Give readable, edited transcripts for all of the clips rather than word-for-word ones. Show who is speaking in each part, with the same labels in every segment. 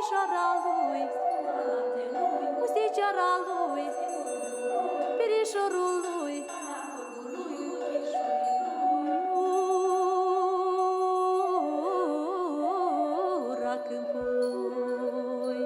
Speaker 1: verișoara lui, musticioara lui, verișorul lui. Ura câmpului,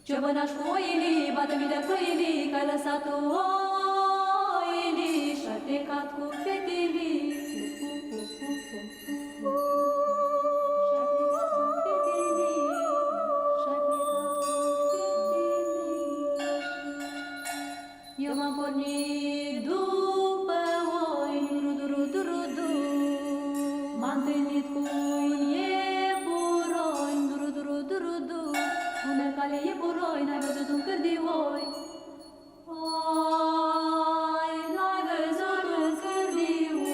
Speaker 2: Ciobănaș cu oilii, bată-mi de proilii, că ai lăsat-o oilii și-ai plecat cu fetilii. Și-ai plecat cu fetilii, și-ai plecat cu fetilii. Eu m-am pornit după oi, rudu-rudu-rudu, m-am întâlnit cu un iepuroi, rudu-rudu-rudu. Bună cale iepuroi, n-ai văzut un cârdioi? Oi, n-ai văzut un cârdioi?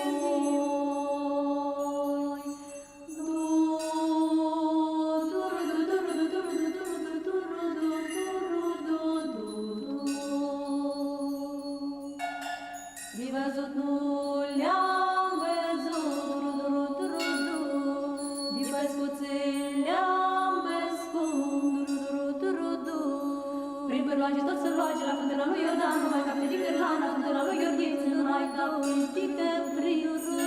Speaker 2: roage, tot să roage la fântâna lui Iordan, nu mai capte din Cârlan, la fântâna lui Gheorghe, nu mai capte din Căpriuță.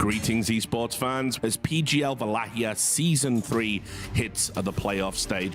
Speaker 3: Greetings, esports fans, as PGL Wallachia Season 3 hits the playoff stage.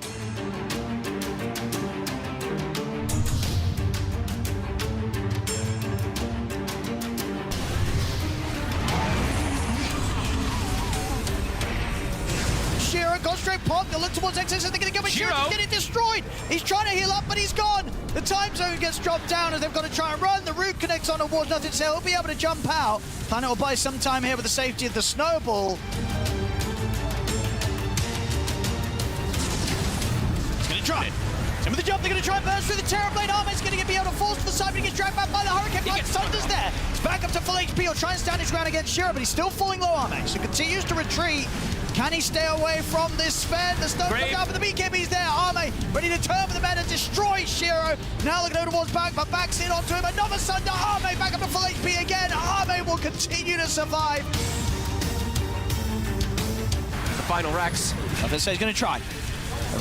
Speaker 4: Shearer goes straight pop. They look towards Exodus, they're going to go with Shiro. He's getting destroyed. He's trying to heal up, but he's gone. The time zone gets dropped down as they've got to try and run. The root connects on towards Nothing Sail. He'll be able to jump out. Planet will buy some time here with the safety of the snowball. He's going to try it. With the jump, they're going to try and burst through the Terrorblade. Armor's going to be able to force to the side, but he gets dragged back by the Hurricane. Like Thunder's there. He's back up to full HP. He'll try and stand his ground against Shiro, but he's still falling low, Armex. So continues to retreat. Can he stay away from this spend? The stone comes out, but the BKB's there. Arme ready to turn with the man and destroy Shiro. Now looking over towards back, but backs in onto him. Another Sunder. Arme back up to full HP again. Arme will continue to survive.
Speaker 5: The final Rex.
Speaker 4: Nothing Sail's going to try.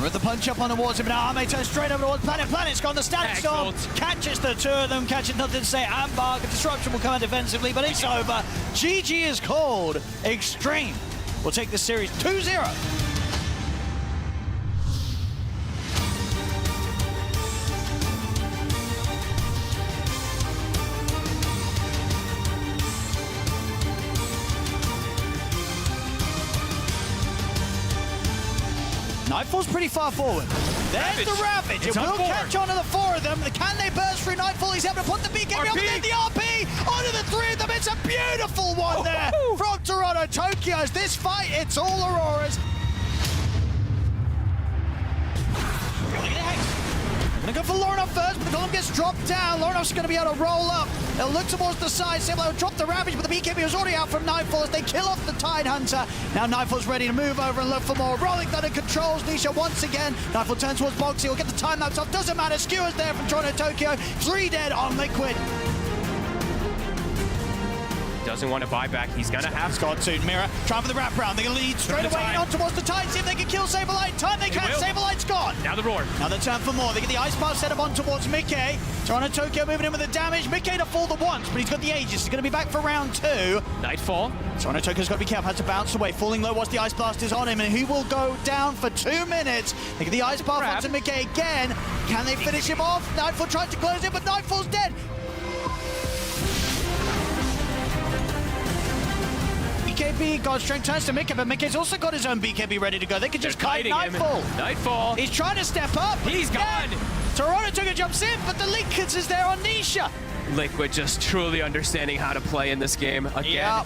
Speaker 4: With the punch up on towards him, now Arme turns straight over towards Planet. Planet's gone, the Static Storm catches the two of them, catches Nothing Say and Bark. A disruption will come in defensively, but it's over. GG is called. Xtreme will take this series 2-0. Nightfall's pretty far forward. There's the Ravage. It will catch onto the four of them. Can they burst through Nightfall? He's able to put the BKB up and the RP onto the three of them. It's a beautiful one there from Toronto Tokyo's. This fight, it's all Auroras. Gonna go for Lornoff first, but the golem gets dropped down. Lornoff's gonna be able to roll up. They'll look towards the side, Simba will drop the Ravage, but the BKB was already out from Nightfall as they kill off the Tide Hunter. Now Nightfall's ready to move over and look for more. Rolling Thunder controls Nisha once again. Nightfall turns towards Boxy, will get the time lapse off. Doesn't matter, Skewers there from Toronto Tokyo. 3 dead on Liquid.
Speaker 5: Doesn't want to buy back. He's going to have
Speaker 4: Scott soon. Mirror trying for the wraparound. They're going to lead straight away on towards the Tide. See if they can kill Saberlight. Time they can. Saberlight's gone.
Speaker 5: Now the Roar.
Speaker 4: Now they turn for more. They get the Ice Bar set up on towards Mickey. Toronto Tokyo moving in with the damage. Mickey to fall the once, but he's got the Aegis. He's going to be back for round 2.
Speaker 5: Nightfall.
Speaker 4: Toronto Tokyo's got to be careful. Has to bounce away. Falling low once the Ice Blast is on him, and he will go down for 2 minutes. They get the Ice Bar onto Mickey again. Can they finish him off? Nightfall tried to close it, but Nightfall's dead. BKB, God Strength turns to Mickey, but Mickey's also got his own BKB ready to go. They could just kite Nightfall.
Speaker 5: Nightfall.
Speaker 4: He's trying to step up.
Speaker 5: He's gone.
Speaker 4: Toronto Tokyo jumps in, but the Liquids is there on Nisha.
Speaker 5: Liquid just truly understanding how to play in this game again.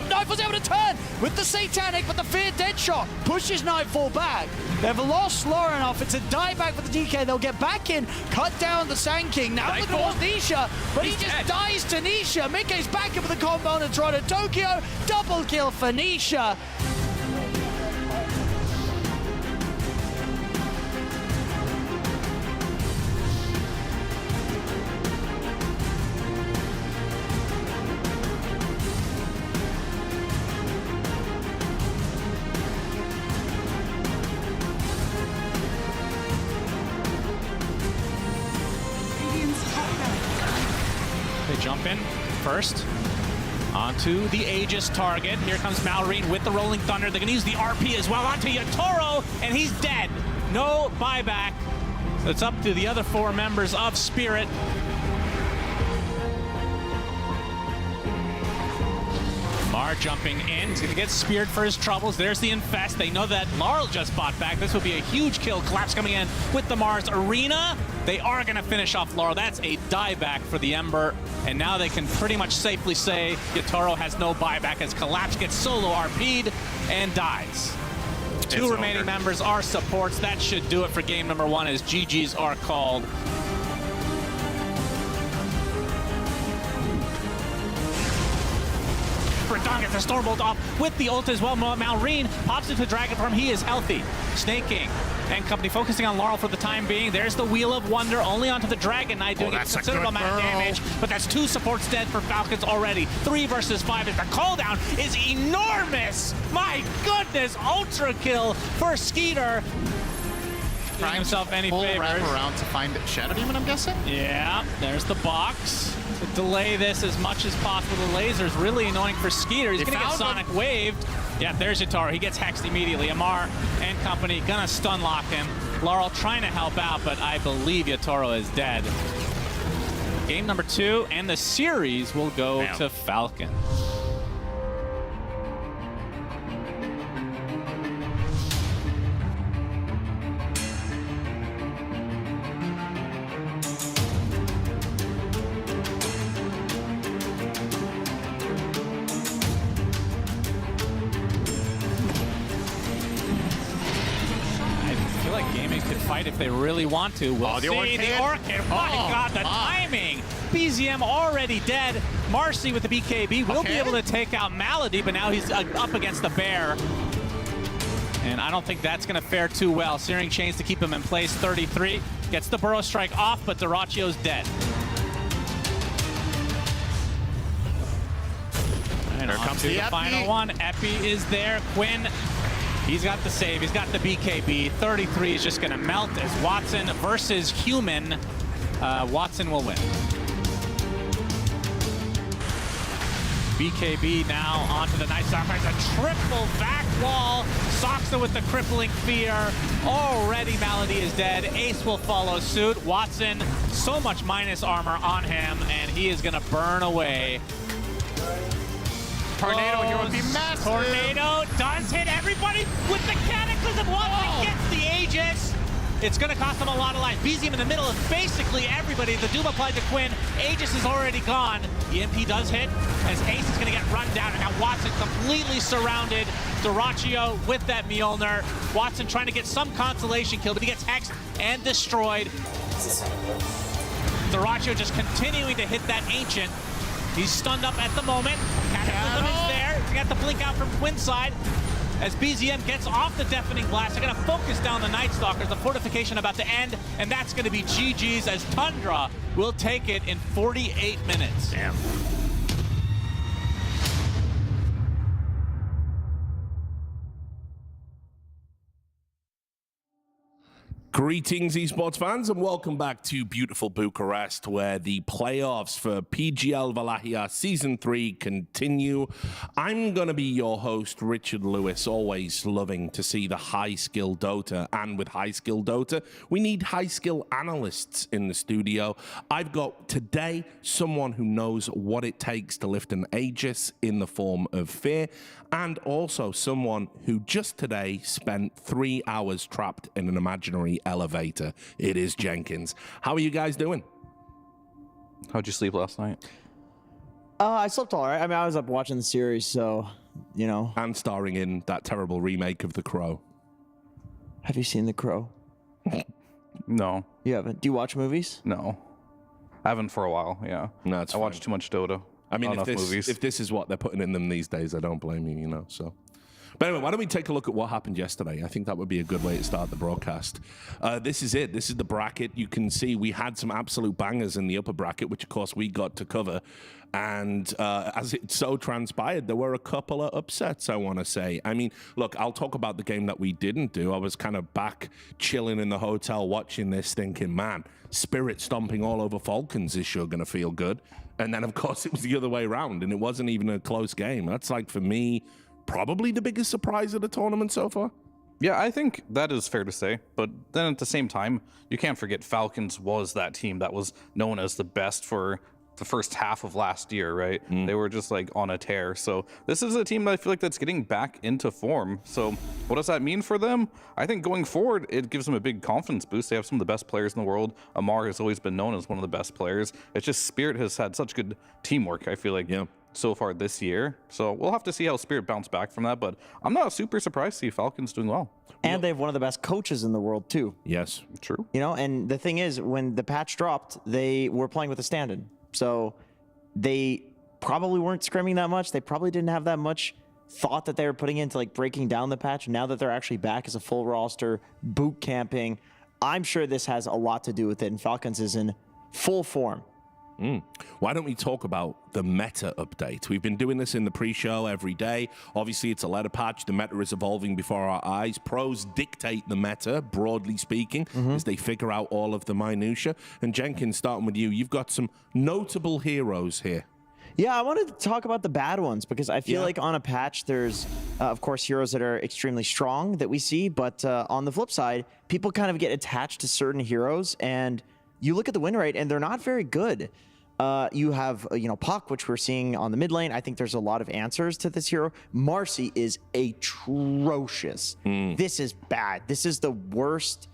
Speaker 4: Nightfall's able to turn with the Satanic, but the Fear Dead Shot pushes Nightfall back. They've lost Lornoff. It's a dieback for the DK. They'll get back in, cut down the Sand King. Now look towards Nisha, but he just dies to Nisha. Mickey's back in with the combo on Toronto Tokyo. Double kill for Nisha.
Speaker 6: They jump in first onto the Aegis target. Here comes Malrine with the Rolling Thunder. They're going to use the RP as well onto Yatoro, and he's dead. No buyback. It's up to the other 4 members of Spirit. Mar jumping in. He's going to get speared for his troubles. There's the Infest. They know that Laurel just bought back. This will be a huge kill. Collapse coming in with the Mars Arena. They are going to finish off Laurel. That's a dieback for the Ember. And now they can pretty much safely say Yatoro has no buyback as Collapse gets solo RP'd and dies. 2 remaining members are supports. That should do it for game number 1 as GGs are called. Don gets the Stormbolt off with the ult as well. Malrine pops into Dragon Form. He is healthy. Snake King and company focusing on Laurel for the time being. There's the Wheel of Wonder only onto the Dragon Knight doing a considerable amount of damage, but that's 2 supports dead for Falcons already. 3 versus 5 as the call down is enormous. My goodness, ultra kill for Skeeter. Trying himself any favors.
Speaker 7: Wrap around to find Shadow Demon, I'm guessing?
Speaker 6: Yeah, there's the box. To delay this as much as possible. The laser's really annoying for Skeeter. He's going to get Sonic waved. Yeah, there's Yatoro. He gets hexed immediately. Amar and company going to stun lock him. Laurel trying to help out, but I believe Yatoro is dead. Game number 2, and the series will go to Falcons. fight if they really want to. We'll see. The Orchid. My God, the timing. BZM already dead. Marcy with the BKB will be able to take out Malady, but now he's up against the Bear. And I don't think that's going to fare too well. Searing Chains to keep him in place. 33 gets the Burrow Strike off, but Duracio's dead. And
Speaker 7: Here comes the
Speaker 6: final one. Epi is there. Quinn, he's got the save. He's got the BKB. 33 is just going to melt as Watson versus Human. Watson will win. BKB now onto the Night Stalker. It's a triple back wall. Soxa with the crippling fear. Already Malady is dead. Ace will follow suit. Watson, so much minus armor on him, and he is going to burn away.
Speaker 7: Tornado here would be massive.
Speaker 6: Tornado does hit everybody with the Cataclysm. Watson gets the Aegis. It's going to cost him a lot of life. BZM in the middle of basically everybody. The Doom applied to Quinn. Aegis is already gone. EMP does hit as Ace is going to get run down. And now Watson completely surrounded. Duracio with that Mjolnir. Watson trying to get some consolation kill, but he gets hexed and destroyed. Duracio just continuing to hit that Ancient. He's stunned up at the moment. Cataclysm is there. He's got the blink out from Quinn's side. As BZM gets off the Deafening Blast, they're going to focus down the Night Stalkers. The fortification about to end, and that's going to be GG's as Tundra will take it in 48 minutes.
Speaker 7: Damn.
Speaker 3: Greetings, esports fans, and welcome back to beautiful Bucharest, where the playoffs for PGL Wallachia Season 3 continue. I'm going to be your host, Richard Lewis, always loving to see the high-skill Dota, and with high-skill Dota, we need high-skill analysts in the studio. I've got today someone who knows what it takes to lift an Aegis in the form of Fear, and also someone who just today spent 3 hours trapped in an imaginary elevator. It is Jenkins. How are you guys doing?
Speaker 8: How'd you sleep last night?
Speaker 9: I slept all right. I mean, I was up watching the series, so, you know.
Speaker 3: And starring in that terrible remake of The Crow.
Speaker 9: Have you seen The Crow?
Speaker 8: No.
Speaker 9: You haven't? Do you watch movies?
Speaker 8: No. I haven't for a while, yeah.
Speaker 3: No, it's
Speaker 8: I watched too much Dota.
Speaker 3: I mean,
Speaker 8: Not enough movies.
Speaker 3: if this is what they're putting in them these days, I don't blame you, you know, so. But anyway, why don't we take a look at what happened yesterday? I think that would be a good way to start the broadcast. This is it. This is the bracket. You can see we had some absolute bangers in the upper bracket, which, of course, we got to cover. And as it so transpired, there were a couple of upsets, I want to say. I mean, look, I'll talk about the game that we didn't do. I was kind of back chilling in the hotel watching this thinking, man, Spirit stomping all over Falcons is sure going to feel good. And then, of course, it was the other way around, and it wasn't even a close game. That's, like, for me, probably the biggest surprise of the tournament so far.
Speaker 8: Yeah, I think that is fair to say. But then at the same time, you can't forget Falcons was that team that was known as the best for the first half of last year, right? They were just like on a tear. So this is a team that I feel like that's getting back into form. So what does that mean for them? I think going forward, it gives them a big confidence boost. They have some of the best players in the world. Amar has always been known as one of the best players. It's just Spirit has had such good teamwork, I feel like, so far this year. So we'll have to see how Spirit bounce back from that. But I'm not super surprised to see Falcons doing well.
Speaker 9: And they have one of the best coaches in the world, too.
Speaker 3: Yes.
Speaker 8: True.
Speaker 9: You know, and the thing is, when the patch dropped, they were playing with a stand-in. So they probably weren't scrimming that much. They probably didn't have that much thought that they were putting into like breaking down the patch. Now that they're actually back as a full roster, boot camping, I'm sure this has a lot to do with it. And Falcons is in full form.
Speaker 3: Why don't we talk about the meta update? We've been doing this in the pre-show every day. Obviously, it's a ladder patch. The meta is evolving before our eyes. Pros dictate the meta, broadly speaking, as they figure out all of the minutia. And Jenkins, starting with you, you've got some notable heroes here.
Speaker 9: Yeah, I wanted to talk about the bad ones because I feel like on a patch, there's, of course, heroes that are extremely strong that we see. But on the flip side, people kind of get attached to certain heroes. And you look at the win rate, and they're not very good. You have, you know, Puck, which we're seeing on the mid lane. I think there's a lot of answers to this hero. Marcy is atrocious. This is bad. This is the worst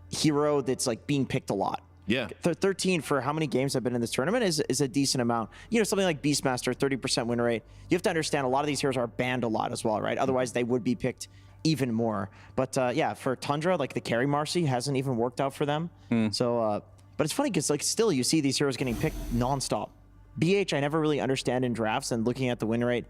Speaker 9: hero that's like being picked a lot.
Speaker 3: Yeah.
Speaker 9: 13 for how many games have been in this tournament is a decent amount. You know, something like Beastmaster, 30% win rate. You have to understand a lot of these heroes are banned a lot as well, right? Otherwise, they would be picked even more. But yeah, for Tundra, like the carry Marcy hasn't even worked out for them. So, but it's funny because like still you see these heroes getting picked nonstop. BH, I never really understand in drafts, and looking at the win rate,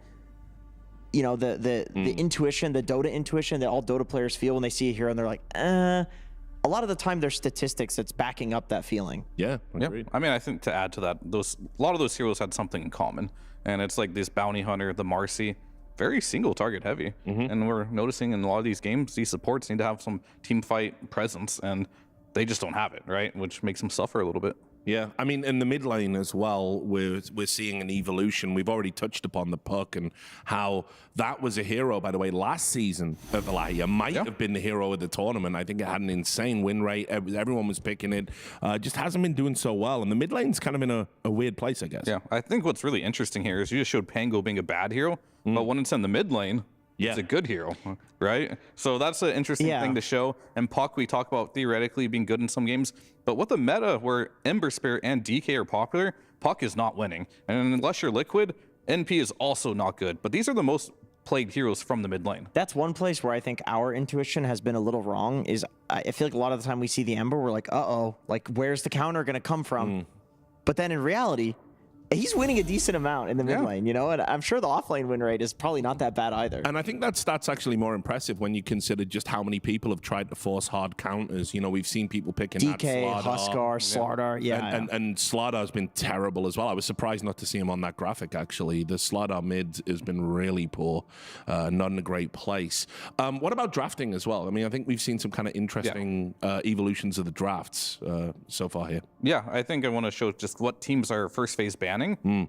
Speaker 9: you know, the intuition, the Dota intuition that all Dota players feel when they see a hero and they're like, a lot of the time there's statistics that's backing up that feeling.
Speaker 3: Yeah, agreed.
Speaker 8: I mean, I think to add to that, a lot of those heroes had something in common, and it's like this bounty hunter, the Marcy, very single target heavy. And we're noticing in a lot of these games, these supports need to have some team fight presence, and they just don't have it, right? Which makes them suffer a little bit.
Speaker 3: Yeah, I mean, in the mid lane as well, we're seeing an evolution. We've already touched upon the Puck and how that was a hero, by the way, last season of Wallachia. Might have been the hero of the tournament. I think it had an insane win rate. Everyone was picking it. Just hasn't been doing so well. And the mid lane's kind of in a weird place, I guess.
Speaker 8: Yeah, I think what's really interesting here is you just showed Pango being a bad hero, but when it's in the mid lane, it's a good hero, right? So that's an interesting thing to show. And Puck, we talk about theoretically being good in some games, but with the meta where Ember Spirit and DK are popular, Puck is not winning. And unless you're Liquid, NP is also not good. But these are the most played heroes from the mid lane.
Speaker 9: That's one place where I think our intuition has been a little wrong. Is I feel like a lot of the time we see the Ember, we're like, like where's the counter going to come from? But then in reality, he's winning a decent amount in the mid lane, you know, and I'm sure the off lane win rate is probably not that bad either.
Speaker 3: And I think that stat's actually more impressive when you consider just how many people have tried to force hard counters. You know, we've seen people picking
Speaker 9: DK, Huskar, Slardar,
Speaker 3: and Slardar's been terrible as well. I was surprised not to see him on that graphic, actually. The Slardar mid has been really poor, not in a great place. What about drafting as well? I mean, I think we've seen some kind of interesting evolutions of the drafts so far here.
Speaker 8: Yeah, I think I want to show just what teams are first phase banning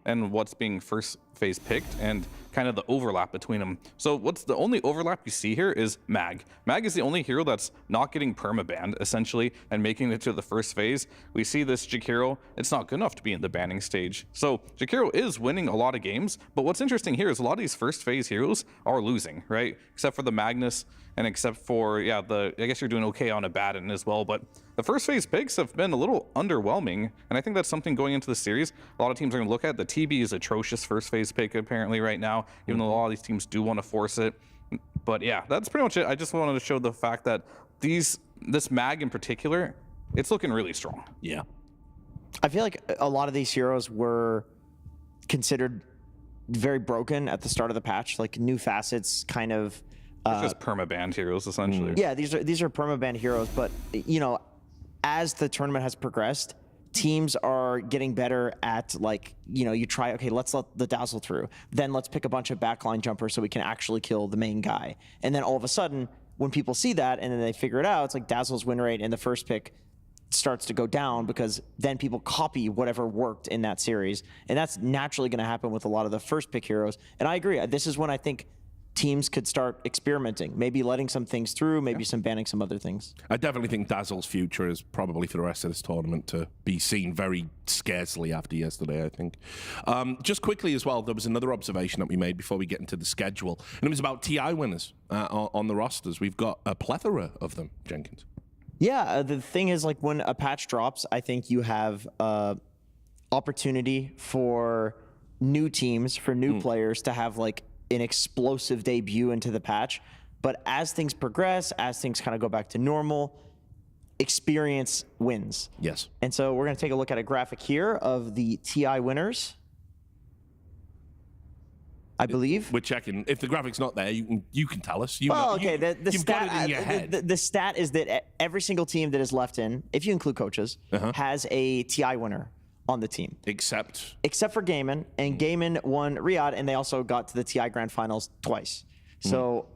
Speaker 8: and what's being first phase picked and kind of the overlap between them. So what's the only overlap you see here is Mag. Mag is the only hero that's not getting permabanned, essentially, and making it to the first phase. We see this Jakiro, it's not good enough to be in the banning stage. So Jakiro is winning a lot of games, but what's interesting here is a lot of these first phase heroes are losing, right? Except for the Magnus, and except for, I guess you're doing okay on Abaddon as well, but the first phase picks have been a little underwhelming, and I think that's something going into the series a lot of teams are going to look at. The TB is atrocious first phase pick apparently right now, even though a lot of these teams do want to force it. But yeah, that's pretty much it. I just wanted to show the fact that this Mag in particular, it's looking really strong.
Speaker 3: Yeah.
Speaker 9: I feel like a lot of these heroes were considered very broken at the start of the patch, like new facets kind of...
Speaker 8: It's just permabanned heroes, essentially.
Speaker 9: Yeah, these are permabanned heroes, but, you know, as the tournament has progressed, teams are getting better at, like, you know, you try, okay, let's let the Dazzle through. Then let's pick a bunch of backline jumpers so we can actually kill the main guy. And then all of a sudden, when people see that and then they figure it out, it's like Dazzle's win rate in the first pick starts to go down because then people copy whatever worked in that series. And that's naturally going to happen with a lot of the first pick heroes. And I agree. This is when I think teams could start experimenting, maybe letting some things through, maybe some banning some other things.
Speaker 3: I definitely think Dazzle's future is probably for the rest of this tournament to be seen very scarcely after yesterday, I think. Just quickly as well, there was another observation that we made before we get into the schedule, and it was about TI winners on the rosters. We've got a plethora of them, Jenkins.
Speaker 9: Yeah, the thing is, like, when a patch drops, I think you have opportunity for new teams, for new players to have, like, an explosive debut into the patch. But as things progress, as things kind of go back to normal, experience wins.
Speaker 3: Yes.
Speaker 9: And so we're going to take a look at a graphic here of the TI winners, I believe.
Speaker 3: We're checking. If the graphic's not there, you can tell us.
Speaker 9: The
Speaker 3: you've
Speaker 9: stat,
Speaker 3: got it in your head.
Speaker 9: The stat is that every single team that is left in, if you include coaches, has a TI winner on the team. Except for Gaimin, and Gaimin won Riyadh, and they also got to the TI Grand Finals twice. So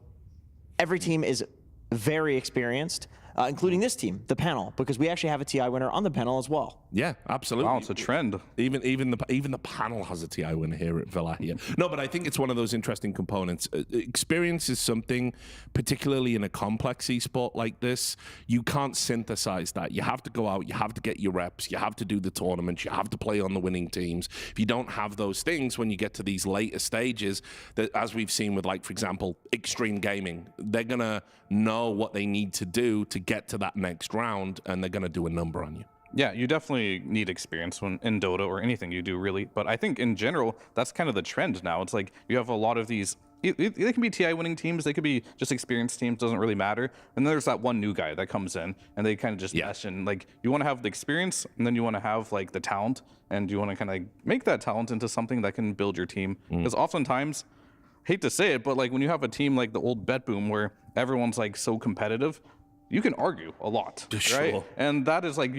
Speaker 9: every team is very experienced, including this team, the panel, because we actually have a TI winner on the panel as well.
Speaker 3: Yeah, absolutely.
Speaker 8: Wow, it's a trend.
Speaker 3: Even the panel has a TI winner here at Wallachia. No, but I think it's one of those interesting components. Experience is something, particularly in a complex esport like this, you can't synthesize that. You have to go out, you have to get your reps, you have to do the tournaments, you have to play on the winning teams. If you don't have those things when you get to these later stages, that, as we've seen with, like, for example, Xtreme Gaming, they're going to know what they need to do to get to that next round, and they're going to do a number on you.
Speaker 8: Yeah, you definitely need experience when in Dota or anything you do, really. But I think in general, that's kind of the trend now. It's like you have a lot of these They can be TI winning teams. They could be just experienced teams. Doesn't really matter. And then there's that one new guy that comes in, and they kind of just mesh. And like, you want to have the experience, and then you want to have like the talent, and you want to kind of make that talent into something that can build your team. Because oftentimes, hate to say it, but like when you have a team like the old Bet Boom where everyone's like so competitive, you can argue a lot, right?
Speaker 3: Sure.
Speaker 8: And that is like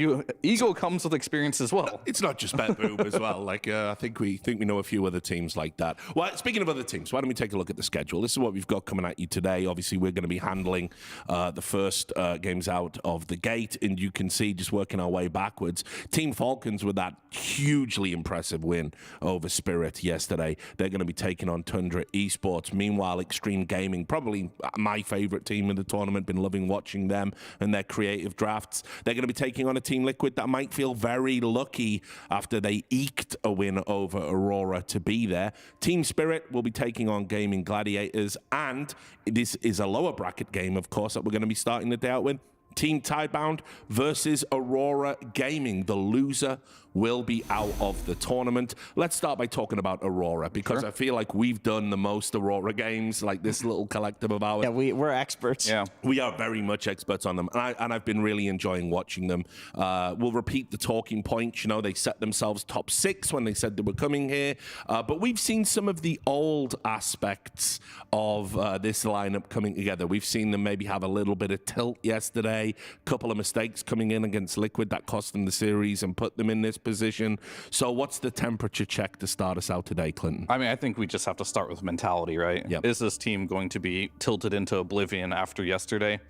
Speaker 8: ego comes with experience as well.
Speaker 3: It's not just Bet Boom as well. Like I think we know a few other teams like that. Well, speaking of other teams, why don't we take a look at the schedule? This is what we've got coming at you today. Obviously, we're going to be handling the first games out of the gate, and you can see just working our way backwards. Team Falcons with that hugely impressive win over Spirit yesterday. They're going to be taking on Tundra Esports. Meanwhile, Xtreme Gaming, probably my favorite team in the tournament. Been loving watching them and their creative drafts. They're going to be taking on a Team Liquid that might feel very lucky after they eked a win over Aurora to be there. Team Spirit will be taking on Gaimin Gladiators, and this is a lower bracket game, of course, that we're going to be starting the day out with. Team Tidebound versus Aurora Gaming. The loser will be out of the tournament. Let's start by talking about Aurora, because I feel like we've done the most Aurora games, like this little collective of ours.
Speaker 9: Yeah, we're experts.
Speaker 8: Yeah,
Speaker 3: we are very much experts on them, and I've been really enjoying watching them. We'll repeat the talking points. You know, they set themselves top 6 when they said they were coming here, but we've seen some of the old aspects of this lineup coming together. We've seen them maybe have a little bit of tilt yesterday, a couple of mistakes coming in against Liquid that cost them the series and put them in this position. So what's the temperature check to start us out today, Clinton?
Speaker 8: I mean, I think we just have to start with mentality, right?
Speaker 3: Yep.
Speaker 8: Is this team going to be tilted into oblivion after yesterday?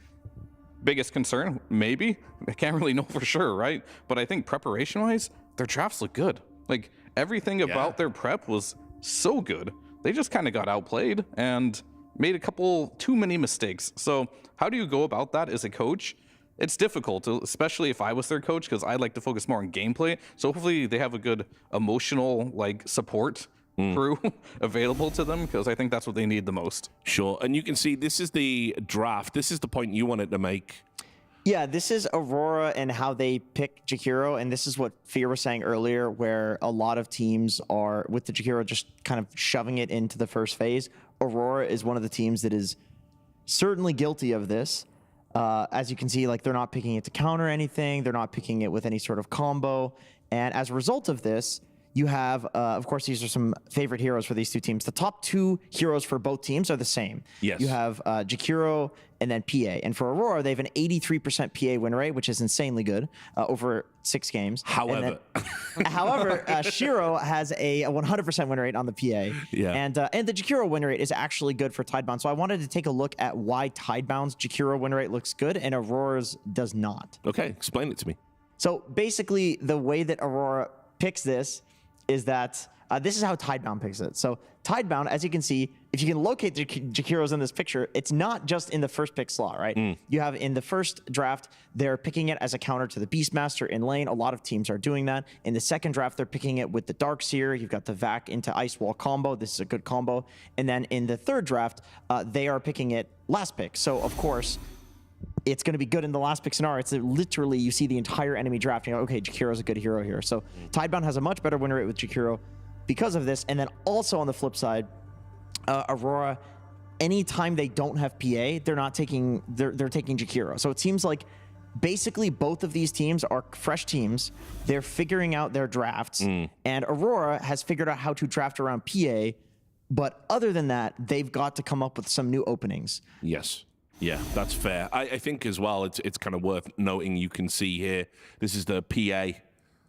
Speaker 8: Biggest concern, maybe. I can't really know for sure, right? But I think preparation-wise, their drafts look good. Like, everything about their prep was so good. They just kind of got outplayed and made a couple too many mistakes. So how do you go about that as a coach? It's difficult, especially if I was their coach, because I like to focus more on gameplay. So hopefully they have a good emotional like support crew available to them, because I think that's what they need the most.
Speaker 3: Sure. And you can see this is the draft. This is the point you wanted to make.
Speaker 9: Yeah, this is Aurora and how they pick Jakiro, and this is what Fear was saying earlier, where a lot of teams are, with the Jakiro, just kind of shoving it into the first phase. Aurora is one of the teams that is certainly guilty of this. As you can see, like, they're not picking it to counter anything. They're not picking it with any sort of combo. And as a result of this, you have, of course, these are some favorite heroes for these two teams. The top 2 heroes for both teams are the same.
Speaker 3: Yes.
Speaker 9: You have Jakiro and then PA. And for Aurora, they have an 83% PA win rate, which is insanely good over 6 games.
Speaker 3: However,
Speaker 9: Shiro has a 100% win rate on the PA.
Speaker 3: Yeah.
Speaker 9: And the Jakiro win rate is actually good for Tidebound. So I wanted to take a look at why Tidebound's Jakiro win rate looks good and Aurora's does not.
Speaker 3: Okay, explain it to me.
Speaker 9: So basically, the way that Aurora picks this is that this is how Tidebound picks it. So Tidebound, as you can see, if you can locate the Jakiros in this picture, it's not just in the first pick slot, right? You have in the first draft, they're picking it as a counter to the Beastmaster in lane. A lot of teams are doing that. In the second draft, they're picking it with the Darkseer. You've got the Vac into Ice Wall combo. This is a good combo. And then in the third draft, they are picking it last pick. So, of course, it's going to be good in the last pick scenario. It's literally, you see the entire enemy draft, you know, okay, Jakiro's a good hero here. So Tidebound has a much better win rate with Jakiro because of this. And then also on the flip side, Aurora, anytime they don't have PA, they're taking Jakiro. So it seems like basically both of these teams are fresh teams. They're figuring out their drafts, and Aurora has figured out how to draft around PA. But other than that, they've got to come up with some new openings.
Speaker 3: Yes. Yeah, that's fair. I think as well, it's kind of worth noting, you can see here, this is the PA.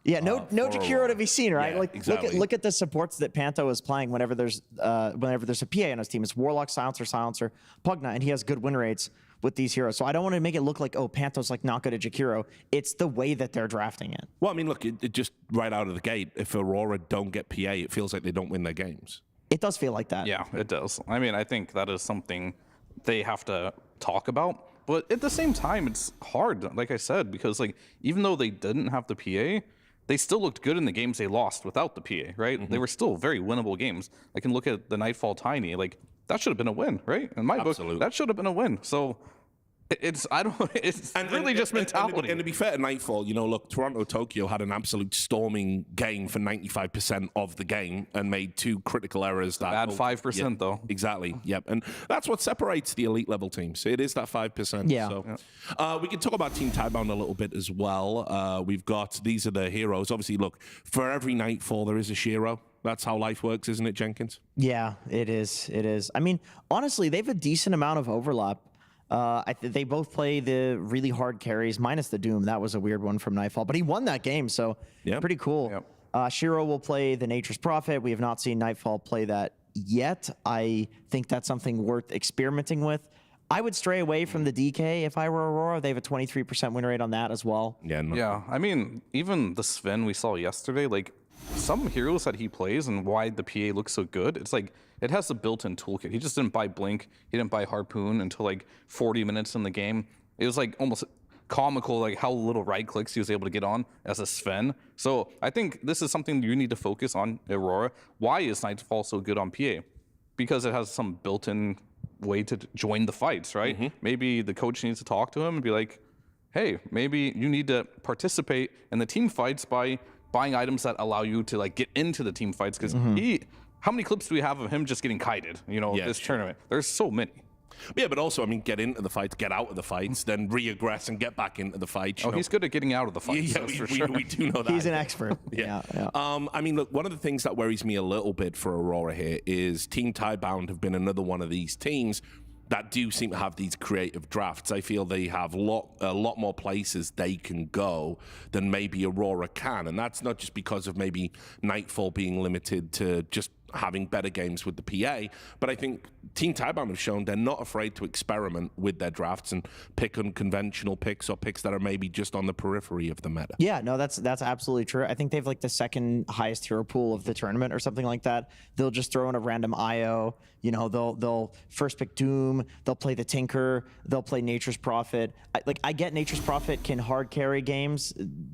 Speaker 9: Yeah, no Jakiro to be seen, right?
Speaker 3: Yeah,
Speaker 9: like
Speaker 3: exactly.
Speaker 9: look at the supports that Panto is playing whenever there's a PA on his team. It's Warlock, Silencer, Pugna, and he has good win rates with these heroes. So I don't want to make it look like, oh, Panto's like not good at Jakiro. It's the way that they're drafting it.
Speaker 3: Well, I mean, look, it just right out of the gate, if Aurora don't get PA, it feels like they don't win their games.
Speaker 9: It does feel like that.
Speaker 8: Yeah, it does. I mean, I think that is something they have to talk about. But at the same time, it's hard, like I said, because like even though they didn't have the PA, they still looked good in the games they lost without the PA, right? They were still very winnable games. I can look at the Nightfall Tiny, like that should have been a win, right? In my book, that should have been a win. So It's really just mentality.
Speaker 3: And to be fair to Nightfall, you know, look, Toronto Tokyo had an absolute storming game for 95% of the game and made 2 critical errors. That
Speaker 8: Bad 5% though.
Speaker 3: Exactly. Yep. And that's what separates the elite level teams. It is that 5%.
Speaker 9: Yeah.
Speaker 3: So we can talk about Team Tidebound a little bit as well. We've got, these are the heroes. Obviously, look, for every Nightfall, there is a Shiro. That's how life works, isn't it, Jenkins?
Speaker 9: Yeah, it is. It is. I mean, honestly, they have a decent amount of overlap. They both play the really hard carries, minus the Doom. That was a weird one from Nightfall, but he won that game, so pretty cool. Yep. Shiro will play the Nature's Prophet. We have not seen Nightfall play that yet. I think that's something worth experimenting with. I would stray away from the DK if I were Aurora. They have a 23% win rate on that as well.
Speaker 8: Yeah, I mean, even the Sven we saw yesterday, like, some heroes that he plays and why the PA looks so good, it's like it has a built-in toolkit. He just didn't buy Blink, he didn't buy Harpoon until like 40 minutes in the game. It was like almost comical, like how little right clicks he was able to get on as a Sven. So I think this is something you need to focus on, Aurora. Why is Nightfall so good on PA? Because it has some built-in way to join the fights, right? Maybe the coach needs to talk to him and be like, hey, maybe you need to participate in the team fights by buying items that allow you to like get into the team fights, because how many clips do we have of him just getting kited, you know, this tournament? There's so many.
Speaker 3: Yeah, but also, I mean, get into the fights, get out of the fights, then re-aggress and get back into the fights.
Speaker 8: He's good at getting out of the fights.
Speaker 3: Yeah, we do know that.
Speaker 9: He's an expert.
Speaker 3: Yeah. I mean, look, one of the things that worries me a little bit for Aurora here is Team Tidebound have been another one of these teams that do seem to have these creative drafts. I feel they have a lot more places they can go than maybe Aurora can. And that's not just because of maybe Nightfall being limited to just having better games with the PA, but I think Team Tidebound have shown they're not afraid to experiment with their drafts and pick unconventional picks or picks that are maybe just on the periphery of the meta.
Speaker 9: Yeah, no, that's absolutely true. I think they have like the second highest hero pool of the tournament or something like that. They'll just throw in a random IO. You know, they'll first pick Doom. They'll play the Tinker. They'll play Nature's Prophet. I get Nature's Prophet can hard carry games.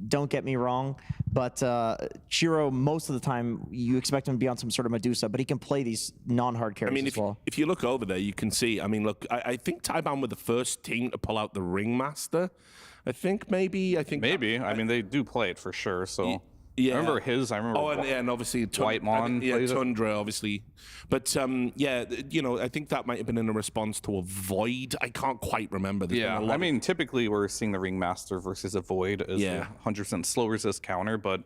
Speaker 9: Don't get me wrong, but Shiro, most of the time you expect him to be on some sort of Medusa, but he can play these non-hard carries as well.
Speaker 3: If you look over there, you can see, I mean, look, I think Tidebound were the first team to pull out the Ringmaster. I think maybe.
Speaker 8: I mean, they do play it for sure, so... Yeah. I remember
Speaker 3: Oh, and obviously
Speaker 8: Whitemon.
Speaker 3: Yeah, Tundra, obviously. But yeah, you know, I think that might have been in a response to a Void. I can't quite remember.
Speaker 8: I mean, typically we're seeing the Ringmaster versus a Void as a 100% slow resist counter, but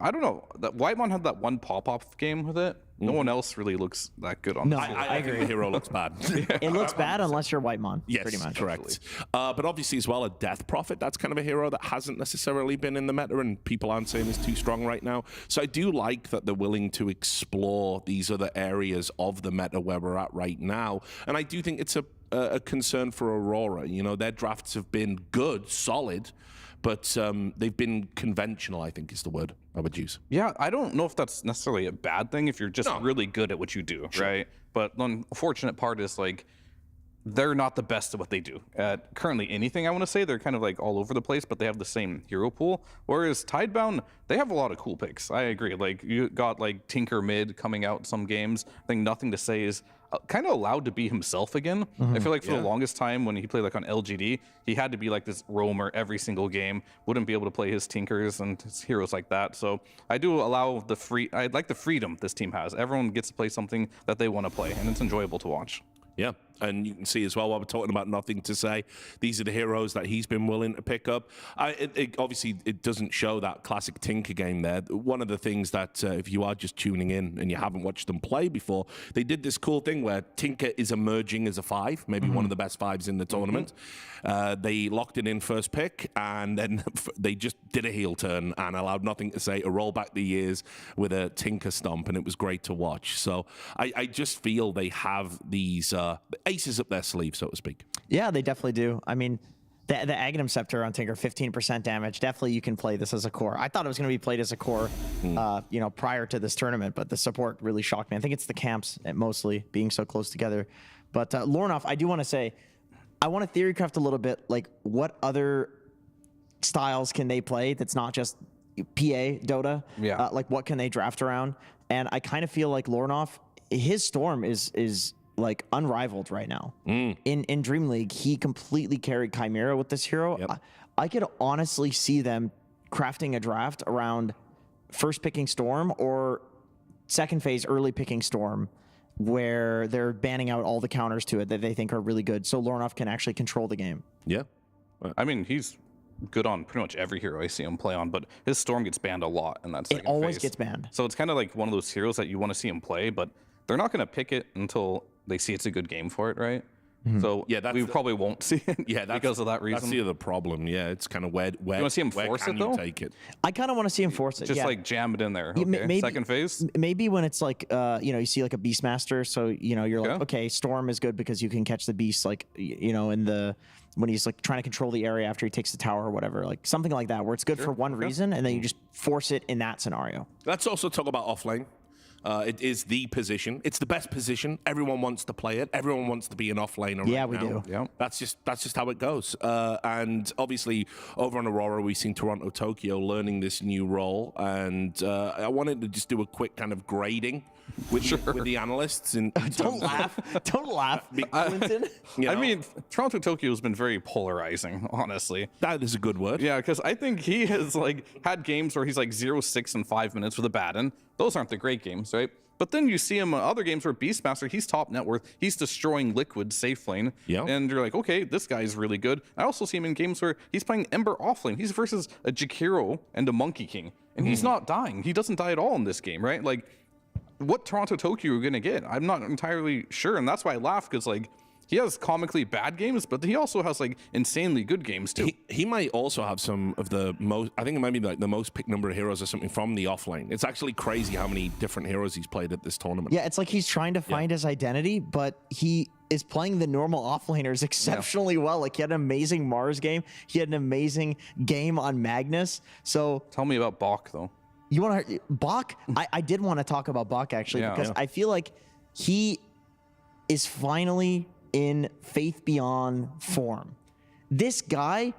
Speaker 8: I don't know. That Whitemon had that one pop-off game with it. No one else really looks that good on
Speaker 9: No,
Speaker 3: I agree. The hero looks bad.
Speaker 9: It looks bad unless you're Whitemon.
Speaker 3: Yes,
Speaker 9: pretty much.
Speaker 3: Correct. But obviously as well, a Death Prophet, that's kind of a hero that hasn't necessarily been in the meta and people aren't saying is too strong right now. So I do like that they're willing to explore these other areas of the meta where we're at right now. And I do think it's a concern for Aurora. You know, their drafts have been good, solid, but they've been conventional, I think is the word I would use.
Speaker 8: Yeah, I don't know if that's necessarily a bad thing if you're just really good at what you do, right? But the unfortunate part is, like, they're not the best at what they do. At currently anything, I want to say, they're kind of like all over the place, but they have the same hero pool. Whereas Tidebound, they have a lot of cool picks. I agree. Like, you got like Tinker mid coming out some games. I think Nothing to Say is kind of allowed to be himself again. I feel like for the longest time when he played like on LGD, he had to be like this roamer every single game, wouldn't be able to play his Tinkers and his heroes like that. So I do allow I like the freedom this team has. Everyone gets to play something that they want to play, and it's enjoyable to watch.
Speaker 3: Yeah, and you can see as well while we're talking about Nothing to Say, these are the heroes that he's been willing to pick up. Obviously, it doesn't show that classic Tinker game there. One of the things that if you are just tuning in and you haven't watched them play before, they did this cool thing where Tinker is emerging as a 5, maybe one of the best 5s in the tournament. They locked it in first pick, and then they just did a heel turn and allowed Nothing to Say to roll back the years with a Tinker stomp, and it was great to watch. So I just feel they have these aces up their sleeve, so to speak.
Speaker 9: Yeah, they definitely do. I mean, the Aghanim Scepter on Tinker, 15% damage. Definitely you can play this as a core. I thought it was going to be played as a core, you know, prior to this tournament, but the support really shocked me. I think it's the camps mostly being so close together. But Lornoff, I do want to say, I want to theorycraft a little bit, like what other styles can they play that's not just PA Dota? Yeah. Like what can they draft around? And I kind of feel like Lornoff, his Storm is like unrivaled right now. In Dream League, he completely carried Chimera with this hero. I could honestly see them crafting a draft around first picking Storm or second phase early picking Storm, where they're banning out all the counters to it that they think are really good, so Lornoff can actually control the game.
Speaker 3: Yeah.
Speaker 8: I mean, he's good on pretty much every hero I see him play on, but his Storm gets banned a lot in that second phase.
Speaker 9: It always gets banned.
Speaker 8: So it's kind of like one of those heroes that you want to see him play, but they're not going to pick it until they see it's a good game for it, right? So
Speaker 3: Yeah,
Speaker 8: we probably won't see it because of that reason.
Speaker 3: That's the other problem. Yeah, it's kind of where
Speaker 8: you want to see him force
Speaker 3: can
Speaker 8: it, though?
Speaker 3: you take it?
Speaker 9: I kind of want to see him force it.
Speaker 8: Just like jam it in there.
Speaker 9: Yeah,
Speaker 8: Okay.
Speaker 9: maybe,
Speaker 8: Second phase?
Speaker 9: Maybe when it's like, you see like a Beastmaster, so, you're like, okay, Storm is good because you can catch the Beast, like, when he's like trying to control the area after he takes the tower or whatever, like something like that, where it's good for one reason, and then you just force it in that scenario.
Speaker 3: Let's also talk about offlane. It is the position. It's the best position. Everyone wants to play it. Everyone wants to be an offlaner.
Speaker 9: Yeah,
Speaker 3: right
Speaker 9: we
Speaker 3: now.
Speaker 9: do.
Speaker 8: Yeah.
Speaker 3: That's just how it goes. And obviously, over on Aurora, we've seen Toronto, Tokyo learning this new role. And I wanted to just do a quick kind of grading with the analysts. And
Speaker 9: Don't laugh. Don't laugh, Clinton.
Speaker 8: I mean, Toronto Tokyo has been very polarizing, honestly.
Speaker 3: That is a good word.
Speaker 8: Yeah, because I think he has like had games where he's like 0-6 in 5 minutes with a Batten. Those aren't the great games, right? But then you see him in other games where Beastmaster, he's top net worth, he's destroying Liquid safe lane.
Speaker 3: Yeah.
Speaker 8: And you're like, okay, this guy's really good. I also see him in games where he's playing Ember offlane. He's versus a Jakiro and a Monkey King. And he's not dying. He doesn't die at all in this game, right? Like, what Toronto Tokyo are going to get? I'm not entirely sure. And that's why I laugh, because like, he has comically bad games, but he also has like insanely good games too.
Speaker 3: He might also have some of the most, I think it might be like the most picked number of heroes or something from the offlane. It's actually crazy how many different heroes he's played at this tournament.
Speaker 9: Yeah, it's like he's trying to find his identity, but he is playing the normal offlaners exceptionally well. Like, he had an amazing Mars game. He had an amazing game on Magnus. So
Speaker 8: Tell me about Bach though.
Speaker 9: you want to Bach? I did want to talk about Bach actually, because I feel like he is finally in Faith Beyond form. This guy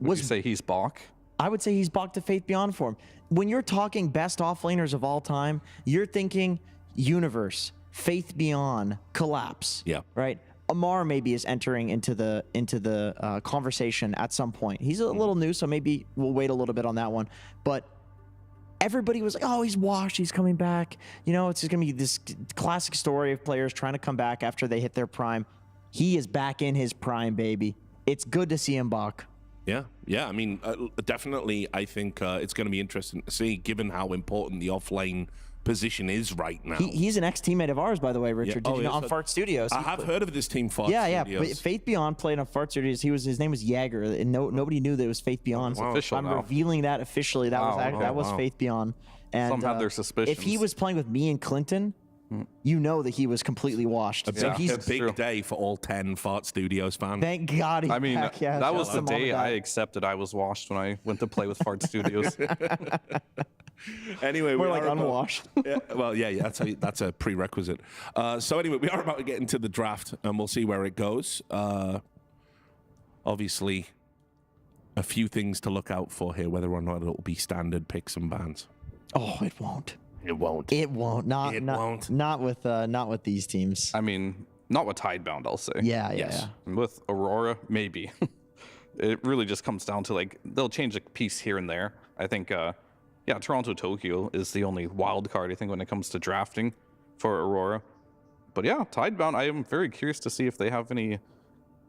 Speaker 8: Would you say he's Bach?
Speaker 9: I would say he's Bach to Faith Beyond form. When you're talking best offlaners of all time, you're thinking Universe, Faith Beyond, Collapse.
Speaker 3: Yeah.
Speaker 9: Right? Amar maybe is entering into the conversation at some point. He's a little new, so maybe we'll wait a little bit on that one. But everybody was like, oh, he's washed, he's coming back. It's just going to be this classic story of players trying to come back after they hit their prime. He is back in his prime, baby. It's good to see him back.
Speaker 3: Yeah. I mean, definitely, I think it's going to be interesting to see, given how important the offlane position is right now.
Speaker 9: He's an ex-teammate of ours, by the way, Richard. Did you know, on Fart Studios?
Speaker 3: I have heard of this team, Fart
Speaker 9: Studios.
Speaker 3: Yeah.
Speaker 9: But Faith Beyond played on Fart Studios. His name was Jaeger, and nobody knew that it was Faith Beyond.
Speaker 8: Wow. Official
Speaker 9: I'm
Speaker 8: now.
Speaker 9: revealing that officially. That was Faith Beyond. And
Speaker 8: Some had their suspicions.
Speaker 9: if he was playing with me and Clinton, you know that he was completely washed.
Speaker 3: So he's a big day for all 10 Fart Studios fans.
Speaker 9: Thank God he's
Speaker 8: I mean,
Speaker 9: back. Yeah,
Speaker 8: that was the
Speaker 9: shout out to
Speaker 8: day
Speaker 9: Mom and
Speaker 8: I
Speaker 9: Dad.
Speaker 8: accepted I was washed when I went to play with Fart Studios.
Speaker 3: Anyway,
Speaker 9: We're
Speaker 3: we
Speaker 9: like
Speaker 3: are
Speaker 9: unwashed.
Speaker 3: That's a prerequisite. So anyway, we are about to get into the draft, and we'll see where it goes. Obviously, a few things to look out for here, whether or not it'll be standard picks and bans.
Speaker 9: Oh, it won't.
Speaker 3: It won't.
Speaker 9: It won't. Not with these teams.
Speaker 8: I mean, not with Tidebound, I'll say.
Speaker 9: Yeah.
Speaker 8: And with Aurora, maybe. It really just comes down to like they'll change a piece here and there. I think, Toronto Tokyo is the only wild card I think when it comes to drafting for Aurora. But yeah, Tidebound, I am very curious to see if they have any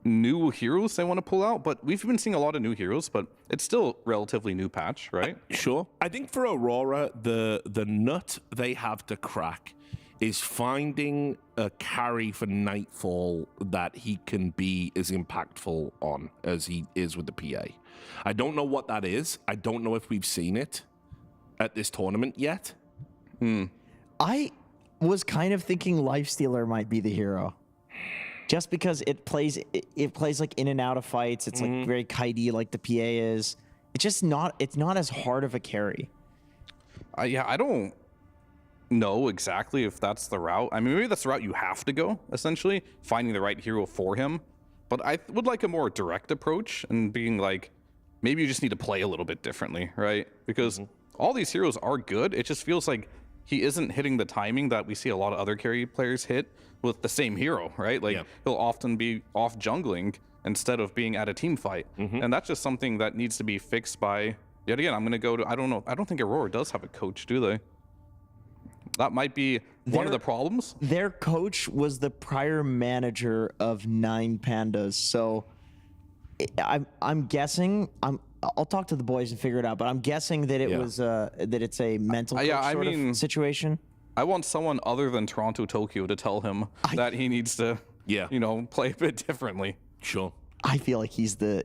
Speaker 8: new heroes they want to pull out. But we've been seeing a lot of new heroes, but it's still relatively new patch, right?
Speaker 3: Sure. I think for Aurora, the nut they have to crack is finding a carry for Nightfall that he can be as impactful on as he is with the PA. I don't know what that is. I don't know if we've seen it at this tournament yet.
Speaker 9: I was kind of thinking Lifestealer might be the hero. Just because it plays like in and out of fights. It's like very kitey like the PA is. It's not as hard of a carry.
Speaker 8: I don't know exactly if that's the route. I mean, maybe that's the route you have to go, essentially, finding the right hero for him. But I would like a more direct approach and being like, maybe you just need to play a little bit differently, right? Because all these heroes are good. It just feels like he isn't hitting the timing that we see a lot of other carry players hit with the same hero, right? Like he'll often be off jungling instead of being at a team fight. And that's just something that needs to be fixed by, yet again, I'm going to go to, I don't know, I don't think Aurora does have a coach, do they? That might be one of the problems.
Speaker 9: Their coach was the prior manager of 9 Pandas, so I'm guessing, I'll talk to the boys and figure it out, but I'm guessing that it was that it's a mental coach sort of situation.
Speaker 8: I want someone other than Toronto Tokyo to tell him that he needs to, you know, play a bit differently.
Speaker 3: Sure.
Speaker 9: I feel like he's the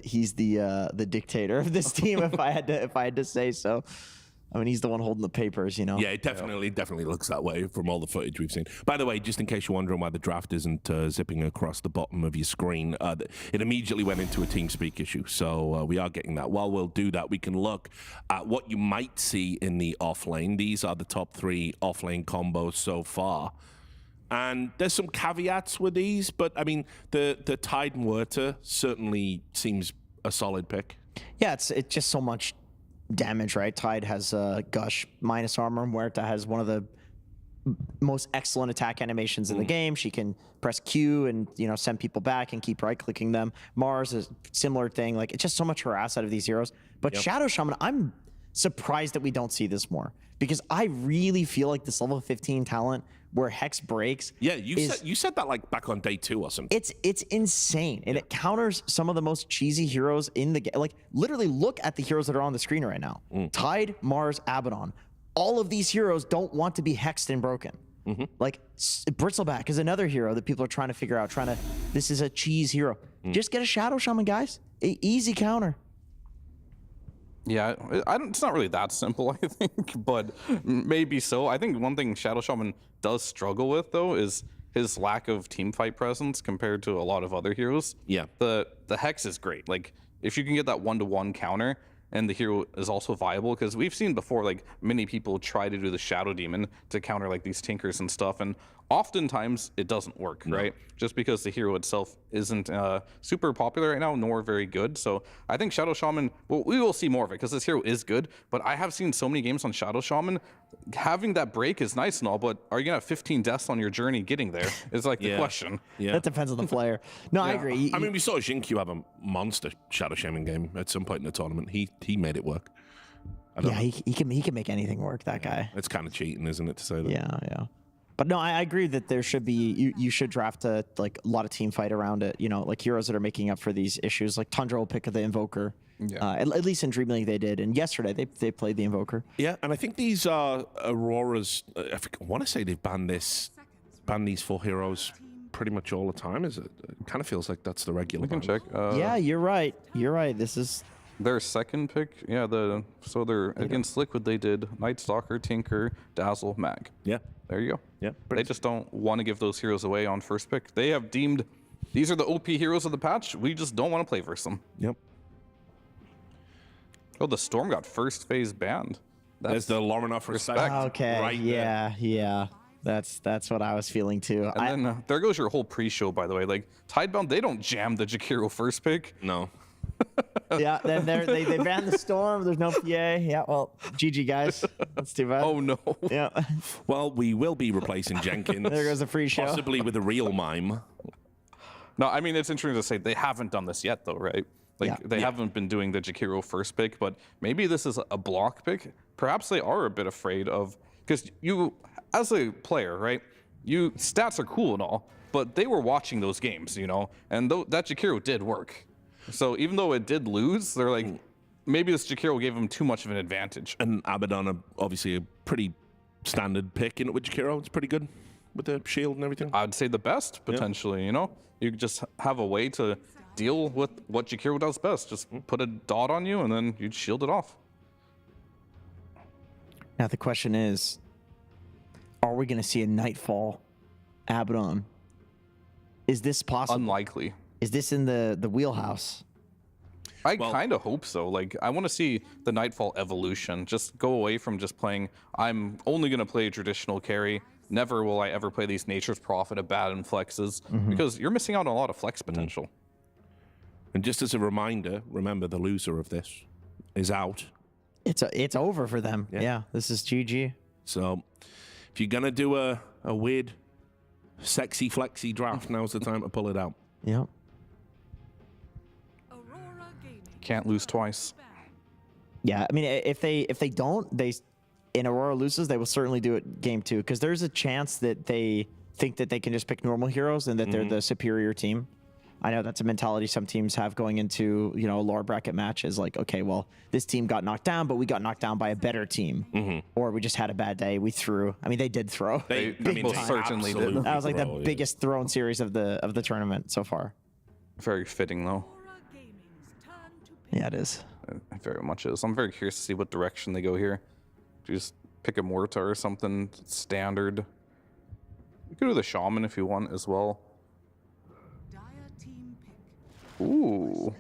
Speaker 9: dictator of this team if I had to say so. I mean, he's the one holding the papers, you know.
Speaker 3: Yeah, it definitely looks that way from all the footage we've seen. By the way, just in case you're wondering why the draft isn't zipping across the bottom of your screen, it immediately went into a TeamSpeak issue. So we are getting that. While we'll do that, we can look at what you might see in the offlane. These are the top 3 offlane combos so far. And there's some caveats with these, but I mean, the Tide Muerta certainly seems a solid pick.
Speaker 9: Yeah, it's just so much damage, right? Tide has Gush minus armor. Muerta has one of the most excellent attack animations in the game. She can press Q and, you know, send people back and keep right-clicking them. Mars is a similar thing. Like, it's just so much harass out of these heroes. But Shadow Shaman, I'm surprised that we don't see this more, because I really feel like this level 15 talent where Hex breaks.
Speaker 3: Yeah, you said that like back on day 2 or something.
Speaker 9: It's insane, and it counters some of the most cheesy heroes in the game. Like, literally look at the heroes that are on the screen right now. Tide, Mars, Abaddon. All of these heroes don't want to be hexed and broken. Like, Bristleback is another hero that people are trying to figure out. This is a cheese hero. Just get a Shadow Shaman, guys. Easy counter.
Speaker 8: Yeah, it's not really that simple, I think, but maybe so. I think one thing Shadow Shaman does struggle with, though, is his lack of teamfight presence compared to a lot of other heroes.
Speaker 3: Yeah.
Speaker 8: The Hex is great. Like, if you can get that 1-to-1 counter, and the hero is also viable, because we've seen before, like, many people try to do the Shadow Demon to counter, like, these Tinkers and stuff, and oftentimes it doesn't work, right? Just because the hero itself isn't super popular right now, nor very good. So I think Shadow Shaman, well, we will see more of it, because this hero is good, but I have seen so many games on Shadow Shaman. Having that break is nice and all, but are you gonna have 15 deaths on your journey getting there is like the question.
Speaker 3: Yeah.
Speaker 9: That depends on the player. No, I agree.
Speaker 3: I mean, we saw Jinkyu have a monster Shadow Shaman game at some point in the tournament. He made it work.
Speaker 9: Yeah, he can make anything work, that guy.
Speaker 3: It's kind of cheating, isn't it, to say that?
Speaker 9: Yeah. But no, I agree that there should be, you should draft a lot of team fight around it. You know, like heroes that are making up for these issues. Like Tundra will pick the Invoker. At least in Dream League they did, and yesterday they played the Invoker.
Speaker 3: Yeah, and I think these are Aurora's. I want to say they've banned these 4 heroes pretty much all the time. It kind of feels like that's the regular.
Speaker 8: We can check.
Speaker 9: Yeah, you're right. This is
Speaker 8: their second pick. Yeah, so they're against Liquid. They did Night Stalker, Tinker, Dazzle, Mag.
Speaker 3: Yeah,
Speaker 8: there you go.
Speaker 3: Yeah,
Speaker 8: they just don't want to give those heroes away on first pick. They have deemed these are the OP heroes of the patch. We just don't want to play versus them.
Speaker 3: Yep.
Speaker 8: Oh, the Storm got first phase banned.
Speaker 3: There's the Lorinoff respect.
Speaker 9: Okay.
Speaker 3: Right
Speaker 9: yeah. That's what I was feeling too.
Speaker 8: And then there goes your whole pre-show, by the way. Like Tidebound, they don't jam the Jakiro first pick.
Speaker 3: No.
Speaker 9: Yeah, then they banned the Storm. There's no PA. Yeah, well, GG guys. That's too bad.
Speaker 8: Oh no.
Speaker 9: Yeah.
Speaker 3: Well, we will be replacing Jenkins.
Speaker 9: There goes the free show.
Speaker 3: Possibly with a real mime.
Speaker 8: No, I mean, it's interesting to say they haven't done this yet, though, right? Like, they haven't been doing the Jakiro first pick, but maybe this is a block pick. Perhaps they are a bit afraid of, because you, as a player, right, stats are cool and all, but they were watching those games, you know, and that Jakiro did work. So even though it did lose, they're like, maybe this Jakiro gave them too much of an advantage.
Speaker 3: And Abaddon, obviously a pretty standard pick in it with Jakiro. It's pretty good with the shield and everything.
Speaker 8: I'd say the best, potentially, you know? You just have a way to deal with what Jakiro does best. Just put a dot on you and then you'd shield it off.
Speaker 9: Now the question is, are we going to see a Nightfall Abaddon? Is this possible?
Speaker 8: Unlikely.
Speaker 9: Is this in the wheelhouse?
Speaker 8: I kind of hope so. Like, I want to see the Nightfall evolution. Just go away from just playing, I'm only going to play traditional carry. Never will I ever play these Nature's Prophet, Abaddon flexes, because you're missing out on a lot of flex potential.
Speaker 3: And just as a reminder, remember the loser of this is out.
Speaker 9: It's over for them. Yeah, this is GG.
Speaker 3: So, if you're gonna do a weird, sexy, flexy draft, now's the time to pull it out.
Speaker 9: Yep.
Speaker 8: Can't lose twice.
Speaker 9: Yeah, I mean, if they don't, in Aurora loses, they will certainly do it game 2, because there's a chance that they think that they can just pick normal heroes and that they're the superior team. I know that's a mentality some teams have going into, you know, lower bracket matches. Like, okay, well, this team got knocked down, but we got knocked down by a better team, or we just had a bad day. We threw. I mean, they did throw.
Speaker 3: They
Speaker 8: most certainly did.
Speaker 9: That was like the biggest thrown series of the tournament so far.
Speaker 8: Very fitting though.
Speaker 9: Yeah, it is.
Speaker 8: It very much is. I'm very curious to see what direction they go here. Just pick a Mortar or something standard. You could do the Shaman if you want as well. Ooh,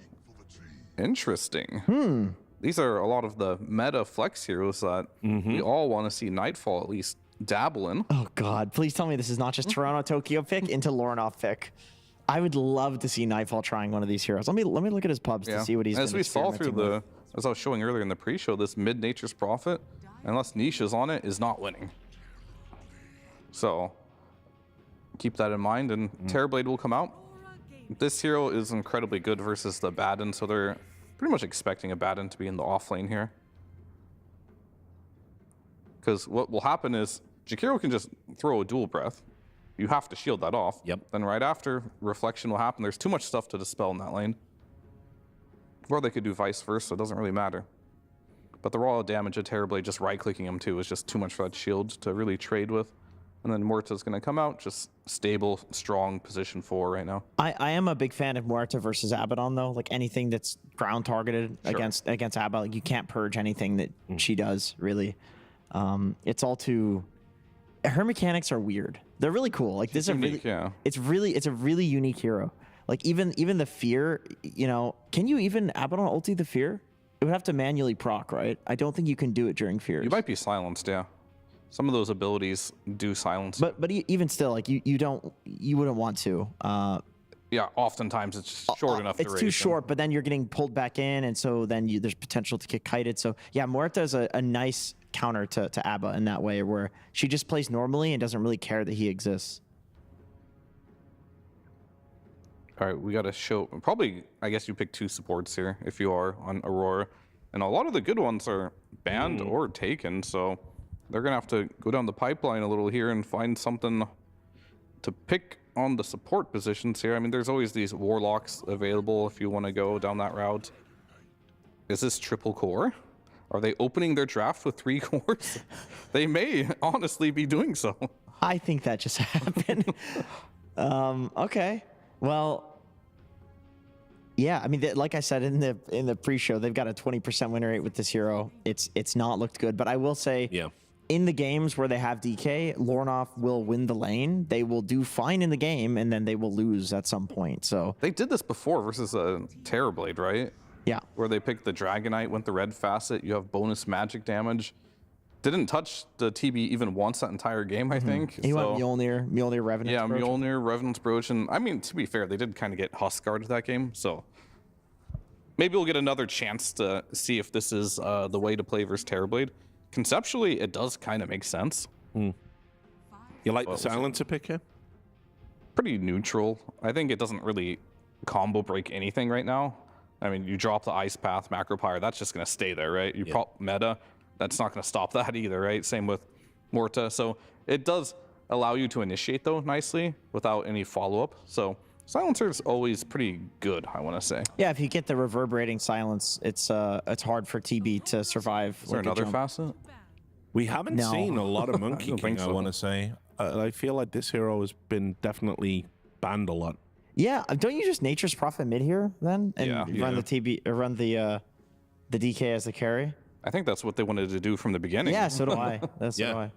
Speaker 8: interesting. These are a lot of the meta flex heroes that we all want to see Nightfall at least dabble in.
Speaker 9: Oh God, please tell me this is not just Toronto Tokyo pick into Lornoff pick. I would love to see Nightfall trying one of these heroes. Let me look at his pubs to see what he's.
Speaker 8: As
Speaker 9: been
Speaker 8: we saw through
Speaker 9: experimenting with.
Speaker 8: as I was showing earlier in the pre-show, this mid Nature's Prophet, unless Niche is on it, is not winning. So keep that in mind, and Terrorblade will come out. This hero is incredibly good versus the Baden, so they're pretty much expecting a Baden to be in the off lane here. Because what will happen is Jakiro can just throw a dual breath. You have to shield that off.
Speaker 3: Yep.
Speaker 8: Then right after, reflection will happen. There's too much stuff to dispel in that lane. Or they could do vice versa, it doesn't really matter. But the raw damage of Terrorblade, just right-clicking him too, is just too much for that shield to really trade with. And then Morta's going to come out, just stable, strong position 4 right now.
Speaker 9: I am a big fan of Muerta versus Abaddon, though. Like anything that's ground targeted against Abaddon, like you can't purge anything that she does, really. It's all too... Her mechanics are weird. They're really cool. Like this is
Speaker 8: unique,
Speaker 9: it's a really unique hero. Like even the fear, you know, can you even Abaddon ulti the fear? It would have to manually proc, right? I don't think you can do it during fears.
Speaker 8: You might be silenced, yeah. Some of those abilities do silence.
Speaker 9: But even still, like you wouldn't want to.
Speaker 8: Yeah, oftentimes it's short enough.
Speaker 9: It's too short, but then you're getting pulled back in, and so then there's potential to get kited. So yeah, Muerta is a nice counter to Abba in that way, where she just plays normally and doesn't really care that he exists.
Speaker 8: All right, we got to show. Probably, I guess you pick 2 supports here if you are on Aurora, and a lot of the good ones are banned or taken. So they're gonna have to go down the pipeline a little here and find something to pick on the support positions here. I mean, there's always these warlocks available if you want to go down that route. Is this triple core? Are they opening their draft with 3 cores? They may honestly be doing so.
Speaker 9: I think that just happened. Okay. Well, yeah. I mean, like I said in the pre-show, they've got a 20% win rate with this hero. It's not looked good, but I will say, in the games where they have DK, Lornoff will win the lane. They will do fine in the game, and then they will lose at some point. So
Speaker 8: they did this before versus a Terrorblade, right?
Speaker 9: Yeah.
Speaker 8: Where they picked the Dragonite, went the red facet. You have bonus magic damage. Didn't touch the TB even once that entire game, I think.
Speaker 9: He went Mjolnir Revenant's
Speaker 8: Yeah,
Speaker 9: Brooch.
Speaker 8: Mjolnir, Revenant's Brooch. And I mean, to be fair, they did kind of get Huskard that game. So maybe we'll get another chance to see if this is the way to play versus Terrorblade. Conceptually, it does kind of make sense.
Speaker 3: You like the silencer pick here?
Speaker 8: Pretty neutral. I think it doesn't really combo break anything right now. I mean, you drop the Ice Path, Macro Pyre, that's just going to stay there, right? You prop meta, that's not going to stop that either, right? Same with Morta. So it does allow you to initiate, though, nicely without any follow-up. So Silencer is always pretty good, I want to say.
Speaker 9: Yeah, if you get the reverberating silence, it's hard for TB to survive.
Speaker 8: Is there another facet?
Speaker 3: We haven't seen a lot of Monkey King, I
Speaker 8: so.
Speaker 3: want to say. I feel like this hero has been definitely banned a lot.
Speaker 9: Yeah, don't you just Nature's Prophet mid here then, and run the TB, or run the DK as the carry?
Speaker 8: I think that's what they wanted to do from the beginning.
Speaker 9: Yeah, so do I. So do I.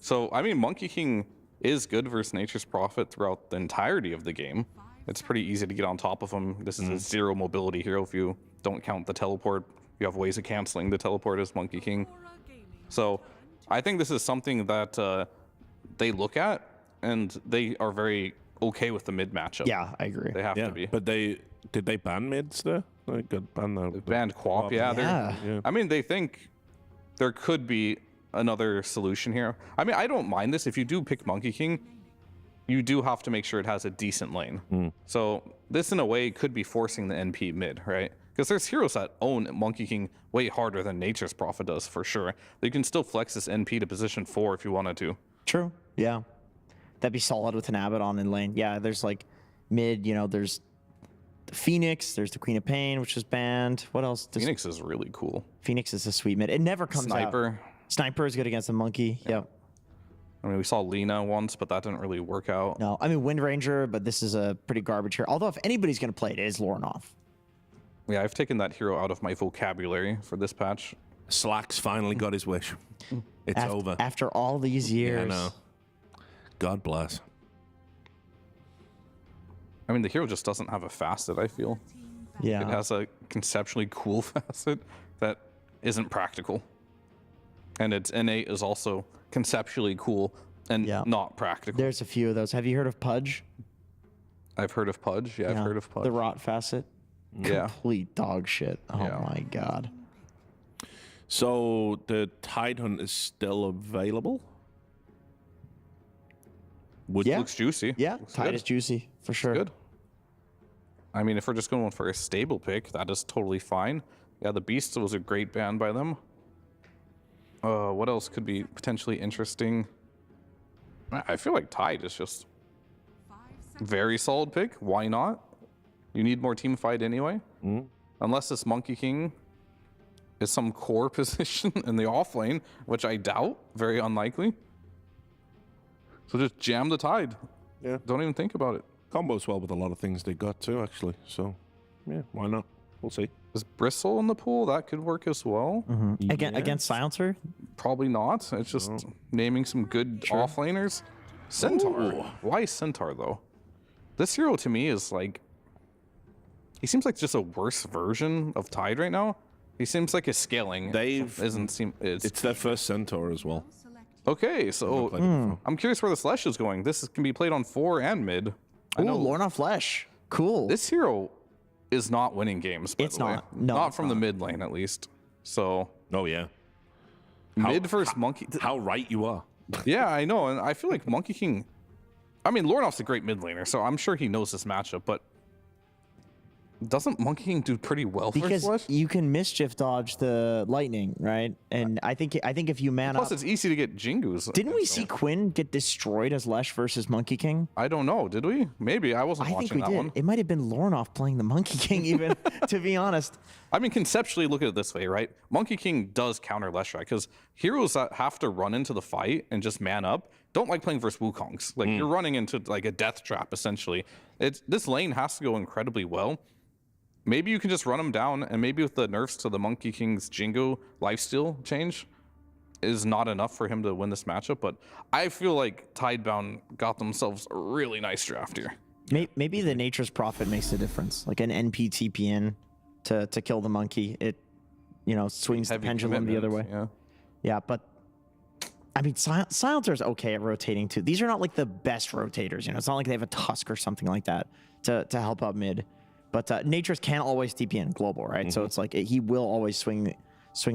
Speaker 8: So I mean, Monkey King is good versus Nature's Prophet throughout the entirety of the game. It's pretty easy to get on top of him. This is a 0 mobility hero. If you don't count the teleport, you have ways of canceling the teleport as Monkey King. So I think this is something that they look at, and they are very okay with the mid matchup.
Speaker 9: Yeah, I agree.
Speaker 8: They have to be.
Speaker 3: But did they ban mids there? They got banned
Speaker 8: Banned Quap, yeah. I mean, they think there could be another solution here. I mean, I don't mind this. If you do pick Monkey King, you do have to make sure it has a decent lane. So this, in a way, could be forcing the NP mid, right? Because there's heroes that own Monkey King way harder than Nature's Prophet does, for sure. You can still flex this NP to position 4 if you wanted to.
Speaker 9: True. Yeah. That'd be solid with an Abaddon in lane. Yeah, there's like mid, you know, there's the Phoenix, there's the Queen of Pain, which is banned. What else?
Speaker 8: Phoenix is really cool.
Speaker 9: Phoenix is a sweet mid. It never comes
Speaker 8: Sniper.
Speaker 9: out. Sniper is good against the Monkey. Yep.
Speaker 8: I mean, we saw Lina once, but that didn't really work out.
Speaker 9: No, I mean Wind Ranger, but this is a pretty garbage here. Although if anybody's going to play it, it is Lornoff.
Speaker 8: Yeah, I've taken that hero out of my vocabulary for this patch.
Speaker 3: Slack's finally got his wish. It's over.
Speaker 9: After all these years.
Speaker 3: Yeah, I know. God bless.
Speaker 8: I mean, the hero just doesn't have a facet, I feel.
Speaker 9: Yeah.
Speaker 8: It has a conceptually cool facet that isn't practical. And its innate is also conceptually cool and not practical.
Speaker 9: There's a few of those. Have you heard of Pudge?
Speaker 8: I've heard of Pudge. Yeah, I've heard of Pudge.
Speaker 9: The rot facet.
Speaker 8: Yeah.
Speaker 9: Complete dog shit. Oh my god.
Speaker 3: So the Tide Hunt is still available?
Speaker 8: Looks juicy.
Speaker 9: Yeah,
Speaker 8: looks
Speaker 9: Tide
Speaker 8: good.
Speaker 9: is juicy for sure.
Speaker 8: Good. I mean, if we're just going for a stable pick, that is totally fine. Yeah, the Beast was a great ban by them. What else could be potentially interesting? I feel like Tide is just very solid pick. Why not? You need more team fight anyway. Unless this Monkey King is some core position in the off lane, which I doubt. Very unlikely. So just jam the Tide.
Speaker 3: Yeah.
Speaker 8: Don't even think about it.
Speaker 3: Combos well with a lot of things they got too, actually. So, yeah, why not? We'll see.
Speaker 8: Is Bristle in the pool? That could work as well.
Speaker 9: Against Silencer?
Speaker 8: Probably not. It's just naming some good offlaners. Centaur. Why Centaur, though? This hero, to me, is like... He seems like just a worse version of Tide right now. He seems like his scaling
Speaker 3: It's their first Centaur as well.
Speaker 8: Okay, so I'm curious where the Slash is going. This can be played on 4 and mid.
Speaker 9: I know Lorna Flesh. Cool.
Speaker 8: This hero is not winning games. By
Speaker 9: It's
Speaker 8: the way.
Speaker 9: not. No,
Speaker 8: not
Speaker 9: it's
Speaker 8: from the
Speaker 9: not.
Speaker 8: mid lane at least. So
Speaker 3: Oh, yeah.
Speaker 8: mid versus Monkey.
Speaker 3: How right you are.
Speaker 8: Yeah, I know, and I feel like Monkey King. I mean, Lornoff's a great mid laner, so I'm sure he knows this matchup. But doesn't Monkey King do pretty well for
Speaker 9: because
Speaker 8: Flesh?
Speaker 9: you can mischief dodge the lightning, right? And I think if you man
Speaker 8: Plus,
Speaker 9: up,
Speaker 8: it's easy to get Jingus.
Speaker 9: didn't we see Quinn get destroyed as Lesh versus Monkey King?
Speaker 8: I don't know. Did we? Maybe I wasn't
Speaker 9: I
Speaker 8: watching
Speaker 9: think we
Speaker 8: that
Speaker 9: did.
Speaker 8: one.
Speaker 9: It might have been Lornoff playing the Monkey King, even to be honest.
Speaker 8: I mean, conceptually, look at it this way, right? Monkey King does counter Leshrac because heroes that have to run into the fight and just man up don't like playing versus Wukongs. Like you're running into like a death trap essentially. This lane has to go incredibly well. Maybe you can just run them down, and maybe with the nerfs to the Monkey King's Jingo lifesteal change is not enough for him to win this matchup. But I feel like Tidebound got themselves a really nice draft here.
Speaker 9: Maybe the Nature's Prophet makes a difference, like an NP TPN to kill the monkey. It swings the
Speaker 8: Heavy
Speaker 9: pendulum the other way.
Speaker 8: commitment,
Speaker 9: Yeah, but I mean, Silencer's okay at rotating too. These are not like the best rotators. It's not like they have a Tusk or something like that to help out mid. But Nature's can't always TPN global, right? So it's like he will always swing the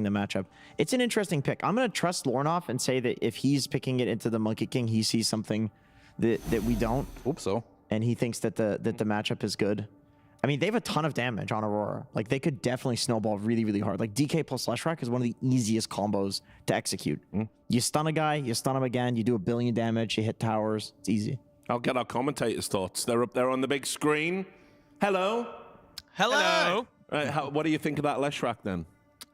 Speaker 9: matchup. It's an interesting pick. I'm going to trust Lornoff and say that if he's picking it into the Monkey King, he sees something that we don't.
Speaker 8: Hope so.
Speaker 9: And he thinks that the matchup is good. I mean, they have a ton of damage on Aurora. Like, they could definitely snowball really, really hard. Like, DK plus Leshrac is one of the easiest combos to execute. You stun a guy, you stun him again, you do 1 billion damage, you hit towers. It's easy.
Speaker 3: I'll get our commentators' thoughts. They're up there on the big screen. Hello.
Speaker 5: Hello.
Speaker 3: What do you think of that Leshrac then?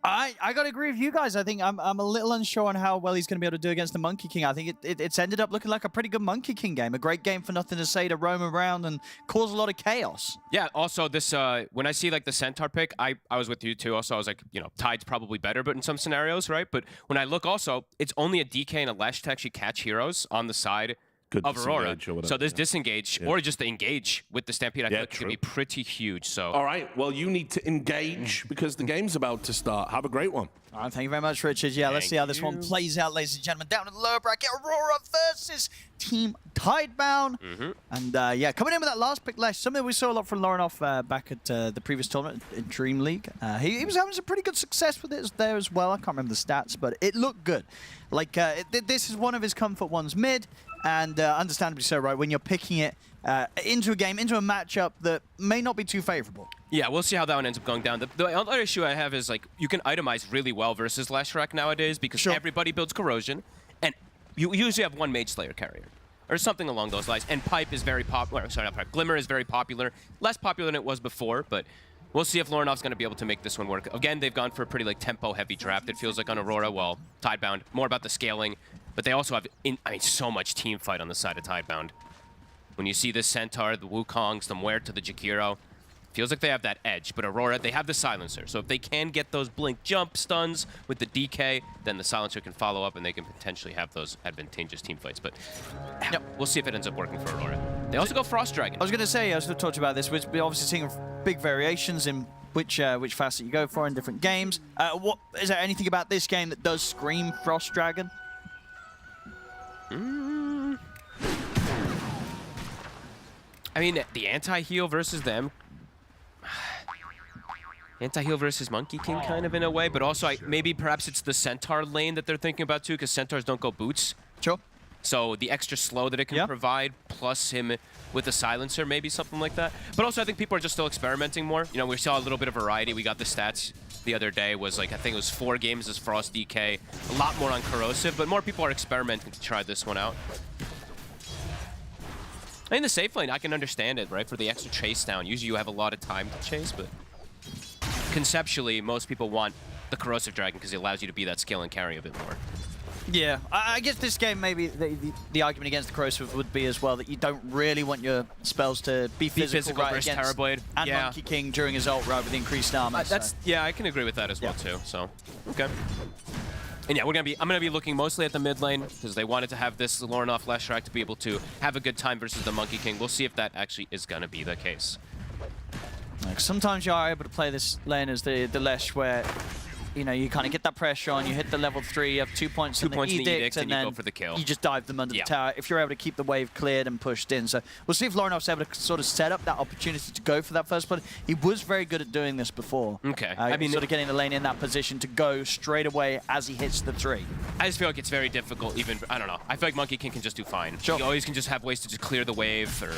Speaker 4: I got to agree with you guys. I think I'm a little unsure on how well he's going to be able to do against the Monkey King. I think it's ended up looking like a pretty good Monkey King game. A great game for nothing to say to roam around and cause a lot of chaos.
Speaker 5: Yeah, also this, when I see like the Centaur pick, I was with you too. Also, I was like, Tide's probably better, but in some scenarios, right? But when I look also, it's only a DK and a Lesh to actually catch heroes on the side
Speaker 3: could
Speaker 5: of Aurora.
Speaker 3: disengage or whatever,
Speaker 5: So this
Speaker 3: yeah.
Speaker 5: disengage or just the engage with the Stampede, I feel like it could be pretty huge. So
Speaker 3: All right, well, you need to engage because the game's about to start. Have a great one.
Speaker 4: All right, thank you very much, Richard. Yeah, let's see how this one plays out, ladies and gentlemen. Down in the lower bracket, Aurora versus Team Tidebound. And yeah, coming in with that last pick, Lesh, something we saw a lot from Lauren back at the previous tournament in Dream League. He was having some pretty good success with it there as well. I can't remember the stats, but it looked good. Like, this is one of his comfort ones mid, and understandably so, right? When you're picking it into a game, into a matchup that may not be too favorable.
Speaker 5: yeah, we'll see how that one ends up going down. The other issue I have is like you can itemize really well versus Leshrac nowadays because everybody builds corrosion, and you usually have one Mage Slayer carrier or something along those lines. And Pipe is very popular. Sorry, not Pipe. Glimmer is very popular. Less popular than it was before, but we'll see if Loronov's going to be able to make this one work. Again, they've gone for a pretty like tempo-heavy draft. It feels like on Aurora. Well, Tidebound more about the scaling, but they also have so much team fight on the side of Tidebound. When you see the Centaur, the Wukongs, the Muerta, the Jakiro, feels like they have that edge. But Aurora, they have the Silencer. So if they can get those blink jump stuns with the DK, then the Silencer can follow up and they can potentially have those advantageous team fights. But we'll see if it ends up working for Aurora. They also go Frost Dragon.
Speaker 4: I was going to say, I was going to talk to you about this, which we're obviously seeing big variations in which facet you go for in different games. What is there anything about this game that does scream Frost Dragon?
Speaker 5: I mean, the anti-heal versus them. Anti-heal versus Monkey King kind of in a way, but also maybe perhaps it's the Centaur lane that they're thinking about too, because Centaurs don't go boots.
Speaker 4: Sure.
Speaker 5: So the extra slow that it can provide, plus him with the Silencer, maybe something like that. But also I think people are just still experimenting more. You know, we saw a little bit of variety. We got the stats the other day was like, I think it was 4 games as Frost DK, a lot more on Corrosive, but more people are experimenting to try this one out. In the safe lane, I can understand it, right? For the extra chase down. Usually you have a lot of time to chase, but conceptually, most people want the Corrosive Dragon because it allows you to be that scale and carry a bit more.
Speaker 4: Yeah, I guess this game, maybe the argument against the Corrosive would be as well that you don't really want your spells to be physical right
Speaker 5: versus
Speaker 4: against
Speaker 5: Terrorblade.
Speaker 4: and Monkey King during his ult, right, with increased armor.
Speaker 5: Yeah, I can agree with that as well too. So, okay. And yeah, I'm gonna be looking mostly at the mid lane because they wanted to have this Lorinov Leshrac to be able to have a good time versus the Monkey King. We'll see if that actually is gonna be the case.
Speaker 4: Like, sometimes you are able to play this lane as the Lesh where, you know, you kind of get that pressure on, you hit the level 3, you have 2 points, in the Edict, and
Speaker 5: you
Speaker 4: then
Speaker 5: go for the kill.
Speaker 4: You just dive them under the tower if you're able to keep the wave cleared and pushed in. So we'll see if Loronov's able to sort of set up that opportunity to go for that first play. He was very good at doing this before.
Speaker 5: Okay.
Speaker 4: I mean, sort of getting the lane in that position to go straight away as he hits the 3.
Speaker 5: I just feel like it's very difficult even, I don't know. I feel like Monkey King can just do fine. Sure. You always can just have ways to just clear the wave or,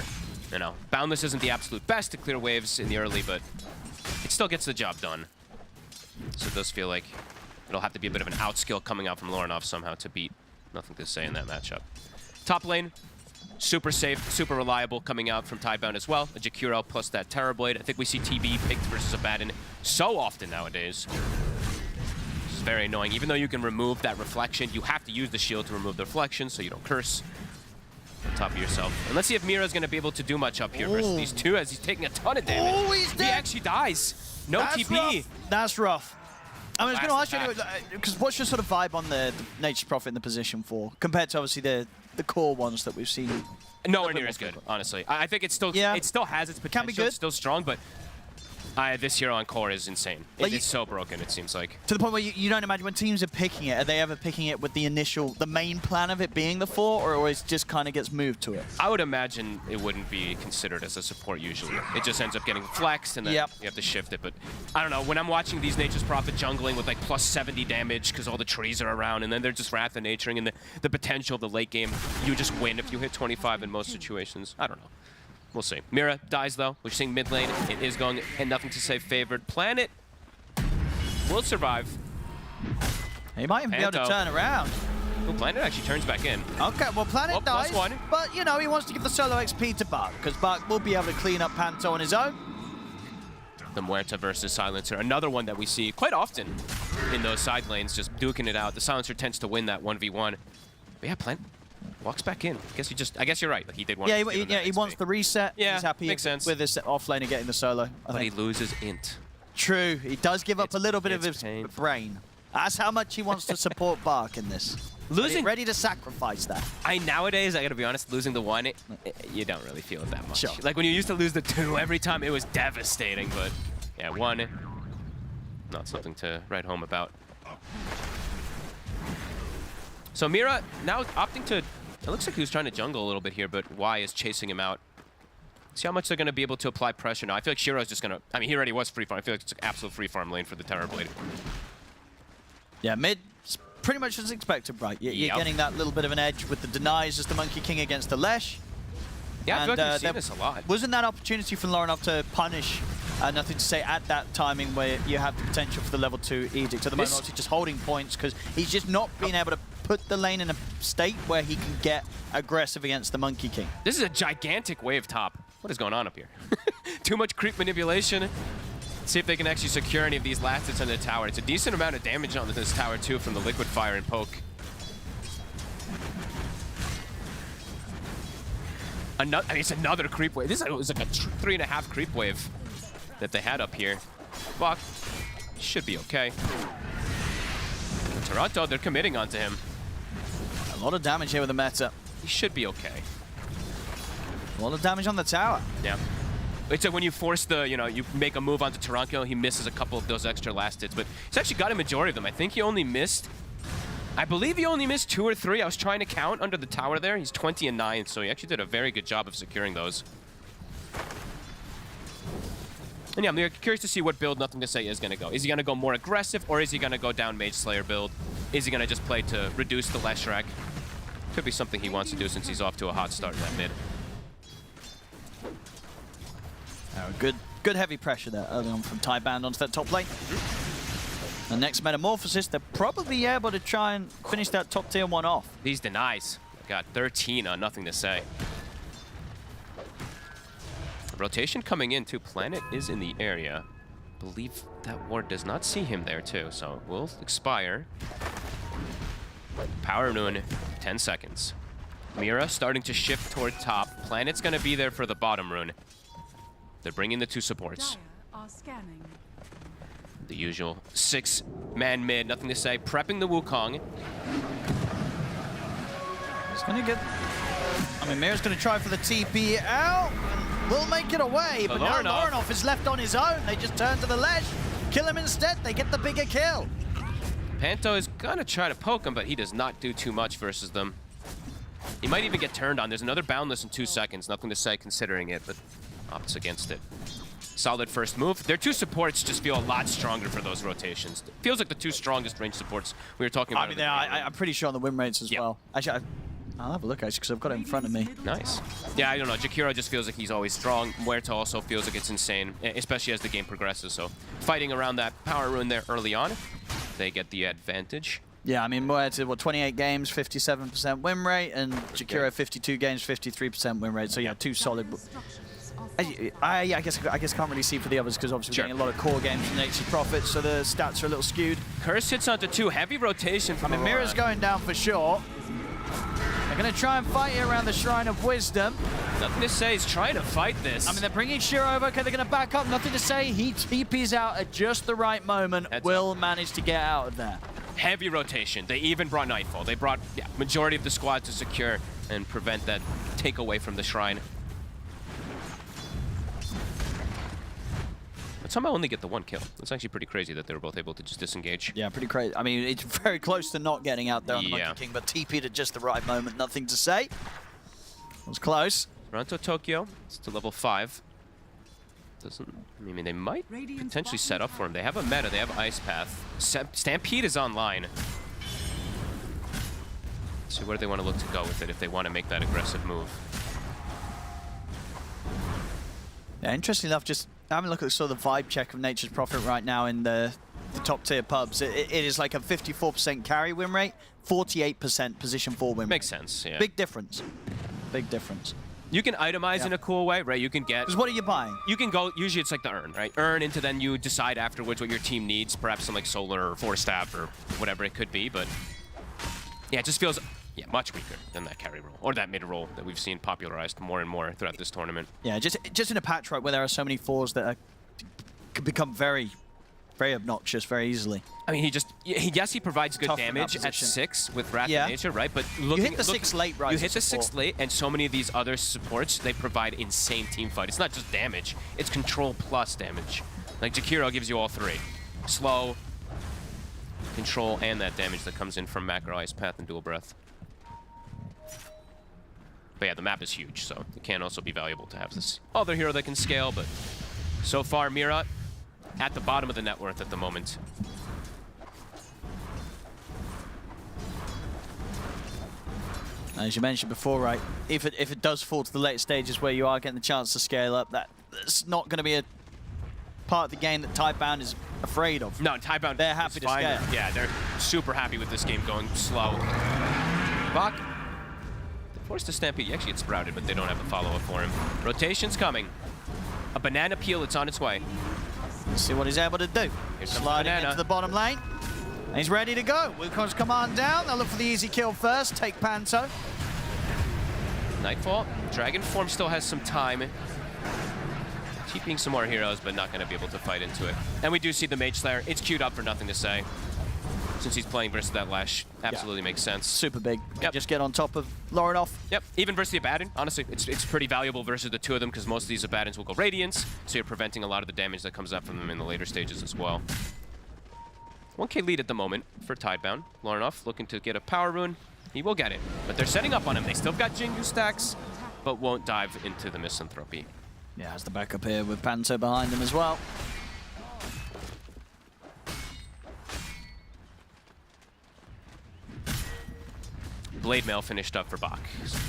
Speaker 5: you know. Boundless isn't the absolute best to clear waves in the early, but it still gets the job done. So it does feel like it'll have to be a bit of an outskill coming out from Lorinov somehow to beat. Nothing to say in that matchup. Top lane, super safe, super reliable coming out from Tidebound as well. A Jakiro plus that Terrorblade. I think we see TB picked versus Abaddon so often nowadays. This is very annoying. Even though you can remove that reflection, you have to use the shield to remove the reflection so you don't curse on top of yourself. And let's see if Mira's going to be able to do much up here versus these two as he's taking a ton of damage.
Speaker 4: Oh, he's dead.
Speaker 5: He actually dies. No TP.
Speaker 4: Rough. That's rough. I was going to ask you anyway, because what's your sort of vibe on the Nature's Prophet in the position for, compared to obviously the core ones that we've seen?
Speaker 5: Nowhere near as good, honestly. I think it still has its potential.
Speaker 4: Can be good.
Speaker 5: It's still strong, but this hero on core is insane. It's so broken, it seems like.
Speaker 4: To the point where you don't imagine when teams are picking it, are they ever picking it with the main plan of it being the 4, or it just kind of gets moved to it?
Speaker 5: I would imagine it wouldn't be considered as a support usually. It just ends up getting flexed, and then you have to shift it. But I don't know, when I'm watching these Nature's Prophet jungling with like plus 70 damage because all the trees are around, and then they're just Wrath of Naturing, and the potential of the late game, you just win if you hit 25 in most situations. I don't know. We'll see. Mira dies, though. We're seeing mid lane. It is going, and nothing to say favored. Planet will survive.
Speaker 4: He might even be able to turn around.
Speaker 5: Ooh, Planet actually turns back in.
Speaker 4: Okay, well, Planet dies,
Speaker 5: +1.
Speaker 4: but, you know, he wants to give the solo XP to Buck, because Buck will be able to clean up Panto on his own.
Speaker 5: The Muerta versus Silencer. Another one that we see quite often in those side lanes, just duking it out. The Silencer tends to win that 1v1. But yeah, Planet walks back in. I guess you're right. Like, he did want
Speaker 4: he wants the reset.
Speaker 5: Yeah,
Speaker 4: he's happy
Speaker 5: makes sense.
Speaker 4: with this offlaner getting the solo.
Speaker 5: But he loses int.
Speaker 4: True. He does give up a little bit of his
Speaker 5: painful.
Speaker 4: brain. That's how much he wants to support Bark in this.
Speaker 5: Losing,
Speaker 4: ready to sacrifice that.
Speaker 5: nowadays, I gotta be honest, losing the 1, you don't really feel it that much.
Speaker 4: Sure.
Speaker 5: Like when you used to lose the 2 every time, it was devastating. But yeah, 1, not something to write home about. So Mira now opting to, it looks like he was trying to jungle a little bit here, but Y is chasing him out. See how much they're going to be able to apply pressure now. I feel like Shiro's just going to, I mean, he already was free farm. I feel like it's an absolute free farm lane for the Terrorblade.
Speaker 4: Yeah, mid, pretty much as expected, right? You're getting that little bit of an edge with the denies as the Monkey King against the Lesh.
Speaker 5: Yeah, I feel like we've seen this a lot.
Speaker 4: Wasn't that opportunity for Lorinov to punish Nothing to say at that timing where you have the potential for the level 2 Edict. At the moment, obviously just holding points because he's just not being able to put the lane in a state where he can get aggressive against the Monkey King.
Speaker 5: This is a gigantic wave top. What is going on up here? Too much creep manipulation. Let's see if they can actually secure any of these last hits on the tower. It's a decent amount of damage on this tower too from the liquid fire and poke. I mean, it's another creep wave. This was like a 3.5 creep wave that they had up here. Fuck. Should be okay. Toronto, they're committing onto him.
Speaker 4: A lot of damage here with the meta.
Speaker 5: He should be okay.
Speaker 4: A lot of damage on the tower.
Speaker 5: Yeah. It's like when you force the, you make a move onto Toronto, he misses a couple of those extra last hits, but he's actually got a majority of them. I think he only missed, I believe he only missed 2 or 3. I was trying to count under the tower there. He's 20 and 9, so he actually did a very good job of securing those. And yeah, I'm curious to see what build Nothing to Say is going to go. Is he going to go more aggressive, or is he going to go down Mage Slayer build? Is he going to just play to reduce the Leshrac? Could be something he wants to do since he's off to a hot start in that mid.
Speaker 4: Good heavy pressure there early on from Tidebound onto that top lane. The next Metamorphosis, they're probably able to try and finish that top tier 1 off.
Speaker 5: These denies. Got 13 on Nothing to Say. Rotation coming in too. Planet is in the area. Believe that ward does not see him there too, so it will expire. Power Rune, 10 seconds. Mira starting to shift toward top. Planet's gonna be there for the bottom rune. They're bringing the 2 supports. The usual 6-man mid, Nothing to Say, prepping the Wukong.
Speaker 4: He's gonna get, Mira's gonna try for the TP out. Will make it away, but now Lorinov is left on his own. They just turn to the ledge, kill him instead. They get the bigger kill.
Speaker 5: Panto is gonna try to poke him, but he does not do too much versus them. He might even get turned on. There's another Boundless in 2 seconds. Nothing to Say considering it, but opts against it. Solid first move. Their 2 supports just feel a lot stronger for those rotations. It feels like the 2 strongest range supports we were talking about.
Speaker 4: I'm pretty sure on the win rates as well. Actually, I'll have a look actually because I've got it in front of me.
Speaker 5: Nice. Yeah, I don't know. Jakiro just feels like he's always strong. Muerto also feels like it's insane, especially as the game progresses. So fighting around that power rune there early on, they get the advantage.
Speaker 4: Yeah, Muerto, 28 games, 57% win rate, and Jakiro 52 games, 53% win rate. So yeah, 2 solid. I guess can't really see for the others because obviously we're getting a lot of core games from Nature's Prophet, so the stats are a little skewed.
Speaker 5: Curse hits onto 2, heavy rotation from Aurora.
Speaker 4: Mira's going down for sure. They're going to try and fight it around the Shrine of Wisdom.
Speaker 5: Nothing to Say is trying to fight this.
Speaker 4: They're bringing Shiro over. Okay, they're going to back up. Nothing to Say. He TPs out at just the right moment. Will manage to get out of there.
Speaker 5: Heavy rotation. They even brought Nightfall. They brought majority of the squad to secure and prevent that takeaway from the Shrine. But somehow only get the 1 kill. It's actually pretty crazy that they were both able to just disengage.
Speaker 4: Yeah, pretty crazy. It's very close to not getting out there on the Monkey King, but TP'd at just the right moment. Nothing to Say. It was close.
Speaker 5: Toronto Tokyo, it's to level 5. They might potentially set up for him. They have a meta, they have Ice Path. Stampede is online. So where do they want to look to go with it if they want to make that aggressive move?
Speaker 4: Yeah, interesting enough, just having a look at the vibe check of Nature's Prophet right now in the top tier pubs. It is like a 54% carry win rate, 48% position 4 win rate.
Speaker 5: Makes sense, yeah.
Speaker 4: Big difference. Big difference.
Speaker 5: You can itemize in a cool way, right? You can get...
Speaker 4: Because what are you buying?
Speaker 5: You can go... Usually it's like the earn, right? Earn into then you decide afterwards what your team needs. Perhaps some like Solar or Force Staff or whatever it could be, but... Yeah, it just feels... Yeah, much weaker than that carry role, or that mid role that we've seen popularized more and more throughout this tournament.
Speaker 4: Yeah, just in a patch, right, where there are so many 4s that could become very very obnoxious very easily.
Speaker 5: I mean, yes, he provides good
Speaker 4: Tough in that
Speaker 5: damage at
Speaker 4: position.
Speaker 5: 6 with Wrath
Speaker 4: Yeah.
Speaker 5: of Nature, right? But
Speaker 4: You hit the 6 late, right?
Speaker 5: You
Speaker 4: as a
Speaker 5: hit the 6
Speaker 4: support.
Speaker 5: late, and so many of these other supports, they provide insane team fight. It's not just damage, it's control plus damage. Like Jakiro gives you all 3. Slow, control, and that damage that comes in from Macro, Ice Path, and Dual Breath. But yeah, the map is huge, so it can also be valuable to have this other hero that can scale, but so far, Mira at the bottom of the net worth at the moment.
Speaker 4: As you mentioned before, right, if it does fall to the late stages where you are getting the chance to scale up, that's not going to be a part of the game that Tidebound is afraid of.
Speaker 5: No, Tidebound,
Speaker 4: they're happy to scale.
Speaker 5: Yeah, they're super happy with this game going slow. Bach, forced to stampede. He actually gets sprouted, but they don't have the follow-up for him. Rotation's coming. A banana peel, it's on its way.
Speaker 4: Let's see what he's able to do.
Speaker 5: Here comes
Speaker 4: Sliding
Speaker 5: Banana.
Speaker 4: into the bottom lane. And he's ready to go. Wukong's command down. They'll look for the easy kill first. Take Panto.
Speaker 5: Nightfall. Dragon form still has some time. Keeping some more heroes, but not going to be able to fight into it. And we do see the Mage Slayer. It's queued up for nothing to say. Since he's playing versus that Lash, absolutely makes sense.
Speaker 4: Super big.
Speaker 5: Yep.
Speaker 4: Just get on top of Lorinoff.
Speaker 5: Yep, even versus the Abaddon, honestly, it's pretty valuable versus the two of them because most of these Abaddons will go Radiance, so you're preventing a lot of the damage that comes up from them in the later stages as well. 1k lead at the moment for Tidebound. Lorinoff looking to get a power rune. He will get it, but they're setting up on him. They still got Jingu stacks, but won't dive into the Misanthropy.
Speaker 4: Yeah, has the backup here with Panto behind him as well.
Speaker 5: Blade Mail finished up for Bach.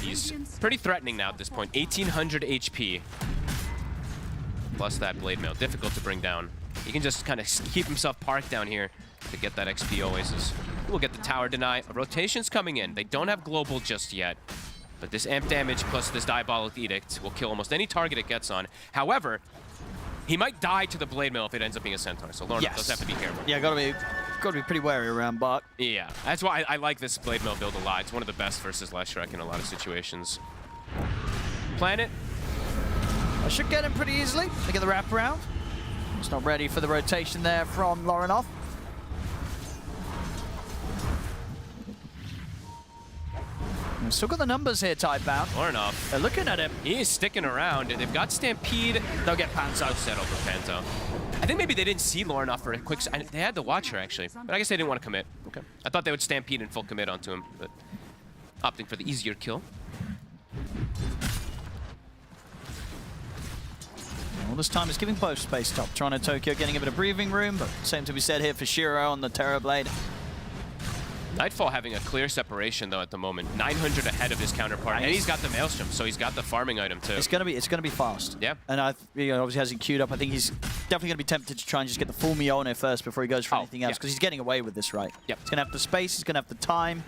Speaker 5: He's pretty threatening now at this point. 1800 HP. Plus that Blade Mail. Difficult to bring down. He can just kind of keep himself parked down here to get that XP Oasis. We'll get the tower deny. A rotation's coming in. They don't have global just yet. But this amp damage plus this Diabolic Edict will kill almost any target it gets on. However, he might die to the Blade Mail if it ends up being a Centaur. So Lorna does have to be careful.
Speaker 4: Yeah, gotta be pretty wary around Bach.
Speaker 5: Yeah, that's why I like this Blade Mail build a lot. It's one of the best versus Leshrac in a lot of situations. Planet.
Speaker 4: I should get him pretty easily. They get the wraparound. It's not ready for the rotation there from Lorinoff. We've still got the numbers here, Tidebound.
Speaker 5: Lorinoff.
Speaker 4: They're looking at him.
Speaker 5: He is sticking around. They've got Stampede.
Speaker 4: They'll get Panto.
Speaker 5: Settle for Panto. I think maybe they didn't see Lorinoff for a quick... They had the Watcher, actually. But I guess they didn't want to commit. Okay. I thought they would Stampede and full commit onto him, but opting for the easier kill.
Speaker 4: All this time is giving both space top. Toronto, Tokyo getting a bit of breathing room, but same to be said here for Shiro on the Terrorblade.
Speaker 5: Nightfall having a clear separation though at the moment. 900 ahead of his counterpart, and he's got the Maelstrom, so he's got the farming item too.
Speaker 4: It's gonna be fast.
Speaker 5: Yeah.
Speaker 4: And obviously has it queued up. I think he's definitely gonna be tempted to try and just get the full Mjolnir first before he goes for anything else, because he's getting away with this, right?
Speaker 5: Yep.
Speaker 4: He's gonna have the space. He's gonna have the time.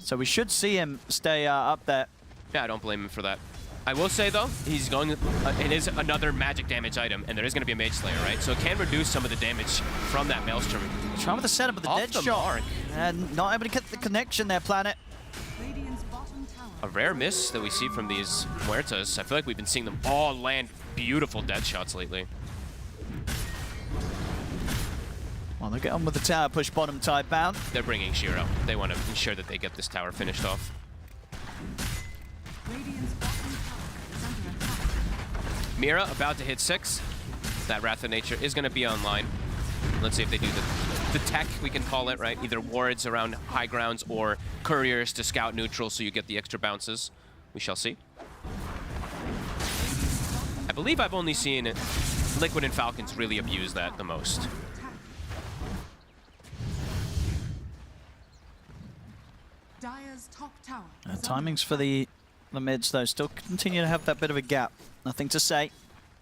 Speaker 4: So we should see him stay up there.
Speaker 5: Yeah, I don't blame him for that. I will say though, he's going. It is another magic damage item, and there is going to be a Mage Slayer, right? So it can reduce some of the damage from that Maelstrom.
Speaker 4: Trying with the setup of the dead shot.
Speaker 5: Mark.
Speaker 4: And not able to get the connection there, Planet.
Speaker 5: A rare miss that we see from these Muertas. I feel like we've been seeing them all land beautiful dead shots lately.
Speaker 4: Well, they'll get on with the tower push bottom Tidebound.
Speaker 5: They're bringing Shiro. They want to ensure that they get this tower finished off. Mira about to hit 6. That Wrath of Nature is going to be online. Let's see if they do the tech, we can call it, right? Either wards around high grounds or couriers to scout neutral so you get the extra bounces. We shall see. I believe I've only seen Liquid and Falcons really abuse that the most.
Speaker 4: Timings for the mids, though, still continue to have that bit of a gap. Nothing to say.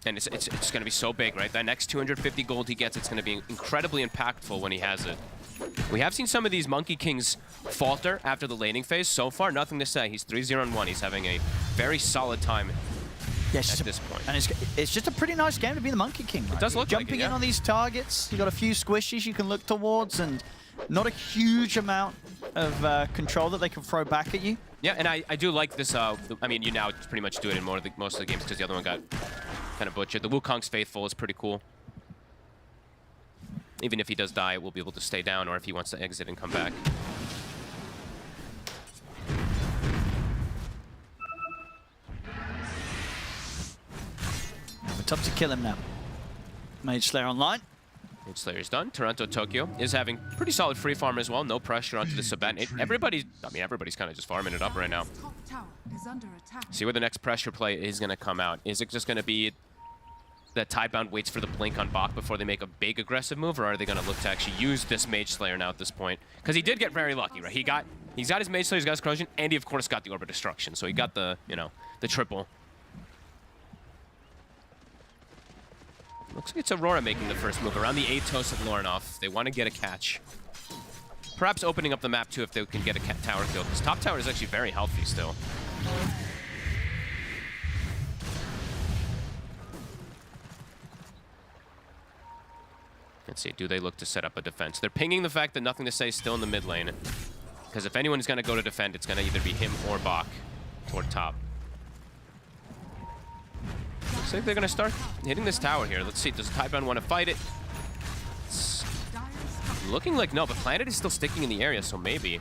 Speaker 5: And it's going to be so big, right? That next 250 gold he gets, it's going to be incredibly impactful when he has it. We have seen some of these Monkey Kings falter after the laning phase. So far, nothing to say. He's 3-0-1. He's having a very solid time at this point.
Speaker 4: And it's just a pretty nice game to be the Monkey King. Right?
Speaker 5: It does look
Speaker 4: Jumping
Speaker 5: like it, yeah.
Speaker 4: in on these targets, you got a few squishies you can look towards, and not a huge amount of control that they can throw back at you.
Speaker 5: Yeah, and I do like this. I mean, you now pretty much do it in most of the games because the other one got kind of butchered. The Wukong's Faithful is pretty cool. Even if he does die, we'll be able to stay down, or if he wants to exit and come back.
Speaker 10: Tough to kill him now. Mage Slayer online.
Speaker 5: Mage Slayer's done. Toronto Tokyo is having pretty solid free farm as well. No pressure onto the Saban. Everybody's kind of just farming it up right now. See where the next pressure play is going to come out. Is it just going to be that Tidebound waits for the blink on Bach before they make a big aggressive move, or are they going to look to actually use this Mage Slayer now at this point? Because he did get very lucky, right? He's got his Mage Slayer, he's got his corrosion, and he of course got the Orb of Destruction. So he got the, the triple. Looks like it's Aurora making the first move around the Atos of Lorinov. They want to get a catch. Perhaps opening up the map too if they can get a tower kill, because top tower is actually very healthy still. Let's see, do they look to set up a defense? They're pinging the fact that Nothing to Say is still in the mid lane, because if anyone's going to go to defend, it's going to either be him or Bach toward top. Looks like they're going to start hitting this tower here. Let's see, does Tidebound want to fight it? It's looking like no, but Planet is still sticking in the area, so maybe.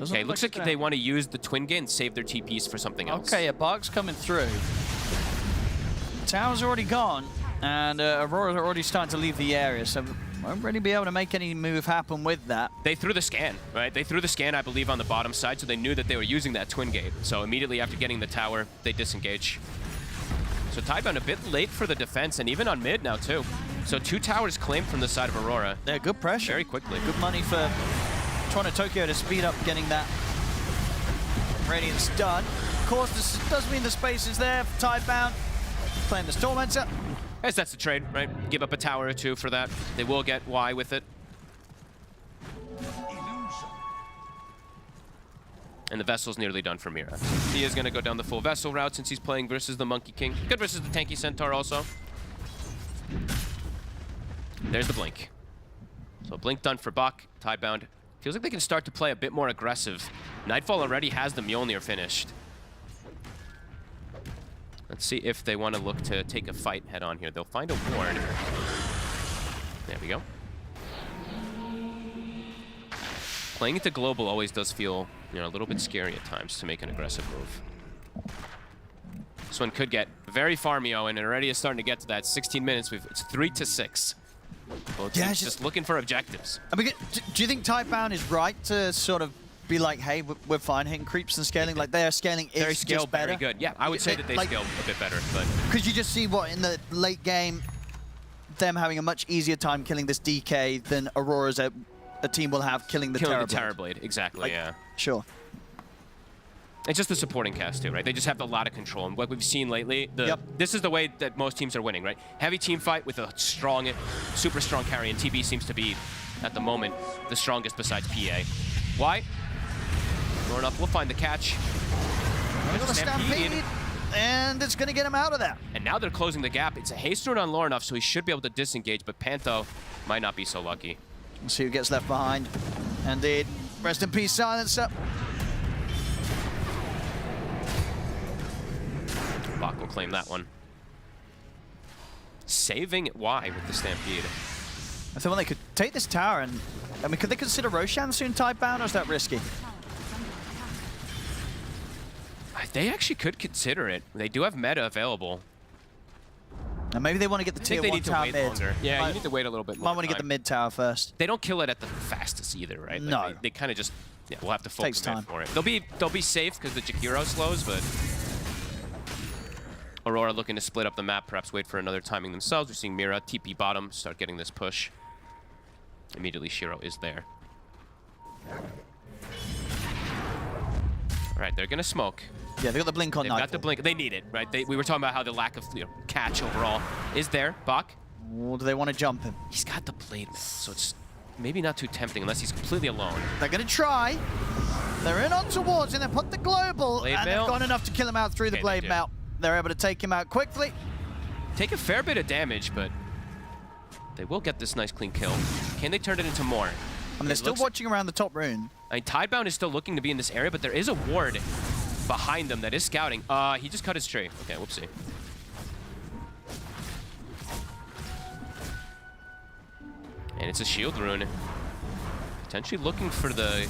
Speaker 5: Okay, looks like they want to use the Twin Gate and save their TPs for something else.
Speaker 10: Okay, a Bach's coming through. Tower's already gone, and Aurora's already starting to leave the area, so won't really be able to make any move happen with that.
Speaker 5: They threw the scan, right? They threw the scan, I believe, on the bottom side, so they knew that they were using that Twin Gate. So immediately after getting the tower, they disengage. So Tidebound a bit late for the defense, and even on mid now, too. So 2 towers claimed from the side of Aurora.
Speaker 10: Yeah, good pressure.
Speaker 5: Very quickly.
Speaker 10: Good money for Toronto Tokyo to speed up getting that Radiance done. Of course, this does mean the space is there for Tidebound. Playing the Tormentor.
Speaker 5: Yes, that's the trade, right? Give up a tower or 2 for that. They will get Y with it. And the Vessel's nearly done for Mira. He is going to go down the full Vessel route since he's playing versus the Monkey King. Good versus the tanky Centaur also. There's the Blink. So Blink done for Bach. Tidebound. Feels like they can start to play a bit more aggressive. Nightfall already has the Mjolnir finished. Let's see if they want to look to take a fight head on here. They'll find a ward. There we go. Playing it to global always does feel, a little bit scary at times to make an aggressive move. This one could get very farmy, and it already is starting to get to that 16 minutes. It's 3-6. Both teams just looking for objectives.
Speaker 10: I mean, do you think Tidebound is right to sort of be like, hey, we're fine hitting creeps and scaling? Like, their scaling is
Speaker 5: scale
Speaker 10: better.
Speaker 5: Very good. Yeah, I would say that they scale a bit better. But
Speaker 10: because you just see what in the late game, them having a much easier time killing this DK than Aurora's a team will have killing the
Speaker 5: Terrorblade. Exactly.
Speaker 10: Like,
Speaker 5: yeah.
Speaker 10: Sure.
Speaker 5: It's just the supporting cast too, right? They just have a lot of control. And what we've seen lately, this is the way that most teams are winning, right? Heavy team fight with a strong, super strong carry, and TB seems to be, at the moment, the strongest besides PA. Why? Sure enough, we'll find the catch.
Speaker 10: Stampede, and it's going to get him out of that.
Speaker 5: And now they're closing the gap. It's a haste rune on Lorinov, so he should be able to disengage, but Panto might not be so lucky.
Speaker 10: Let's see who gets left behind. Indeed. Rest in peace, Silencer.
Speaker 5: Bach will claim that one. Saving Y with the Stampede.
Speaker 10: I thought they could take this tower and... I mean, could they consider Roshan soon Tidebound, or is that risky?
Speaker 5: They actually could consider it. They do have meta available.
Speaker 10: And maybe they want to get the tier 1 tower mid.
Speaker 5: Longer. Yeah, you need to wait a little bit more.
Speaker 10: Might want to get the mid tower first.
Speaker 5: They don't kill it at the fastest either, right? Like
Speaker 10: No.
Speaker 5: They kind of just... Yeah, we'll have to focus
Speaker 10: Takes time.
Speaker 5: for it. They'll be safe because the Jakiro slows, but... Aurora looking to split up the map, perhaps wait for another timing themselves. We're seeing Mira, TP bottom, start getting this push. Immediately Shiro is there. All right, they're gonna smoke.
Speaker 10: Yeah, they got the blink on
Speaker 5: They've got the blink. They need it, right? We were talking about how the lack of catch overall is there. Bach.
Speaker 10: Or do they want to jump him?
Speaker 5: He's got the blade mail, so it's maybe not too tempting unless he's completely alone.
Speaker 10: They're going to try. They're in on towards him. They put the global,
Speaker 5: Blade
Speaker 10: and
Speaker 5: mail.
Speaker 10: they've got enough to kill him out through the blade mail. They're able to take him out quickly.
Speaker 5: Take a fair bit of damage, but they will get this nice clean kill. Can they turn it into more?
Speaker 10: I mean, they're still watching around the top rune.
Speaker 5: I mean, Tidebound is still looking to be in this area, but there is a ward behind them that is scouting. He just cut his tree. Okay, whoopsie. And it's a shield rune. Potentially looking for the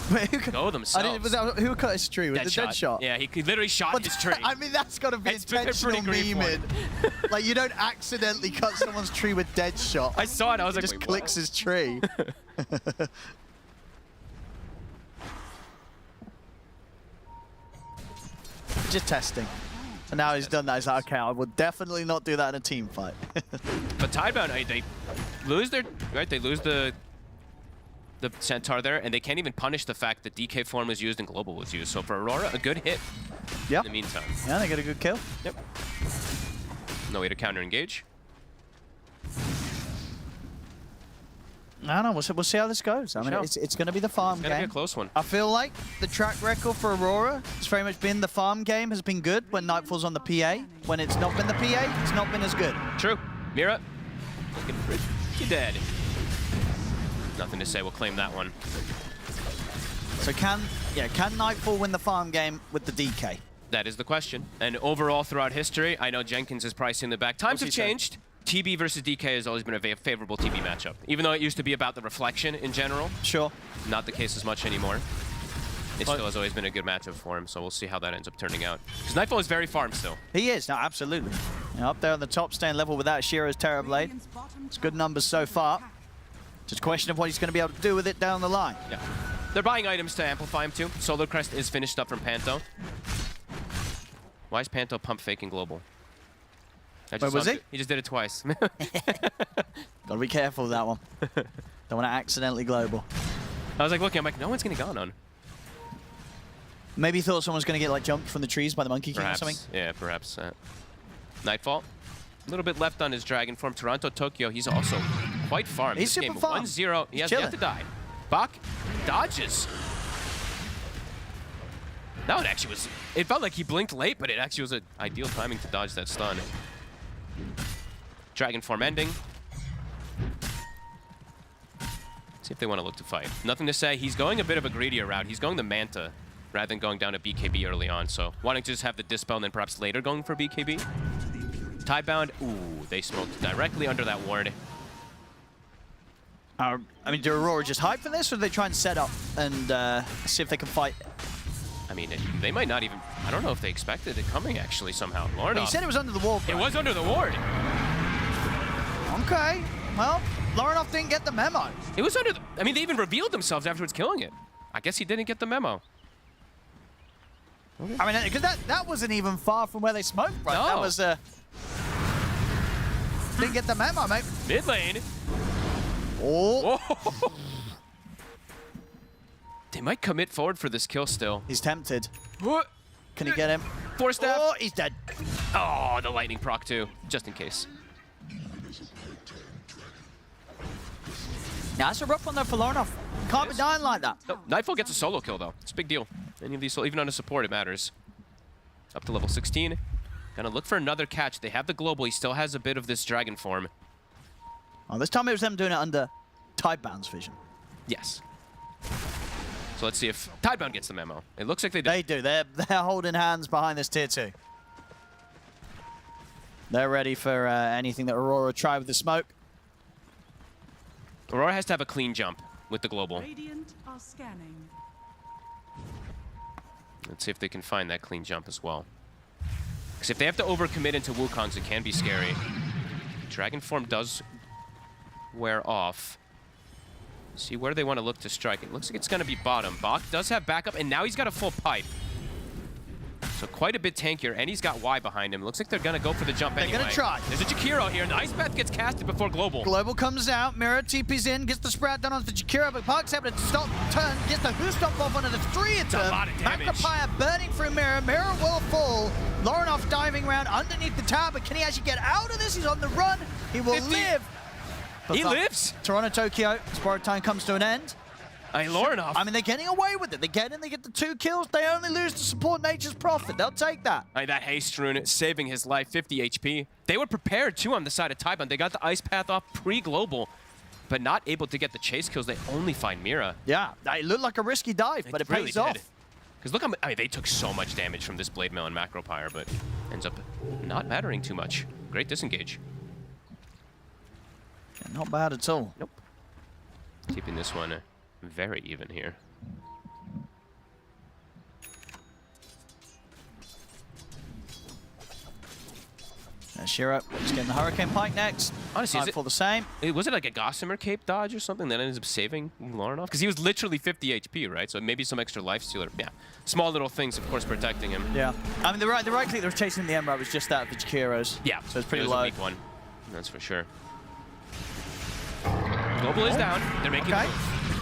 Speaker 5: go themselves.
Speaker 10: Who cut his tree? Was it dead shot?
Speaker 5: Yeah, he literally shot his tree.
Speaker 10: I mean, that's got to be
Speaker 5: It's been a
Speaker 10: intentional
Speaker 5: pretty great
Speaker 10: memeing. Like, you don't accidentally cut someone's tree with dead shot.
Speaker 5: I saw it. I was like,
Speaker 10: just
Speaker 5: wait,
Speaker 10: clicks his tree. Just testing. And now he's done that. He's like, okay, I will definitely not do that in a team fight.
Speaker 5: But Tidebound, they lose their They lose the Centaur there, and they can't even punish the fact that DK form was used and Global was used. So for Aurora, a good hit.
Speaker 10: Yep.
Speaker 5: In the meantime.
Speaker 10: Yeah, they get a good kill.
Speaker 5: Yep. No way to counter engage.
Speaker 10: No, we'll see how this goes. I mean, it's going to be the farm game.
Speaker 5: It's going to be a close one.
Speaker 10: I feel like the track record for Aurora has very much been the farm game has been good when Nightfall's on the PA. When it's not been the PA, it's not been as good.
Speaker 5: True. Mira, looking pretty dead. Nothing to say. We'll claim that one.
Speaker 10: So can Nightfall win the farm game with the DK?
Speaker 5: That is the question. And overall throughout history, I know Jenkins is pricing the back. Times have changed. TB versus DK has always been a favorable TB matchup. Even though it used to be about the reflection in general.
Speaker 10: Sure.
Speaker 5: Not the case as much anymore. It still has always been a good matchup for him, so we'll see how that ends up turning out. Because Nightfall is very farm still.
Speaker 10: He is, no, absolutely. Up there on the top, staying level without Shiro's Terrorblade. It's good numbers so far. Just a question of what he's going to be able to do with it down the line.
Speaker 5: Yeah. They're buying items to amplify him too. Solar Crest is finished up from Panto. Why is Panto pump faking Global?
Speaker 10: Where was he?
Speaker 5: He just did it twice.
Speaker 10: Gotta be careful with that one. Don't want to accidentally global.
Speaker 5: I was like looking, I'm like, no one's gonna go on.
Speaker 10: Maybe he thought someone was gonna get like jumped from the trees by the Monkey King or something.
Speaker 5: Yeah, perhaps. Nightfall. A little bit left on his dragon form. Toronto, Tokyo, he's also quite farmed.
Speaker 10: He's
Speaker 5: this
Speaker 10: super
Speaker 5: game.
Speaker 10: farmed.
Speaker 5: 1-0. He has yet to die. Bach dodges. That one actually was... It felt like he blinked late, but it actually was an ideal timing to dodge that stun. Dragon form ending. See if they want to look to fight. Nothing to say. He's going a bit of a greedier route. He's going the Manta rather than going down to BKB early on. So wanting to just have the Dispel and then perhaps later going for BKB. Tidebound. Ooh, they smoked directly under that ward.
Speaker 10: I mean, do Aurora just hype for this, or do they try and set up and see if they can fight?
Speaker 5: I mean, they might not even... I don't know if they expected it coming, actually, somehow. Lornoff.
Speaker 10: He said it was under the ward.
Speaker 5: It was under the ward.
Speaker 10: Okay. Well, Lornoff didn't get the memo.
Speaker 5: It was under the... I mean, they even revealed themselves afterwards killing it. I guess he didn't get the memo.
Speaker 10: Okay. I mean, because that wasn't even far from where they smoked, right?
Speaker 5: No.
Speaker 10: That was... didn't get the memo, mate.
Speaker 5: Mid lane.
Speaker 10: Oh.
Speaker 5: Oh. They might commit forward for this kill still.
Speaker 10: He's tempted.
Speaker 5: What?
Speaker 10: Can he get him?
Speaker 5: Force staff.
Speaker 10: Oh, he's dead.
Speaker 5: Oh, the lightning proc too, just in case.
Speaker 10: Now, that's a rough one though for Lornoff. Can't be dying like that.
Speaker 5: No, Nightfall gets a solo kill though. It's a big deal. Any of these, even on a support, it matters. Up to level 16. Gonna look for another catch. They have the global. He still has a bit of this dragon form.
Speaker 10: Oh, this time it was them doing it under Tidebound's vision.
Speaker 5: Yes. So let's see if Tidebound gets the memo. It looks like they do.
Speaker 10: They do. They're holding hands behind this tier 2. They're ready for anything that Aurora try with the smoke.
Speaker 5: Aurora has to have a clean jump with the global.
Speaker 1: Radiant are scanning.
Speaker 5: Let's see if they can find that clean jump as well. Because if they have to overcommit into Wukongs, it can be scary. Dragon form does wear off. See where they want to look to strike. It looks like it's going to be bottom. Bach does have backup, and now he's got a full pipe. So quite a bit tankier, and he's got Y behind him. Looks like they're going to go for the jump anyway.
Speaker 10: They're going to try.
Speaker 5: There's a Jakiro here, and the Ice Path gets casted before Global.
Speaker 10: Global comes out, Mirror TP's in, gets the sprout down onto the Jakiro, but Park's able to stop, turn, gets the Who Stop off onto the 3
Speaker 5: That's a lot of damage.
Speaker 10: Magnifier burning through Mirror. Mirror will fall. Lornoff diving around underneath the tower, but can he actually get out of this? He's on the run. He will
Speaker 5: 50.
Speaker 10: live. But
Speaker 5: He lives.
Speaker 10: Toronto, Tokyo, Sport time comes to an end.
Speaker 5: Lornoff.
Speaker 10: I mean, they're getting away with it. They get in, they get the 2 kills. They only lose to support Nature's Prophet. They'll take that.
Speaker 5: That haste rune saving his life, 50 HP. They were prepared, too, on the side of Tidebound. They got the Ice Path off pre-Global, but not able to get the chase kills. They only find Mira.
Speaker 10: Yeah, it looked like a risky dive, but it
Speaker 5: really
Speaker 10: pays
Speaker 5: did.
Speaker 10: off.
Speaker 5: Because look, I mean, they took so much damage from this Blade Mail and Macro Pyre, but ends up not mattering too much. Great disengage.
Speaker 10: Yeah, not bad at all.
Speaker 5: Nope. Keeping this one very even here.
Speaker 10: Shiro is getting the Hurricane Pike next.
Speaker 5: Honestly, is
Speaker 10: Nightfall the same.
Speaker 5: Was it like a Gossamer Cape dodge or something that ended up saving Lauren off? Because he was literally 50 HP, right? So maybe some extra life stealer. Yeah, small little things, of course, protecting him.
Speaker 10: Yeah. I mean, the right click that was chasing the Emerald was just that of the Jakiros.
Speaker 5: Yeah.
Speaker 10: So it's pretty
Speaker 5: it was
Speaker 10: low.
Speaker 5: a weak one. That's for sure. Global is down. They're making
Speaker 10: Okay.
Speaker 5: moves.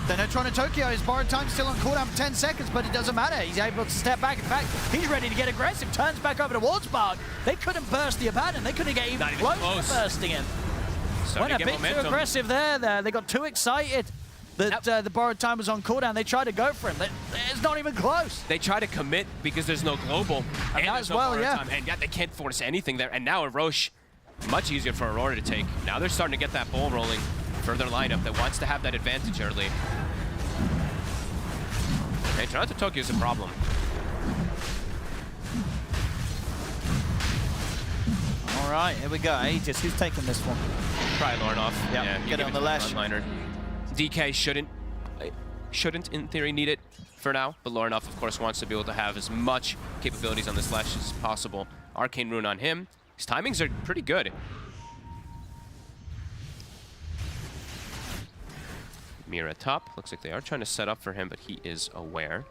Speaker 10: Then Tron Tokyo, his borrowed time still on cooldown for 10 seconds, but it doesn't matter. He's able to step back. In fact, he's ready to get aggressive. Turns back over towards Spark. They couldn't burst the Abandon. They couldn't get even close to bursting him. Went a bit too aggressive there. They got too excited that the borrowed time was on cooldown. They tried to go for him. It's not even close.
Speaker 5: They try to commit because there's no global. And
Speaker 10: as well, yeah.
Speaker 5: Time. And yeah, they can't force anything there. And now a Roche, much easier for Aurora to take. Now they're starting to get that ball rolling for their lineup that wants to have that advantage early. Hey, Toronto Tokyo is a problem.
Speaker 10: All right, here we go. Aegis, who's taking this one?
Speaker 5: Try Lauren off.
Speaker 10: Yeah, get it on the lash.
Speaker 5: DK shouldn't in theory need it for now, but Lauren-off, of course, wants to be able to have as much capabilities on this lash as possible. Arcane Rune on him. His timings are pretty good. Mira top. Looks like they are trying to set up for him, but he is aware.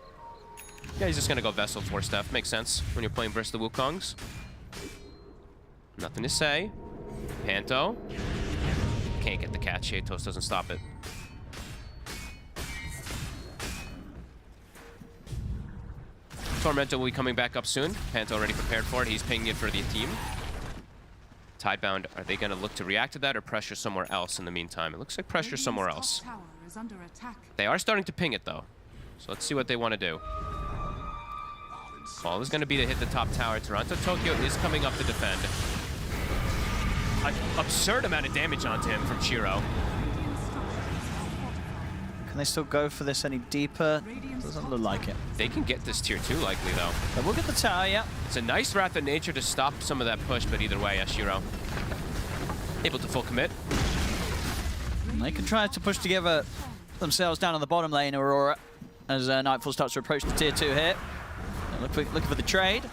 Speaker 5: Yeah, he's just going to go Vessel for stuff. Makes sense when you're playing versus the Wukongs. Nothing to say. Panto. Can't get the catch. Atos doesn't stop it. Tormento will be coming back up soon. Panto already prepared for it. He's pinging it for the team. Tidebound, are they going to look to react to that or pressure somewhere else in the meantime? It looks like pressure somewhere else. They are starting to ping it, though. So let's see what they want to do. Ball is going to be to hit the top tower. Toronto Tokyo is coming up to defend. An absurd amount of damage onto him from Shiro.
Speaker 10: Can they still go for this any deeper? Doesn't look like it.
Speaker 5: They can get this tier 2 likely, though.
Speaker 10: But we'll get the tower, yeah.
Speaker 5: It's a nice Wrath of Nature to stop some of that push, but either way, Shiro able to full commit.
Speaker 10: And they can try to push together themselves down on the bottom lane, Aurora, as Nightfall starts to approach the tier 2 here. Looking for the trade.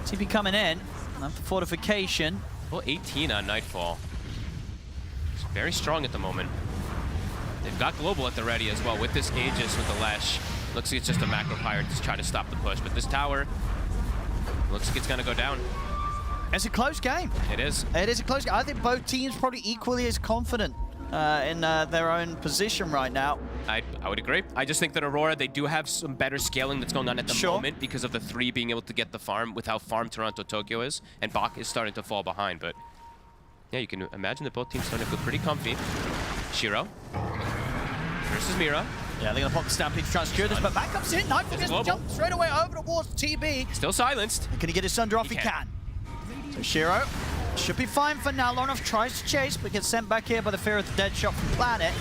Speaker 10: TP coming in. And for fortification.
Speaker 5: Well, 18 on Nightfall. It's very strong at the moment. They've got Global at the ready as well with this Aegis with the Lash. Looks like it's just a macro pirate to try to stop the push, but this tower looks like it's going to go down.
Speaker 10: It's a close game.
Speaker 5: It is.
Speaker 10: It is a close game. I think both teams probably equally as confident in their own position right now.
Speaker 5: I would agree. I just think that Aurora, they do have some better scaling that's going on at the moment because of the 3 being able to get the farm with how farm Toronto Tokyo is, and Bach is starting to fall behind, but yeah, you can imagine that both teams starting to feel pretty comfy. Shiro versus Mira.
Speaker 10: Yeah, they're going to pop the Stampede to try and secure this, but back comes in. Nightfall gets the jump straight away over towards TB.
Speaker 5: Still silenced.
Speaker 10: And can he get his Sunder off? He can. So Shiro should be fine for now. Lauren tries to chase, but gets sent back here by the fear of the dead shot from Planet.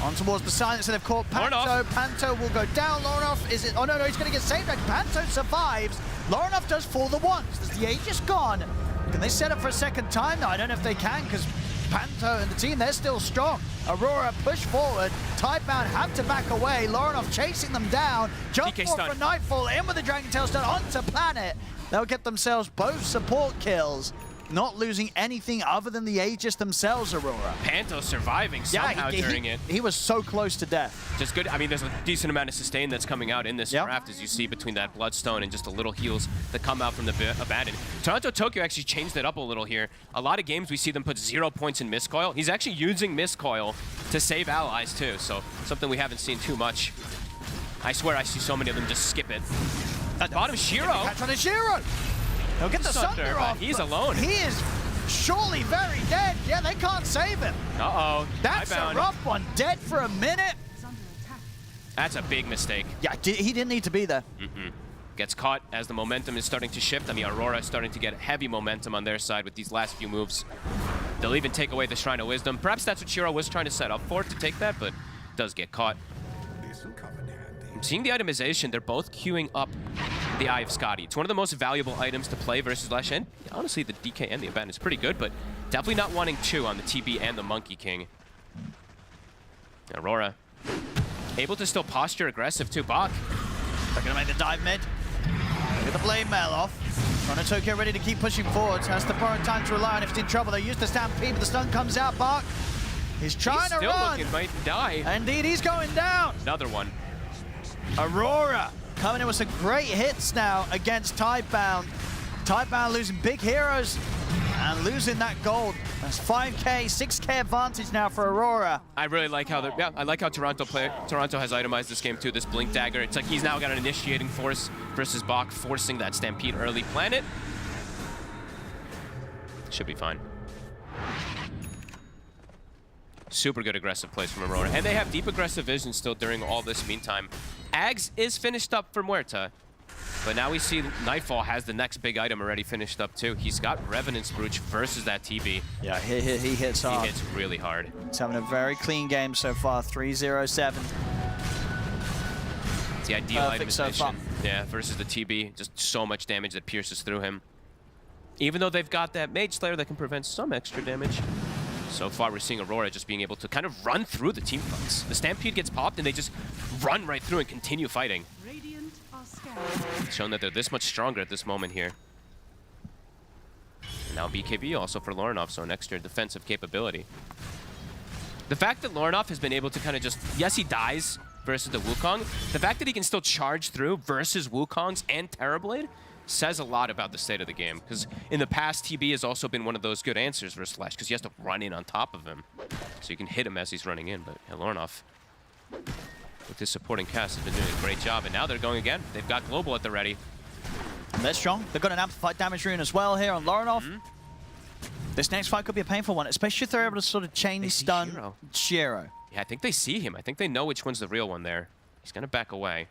Speaker 10: On towards the silence, and they've caught Panto. Panto will go down. Lauren is it? Oh no, he's going to get saved. Panto survives. Lauren does fall the once. There's the Aegis gone. Can they set up for a second time? No, I don't know if they can, because Panto and the team, they're still strong. Aurora push forward. Tidebound have to back away. Lauren chasing them down. Jump for Nightfall. In with the Dragon Tail stun onto Planet. They'll get themselves both support kills. Not losing anything other than the Aegis themselves, Aurora.
Speaker 5: Panto surviving somehow during it.
Speaker 10: He was so close to death.
Speaker 5: Just good. I mean, there's a decent amount of sustain that's coming out in this draft, as you see between that Bloodstone and just the little heals that come out from the Abandon. Toronto Tokyo actually changed it up a little here. A lot of games we see them put 0 points in Miscoil. He's actually using Miscoil to save allies too, so something we haven't seen too much. I swear I see so many of them just skip it. At the bottom, Shiro.
Speaker 10: Catch on Shiro. He'll get the Sunder off.
Speaker 5: He's alone.
Speaker 10: He is surely very dead. Yeah, they can't save him.
Speaker 5: Uh-oh.
Speaker 10: That's a rough one. Dead for a minute.
Speaker 5: That's a big mistake.
Speaker 10: Yeah, he didn't need to be there.
Speaker 5: Gets caught as the momentum is starting to shift. I mean, Aurora is starting to get heavy momentum on their side with these last few moves. They'll even take away the Shrine of Wisdom. Perhaps that's what Shiro was trying to set up for, to take that, but does get caught. I'm seeing the itemization. They're both queuing up the Eye of Scotty. It's one of the most valuable items to play versus Lash, and honestly, the DK and the Abandon is pretty good, but definitely not wanting 2 on the TB and the Monkey King. Aurora able to still posture aggressive too. Bach.
Speaker 10: They're going to make the dive mid. Get the blade mail off. Tokyo ready to keep pushing forwards. Has to borrow time to rely on if it's in trouble. They use the stampede, but the stun comes out. Bach. He's trying to
Speaker 5: still
Speaker 10: run.
Speaker 5: Looking, might die.
Speaker 10: Indeed, he's going down.
Speaker 5: Another one.
Speaker 10: Aurora coming in with some great hits now against Tidebound. Tidebound losing big heroes and losing that gold. That's 5K, 6K advantage now for Aurora.
Speaker 5: I really like how I like how Toronto has itemized this game too. This Blink Dagger. It's like he's now got an initiating force versus Bach, forcing that Stampede early planet. Should be fine. Super good aggressive plays from Aurora. And they have deep aggressive vision still during all this meantime. Ags is finished up for Muerta. But now we see Nightfall has the next big item already finished up too. He's got Revenant's Brooch versus that TB.
Speaker 10: Yeah, he hits hard.
Speaker 5: He hits really hard.
Speaker 10: He's having a very clean game so far, 3-0-7.
Speaker 5: It's the ideal
Speaker 10: Perfect so far.
Speaker 5: itemization. Yeah, versus the TB. Just so much damage that pierces through him. Even though they've got that Mage Slayer that can prevent some extra damage. So far, we're seeing Aurora just being able to kind of run through the team fights. The Stampede gets popped, and they just run right through and continue fighting. Showing that they're this much stronger at this moment here. And now BKB also for Lorinov, so an extra defensive capability. The fact that Lorinov has been able to kind of just, yes, he dies versus the Wukong. The fact that he can still charge through versus Wukongs and Terrorblade says a lot about the state of the game. Because in the past, TB has also been one of those good answers versus Flash, because he has to run in on top of him. So you can hit him as he's running in, but yeah, Lorinov, with this supporting cast, has been doing a great job. And now they're going again. They've got Global at the ready.
Speaker 10: And they're strong. They've got an amplified damage rune as well here on Lorinov. This next fight could be a painful one, especially if they're able to sort of chain stun Shiro.
Speaker 5: Yeah, I think they see him. I think they know which one's the real one there. He's going to back away.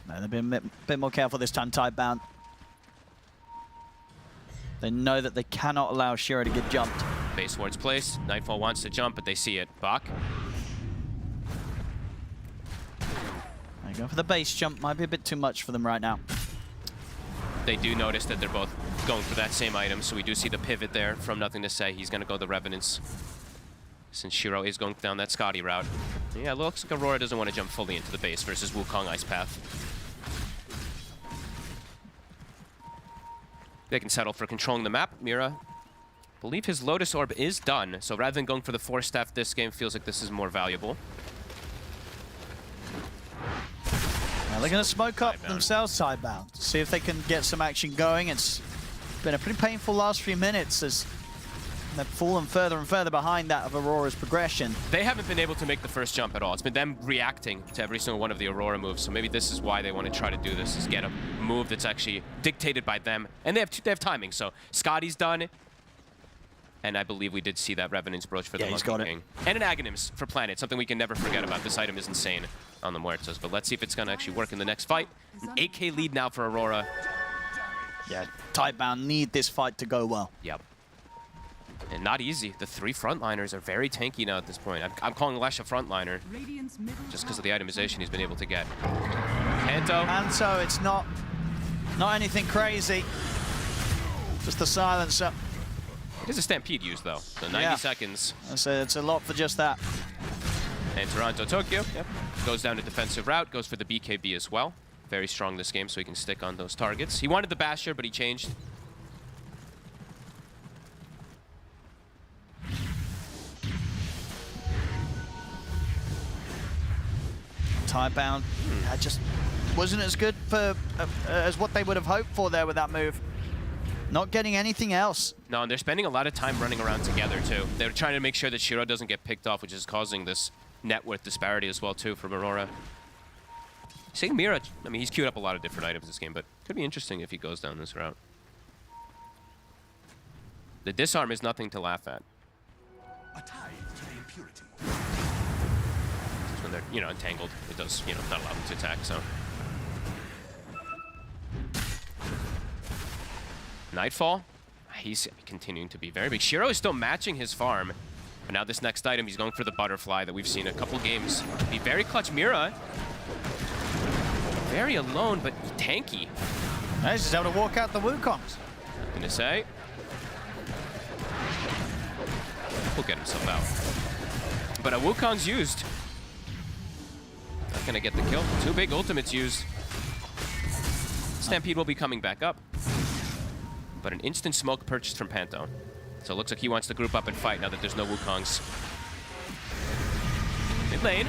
Speaker 10: No, they've been a bit more careful this time, Tidebound. They know that they cannot allow Shiro to get jumped.
Speaker 5: Base ward's placed. Nightfall wants to jump, but they see it. Bach.
Speaker 10: They go for the base jump. Might be a bit too much for them right now.
Speaker 5: They do notice that they're both going for that same item, so we do see the pivot there from Nothing to Say. He's going to go the Revenants, since Shiro is going down that Scotty route. Yeah, it looks like Aurora doesn't want to jump fully into the base versus Wukong Ice Path. They can settle for controlling the map. Mira, I believe his Lotus Orb is done, so rather than going for the Force Staff, this game feels like this is more valuable.
Speaker 10: Now they're going to smoke up themselves Tidebound, see if they can get some action going. It's been a pretty painful last few minutes as they've fallen further and further behind that of Aurora's progression.
Speaker 5: They haven't been able to make the first jump at all. It's been them reacting to every single one of the Aurora moves, so maybe this is why they want to try to do this, is get a move that's actually dictated by them. And they have timing, so Scotty's done. And I believe we did see that Revenant's Brooch for the Monkey King. And an Aghanims for Planet, something we can never forget about. This item is insane on the Muertas, but let's see if it's going to actually work in the next fight. An 8K lead now for Aurora.
Speaker 10: Yeah, Tidebound need this fight to go well.
Speaker 5: Yep. And not easy. The three frontliners are very tanky now at this point. I'm calling Lesh a frontliner just because of the itemization he's been able to get.
Speaker 10: And so it's not anything crazy. Just the silencer.
Speaker 5: It is a Stampede use, though. So 90 seconds.
Speaker 10: It's a lot for just that.
Speaker 5: And Tokyo goes down a defensive route, goes for the BKB as well. Very strong this game, so he can stick on those targets. He wanted the Basher, but he changed.
Speaker 10: Tidebound just wasn't as good for as what they would have hoped for there with that move. Not getting anything else.
Speaker 5: No, and they're spending a lot of time running around together, too. They're trying to make sure that Shiro doesn't get picked off, which is causing this net worth disparity as well, too, from Aurora. Seeing Mira, I mean, he's queued up a lot of different items this game, but could be interesting if he goes down this route. The disarm is nothing to laugh at. When they're, entangled, it does, not allow them to attack, so. Nightfall, he's continuing to be very big. Shiro is still matching his farm, but now this next item, he's going for the Butterfly that we've seen a couple games. Be very clutch. Mira, very alone, but tanky.
Speaker 10: He's just able to walk out the Wukongs.
Speaker 5: Nothing to say. will get himself out. But a Wukong's used. Not gonna get the kill. 2 big ultimates used. Stampede will be coming back up. But an instant smoke purchased from Panto. So it looks like he wants to group up and fight now that there's no Wukongs. Mid lane.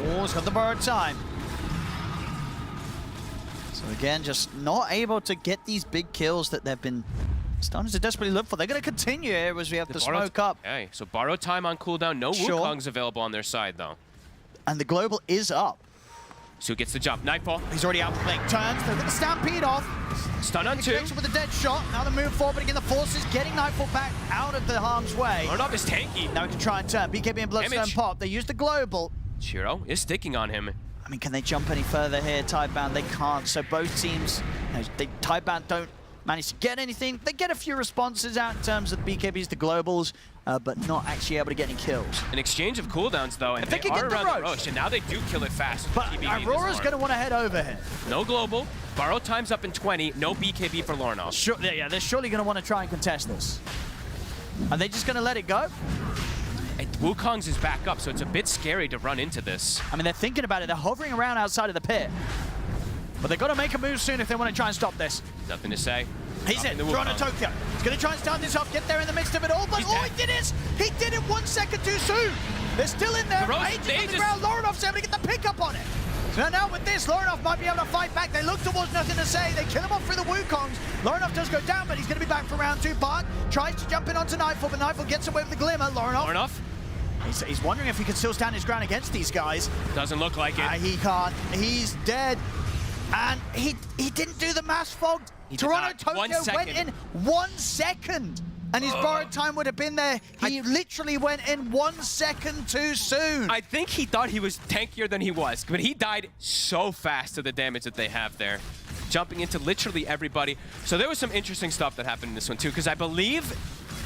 Speaker 10: Oh, it's got the borrowed time. So again, just not able to get these big kills that they've been starting to desperately look for. They're going to continue here as we have the smoke up.
Speaker 5: Okay, so borrowed time on cooldown. No Wukongs available on their side, though.
Speaker 10: And the global is up.
Speaker 5: So gets the jump. Nightfall.
Speaker 10: He's already out playing turns. They're going to stampede off.
Speaker 5: Stun on 2.
Speaker 10: With a dead shot. Now the move forward, but again, the forces getting Nightfall back out of the harm's way.
Speaker 5: Lornov is tanky.
Speaker 10: Now we can try and turn. BKB and Bloodstone pop. They use the global.
Speaker 5: Shiro is sticking on him.
Speaker 10: I mean, can they jump any further here? Tidebound, they can't. So both teams, Tidebound don't manage to get anything. They get a few responses out in terms of BKBs, the globals, but not actually able to get any kills.
Speaker 5: An exchange of cooldowns, though, and they are around the Roche, and now they do kill it fast.
Speaker 10: But Aurora's going to want to head over here.
Speaker 5: No global. Borrow time's up in 20. No BKB for Lornov.
Speaker 10: Sure, yeah, they're surely going to want to try and contest this. Are they just going to let it go?
Speaker 5: And Wukong's is back up, so it's a bit scary to run into this.
Speaker 10: I mean, they're thinking about it. They're hovering around outside of the pit. But they've got to make a move soon if they want to try and stop this.
Speaker 5: Nothing to say.
Speaker 10: He's in, Toronto Tokyo. He's going to try and start this off, get there in the midst of it all, but he did it! He did it 1 second too soon! They're still in there, Aegis on the ground, Loronov's able to get the pickup on it! So now with this, Loronov might be able to fight back. They look towards nothing to say. They kill him off through the Wukongs. Loronov does go down, but he's going to be back for round 2. Park tries to jump in onto Nightfall, but Nightfall gets away with the glimmer. Loronov. He's wondering if he can still stand his ground against these guys.
Speaker 5: Doesn't look like it.
Speaker 10: He can't. He's dead. And he didn't do the mass fog. Toronto Tokyo went in 1 second. And his borrowed time would have been there. He literally went in 1 second too soon.
Speaker 5: I think he thought he was tankier than he was, but he died so fast to the damage that they have there. Jumping into literally everybody. So there was some interesting stuff that happened in this one too, because I believe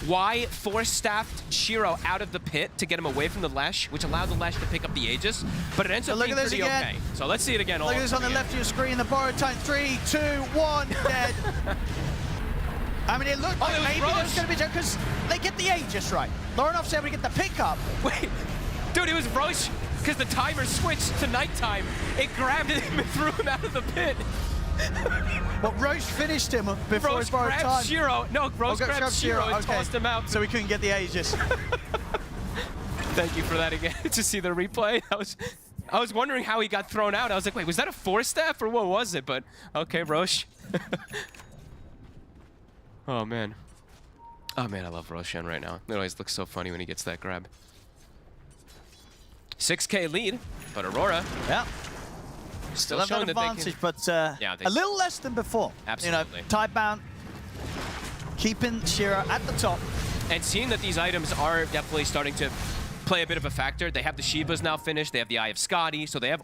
Speaker 5: Y force-staffed Shiro out of the pit to get him away from the Lash, which allowed the Lash to pick up the Aegis, but it ends up being pretty okay. So let's see it again.
Speaker 10: Look at this on the left of your screen, the borrowed time. 3, 2, 1, dead. I mean, it looked like maybe there was going to be because they get the Aegis right. Loronov's able to get the pickup.
Speaker 5: Wait, dude, it was Roche because the timer switched to nighttime. It grabbed him and threw him out of the pit.
Speaker 10: But Roche finished him before his borrowed time.
Speaker 5: Shiro. No, Roche grabbed Shiro and tossed him out.
Speaker 10: So he couldn't get the Aegis.
Speaker 5: Thank you for that again, to see the replay. I was wondering how he got thrown out. I was like, wait, was that a force staff or what was it? But okay, Roche. Oh man. Oh man, I love Roshan right now. It always looks so funny when he gets that grab. 6K lead, but Aurora.
Speaker 10: Yeah. Still have that advantage, but a little less than before.
Speaker 5: Absolutely.
Speaker 10: You know, Tidebound keeping Shiro at the top.
Speaker 5: And seeing that these items are definitely starting to play a bit of a factor. They have the Shivas now finished. They have the Eye of Scotty. So they have,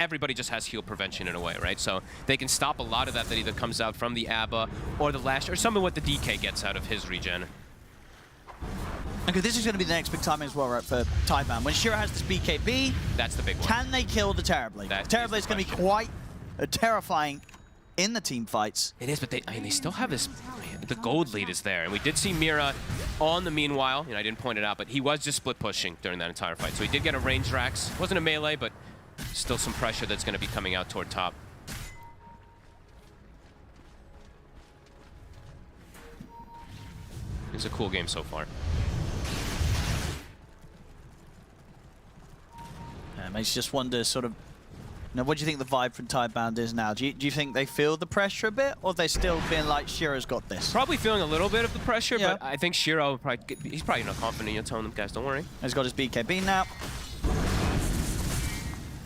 Speaker 5: everybody just has heal prevention in a way, right? So they can stop a lot of that either comes out from the ABBA or the Lash or some of what the DK gets out of his regen.
Speaker 10: Okay, this is going to be the next big time as well, right, for Tidebound. When Shiro has this BKB,
Speaker 5: that's the big one.
Speaker 10: Can they kill the Terrorblade? Terrorblade is going to be quite terrifying in the team fights.
Speaker 5: It is, but they still have this. The gold lead is there, and we did see Mira on the meanwhile. You know, I didn't point it out, but he was just split pushing during that entire fight. So he did get a range Rax. Wasn't a melee, but still some pressure that's going to be coming out toward top. It's a cool game so far.
Speaker 10: Makes you just wonder, sort of, you know, what do you think the vibe from Tidebound is now? Do you think they feel the pressure a bit, or are they still feeling like Shiro's got this?
Speaker 5: Probably feeling a little bit of the pressure, but I think Shiro, he's probably not confident. You're telling them, guys, don't worry.
Speaker 10: He's got his BKB now.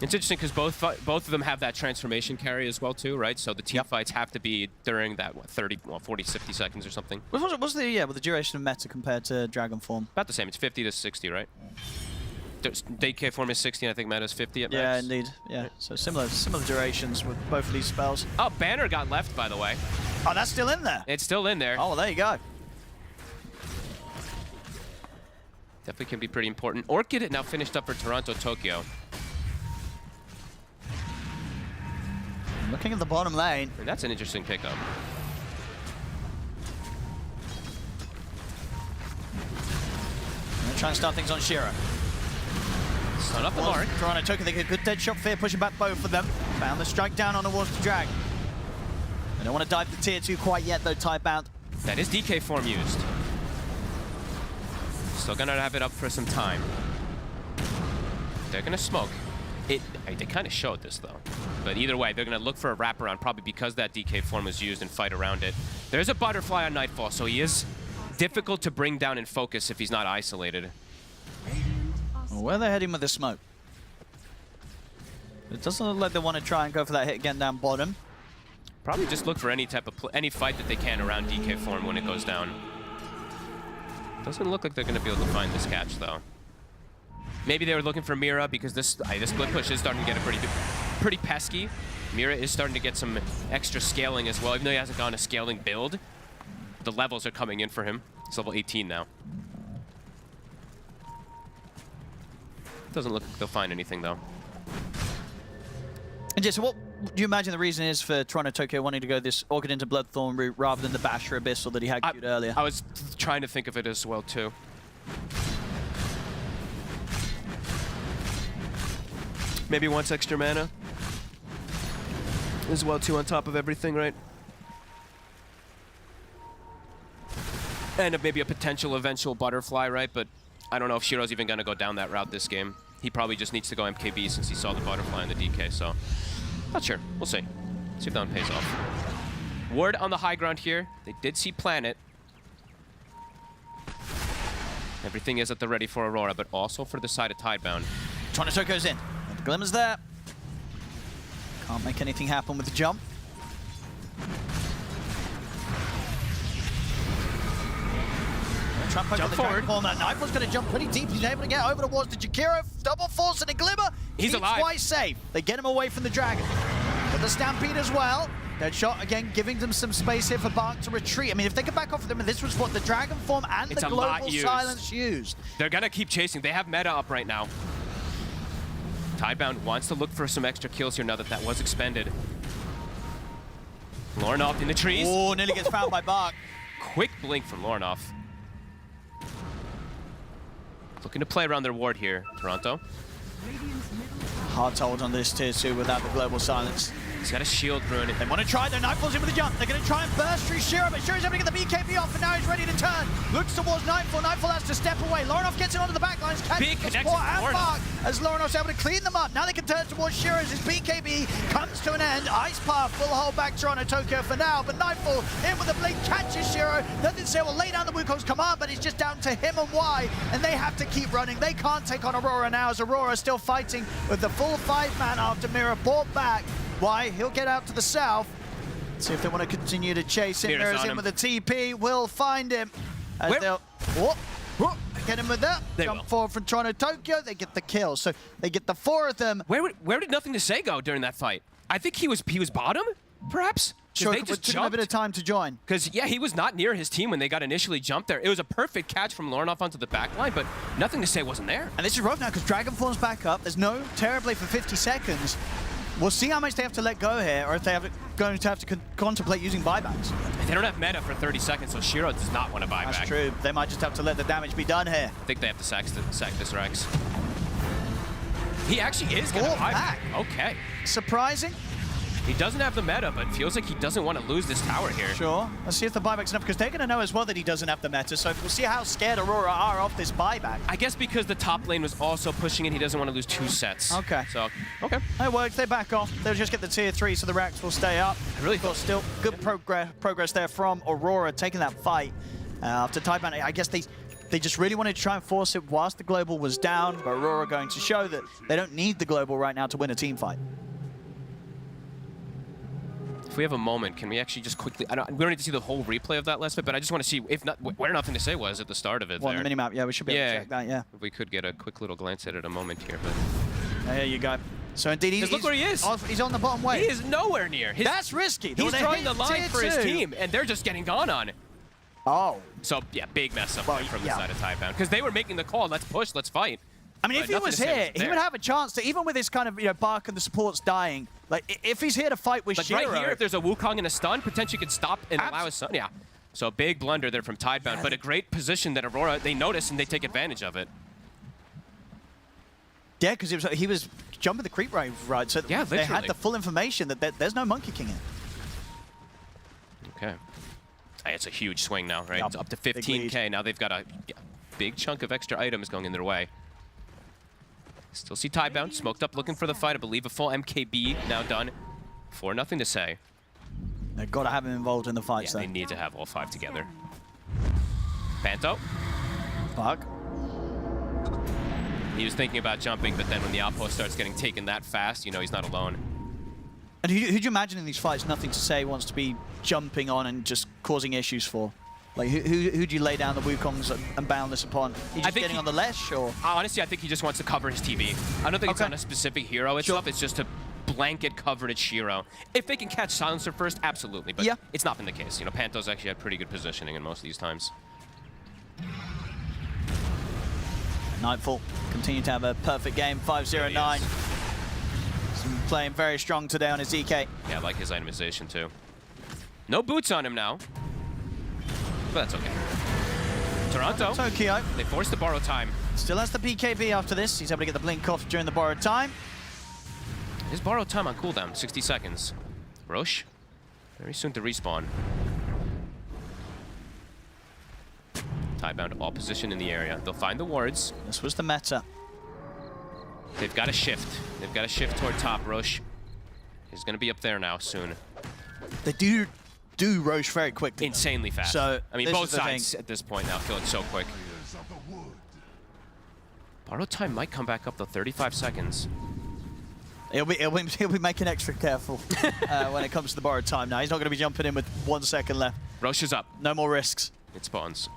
Speaker 5: It's interesting because both of them have that transformation carry as well too, right? So the team fights have to be during that 40, 50 seconds or something.
Speaker 10: What's the duration of meta compared to Dragon Form?
Speaker 5: About the same. It's 50 to 60, right? DK form is 60, and I think meta is 50 at max.
Speaker 10: Yeah, indeed. Yeah, so similar durations with both of these spells.
Speaker 5: Oh, Banner got left, by the way.
Speaker 10: Oh, that's still in there?
Speaker 5: It's still in there.
Speaker 10: Oh, well, there you go.
Speaker 5: Definitely can be pretty important. Orchid now finished up for Toronto Tokyo.
Speaker 10: Looking at the bottom lane.
Speaker 5: And that's an interesting pickup.
Speaker 10: Try and start things on Shiro.
Speaker 5: Stun up the mark.
Speaker 10: Toronto took it. They get a good dead shot. Fear pushing back both of them. Found the strike down on towards the drag. They don't want to dive the tier 2 quite yet though, Tidebound.
Speaker 5: That is DK form used. Still gonna have it up for some time. They're gonna smoke. They kind of showed this though. But either way, they're gonna look for a wraparound probably because that DK form was used and fight around it. There's a butterfly on Nightfall, so he is difficult to bring down and focus if he's not isolated.
Speaker 10: Well, where are they heading with the smoke? It doesn't look like they want to try and go for that hit again down bottom.
Speaker 5: Probably just look for any type of any fight that they can around DK form when it goes down. Doesn't look like they're gonna be able to find this catch though. Maybe they were looking for Mira because this split push is starting to get pretty pesky. Mira is starting to get some extra scaling as well, even though he hasn't gone a scaling build. The levels are coming in for him. He's level 18 now. Doesn't look like they'll find anything though.
Speaker 10: And Jason, what do you imagine the reason is for Toronto Tokyo wanting to go this Orchid into Bloodthorn route rather than the Basher Abyssal that he had queued earlier?
Speaker 5: I was trying to think of it as well too. Maybe wants extra mana as well too on top of everything, right? And maybe a potential eventual butterfly, right? But I don't know if Shiro's even gonna go down that route this game. He probably just needs to go MKB since he saw the butterfly in the DK, so not sure. We'll see. See if that one pays off. Ward on the high ground here. They did see Planet. Everything is at the ready for Aurora, but also for the side of Tidebound.
Speaker 10: Toronto Tokyo's in. The glimmer's there. Can't make anything happen with the jump. Jump forward. That knife was going to jump pretty deep. He's able to get over towards the Jakiro. Double force and a glimmer.
Speaker 5: He's alive.
Speaker 10: Quite safe. They get him away from the dragon. But the Stampede as well. Dead shot again, giving them some space here for Bark to retreat. I mean, if they can back off of them, and this was what the Dragon Form and the Global Silence used.
Speaker 5: They're going to keep chasing. They have meta up right now. Tidebound wants to look for some extra kills here now that that was expended. Lornoff in the trees.
Speaker 10: Oh, nearly gets found by Bark.
Speaker 5: Quick blink from Lornoff. Looking to play around their ward here, Toronto.
Speaker 10: Hard to hold on this tier 2 without the Global Silence.
Speaker 5: He's got a shield ruin.
Speaker 10: They want to try their Nightfall's in with a jump. They're going to try and burst through Shiro, but Shiro's able to get the BKB off, and now he's ready to turn. Looks towards Nightfall. Nightfall has to step away. Lornoff gets it onto the back lines.
Speaker 5: Big connection for
Speaker 10: Bark as Lornoff's able to clean them up. Now they can turn towards Shiro as his BKB comes to an end. Ice Path will hold back Toronto Tokyo for now, but Nightfall in with a blink catches Shiro. Doesn't say will lay down the Wukong's command, but it's just down to him and Y, and they have to keep running. They can't take on Aurora now, as Aurora is still fighting with the full 5-man after Mira brought back. Why? He'll get out to the south. See if they want to continue to chase him. Mira's in with a TP. Will find him. As they'll get him with that. Jump forward from Toronto Tokyo. They get the kill. So they get the 4 of them.
Speaker 5: Where did Nothing to Say go during that fight? I think he was bottom, perhaps?
Speaker 10: Sure,
Speaker 5: they just
Speaker 10: took him a bit of time to join.
Speaker 5: Because, yeah, he was not near his team when they got initially jumped there. It was a perfect catch from Lornoff onto the back line, but Nothing to Say wasn't there.
Speaker 10: And this is rough now because Dragon Form's back up. There's no Terrorblade for 50 seconds. We'll see how much they have to let go here, or if they're going to have to contemplate using buybacks.
Speaker 5: They don't have meta for 30 seconds, so Shiro does not want to buy back.
Speaker 10: That's true. They might just have to let the damage be done here.
Speaker 5: I think they have to sack this Rex. He actually is going to buy back. Okay.
Speaker 10: Surprising.
Speaker 5: He doesn't have the meta, but feels like he doesn't want to lose this tower here.
Speaker 10: Sure. Let's see if the buyback's enough, because they're going to know as well that he doesn't have the meta, so we'll see how scared Aurora are off this buyback.
Speaker 5: I guess because the top lane was also pushing it, he doesn't want to lose 2 sets.
Speaker 10: Okay.
Speaker 5: So, okay.
Speaker 10: It works. They back off. They'll just get the tier 3, so the racks will stay up.
Speaker 5: I really
Speaker 10: thought still good progress there from Aurora, taking that fight. After Tidebound, I guess they just really wanted to try and force it whilst the global was down, but Aurora going to show that they don't need the global right now to win a team fight.
Speaker 5: If we have a moment, can we actually just quickly... we don't need to see the whole replay of that last bit, but I just want to see if not where Nothing to Say was at the start of it.
Speaker 10: On the minimap, yeah, we should be able to check that, yeah.
Speaker 5: If we could get a quick little glance at it a moment here, but...
Speaker 10: There you go. So indeed,
Speaker 5: look where he is.
Speaker 10: He's on the bottom way.
Speaker 5: He is nowhere near.
Speaker 10: That's risky.
Speaker 5: He's drawing the line for his team, and they're just getting gone on.
Speaker 10: Oh.
Speaker 5: So, yeah, big mess up from the side of Tidebound. Because they were making the call, let's push, let's fight.
Speaker 10: I mean, if he was here, he would have a chance to, even with his kind of, Bark and the supports dying, like, if he's here to fight with Shiro...
Speaker 5: right here, if there's a Wukong and a stun, potentially could stop and allow his son. Yeah. So a big blunder there from Tidebound, but a great position that Aurora, they notice and they take advantage of it.
Speaker 10: Yeah, because he was jumping the creep wave, right? So
Speaker 5: yeah,
Speaker 10: they had the full information that there's no Monkey King in.
Speaker 5: Okay. Hey, it's a huge swing now, right?
Speaker 10: Yep.
Speaker 5: It's up to 15K. Now they've got a big chunk of extra items going in their way. Still see Tidebound, smoked up looking for the fight. I believe a full MKB now done. 4-0 to say.
Speaker 10: They've got to have him involved in the fight,
Speaker 5: Yeah,
Speaker 10: so.
Speaker 5: they need to have all 5 together. Panto.
Speaker 10: Fuck.
Speaker 5: He was thinking about jumping, but then when the outpost starts getting taken that fast, you know he's not alone.
Speaker 10: And who'd you imagine in these fights, nothing to say, wants to be jumping on and just causing issues for? Like, who'd you lay down the Wukongs and Boundless upon? He just getting on the Lesh, or?
Speaker 5: Honestly, I think he just wants to cover his TV. I don't think it's on a specific hero itself.
Speaker 10: Sure.
Speaker 5: It's just a blanket covered at Shiro. If they can catch Silencer first, absolutely. But it's not been the case. You know, Panto's actually had pretty good positioning in most of these times.
Speaker 10: Nightfall continue to have a perfect game, 5-0-9. He's been playing very strong today on his EK.
Speaker 5: Yeah, I like his itemization too. No boots on him now. But that's okay. Toronto.
Speaker 10: Tokyo.
Speaker 5: They forced the borrow time.
Speaker 10: Still has the BKB after this. He's able to get the blink off during the borrowed time.
Speaker 5: His borrowed time on cooldown, 60 seconds. Roche, very soon to respawn. Tidebound all position in the area. They'll find the wards.
Speaker 10: This was the meta.
Speaker 5: They've got to shift. They've got to shift toward top. Roche is going to be up there now soon.
Speaker 10: They do Roche very quickly.
Speaker 5: Insanely fast.
Speaker 10: So
Speaker 5: I mean, both sides at this point now feeling so quick. Borrowed time might come back up to 35 seconds.
Speaker 10: He'll be making extra careful when it comes to the borrowed time now. He's not going to be jumping in with 1 second left.
Speaker 5: Roche is up.
Speaker 10: No more risks.
Speaker 5: It spawns.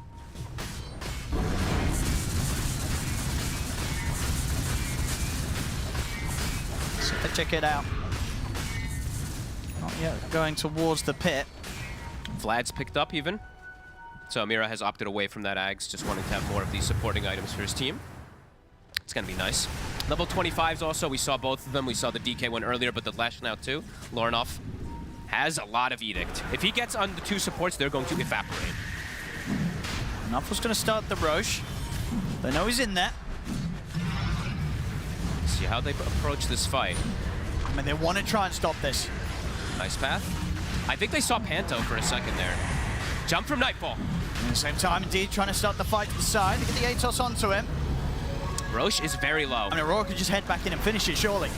Speaker 10: So check it out. Not yet going towards the pit.
Speaker 5: Vlad's picked up even. So Amira has opted away from that Ags, just wanting to have more of these supporting items for his team. It's going to be nice. Level 25s also, we saw both of them. We saw the DK one earlier, but the Lash now too. Lorinov has a lot of Edict. If he gets on the 2 supports, they're going to evaporate.
Speaker 10: Nuffle's going to start the Roche. They know he's in there.
Speaker 5: See how they approach this fight.
Speaker 10: I mean, they want to try and stop this.
Speaker 5: Nice path. I think they saw Panto for a second there. Jump from Nightfall.
Speaker 10: At the same time, indeed, trying to start the fight to the side. They get the Atos onto him.
Speaker 5: Roche is very low.
Speaker 10: I mean, Aurora could just head back in and finish it, surely.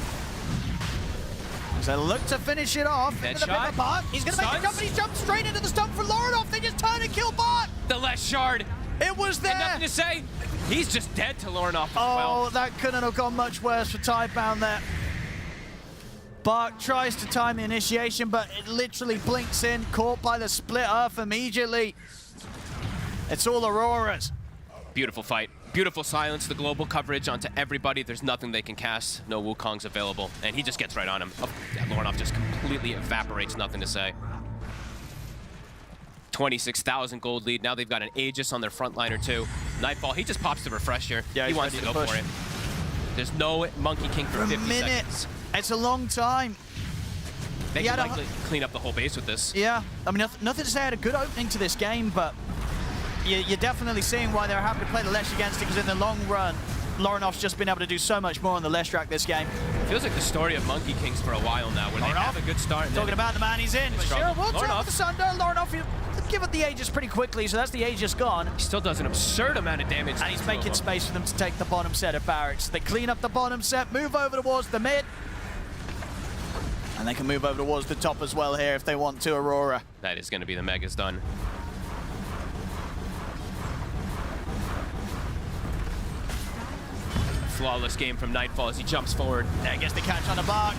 Speaker 10: As they look to finish it off.
Speaker 5: Headshot.
Speaker 10: Bart. He's going to make the jump, and he's jumped straight into the stump for Lorinov. They just turn and kill Bart.
Speaker 5: The last shard.
Speaker 10: It was there.
Speaker 5: And nothing to say. He's just dead to Lorinov as well.
Speaker 10: Oh, that couldn't have gone much worse for Tidebound there. Bart tries to time the initiation, but it literally blinks in, caught by the split earth immediately. It's all Aurora's.
Speaker 5: Beautiful fight. Beautiful silence, the global coverage onto everybody. There's nothing they can cast. No Wukong's available. And he just gets right on him. Oh, yeah, Lorinov just completely evaporates, nothing to say. 26,000 gold lead. Now they've got an Aegis on their frontliner too. Nightfall, he just pops the refresher.
Speaker 10: Yeah,
Speaker 5: he wants to go for it. There's no Monkey King for 50 seconds.
Speaker 10: It's a long time.
Speaker 5: They can likely clean up the whole base with this.
Speaker 10: Yeah, I mean, nothing to say. I had a good opening to this game, but you're definitely seeing why they're happy to play the Lesh against it, because in the long run, Lorinov's just been able to do so much more on the Lesh track this game.
Speaker 5: Feels like the story of Monkey Kings for a while now, where they have a good start.
Speaker 10: Talking about the man he's in. But Shiro will turn with the Sunder. Lorinov, give it the Aegis pretty quickly, so that's the Aegis gone.
Speaker 5: He still does an absurd amount of damage.
Speaker 10: And he's making space for them to take the bottom set of barracks. They clean up the bottom set, move over towards the mid. And they can move over towards the top as well here if they want to, Aurora.
Speaker 5: That is going to be the Megas done. Flawless game from Nightfall as he jumps forward.
Speaker 10: There gets the catch on the bark.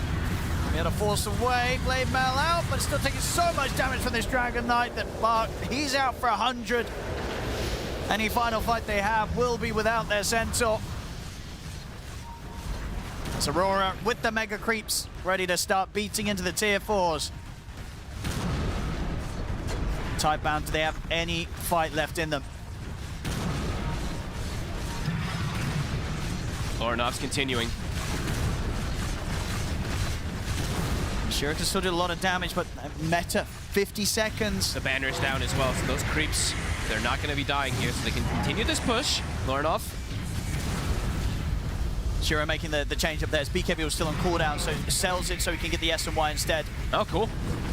Speaker 10: He had to force away, Blade Mail out, but still taking so much damage from this Dragon Knight that Bark, he's out for 100. Any final fight they have will be without their Centaur. It's Aurora with the Mega Creeps, ready to start beating into the tier 4s. Tidebound, do they have any fight left in them?
Speaker 5: Lorinov's continuing.
Speaker 10: Shiro can still do a lot of damage, but meta, 50 seconds.
Speaker 5: The banner's down as well, so those creeps, they're not going to be dying here, so they can continue this push. Lornoff.
Speaker 10: Shiro making the change up there. As BKB was still on cooldown, so sells it so he can get the S and Y instead.
Speaker 5: Oh, cool.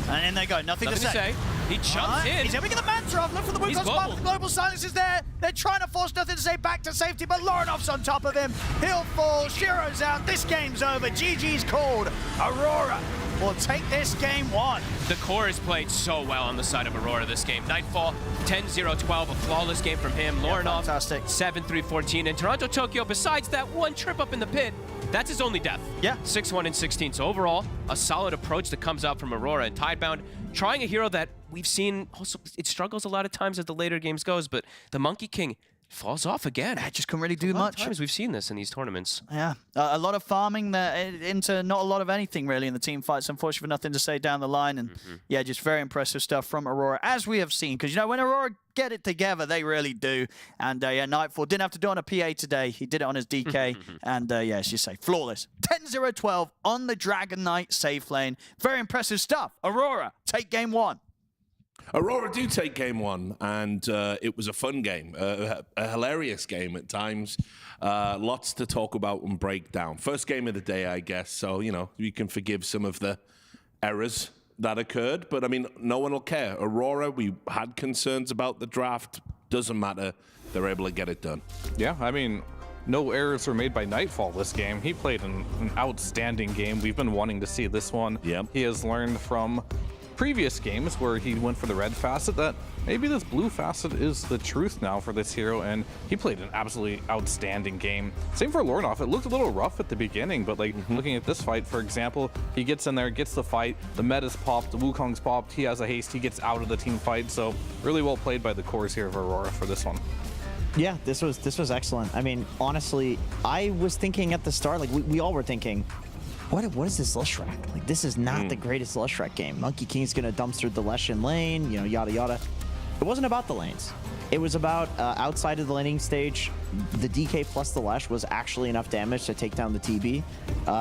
Speaker 10: And in they go. Nothing to say.
Speaker 5: He jumps in.
Speaker 10: He's able to get the mantra off. Look for the Wukong's path. The global silence is there. They're trying to force Nothing to Say back to safety, but Lornoff's on top of him. He'll fall. Shiro's out. This game's over. GG's called. Aurora will take this game 1.
Speaker 5: The core is played so well on the side of Aurora this game. Nightfall, 10-0-12, a flawless game from him. Lornoff,
Speaker 10: fantastic.
Speaker 5: 7-3-14. And Toronto Tokyo, besides that one trip up in the pit, that's his only death.
Speaker 10: Yeah.
Speaker 5: 6-1 and 16. So overall, a solid approach that comes out from Aurora and Tidebound, trying a hero that we've seen also, it struggles a lot of times as the later games goes, but the Monkey King falls off again.
Speaker 10: I just couldn't really do much.
Speaker 5: Times we've seen this in these tournaments.
Speaker 10: Yeah, a lot of farming there into not a lot of anything really in the team fights. Unfortunately, Nothing to Say down the line, and yeah, just very impressive stuff from Aurora, as we have seen. Because you know, when Aurora get it together, they really do. And yeah, Nightfall didn't have to do it on a PA today. He did it on his DK, and yeah, as you say, flawless. 10-0-12 on the Dragon Knight safe lane. Very impressive stuff. Aurora take game 1.
Speaker 3: Aurora do take game 1, and it was a fun game, a hilarious game at times. Lots to talk about and break down. First game of the day, I guess, so, you know, you can forgive some of the errors that occurred, but, I mean, no one will care. Aurora, we had concerns about the draft. Doesn't matter. They're able to get it done.
Speaker 8: Yeah, I mean, no errors were made by Nightfall this game. He played an outstanding game. We've been wanting to see this one.
Speaker 3: Yep.
Speaker 8: He has learned from previous games where he went for the red facet that maybe this blue facet is the truth now for this hero, and he played an absolutely outstanding game. Same for Lornoff. It looked a little rough at the beginning, but like looking at this fight, for example, he gets in there, gets the fight, the meta's popped, the Wukong's popped, he has a haste, he gets out of the team fight, so really well played by the cores here of Aurora for this one.
Speaker 9: Yeah, this was excellent. I mean, honestly, I was thinking at the start, like we all were thinking, what is this Leshrac? Like, this is not the greatest Leshrac game. Monkey King's gonna dumpster the Leshen lane, you know, yada yada. It wasn't about the lanes. It was about outside of the laning stage, the DK plus the Lesh was actually enough damage to take down the TB.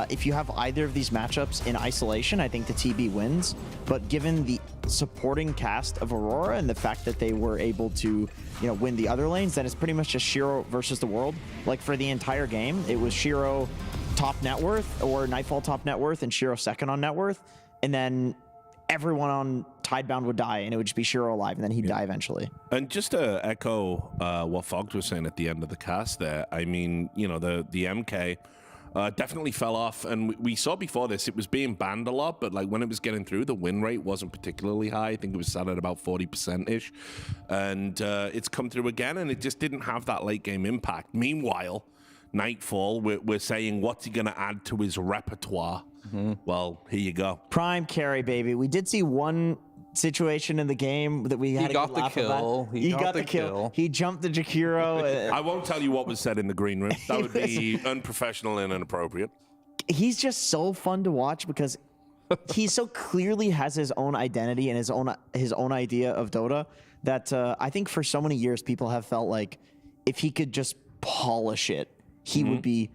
Speaker 9: If you have either of these matchups in isolation, I think the TB wins. But given the supporting cast of Aurora and the fact that they were able to, you know, win the other lanes, then it's pretty much just Shiro versus the world. Like for the entire game, it was Shiro top net worth, or Nightfall top net worth, and Shiro second on net worth, and then everyone on Tidebound would die, and it would just be Shiro alive, and then he'd die eventually. And
Speaker 3: just to echo what Fogged was saying at the end of the cast there, I mean, you know, the MK definitely fell off, and we saw before this, it was being banned a lot, but like when it was getting through, the win rate wasn't particularly high. I think it was sat at about 40%-ish, and it's come through again, and it just didn't have that late game impact. Meanwhile, Nightfall, we're saying, what's he going to add to his repertoire? Well, here you go.
Speaker 9: Prime carry, baby. We did see one situation in the game that we had to laugh about. He got the kill. He jumped the Jakiro.
Speaker 3: I won't tell you what was said in the green room. That would be unprofessional and inappropriate.
Speaker 9: He's just so fun to watch because he so clearly has his own identity and his own idea of Dota that I think for so many years people have felt like if he could just polish it, he would be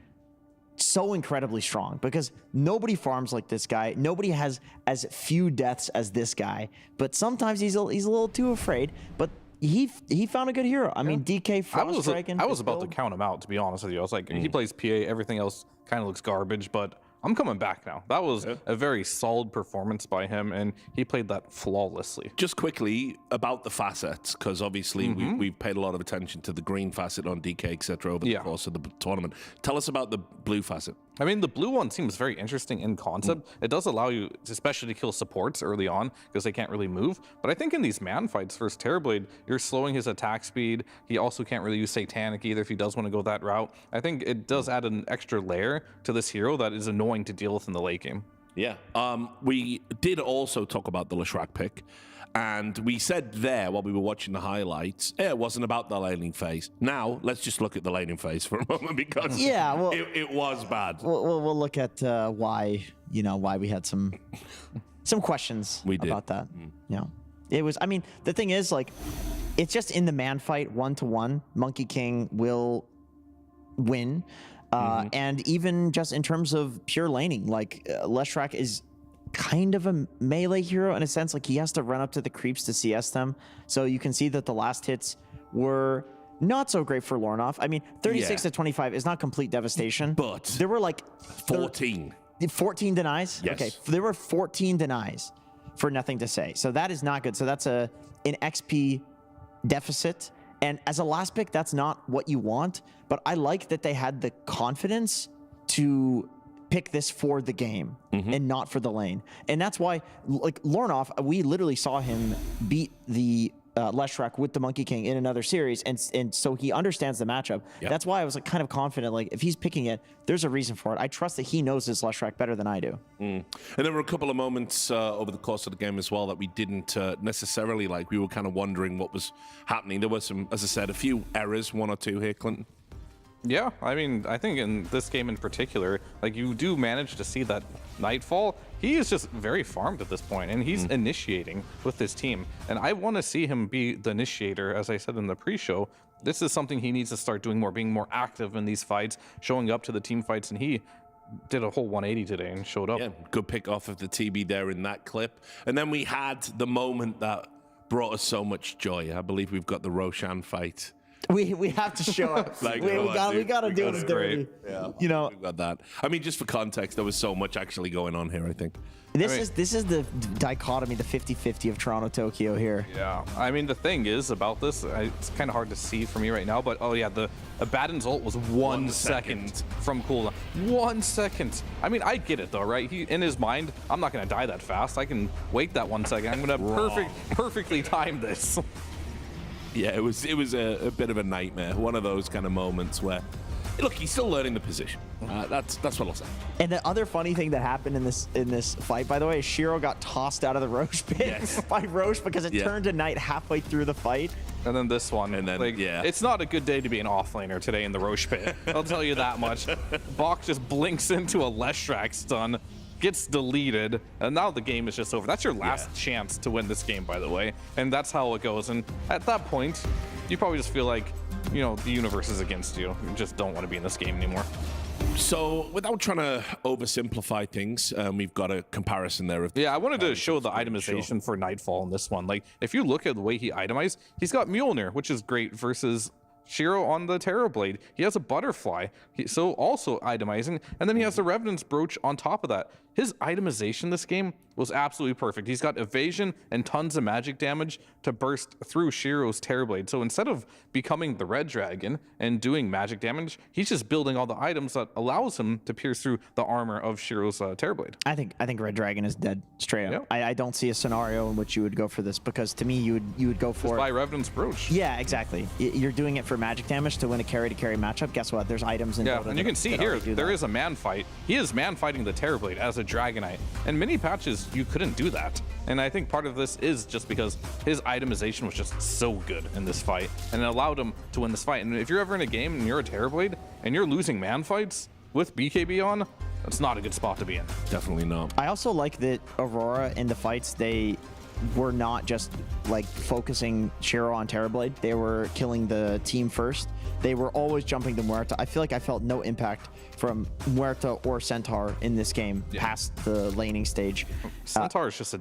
Speaker 9: so incredibly strong, because nobody farms like this guy. Nobody has as few deaths as this guy, but sometimes he's a little too afraid, but he found a good hero. I mean, DK Frost Dragon.
Speaker 8: I was about to count him out, to be honest with you. I was like, he plays PA, everything else kind of looks garbage, but I'm coming back now. That was a very solid performance by him, and he played that flawlessly.
Speaker 3: Just quickly about the facets, because obviously we've paid a lot of attention to the green facet on DK, etc. over the course of the tournament. Tell us about the blue facet.
Speaker 8: I mean, the blue one seems very interesting in concept. It does allow you, especially to kill supports early on, because they can't really move. But I think in these man fights versus Terrorblade, you're slowing his attack speed. He also can't really use Satanic either if he does want to go that route. I think it does add an extra layer to this hero that is annoying to deal with in the late game.
Speaker 3: Yeah. We did also talk about the Leshrac pick. And we said there, while we were watching the highlights, it wasn't about the laning phase. Now, let's just look at the laning phase for a moment, because it was bad.
Speaker 9: We'll look at why we had some questions about that. You know, it was, I mean, the thing is, like, it's just in the man fight 1-to-1, Monkey King will win. And even just in terms of pure laning, like Leshrac is kind of a melee hero in a sense. Like he has to run up to the creeps to CS them. So you can see that the last hits were not so great for Lornoff. I mean, 36 to 25 is not complete devastation,
Speaker 3: but
Speaker 9: there were like
Speaker 3: 14
Speaker 9: denies.
Speaker 3: Yes.
Speaker 9: Okay, there were 14 denies for nothing to say. So that is not good. So that's an XP deficit. And as a last pick, that's not what you want. But I like that they had the confidence to pick this for the game and not for the lane. And that's why, like Lornoff, we literally saw him beat the Leshrac with the Monkey King in another series, and so he understands the matchup.
Speaker 3: Yep.
Speaker 9: That's why I was like kind of confident, like if he's picking it, there's a reason for it. I trust that he knows his Leshrac better than I do.
Speaker 3: And there were a couple of moments over the course of the game as well that we didn't necessarily like. We were kind of wondering what was happening. There were some, as I said, a few errors, 1 or 2 here, Clinton.
Speaker 8: Yeah, I mean, I think in this game in particular, like you do manage to see that Nightfall, he is just very farmed at this point, and he's initiating with this team. And I want to see him be the initiator, as I said in the pre-show. This is something he needs to start doing more, being more active in these fights, showing up to the team fights, and he did a whole 180 today and showed up.
Speaker 3: Yeah, good pick off of the TB there in that clip. And then we had the moment that brought us so much joy. I believe we've got the Roshan fight.
Speaker 9: We have to show it.
Speaker 3: Like,
Speaker 9: we gotta do it dirty.
Speaker 3: Yeah,
Speaker 9: You know,
Speaker 3: we got that. I mean, just for context, there was so much actually going on here, I think.
Speaker 9: this is the dichotomy, the 50-50 of Toronto Tokyo here.
Speaker 8: Yeah, I mean, the thing is about this, it's kind of hard to see for me right now, but oh yeah, the Abaddon's ult was 1 second from cooldown. 1 second. I mean, I get it though, right? He, in his mind, I'm not gonna die that fast. I can wait that 1 second. I'm gonna perfectly time this.
Speaker 3: Yeah, it was a bit of a nightmare. One of those kind of moments where, look, he's still learning the position. That's what I'll say.
Speaker 9: And the other funny thing that happened in this fight, by the way, is Shiro got tossed out of the Roche pit by Roche because it turned to night halfway through the fight.
Speaker 8: And then this one, and then like, it's not a good day to be an offlaner today in the Roche pit. I'll tell you that much. Bach just blinks into a Leshrac stun, gets deleted, and now the game is just over. That's your last chance to win this game, by the way, and that's how it goes. And at that point, you probably just feel like, you know, the universe is against you. You just don't want to be in this game anymore.
Speaker 3: So, without trying to oversimplify things, we've got a comparison there.
Speaker 8: Yeah, I wanted to show the itemization for Nightfall in this one. Like, if you look at the way he itemized, he's got Mjolnir, which is great, versus Shiro on the Terrorblade. He has a butterfly, so also itemizing, and then he has the Revenant's Brooch on top of that. His itemization this game was absolutely perfect. He's got evasion and tons of magic damage to burst through Shiro's Terrorblade. So instead of becoming the Red Dragon and doing magic damage, he's just building all the items that allows him to pierce through the armor of Shiro's Terrorblade.
Speaker 9: I think Red Dragon is dead straight up.
Speaker 8: Yep.
Speaker 9: I don't see a scenario in which you would go for this, because to me you would go for
Speaker 8: just buy Revenant's Brooch.
Speaker 9: Yeah, exactly. You're doing it for magic damage to win a carry-to-carry matchup. Guess what? There's items in Dota
Speaker 8: and you can see here there is a man fight. He is man fighting the Terrorblade as a Dragonite, and many patches you couldn't do that. And I think part of this is just because his itemization was just so good in this fight, and it allowed him to win this fight. And if you're ever in a game and you're a Terrorblade and you're losing man fights with BKB on, that's not a good spot to be in.
Speaker 3: Definitely not.
Speaker 9: I also like that Aurora in the fights, they were not just like focusing Shiro on Terrorblade. They were killing the team first. They were always jumping to Muerta. I feel like I felt no impact from Muerta or Centaur in this game past the laning stage.
Speaker 8: Centaur is just a,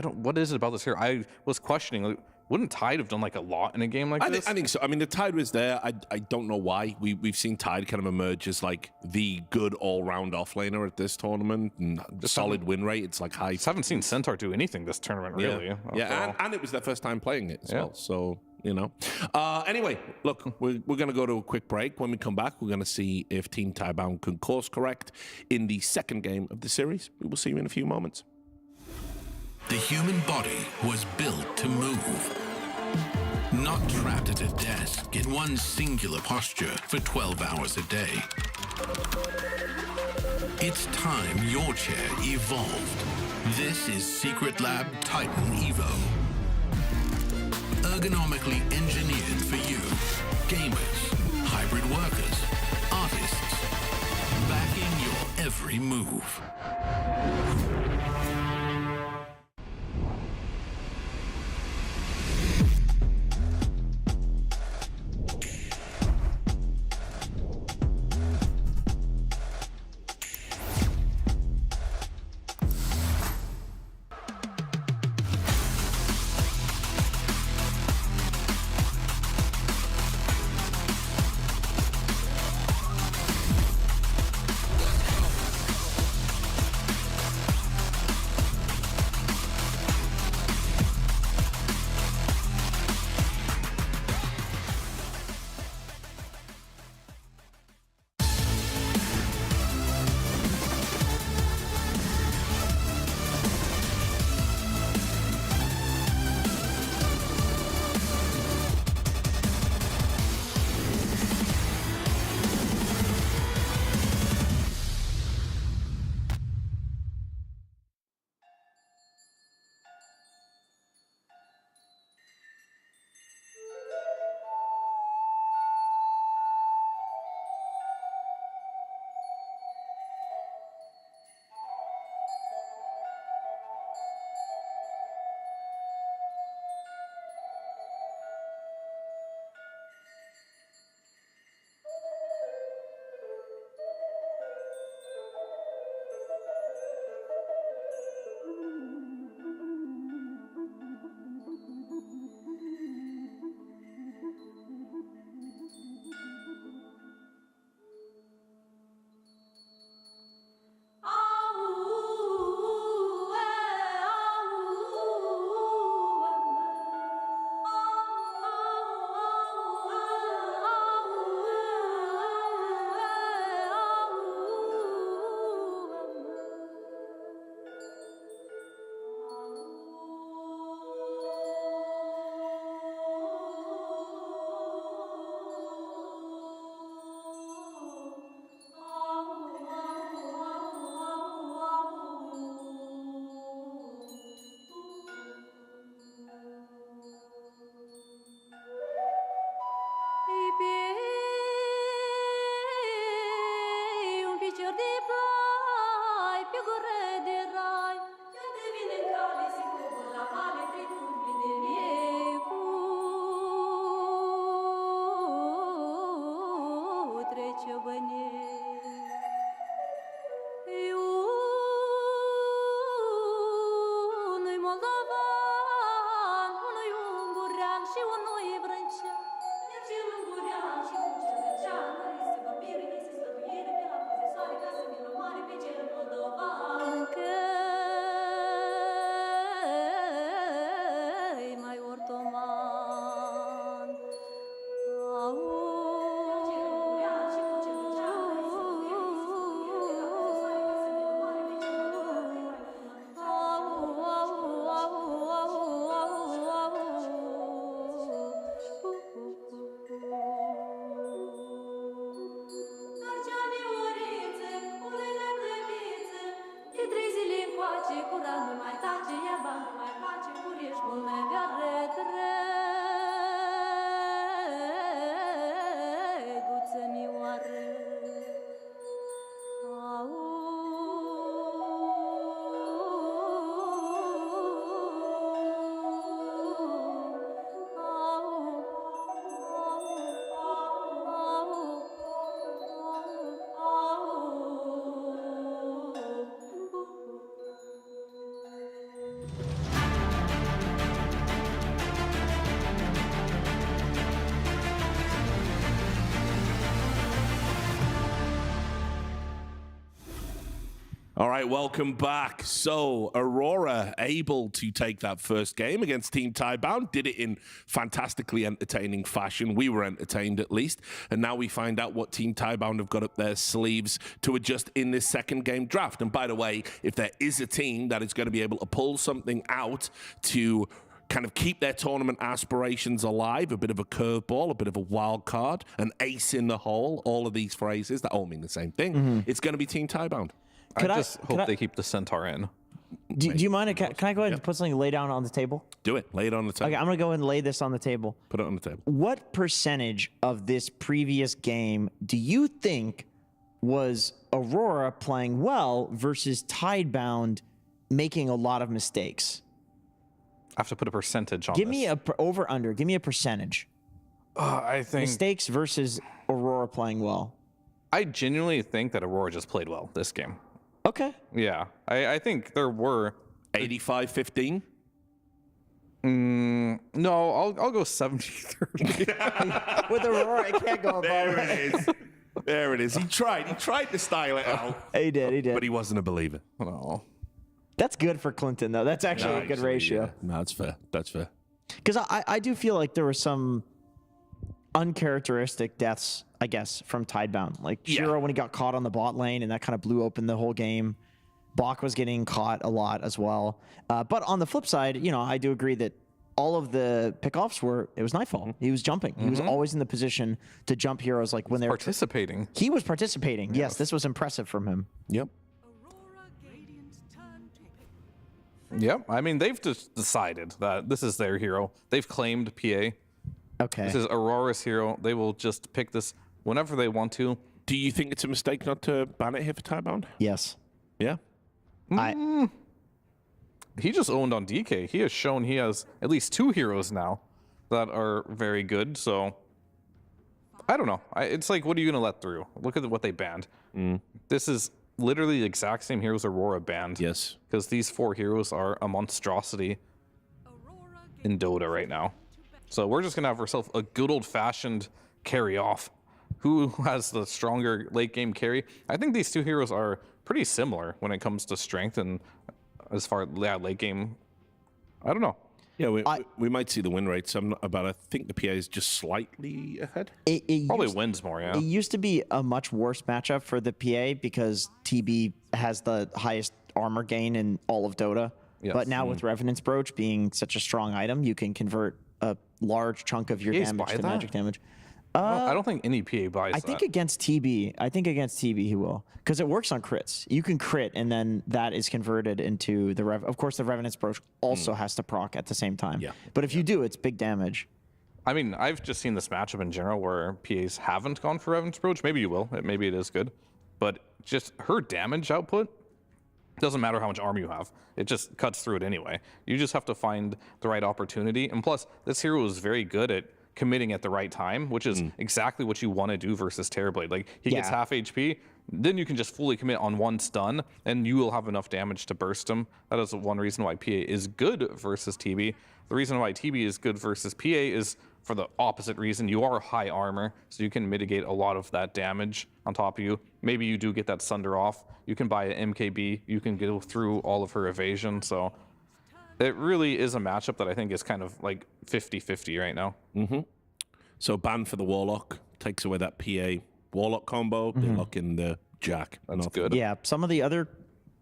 Speaker 8: what is it about this hero? I was questioning, like, wouldn't Tide have done like a lot in a game like this?
Speaker 3: I think so. I mean, the Tide was there. I don't know why. We've seen Tide kind of emerge as like the good all-round offlaner at this tournament, and solid win rate. It's like high.
Speaker 8: Just haven't seen Centaur do anything this tournament, really.
Speaker 3: Yeah, and it was their first time playing it as well. So, you know. Anyway, look, we're going to go to a quick break. When we come back, we're going to see if Team Tidebound can course correct in the second game of the series. We will see you in a few moments.
Speaker 11: The human body was built to move. Not trapped at a desk in one singular posture for 12 hours a day. It's time your chair evolved. This is Secret Lab Titan Evo. Ergonomically engineered for you. Gamers, hybrid workers, artists. Backing your every move.
Speaker 1: Unui moldovan, unui ungurean și unui brâncean. Iar cel ungurean și un cetățean, care se vorbire, că se stătuire pe la profesoare, ca să vină mare pe cel moldovan. Că-i mai ortoman.
Speaker 3: All right, welcome back. So, Aurora able to take that first game against Team Tidebound, did it in fantastically entertaining fashion. We were entertained at least. And now we find out what Team Tidebound have got up their sleeves to adjust in this second game draft. And by the way, if there is a team that is going to be able to pull something out to kind of keep their tournament aspirations alive, a bit of a curveball, a bit of a wild card, an ace in the hole, all of these phrases that all mean the same thing, it's going to be Team Tidebound.
Speaker 8: I just hope they keep the Centaur in.
Speaker 9: Do you mind? Can I go ahead and put something lay down on the table?
Speaker 3: Do it. Lay it on the table.
Speaker 9: Okay, I'm going to go and lay this on the table.
Speaker 3: Put it on the table.
Speaker 9: What percentage of this previous game do you think was Aurora playing well versus Tidebound making a lot of mistakes?
Speaker 8: I have to put a percentage on
Speaker 9: Give
Speaker 8: this.
Speaker 9: me a over-under. Give me a percentage.
Speaker 8: I think
Speaker 9: Mistakes versus Aurora playing well.
Speaker 8: I genuinely think that Aurora just played well this game.
Speaker 9: Okay.
Speaker 8: Yeah, I think there were
Speaker 3: 85-15.
Speaker 8: No, I'll go 70-30.
Speaker 9: With Aurora, I can't go above.
Speaker 3: There it is. There it is. He tried to style it out.
Speaker 9: He did.
Speaker 3: But he wasn't a believer.
Speaker 8: No.
Speaker 9: That's good for Clinton, though. That's actually a good ratio.
Speaker 3: Yeah. No, that's fair. That's fair.
Speaker 9: Because I do feel like there were some uncharacteristic deaths, I guess, from Tidebound. Like Shiro when he got caught on the bot lane, and that kind of blew open the whole game. Bach was getting caught a lot as well. But on the flip side, you know, I do agree that all of the pickoffs it was Nightfall. He was jumping. He was always in the position to jump heroes like when they're
Speaker 8: participating.
Speaker 9: He was participating. Yes, this was impressive from him.
Speaker 3: Yep.
Speaker 8: Yep. I mean, they've just decided that this is their hero. They've claimed PA.
Speaker 9: Okay.
Speaker 8: This is Aurora's hero. They will just pick this whenever they want to.
Speaker 3: Do you think it's a mistake not to ban it here for Tidebound?
Speaker 9: Yes.
Speaker 3: Yeah.
Speaker 8: He just owned on DK. He has shown he has at least 2 heroes now that are very good. So I don't know. It's like, what are you going to let through? Look at what they banned. This is literally the exact same heroes Aurora banned.
Speaker 3: Yes.
Speaker 8: Because these 4 heroes are a monstrosity in Dota right now. So we're just going to have ourselves a good old-fashioned carry-off. Who has the stronger late-game carry? I think these 2 heroes are pretty similar when it comes to strength and as far as late game. I don't know.
Speaker 3: Yeah, we might see the win rates. But I think the PA is just slightly ahead.
Speaker 9: It
Speaker 8: probably wins more, yeah.
Speaker 9: It used to be a much worse matchup for the PA because TB has the highest armor gain in all of Dota.
Speaker 8: Yes.
Speaker 9: But now with Revenant's Brooch being such a strong item, you can convert a large chunk of your damage to magic damage.
Speaker 8: I don't think any PA buys that.
Speaker 9: I think against TB he will, because it works on crits. You can crit, and then that is converted into the Of course, the Revenant's Brooch also has to proc at the same time.
Speaker 3: Yeah.
Speaker 9: But if you do, it's big damage.
Speaker 8: I mean, I've just seen this matchup in general where PAs haven't gone for Revenant's Brooch. Maybe you will. Maybe it is good. But just her damage output, doesn't matter how much armor you have. It just cuts through it anyway. You just have to find the right opportunity. And plus, this hero is very good at committing at the right time, which is exactly what you want to do versus Terrorblade. Like, he gets half HP, then you can just fully commit on one stun, and you will have enough damage to burst him. That is one reason why PA is good versus TB. The reason why TB is good versus PA is for the opposite reason. You are high armor, so you can mitigate a lot of that damage on top of you. Maybe you do get that Sunder off. You can buy an MKB. You can go through all of her evasion. So it really is a matchup that I think is kind of like 50-50 right now.
Speaker 3: So ban for the Warlock. Takes away that PA Warlock combo. They lock in the Jack.
Speaker 8: That's good.
Speaker 9: Yeah, some of the other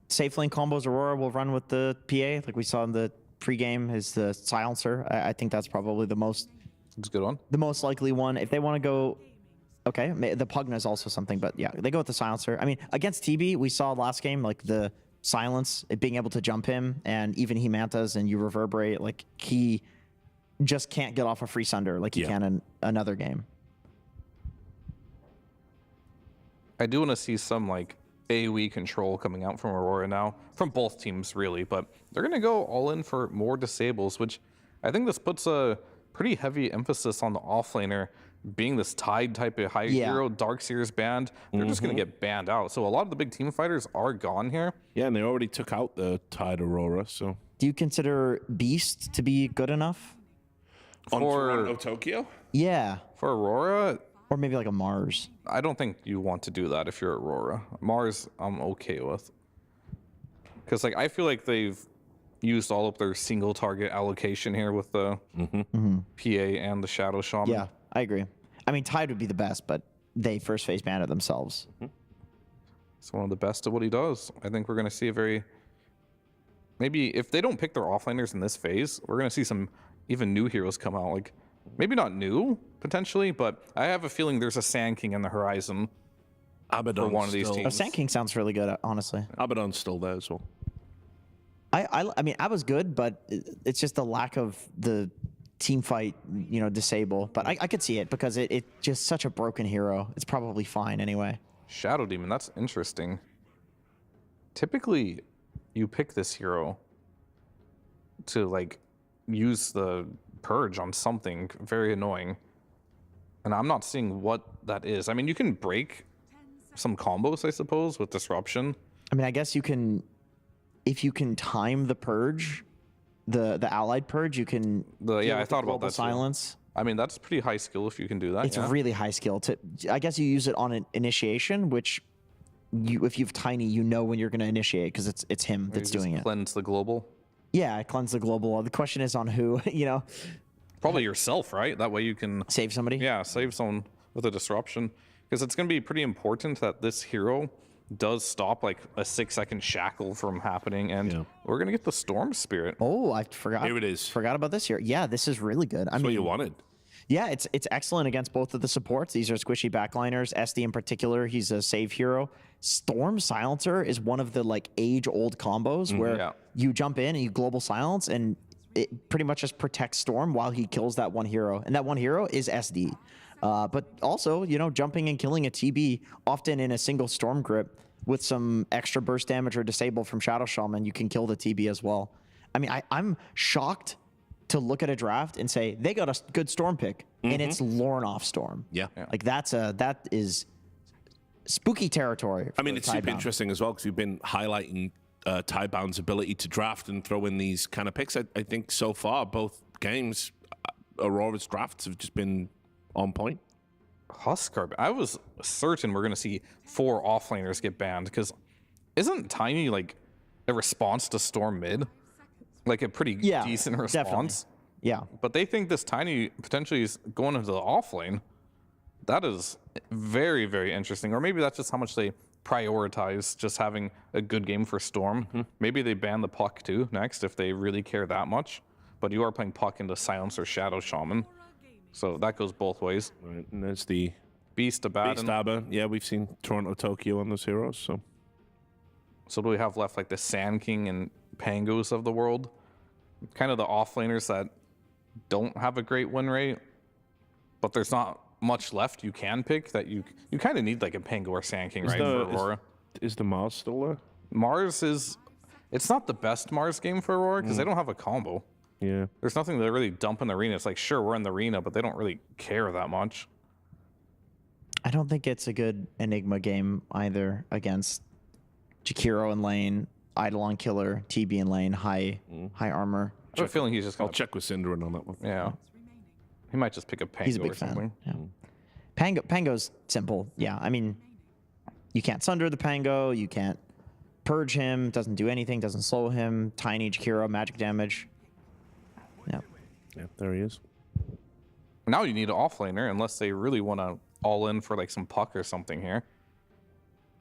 Speaker 9: safe lane combos Aurora will run with the PA, like we saw in the pregame, is the Silencer. I think that's probably the most...
Speaker 8: It's a good one.
Speaker 9: The most likely one. If they want to go... Okay, the Pugna is also something, but yeah, they go with the Silencer. I mean, against TB, we saw last game, like the silence, it being able to jump him, and even he mantas and you reverberate, like he just can't get off a free Sunder like he can in another game.
Speaker 8: I do want to see some like AoE control coming out from Aurora now, from both teams really, but they're going to go all in for more disables, which I think this puts a pretty heavy emphasis on the offlaner being this Tide type of high hero, Darkseer's banned. They're just going to get banned out. So a lot of the big team fighters are gone here.
Speaker 3: Yeah, and they already took out the Tide Aurora, so...
Speaker 9: Do you consider Beast to be good enough?
Speaker 3: On Toronto, Tokyo?
Speaker 9: Yeah.
Speaker 8: For Aurora...
Speaker 9: Or maybe like a Mars.
Speaker 8: I don't think you want to do that if you're Aurora. Mars, I'm okay with. Because like I feel like they've used all of their single target allocation here with the PA and the Shadow Shaman.
Speaker 9: Yeah, I agree. I mean, Tide would be the best, but they first phase banned it themselves.
Speaker 8: It's one of the best at what he does. I think we're going to see a very... Maybe if they don't pick their offliners in this phase, we're going to see some even new heroes come out. Like, maybe not new, potentially, but I have a feeling there's a Sand King in the horizon for one of these teams.
Speaker 9: A Sand King sounds really good, honestly.
Speaker 3: Abaddon's still there as well.
Speaker 9: I mean, I was good, but it's just the lack of the team fight, you know, disable. But I could see it because it's just such a broken hero. It's probably fine anyway.
Speaker 8: Shadow Demon, that's interesting. Typically, you pick this hero to, like, use the Purge on something very annoying. And I'm not seeing what that is. I mean, you can break some combos, I suppose, with Disruption.
Speaker 9: I mean, I guess you can... If you can time the Purge, the allied Purge, you can...
Speaker 8: I thought about that
Speaker 9: silence.
Speaker 8: I mean, that's pretty high skill if you can do that.
Speaker 9: It's really high skill. I guess you use it on an initiation, which if you've Tiny, you know when you're going to initiate because it's him that's doing it.
Speaker 8: Cleanse the global.
Speaker 9: Yeah, cleanse the global. The question is on who, you know.
Speaker 8: Probably yourself, right? That way you can...
Speaker 9: Save somebody?
Speaker 8: Yeah, save someone with a disruption. Because it's going to be pretty important that this hero does stop like a 6-second shackle from happening, and we're going to get the Storm Spirit.
Speaker 9: Oh, I forgot.
Speaker 3: Here it is.
Speaker 9: Forgot about this here. Yeah, this is really good.
Speaker 3: That's what you wanted.
Speaker 9: Yeah, it's excellent against both of the supports. These are squishy backliners. SD in particular, he's a save hero. Storm Silencer is one of the like age-old combos where you jump in and you global silence, and it pretty much just protects Storm while he kills that one hero. And that one hero is SD. But also, you know, jumping and killing a TB, often in a single Storm grip with some extra burst damage or disable from Shadow Shaman, you can kill the TB as well. I mean, I'm shocked to look at a draft and say they got a good Storm pick, and it's Lornoff Storm.
Speaker 3: Yeah.
Speaker 9: Like that is spooky territory.
Speaker 3: I mean, it's super interesting as well because we've been highlighting Tidebound's ability to draft and throw in these kind of picks. I think so far, both games, Aurora's drafts have just been on point.
Speaker 8: Huskar, I was certain we're going to see 4 offlaners get banned because isn't Tiny like a response to Storm mid? Like a pretty decent response.
Speaker 9: Definitely. Yeah.
Speaker 8: But they think this Tiny potentially is going into the offlane. That is very, very interesting. Or maybe that's just how much they prioritize just having a good game for Storm. Maybe they ban the Puck too next if they really care that much. But you are playing Puck into Silence or Shadow Shaman. So that goes both ways.
Speaker 3: Right, and there's the
Speaker 8: Beast Abaddon.
Speaker 3: Beast Abba. Yeah, we've seen Toronto, Tokyo on those heroes.
Speaker 8: So do we have left like the Sand King and Pangos of the world? Kind of the offlaners that don't have a great win rate, but there's not much left you can pick that you kind of need like a Pango or Sand King, right? For Aurora.
Speaker 3: Is the Mars still there?
Speaker 8: Mars is... It's not the best Mars game for Aurora because they don't have a combo.
Speaker 3: Yeah.
Speaker 8: There's nothing to really dump in the arena. It's like, sure, we're in the arena, but they don't really care that much.
Speaker 9: I don't think it's a good Enigma game either against Jakiro in lane, Eidolon killer, TB in lane, high armor.
Speaker 8: I have a feeling he's just
Speaker 3: I'll check with Synderen on that one.
Speaker 8: Yeah. He might just pick a Pango
Speaker 9: He's a big
Speaker 8: or something.
Speaker 9: fan. Yeah. Pango's simple. Yeah, I mean, you can't Sunder the Pango. You can't purge him. Doesn't do anything. Doesn't slow him. Tiny Jakiro, magic damage. Yeah.
Speaker 3: Yeah, there he is.
Speaker 8: Now you need an offlaner unless they really want to all in for like some puck or something here.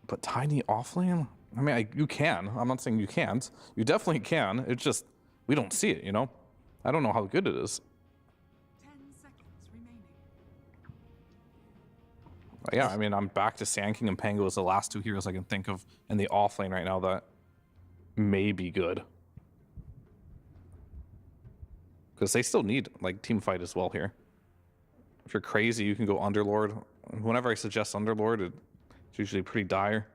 Speaker 8: But Tiny offlane? I mean, you can. I'm not saying you can't. You definitely can. It's just, we don't see it, you know? I don't know how good it is.
Speaker 2: 10 seconds remaining.
Speaker 8: But yeah, I mean, I'm back to Sand King and Pango as the last two heroes I can think of in the offlane right now that may be good. Because they still need, like, team fight as well here. If you're crazy, you can go Underlord. Whenever I suggest Underlord, it's usually pretty dire.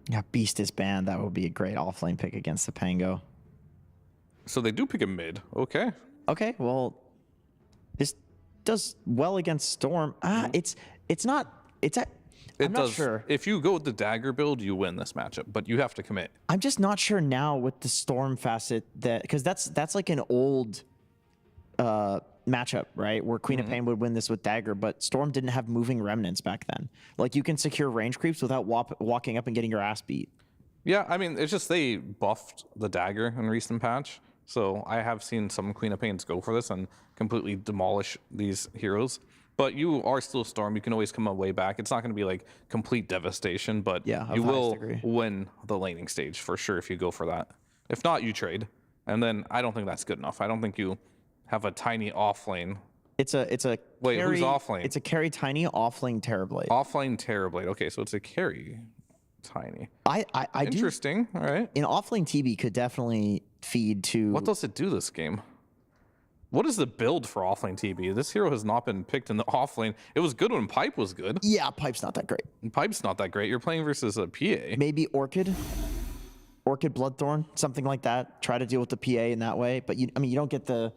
Speaker 9: Yeah, Beast is banned. That would be a great offlane pick against the Pango.
Speaker 8: So they do pick a mid. Okay.
Speaker 9: Okay, well, this does well against Storm. I'm not sure.
Speaker 8: If you go with the dagger build, you win this matchup, but you have to commit.
Speaker 9: I'm just not sure now with the Storm facet that, because that's like an old matchup, right? Where Queen of Pain would win this with dagger, but Storm didn't have moving remnants back then. Like, you can secure range creeps without walking up and getting your ass beat.
Speaker 8: Yeah, I mean, it's just they buffed the dagger in recent patch, so I have seen some Queen of Pains go for this and completely demolish these heroes. But you are still Storm. You can always come away back. It's not going to be like complete devastation, but
Speaker 9: yeah,
Speaker 8: you will win the laning stage for sure if you go for that. If not, you trade. And then I don't think that's good enough. I don't think you have a Tiny offlane.
Speaker 9: It's a
Speaker 8: wait,
Speaker 9: carry,
Speaker 8: who's offlane?
Speaker 9: It's a carry Tiny offlane Terrorblade.
Speaker 8: Offlane Terrorblade. Okay, so it's a carry Tiny.
Speaker 9: I
Speaker 8: Interesting. All right.
Speaker 9: An offlane TB could definitely feed to.
Speaker 8: What does it do this game? What is the build for offlane TB? This hero has not been picked in the offlane. It was good when Pipe was good.
Speaker 9: Yeah, Pipe's not that great.
Speaker 8: Pipe's not that great. You're playing versus a PA.
Speaker 9: Maybe Orchid Bloodthorn, something like that. Try to deal with the PA in that way. But you don't get the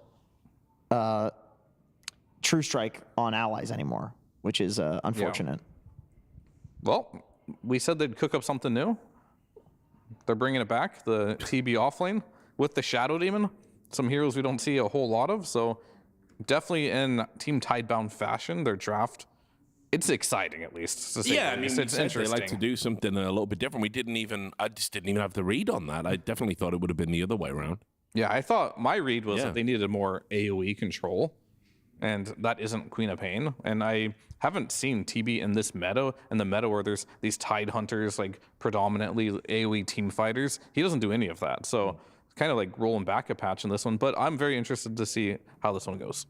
Speaker 9: True Strike on allies anymore, which is unfortunate.
Speaker 8: Yeah. Well, we said they'd cook up something new. They're bringing it back, the TB offlane with the Shadow Demon. Some heroes we don't see a whole lot of, so definitely in Team Tidebound fashion, their draft, it's exciting at least. To say
Speaker 3: Yeah, I mean,
Speaker 8: it's
Speaker 3: they like to do something a little bit different. I just didn't even have the read on that. I definitely thought it would have been the other way around.
Speaker 8: Yeah, I thought my read was that they needed more AoE control, and that isn't Queen of Pain. And I haven't seen TB in this meta, where there's these Tide Hunters, like predominantly AoE team fighters. He doesn't do any of that, so kind of like rolling back a patch in this one, but I'm very interested to see how this one goes.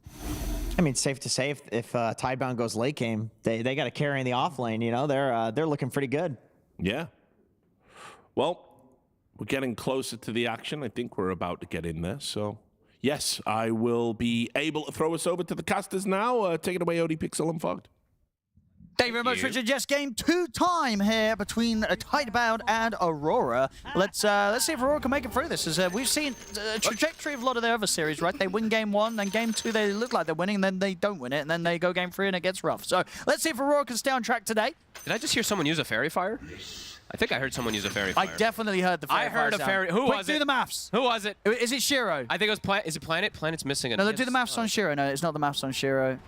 Speaker 9: I mean, safe to say if Tidebound goes late game, they got to carry in the offlane. You know, they're looking pretty good.
Speaker 3: Yeah. Well, we're getting closer to the action. I think we're about to get in there. So, yes, I will be able to throw us over to the casters now. Take it away, Odie Pixel and Fogged.
Speaker 10: Thank you very much, Richard. Yes, game 2 time here between Tidebound and Aurora. Let's see if Aurora can make it through this. As we've seen the trajectory of a lot of their other series, right? They win game 1, then game 2 they look like they're winning, and then they don't win it, and then they go game 3 and it gets rough. So let's see if Aurora can stay on track today.
Speaker 5: Did I just hear someone use a Fairy Fire? I think I heard someone use a Fairy Fire.
Speaker 10: I definitely heard the Fairy Fire.
Speaker 5: I heard a Fairy. Who was it?
Speaker 10: Do the maths.
Speaker 5: Who was it?
Speaker 10: Is it Shiro?
Speaker 5: I think it was Planet. Is it Planet? Planet's missing.
Speaker 10: No, do the maths on Shiro. No, it's not the maths on Shiro.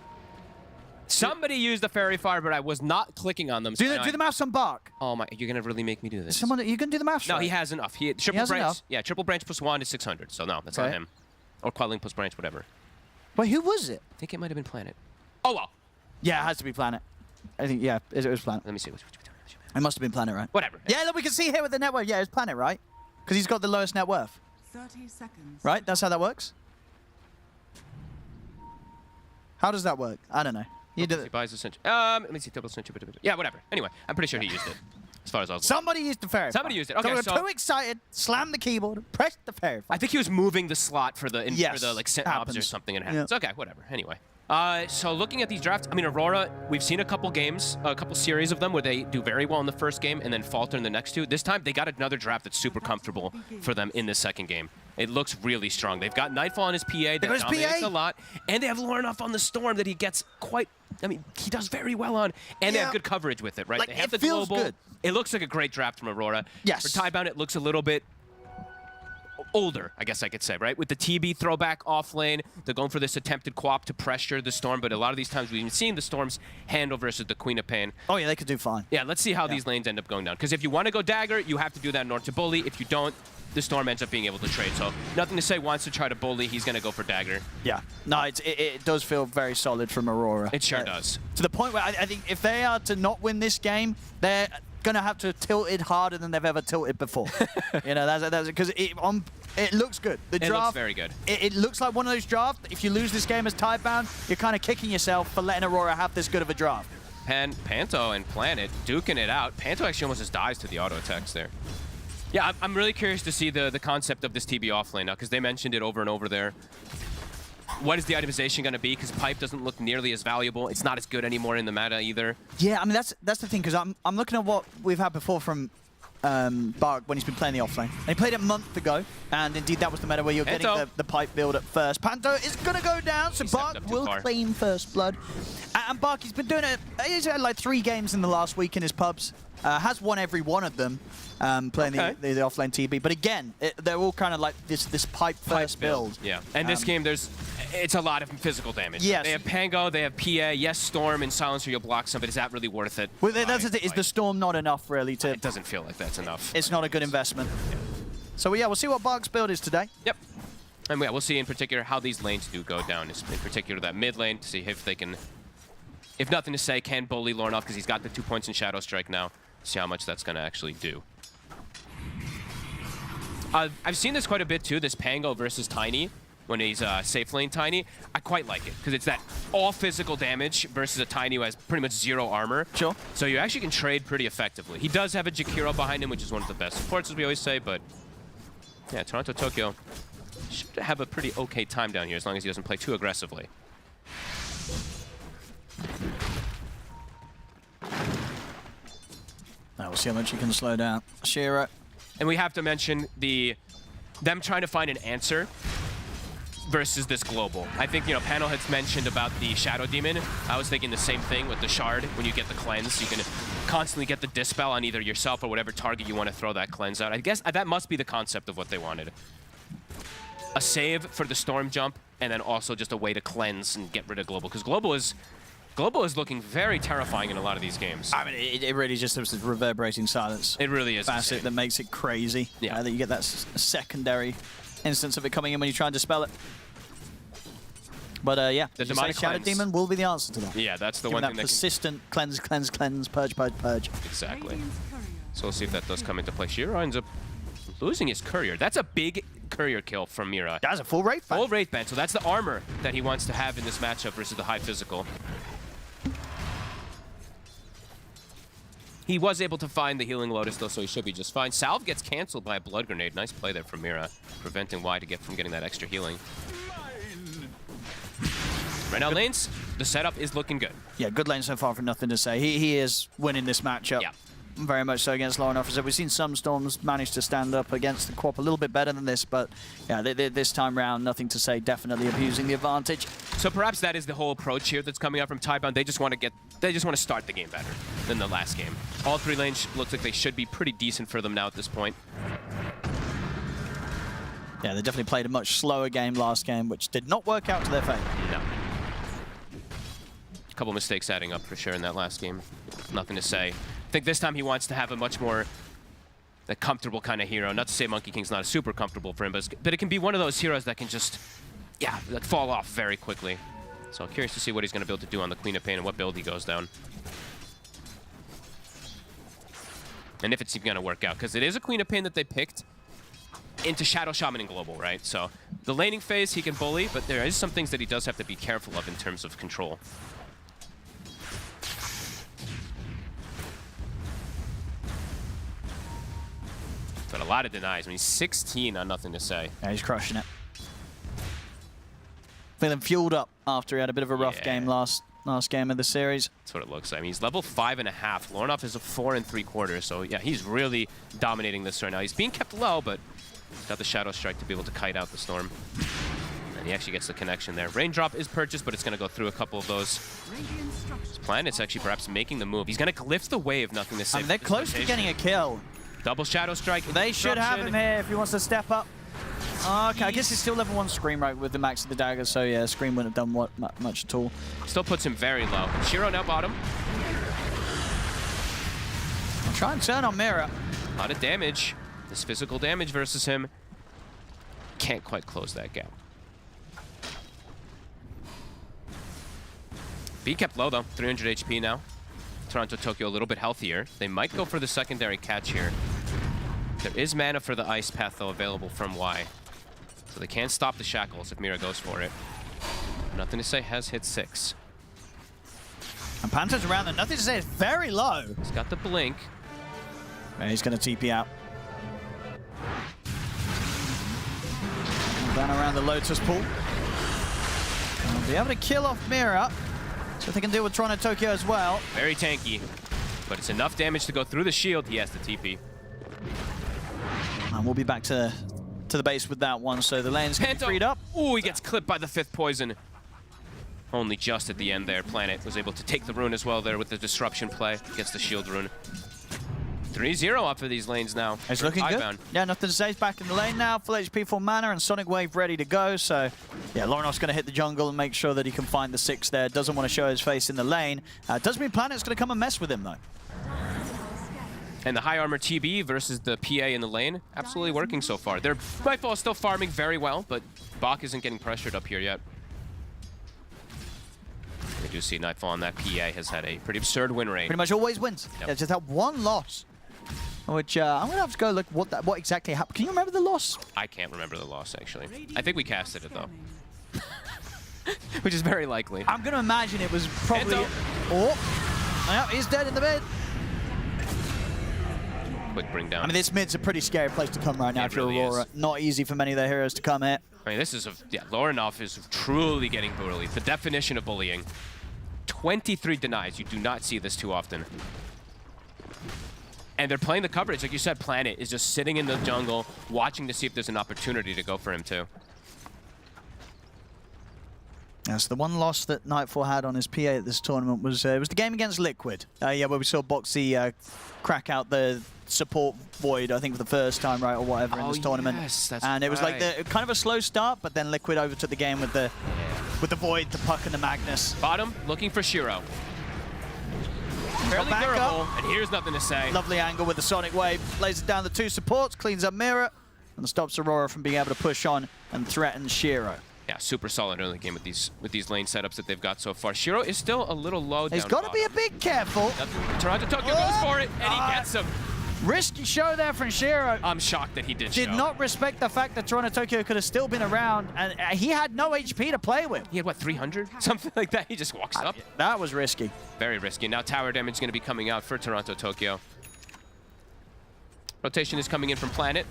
Speaker 5: Somebody used the Fairy Fire, but I was not clicking on them.
Speaker 10: Do the maths on Bark.
Speaker 5: Oh my! You're gonna really make me do this.
Speaker 10: You can do the maths.
Speaker 5: No,
Speaker 10: right?
Speaker 5: he has enough. Triple branch. Yeah, triple branch plus 1 is 600. So no, that's not him. Or Quelling plus branch, whatever.
Speaker 10: Wait, who was it?
Speaker 5: I think it might have been Planet. Oh well.
Speaker 10: Yeah, it has to be Planet. I think it was Planet.
Speaker 5: Let me see.
Speaker 10: It must have been Planet, right?
Speaker 5: Whatever.
Speaker 10: Yeah, look, we can see here with the net worth. Yeah, it's Planet, right? Because he's got the lowest net worth.
Speaker 2: 30 seconds.
Speaker 10: Right? That's how that works? How does that work? I don't know. You do it.
Speaker 5: He buys a century. Let me see. Double century. Yeah, whatever. Anyway, I'm pretty sure he used it. As far as I was.
Speaker 10: Somebody used the Fairy Fire.
Speaker 5: Somebody used it. Okay,
Speaker 10: so too excited, slammed the keyboard, pressed the Fairy Fire.
Speaker 5: I think he was moving the slot for the like set
Speaker 10: happens.
Speaker 5: or something. And it happens. Okay, whatever. Anyway. So looking at these drafts, I mean, Aurora, we've seen a couple games, a couple series of them where they do very well in the first game and then falter in the next two. This time, they got another draft that's super comfortable for them in the second game. It looks really strong. They've got Nightfall on his PA that dominates a lot, and they have Lornoff on the Storm that he gets quite, I mean, he does very well on, and they have good coverage with it, right?
Speaker 10: Like,
Speaker 5: they have
Speaker 10: it
Speaker 5: the
Speaker 10: feels
Speaker 5: global.
Speaker 10: good.
Speaker 5: It looks like a great draft from Aurora.
Speaker 10: Yes.
Speaker 5: For Tidebound, it looks a little bit older, I guess I could say, right? With the TB throwback off lane, they're going for this attempted co-op to pressure the Storm, but a lot of these times we've even seen the Storms handle versus the Queen of Pain.
Speaker 10: Oh yeah, they could do fine.
Speaker 5: Yeah, let's see how these lanes end up going down. Because if you want to go Dagger, you have to do that in order to bully. If you don't, the Storm ends up being able to trade. So nothing to say wants to try to bully, he's going to go for Dagger.
Speaker 10: Yeah, no, it does feel very solid from Aurora.
Speaker 5: It sure does.
Speaker 10: To the point where I think if they are to not win this game, they're going to have to tilt it harder than they've ever tilted before. You know, that's because it looks good. The draft,
Speaker 5: it looks very good.
Speaker 10: It looks like one of those drafts. If you lose this game as Tidebound, you're kind of kicking yourself for letting Aurora have this good of a draft.
Speaker 5: Panto and Planet duking it out. Panto actually almost just dies to the auto attacks there. Yeah, I'm really curious to see the concept of this TB offlane now, because they mentioned it over and over there. What is the itemization going to be? Because Pipe doesn't look nearly as valuable. It's not as good anymore in the meta either.
Speaker 10: Yeah, I mean, that's the thing, because I'm looking at what we've had before from Bark when he's been playing the offlane. And he played it a month ago, and indeed that was the meta where you're getting the Pipe build at first. Panto is going to go down, so Bark will claim first blood. And Bark, he's been doing it, he's had like 3 games in the last week in his pubs. Has won every one of them, playing the offlane TB. But again, they're all kind of like this pipe first build.
Speaker 5: Yeah, and this game, it's a lot of physical damage.
Speaker 10: Yes.
Speaker 5: They have Pango, they have PA, yes, Storm, and Silencer, you'll block some, but is that really worth it?
Speaker 10: Well, that's the thing, is the Storm not enough, really, to...
Speaker 5: It doesn't feel like that's enough.
Speaker 10: It's not a good investment. Yeah. So, yeah, we'll see what Bark's build is today.
Speaker 5: Yep. And yeah, we'll see in particular how these lanes do go down, in particular that mid lane, to see if they can, if nothing to say, can bully Lornoff, because he's got the 2 points in Shadow Strike now. See how much that's going to actually do. I've seen this quite a bit too, this Pango versus Tiny, when he's safe lane Tiny. I quite like it, because it's that all physical damage versus a Tiny who has pretty much 0 armor.
Speaker 10: Sure.
Speaker 5: So you actually can trade pretty effectively. He does have a Jakiro behind him, which is one of the best supports, as we always say, but yeah, Toronto Tokyo should have a pretty okay time down here, as long as he doesn't play too aggressively.
Speaker 10: Now we'll see how much you can slow down. Shiro.
Speaker 5: And we have to mention them trying to find an answer versus this global. I think, you know, Panel has mentioned about the Shadow Demon. I was thinking the same thing with the Shard. When you get the cleanse, you can constantly get the Dispel on either yourself or whatever target you want to throw that cleanse out. I guess that must be the concept of what they wanted. A save for the Storm jump, and then also just a way to cleanse and get rid of global. Because global is looking very terrifying in a lot of these games.
Speaker 10: I mean, it really just has this reverberating silence.
Speaker 5: It really is.
Speaker 10: Facet that makes it crazy.
Speaker 5: Yeah.
Speaker 10: That you get that secondary instance of it coming in when you try and dispel it. But yeah,
Speaker 5: the demonic
Speaker 10: Shadow
Speaker 5: cleanse.
Speaker 10: Demon will be the answer to that.
Speaker 5: Yeah, that's the
Speaker 10: Give
Speaker 5: one
Speaker 10: that
Speaker 5: thing that
Speaker 10: persistent cleanse, cleanse, cleanse, purge, purge, purge.
Speaker 5: Exactly. So we'll see if that does come into play. Shiro ends up losing his courier. That's a big courier kill from Mira.
Speaker 10: That's a full Wraith Band.
Speaker 5: Full Wraith Band. So that's the armor that he wants to have in this matchup versus the high physical. He was able to find the Healing Lotus, though, so he should be just fine. Salve gets canceled by a Blood Grenade. Nice play there from Mira, preventing Y from getting that extra healing. Right now, lanes, the setup is looking good.
Speaker 10: Yeah, good lane so far for nothing to say. He is winning this matchup.
Speaker 5: Yeah.
Speaker 10: Very much so against Lornoff. As we've seen some Storms manage to stand up against the Quap a little bit better than this, but yeah, this time round, nothing to say. Definitely abusing the advantage.
Speaker 5: So perhaps that is the whole approach here that's coming out from Tidebound. They just want to start the game better than the last game. All 3 lanes looks like they should be pretty decent for them now at this point.
Speaker 10: Yeah, they definitely played a much slower game last game, which did not work out to their favor.
Speaker 5: No. A couple mistakes adding up for sure in that last game. Nothing to say. I think this time he wants to have a much more comfortable kind of hero. Not to say Monkey King's not super comfortable for him, but it can be one of those heroes that can just, yeah, fall off very quickly. So curious to see what he's going to be able to do on the Queen of Pain and what build he goes down. And if it's even going to work out, because it is a Queen of Pain that they picked into Shadow Shaman and Global, right? So the laning phase he can bully, but there is some things that he does have to be careful of in terms of control. But a lot of denies. I mean, 16 on nothing to say.
Speaker 10: Yeah, he's crushing it. Feeling fueled up after he had a bit of a rough game last game of the series.
Speaker 5: That's what it looks like. I mean, he's level 5.5. Lornoff is a 4 3/4, so yeah, he's really dominating this right now. He's being kept low, but He's got the Shadow Strike to be able to kite out the Storm. And he actually gets the connection there. Raindrop is purchased, but it's going to go through a couple of those. His Planet's actually perhaps making the move. He's going to glyph the wave, nothing to say.
Speaker 10: I mean, they're close to getting a kill.
Speaker 5: Double Shadow Strike.
Speaker 10: They should have him here if he wants to step up. Okay, I guess he's still level 1 Scream right with the max of the dagger, so yeah, Scream wouldn't have done much at all.
Speaker 5: Still puts him very low. Shiro now bottom.
Speaker 10: Try and turn on Mira.
Speaker 5: A lot of damage. This physical damage versus him. Can't quite close that gap. B kept low though, 300 HP now. Toronto Tokyo a little bit healthier. They might go for the secondary catch here. There is mana for the ice path though available from Y. So they can stop the shackles if Mira goes for it. Nothing to say has hit 6.
Speaker 10: And Panto's around there, nothing to say, it's very low.
Speaker 5: He's got the blink.
Speaker 10: And he's going to TP out. Down around the Lotus pool. They'll be able to kill off Mira. So they can deal with Toronto Tokyo as well.
Speaker 5: Very tanky. But it's enough damage to go through the shield. He has the TP.
Speaker 10: And we'll be back to the base with that one. So the lane's going to be freed up.
Speaker 5: Ooh, he gets clipped by the 5th poison. Only just at the end there. Planet was able to take the rune as well there with the disruption play. Gets the shield rune. 3-0 off of these lanes now.
Speaker 10: It's looking good. Yeah, nothing to say. He's back in the lane now. Full HP, full mana, and Sonic Wave ready to go. So, yeah, Loronoff's going to hit the jungle and make sure that he can find the 6 there. Doesn't want to show his face in the lane. Does mean Planet's going to come and mess with him, though.
Speaker 5: And the high armor TB versus the PA in the lane, absolutely working so far. They're, Nightfall is still farming very well, but Bach isn't getting pressured up here yet. We do see Nightfall on that PA has had a pretty absurd win rate.
Speaker 10: Pretty much always wins.
Speaker 5: Yep.
Speaker 10: Yeah, just that one loss. Which I'm gonna have to go look what exactly happened. Can you remember the loss?
Speaker 5: I can't remember the loss actually. I think we casted it though, which is very likely.
Speaker 10: I'm gonna imagine it was probably. Oh, yeah, he's dead in the mid.
Speaker 5: Quick bring down.
Speaker 10: I mean, this mid's a pretty scary place to come right now for Aurora. Not easy for many of their heroes to come here.
Speaker 5: I mean, this is Loronoff is truly getting bullied. The definition of bullying. 23 denies. You do not see this too often. And they're playing the coverage. Like you said, Planet is just sitting in the jungle, watching to see if there's an opportunity to go for him too.
Speaker 10: Yes, the one loss that Nightfall had on his PA at this tournament was it was the game against Liquid. Yeah, where we saw Boxy crack out the support void, I think for the first time, right, or whatever in this tournament.
Speaker 5: Yes, that's
Speaker 10: and it was like kind of a slow start, but then Liquid overtook the game with the void, the puck, and the Magnus.
Speaker 5: Bottom, looking for Shiro. Fairly durable, and here's nothing to say.
Speaker 10: Lovely angle with the Sonic Wave. Lays it down the 2 supports, cleans up Mira, and stops Aurora from being able to push on and threaten Shiro.
Speaker 5: Yeah, super solid early game with these lane setups that they've got so far. Shiro is still a little low down.
Speaker 10: He's got to be a bit careful.
Speaker 5: Toronto Tokyo goes for it, and he gets him.
Speaker 10: Risky show there from Shiro.
Speaker 5: I'm shocked that he did
Speaker 10: not respect the fact that Toronto Tokyo could have still been around, and he had no HP to play with.
Speaker 5: He had, what, 300? Something like that. He just walks up.
Speaker 10: That was risky.
Speaker 5: Very risky. Now tower damage is going to be coming out for Toronto Tokyo. Rotation is coming in from Planet.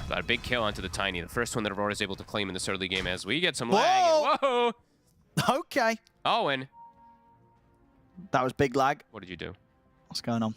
Speaker 5: Got a big kill onto the Tiny. The first one that Aurora is able to claim in this early game as we get some lag. Whoa!
Speaker 10: Okay.
Speaker 5: Owen.
Speaker 10: That was big lag.
Speaker 5: What did you do?
Speaker 10: What's going on?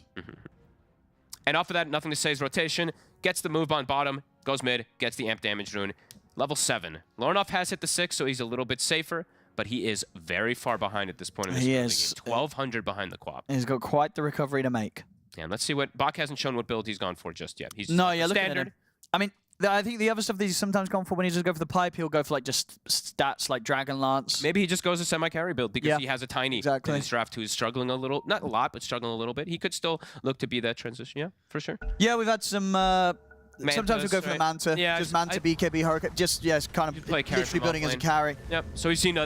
Speaker 5: And off of that, nothing to say is rotation. Gets the move on bottom, goes mid, gets the amp damage rune. Level 7. Loronoff has hit the 6, so he's a little bit safer, but he is very far behind at this point in this game. 1,200 behind the Quap.
Speaker 10: He's got quite the recovery to make.
Speaker 5: Yeah, let's see what... Bach hasn't shown what build he's gone for just yet. He's
Speaker 10: standard.
Speaker 5: Looking at him.
Speaker 10: I mean, I think the other stuff that he's sometimes gone for when he just go for the pipe, he'll go for like just stats like Dragon Lance.
Speaker 5: Maybe he just goes a semi-carry build because he has a Tiny in his draft who's struggling a little, not a lot, but struggling a little bit. He could still look to be that transition, yeah, for sure.
Speaker 10: Yeah, we've had some, sometimes we go for the Manta, just Manta, BKB, Hurricane, just, yeah, it's kind of literally building as a carry.
Speaker 5: Yep, so we've seen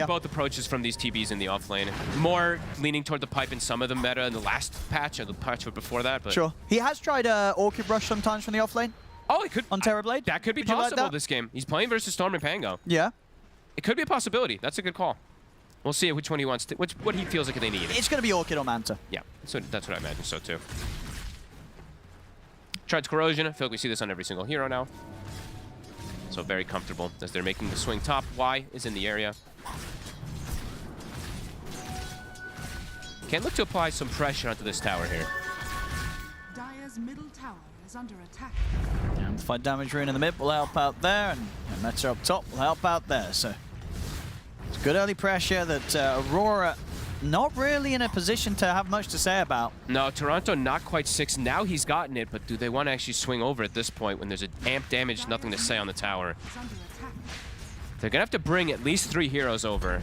Speaker 5: both approaches from these TBs in the off lane. More leaning toward the pipe in some of the meta in the last patch, or the patch before that. But
Speaker 10: sure. He has tried Orchid Rush sometimes from the off lane.
Speaker 5: Oh, it could.
Speaker 10: On Terrorblade?
Speaker 5: That could be possible this game. He's playing versus Storm and Pango.
Speaker 10: Yeah.
Speaker 5: It could be a possibility. That's a good call. We'll see which one he wants to, what he feels like they need.
Speaker 10: It's going to be Orchid or Manta.
Speaker 5: Yeah, that's what I imagine so too. Tried Corrosion. I feel like we see this on every single hero now. So very comfortable as they're making the swing top. Y is in the area. Can look to apply some pressure onto this tower here.
Speaker 12: Dire's middle tower is
Speaker 10: Amplified damage rune in the mid will help out there, and Meta up top will help out there. So it's good early pressure that Aurora not really in a position to have much to say about.
Speaker 5: No, Toronto not quite 6. Now he's gotten it, but do they want to actually swing over at this point when there's an amp damage, nothing to say on the tower? They're going to have to bring at least 3 heroes over.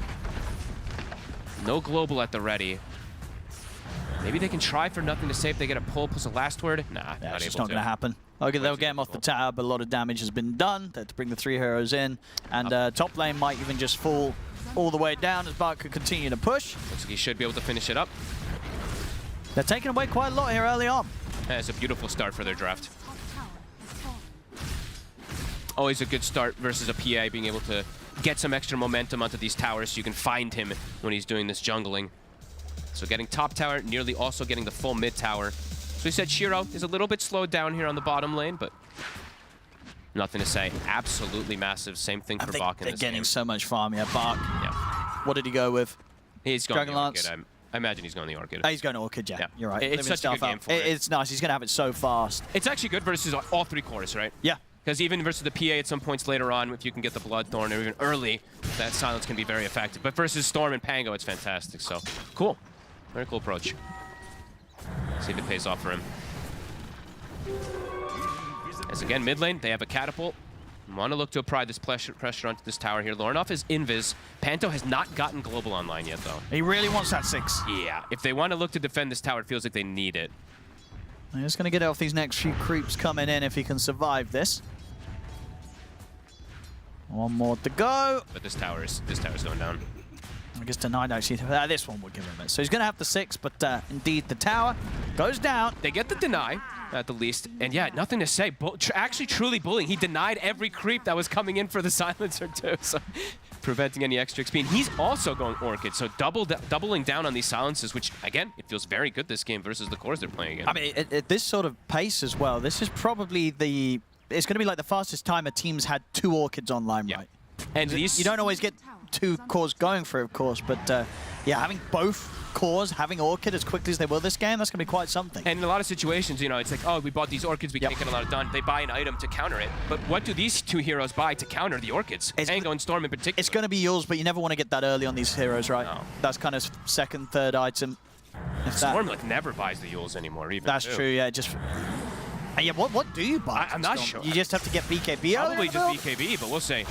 Speaker 5: No global at the ready. Maybe they can try for nothing to say if they get a pull plus a last word. Nah,
Speaker 10: Yeah,
Speaker 5: not
Speaker 10: it's just
Speaker 5: able
Speaker 10: not going to happen. Okay, they'll get him off the tower, but a lot of damage has been done. They have to bring the 3 heroes in, and top lane might even just fall all the way down as Bart could continue to push.
Speaker 5: Looks like he should be able to finish it up.
Speaker 10: They're taking away quite a lot here early on.
Speaker 5: It's a beautiful start for their draft. Always a good start versus a PA, being able to get some extra momentum onto these towers so you can find him when he's doing this jungling. So getting top tower, nearly also getting the full mid tower. So we said Shiro is a little bit slowed down here on the bottom lane, but nothing to say. Absolutely massive. Same thing for Bach in
Speaker 10: they're
Speaker 5: this
Speaker 10: getting
Speaker 5: game.
Speaker 10: so much farm. Yeah, Bach.
Speaker 5: Yeah.
Speaker 10: What did he go with?
Speaker 5: He's going
Speaker 10: Dragon
Speaker 5: the
Speaker 10: Lance.
Speaker 5: Orchid. I imagine he's going the Orchid.
Speaker 10: He's going to Orchid, yeah. You're right.
Speaker 5: It's such a good game for it.
Speaker 10: It's nice. He's going to have it so fast.
Speaker 5: It's actually good versus all 3 cores, right?
Speaker 10: Yeah.
Speaker 5: Because even versus the PA at some points later on, if you can get the Bloodthorn or even early, that silence can be very effective. But versus Storm and Pango, it's fantastic. So, cool. Very cool approach. See if it pays off for him. As again, mid lane, they have a catapult. Want to look to apply this pressure onto this tower here. Lornoff is invis. Panto has not gotten global online yet, though.
Speaker 10: He really wants that 6.
Speaker 5: Yeah. If they want to look to defend this tower, it feels like they need it.
Speaker 10: He's just going to get off these next few creeps coming in if he can survive this. One more to go.
Speaker 5: But this tower's going down.
Speaker 10: I guess denied actually. This one would give him it. So he's going to have the 6, but indeed the tower goes down.
Speaker 5: They get the deny at the least, and yeah, nothing to say. Actually, truly bullying. He denied every creep that was coming in for the silencer too, so preventing any extra XP. And he's also going Orchid, so doubling down on these silences, which again, it feels very good this game versus the cores they're playing against.
Speaker 10: I mean, at this sort of pace as well, this is probably it's going to be like the fastest time a team's had 2 Orchids online, right?
Speaker 5: And these,
Speaker 10: you don't always get 2 cores going for it, of course, but yeah, having both cores having Orchid as quickly as they will this game, that's going to be quite something.
Speaker 5: And in a lot of situations, you know, it's like, oh, we bought these Orchids, we can't get a lot done. They buy an item to counter it. But what do these 2 heroes buy to counter the Orchids? Pango and Storm in particular.
Speaker 10: It's going to be yours, but you never want to get that early on these heroes, right?
Speaker 5: No.
Speaker 10: That's kind of 2nd, 3rd item.
Speaker 5: Storm like never buys the Yules anymore, even.
Speaker 10: That's true, yeah. Just. Yeah, what do you buy?
Speaker 5: I'm not sure.
Speaker 10: You just have to get BKB.
Speaker 5: Probably just BKB, but we'll see.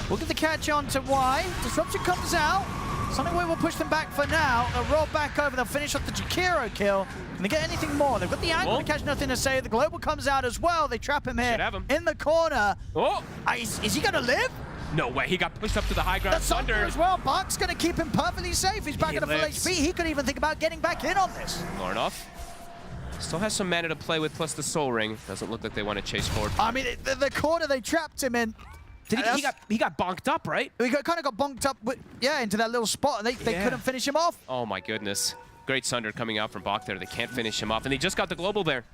Speaker 10: We'll get the catch on to Y. Disruption comes out. Sonic Wave will push them back for now. They'll roll back over. They'll finish off the Jakiro kill. Can they get anything more? They've got the angle to catch, nothing to say. The global comes out as well. They trap him here in the corner.
Speaker 5: Oh!
Speaker 10: Is he going to live?
Speaker 5: No way. He got pushed up to the high ground.
Speaker 10: That's Thunder as well. Bach's going to keep him perfectly safe. He's back at a full HP. He could even think about getting back in on this.
Speaker 5: Lornoff still has some mana to play with, plus the Soul Ring. Doesn't look like they want to chase forward.
Speaker 10: I mean, the corner they trapped him in.
Speaker 5: He got bonked up, right?
Speaker 10: He kind of got bonked up, into that little spot, and they couldn't finish him off.
Speaker 5: Oh my goodness. Great Sunder coming out from Bach there. They can't finish him off, and they just got the global there.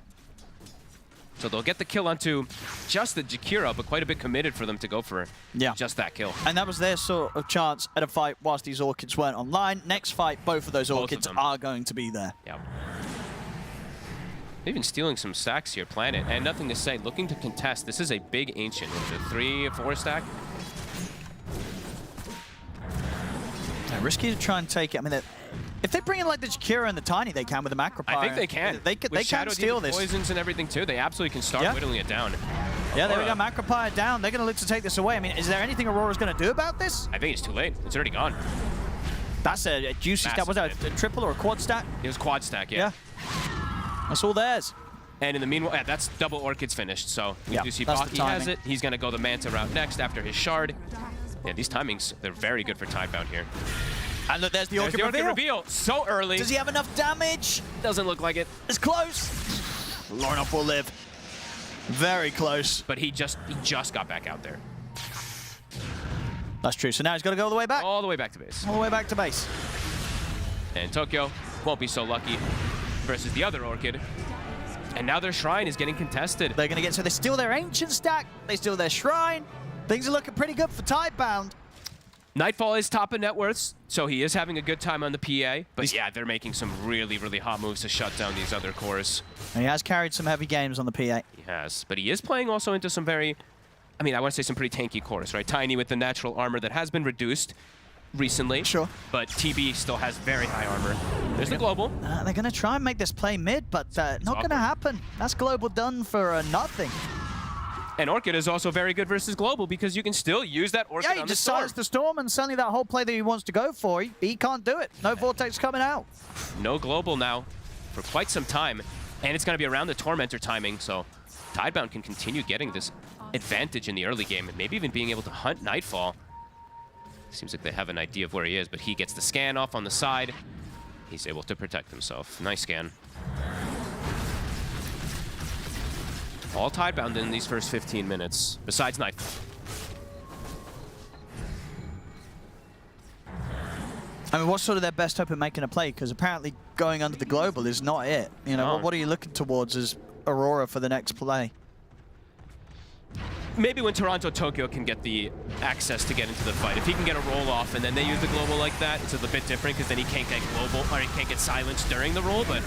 Speaker 5: So they'll get the kill onto just the Jakiro, but quite a bit committed for them to go for just that kill.
Speaker 10: And that was their sort of chance at a fight whilst these Orchids weren't online. Next fight, both of those Orchids are going to be there.
Speaker 5: Yeah. Even stealing some stacks here, Planet, and nothing to say. Looking to contest. This is a big Ancient. Is it 3 or 4 stack?
Speaker 10: Yeah, risky to try and take it. I mean, if they bring in like the Jakiro and the Tiny, they can with the Macropire.
Speaker 5: I think they can.
Speaker 10: They can steal this.
Speaker 5: Poisons and everything too. They absolutely can start whittling it down.
Speaker 10: Yeah, there we go. Macropire down. They're going to look to take this away. I mean, is there anything Aurora's going to do about this?
Speaker 5: I think it's too late. It's already gone.
Speaker 10: That's a juicy stack. Was that a triple or a quad stack?
Speaker 5: It was quad stack, yeah.
Speaker 10: That's all theirs.
Speaker 5: And in the meanwhile, that's double Orchids finished. So we do see Baki has it. He's going to go the Manta route next after his Shard. Yeah, these timings, they're very good for Tidebound here.
Speaker 10: And look, there's the Orchid
Speaker 5: reveal. So early.
Speaker 10: Does he have enough damage?
Speaker 5: Doesn't look like it.
Speaker 10: It's close. Lornoff will live. Very close.
Speaker 5: But he just got back out there.
Speaker 10: That's true. So now he's got to go all the way back.
Speaker 5: All the way back to base.
Speaker 10: All the way back to base.
Speaker 5: And Tokyo won't be so lucky versus the other Orchid. And now their Shrine is getting contested.
Speaker 10: They're going to get, so they steal their Ancient stack. They steal their Shrine. Things are looking pretty good for Tidebound.
Speaker 5: Nightfall is top of net worths, so he is having a good time on the PA. But yeah, they're making some really, really hot moves to shut down these other cores.
Speaker 10: And he has carried some heavy games on the PA.
Speaker 5: He has, but he is playing also into some very, I mean, I want to say some pretty tanky cores, right? Tiny with the natural armor that has been reduced recently.
Speaker 10: Sure.
Speaker 5: But TB still has very high armor. There's the global.
Speaker 10: They're going to try and make this play mid, but not going to happen. That's global done for nothing.
Speaker 5: And Orchid is also very good versus global because you can still use that Orchid
Speaker 10: he
Speaker 5: on
Speaker 10: just
Speaker 5: the storm.
Speaker 10: sides the storm, and suddenly that whole play that he wants to go for, he can't do it. No Vortex coming out.
Speaker 5: No global now for quite some time. And it's going to be around the Tormentor timing, so Tidebound can continue getting this advantage in the early game and maybe even being able to hunt Nightfall. Seems like they have an idea of where he is, but he gets the scan off on the side. He's able to protect himself. Nice scan. All Tidebound in these first 15 minutes, besides Nightfall.
Speaker 10: I mean, what's sort of their best hope in making a play? Because apparently going under the global is not it. You know, what are you looking towards as Aurora for the next play?
Speaker 5: Maybe when Toronto Tokyo can get the access to get into the fight. If he can get a roll off and then they use the global like that, it's a bit different because then he can't get global or he can't get silenced during the roll, but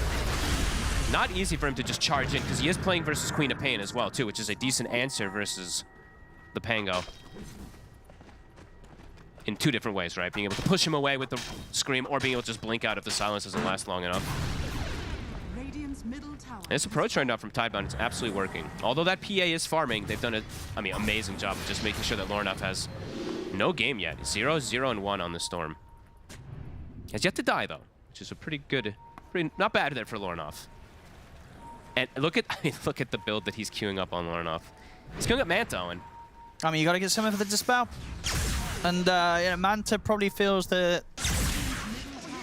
Speaker 5: not easy for him to just charge in because he is playing versus Queen of Pain as well too, which is a decent answer versus the Pango. In two different ways, right? Being able to push him away with the Scream or being able to just blink out if the silence doesn't last long enough. This approach right now from Tidebound is absolutely working. Although that PA is farming, they've done amazing job of just making sure that Lornoff has no game yet. 0, 0, and 1 on the Storm. Has yet to die though, which is a pretty good, not bad there for Lornoff. And look at the build that he's queuing up on Lornoff. He's queuing up Manto, and
Speaker 10: I mean, you got to get something for the Dispel. And Manta probably feels the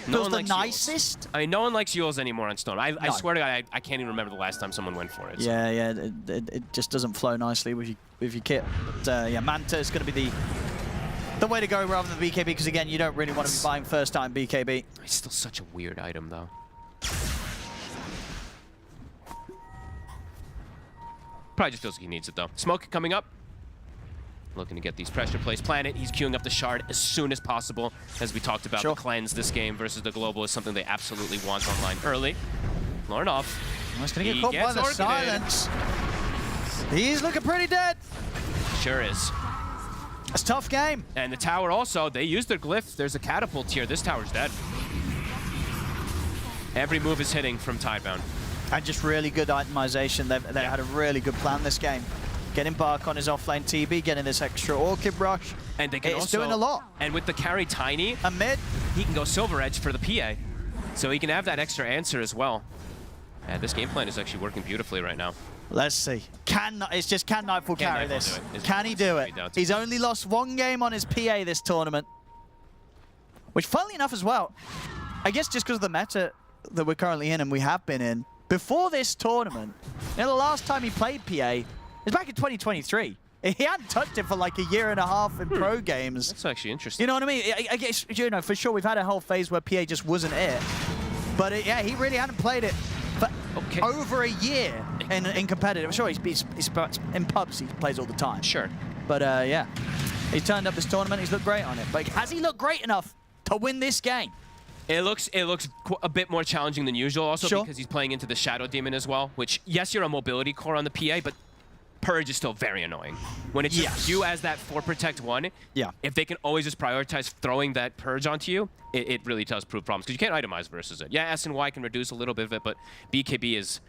Speaker 10: nicest.
Speaker 5: I mean, no one likes Yules anymore on Storm. I swear to God, I can't even remember the last time someone went for it. So.
Speaker 10: Yeah, it just doesn't flow nicely with your kit. But yeah, Manta is going to be the way to go rather than BKB, because again, you don't really want to be buying first time BKB.
Speaker 5: It's still such a weird item though. Probably just feels like he needs it though. Smoke coming up. Looking to get these pressure plays. Planet, he's queuing up the shard as soon as possible. As we talked about, the cleanse this game versus the global is something they absolutely want online early. Lornoff.
Speaker 10: He's going to get caught by the silence. He's looking pretty dead.
Speaker 5: Sure is.
Speaker 10: It's a tough game.
Speaker 5: And the tower also, they used their glyph. There's a catapult here. This tower's dead. Every move is hitting from Tidebound.
Speaker 10: And just really good itemization. They had a really good plan this game. Getting Bark on his offlane TB, getting this extra Orchid Rush.
Speaker 5: And they can also
Speaker 10: doing a lot.
Speaker 5: And with the carry Tiny,
Speaker 10: a mid,
Speaker 5: he can go Silver Edge for the PA. So he can have that extra answer as well. And this game plan is actually working beautifully right now.
Speaker 10: Let's see. It's just can Nightfall carry this? Can he do it? He's only lost one game on his PA this tournament. Which, funnily enough as well, I guess just because of the meta that we're currently in and we have been in, before this tournament, the last time he played PA, it's back in 2023. He hadn't touched it for like a year and a half in pro games.
Speaker 5: That's actually interesting.
Speaker 10: You know what I mean? I guess, you know, for sure we've had a whole phase where PA just wasn't it. But yeah, he really hadn't played it for over a year in competitive. I'm sure he's in pubs, he plays all the time.
Speaker 5: Sure.
Speaker 10: But yeah, he's turned up this tournament, he's looked great on it. But has he looked great enough to win this game?
Speaker 5: It looks a bit more challenging than usual also because he's playing into the Shadow Demon as well, which, yes, you're a mobility core on the PA, but Purge is still very annoying. When it's just you as that 4 Protect 1, if they can always just prioritize throwing that Purge onto you, it really does prove problems because you can't itemize versus it. Yeah, S and Y can reduce a little bit of it, but BKB is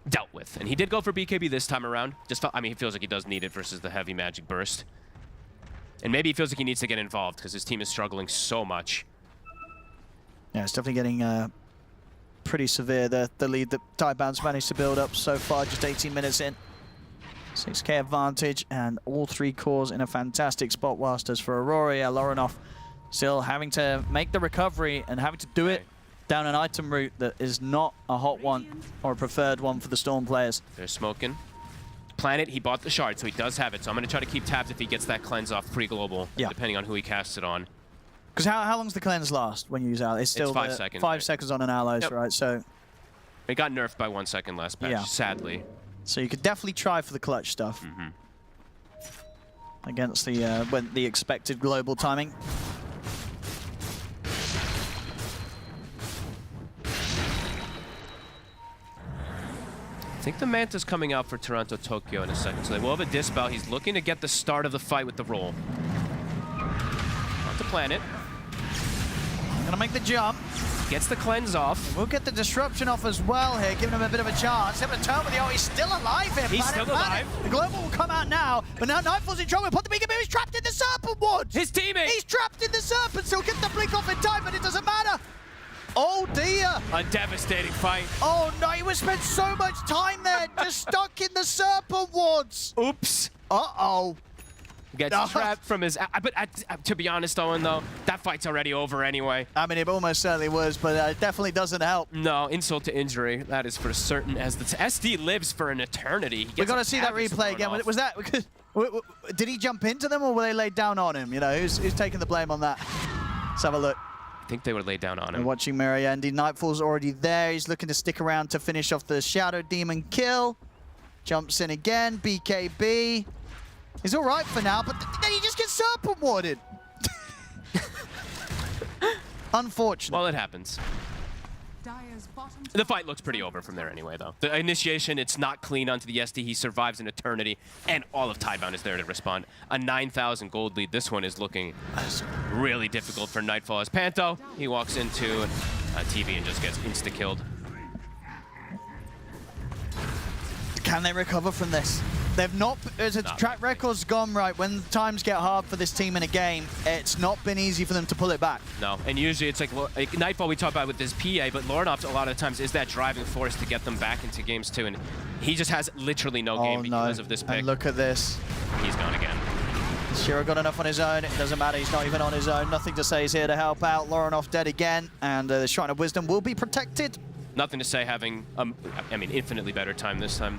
Speaker 5: dealt with. And he did go for BKB this time around. He feels like he does need it versus the heavy magic burst. And maybe he feels like he needs to get involved because his team is struggling so much.
Speaker 10: Yeah, it's definitely getting pretty severe, the lead that Tidebound's managed to build up so far, just 18 minutes in. 6k advantage, and all 3 cores in a fantastic spot, whilst as for Aurora, Lornoff still having to make the recovery and having to do it down an item route that is not a hot one or a preferred one for the Storm players.
Speaker 5: They're smoking. Planet, he bought the shard, so he does have it, so I'm going to try to keep tabs if he gets that cleanse off pre-global, depending on who he casts it on.
Speaker 10: Because how long does the cleanse last when you use Ally? It's still
Speaker 5: 5 seconds.
Speaker 10: 5 seconds on an Allies, right? So
Speaker 5: it got nerfed by 1 second last patch, sadly.
Speaker 10: So you could definitely try for the clutch stuff. against the expected global timing.
Speaker 5: I think the Manta's coming out for Toronto Tokyo in a second, so they will have a dispel. He's looking to get the start of the fight with the roll. Not to plan it.
Speaker 10: Gonna make the jump.
Speaker 5: Gets the cleanse off.
Speaker 10: We'll get the disruption off as well here, giving him a bit of a chance. He'll return with the ult. He's still alive here.
Speaker 5: He's still alive.
Speaker 10: The global will come out now, but now Nightfall's in trouble. Put the beacon beam. He's trapped in the Serpent Woods.
Speaker 5: His teammate.
Speaker 10: He's trapped in the Serpent, so he'll get the blink off in time, but it doesn't matter. Oh dear.
Speaker 5: A devastating fight.
Speaker 10: Oh no, he was spent so much time there, just stuck in the Serpent Woods.
Speaker 5: Oops.
Speaker 10: Uh-oh.
Speaker 5: Gets trapped from his... But to be honest, Owen, though, that fight's already over anyway.
Speaker 10: I mean, it almost certainly was, but it definitely doesn't help.
Speaker 5: No, insult to injury. That is for certain, as the SD lives for an eternity.
Speaker 10: We've got to see that replay again. Was that... Because, did he jump into them, or were they laid down on him? You know, who's taking the blame on that? Let's have a look.
Speaker 5: I think they were laid down on him.
Speaker 10: We're watching Miriandi. Nightfall's already there. He's looking to stick around to finish off the Shadow Demon kill. Jumps in again. BKB. He's all right for now, but then he just gets Serpent Warded. Unfortunate.
Speaker 5: Well, it happens. The fight looks pretty over from there anyway, though. The initiation, it's not clean onto the SD. He survives an eternity, and all of Tidebound is there to respond. A 9,000 gold lead. This one is looking really difficult for Nightfall. As Panto, he walks into TV and just gets insta-killed.
Speaker 10: Can they recover from this? They've not, as a track record's gone right, when times get hard for this team in a game, it's not been easy for them to pull it back.
Speaker 5: No, and usually it's like Nightfall we talk about with this PA, but Lornoff a lot of times is that driving force to get them back into games too, and he just has literally no game because of this pick.
Speaker 10: And look at this.
Speaker 5: He's gone again.
Speaker 10: Shiro got enough on his own. It doesn't matter, he's not even on his own. Nothing to say, he's here to help out. Lornoff dead again, and the Shrine of Wisdom will be protected.
Speaker 5: Nothing to say having, I mean, infinitely better time this time.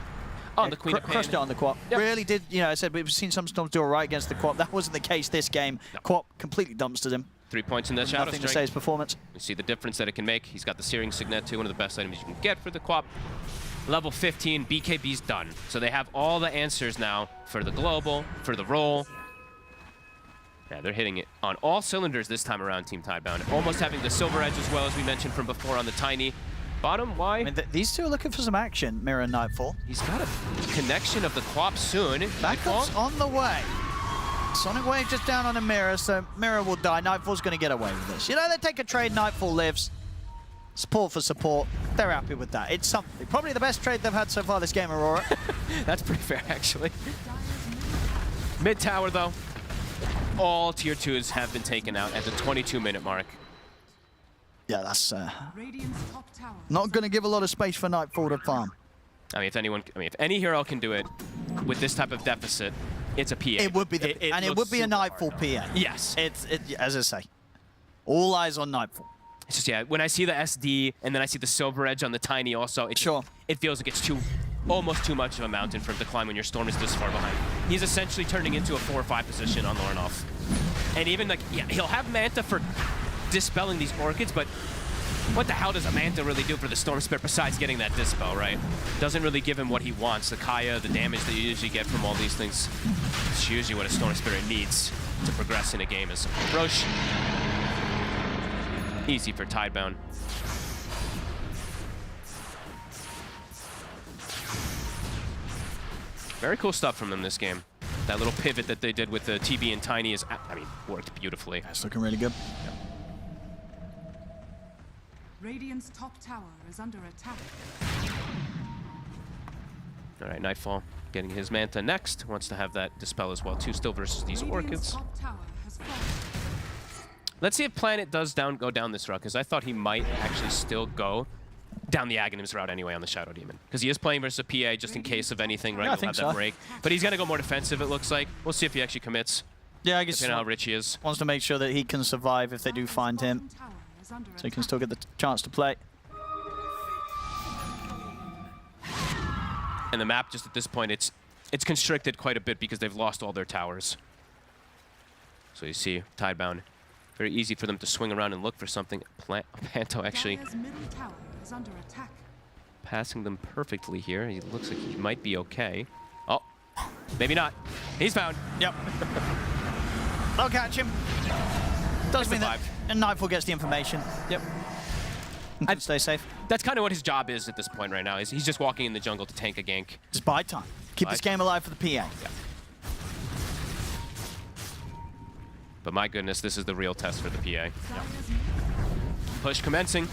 Speaker 5: Oh, the Queen of Pain.
Speaker 10: Crushed it on the Quap.
Speaker 5: Yep.
Speaker 10: Really did, you know, I said we've seen some Storms do all right against the Quap. That wasn't the case this game. No. Quap completely dumpstered him.
Speaker 5: 3 points in the Shadow
Speaker 10: Nothing
Speaker 5: Strength.
Speaker 10: to say his performance.
Speaker 5: You see the difference that it can make. He's got the Searing Signet too, one of the best items you can get for the Quap. Level 15, BKB's done. So they have all the answers now for the global, for the roll. Yeah, they're hitting it on all cylinders this time around, Team Tidebound. Almost having the Silver Edge as well, as we mentioned from before on the Tiny. Bottom, why?
Speaker 10: I mean, these two are looking for some action, Mirror and Nightfall.
Speaker 5: He's got a connection of the Quap soon.
Speaker 10: Backup's on the way. Sonic Wave just down on a Mirror, so Mirror will die. Nightfall's going to get away with this. You know, they take a trade, Nightfall lives. Support for support. They're happy with that. It's something. Probably the best trade they've had so far this game, Aurora.
Speaker 5: That's pretty fair, actually. Mid tower, though. All tier 2s have been taken out at the 22-minute mark.
Speaker 10: Yeah, that's not going to give a lot of space for Nightfall to farm.
Speaker 5: I mean, if any hero can do it with this type of deficit, it's a PA.
Speaker 10: It would be, it would be a Nightfall PA.
Speaker 5: Yes.
Speaker 10: As I say, all eyes on Nightfall.
Speaker 5: It's just, yeah, when I see the SD and then I see the Silver Edge on the Tiny also, it feels like it's almost too much of a mountain for him to climb when your Storm is this far behind. He's essentially turning into a 4 or 5 position on Lornoff. And even like, yeah, he'll have Manta for dispelling these Orchids, but what the hell does a Manta really do for the Storm Spirit besides getting that dispel, right? Doesn't really give him what he wants. The Kaya, the damage that you usually get from all these things, it's usually what a Storm Spirit needs to progress in a game. Is Roche. Easy for Tidebound. Very cool stuff from them this game. That little pivot that they did with the TB and Tiny is, I mean, worked beautifully.
Speaker 10: That's looking really good.
Speaker 5: Yeah.
Speaker 2: Radiant's top tower is under attack.
Speaker 5: All right, Nightfall getting his Manta next. Wants to have that dispel as well too, still versus these Orchids.
Speaker 2: Top tower has fallen.
Speaker 5: Let's see if Planet does go down this route, because I thought he might actually still go down the Aghanims route anyway on the Shadow Demon, because he is playing versus a PA just in case of anything, right?
Speaker 10: Yeah,
Speaker 5: He'll have that break. But he's going to go more defensive, it looks like. We'll see if he actually commits.
Speaker 10: Yeah, I guess
Speaker 5: depending on how rich he is.
Speaker 10: Wants to make sure that he can survive if they do find him, so he can still get the chance to play.
Speaker 5: And the map, just at this point, it's constricted quite a bit because they've lost all their towers. So you see, Tidebound, very easy for them to swing around and look for something. Panto actually passing them perfectly here. He looks like he might be okay. Oh, Maybe not. He's found.
Speaker 10: Yep. They'll catch him. Does mean that. And Nightfall gets the information.
Speaker 5: Yep.
Speaker 10: And stay safe.
Speaker 5: That's kind of what his job is at this point right now. He's just walking in the jungle to tank a gank.
Speaker 10: Just buy time. Keep this game alive for the PA.
Speaker 5: Yeah. But my goodness, this is the real test for the PA.
Speaker 10: Yep.
Speaker 5: Push commencing.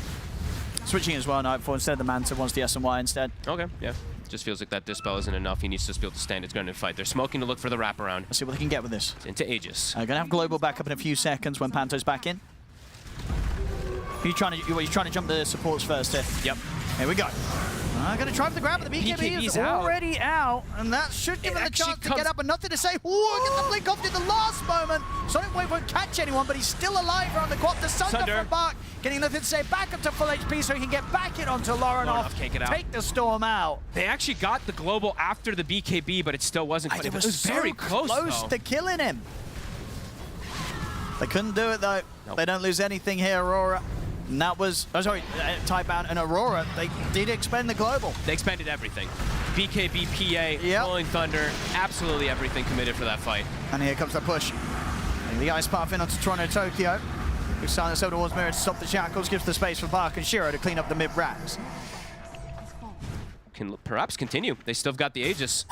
Speaker 10: Switching as well, Nightfall. Instead of the Manta, wants the SNY instead.
Speaker 5: Okay, yeah. Just feels like that Dispel isn't enough. He needs to just be able to stand his ground and fight. They're smoking to look for the wraparound.
Speaker 10: Let's see what they can get with this.
Speaker 5: It's into Aegis.
Speaker 10: Gonna have global back up in a few seconds when Panto's back in. You're trying to jump the supports first here.
Speaker 5: Yep.
Speaker 10: Here we go. Gonna try for the grab, but the BKB is already out, and that should give him the chance to get up, and nothing to say. Ooh, get the blink off in the last moment. Sonic Wave won't catch anyone, but he's still alive around the quad. The Sunder from Bach, getting nothing to say. Back up to full HP so he can get back in onto Lorenoff. Take the Storm out.
Speaker 5: They actually got the global after the BKB, but it still wasn't quite.
Speaker 10: It was
Speaker 5: so very close
Speaker 10: to killing him. They couldn't do it though.
Speaker 5: Nope.
Speaker 10: They don't lose anything here, Aurora. And that was, Tidebound and Aurora, they did expend the global.
Speaker 5: They expended everything. BKB, PA, Rolling Thunder, absolutely everything committed for that fight.
Speaker 10: And here comes the push. And the ice path in onto Toronto, Tokyo. We silence over towards Mirror to stop the shackles, gives the space for Bach and Shiro to clean up the mid-racks.
Speaker 5: Can perhaps continue. They still got the Aegis.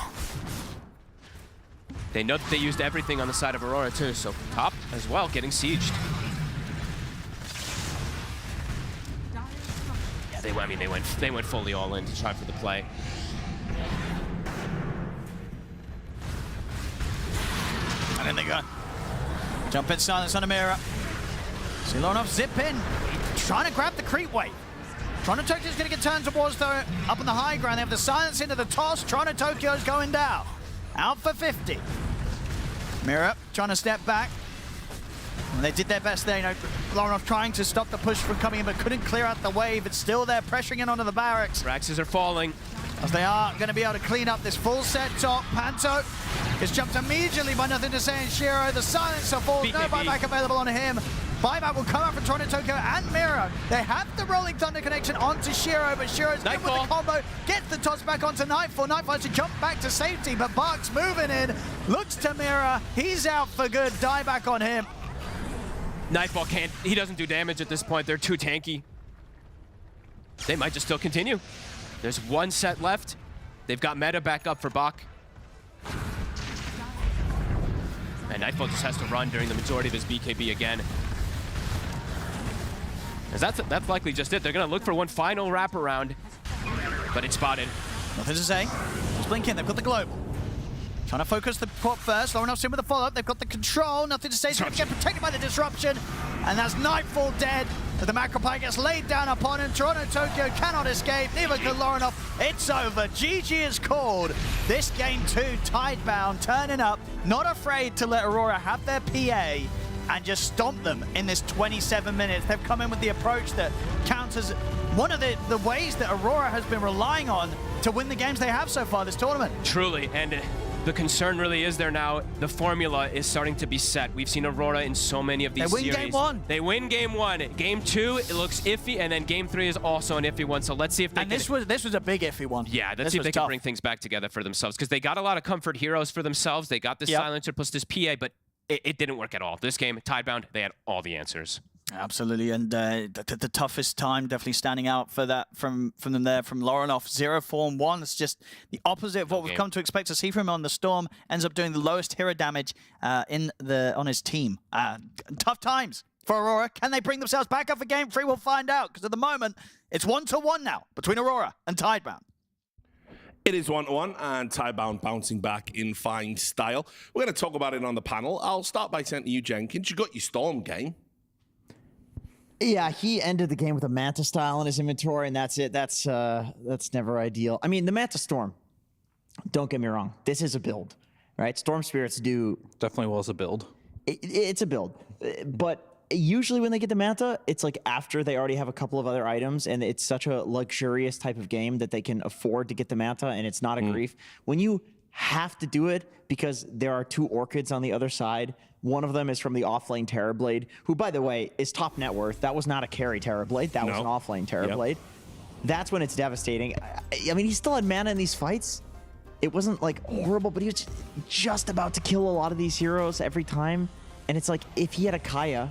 Speaker 5: They know that they used everything on the side of Aurora too, so top as well, getting sieged. Yeah, they went fully all in to try for the play.
Speaker 10: And in they go. Jump in silence on a mirror. See Lorenoff zip in. Trying to grab the creep wave. Toronto Tokyo's going to get turned towards though up on the high ground. They have the silence into the toss. Toronto Tokyo's going down. Out for 50. Mirror trying to step back. And they did their best there, you know, Lorenoff trying to stop the push from coming in, but couldn't clear out the wave. It's still there, pressuring in onto the barracks.
Speaker 5: Raxes are falling.
Speaker 10: As they are going to be able to clean up this full set top. Panto is jumped immediately by nothing to say in Shiro. The silencer falls, BKB. No buyback available on him. Buyback will come out from Toronto Tokyo and Miro. They have the Rolling Thunder connection onto Shiro, but Shiro's in with the combo. Gets the toss back onto Nightfall. Nightfall has to jump back to safety, but Bach's moving in. Looks to Miro. He's out for good. Dieback on him.
Speaker 5: Nightfall can't, he doesn't do damage at this point. They're too tanky. They might just still continue. There's one set left. They've got meta back up for Bach. And Nightfall just has to run during the majority of his BKB again. As that's likely just it. They're gonna look for one final wraparound, but it's spotted.
Speaker 10: Nothing to say. Just blink in, they've got the global. Trying to focus the pop first. Lorenoff's in with the follow-up. They've got the control. Nothing to say. So get protected by the disruption. And that's Nightfall dead. As the Macropie gets laid down upon him. Toronto Tokyo cannot escape. Neither can Lorenoff. It's over. GG is called. This game 2, Tidebound, turning up. Not afraid to let Aurora have their PA and just stomp them in this 27 minutes. They've come in with the approach that counters one of the ways that Aurora has been relying on to win the games they have so far this tournament.
Speaker 5: Truly, and the concern really is there now. The formula is starting to be set. We've seen Aurora in so many of these series.
Speaker 10: They win game 1.
Speaker 5: They win game 1. Game 2, it looks iffy, and then game 3 is also an iffy one. So let's see if they
Speaker 10: can... And this was a big iffy one.
Speaker 5: Yeah, let's see if they can bring things back together for themselves, because they got a lot of comfort heroes for themselves. They got this silencer plus this PA, but it didn't work at all. This game, Tidebound, they had all the answers.
Speaker 10: Absolutely, and the toughest time definitely standing out for that from them there, from Lorenoff. 0-4-1. It's just the opposite of what we've come to expect to see from him on the Storm. Ends up doing the lowest hero damage on his team. Tough times for Aurora. Can they bring themselves back up for game 3? We'll find out, because at the moment, it's 1-1 now between Aurora and Tidebound.
Speaker 3: It is 1-1, and Tidebound bouncing back in fine style. We're going to talk about it on the panel. I'll start by saying to you, Jenkins, you got your Storm game.
Speaker 9: Yeah, he ended the game with a Manta style in his inventory, and that's it. That's never ideal. I mean, the Manta Storm, don't get me wrong, this is a build, right? Storm Spirits do...
Speaker 8: Definitely was a build.
Speaker 9: It's a build, but usually when they get the Manta, it's like after they already have a couple of other items, and it's such a luxurious type of game that they can afford to get the Manta, and it's not a grief. When you have to do it because there are 2 Orchids on the other side. One of them is from the offlane Terrorblade, who, by the way, is top net worth. That was not a carry Terrorblade. That was an offlane Terrorblade. That's when it's devastating. I mean, he still had mana in these fights. it wasn't like horrible, but he was just about to kill a lot of these heroes every time. And it's like, if he had a Kaya,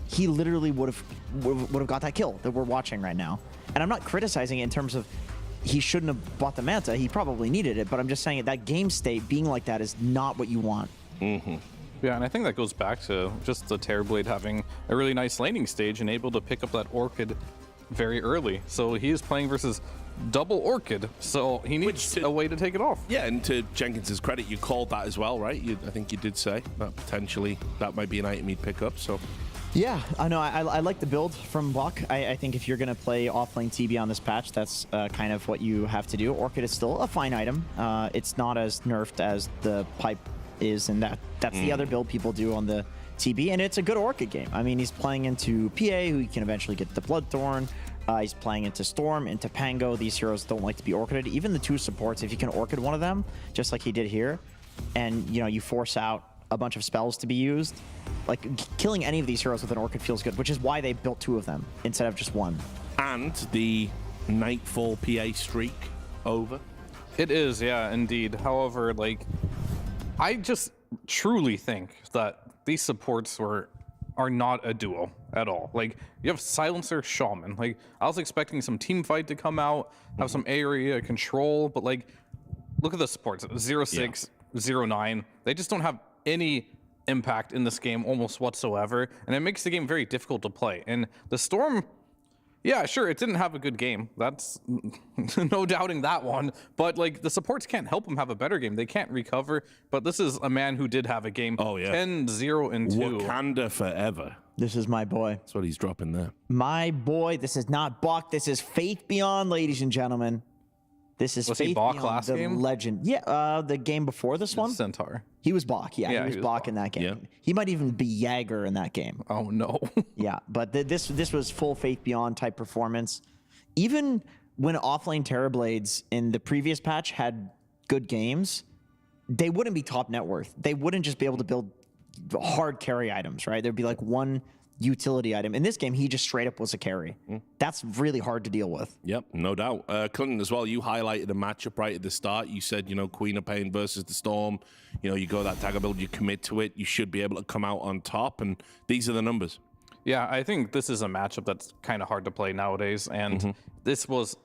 Speaker 9: he literally would have got that kill that we're watching right now. And I'm not criticizing it in terms of he shouldn't have bought the Manta. He probably needed it, but I'm just saying that game state being like that is not what you want.
Speaker 8: Yeah, and I think that goes back to just the Terrorblade having a really nice laning stage and able to pick up that Orchid very early. So he is playing versus double Orchid, so he needs a way to take it off.
Speaker 3: Yeah, and to Jenkins's credit, you called that as well, right? I think you did say that potentially that might be an item he'd pick up, so...
Speaker 9: Yeah, I know. I like the build from Buck. I think if you're going to play off-lane TB on this patch, that's kind of what you have to do. Orchid is still a fine item. It's not as nerfed as the Pipe is, and that's the other build people do on the TB, and it's a good Orchid game. I mean, he's playing into PA, who you can eventually get the Bloodthorn. He's playing into Storm, into Pango. These heroes don't like to be Orchided. Even the 2 supports, if you can Orchid one of them, just like he did here, and you force out a bunch of spells to be used, like killing any of these heroes with an Orchid feels good, which is why they built 2 of them instead of just 1.
Speaker 3: And the Nightfall PA streak over.
Speaker 8: It is, yeah, indeed. However, like, I just truly think that these supports are not a duo at all. Like, you have Silencer, Shaman. Like, I was expecting some team fight to come out, have some area control, but like, look at the supports. 0-6, 0-9. They just don't have any impact in this game almost whatsoever, and it makes the game very difficult to play. And the Storm, yeah, sure, it didn't have a good game. That's no doubting that one. But like, the supports can't help him have a better game. They can't recover. But this is a man who did have a game.
Speaker 3: Oh yeah,
Speaker 8: 10-0-2.
Speaker 3: Wakanda forever.
Speaker 9: This is my boy.
Speaker 3: That's what he's dropping there.
Speaker 9: My boy. This is not Bach. This is Faith Beyond, ladies and gentlemen. This is Faith Beyond,
Speaker 8: last
Speaker 9: the
Speaker 8: game?
Speaker 9: legend. Yeah, the game before this one.
Speaker 8: Centaur.
Speaker 9: He was Bach. Yeah, he was Bach in that game.
Speaker 3: Yeah.
Speaker 9: He might even be Jaeger in that game.
Speaker 8: Oh no.
Speaker 9: Yeah, but this was full Faith Beyond type performance. Even when offlane Terrorblades in the previous patch had good games, they wouldn't be top net worth. They wouldn't just be able to build hard carry items, right? There'd be like one utility item. In this game, he just straight up was a carry. That's really hard to deal with.
Speaker 3: Yep, no doubt. Clinton, as well, you highlighted a matchup right at the start. You said, Queen of Pain versus the Storm. You go that dagger build, you commit to it, you should be able to come out on top, and these are the numbers.
Speaker 8: Yeah, I think this is a matchup that's kind of hard to play nowadays, and this was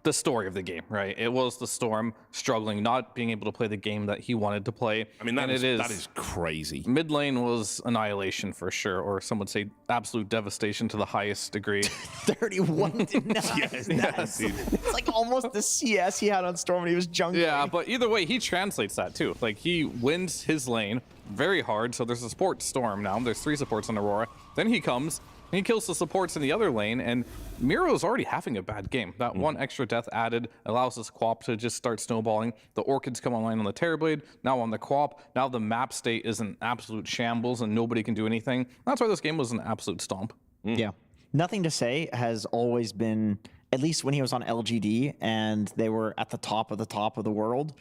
Speaker 8: the story of the game, right? It was the Storm struggling, not being able to play the game that he wanted to play.
Speaker 3: I mean, that is crazy.
Speaker 8: Mid lane was annihilation for sure, or some would say absolute devastation to the highest degree.
Speaker 9: 31 to 9. It's like almost the CS he had on Storm when he was jungling.
Speaker 8: Yeah, but either way, he translates that too. Like, he wins his lane very hard, so there's a support Storm now. There's 3 supports on Aurora. Then he comes, and he kills the supports in the other lane, and Miro's already having a bad game. That one extra death added allows this Quap to just start snowballing. The Orchids come online on the Terrorblade, now on the Quap. Now the map state is an absolute shambles, and nobody can do anything. That's why this game was an absolute stomp.
Speaker 9: Yeah. Nothing to Say has always been, at least when he was on LGD, and they were at the top of the world,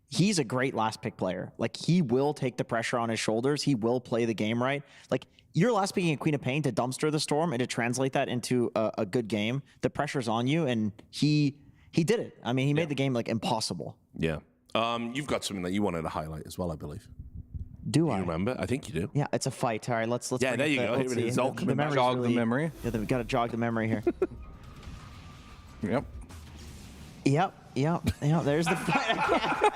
Speaker 9: he's a great last pick player. Like, he will take the pressure on his shoulders. He will play the game right. Like, you're last picking a Queen of Pain to dumpster the Storm and to translate that into a good game. The pressure's on you, and he did it. I mean, he made the game like impossible.
Speaker 3: Yeah. You've got something that you wanted to highlight as well, I believe.
Speaker 9: Do I?
Speaker 3: You remember? I think you do.
Speaker 9: Yeah, it's a fight. All right, let's.
Speaker 3: Yeah, there you go. Here it is. All coming back.
Speaker 8: Jog the memory.
Speaker 9: Yeah, we've got to jog the memory here.
Speaker 8: Yep.
Speaker 9: Yep. There's the fight.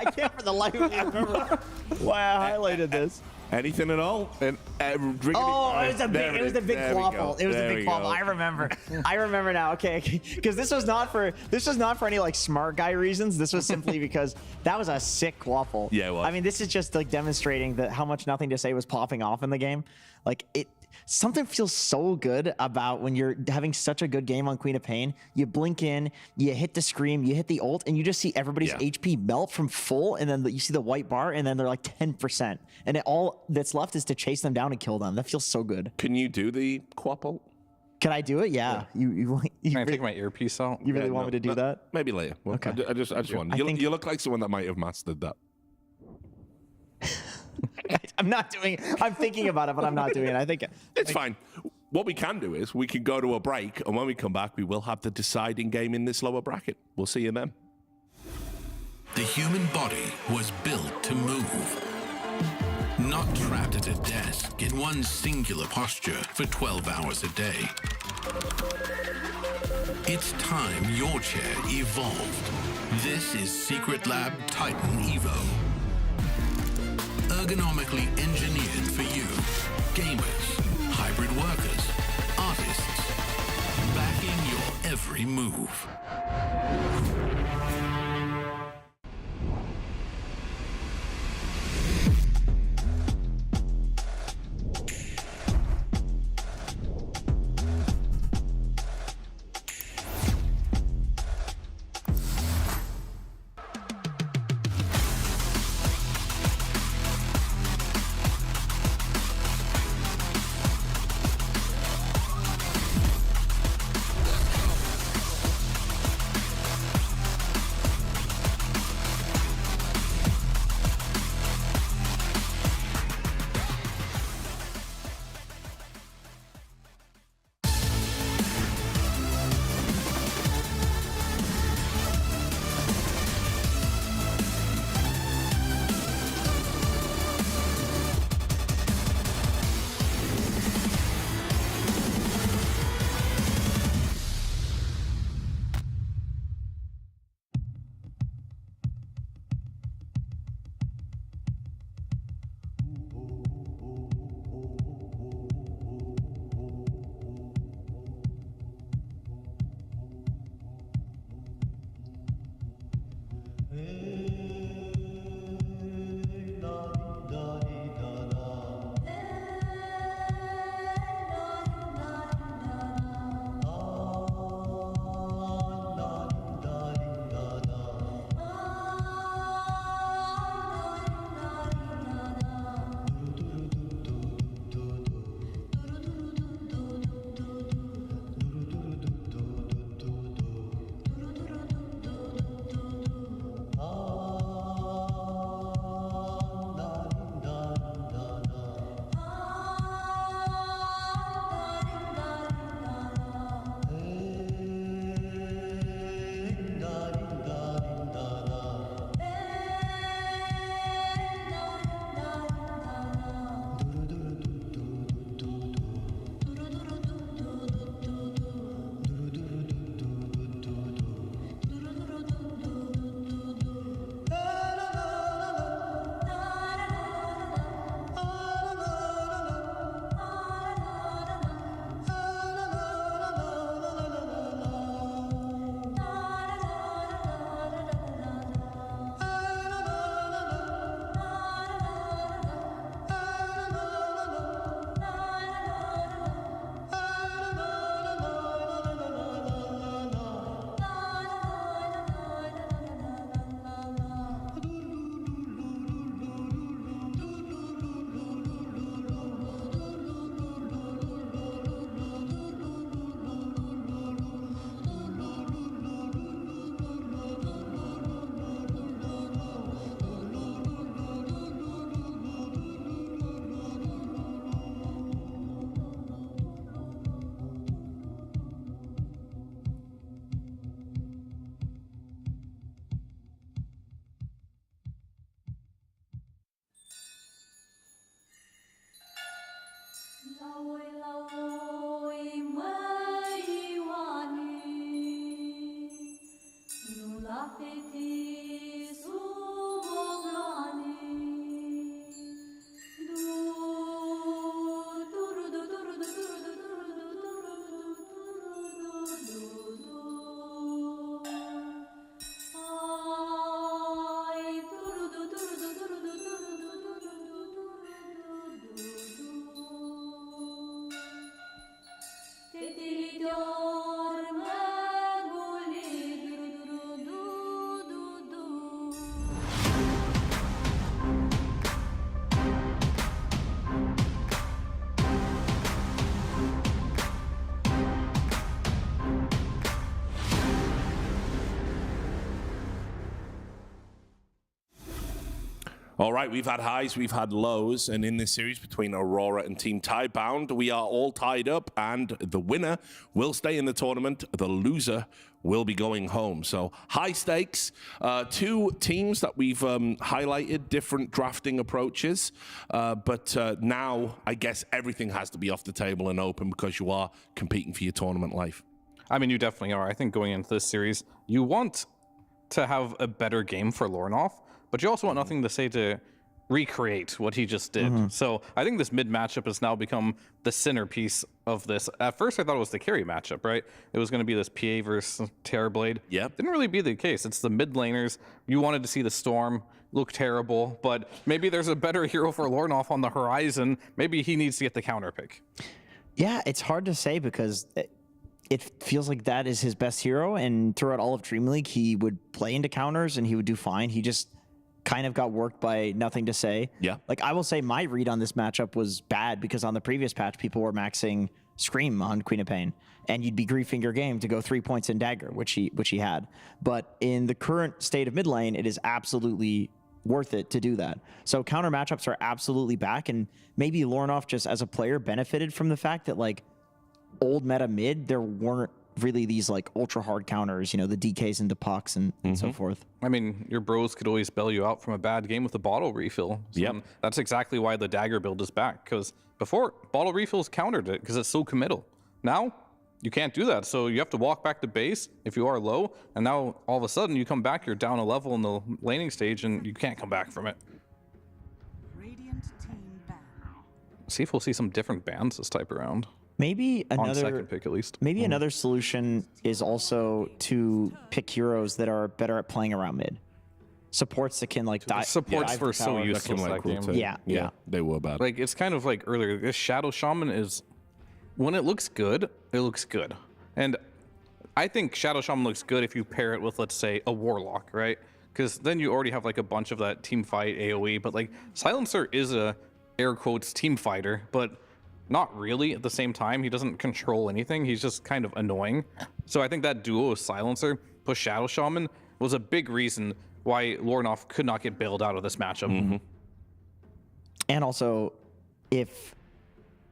Speaker 9: I can't for the life of me remember why I highlighted this.
Speaker 3: Anything at all? And
Speaker 9: it was a big quaffle. It was a big quaffle. I remember. I remember now. Okay, because this was not for any like smart guy reasons. This was simply because that was a sick quaffle.
Speaker 3: Yeah, it was.
Speaker 9: I mean, this is just like demonstrating that how much Nothing to Say was popping off in the game. Like, something feels so good about when you're having such a good game on Queen of Pain. You blink in, you hit the scream, you hit the ult, and you just see everybody's HP melt from full, and then you see the white bar, and then they're like 10%. And all that's left is to chase them down and kill them. That feels so good.
Speaker 3: Can you do the Quap ult?
Speaker 9: Can I do it? Yeah. You
Speaker 8: Can I take my earpiece out?
Speaker 9: You really want me to do that?
Speaker 3: Maybe later. Well,
Speaker 9: Okay.
Speaker 3: I just want. You look like someone that might have mastered that.
Speaker 9: I'm thinking about it, but I'm not doing it. I think
Speaker 3: it's fine. What we can do is we can go to a break, and when we come back, we will have the deciding game in this lower bracket. We'll see you then.
Speaker 11: The human body was built to move. Not trapped at a desk in one singular posture for 12 hours a day. It's time your chair evolved. This is Secret Lab Titan Evo. Ergonomically engineered for you, gamers, hybrid workers, artists, backing your every move.
Speaker 3: All right, we've had highs, we've had lows, and in this series between Aurora and Team Tidebound, we are all tied up, and the winner will stay in the tournament. The loser will be going home. So high stakes. Two teams that we've highlighted, different drafting approaches, but now I guess everything has to be off the table and open because you are competing for your tournament life.
Speaker 8: I mean, you definitely are. I think going into this series, you want to have a better game for Lornoff, but you also want nothing to say to recreate what he just did. So I think this mid matchup has now become the centerpiece of this. At first, I thought it was the carry matchup, right? It was going to be this PA versus Terrorblade.
Speaker 3: Yeah.
Speaker 8: Didn't really be the case. It's the mid laners. You wanted to see the Storm look terrible, but maybe there's a better hero for Lornoff on the horizon. Maybe he needs to get the counter pick.
Speaker 9: Yeah, it's hard to say because it feels like that is his best hero, and throughout all of Dream League, he would play into counters and he would do fine. He just kind of got worked by nothing to say.
Speaker 3: Yeah.
Speaker 9: Like, I will say my read on this matchup was bad because on the previous patch, people were maxing Scream on Queen of Pain, and you'd be griefing your game to go 3 points in Dagger, which he had. But in the current state of mid lane, it is absolutely worth it to do that. So counter matchups are absolutely back, and maybe Lornoff just as a player benefited from the fact that, like, old meta mid, there weren't really these like ultra hard counters, you know, the DKs into pucks and so forth.
Speaker 8: I mean, your bros could always bail you out from a bad game with a bottle refill. So that's exactly why the Dagger build is back, because before, bottle refills countered it because it's so committal. Now, you can't do that, so you have to walk back to base if you are low, and now all of a sudden you come back, you're down a level in the laning stage, and you can't come back from it. See if we'll see some different bans this type around.
Speaker 9: Maybe another
Speaker 8: on second pick at least.
Speaker 9: Maybe another solution is also to pick heroes that are better at playing around mid. Supports that can like
Speaker 8: supports were so useless that game.
Speaker 9: Yeah,
Speaker 3: they were bad.
Speaker 8: Like, it's kind of like earlier, this Shadow Shaman is, when it looks good, it looks good. And I think Shadow Shaman looks good if you pair it with, let's say, a Warlock, right? Because then you already have like a bunch of that team fight AoE, but like Silencer is a air quotes team fighter, but not really at the same time. He doesn't control anything. He's just kind of annoying. So I think that duo of Silencer plus Shadow Shaman was a big reason why Lornoff could not get bailed out of this matchup.
Speaker 9: And also, if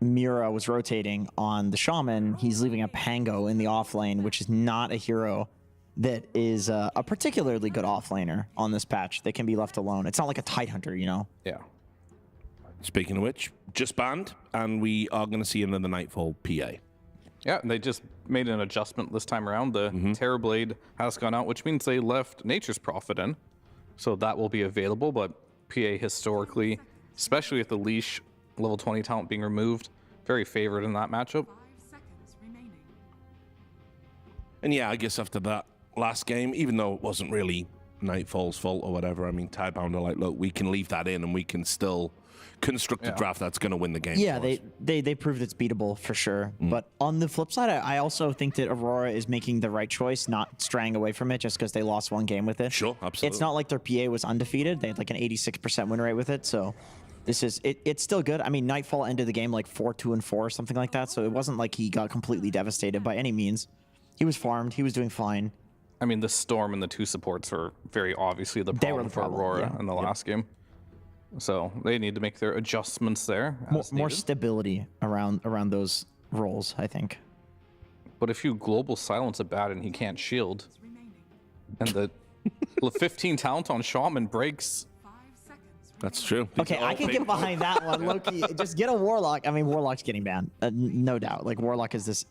Speaker 9: Mira was rotating on the Shaman, he's leaving a Pango in the off lane, which is not a hero that is a particularly good off laner on this patch. They can be left alone. It's not like a Tidehunter, you know?
Speaker 8: Yeah.
Speaker 3: Speaking of which, just banned, and we are going to see another Nightfall PA.
Speaker 8: Yeah, they just made an adjustment this time around. The Terrorblade has gone out, which means they left Nature's Prophet in. So that will be available, but PA historically, especially with the leash level 20 talent being removed, very favored in that matchup.
Speaker 3: And yeah, I guess after that last game, even though it wasn't really Nightfall's fault or whatever, I mean, Tidebound are like, look, we can leave that in and we can still construct a draft that's going to win the game.
Speaker 9: Yeah, they proved it's beatable for sure. But on the flip side, I also think that Aurora is making the right choice, not straying away from it just because they lost one game with it.
Speaker 3: Sure, absolutely.
Speaker 9: It's not like their PA was undefeated. They had like an 86% win rate with it. So this is, it's still good. I mean, Nightfall ended the game like 4-2-4 or something like that. So it wasn't like he got completely devastated by any means. He was farmed. He was doing fine.
Speaker 8: I mean, the Storm and the two supports were very obviously the problem for Aurora in the last game. So they need to make their adjustments there.
Speaker 9: More stability around those roles, I think.
Speaker 8: But if you global silence a bat and he can't shield, and the 15 talent on Shaman breaks.
Speaker 3: That's true.
Speaker 9: Okay, I can get behind that one, Loki. Just get a Warlock. I mean, Warlock's getting banned, no doubt. Like, Warlock is this.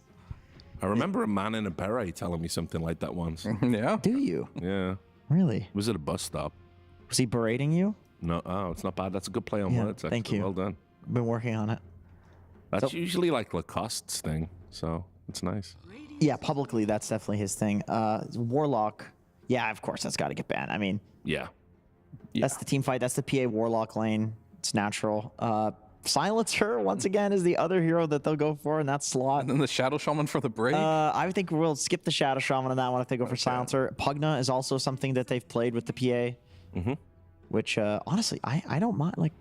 Speaker 3: I remember a man in a beret telling me something like that once.
Speaker 8: Yeah.
Speaker 9: Do you?
Speaker 3: Yeah.
Speaker 9: Really?
Speaker 3: Was it a bus stop?
Speaker 9: Was he berating you?
Speaker 3: No. Oh, it's not bad. That's a good play on words.
Speaker 9: Thank you.
Speaker 3: Well done.
Speaker 9: Been working on it.
Speaker 3: That's usually like Lacoste's thing, so it's nice.
Speaker 9: Yeah, publicly, that's definitely his thing. Warlock, yeah, of course, that's got to get banned. I mean,
Speaker 3: yeah,
Speaker 9: that's the team fight. That's the PA Warlock lane. It's natural. Silencer, once again, is the other hero that they'll go for in that slot.
Speaker 8: And then the Shadow Shaman for the break?
Speaker 9: I think we'll skip the Shadow Shaman on that one if they go for Silencer. Pugna is also something that they've played with the PA, which, honestly, I don't mind. Like,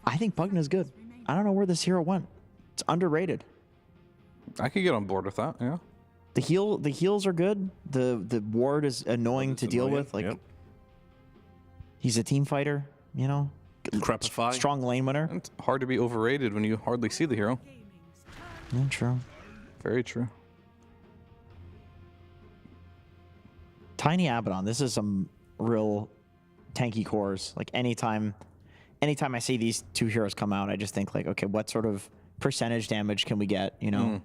Speaker 9: I think Pugna is good. I don't know where this hero went. It's underrated.
Speaker 8: I could get on board with that, yeah.
Speaker 9: The heals are good. The ward is annoying to deal with. Like, he's a team fighter, you know?
Speaker 3: Crepify.
Speaker 9: strong lane winner.
Speaker 8: It's hard to be overrated when you hardly see the hero.
Speaker 9: Yeah, true.
Speaker 8: Very true.
Speaker 9: Tiny Abaddon. This is some real tanky cores. Like anytime I see these two heroes come out, I just think like, okay, what sort of percentage damage can we get? You know,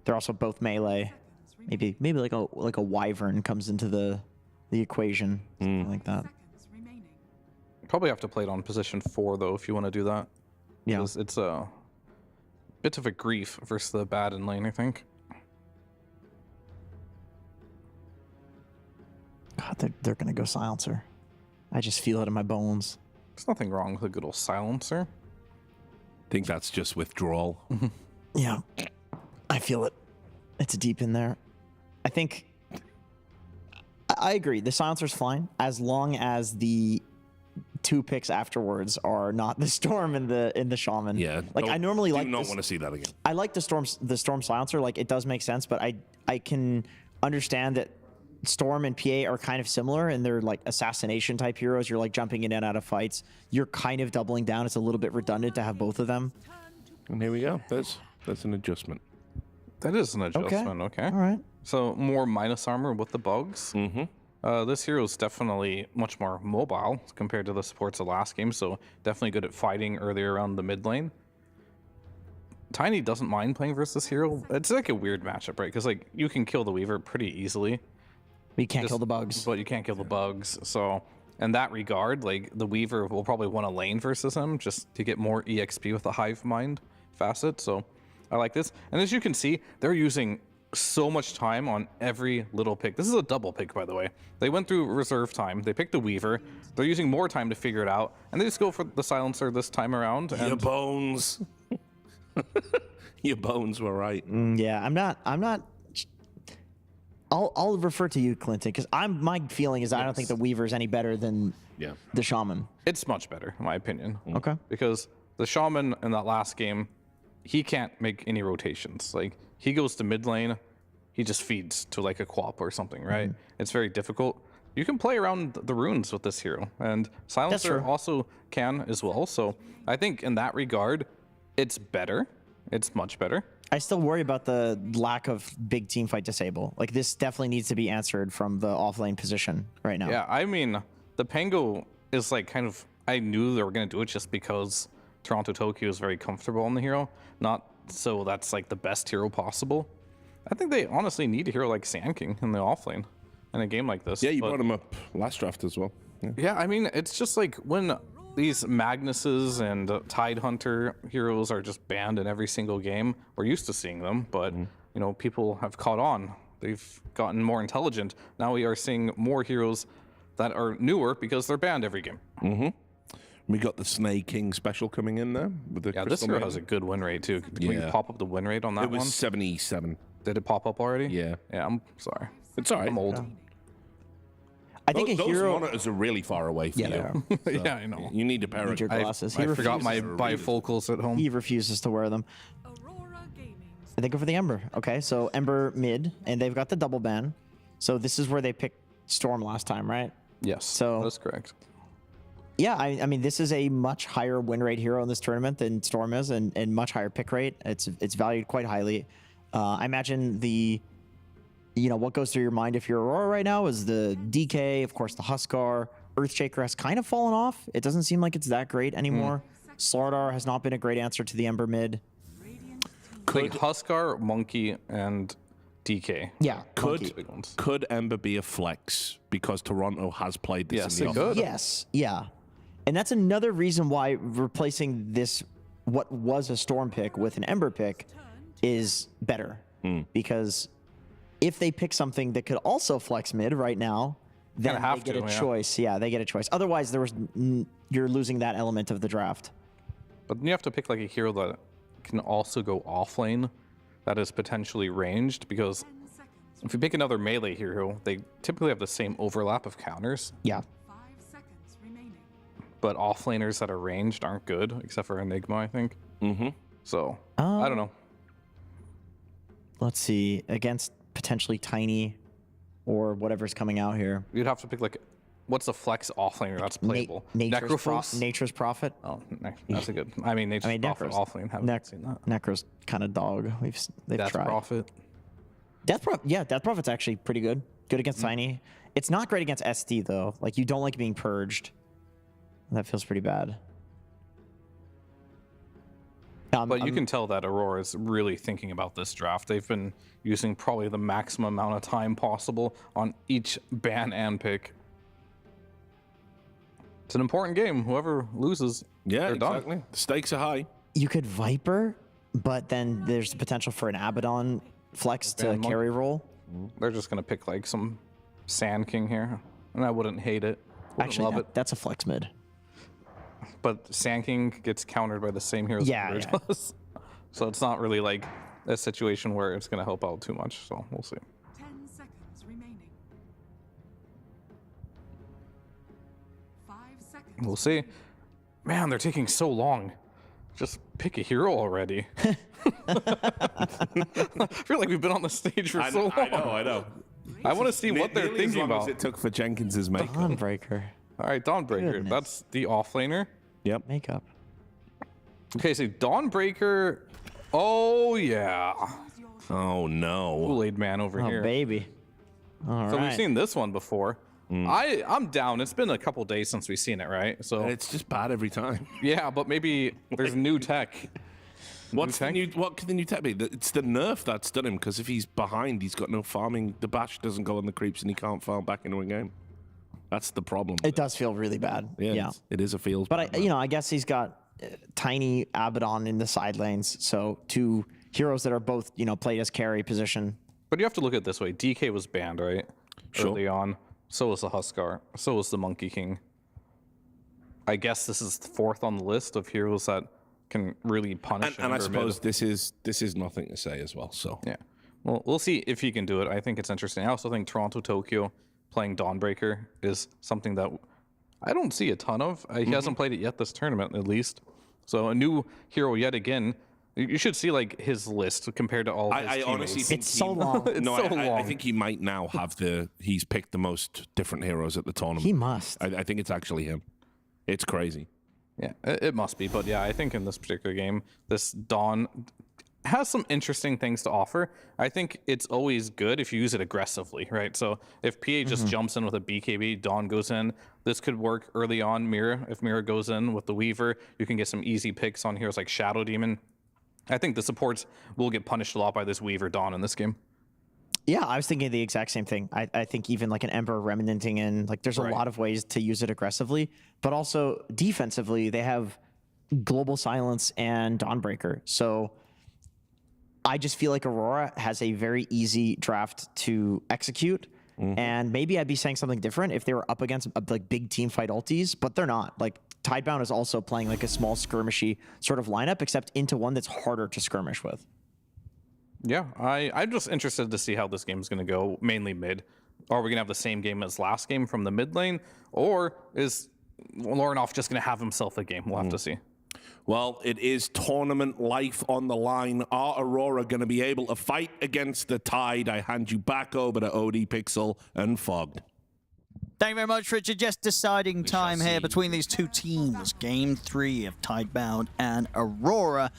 Speaker 9: they're also both melee. Maybe like a wyvern comes into the equation, something like that.
Speaker 8: Probably have to play it on position 4 though if you want to do that.
Speaker 9: Yeah,
Speaker 8: It's a bit of a grief versus the bad in lane, I think.
Speaker 9: God, they're gonna go silencer. I just feel it in my bones.
Speaker 8: There's nothing wrong with a good old silencer.
Speaker 3: I think that's just withdrawal.
Speaker 9: Yeah, I feel it. It's deep in there. I think I agree. The silencer's fine as long as the 2 picks afterwards are not the storm and the shaman.
Speaker 3: Yeah,
Speaker 9: like I normally like.
Speaker 3: Do not want to see that again.
Speaker 9: I like the storm silencer. Like it does make sense, but I can understand that Storm and PA are kind of similar, and they're like assassination type heroes. You're like jumping in and out of fights. You're kind of doubling down. It's a little bit redundant to have both of them.
Speaker 3: And here we go. That's an adjustment.
Speaker 8: That is an adjustment. Okay.
Speaker 9: All right.
Speaker 8: So more minus armor with the bugs. This hero is definitely much more mobile compared to the supports of last game, so definitely good at fighting earlier around the mid lane. Tiny doesn't mind playing versus this hero. It's like a weird matchup, right? Because like you can kill the Weaver pretty easily.
Speaker 9: But you can't kill the bugs.
Speaker 8: But you can't kill the bugs. So in that regard, like the Weaver will probably want a lane versus him just to get more EXP with the Hive Mind facet. So I like this. And as you can see, they're using so much time on every little pick. This is a double pick, by the way. They went through reserve time. They picked the Weaver. They're using more time to figure it out. And they just go for the silencer this time around.
Speaker 3: Your bones. Your bones were right.
Speaker 9: Yeah, I'm not. I'll refer to you, Clinton, because my feeling is I don't think the Weaver is any better than the Shaman.
Speaker 8: It's much better, in my opinion.
Speaker 9: Okay.
Speaker 8: Because the Shaman in that last game, he can't make any rotations. Like, he goes to mid lane, he just feeds to like a Quap or something, right? It's very difficult. You can play around the runes with this hero, and Silencer also can as well. So I think in that regard, it's better. It's much better.
Speaker 9: I still worry about the lack of big team fight disable. Like, this definitely needs to be answered from the offlane position right now.
Speaker 8: Yeah, I mean, the Pango is like kind of, I knew they were going to do it just because Toronto Tokyo is very comfortable on the hero. Not so that's like the best hero possible. I think they honestly need a hero like Sand King in the offlane in a game like this.
Speaker 3: Yeah, you brought him up last draft as well.
Speaker 8: Yeah, I mean, it's just like when these Magnuses and Tide Hunter heroes are just banned in every single game. We're used to seeing them, but you know, people have caught on. They've gotten more intelligent. Now we are seeing more heroes that are newer because they're banned every game.
Speaker 3: We got the Snake King special coming in there. With the
Speaker 8: this hero has a good win rate too. Can we pop up the win rate on that one?
Speaker 3: It was 77.
Speaker 8: Did it pop up already?
Speaker 3: Yeah.
Speaker 8: Yeah, I'm sorry.
Speaker 3: It's all right.
Speaker 8: I'm old.
Speaker 9: I think
Speaker 3: those
Speaker 9: a hero...
Speaker 3: monitors are really far away from you. So
Speaker 8: yeah, I know.
Speaker 3: You need a pair of
Speaker 9: your glasses.
Speaker 8: I forgot my bifocals at home.
Speaker 9: He refuses to wear them. They go for the Ember. Okay, so Ember mid, and they've got the double ban. So this is where they picked Storm last time, right?
Speaker 8: Yes,
Speaker 9: so
Speaker 8: that's correct.
Speaker 9: Yeah, I mean, this is a much higher win rate hero in this tournament than Storm is, and much higher pick rate. It's valued quite highly. I imagine what goes through your mind if you're Aurora right now is the DK, of course, the Huskar. Earthshaker has kind of fallen off. It doesn't seem like it's that great anymore. Slardar has not been a great answer to the Ember mid.
Speaker 8: Like Huskar, Monkey, and DK.
Speaker 9: Yeah.
Speaker 3: Could Ember be a flex because Toronto has played this
Speaker 8: Yes,
Speaker 3: in
Speaker 8: it
Speaker 3: the
Speaker 8: could.
Speaker 9: Yes, yeah. And that's another reason why replacing this, what was a Storm pick with an Ember pick, is better. Because if they pick something that could also flex mid right now, then they get a choice. Yeah, they get a choice. Otherwise, you're losing that element of the draft.
Speaker 8: But you have to pick like a hero that can also go offlane, that is potentially ranged, because if you pick another melee hero, they typically have the same overlap of counters.
Speaker 9: Yeah.
Speaker 8: But offlaners that are ranged aren't good, except for Enigma, I think. So, I don't know.
Speaker 9: Let's see. Against potentially Tiny or whatever's coming out here.
Speaker 8: You'd have to pick like What's the flex offlaner that's playable?
Speaker 9: Nature's Prophet.
Speaker 8: Oh, that's a good. I mean, Nature's Prophet offlane. Haven't seen that.
Speaker 9: Necro's kind of dog. They've
Speaker 8: Death
Speaker 9: tried.
Speaker 8: Prophet.
Speaker 9: Death Prophet's actually pretty good. Good against Tiny. It's not great against SD though. Like you don't like being purged. That feels pretty bad.
Speaker 8: But you can tell that Aurora is really thinking about this draft. They've been using probably the maximum amount of time possible on each ban and pick. It's an important game. Whoever loses, they're
Speaker 3: exactly.
Speaker 8: done.
Speaker 3: The stakes are high.
Speaker 9: You could Viper, but then there's the potential for an Abaddon flex to carry roll.
Speaker 8: They're just gonna pick like some Sand King here, and I wouldn't hate it.
Speaker 9: Actually, no, that's a flex mid.
Speaker 8: But Sand King gets countered by the same heroes
Speaker 9: yeah.
Speaker 8: does. So it's not really like a situation where it's gonna help out too much. So we'll see.
Speaker 12: 10 seconds remaining. 5 seconds.
Speaker 8: We'll see. Man, they're taking so long. Just pick a hero already. I feel like we've been on the stage for so long.
Speaker 3: I know.
Speaker 8: I want to see what they're thinking
Speaker 3: as long
Speaker 8: about.
Speaker 3: as it took for Jenkins's makeup.
Speaker 9: Dawnbreaker.
Speaker 8: All right, Dawnbreaker.
Speaker 9: Goodness.
Speaker 8: That's the offlaner.
Speaker 3: Yep.
Speaker 9: Makeup.
Speaker 8: Okay, so Dawnbreaker. Oh yeah.
Speaker 3: Oh no.
Speaker 8: Kool-Aid man over here.
Speaker 9: Oh baby. All
Speaker 8: so
Speaker 9: right.
Speaker 8: we've seen this one before. I'm down. It's been a couple days since we've seen it, right? So
Speaker 3: It's just bad every time.
Speaker 8: yeah, but maybe there's new tech.
Speaker 3: What can the new tech be? It's the nerf that's done him, because if he's behind, he's got no farming. The bash doesn't go on the creeps and he can't farm back into a game. That's the problem.
Speaker 9: It does feel really bad. Yeah.
Speaker 3: It is a feels.
Speaker 9: But I guess he's got Tiny Abaddon in the side lanes, so two heroes that are both played as carry position.
Speaker 8: But you have to look at it this way. DK was banned, right?
Speaker 3: Sure.
Speaker 8: Early on. So was the Huskar. So was the Monkey King. I guess this is fourth on the list of heroes that can really punish.
Speaker 3: And I suppose this is nothing to say as well. So
Speaker 8: yeah, well, we'll see if he can do it. I think it's interesting. I also think Toronto Tokyo playing Dawnbreaker is something that I don't see a ton of. He hasn't played it yet this tournament, at least. So a new hero yet again. You should see like his list compared to all.
Speaker 3: I honestly think
Speaker 9: it's so long.
Speaker 3: I think he might now have he's picked the most different heroes at the tournament.
Speaker 9: He must.
Speaker 3: I think it's actually him. It's crazy.
Speaker 8: Yeah, it must be. But yeah, I think in this particular game, this Dawn has some interesting things to offer. I think it's always good if you use it aggressively, right? So if PA just jumps in with a BKB, Dawn goes in. This could work early on. Mira, if Mira goes in with the Weaver, you can get some easy picks on heroes like Shadow Demon. I think the supports will get punished a lot by this Weaver Dawn in this game.
Speaker 9: Yeah, I was thinking the exact same thing. I think even like an Ember remnanting in, like there's a lot of ways to use it aggressively, but also defensively, they have Global Silence and Dawnbreaker. So I just feel like Aurora has a very easy draft to execute. And maybe I'd be saying something different if they were up against like big team fight ultis, but they're not. Like Tidebound is also playing like a small skirmishy sort of lineup, except into one that's harder to skirmish with.
Speaker 8: Yeah, I'm just interested to see how this game is going to go, mainly mid. Are we going to have the same game as last game from the mid lane? Or is Lornoff just going to have himself a game? We'll have to see.
Speaker 3: Well, it is tournament life on the line. Are Aurora going to be able to fight against the tide? I hand you back over to OD Pixel and Fogged.
Speaker 10: Thank you very much, Richard. Just deciding time here between these two teams. Game 3 of Tidebound and Aurora.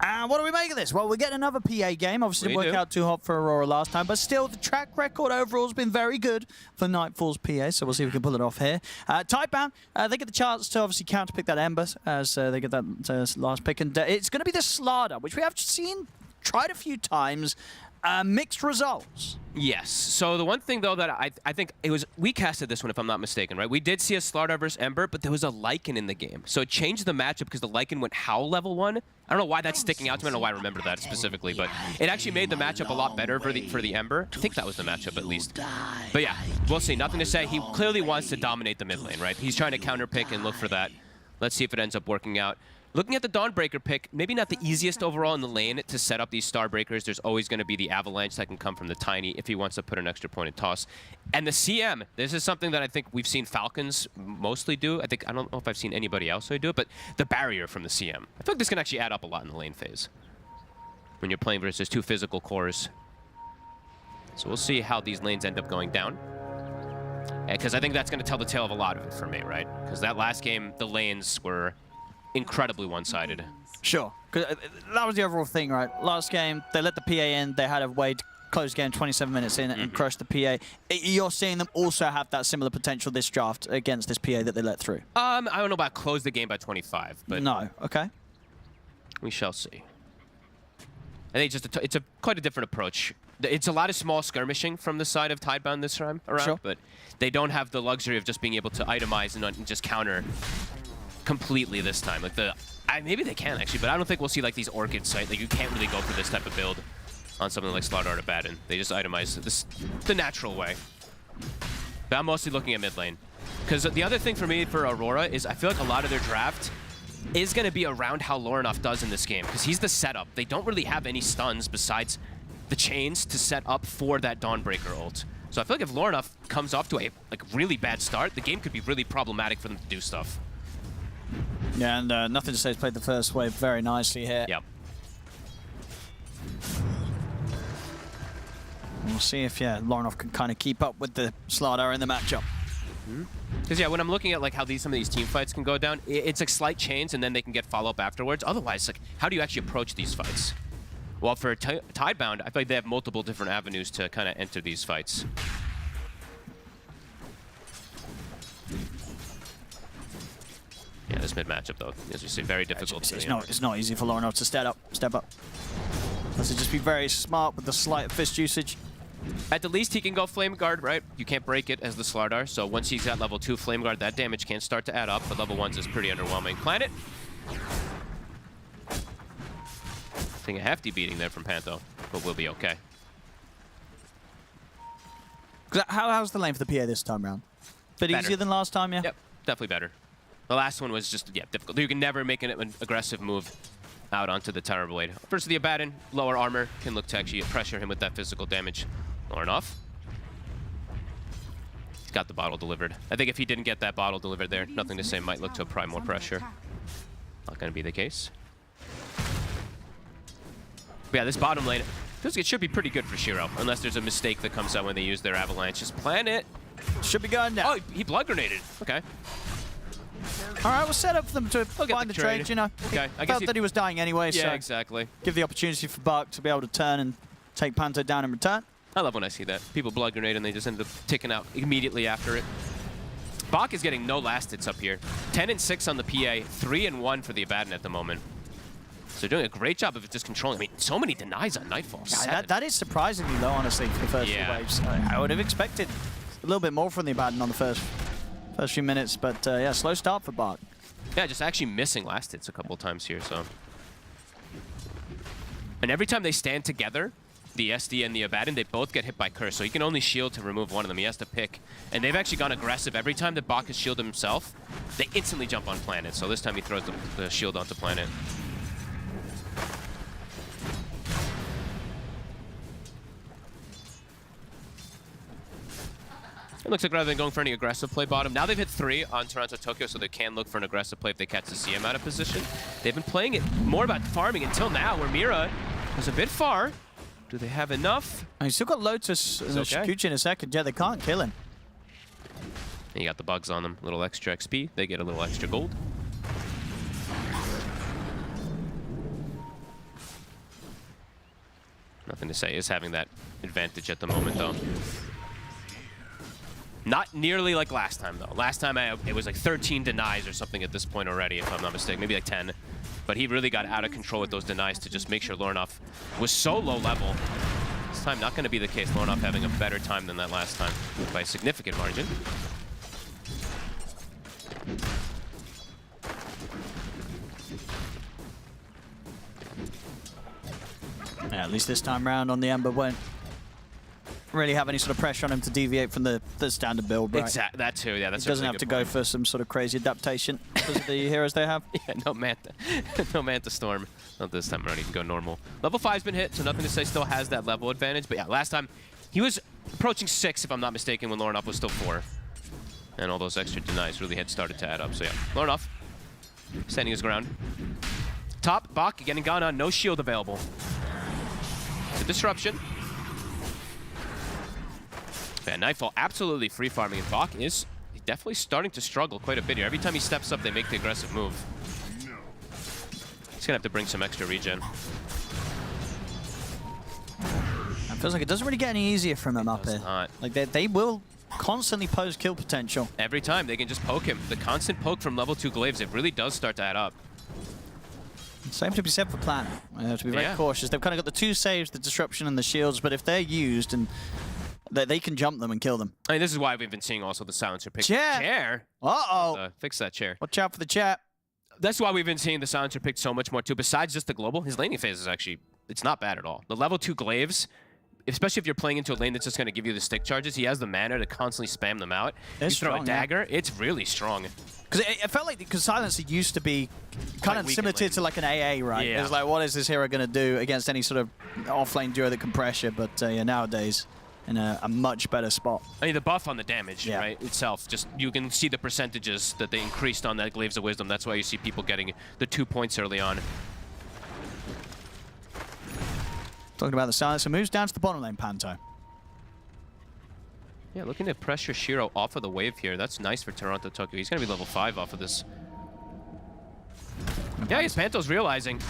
Speaker 10: And what do we make of this? Well, we're getting another PA game. Obviously, didn't work out too hot for Aurora last time, but still, the track record overall has been very good for Nightfall's PA, so we'll see if we can pull it off here. Tidebound, they get the chance to obviously counterpick that Ember as they get that last pick, and it's going to be the Slardar, which we have seen tried a few times. Mixed results.
Speaker 5: Yes. So the one thing, though, that I think it was, we casted this one, if I'm not mistaken, right? We did see a Slardar versus Ember, but there was a Lycan in the game. So it changed the matchup because the Lycan went Howl level 1. I don't know why that's sticking out to me. I don't know why I remember that specifically, but it actually made the matchup a lot better for the Ember. I think that was the matchup, at least. But yeah, we'll see. Nothing to say. He clearly wants to dominate the mid lane, right? He's trying to counterpick and look for that. Let's see if it ends up working out. Looking at the Dawnbreaker pick, maybe not the easiest overall in the lane to set up these Starbreakers. There's always going to be the Avalanche that can come from the Tiny if he wants to put an extra point in toss. And the CM, this is something that I think we've seen Falcons mostly do. I don't know if I've seen anybody else do it, but the barrier from the CM. I feel like this can actually add up a lot in the lane phase when you're playing versus two physical cores. So we'll see how these lanes end up going down. Because I think that's going to tell the tale of a lot of it for me, right? Because that last game, the lanes were incredibly one-sided.
Speaker 10: Sure. 'Cause that was the overall thing, right? Last game, they let the PA in. They had a way to close game 27 minutes in and crush the PA. You're seeing them also have that similar potential this draft against this PA that they let through.
Speaker 5: I don't know about close the game by 25, but
Speaker 10: no. Okay.
Speaker 5: We shall see. I think it's quite a different approach. It's a lot of small skirmishing from the side of Tidebound this time around,
Speaker 10: sure.
Speaker 5: But they don't have the luxury of just being able to itemize and just counter completely this time. Like maybe they can actually, but I don't think we'll see like these Orchid sight. Like you can't really go for this type of build on something like Slardar to Baden. They just itemize this the natural way. But I'm mostly looking at mid lane. Because the other thing for me for Aurora is I feel like a lot of their draft is going to be around how Lorinov does in this game. Because he's the setup. They don't really have any stuns besides the chains to set up for that Dawnbreaker ult. So I feel like if Lorinov comes off to a really bad start, the game could be really problematic for them to do stuff.
Speaker 10: Yeah, and Nothing to Say has played the first wave very nicely here.
Speaker 5: Yep.
Speaker 10: We'll see if, Lorinov can kind of keep up with the Slardar in the matchup.
Speaker 5: Because, when I'm looking at like how some of these team fights can go down, it's like slight chains and then they can get follow-up afterwards. Otherwise, like, how do you actually approach these fights? Well, for Tidebound, I feel like they have multiple different avenues to kind of enter these fights. Yeah, this mid matchup, though, as you say, very difficult.
Speaker 10: It's not easy for Lorinov to step up. Has to just be very smart with the slight fist usage.
Speaker 5: At the least, he can go Flame Guard, right? You can't break it as the Slardar, so once he's at level 2 Flame Guard, that damage can start to add up, but level 1's is pretty underwhelming. Planet. I think a hefty beating there from Pantho, but we'll be okay.
Speaker 10: How's the lane for the PA this time round? Bit
Speaker 5: Better.
Speaker 10: Easier than last time, yeah?
Speaker 5: Yep, definitely better. The last one was just, difficult. You can never make an aggressive move out onto the Tower Blade. Versus the Abaddon, lower armor, can look to actually pressure him with that physical damage. Lorinov. He's got the bottle delivered. I think if he didn't get that bottle delivered there, Nothing to Say might look to apply more pressure. Not going to be the case. But yeah, this bottom lane, feels like it should be pretty good for Shiro, unless there's a mistake that comes out when they use their Avalanche. Just Planet.
Speaker 10: Should be going now.
Speaker 5: Oh, he blood grenaded. Okay.
Speaker 10: All right, we'll set up for them to find the trade, you know.
Speaker 5: Okay.
Speaker 10: I felt that he was dying anyway,
Speaker 5: yeah,
Speaker 10: so
Speaker 5: exactly.
Speaker 10: Give the opportunity for Buck to be able to turn and take Panto down in return.
Speaker 5: I love when I see that. People blood grenade and they just end up ticking out immediately after it. Bach is getting no last hits up here. 10 and 6 on the PA, 3 and 1 for the Abaddon at the moment. So they're doing a great job of just controlling. I mean, so many denies on Nightfall.
Speaker 10: Yeah, that is surprisingly low, honestly, for the first few waves. I would have expected a little bit more from the Abaddon on the first few minutes, but yeah, slow start for Bach.
Speaker 5: Yeah, just actually missing last hits a couple of times here, so. And every time they stand together, the SD and the Abaddon, they both get hit by Curse, so he can only shield to remove one of them. He has to pick. And they've actually gone aggressive. Every time that Bach has shielded himself, they instantly jump on Planet. So this time he throws the shield onto Planet. It looks like rather than going for any aggressive play bottom, now they've hit 3 on Toronto Tokyo, so they can look for an aggressive play if they catch the CM out of position. They've been playing it more about farming until now, where Mira was a bit far. Do they have enough?
Speaker 10: And he's still got Lotus and Shikuchi in a second. Yeah, they can't kill him.
Speaker 5: And you got the bugs on them. A little extra XP. They get a little extra gold. Nothing to Say is having that advantage at the moment, though. Not nearly like last time, though. Last time it was like 13 denies or something at this point already, if I'm not mistaken. Maybe like 10. But he really got out of control with those denies to just make sure Lorinov was so low level. This time, not going to be the case. Lorinov having a better time than that last time by a significant margin.
Speaker 10: Yeah, at least this time round on the Ember won't really have any sort of pressure on him to deviate from the standard build, right?
Speaker 5: Exactly, that too, yeah. That's
Speaker 10: he doesn't have to go for some sort of crazy adaptation because of the heroes they have.
Speaker 5: Yeah, no Manta. No Manta Storm. Not this time around, he can go normal. Level 5's been hit, so Nothing to Say still has that level advantage. But yeah, last time, he was approaching 6, if I'm not mistaken, when Lorinov was still 4. And all those extra denies really had started to add up. So yeah, Lorinov standing his ground. Top, Bach getting gone on, no shield available. The disruption. Yeah, Nightfall absolutely free farming, and Bach is definitely starting to struggle quite a bit here. Every time he steps up, they make the aggressive move. He's gonna have to bring some extra regen.
Speaker 10: It feels like it doesn't really get any easier from him up here.
Speaker 5: Not.
Speaker 10: Like they will constantly pose kill potential.
Speaker 5: Every time they can just poke him. The constant poke from level 2 glaives, it really does start to add up.
Speaker 10: Same to be said for Planet. They have to be very
Speaker 5: Yeah.
Speaker 10: cautious. They've kind of got the 2 saves, the disruption and the shields, but if they're used and they can jump them and kill them.
Speaker 5: I mean, this is why we've been seeing also the silencer pick.
Speaker 10: Chair. Uh-oh.
Speaker 5: Fix that chair.
Speaker 10: Watch out for the chat.
Speaker 5: That's why we've been seeing the silencer picked so much more too. Besides just the global, his laning phase is actually, it's not bad at all. The level 2 glaives, especially if you're playing into a lane that's just going to give you the stick charges, he has the mana to constantly spam them out.
Speaker 10: It's
Speaker 5: you throw
Speaker 10: strong,
Speaker 5: a dagger, it's really strong.
Speaker 10: Because it felt like Silencer used to be kind of similar to like an AA, right?
Speaker 5: Yeah.
Speaker 10: It was like, what is this hero going to do against any sort of off-lane duo that can pressure? But yeah, nowadays, in a much better spot.
Speaker 5: I mean, the buff on the damage, right, itself, just you can see the percentages that they increased on that Glaives of Wisdom. That's why you see people getting the 2 points early on.
Speaker 10: Talking about the Silencer, moves down to the bottom lane, Panto.
Speaker 5: Yeah, looking to pressure Shiro off of the wave here. That's nice for Toronto Tokyo. He's going to be level 5 off of this. Yeah, I guess Panto's realizing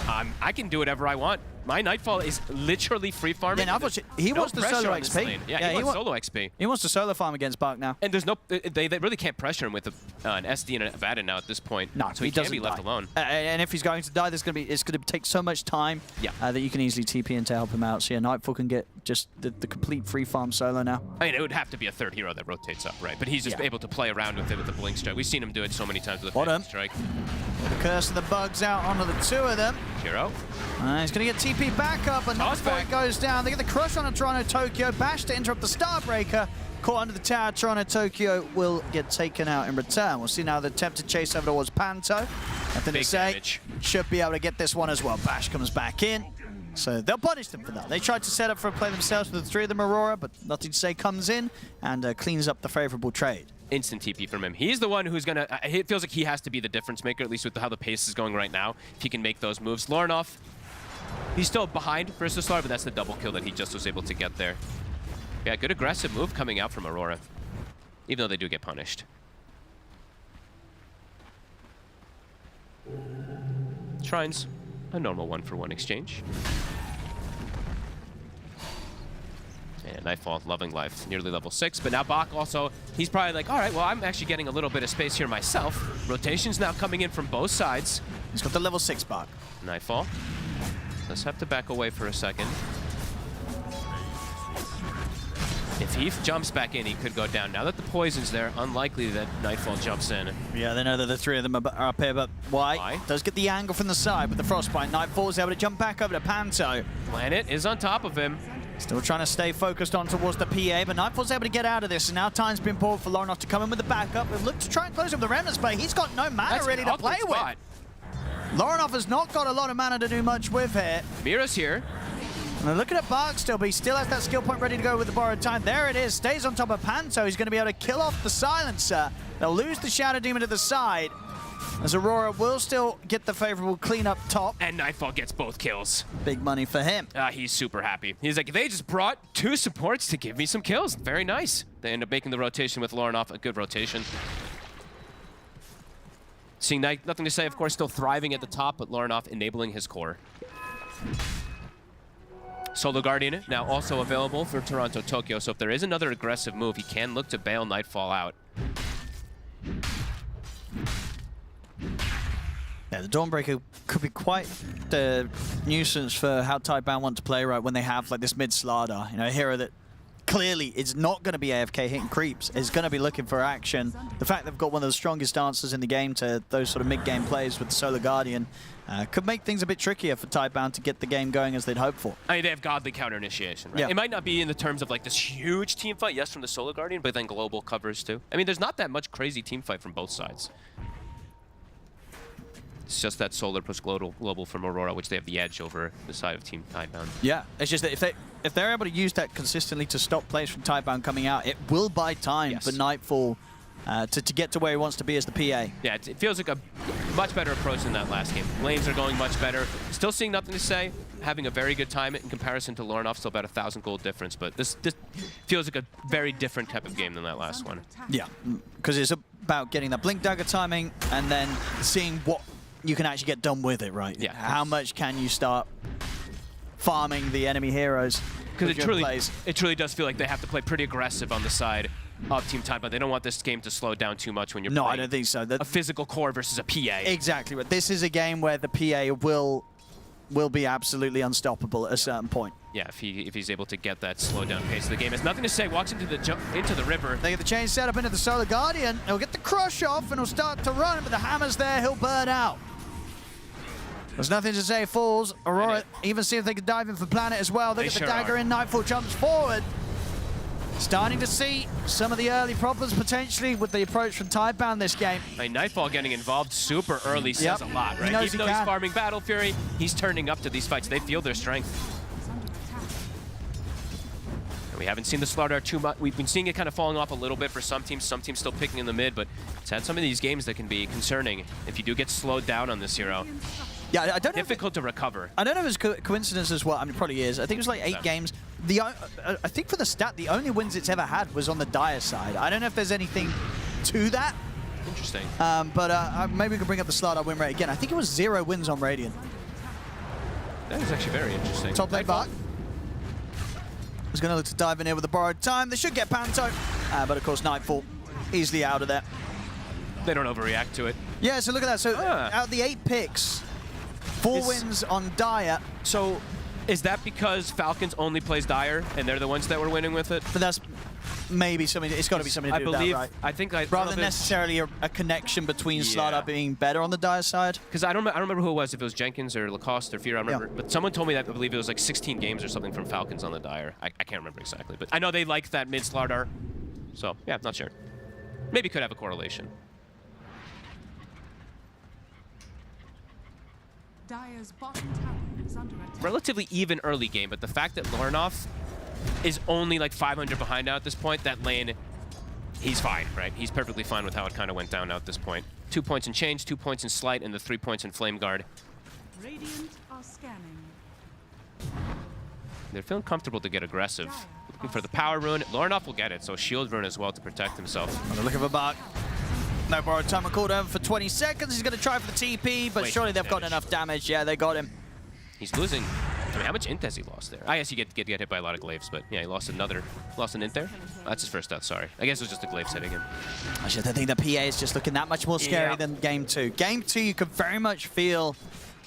Speaker 5: I can do whatever I want. My Nightfall is literally free farming.
Speaker 10: Yeah, he wants the solo XP.
Speaker 5: Yeah, he wants solo XP.
Speaker 10: He wants to solo farm against Buck now.
Speaker 5: And there's no, they really can't pressure him with an SD and an Abaddon now at this point.
Speaker 10: No,
Speaker 5: so he can't be left alone.
Speaker 10: And if he's going to die, it's going to take so much time that you can easily TP in to help him out. So yeah, Nightfall can get just the complete free farm solo now.
Speaker 5: I mean, it would have to be a third hero that rotates up, right? But he's just able to play around with it with the Blink Strike. We've seen him do it so many times with the Blink Strike.
Speaker 10: The Curse of the Bugs out onto the 2 of them.
Speaker 5: Shiro.
Speaker 10: He's going to get TP back up, and not before it goes down. They get the crush on Toronto Tokyo. Bash to interrupt the Starbreaker. Caught under the tower. Toronto Tokyo will get taken out in return. We'll see now the attempted chase over towards Panto. Nothing to say.
Speaker 5: Damage.
Speaker 10: Should be able to get this one as well. Bash comes back in. So they'll punish them for that. They tried to set up for a play themselves with the 3 of them, Aurora, but Nothing to Say comes in and cleans up the favorable trade.
Speaker 5: Instant TP from him. He's the one who's going to... It feels like he has to be the difference maker, at least with how the pace is going right now, if he can make those moves. Lornoff, he's still behind versus Slar, but that's the double kill that he just was able to get there. Yeah, good aggressive move coming out from Aurora, even though they do get punished. Shrines, a normal 1-for-1 exchange. And Nightfall, loving life, nearly level 6. But now Bach also, he's probably like, all right, well, I'm actually getting a little bit of space here myself. Rotations now coming in from both sides.
Speaker 10: He's got the level 6 Bach.
Speaker 5: Nightfall. Let's have to back away for a second. If he jumps back in, he could go down. Now that the poison's there, unlikely that Nightfall jumps in.
Speaker 10: Yeah, they know that the 3 of them are up here, but why? Does get the angle from the side with the Frostbite. Nightfall is able to jump back over to Panto.
Speaker 5: Planet is on top of him.
Speaker 10: Still trying to stay focused on towards the PA, but Nightfall's able to get out of this, and now time's been pulled for Lornoff to come in with the backup. We've looked to try and close up the Remnants, but he's got no mana ready to play with. Lornoff has not got a lot of mana to do much with here.
Speaker 5: Mira's here.
Speaker 10: And they're looking at Bark still, but he still has that skill point ready to go with the borrowed time. There it is, stays on top of Panto. He's going to be able to kill off the Silencer. They'll lose the Shadow Demon to the side, as Aurora will still get the favorable clean up top.
Speaker 5: And Nightfall gets both kills.
Speaker 10: Big money for him.
Speaker 5: He's super happy. He's like, they just brought 2 supports to give me some kills. Very nice. They end up making the rotation with Lornoff, a good rotation. Seeing Nothing to Say, of course, still thriving at the top, but Lornoff enabling his core. Solo Guardian now also available for Toronto Tokyo, so if there is another aggressive move, he can look to bail Nightfall out.
Speaker 10: Yeah, the Dawnbreaker could be quite the nuisance for how Tidebound want to play, right, when they have like this mid Slardar, you know, a hero that clearly is not going to be AFK hitting creeps, is going to be looking for action. The fact they've got one of the strongest answers in the game to those sort of mid-game plays with the Solar Guardian could make things a bit trickier for Tidebound to get the game going as they'd hope for.
Speaker 5: I mean, they have godly counter initiation, right?
Speaker 10: Yeah.
Speaker 5: It might not be in the terms of like this huge team fight, yes, from the Solar Guardian, but then global covers too. I mean, there's not that much crazy team fight from both sides. It's just that Solar plus global from Aurora, which they have the edge over the side of Team Tidebound.
Speaker 10: Yeah, it's just that if they're able to use that consistently to stop plays from Tidebound coming out, it will buy time for Nightfall to get to where he wants to be as the PA.
Speaker 5: Yeah, it feels like a much better approach than that last game. Lanes are going much better. Still seeing Nothing to Say. having a very good time in comparison to Lornoff, still about 1,000 gold difference, but this feels like a very different type of game than that last one.
Speaker 10: Yeah, because it's about getting that Blink Dagger timing and then seeing what you can actually get done with it, right?
Speaker 5: Yeah.
Speaker 10: How much can you start farming the enemy heroes?
Speaker 5: Because it truly does feel like they have to play pretty aggressive on the side of Team Tidebound. They don't want this game to slow down too much when you're
Speaker 10: No,
Speaker 5: playing
Speaker 10: I don't think so.
Speaker 5: a physical core versus a PA.
Speaker 10: Exactly. But this is a game where the PA will be absolutely unstoppable at a certain point.
Speaker 5: Yeah, if he's able to get that slow down pace of the game. It's nothing to say. Walks into the river.
Speaker 10: They get the chain set up into the Solar Guardian. He'll get the crush off and he'll start to run, but the hammer's there. He'll burn out. There's nothing to say. Falls. Aurora even see if they can dive in for Planet as well. They get the dagger in. Nightfall jumps forward. Starting to see some of the early problems potentially with the approach from Tidebound this game.
Speaker 5: Nightfall getting involved super early says a lot, right?
Speaker 10: He knows
Speaker 5: Even though he's farming Battle Fury, he's turning up to these fights. They feel their strength. And we haven't seen the Slardar too much. We've been seeing it kind of falling off a little bit for some teams still picking in the mid, but it's had some of these games that can be concerning if you do get slowed down on this hero.
Speaker 10: Yeah, I don't know.
Speaker 5: Difficult to recover.
Speaker 10: I don't know if it's coincidence as well. I mean, it probably is. I think it was like 8 games. I think for the stat, the only wins it's ever had was on the Dire side. I don't know if there's anything to that.
Speaker 5: Interesting.
Speaker 10: But maybe we can bring up the Slardar win rate again. I think it was 0 wins on Radiant.
Speaker 5: That is actually very interesting.
Speaker 10: Top lane Bach. He's going to look to dive in here with the borrowed time. They should get Panto. But of course, Nightfall easily out of there.
Speaker 5: They don't overreact to it.
Speaker 10: Yeah, so look at that. So out of the 8 picks, 4 wins on Dire.
Speaker 5: So is that because Falcons only plays Dire and they're the ones that were winning with it?
Speaker 10: But that's maybe something. It's got to be something to do with that, right?
Speaker 5: I think
Speaker 10: rather than necessarily a connection between Slardar being better on the Dire side.
Speaker 5: Because I don't remember who it was, if it was Jenkins or Lacoste or Fear, I don't remember. But someone told me that I believe it was like 16 games or something from Falcons on the Dire. I can't remember exactly, but I know they like that mid Slardar. So yeah, not sure. Maybe could have a correlation.
Speaker 12: Dire's bottom tower is under attack.
Speaker 5: Relatively even early game, but the fact that Lornoff is only like 500 behind now at this point, that lane, he's fine, right? He's perfectly fine with how it kind of went down now at this point. 2 points in change, 2 points in slight, and the 3 points in flame guard.
Speaker 12: Radiant are scanning.
Speaker 5: They're feeling comfortable to get aggressive. Looking for the power rune. Lornoff will get it, so shield rune as well to protect himself.
Speaker 10: On the look of a Bach. No borrowed time. Called over for 20 seconds. He's going to try for the TP, but surely they've got enough damage. Yeah, they got him.
Speaker 5: He's losing. I mean, how much int has he lost there? I guess you get hit by a lot of glaives, but yeah, he lost an int there. That's his first death, sorry. I guess it was just the glaives hitting him.
Speaker 10: Actually, I think the PA is just looking that much more scary than Game 2. Game 2, you could very much feel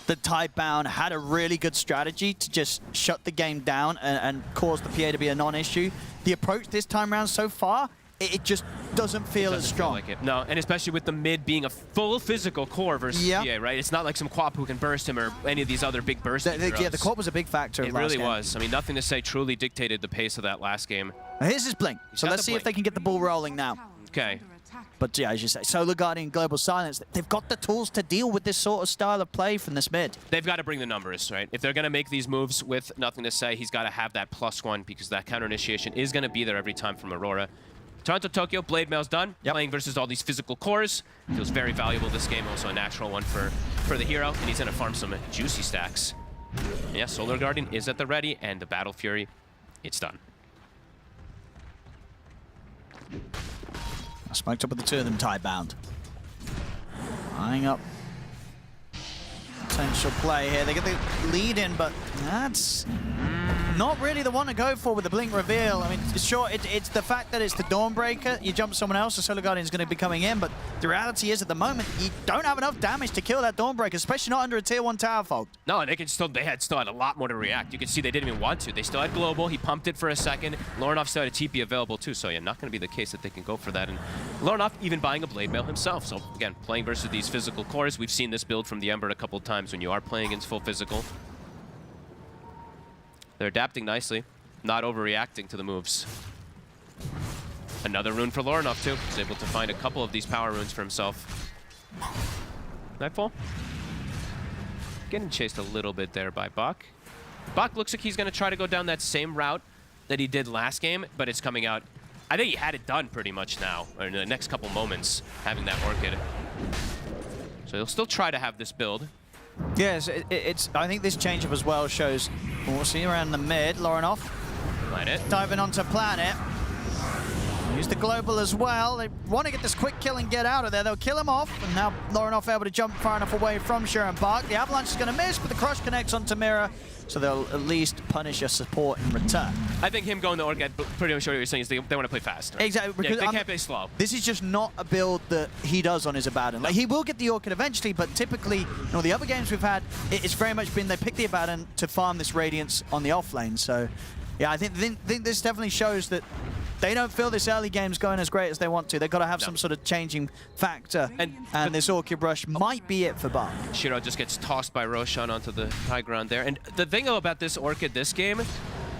Speaker 10: that Tidebound had a really good strategy to just shut the game down and cause the PA to be a non-issue. The approach this time around so far, it just doesn't feel as strong.
Speaker 5: Feel like it. No, and especially with the mid being a full physical core versus PA, right? It's not like some Quap who can burst him or any of these other big bursts.
Speaker 10: Yeah, the Quap was a big factor.
Speaker 5: It really was. I mean, nothing to say truly dictated the pace of that last game.
Speaker 10: Now here's his blink. So let's see if they can get the ball rolling now.
Speaker 5: Okay.
Speaker 10: But yeah, as you say, Solar Guardian, Global Silence, they've got the tools to deal with this sort of style of play from this mid.
Speaker 5: They've got to bring the numbers, right? If they're going to make these moves with nothing to say, he's got to have that +1 because that counter initiation is going to be there every time from Aurora. Toronto, Tokyo, Blade Mail's done. Playing versus all these physical cores. Feels very valuable this game. Also a natural one for the hero. And he's going to farm some juicy stacks. Yeah, Solar Guardian is at the ready. And the Battle Fury, it's done.
Speaker 10: Smoked up with the 2 of them, Tidebound. Eyeing up potential play here. They get the lead in, but that's not really the one to go for with the blink reveal. I mean, sure, it's the fact that it's the Dawnbreaker. You jump someone else, the Solar Guardian's going to be coming in, but the reality is at the moment, you don't have enough damage to kill that Dawnbreaker, especially not under a tier 1 tower fault.
Speaker 5: No, and they still had a lot more to react. You can see they didn't even want to. They still had Global. He pumped it for a second. Lornoff still had a TP available too, so yeah, not going to be the case that they can go for that. And Lornoff even buying a Blade Mail himself. So again, playing versus these physical cores. We've seen this build from the Ember a couple of times when you are playing against full physical. They're adapting nicely, not overreacting to the moves. Another rune for Lornoff too. He's able to find a couple of these power runes for himself. Nightfall. Getting chased a little bit there by Bach. Bach looks like he's going to try to go down that same route that he did last game, but it's coming out. I think he had it done pretty much now, or in the next couple moments, having that Orchid. So he'll still try to have this build.
Speaker 10: Yes, it's. I think this change-up as well shows. We'll see around the mid. Laurenov.
Speaker 5: Planet.
Speaker 10: Diving onto Planet. Use the global as well. They want to get this quick kill and get out of there. They'll kill him off. And now Laurenov able to jump far enough away from Sharon Park. The Avalanche is going to miss, but the crush connects onto Mira. So they'll at least punish a support in return.
Speaker 5: I think him going to Orchid, pretty much what you're saying is they want to play fast. Right?
Speaker 10: Exactly. Because
Speaker 5: they can't play slow.
Speaker 10: This is just not a build that he does on his Abaddon. Like, he will get the Orchid eventually, but typically, the other games we've had, it's very much been they pick the Abaddon to farm this Radiance on the off lane. So, yeah, I think this definitely shows that they don't feel this early game's going as great as they want to. They've got to have some sort of changing factor, and this Orchid Rush might be it for Bach.
Speaker 5: Shiro just gets tossed by Roshan onto the high ground there. And the thing about this Orchid this game,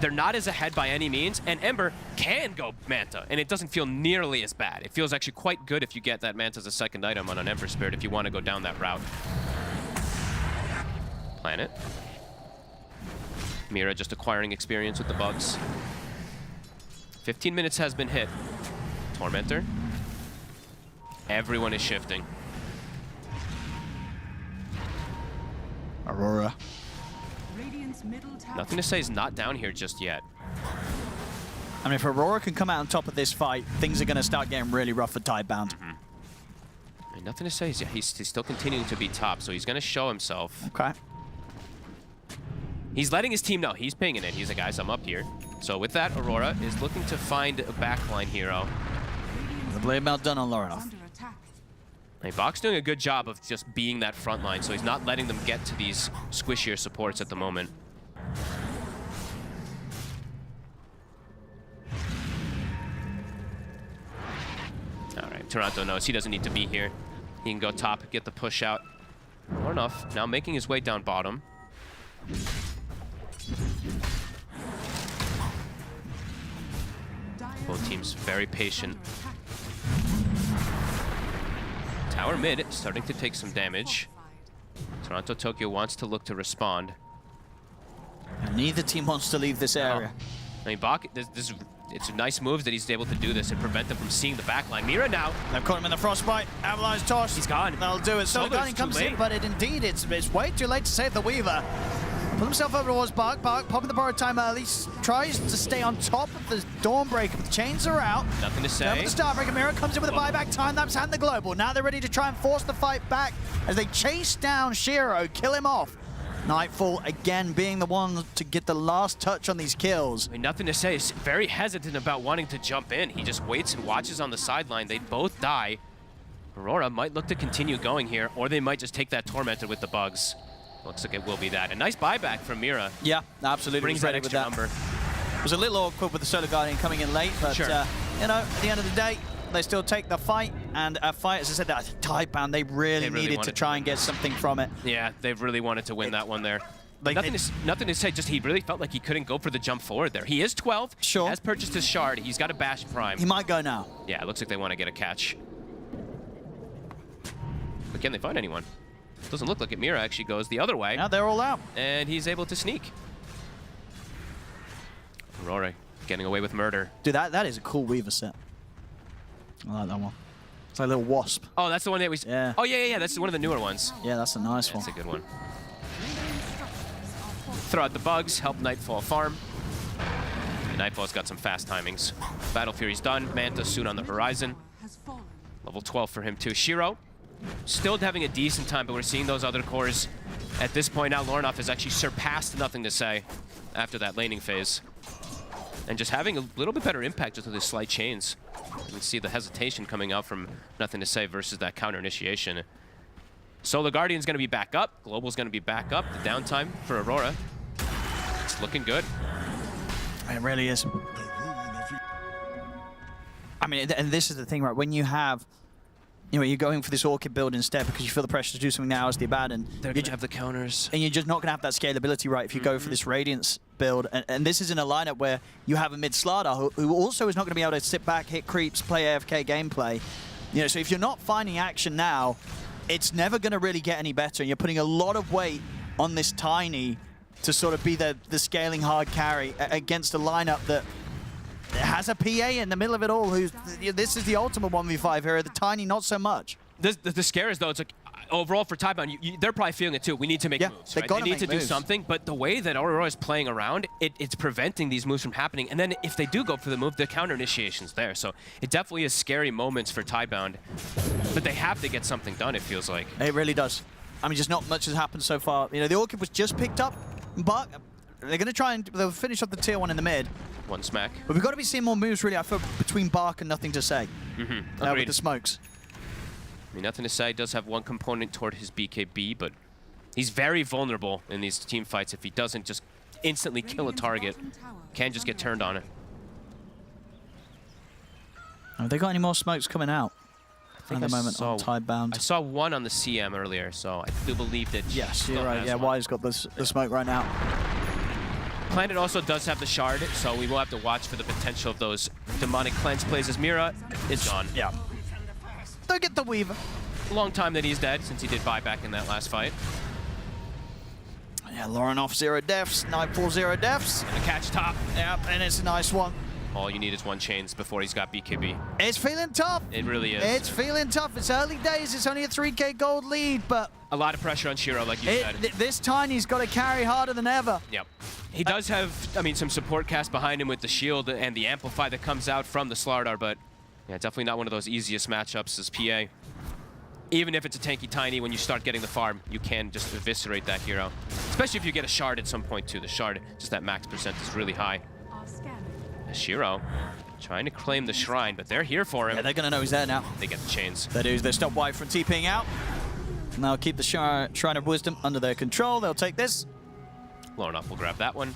Speaker 5: they're not as ahead by any means, and Ember can go Manta, and it doesn't feel nearly as bad. It feels actually quite good if you get that Manta as a second item on an Ember Spirit if you want to go down that route. Planet. Mira just acquiring experience with the bugs. 15 minutes has been hit. Tormentor. Everyone is shifting.
Speaker 10: Aurora.
Speaker 5: Nothing to say is not down here just yet.
Speaker 10: I mean, if Aurora can come out on top of this fight, things are going to start getting really rough for Tidebound.
Speaker 5: And nothing to say is he's still continuing to be top, so he's going to show himself.
Speaker 10: Okay.
Speaker 5: He's letting his team know. He's pinging it. He's like, guys, I'm up here. So with that, Aurora is looking to find a backline hero.
Speaker 10: The blade melt done on Laurenov.
Speaker 5: I mean, Bach's doing a good job of just being that front line, so he's not letting them get to these squishier supports at the moment. All right, Toronto knows he doesn't need to be here. He can go top, get the push out. Laurenov now making his way down bottom. Both teams very patient. Tower mid starting to take some damage. Toronto Tokyo wants to look to respond.
Speaker 10: And neither team wants to leave this area.
Speaker 5: I mean, Bach, it's nice moves that he's able to do this and prevent them from seeing the backline. Mira now.
Speaker 10: They've caught him in the frostbite. Avalanche toss.
Speaker 5: He's gone.
Speaker 10: That'll do it. So the Guardian comes in, but indeed, it's way too late to save the Weaver. Put himself over towards Bach. Bach popping the borrowed time early. Tries to stay on top of the Dawnbreaker, but the chains are out.
Speaker 5: Nothing to say.
Speaker 10: Down with the Starbreaker. Mira comes in with a buyback time lapse and the global. Now they're ready to try and force the fight back as they chase down Shiro, kill him off. Nightfall again being the one to get the last touch on these kills.
Speaker 5: I mean, nothing to say. He's very hesitant about wanting to jump in. He just waits and watches on the sideline. They both die. Aurora might look to continue going here, or they might just take that Tormentor with the bugs. Looks like it will be that. A nice buyback from Mira.
Speaker 10: Yeah, absolutely.
Speaker 5: Brings that extra number.
Speaker 10: It was a little awkward with the Solar Guardian coming in late, but
Speaker 5: sure.
Speaker 10: You know, at the end of the day, they still take the fight. And a fight, as I said, that Tidebound, they really needed to try and get something from it.
Speaker 5: Yeah, they really wanted to win that one there. Like nothing to say, just he really felt like he couldn't go for the jump forward there. He is 12,
Speaker 10: sure.
Speaker 5: Has purchased his shard, he's got a Bash Prime.
Speaker 10: He might go now.
Speaker 5: Yeah, it looks like they want to get a catch. But can they find anyone? Doesn't look like it. Mira actually goes the other way.
Speaker 10: Now they're all out.
Speaker 5: And he's able to sneak. Aurora getting away with murder.
Speaker 10: Dude, that is a cool Weaver set. I like that one. It's like a little wasp.
Speaker 5: Oh, that's the one that was...
Speaker 10: Yeah.
Speaker 5: Oh, yeah. That's one of the newer ones.
Speaker 10: Yeah, that's a nice one.
Speaker 5: That's a good one. Throw out the bugs, help Nightfall farm. And Nightfall's got some fast timings. Battle Fury's done. Manta soon on the horizon. Level 12 for him too. Shiro, still having a decent time, but we're seeing those other cores. At this point now, Laurenov has actually surpassed Nothing to Say after that laning phase. And just having a little bit better impact just with his slight chains. You can see the hesitation coming out from Nothing to Say versus that counter initiation. Solar Guardian's going to be back up. Global's going to be back up. The downtime for Aurora. It's looking good.
Speaker 10: It really is. I mean, and this is the thing, right? When you have, you're going for this Orchid build instead because you feel the pressure to do something now as the Abaddon.
Speaker 5: They're going to have the counters.
Speaker 10: And you're just not going to have that scalability, right, if you go for this Radiance build. And this is in a lineup where you have a mid-Slardar who also is not going to be able to sit back, hit creeps, play AFK gameplay. So if you're not finding action now, it's never going to really get any better. And you're putting a lot of weight on this Tiny to sort of be the scaling hard carry against a lineup that has a PA in the middle of it all. This is the ultimate 1v5 here. The Tiny, not so much.
Speaker 5: The scare is, though, it's like, overall for Tidebound, they're probably feeling it too. We need to make moves, right? They need to do something, but the way that Aurora is playing around, it's preventing these moves from happening. And then if they do go for the move, the counter initiation's there. So it definitely is scary moments for Tidebound, but they have to get something done, it feels like.
Speaker 10: It really does. I mean, just not much has happened so far. You know, the Orchid was just picked up, but they're going to try and they'll finish off the tier 1 in the mid.
Speaker 5: One smack.
Speaker 10: But we've got to be seeing more moves, really, I feel, between Bark and Nothing to Say. With the smokes.
Speaker 5: I mean, Nothing to Say does have one component toward his BKB, but he's very vulnerable in these team fights. If he doesn't just instantly kill a target, can just get turned on it.
Speaker 10: Have they got any more smokes coming out?
Speaker 5: At
Speaker 10: the moment on Tidebound.
Speaker 5: I saw one on the CM earlier, so I do believe that.
Speaker 10: Yes, you're right. Yeah, Wire's got the smoke right now.
Speaker 5: Planet also does have the shard, so we will have to watch for the potential of those demonic cleanse plays as Mira is gone.
Speaker 10: Yeah. They'll get the Weaver.
Speaker 5: Long time that he's dead since he did buyback in that last fight.
Speaker 10: Yeah, Lauren off 0 deaths, Nightfall 0 deaths.
Speaker 5: Gonna catch top.
Speaker 10: Yep, and it's a nice one.
Speaker 5: All you need is one chains before he's got BKB.
Speaker 10: It's feeling tough.
Speaker 5: It really is.
Speaker 10: It's feeling tough. It's early days. It's only a 3K gold lead, but...
Speaker 5: A lot of pressure on Shiro, like you said.
Speaker 10: This Tiny's got to carry harder than ever.
Speaker 5: Yep. He does have, I mean, some support cast behind him with the shield and the Amplify that comes out from the Slardar, but yeah, definitely not one of those easiest matchups as PA. Even if it's a tanky Tiny, when you start getting the farm, you can just eviscerate that hero. Especially if you get a shard at some point too. The shard, just that max percent is really high. Shiro trying to claim the shrine, but they're here for him.
Speaker 10: Yeah, they're going to know he's there now.
Speaker 5: They get the chains.
Speaker 10: They do. They stop White from TPing out. And they'll keep the Shrine of Wisdom under their control. They'll take this.
Speaker 5: Lornoff will grab that one.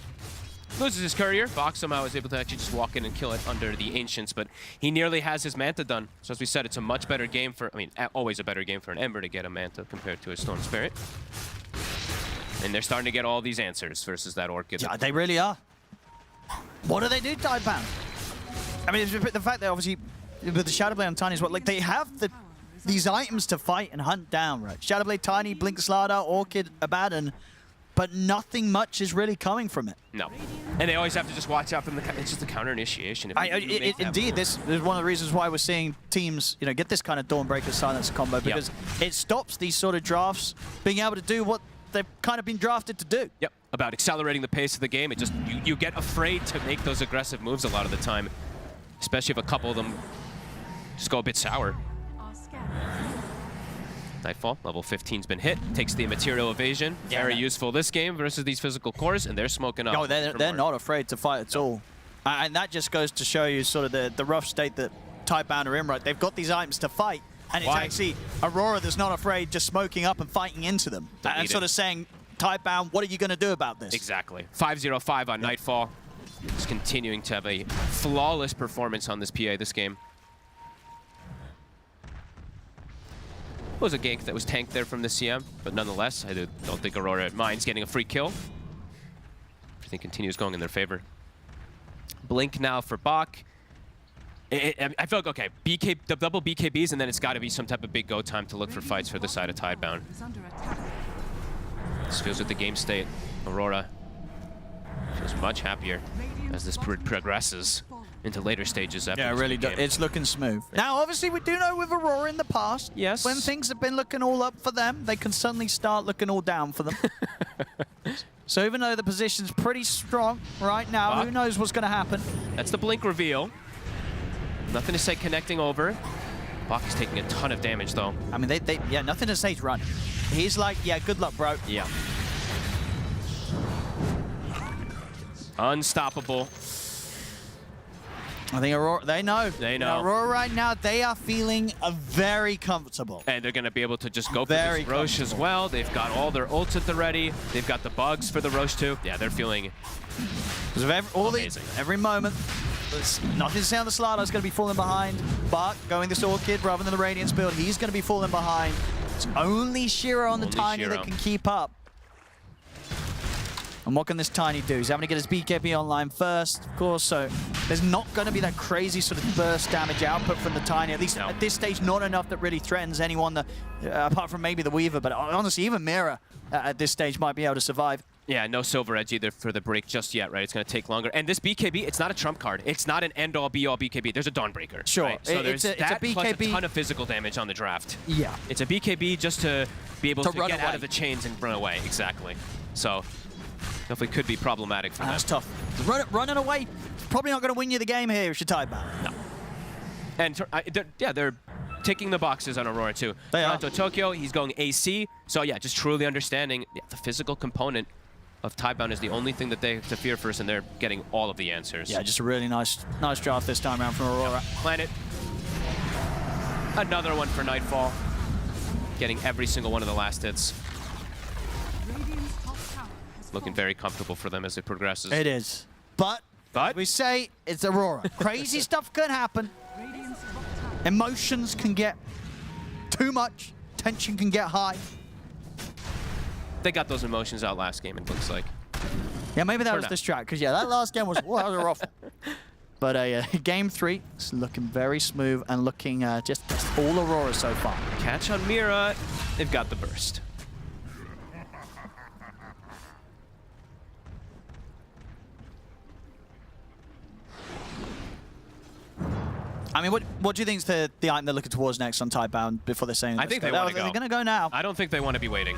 Speaker 5: Loses his courier. Vox somehow is able to actually just walk in and kill it under the Ancients, but he nearly has his Manta done. So as we said, it's a much better game for, I mean, always a better game for an Ember to get a Manta compared to a Storm Spirit. And they're starting to get all these answers versus that Orchid.
Speaker 10: Yeah, they really are. What do they do, Tidebound? I mean, the fact that obviously with the Shadowblade on Tiny is what, like, they have these items to fight and hunt down, right? Shadowblade, Tiny, Blink, Slardar, Orchid, Abaddon, but nothing much is really coming from it.
Speaker 5: No. And they always have to just watch out from it's just the counter initiation.
Speaker 10: Indeed, this is one of the reasons why we're seeing teams, you know, get this kind of Dawnbreaker Silence combo, because it stops these sort of drafts being able to do what they've kind of been drafted to do.
Speaker 5: Yep, about accelerating the pace of the game. It just, you get afraid to make those aggressive moves a lot of the time, especially if a couple of them just go a bit sour. Nightfall, level 15's been hit, takes the material evasion. Yeah, very useful this game versus these physical cores, and they're smoking up.
Speaker 10: No, they're not afraid to fight at all. And that just goes to show you sort of the rough state that Tidebound are in, right? They've got these items to fight, and it's actually Aurora that's not afraid, just smoking up and fighting into them. And sort of saying, Tidebound, what are you going to do about this?
Speaker 5: Exactly. 5-0-5 on Nightfall. Just continuing to have a flawless performance on this PA this game. It was a gank that was tanked there from the CM, but nonetheless, I don't think Aurora minds getting a free kill. Everything continues going in their favor. Blink now for Bach. I feel like, okay, the double BKBs, and then it's got to be some type of big go time to look for fights for the side of Tidebound. This feels with the game state. Aurora feels much happier as this progresses into later stages. After
Speaker 10: it really does. It's looking smooth. Now, obviously, we do know with Aurora in the past, when things have been looking all up for them, they can suddenly start looking all down for them. So even though the position's pretty strong right now, who knows what's going to happen?
Speaker 5: That's the Blink reveal. Nothing to say connecting over. Bach is taking a ton of damage, though.
Speaker 10: I mean, yeah, Nothing to say's run. He's like, yeah, good luck, bro.
Speaker 5: Yeah. Unstoppable.
Speaker 10: I think Aurora, they know.
Speaker 5: They know.
Speaker 10: Aurora right now, they are feeling very comfortable.
Speaker 5: And they're going to be able to just go for this Roche as well. They've got all their ults at the ready. They've got the bugs for the Roche too. Yeah, they're feeling amazing.
Speaker 10: Every moment. Nothing to say on the Slardar's going to be falling behind. But going this Orchid rather than the Radiance build, he's going to be falling behind. It's only Shiro on the Tiny that can keep up. And what can this Tiny do? He's having to get his BKB online first, of course, so there's not going to be that crazy sort of burst damage output from the Tiny. At least at this stage, not enough that really threatens anyone, apart from maybe the Weaver. But honestly, even Mira at this stage might be able to survive.
Speaker 5: Yeah, no Silver Edge either for the break just yet, right? It's going to take longer. And this BKB, it's not a trump card. It's not an end-all, be-all BKB. There's a Dawnbreaker.
Speaker 10: Sure.
Speaker 5: Right? So
Speaker 10: it's a BKB.
Speaker 5: Plus a ton of physical damage on the draft.
Speaker 10: Yeah.
Speaker 5: It's a BKB just to be able to
Speaker 10: run
Speaker 5: get
Speaker 10: away.
Speaker 5: out of the chains and run away. Exactly. So definitely could be problematic for them.
Speaker 10: That's tough. Running away, probably not going to win you the game here if you're Tidebound.
Speaker 5: No. And they're ticking the boxes on Aurora too.
Speaker 10: They are.
Speaker 5: Toronto, Tokyo, he's going AC. So yeah, just truly understanding the physical component of Tidebound is the only thing that they have to fear first, and they're getting all of the answers.
Speaker 10: Yeah, just a really nice draft this time around from Aurora.
Speaker 5: Planet. Another one for Nightfall. Getting every single one of the last hits.
Speaker 12: Radiant's top tower has
Speaker 5: Looking
Speaker 12: fallen.
Speaker 5: very comfortable for them as it progresses.
Speaker 10: It is. But we say it's Aurora. Crazy stuff can happen.
Speaker 12: Radiant's top tower.
Speaker 10: Emotions can get too much. Tension can get high.
Speaker 5: They got those emotions out last game, it looks like.
Speaker 10: Yeah, maybe that
Speaker 5: For
Speaker 10: was
Speaker 5: now.
Speaker 10: the strat, because yeah, that last game was, well, that was rough. But game 3 is looking very smooth and looking just all Aurora so far.
Speaker 5: Catch on Mira. They've got the burst.
Speaker 10: I mean, what do you think is the item they're looking towards next on Tidebound before they're saying?
Speaker 5: I think they want to go.
Speaker 10: They're going to go now.
Speaker 5: I don't think they want to be waiting.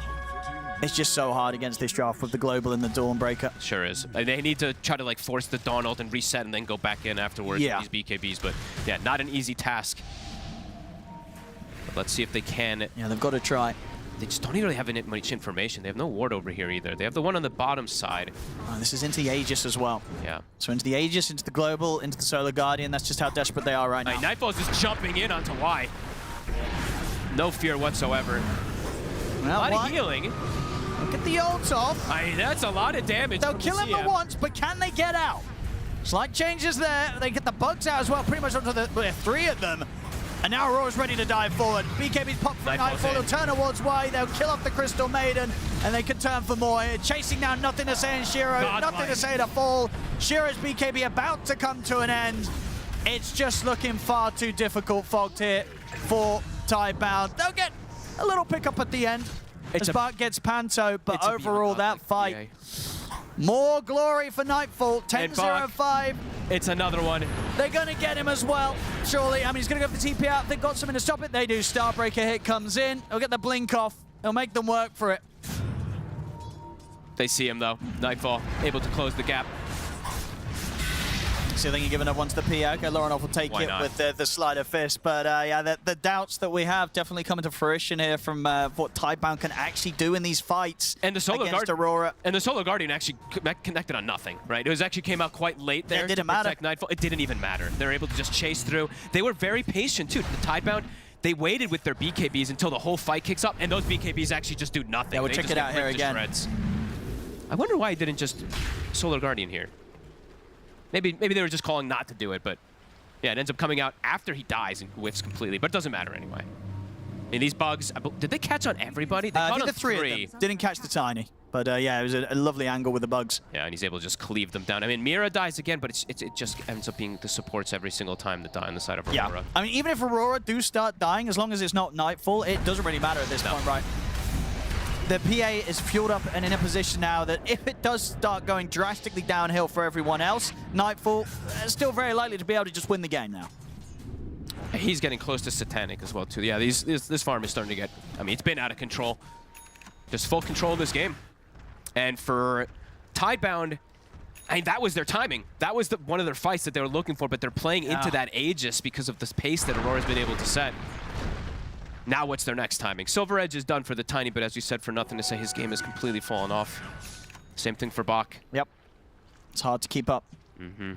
Speaker 10: It's just so hard against this draft with the Global and the Dawnbreaker.
Speaker 5: Sure is. They need to try to like force the Dawn ult and reset and then go back in afterwards
Speaker 10: Yeah.
Speaker 5: with these BKBs. But yeah, not an easy task. But let's see if they can.
Speaker 10: Yeah, they've got to try.
Speaker 5: They just don't really have much information. They have no ward over here either. They have the one on the bottom side.
Speaker 10: Oh, this is into the Aegis as well.
Speaker 5: Yeah.
Speaker 10: So into the Aegis, into the Global, into the Solar Guardian. That's just how desperate they are right now.
Speaker 5: Nightfall's just jumping in onto Y. No fear whatsoever.
Speaker 10: Well,
Speaker 5: a lot
Speaker 10: what?
Speaker 5: of healing.
Speaker 10: Look at the ult off.
Speaker 5: That's a lot of damage.
Speaker 10: They'll
Speaker 5: from
Speaker 10: kill him
Speaker 5: CM.
Speaker 10: at once, but can they get out? Slight changes there. They get the bugs out as well, pretty much onto the 3 of them. And now Aurora's ready to dive forward. BKB's pop for Nightfall. They'll turn towards Y. They'll kill off the Crystal Maiden, and they can turn for more. Chasing down Nothing to Say and Shiro. Nothing to Say to fall. Shiro's BKB about to come to an end. It's just looking far too difficult, Fogged here for Tidebound. They'll get a little pickup at the end. As Bart gets Panto, but overall that fight, more glory for Nightfall. 10-0-5.
Speaker 5: It's another one.
Speaker 10: They're going to get him as well, surely. I mean, he's going to go for the TP out. They've got something to stop it. They do. Starbreaker hit comes in. They'll get the blink off. They'll make them work for it.
Speaker 5: They see him, though. Nightfall able to close the gap.
Speaker 10: See if they can give another one to the PA. Okay, Laurenov will take it with the sleight of fist. But yeah, the doubts that we have definitely coming to fruition here from what Tidebound can actually do in these fights
Speaker 5: and the Solar
Speaker 10: against Aurora.
Speaker 5: And the Solar Guardian actually connected on nothing, right? It was actually came out quite late there.
Speaker 10: It didn't matter.
Speaker 5: Nightfall. It didn't even matter. They're able to just chase through. They were very patient, too. The Tidebound, they waited with their BKBs until the whole fight kicks up, and those BKBs actually just do nothing.
Speaker 10: Yeah, we'll
Speaker 5: they
Speaker 10: check
Speaker 5: just
Speaker 10: it out
Speaker 5: get
Speaker 10: here
Speaker 5: ripped to
Speaker 10: again.
Speaker 5: shreds. I wonder why he didn't just Solar Guardian here. Maybe they were just calling not to do it, but yeah, it ends up coming out after he dies and whiffs completely, but it doesn't matter anyway. I mean, these bugs, did they catch on everybody? They
Speaker 10: I
Speaker 5: caught
Speaker 10: think
Speaker 5: on
Speaker 10: the 3 of them didn't catch the Tiny, but yeah, it was a lovely angle with the bugs.
Speaker 5: Yeah, and he's able to just cleave them down. I mean, Mira dies again, but it just ends up being the supports every single time that die on the side of Aurora.
Speaker 10: Yeah, I mean, even if Aurora do start dying, as long as it's not Nightfall, it doesn't really matter at this point, right? The PA is fueled up and in a position now that if it does start going drastically downhill for everyone else, Nightfall is still very likely to be able to just win the game now.
Speaker 5: He's getting close to Satanic as well, too. Yeah, this farm is starting to get, I mean, it's been out of control. Just full control of this game. And for Tidebound, I mean, that was their timing. That was one of their fights that they were looking for, but they're playing into that Aegis because of this pace that Aurora's been able to set. Now what's their next timing? Silver Edge is done for the Tiny, but as you said, for Nothing to Say, his game has completely fallen off. Same thing for Bach.
Speaker 10: Yep. It's hard to keep up.
Speaker 5: Mm-hmm.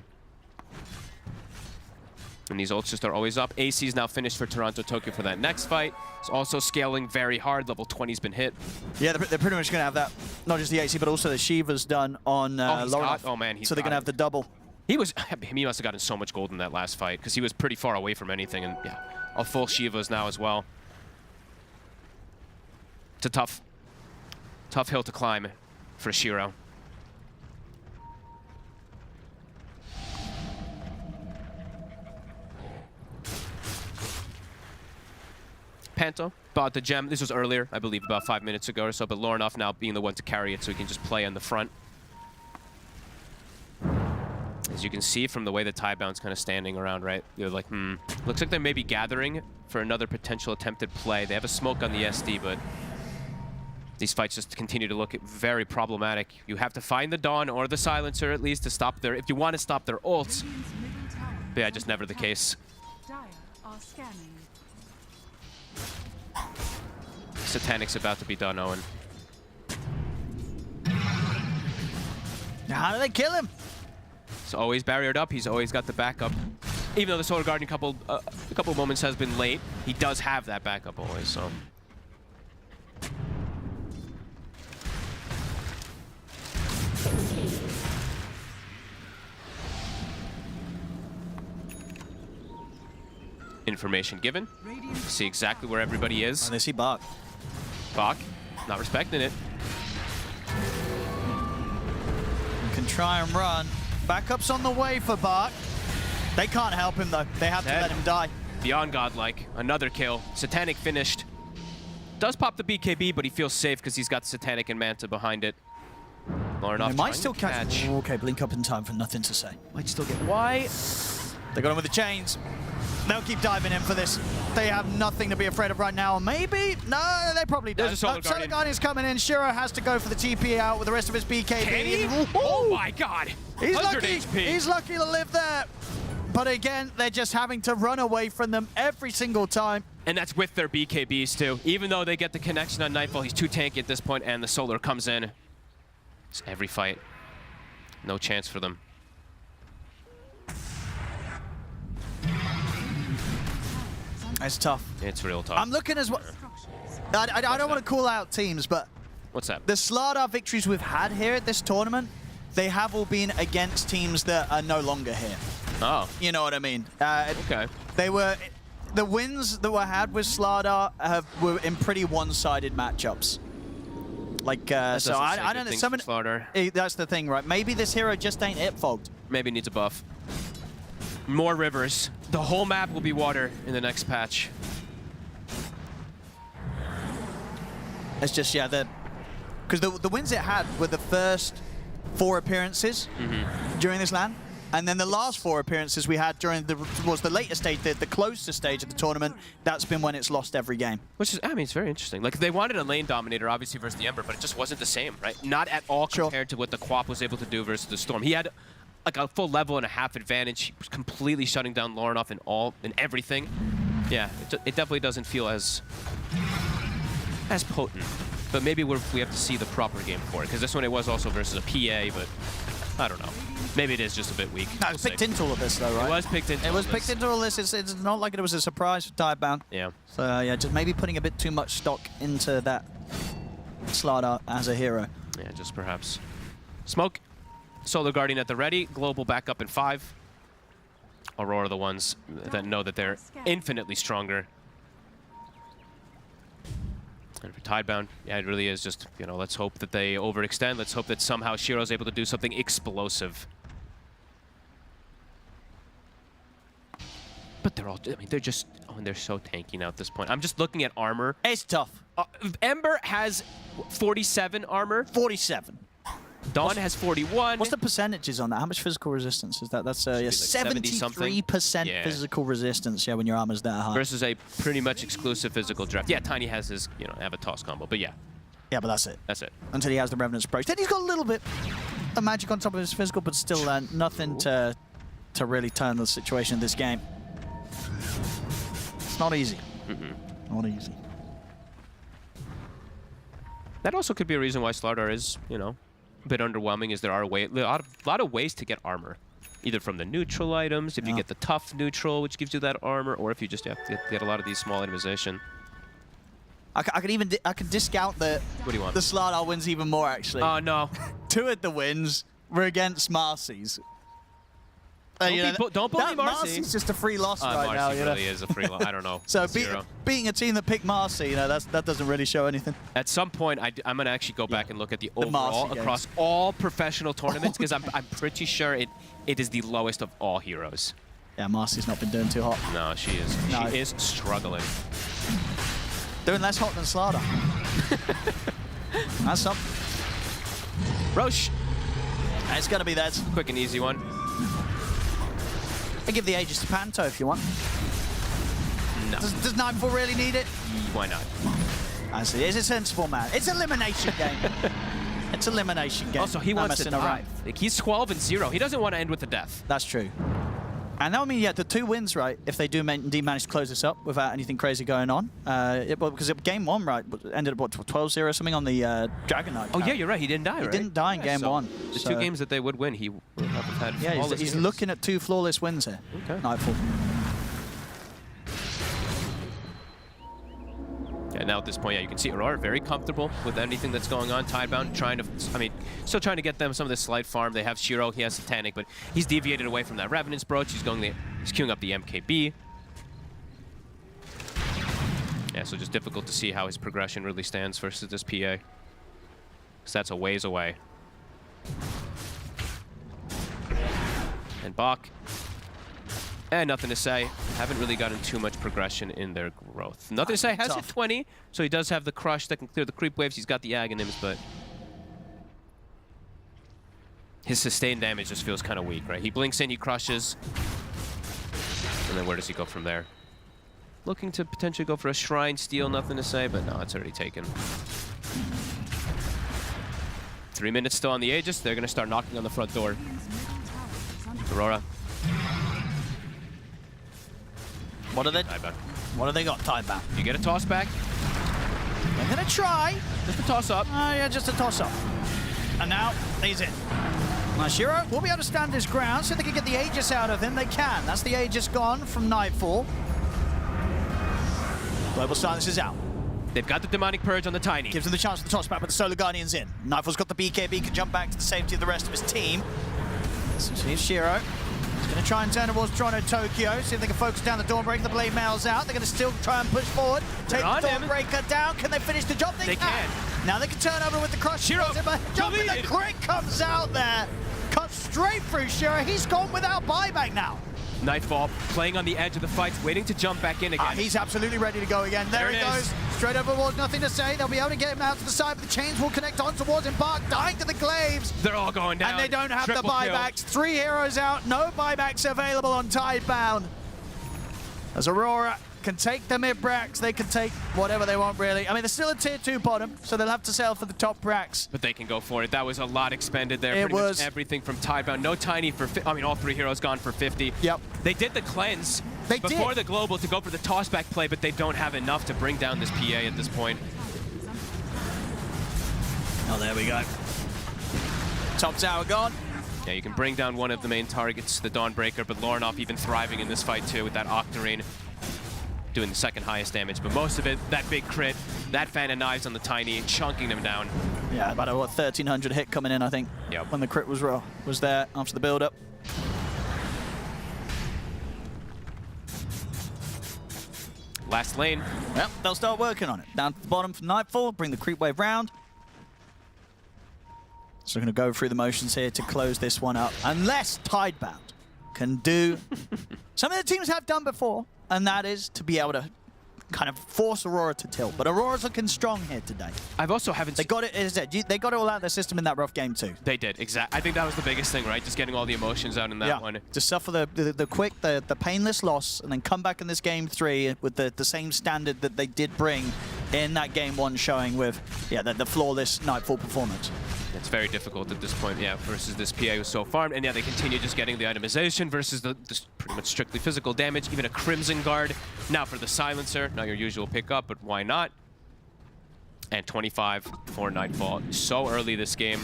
Speaker 5: And these ults just are always up. AC is now finished for Toronto, Tokyo for that next fight. It's also scaling very hard. Level 20's been hit.
Speaker 10: Yeah, they're pretty much going to have that. Not just the AC, but also the Shiva's done on Laurenov.
Speaker 5: Oh, man.
Speaker 10: So they're going to have the double.
Speaker 5: He must have gotten so much gold in that last fight because he was pretty far away from anything. And yeah, a full Shiva's now as well. It's a tough hill to climb for Shiro. Panto bought the gem. This was earlier, I believe, about 5 minutes ago or so, but Lorinov now being the one to carry it so he can just play on the front. As you can see from the way the Tidebound's kind of standing around, right? They're like, looks like they may be gathering for another potential attempted play. They have a smoke on the SD, but these fights just continue to look very problematic. You have to find the Dawn or the Silencer at least to stop their, if you want to stop their ults. But yeah, just never the case.
Speaker 12: Dire are scanning.
Speaker 5: Satanic's about to be done, Owen.
Speaker 10: How do they kill him?
Speaker 5: He's always barriered up. He's always got the backup. Even though the Solar Guardian a couple moments has been late, he does have that backup always, so. Information given. See exactly where everybody is.
Speaker 10: And they see Bach.
Speaker 5: Bach, not respecting it.
Speaker 10: Can try and run. Backup's on the way for Bach. They can't help him though. They have to let him die.
Speaker 5: Beyond godlike. Another kill. Satanic finished. Does pop the BKB, but he feels safe because he's got Satanic and Manta behind it.
Speaker 10: They might still catch. Oh, okay, blink up in time for nothing to say.
Speaker 5: Might still get. Why?
Speaker 10: They got him with the chains. They'll keep diving in for this. They have nothing to be afraid of right now. Maybe? No, they probably don't.
Speaker 5: There's a Solar Guardian.
Speaker 10: Solar Guardian's coming in. Shiro has to go for the TP out with the rest of his BKB.
Speaker 5: Can he? Oh my god!
Speaker 10: He's
Speaker 5: 100
Speaker 10: lucky.
Speaker 5: HP.
Speaker 10: He's lucky to live there. But again, they're just having to run away from them every single time.
Speaker 5: And that's with their BKBs too. Even though they get the connection on Nightfall, he's too tanky at this point, and the Solar comes in. It's every fight. No chance for them.
Speaker 10: It's tough.
Speaker 5: It's real tough.
Speaker 10: I'm looking as well. I don't want to call out teams, but
Speaker 5: what's that?
Speaker 10: The Slardar victories we've had here at this tournament, they have all been against teams that are no longer here.
Speaker 5: Oh.
Speaker 10: You know what I mean?
Speaker 5: Okay.
Speaker 10: They were, the wins that were had with Slardar were in pretty one-sided matchups. Like, so I don't know. That's the thing, right? Maybe this hero just ain't it, folks.
Speaker 5: Maybe needs a buff. More rivers. The whole map will be water in the next patch.
Speaker 10: It's just, yeah, because the wins it had were the first 4 appearances during this LAN. And then the last 4 appearances we had during was the later stage, the closer stage of the tournament. That's been when it's lost every game.
Speaker 5: Which is, I mean, it's very interesting. Like, they wanted a lane dominator, obviously, versus the Ember, but it just wasn't the same, right? Not at all compared to what the Quap was able to do versus the Storm. He had like a full level and a half advantage. He was completely shutting down Lorinov in everything. Yeah, it definitely doesn't feel as potent. But maybe we have to see the proper game for it, because this one it was also versus a PA, but I don't know. Maybe it is just a bit weak.
Speaker 10: No, it was picked into all of this, though, right?
Speaker 5: It was picked into all this.
Speaker 10: It was picked into all this. It's not like it was a surprise for Tidebound.
Speaker 5: Yeah.
Speaker 10: So, yeah, just maybe putting a bit too much stock into that Slardar as a hero.
Speaker 5: Yeah, just perhaps. Smoke. Solar Guardian at the ready. Global back up in 5. Aurora the ones that know that they're infinitely stronger. And for Tidebound, yeah, it really is just, you know, let's hope that they overextend. Let's hope that somehow Shiro's able to do something explosive. But they're all, I mean, they're just, oh, and they're so tanky now at this point. I'm just looking at armor.
Speaker 10: It's tough.
Speaker 5: Ember has 47 armor.
Speaker 10: 47.
Speaker 5: Dawn has 41.
Speaker 10: What's the percentages on that? How much physical resistance is that? That's 73% physical resistance, yeah, when your armor's that high.
Speaker 5: Versus a pretty much exclusive physical draft. Yeah, Tiny has his, you know, have a toss combo, but yeah.
Speaker 10: Yeah, but that's it.
Speaker 5: That's it.
Speaker 10: Until he has the Revenant's Approach. Then he's got a little bit of magic on top of his physical, but still nothing to really turn the situation in this game. It's not easy. Not easy.
Speaker 5: That also could be a reason why Slardar is, you know, a bit underwhelming, is there are a lot of ways to get armor. Either from the neutral items, if you get the tough neutral, which gives you that armor, or if you just have to get a lot of these small itemization.
Speaker 10: I can discount the
Speaker 5: what do you want?
Speaker 10: The Slardar wins even more, actually.
Speaker 5: Oh, no.
Speaker 10: 2 of the wins were against Marcy's.
Speaker 5: Don't bully Marcy.
Speaker 10: Marcy's just a free loss right
Speaker 5: Marcy
Speaker 10: now.
Speaker 5: Really is a free loss. I don't know.
Speaker 10: So beating a team that picked Marcy, you know, that doesn't really show anything.
Speaker 5: At some point, I'm going to actually go back and look at the overall across all professional tournaments, because I'm pretty sure it is the lowest of all heroes.
Speaker 10: Yeah, Marcy's not been doing too hot.
Speaker 5: No, she is. No. She is struggling.
Speaker 10: Doing less hot than Slaughter. That's something.
Speaker 5: Roche.
Speaker 10: It's going to be theirs.
Speaker 5: Quick and easy one.
Speaker 10: I give the Aegis to Panto if you want.
Speaker 5: No.
Speaker 10: Does Nightfall really need it?
Speaker 5: Why not?
Speaker 10: I see. It's a sensible man. It's an elimination game. It's an elimination game.
Speaker 5: Also, he wants to die. Like, he's 12-0. He doesn't want to end with a death.
Speaker 10: That's true. And that would mean, yeah, the 2 wins, right, if they do indeed manage to close this up without anything crazy going on. Because game 1, right, ended up, what, 12-0 or something on the Dragon Knight.
Speaker 5: Oh, yeah, you're right. He didn't die, right?
Speaker 10: He didn't die in game 1.
Speaker 5: The 2 games that they would win, he would have had flawless
Speaker 10: he's
Speaker 5: games.
Speaker 10: looking at 2 flawless wins here.
Speaker 5: Okay.
Speaker 10: Nightfall.
Speaker 5: Yeah, now at this point, yeah, you can see Aurora very comfortable with anything that's going on. Tidebound trying to, still trying to get them some of this slight farm. They have Shiro, he has Satanic, but he's deviated away from that Revenant's Brooch. He's queuing up the MKB. Yeah, so just difficult to see how his progression really stands versus this PA. Because that's a ways away. And Bach. And nothing to say. Haven't really gotten too much progression in their growth. Nothing to say. Has hit 20, so he does have the crush that can clear the creep waves. He's got the Aghanims, but his sustained damage just feels kind of weak, right? He blinks in, he crushes, and then where does he go from there? Looking to potentially go for a Shrine Steal. Nothing to say, but no, it's already taken. 3 minutes still on the Aegis. They're going to start knocking on the front door. Aurora.
Speaker 10: What do they got, Tidebound?
Speaker 5: You get a toss back.
Speaker 10: They're going to try.
Speaker 5: Just a toss up.
Speaker 10: Oh, yeah, just a toss up. And now, he's in. Now, Shiro will be able to stand his ground, so they can get the Aegis out of him. They can. That's the Aegis gone from Nightfall. Global Silence is out.
Speaker 5: They've got the Demonic Purge on the Tiny.
Speaker 10: Gives him the chance for the toss back, but the Solar Guardian's in. Nightfall's got the BKB, can jump back to the safety of the rest of his team. So here's Shiro. He's going to try and turn towards Toronto, Tokyo, see if they can focus down the Dawnbreaker. The Blade Mail's out. They're going to still try and push forward. Take the Dawnbreaker down. Can they finish the job? They can. Now they can turn over with the crush.
Speaker 5: Shiro,
Speaker 10: jump and the crit comes out there. Cuts straight through Shiro. He's gone without buyback now.
Speaker 5: Nightfall playing on the edge of the fight, waiting to jump back in again.
Speaker 10: He's absolutely ready to go again. There he goes. Straight overboard, nothing to say. They'll be able to get him out to the side, but the chains will connect on towards him. Bark dying to the glaives.
Speaker 5: They're all going down.
Speaker 10: And they don't have the buybacks. 3 heroes out, no buybacks available on Tidebound. As Aurora can take the mid-bracks, they can take whatever they want, really. I mean, they're still a tier 2 bottom, so they'll have to sell for the top bracks.
Speaker 5: But they can go for it. That was a lot expended there.
Speaker 10: It
Speaker 5: Pretty
Speaker 10: was.
Speaker 5: much everything from Tidebound. No Tiny for, all 3 heroes gone for 50.
Speaker 10: Yep.
Speaker 5: They did the cleanse before the global to go for the tossback play, but they don't have enough to bring down this PA at this point.
Speaker 10: Oh, there we go. Top tower gone.
Speaker 5: Yeah, you can bring down one of the main targets, the Dawnbreaker, but Lornoff even thriving in this fight too with that Octarine. Doing the second highest damage, but most of it, that big crit, that fan of knives on the Tiny, chunking them down.
Speaker 10: Yeah, about a 1,300 hit coming in, I think.
Speaker 5: Yep.
Speaker 10: When the crit was there after the build-up.
Speaker 5: Last lane.
Speaker 10: Well, they'll start working on it. Down to the bottom for Nightfall, bring the creep wave round. So we're going to go through the motions here to close this one up. Unless Tidebound can do something that teams have done before, and that is to be able to kind of force Aurora to tilt. But Aurora's looking strong here today.
Speaker 5: I've also haven't
Speaker 10: They got it, as I said, they got it all out of their system in that rough game too.
Speaker 5: They did, exactly. I think that was the biggest thing, right? Just getting all the emotions out in that one.
Speaker 10: To suffer the quick, the painless loss, and then come back in this game 3 with the same standard that they did bring in that game 1 showing with, the flawless Nightfall performance.
Speaker 5: It's very difficult at this point, versus this PA who's so farmed. And they continue just getting the itemization versus the pretty much strictly physical damage. Even a Crimson Guard. Now for the Silencer. Not your usual pickup, but why not? And 25 for Nightfall. So early this game.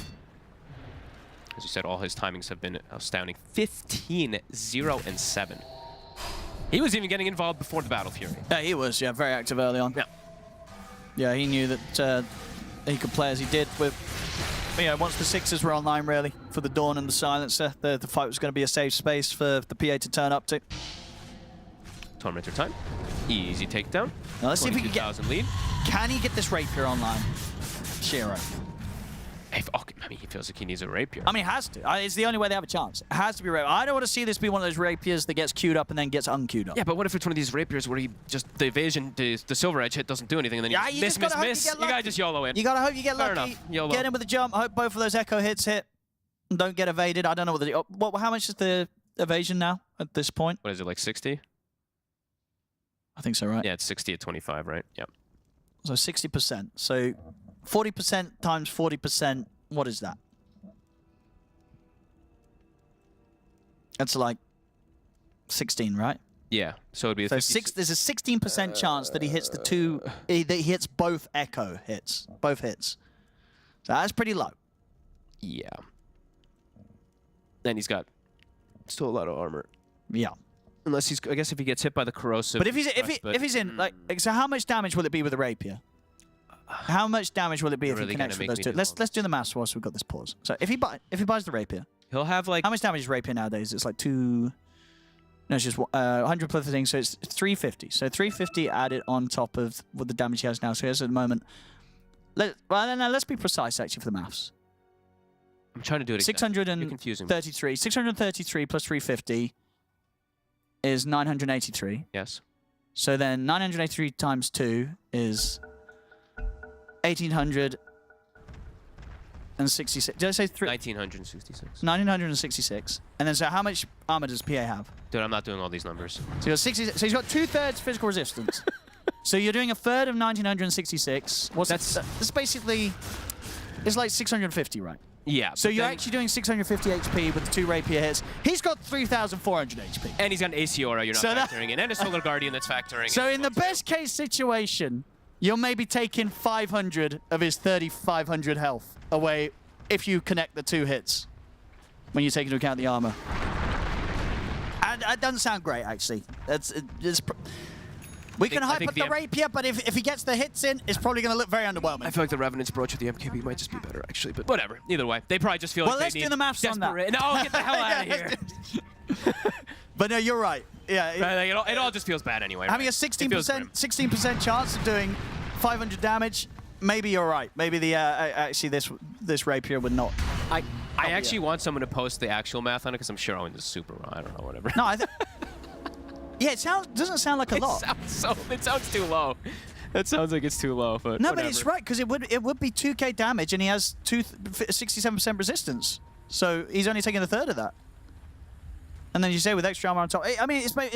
Speaker 5: As you said, all his timings have been astounding. 15, 0, and 7. He was even getting involved before the Battle Fury.
Speaker 10: Yeah, he was, very active early on. Yeah, he knew that he could play as he did with... once the 6s were online, really, for the Dawn and the Silencer, the fight was going to be a safe space for the PA to turn up to.
Speaker 5: Tormentor time. Easy takedown.
Speaker 10: Now let's see if we can get...
Speaker 5: lead.
Speaker 10: Can he get this Rapier online? Shiro.
Speaker 5: I mean, he feels like he needs a rapier.
Speaker 10: I mean, it has to. It's the only way they have a chance. It has to be rapier. I don't want to see this be one of those rapiers that gets queued up and then gets unqueued up.
Speaker 5: Yeah, but what if it's one of these rapiers where he just, the evasion, the silver edge hit doesn't do anything, and then you miss. You gotta just YOLO in.
Speaker 10: You gotta hope you get
Speaker 5: Fair
Speaker 10: lucky.
Speaker 5: enough. YOLO.
Speaker 10: Get in with the jump. Hope both of those echo hits hit. And don't get evaded. I don't know how much is the evasion now at this point?
Speaker 5: What is it, like 60?
Speaker 10: I think so, right?
Speaker 5: Yeah, it's 60 at 25, right? Yep.
Speaker 10: So 60%. So 40% times 40%, what is that? That's like 16, right?
Speaker 5: Yeah. So it'd be a
Speaker 10: there's a 16% chance that he hits the two, that he hits both echo hits, both hits. So that's pretty low.
Speaker 5: Yeah. Then he's got still a lot of armor.
Speaker 10: Yeah.
Speaker 5: Unless he's, I guess, if he gets hit by the corrosive.
Speaker 10: But if he's in, like, so how much damage will it be with a rapier? How much damage will it be if he connects with those two? Let's do the maths whilst we've got this pause. So if he buys the rapier,
Speaker 5: he'll have like,
Speaker 10: how much damage is rapier nowadays? It's like 2. No, it's just 100 plus the thing, so it's 350. So 350 added on top of what the damage he has now. So he has at the moment. Let's be precise actually for the maths.
Speaker 5: I'm trying to do it.
Speaker 10: 633. 633 plus 350 is 983.
Speaker 5: Yes.
Speaker 10: So then 983 times 2 is 1866. Did I say
Speaker 5: 1966.
Speaker 10: 1966. And then so how much armor does PA have?
Speaker 5: Dude, I'm not doing all these numbers.
Speaker 10: So, so he's got 2/3 physical resistance. So you're doing a third of 1966. That's basically, it's like 650, right?
Speaker 5: Yeah.
Speaker 10: So you're actually doing 650 HP with the 2 rapier hits. He's got 3,400 HP.
Speaker 5: And he's got an AC aura you're not factoring in, and a Solar Guardian that's factoring
Speaker 10: so in the
Speaker 5: well,
Speaker 10: best case situation, you're maybe taking 500 of his 3,500 health away if you connect the 2 hits when you take into account the armor. And that doesn't sound great, actually. We can hype up the rapier, but if he gets the hits in, it's probably going to look very underwhelming.
Speaker 5: I feel like the Revenant's Brooch with the MKB might just be better, actually. But whatever. Either way. They probably just feel like
Speaker 10: let's do the maths on that.
Speaker 5: No, get the hell out of here.
Speaker 10: But no, you're right. Yeah,
Speaker 5: it all just feels bad anyway.
Speaker 10: Having a 16% chance of doing 500 damage, maybe you're right. Maybe the actually this rapier would not.
Speaker 5: I actually want someone to post the actual math on it because I'm sure Owen is super wrong. I don't know, whatever.
Speaker 10: No, yeah, doesn't sound like a lot.
Speaker 5: It sounds too low. That sounds like it's too low, but
Speaker 10: no,
Speaker 5: whatever.
Speaker 10: but it's right because it would be 2k damage and he has 67% resistance, so he's only taking a third of that. And then you say with extra armor on top, I mean, it's like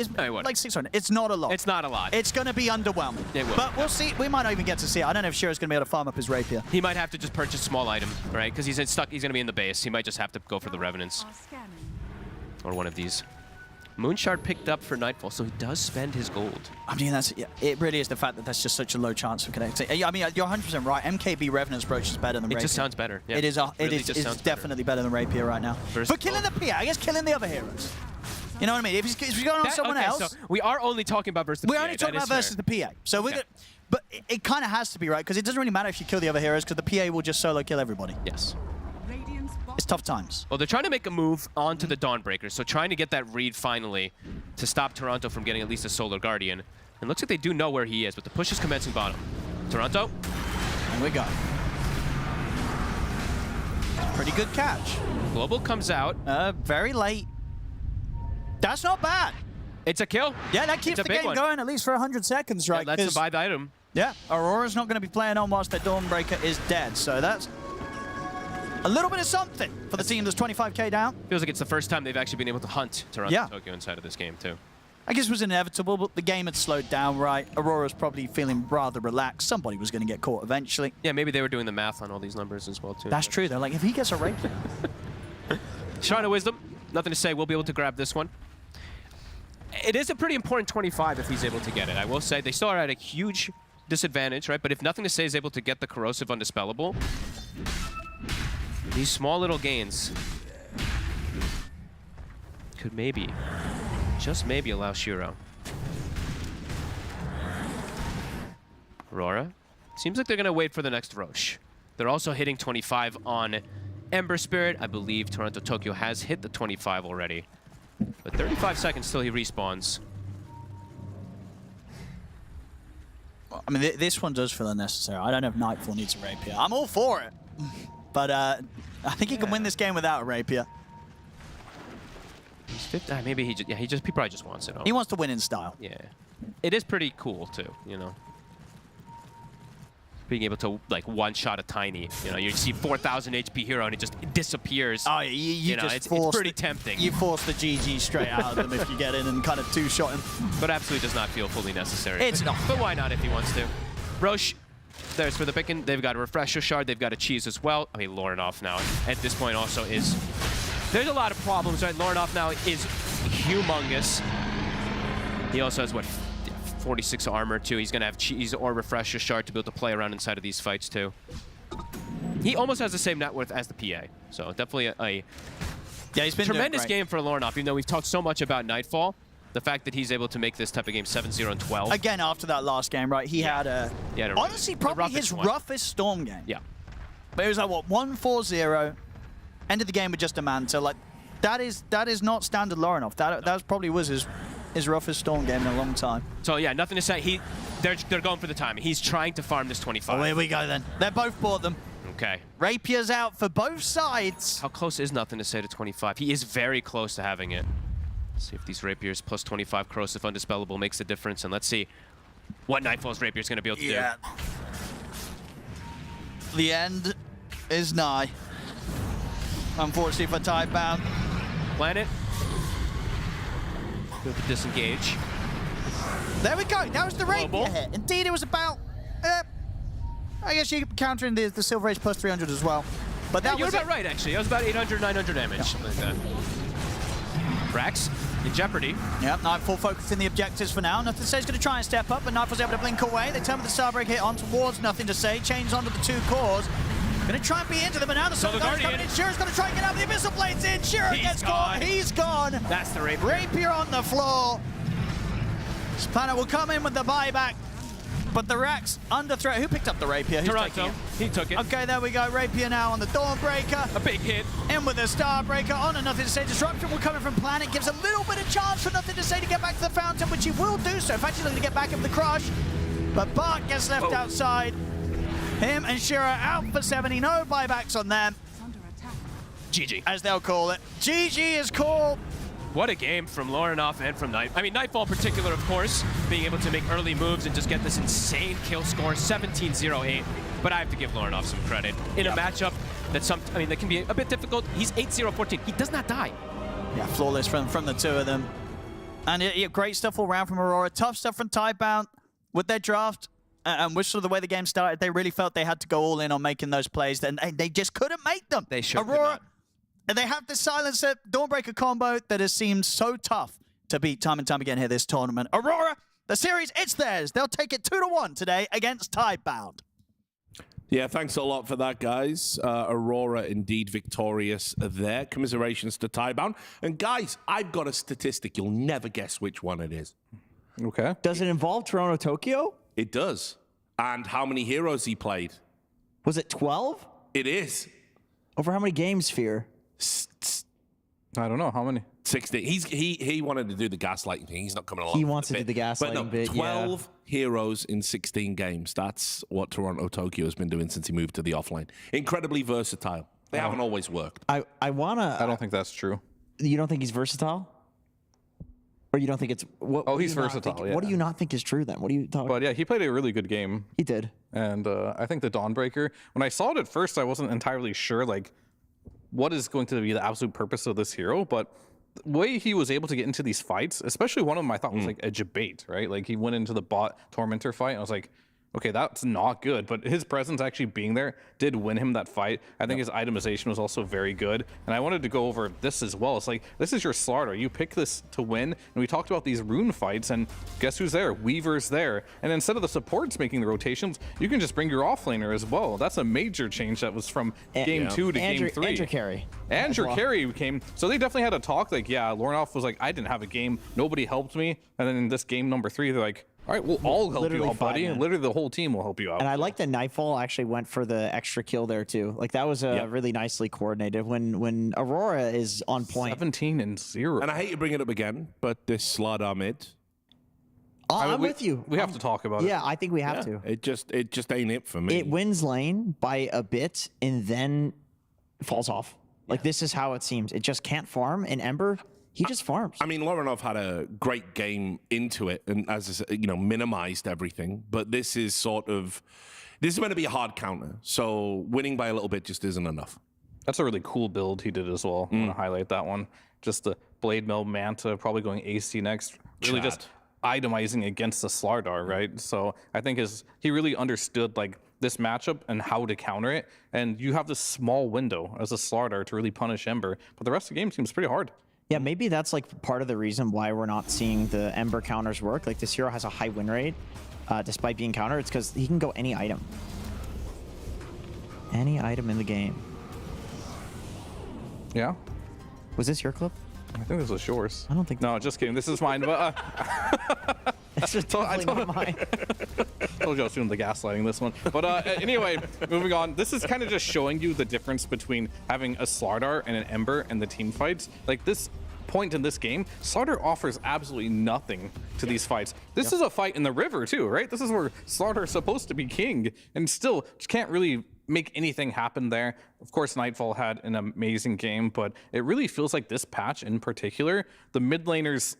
Speaker 10: 600. It's not a lot.
Speaker 5: It's not a lot.
Speaker 10: It's going to be underwhelming.
Speaker 5: It will.
Speaker 10: But we'll see. We might not even get to see it. I don't know if Shiro's going to be able to farm up his rapier.
Speaker 5: He might have to just purchase a small item, right? Because he's stuck. He's going to be in the base. He might just have to go for the Revenants or one of these. Moonshard picked up for Nightfall, so he does spend his gold.
Speaker 10: I mean, it really is the fact that that's just such a low chance of connecting. I mean, you're 100% right. MKB Revenant's Brooch is better than Rapier.
Speaker 5: It just sounds better. Yeah.
Speaker 10: It is definitely better than Rapier right now. But killing the PA, I guess killing the other heroes. You know what I mean? If he's going on someone else. So
Speaker 5: we are only talking about versus the PA.
Speaker 10: We're only talking about versus the PA. So we're gonna, but it kind of has to be, right? Because it doesn't really matter if you kill the other heroes, because the PA will just solo kill everybody.
Speaker 5: Yes.
Speaker 10: It's tough times.
Speaker 5: Well, they're trying to make a move onto the Dawnbreaker, so trying to get that read finally to stop Toronto from getting at least a Solar Guardian. And looks like they do know where he is, but the push is commencing bottom. Toronto.
Speaker 10: And we go. Pretty good catch.
Speaker 5: Global comes out.
Speaker 10: Very late. That's not bad.
Speaker 5: It's a kill.
Speaker 10: Yeah, that keeps the game going at least for 100 seconds, right?
Speaker 5: Yeah, let's buy the item.
Speaker 10: Yeah, Aurora's not going to be playing on whilst their Dawnbreaker is dead, so that's a little bit of something for the team that's 25k down.
Speaker 5: Feels like it's the first time they've actually been able to hunt Toronto Tokyo inside of this game, too.
Speaker 10: I guess it was inevitable, but the game had slowed down, right? Aurora's probably feeling rather relaxed. Somebody was going to get caught eventually.
Speaker 5: Yeah, maybe they were doing the math on all these numbers as well, too.
Speaker 10: That's true. They're like, if he gets a rapier.
Speaker 5: Shrine of Wisdom. Nothing to say. We'll be able to grab this one. It is a pretty important 25 if he's able to get it. I will say they still are at a huge disadvantage, right? But if Nothing to Say is able to get the Corrosive Undispellable, these small little gains could maybe, just maybe, allow Shiro. Aurora. Seems like they're going to wait for the next Roche. They're also hitting 25 on Ember Spirit. I believe Toronto Tokyo has hit the 25 already. But 35 seconds till he respawns.
Speaker 10: I mean, this one does feel unnecessary. I don't know if Nightfall needs a rapier. I'm all for it. But I think he can win this game without a rapier.
Speaker 5: He's 50, maybe he probably just wants it.
Speaker 10: He wants to win in style.
Speaker 5: Yeah. It is pretty cool too, you know. Being able to like one-shot a Tiny, you know, you see 4,000 HP hero and it just disappears.
Speaker 10: Oh, you know,
Speaker 5: it's pretty tempting.
Speaker 10: You force the GG straight out of them if you get in and kind of two-shot him.
Speaker 5: But absolutely does not feel fully necessary.
Speaker 10: It's not.
Speaker 5: But why not if he wants to? Roche, there's for the picking. They've got a Refresher Shard. They've got a Cheese as well. I mean, Lornoff now at this point also is... There's a lot of problems, right? Lornoff now is humongous. He also has, what, 46 armor, too. He's going to have Cheese or Refresher Shard to be able to play around inside of these fights, too. He almost has the same net worth as the PA. So definitely a
Speaker 10: he's been
Speaker 5: tremendous game for Lornoff, even though we've talked so much about Nightfall. The fact that he's able to make this type of game 7-0 and 12.
Speaker 10: Again, after that last game, right, he had honestly, probably his roughest Storm game.
Speaker 5: Yeah.
Speaker 10: But it was like, what, 1-4-0, ended the game with just a Manta. Like, that is not standard Lornoff. That probably was his roughest Storm game in a long time.
Speaker 5: So yeah, nothing to say. They're going for the timing. He's trying to farm this 25.
Speaker 10: Oh, here we go then. They both bought them.
Speaker 5: Okay.
Speaker 10: Rapier's out for both sides.
Speaker 5: How close is nothing to say to 25? He is very close to having it. Let's see if these Rapiers plus 25 Corrosive Undispellable makes a difference, and let's see what Nightfall's Rapier is going to be able to do.
Speaker 10: The end is nigh. Unfortunately for Tidebound.
Speaker 5: Planet. Good to disengage.
Speaker 10: There we go. That was the Rapier hit. Indeed, it was about... I guess you're countering the Silver Age plus 300 as well. But that
Speaker 5: you're
Speaker 10: was
Speaker 5: about right, actually. That was about 800, 900 damage.
Speaker 10: Yeah.
Speaker 5: Something like that. Rax in jeopardy.
Speaker 10: Yep, Nightfall focusing the objectives for now. Nothing to say is going to try and step up, but Nightfall's able to blink away. They turn with the Starbreak hit on towards Nothing to Say. Chains onto the two cores. Going to try and be into them, but now the Solar Guardian's coming in. Shira's going to try and get out the Abyssal Blades in. Shira gets caught. He's gone.
Speaker 5: That's the Rapier.
Speaker 10: Rapier on the floor. This Planet will come in with the buyback. But the Rax under threat. Who picked up the Rapier? Who's taking it?
Speaker 5: He took it.
Speaker 10: Okay, there we go. Rapier now on the Dawnbreaker.
Speaker 5: A big hit.
Speaker 10: In with the Starbreaker on a Nothing to Say. Disruption will come in from Planet. Gives a little bit of chance for Nothing to Say to get back to the fountain, which he will do so. In fact, he's looking to get back up the Crush. But Bart gets left outside. Him and Shira out for 70. No buybacks on them.
Speaker 5: GG.
Speaker 10: As they'll call it. GG is called.
Speaker 5: What a game from Lornoff and from Nightfall in particular, of course, being able to make early moves and just get this insane kill score, 17-0-8. But I have to give Lornoff some credit. In a matchup that that can be a bit difficult, he's 8-0-14. He does not die.
Speaker 10: Yeah, flawless from the two of them. And great stuff all around from Aurora. Tough stuff from Tidebound with their draft. And with sort of the way the game started, they really felt they had to go all in on making those plays. And they just couldn't make them.
Speaker 5: They should.
Speaker 10: Aurora, and they have this Silencer Dawnbreaker combo that has seemed so tough to beat time and time again here this tournament. Aurora, the series, it's theirs. They'll take it 2-1 today against Tidebound.
Speaker 3: Yeah, thanks a lot for that, guys. Aurora indeed victorious there. Commiserations to Tidebound. And guys, I've got a statistic. You'll never guess which one it is.
Speaker 8: Okay.
Speaker 9: Does it involve Toronto, Tokyo?
Speaker 3: It does. And how many heroes he played?
Speaker 9: Was it 12?
Speaker 3: It is.
Speaker 9: Over how many games, Fear?
Speaker 8: I don't know. How many?
Speaker 3: 16. He wanted to do the gaslighting thing. He's not coming along.
Speaker 9: He wants to do the gaslighting bit,
Speaker 3: 12 heroes in 16 games. That's what Toronto, Tokyo has been doing since he moved to the offlane. Incredibly versatile. They haven't always worked.
Speaker 8: I don't think that's true.
Speaker 9: You don't think he's versatile? Or you don't think it's...
Speaker 8: he's versatile, yeah.
Speaker 9: What do you not think is true, then? What are you talking about?
Speaker 8: But yeah, he played a really good game.
Speaker 9: He did.
Speaker 8: And I think the Dawnbreaker, when I saw it at first, I wasn't entirely sure, like, what is going to be the absolute purpose of this hero, but the way he was able to get into these fights, especially one of them I thought was like a debate, right? Like he went into the bot Tormentor fight, and I was like, okay, that's not good, but his presence actually being there did win him that fight. I think his itemization was also very good, and I wanted to go over this as well. It's like, this is your slaughter. You pick this to win, and we talked about these rune fights, and guess who's there? Weaver's there. And instead of the supports making the rotations, you can just bring your offlaner as well. That's a major change that was from game 2 to game 3.
Speaker 9: And your carry.
Speaker 8: And your carry came. So they definitely had a talk, like, yeah, Lornoff was like, I didn't have a game. Nobody helped me. And then in this game number 3, they're like, all right, we'll all help you out, buddy. And literally the whole team will help you out.
Speaker 9: And I like that Nightfall actually went for the extra kill there, too. Like, that was really nicely coordinated. When Aurora is on point.
Speaker 8: 17-0.
Speaker 3: And I hate to bring it up again, but this Slardar mid.
Speaker 9: I'm with you.
Speaker 8: We have to talk about it.
Speaker 9: Yeah, I think we have to.
Speaker 3: It just ain't it for me.
Speaker 9: It wins lane by a bit, and then falls off. Like, this is how it seems. It just can't farm. And Ember, he just farms.
Speaker 3: I mean, Lorinov had a great game into it and, as I said, you know, minimized everything. But this is sort of, this is going to be a hard counter. So winning by a little bit just isn't enough.
Speaker 8: That's a really cool build he did as well. I want to highlight that one. Just the Blade Mill Manta, probably going AC next. Really just itemizing against the Slardar, right? So I think he really understood like this matchup and how to counter it. And you have this small window as a Slardar to really punish Ember. But the rest of the game seems pretty hard.
Speaker 9: Yeah, maybe that's like part of the reason why we're not seeing the Ember counters work. Like, this hero has a high win rate despite being countered. It's because he can go any item. Any item in the game.
Speaker 8: Yeah.
Speaker 9: Was this your clip?
Speaker 8: I think this was yours.
Speaker 9: I don't think.
Speaker 8: No, just kidding. This is mine. But
Speaker 9: That's just totally not mine.
Speaker 8: Told you I was doing the gaslighting this one. But anyway, moving on. This is kind of just showing you the difference between having a Slardar and an Ember in the team fights. Like, this point in this game, Slardar offers absolutely nothing to these fights. This is a fight in the river too, right? This is where Slardar is supposed to be king, and still just can't really make anything happen there. Of course, Nightfall had an amazing game, but it really feels like this patch in particular, the mid laners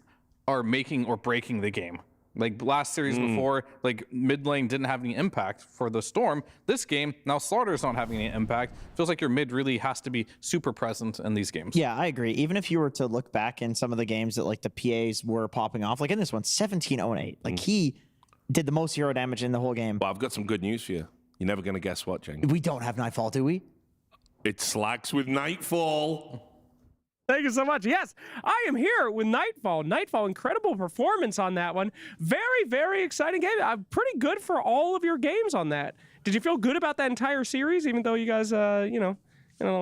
Speaker 8: are making or breaking the game. Like last series before, like mid lane didn't have any impact for the Storm. This game, now Slardar's not having any impact. Feels like your mid really has to be super present in these games.
Speaker 9: Yeah, I agree. Even if you were to look back in some of the games that like the PAs were popping off, like in this one, 17-0-8. Like he did the most hero damage in the whole game.
Speaker 3: Well, I've got some good news for you. You're never going to guess what, Jane.
Speaker 9: We don't have Nightfall, do we?
Speaker 3: It slacks with Nightfall.
Speaker 13: Thank you so much. Yes, I am here with Nightfall. Nightfall, incredible performance on that one. Very, very exciting game. Pretty good for all of your games on that. Did you feel good about that entire series, even though you guys, you know,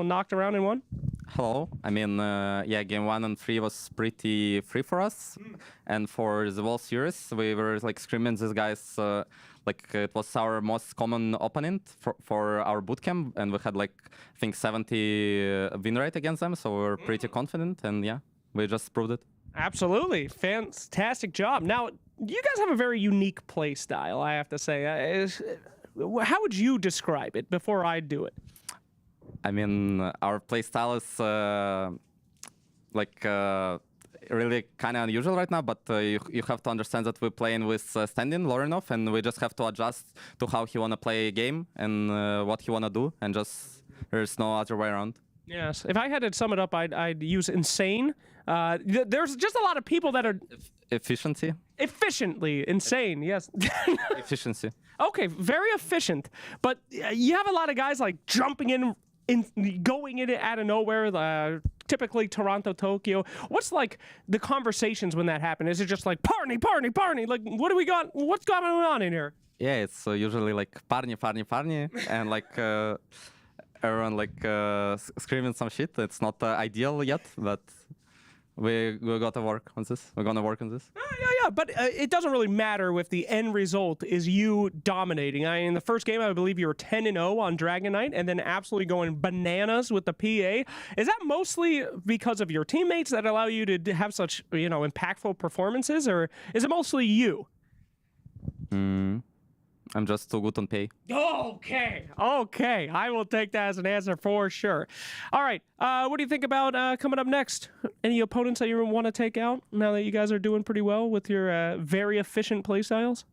Speaker 13: knocked around and won?
Speaker 14: Hello. I mean, yeah, game 1 and 3 was pretty free for us. And for the whole series, we were like screaming these guys. Like it was our most common opponent for our bootcamp, and we had like I think 70 win rate against them, so we were pretty confident, and yeah, we just proved it.
Speaker 13: Absolutely, fantastic job. Now, you guys have a very unique play style, I have to say. How would you describe it before I do it?
Speaker 14: I mean, our play style is like. Really kind of unusual right now, but you have to understand that we're playing with standing Lorinov, and we just have to adjust to how he want to play a game and what he want to do, and just there's no other way around. Yes,
Speaker 13: if I had to sum it up, I'd use insane. There's just a lot of people that are...
Speaker 14: Efficiency?
Speaker 13: Efficiently insane, yes.
Speaker 14: Efficiency.
Speaker 13: Okay, very efficient, but you have a lot of guys like jumping in going in it out of nowhere, typically Toronto, Tokyo. What's like the conversations when that happens? Is it just like party? Like, what do we got? What's going on in here?
Speaker 14: Yeah, it's usually like party, and like everyone like screaming some shit. It's not ideal yet, but we got to work on this. We're gonna work on this.
Speaker 13: Yeah, but it doesn't really matter if the end result is you dominating. In the first game, I believe you were 10-0 on Dragon Knight, and then absolutely going bananas with the PA. Is that mostly because of your teammates that allow you to have such, impactful performances, or is it mostly you?
Speaker 14: I'm just too good on pay.
Speaker 13: Okay. I will take that as an answer for sure. All right. What do you think about coming up next? Any opponents that you want to take out now that you guys are doing pretty well with your very efficient playstyles?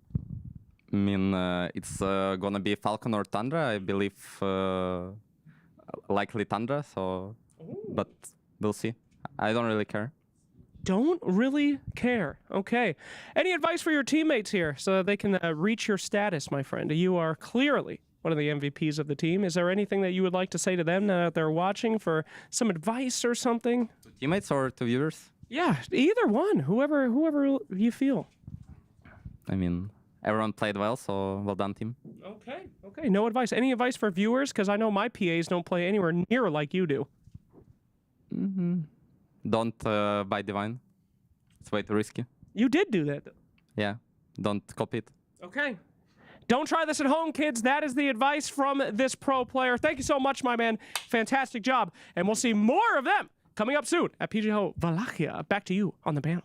Speaker 14: I mean, it's gonna be Falcon or Tundra. I believe likely Tundra. So, but we'll see. I don't really care.
Speaker 13: Don't really care. Okay. Any advice for your teammates here so that they can reach your status, my friend? You are clearly one of the MVPs of the team. Is there anything that you would like to say to them now that they're watching for some advice or something?
Speaker 14: To teammates or to viewers?
Speaker 13: Yeah, either one. Whoever you feel.
Speaker 14: I mean, everyone played well, so well done, team.
Speaker 13: Okay. No advice. Any advice for viewers? Because I know my PAs don't play anywhere near like you do.
Speaker 14: Don't buy Divine. It's way too risky.
Speaker 13: You did do that, though.
Speaker 14: Yeah, don't copy it.
Speaker 13: Okay. Don't try this at home, kids. That is the advice from this pro player. Thank you so much, my man. Fantastic job. And we'll see more of them coming up soon at PGL Wallachia. Back to you on the panel.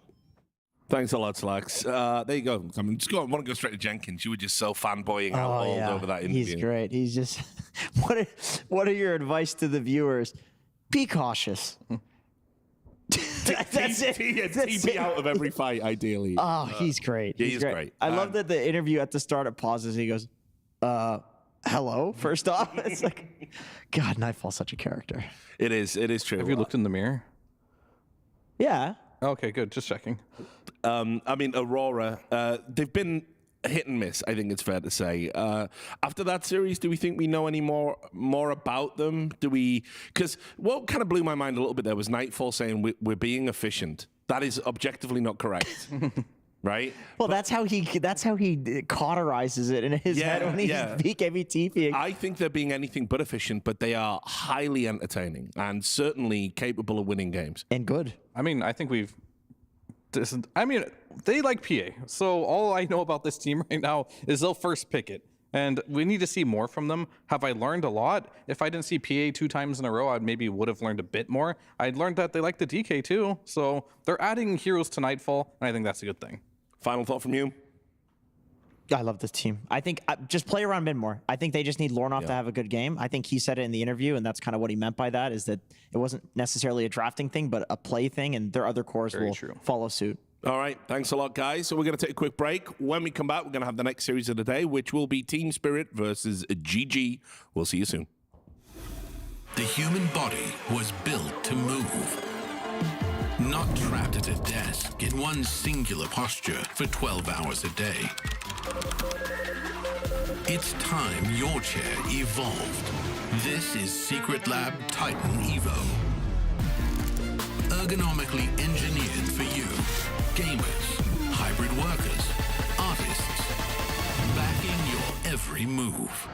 Speaker 3: Thanks a lot, Slacks. There you go. I mean, I want to go straight to Jenkins. You were just so fanboying out all over that interview.
Speaker 9: He's great. He's just. What are your advice to the viewers? Be cautious. That's it.
Speaker 3: TP out of every fight, ideally.
Speaker 9: Oh, he's great.
Speaker 3: He's great.
Speaker 9: I love that the interview at the start it pauses. He goes, hello, first off. It's like, God, Nightfall's such a character.
Speaker 3: It is true.
Speaker 8: Have you looked in the mirror?
Speaker 9: Yeah.
Speaker 8: Okay, good. Just checking.
Speaker 3: I mean, Aurora, they've been hit and miss, I think it's fair to say. After that series, do we think we know any more about them? Because what kind of blew my mind a little bit there was Nightfall saying we're being efficient. That is objectively not correct. Right?
Speaker 9: Well, that's how he cauterizes it in his head when he's BKB.
Speaker 3: I think they're being anything but efficient, but they are highly entertaining and certainly capable of winning games.
Speaker 9: And good.
Speaker 8: I mean, I think they like PA. So all I know about this team right now is they'll first pick it. And we need to see more from them. Have I learned a lot? If I didn't see PA 2 times in a row, I maybe would have learned a bit more. I'd learned that they like the DK too. So they're adding heroes to Nightfall, and I think that's a good thing.
Speaker 3: Final thought from you?
Speaker 9: I love this team. I think just play around mid more. I think they just need Lornoff to have a good game. I think he said it in the interview, and that's kind of what he meant by that, is that it wasn't necessarily a drafting thing, but a play thing, and their other cores will follow suit.
Speaker 3: All right. Thanks a lot, guys. So we're going to take a quick break. When we come back, we're going to have the next series of the day, which will be Team Spirit versus GG. We'll see you soon.
Speaker 11: The human body was built to move. Not trapped at a desk in one singular posture for 12 hours a day. It's time your chair evolved. This is Secret Lab Titan Evo. Ergonomically engineered for you. Gamers, hybrid workers, artists. Backing your every move.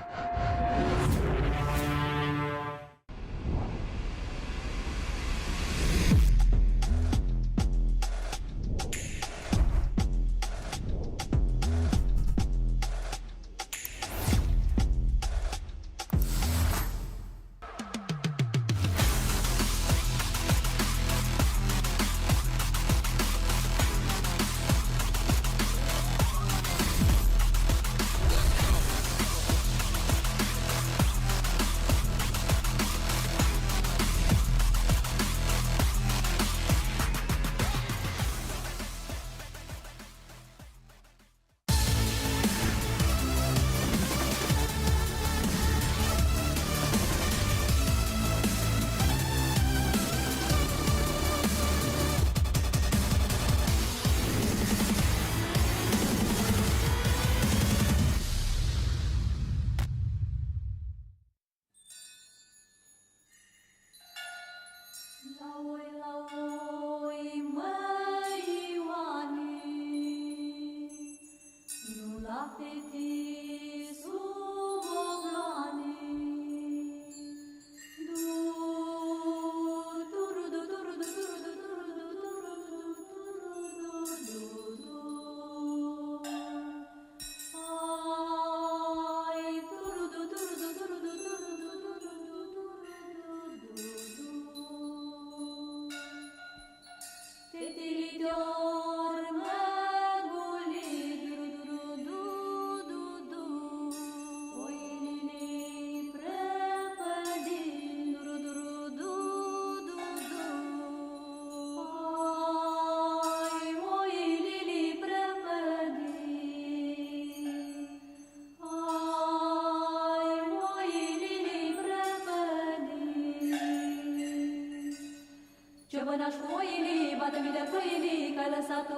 Speaker 2: Ciobănaș foili, bată-mi de foili, că ai lăsat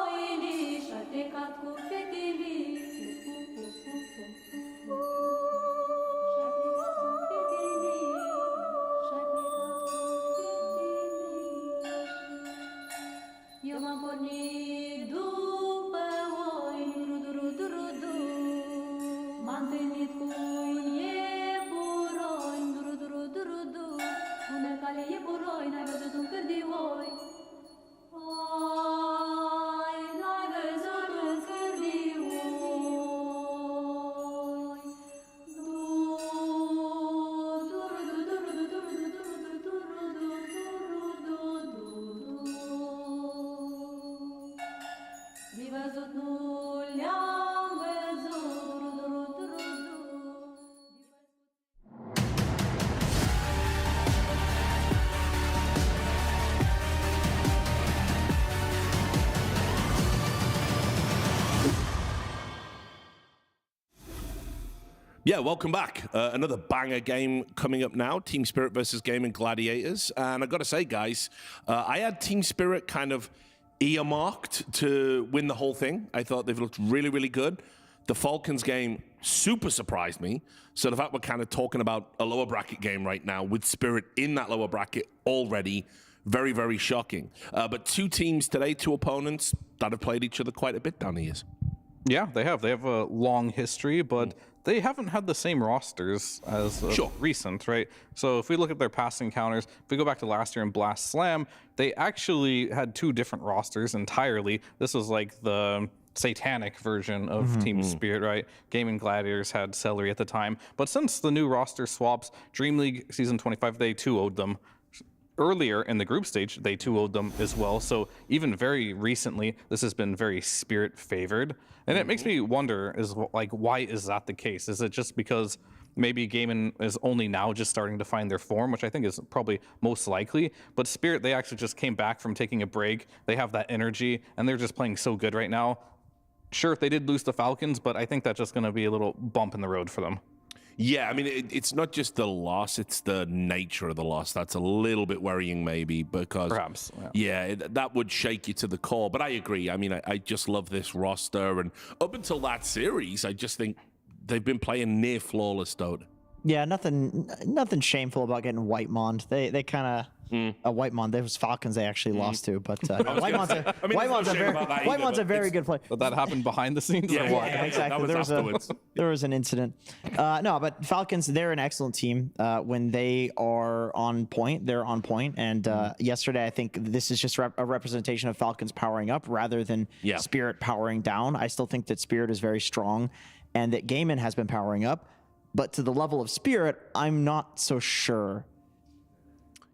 Speaker 2: oili și-a plecat cu fetele. Eu m-am pornit după oi, rudu, m-am întâlnit cu iepuroi, rudu, bună cale iepuroi, n-ai văzut un cârdioi. văzut, nu le-am văzut.
Speaker 3: Yeah, welcome back. Another banger game coming up now. Team Spirit versus Gaimin Gladiators. And I got to say, guys, I had Team Spirit kind of earmarked to win the whole thing. I thought they've looked really, really good. The Falcons game super surprised me. So the fact we're kind of talking about a lower bracket game right now with Spirit in that lower bracket already, very, very shocking. But two teams today, two opponents that have played each other quite a bit down the years.
Speaker 8: Yeah, they have. They have a long history, but they haven't had the same rosters as recent, right? So if we look at their past encounters, if we go back to last year in Blast Slam, they actually had two different rosters entirely. This was like the satanic version of Team Spirit, right? Gaimin Gladiators had Celery at the time. But since the new roster swaps, Dream League Season 25, they 2-0'd them. Earlier in the group stage, they 2-0'd them as well. So even very recently, this has been very Spirit favored. And it makes me wonder, is like, why is that the case? Is it just because maybe Gaimin is only now just starting to find their form, which I think is probably most likely. But Spirit, they actually just came back from taking a break. They have that energy, and they're just playing so good right now. Sure, they did lose the Falcons, but I think that's just going to be a little bump in the road for them.
Speaker 3: Yeah, I mean, it's not just the loss, it's the nature of the loss. That's a little bit worrying maybe because...
Speaker 8: Perhaps.
Speaker 3: Yeah, that would shake you to the core. But I agree. I mean, I just love this roster. And up until that series, I just think they've been playing near flawless Dota.
Speaker 9: Yeah, nothing shameful about getting Whitemond. They kind of... Whitemond, there was Falcons they actually lost to, but Whitemond's a very good player.
Speaker 8: But that happened behind the scenes?
Speaker 9: Yeah, exactly. There was an incident. No, but Falcons, they're an excellent team. When they are on point, they're on point. And yesterday, I think this is just a representation of Falcons powering up rather than Spirit powering down. I still think that Spirit is very strong and that Gaimin has been powering up. But to the level of Spirit, I'm not so sure.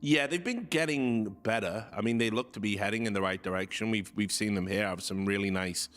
Speaker 3: Yeah, they've been getting better. I mean, they look to be heading in the right direction. We've seen them here have some really nice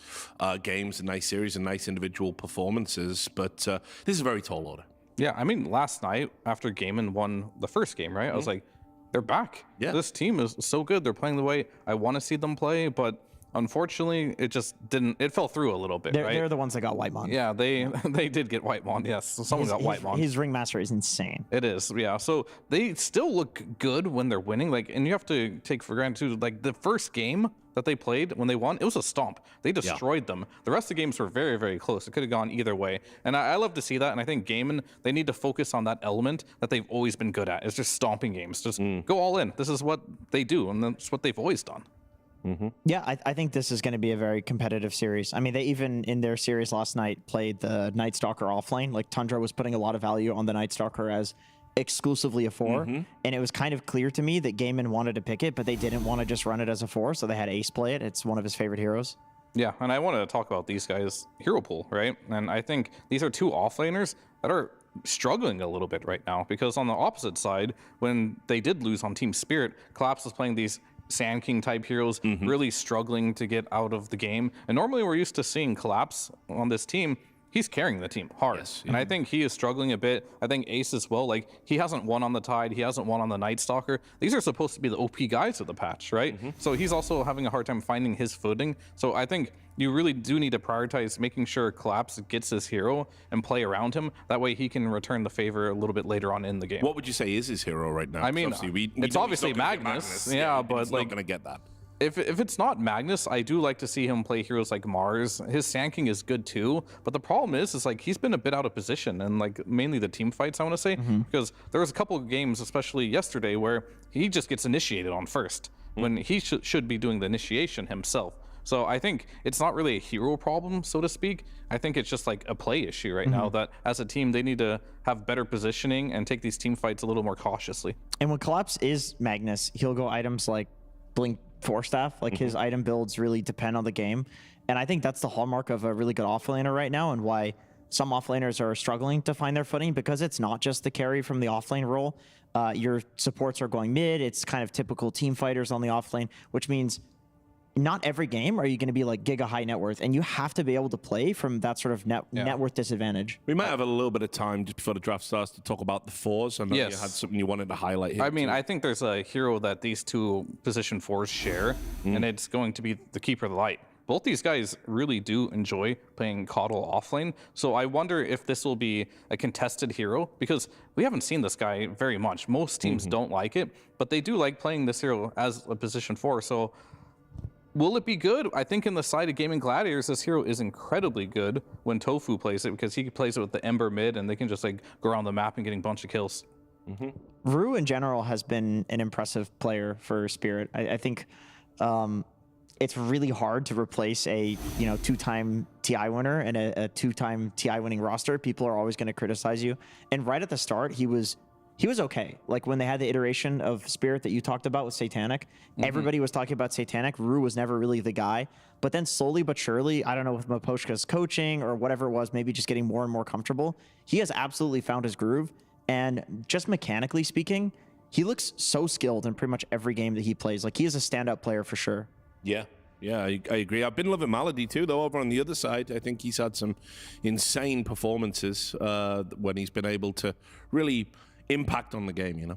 Speaker 3: games and nice series and nice individual performances. But this is a very tall order.
Speaker 8: Yeah, I mean, last night after Gaimin won the first game, right? I was like, they're back. Yeah, this team is so good. They're playing the way I want to see them play, but unfortunately, it just didn't. It fell through a little bit. Right?
Speaker 9: They're the ones that got Whitemond.
Speaker 8: Yeah, they did get Whitemond. Yes, so someone got Whitemond.
Speaker 9: His ringmaster is insane.
Speaker 8: It is. Yeah. So they still look good when they're winning. Like, and you have to take for granted too. Like the first game that they played when they won, it was a stomp. They destroyed them. The rest of the games were very, very close. It could have gone either way. And I love to see that. And I think Gaimin, they need to focus on that element that they've always been good at. It's just stomping games. Just go all in. This is what they do, and that's what they've always done.
Speaker 9: Yeah, I think this is going to be a very competitive series. I mean, they even in their series last night played the Night Stalker offlane. Like Tundra was putting a lot of value on the Night Stalker as exclusively a 4, and it was kind of clear to me that Gaimin wanted to pick it, but they didn't want to just run it as a 4, so they had Ace play it. It's one of his favorite heroes.
Speaker 8: Yeah, and I want to talk about these guys' hero pool, right? And I think these are two offlaners that are struggling a little bit right now, because on the opposite side, when they did lose on Team Spirit, Collapse was playing these Sand King type heroes, really struggling to get out of the game. And normally we're used to seeing Collapse on this team. He's carrying the team hard. Yes, and I think he is struggling a bit. I think Ace as well. Like, he hasn't won on the Tide. He hasn't won on the Night Stalker. These are supposed to be the OP guys of the patch, right? So he's also having a hard time finding his footing. So I think you really do need to prioritize making sure Collapse gets his hero and play around him. That way he can return the favor a little bit later on in the game.
Speaker 3: What would you say is his hero right now?
Speaker 8: I mean, it's obviously Magnus. Yeah, but
Speaker 3: he's
Speaker 8: like,
Speaker 3: not going to get that.
Speaker 8: If it's not Magnus, I do like to see him play heroes like Mars. His Sand King is good too, but the problem is like he's been a bit out of position, and like mainly the team fights, I want to say, because there was a couple of games, especially yesterday, where he just gets initiated on first when he should be doing the initiation himself. So I think it's not really a hero problem, so to speak. I think it's just like a play issue right now that as a team, they need to have better positioning and take these team fights a little more cautiously.
Speaker 9: And when Collapse is Magnus, he'll go items like Blink Force Staff. Like his item builds really depend on the game. And I think that's the hallmark of a really good offlaner right now, and why some offlaners are struggling to find their footing, because it's not just the carry from the offlane role. Your supports are going mid. It's kind of typical team fighters on the offlane, which means not every game are you going to be like giga high net worth, and you have to be able to play from that sort of net worth disadvantage.
Speaker 3: We might have a little bit of time just before the draft starts to talk about the fours. I know you had something you wanted to highlight here.
Speaker 8: I mean, I think there's a hero that these two position fours share, and it's going to be the Keeper of the Light. Both these guys really do enjoy playing Coddle offlane, so I wonder if this will be a contested hero, because we haven't seen this guy very much. Most teams don't like it, but they do like playing this hero as a position 4, so will it be good? I think in the side of Gaimin Gladiators, this hero is incredibly good when Tofu plays it, because he plays it with the Ember mid, and they can just like go around the map and getting a bunch of kills.
Speaker 9: Rue in general has been an impressive player for Spirit. I think it's really hard to replace a 2-time TI winner and a 2-time TI winning roster. People are always going to criticize you. And right at the start, he was okay. Like when they had the iteration of Spirit that you talked about with Satanic, everybody was talking about Satanic. Rue was never really the guy. But then slowly but surely, I don't know, with Maposhka's coaching or whatever it was, maybe just getting more and more comfortable, he has absolutely found his groove. And just mechanically speaking, he looks so skilled in pretty much every game that he plays. Like he is a standout player for sure.
Speaker 3: Yeah, I agree. I've been loving Malady too, though, over on the other side. I think he's had some insane performances when he's been able to really impact on the game,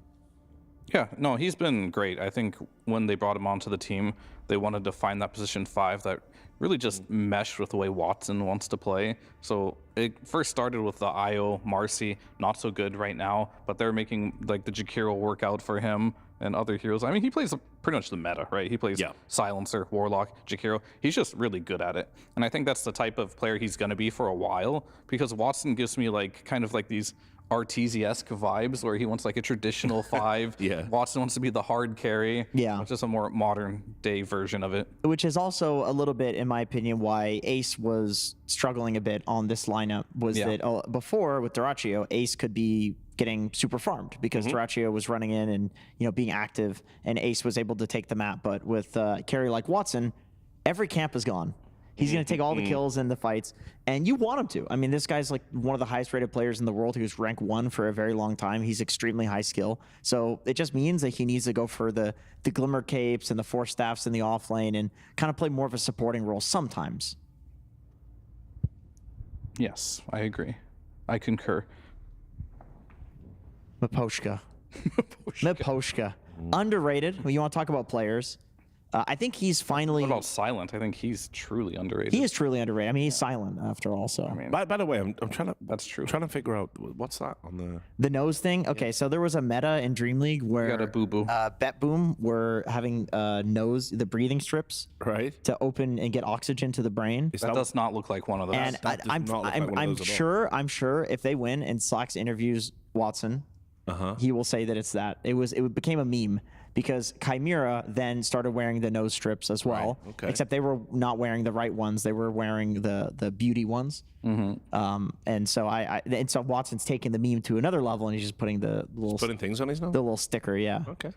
Speaker 8: Yeah, no, he's been great. I think when they brought him onto the team, they wanted to find that position 5 that really just meshed with the way Watson wants to play. So it first started with the IO, Marcy, not so good right now, but they're making like the Jakiro work out for him and other heroes. I mean, he plays pretty much the meta, right? He plays Silencer, Warlock, Jakiro. He's just really good at it. And I think that's the type of player he's going to be for a while, because Watson gives me like kind of like these Arteezy-esque vibes where he wants like a traditional 5. Watson wants to be the hard carry. Which is a more modern day version of it.
Speaker 9: Which is also a little bit, in my opinion, why Ace was struggling a bit on this lineup, was that before with Duraccio, Ace could be getting super farmed because Duraccio was running in and being active, and Ace was able to take the map. But with carry like Watson, every camp is gone. He's going to take all the kills in the fights, and you want him to. I mean, this guy's like one of the highest rated players in the world. He was rank 1 for a very long time. He's extremely high skill. So it just means that he needs to go for the Glimmer Capes and the 4 staffs in the off lane and kind of play more of a supporting role sometimes.
Speaker 8: Yes, I agree. I concur.
Speaker 9: Maposhka. Maposhka. Underrated. Well, you want to talk about players? I think he's finally...
Speaker 8: What about Silent? I think he's truly underrated.
Speaker 9: He is truly underrated. I mean, he's silent after all, so...
Speaker 8: I mean,
Speaker 3: by the way, I'm trying to...
Speaker 8: That's true.
Speaker 3: Trying to figure out, what's that on the...
Speaker 9: The nose thing? Okay, so there was a meta in Dream League where...
Speaker 8: You got a boo-boo.
Speaker 9: Bet Boom were having the breathing strips...
Speaker 3: Right.
Speaker 9: ...to open and get oxygen to the brain.
Speaker 8: That does not look like one of those.
Speaker 9: And I'm sure if they win and Slacks interviews Watson, he will say that it's that. It became a meme. Because Chimera then started wearing the nose strips as well, except they were not wearing the right ones. They were wearing the beauty ones. And so Watson's taking the meme to another level, and he's just putting the little
Speaker 3: putting things on his nose.
Speaker 9: The little sticker,
Speaker 3: Okay.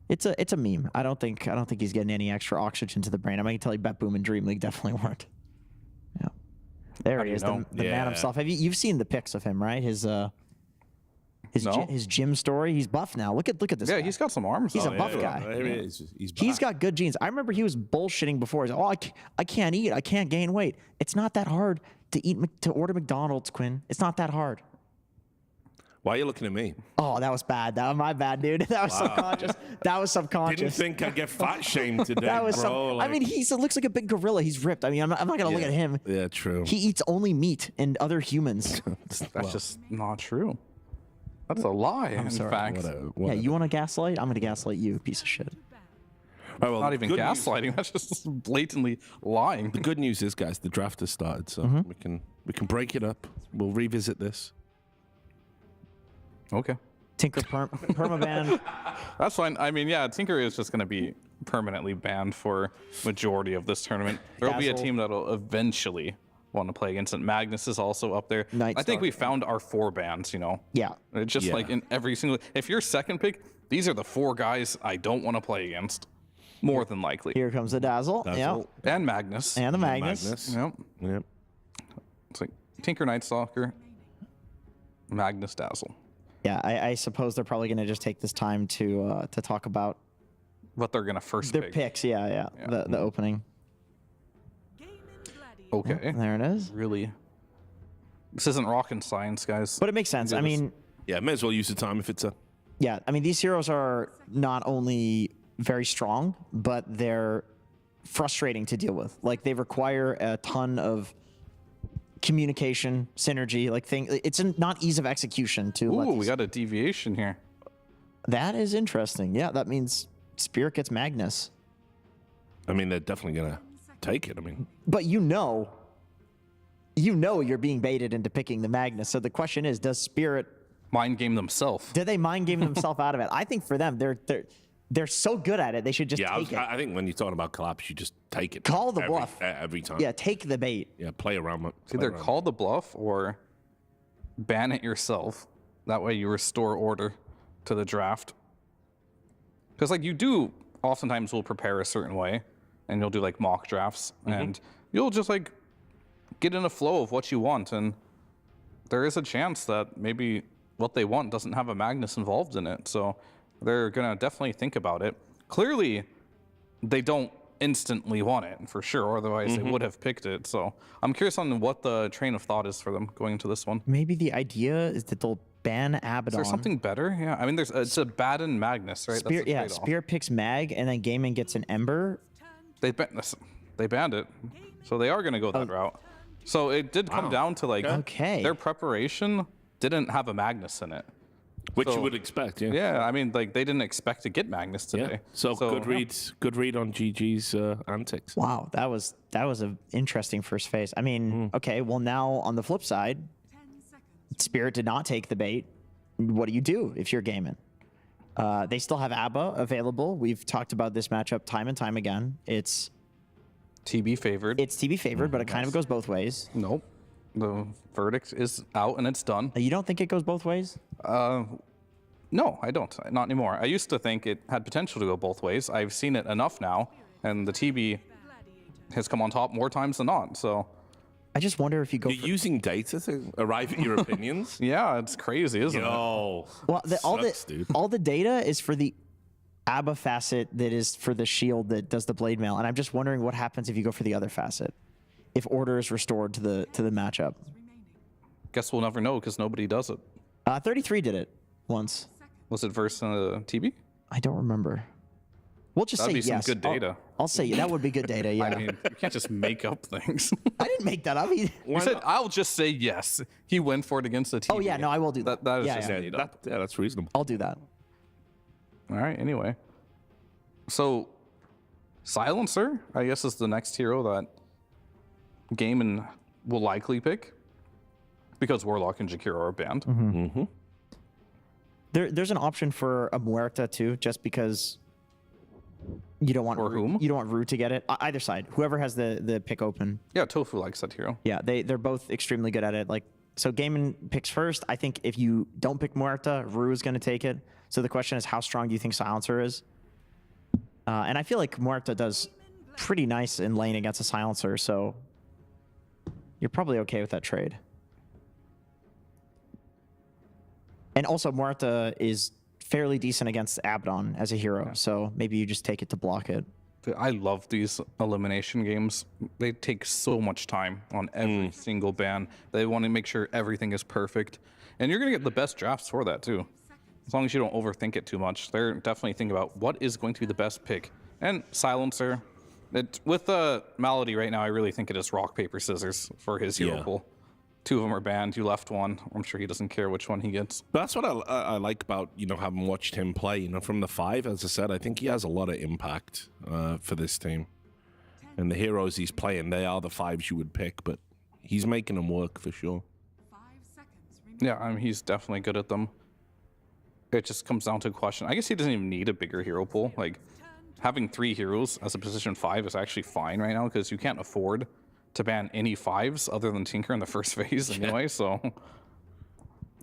Speaker 9: It's a meme. I don't think he's getting any extra oxygen to the brain. I can tell you, Bet Boom and Dream League definitely weren't. Yeah, there he is, the man himself. You've seen the pics of him, right? His gym story. He's buff now. Look at this.
Speaker 8: Yeah,
Speaker 9: guy.
Speaker 8: He's got some arms.
Speaker 9: He's a buff guy. He's got good genes. I remember he was bullshitting before. He's like, I can't eat. I can't gain weight. It's not that hard to order McDonald's, Quinn. It's not that hard.
Speaker 3: Why are you looking at me?
Speaker 9: Oh, that was bad. That was my bad, dude. That was subconscious. That was subconscious.
Speaker 3: Didn't think I'd get fat shamed today, bro.
Speaker 9: I mean, he looks like a big gorilla. He's ripped. I mean, I'm not going to look at him.
Speaker 3: Yeah, true.
Speaker 9: He eats only meat and other humans.
Speaker 8: That's just not true. That's a lie, in fact.
Speaker 9: Yeah, you want to gaslight? I'm going to gaslight you, piece of shit.
Speaker 3: Right, well,
Speaker 8: not even gaslighting. That's just blatantly lying.
Speaker 3: The good news is, guys, the draft has started, so we can break it up. We'll revisit this.
Speaker 8: Okay.
Speaker 9: Tinker permaban.
Speaker 8: That's fine. I mean, yeah, Tinker is just going to be permanently banned for majority of this tournament. There will be a team that'll eventually want to play against it. Magnus is also up there. I think we found our 4 bans,
Speaker 9: Yeah.
Speaker 8: It's just like in every single... If you're second pick, these are the 4 guys I don't want to play against. More than likely.
Speaker 9: Here comes the Dazzle. Yep.
Speaker 8: And Magnus.
Speaker 9: And the Magnus.
Speaker 8: Yep. It's like Tinker Night Stalker, Magnus Dazzle.
Speaker 9: Yeah, I suppose they're probably going to just take this time to talk about
Speaker 8: what they're gonna first
Speaker 9: Their
Speaker 8: pick.
Speaker 9: picks, yeah. The opening.
Speaker 8: Okay.
Speaker 9: There it is.
Speaker 8: Really. This isn't rocket science, guys.
Speaker 9: But it makes sense. I mean,
Speaker 3: yeah, may as well use the time if it's a.
Speaker 9: yeah, I mean, these heroes are not only very strong, but they're frustrating to deal with. Like, they require a ton of communication, synergy, like it's not ease of execution to.
Speaker 8: Ooh, we got a deviation here.
Speaker 9: That is interesting. Yeah, that means Spirit gets Magnus.
Speaker 3: I mean, they're definitely gonna take it. I mean,
Speaker 9: but you know you're being baited into picking the Magnus. So the question is, does Spirit
Speaker 8: mind game themselves?
Speaker 9: Do they mind game themselves out of it? I think for them, they're so good at it, they should just take it.
Speaker 3: I think when you're talking about collapse, you just take it.
Speaker 9: Call the bluff
Speaker 3: every time.
Speaker 9: Yeah, take the bait.
Speaker 3: Yeah, play around.
Speaker 8: It's either call the bluff or ban it yourself. That way you restore order to the draft. Because like you do, oftentimes will prepare a certain way, and you'll do like mock drafts, and you'll just like get in a flow of what you want, and there is a chance that maybe what they want doesn't have a Magnus involved in it. So they're gonna definitely think about it. Clearly, they don't instantly want it for sure, otherwise they would have picked it. So I'm curious on what the train of thought is for them going into this one.
Speaker 9: Maybe the idea is that they'll ban Abaddon.
Speaker 8: Is there something better? Yeah, I mean, it's a Baden Magnus, right?
Speaker 9: Spirit, yeah, Spirit picks Mag, and then Gaimin gets an Ember.
Speaker 8: They banned it, so they are gonna go that route. So it did come down to like their preparation didn't have a Magnus in it.
Speaker 3: Which you would expect, yeah.
Speaker 8: Yeah, I mean, like they didn't expect to get Magnus today.
Speaker 3: Yeah. So good read on GG's antics.
Speaker 9: Wow, that was an interesting first phase. I mean, okay, well now on the flip side, Spirit did not take the bait. What do you do if you're Gaimin? They still have ABBA available. We've talked about this matchup time and time again. It's
Speaker 8: TB favored.
Speaker 9: It's TB favored, but it kind of goes both ways.
Speaker 8: Nope. The verdict is out and it's done.
Speaker 9: You don't think it goes both ways?
Speaker 8: No, I don't. Not anymore. I used to think it had potential to go both ways. I've seen it enough now, and the TB has come on top more times than not. So
Speaker 9: I just wonder if you go.
Speaker 3: You're using data to arrive at your opinions.
Speaker 8: Yeah, it's crazy, isn't it?
Speaker 3: Well,
Speaker 9: all the data is for the ABBA facet that is for the shield that does the blade mail, and I'm just wondering what happens if you go for the other facet, if order is restored to the matchup.
Speaker 8: Guess we'll never know because nobody does it.
Speaker 9: 33 did it once.
Speaker 8: Was it versus TB?
Speaker 9: I don't remember. We'll just say yes.
Speaker 8: That'd be some good data.
Speaker 9: I'll say that would be good data. Yeah.
Speaker 8: I mean, you can't just make up things.
Speaker 9: I didn't make that up.
Speaker 8: You said I'll just say yes. He went for it against the TB.
Speaker 9: Oh yeah, no, I will do that.
Speaker 8: That is just made up.
Speaker 3: Yeah, that's reasonable.
Speaker 9: I'll do that.
Speaker 8: All right. Anyway, so Silencer, I guess, is the next hero that Gaimin will likely pick because Warlock and Jakiro are banned.
Speaker 9: There's an option for a Muerta too, just because you don't want you don't want Rue to get it. Either side, whoever has the pick open.
Speaker 8: Yeah, Tofu likes that hero.
Speaker 9: Yeah, they're both extremely good at it. Like, so Gaimin picks first. I think if you don't pick Muerta, Rue is going to take it. So the question is, how strong do you think Silencer is? And I feel like Muerta does pretty nice in lane against a Silencer, so you're probably okay with that trade. And also, Muerta is fairly decent against Abaddon as a hero, so maybe you just take it to block it.
Speaker 8: I love these elimination games. They take so much time on every single ban. They want to make sure everything is perfect. And you're going to get the best drafts for that, too. As long as you don't overthink it too much. They're definitely thinking about what is going to be the best pick. And Silencer, with the Malady right now, I really think it is rock, paper, scissors for his hero pool. Two of them are banned. You left one. I'm sure he doesn't care which one he gets.
Speaker 3: But that's what I like about, having watched him play. From the 5, as I said, I think he has a lot of impact for this team. And the heroes he's playing, they are the 5s you would pick, but he's making them work for sure.
Speaker 8: Yeah, I mean, he's definitely good at them. It just comes down to a question. I guess he doesn't even need a bigger hero pool. Like, having 3 heroes as a position 5 is actually fine right now because you can't afford to ban any 5s other than Tinker in the first phase anyway, so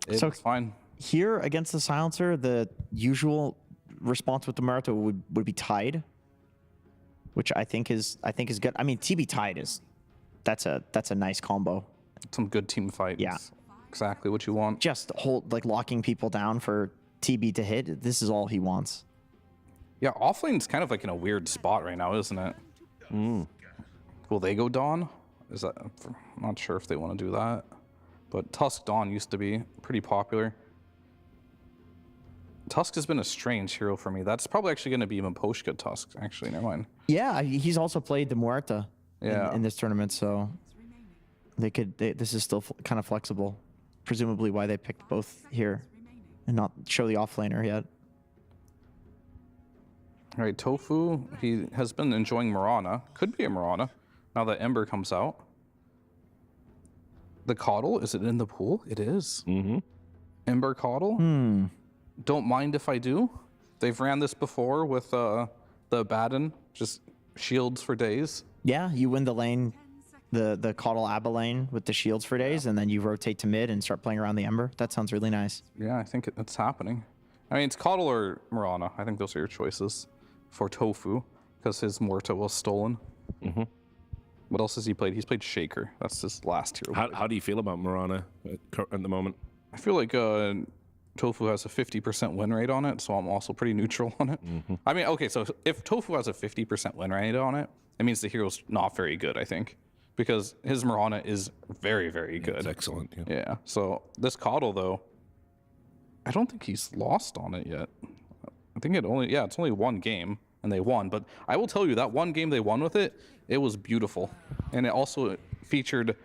Speaker 8: it's fine.
Speaker 9: Here against the Silencer, the usual response with the Muerta would be Tide, which I think is good. I mean, TB Tide that's a nice combo.
Speaker 8: Some good team fights.
Speaker 9: Yeah,
Speaker 8: exactly what you want.
Speaker 9: Just locking people down for TB to hit. This is all he wants.
Speaker 8: Yeah, offlane's kind of like in a weird spot right now, isn't it? Will they go Dawn? Is that? I'm not sure if they want to do that. But Tusk Dawn used to be pretty popular. Tusk has been a strange hero for me. That's probably actually going to be Maposhka Tusk, actually. Never mind.
Speaker 9: Yeah, he's also played the Muerta in this tournament, so they could. This is still kind of flexible. Presumably why they picked both here and not show the offlaner yet.
Speaker 8: All right, Tofu, he has been enjoying Mirana. Could be a Mirana now that Ember comes out. The Coddle, is it in the pool? It is. Ember Coddle. Don't mind if I do. They've ran this before with the Baden, just shields for days.
Speaker 9: Yeah, you win the lane, the Coddle Abba lane with the shields for days, and then you rotate to mid and start playing around the Ember. That sounds really nice.
Speaker 8: Yeah, I think it's happening. I mean, it's Coddle or Mirana. I think those are your choices for Tofu, because his Morta was stolen. What else has he played? He's played Shaker. That's his last hero.
Speaker 3: How do you feel about Mirana at the moment?
Speaker 8: I feel like Tofu has a 50% win rate on it, so I'm also pretty neutral on it. I mean, okay, so if Tofu has a 50% win rate on it, it means the hero's not very good, I think, because his Mirana is very, very good.
Speaker 3: It's excellent.
Speaker 8: Yeah. So this Coddle, though, I don't think he's lost on it yet. I think it's only one game, and they won. But I will tell you, that one game they won with it, it was beautiful. And it also featured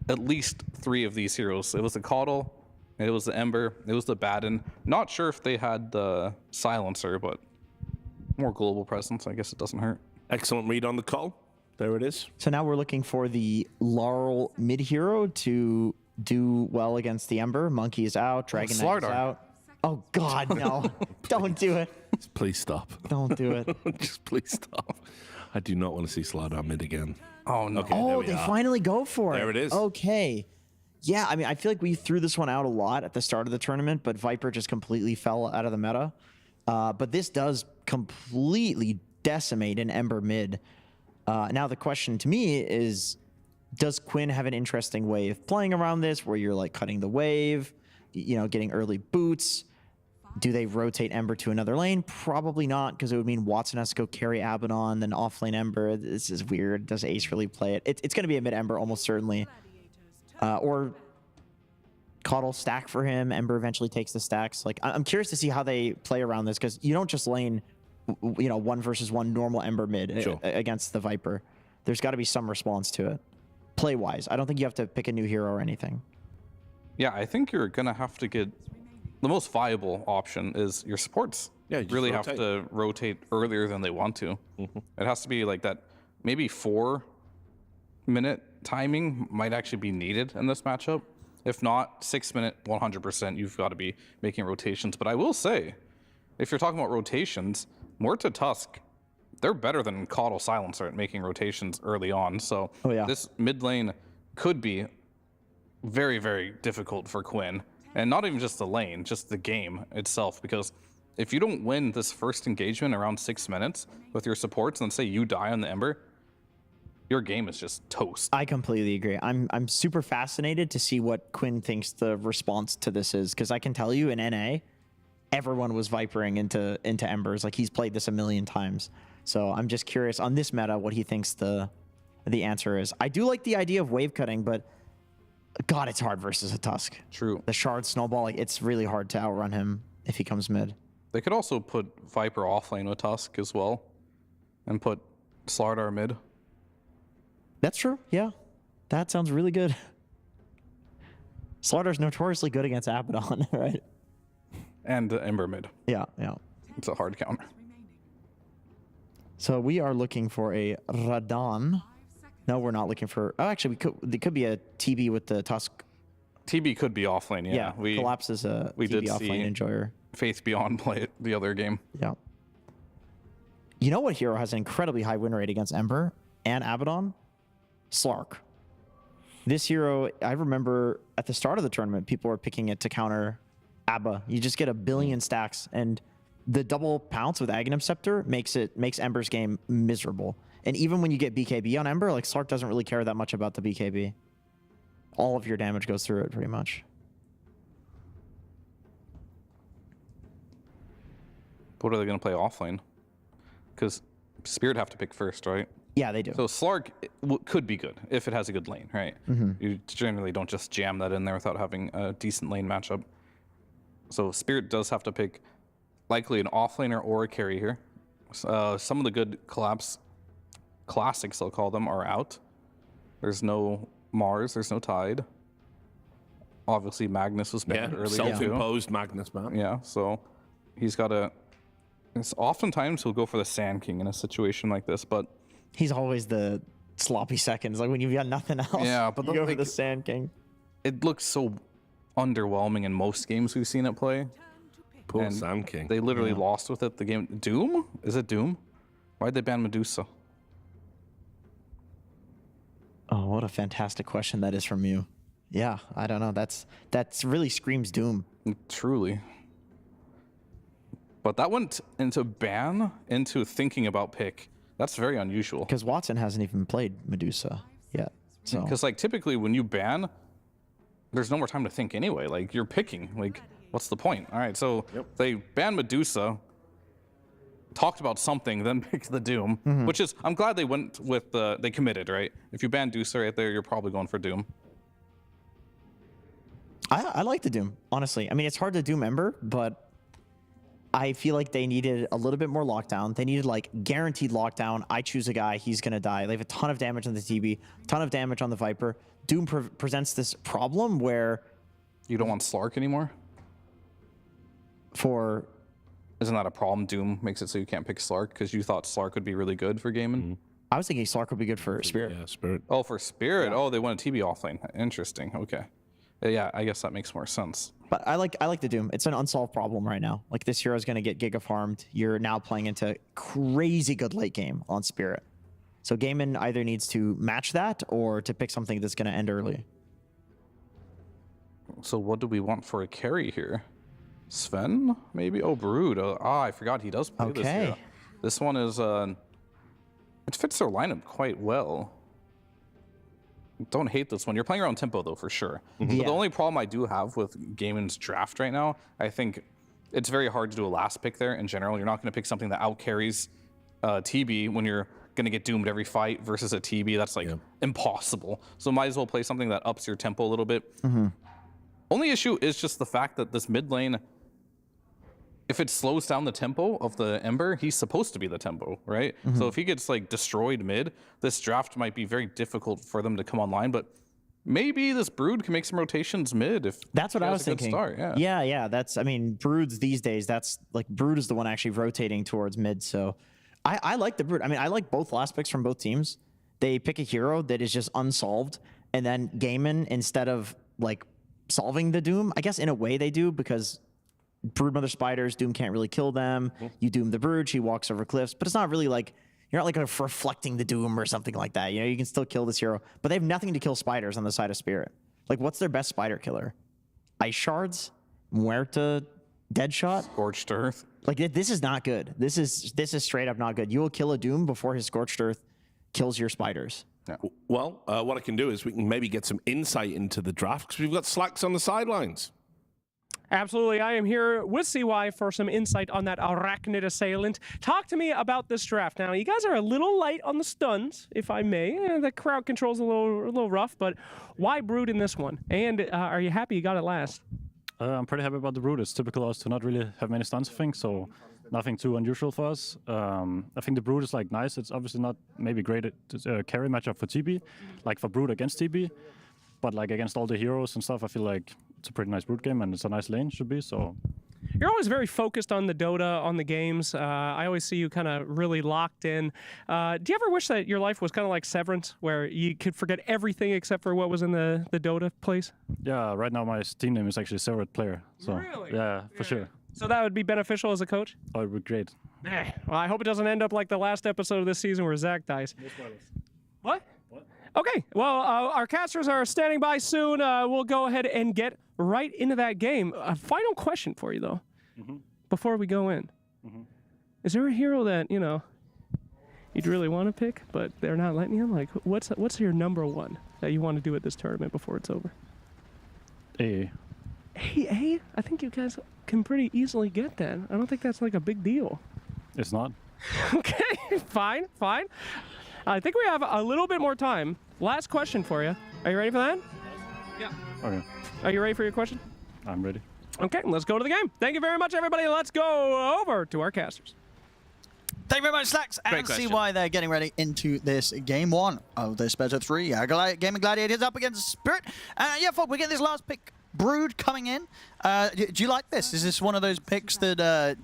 Speaker 8: at least 3 of these heroes. It was the Coddle, it was the Ember, it was the Baden. Not sure if they had the Silencer, but more global presence. I guess it doesn't hurt.
Speaker 3: Excellent read on the call. There it is.
Speaker 9: So now we're looking for the Laurel mid hero to do well against the Ember. Monkey is out, Dragon Knight is out. Oh God, no. Don't do it.
Speaker 3: Please stop.
Speaker 9: Don't do it.
Speaker 3: Just please stop. I do not want to see Slardar mid again.
Speaker 8: Oh, no.
Speaker 9: Okay, they finally go for it.
Speaker 3: There it is.
Speaker 9: Okay. Yeah, I mean, I feel like we threw this one out a lot at the start of the tournament, but Viper just completely fell out of the meta. But this does completely decimate an Ember mid. Now the question to me is, does Quinn have an interesting way of playing around this where you're like cutting the wave, getting early boots? Do they rotate Ember to another lane? Probably not, because it would mean Watson has to go carry Abaddon, then offlane Ember. This is weird. Does Ace really play it? It's going to be a mid Ember almost certainly. Or Coddle stack for him. Ember eventually takes the stacks. Like, I'm curious to see how they play around this, because you don't just lane, 1 versus 1 normal Ember mid against the Viper. There's got to be some response to it. Play-wise, I don't think you have to pick a new hero or anything.
Speaker 8: Yeah, I think you're going to have to get... The most viable option is your supports. Yeah, you really have to rotate earlier than they want to. It has to be like that. Maybe 4-minute timing might actually be needed in this matchup. If not, 6-minute, 100%, you've got to be making rotations. But I will say, if you're talking about rotations, Morta Tusk, they're better than Coddle Silencer at making rotations early on. So this mid lane could be very, very difficult for Quinn. And not even just the lane, just the game itself. Because if you don't win this first engagement around 6 minutes with your supports, and say you die on the Ember, your game is just toast.
Speaker 9: I completely agree. I'm super fascinated to see what Quinn thinks the response to this is, because I can tell you in NA, everyone was vipering into Embers. Like, he's played this a million times. So I'm just curious on this meta what he thinks the answer is. I do like the idea of wave cutting, but God, it's hard versus a Tusk.
Speaker 8: True.
Speaker 9: The Shard Snowball, like, it's really hard to outrun him if he comes mid.
Speaker 8: They could also put Viper offlane with Tusk as well, and put Slardar mid.
Speaker 9: That's true, yeah. That sounds really good. Slardar's notoriously good against Abaddon, right?
Speaker 8: And Ember mid.
Speaker 9: Yeah.
Speaker 8: It's a hard counter.
Speaker 9: So we are looking for a Radon. No, we're not looking for... Oh, actually, there could be a TB with the Tusk.
Speaker 8: TB could be offlane, yeah.
Speaker 9: Collapse is a TB offlane enjoyer.
Speaker 8: Faith Beyond play it the other game.
Speaker 9: Yeah. You know what hero has an incredibly high win rate against Ember and Abaddon? Slark. This hero, I remember at the start of the tournament, people were picking it to counter Abba. You just get a billion stacks, and the double pounce with Aghanim Scepter makes Ember's game miserable. And even when you get BKB on Ember, like, Slark doesn't really care that much about the BKB. All of your damage goes through it, pretty much.
Speaker 8: What are they going to play offlane? because Spirit have to pick first, right?
Speaker 9: Yeah, they do.
Speaker 8: So Slark could be good if it has a good lane, right? You generally don't just jam that in there without having a decent lane matchup. So Spirit does have to pick likely an offlaner or a carry here. Some of the good collapse classics, I'll call them, are out. There's no Mars, there's no Tide. Obviously Magnus was banned earlier.
Speaker 3: Self-imposed Magnus ban.
Speaker 8: Yeah, so he's got to... Oftentimes he'll go for the Sand King in a situation like this, but...
Speaker 9: He's always the sloppy seconds, like when you've got nothing else.
Speaker 8: Yeah, but
Speaker 9: you go for the Sand King.
Speaker 8: It looks so underwhelming in most games we've seen it play.
Speaker 3: Poor Sand King.
Speaker 8: They literally lost with it the game. Doom? Is it Doom? Why'd they ban Medusa?
Speaker 9: Oh, what a fantastic question that is from you. Yeah, I don't know. That's really screams Doom.
Speaker 8: Truly. But that went into ban, into thinking about pick. That's very unusual.
Speaker 9: Because Watson hasn't even played Medusa yet. So.
Speaker 8: Because like typically when you ban, there's no more time to think anyway. Like you're picking. Like what's the point? All right, so they banned Medusa, talked about something, then picked the Doom, which is I'm glad they went with they committed, right? If you ban Medusa right there, you're probably going for Doom.
Speaker 9: I like the Doom, honestly. I mean, it's hard to Doom Ember, but I feel like they needed a little bit more lockdown. They needed like guaranteed lockdown. I choose a guy, he's gonna die. They have a ton of damage on the TB, ton of damage on the Viper. Doom presents this problem where
Speaker 8: you don't want Slark anymore. Isn't that a problem? Doom makes it so you can't pick Slark because you thought Slark would be really good for Gaimin.
Speaker 9: I was thinking Slark would be good for Spirit.
Speaker 3: Yeah, Spirit.
Speaker 8: Oh, for Spirit. Oh, they want a TB offlane. Interesting. Okay. Yeah, I guess that makes more sense.
Speaker 9: But I like the Doom. It's an unsolved problem right now. Like this hero is going to get giga farmed. You're now playing into crazy good late game on Spirit. So Gaimin either needs to match that or to pick something that's going to end early.
Speaker 8: So what do we want for a carry here? Sven, maybe? Oh, Brood. I forgot he does play this hero. This one is, it fits their lineup quite well. Don't hate this one. You're playing around tempo, though, for sure. But the only problem I do have with Gaimin's draft right now, I think it's very hard to do a last pick there in general. You're not going to pick something that out-carries TB when you're going to get doomed every fight versus a TB. That's, like, impossible. So might as well play something that ups your tempo a little bit. Only issue is just the fact that this mid lane, if it slows down the tempo of the Ember, he's supposed to be the tempo, right? So if he gets like destroyed mid, this draft might be very difficult for them to come online, but maybe this Brood can make some rotations mid if
Speaker 9: that's what I was thinking.
Speaker 8: Start.
Speaker 9: Yeah. That's, I mean, Broods these days, that's like Brood is the one actually rotating towards mid. So I like the Brood. I mean, I like both last picks from both teams. They pick a hero that is just unsolved, and then Gaimin, instead of like solving the Doom, I guess in a way they do, because Broodmother spiders, Doom can't really kill them. You Doom the Brood, she walks over cliffs, but it's not really like, you're not like reflecting the Doom or something like that. You know, you can still kill this hero, but they have nothing to kill spiders on the side of Spirit. Like, what's their best spider killer? Ice Shards? Muerta? Deadshot?
Speaker 8: Scorched Earth?
Speaker 9: Like, this is not good. This is straight up not good. You will kill a Doom before his Scorched Earth kills your spiders.
Speaker 3: Well, what I can do is we can maybe get some insight into the draft because we've got Slacks on the sidelines.
Speaker 13: Absolutely. I am here with CY for some insight on that Arachnid Assailant. Talk to me about this draft. Now, you guys are a little light on the stuns, if I may. The crowd control's a little rough, but why Brood in this one? And are you happy you got it last?
Speaker 15: I'm pretty happy about the Brood. It's typical us to not really have many stuns, I think, so nothing too unusual for us. I think the Brood is like nice. It's obviously not maybe great at carry matchup for TB, like for Brood against TB, but like against all the heroes and stuff, I feel like it's a pretty nice Brood game, and it's a nice lane, should be, so.
Speaker 13: You're always very focused on the Dota, on the games. I always see you kind of really locked in. Do you ever wish that your life was kind of like Severance, where you could forget everything except for what was in the Dota place?
Speaker 15: Yeah, right now my team name is actually Severed Player, so really? Yeah, for sure.
Speaker 13: So that would be beneficial as a coach?
Speaker 15: Oh, it would be great.
Speaker 13: Well, I hope it doesn't end up like the last episode of this season where Zach dies. What? Okay, well, our casters are standing by soon. We'll go ahead and get right into that game. A final question for you, though, before we go in. Is there a hero that, you know, you'd really want to pick, but they're not letting you? Like, what's your number one that you want to do at this tournament before it's over?
Speaker 15: AA.
Speaker 13: AA? I think you guys can pretty easily get that. I don't think that's like a big deal.
Speaker 15: It's not?
Speaker 13: Okay, fine. I think we have a little bit more time. Last question for you. Are you ready for that?
Speaker 15: Yeah. Okay.
Speaker 13: Are you ready for your question?
Speaker 15: I'm ready.
Speaker 13: Okay, let's go to the game. Thank you very much, everybody. Let's go over to our casters.
Speaker 10: Thank you very much, Slacks, and see why they're getting ready into this game one of this best of three. Gaimin Gladiators up against Spirit. Yeah, folks, we're getting this last pick, Brood, coming in. Do you like this? Is this one of those picks that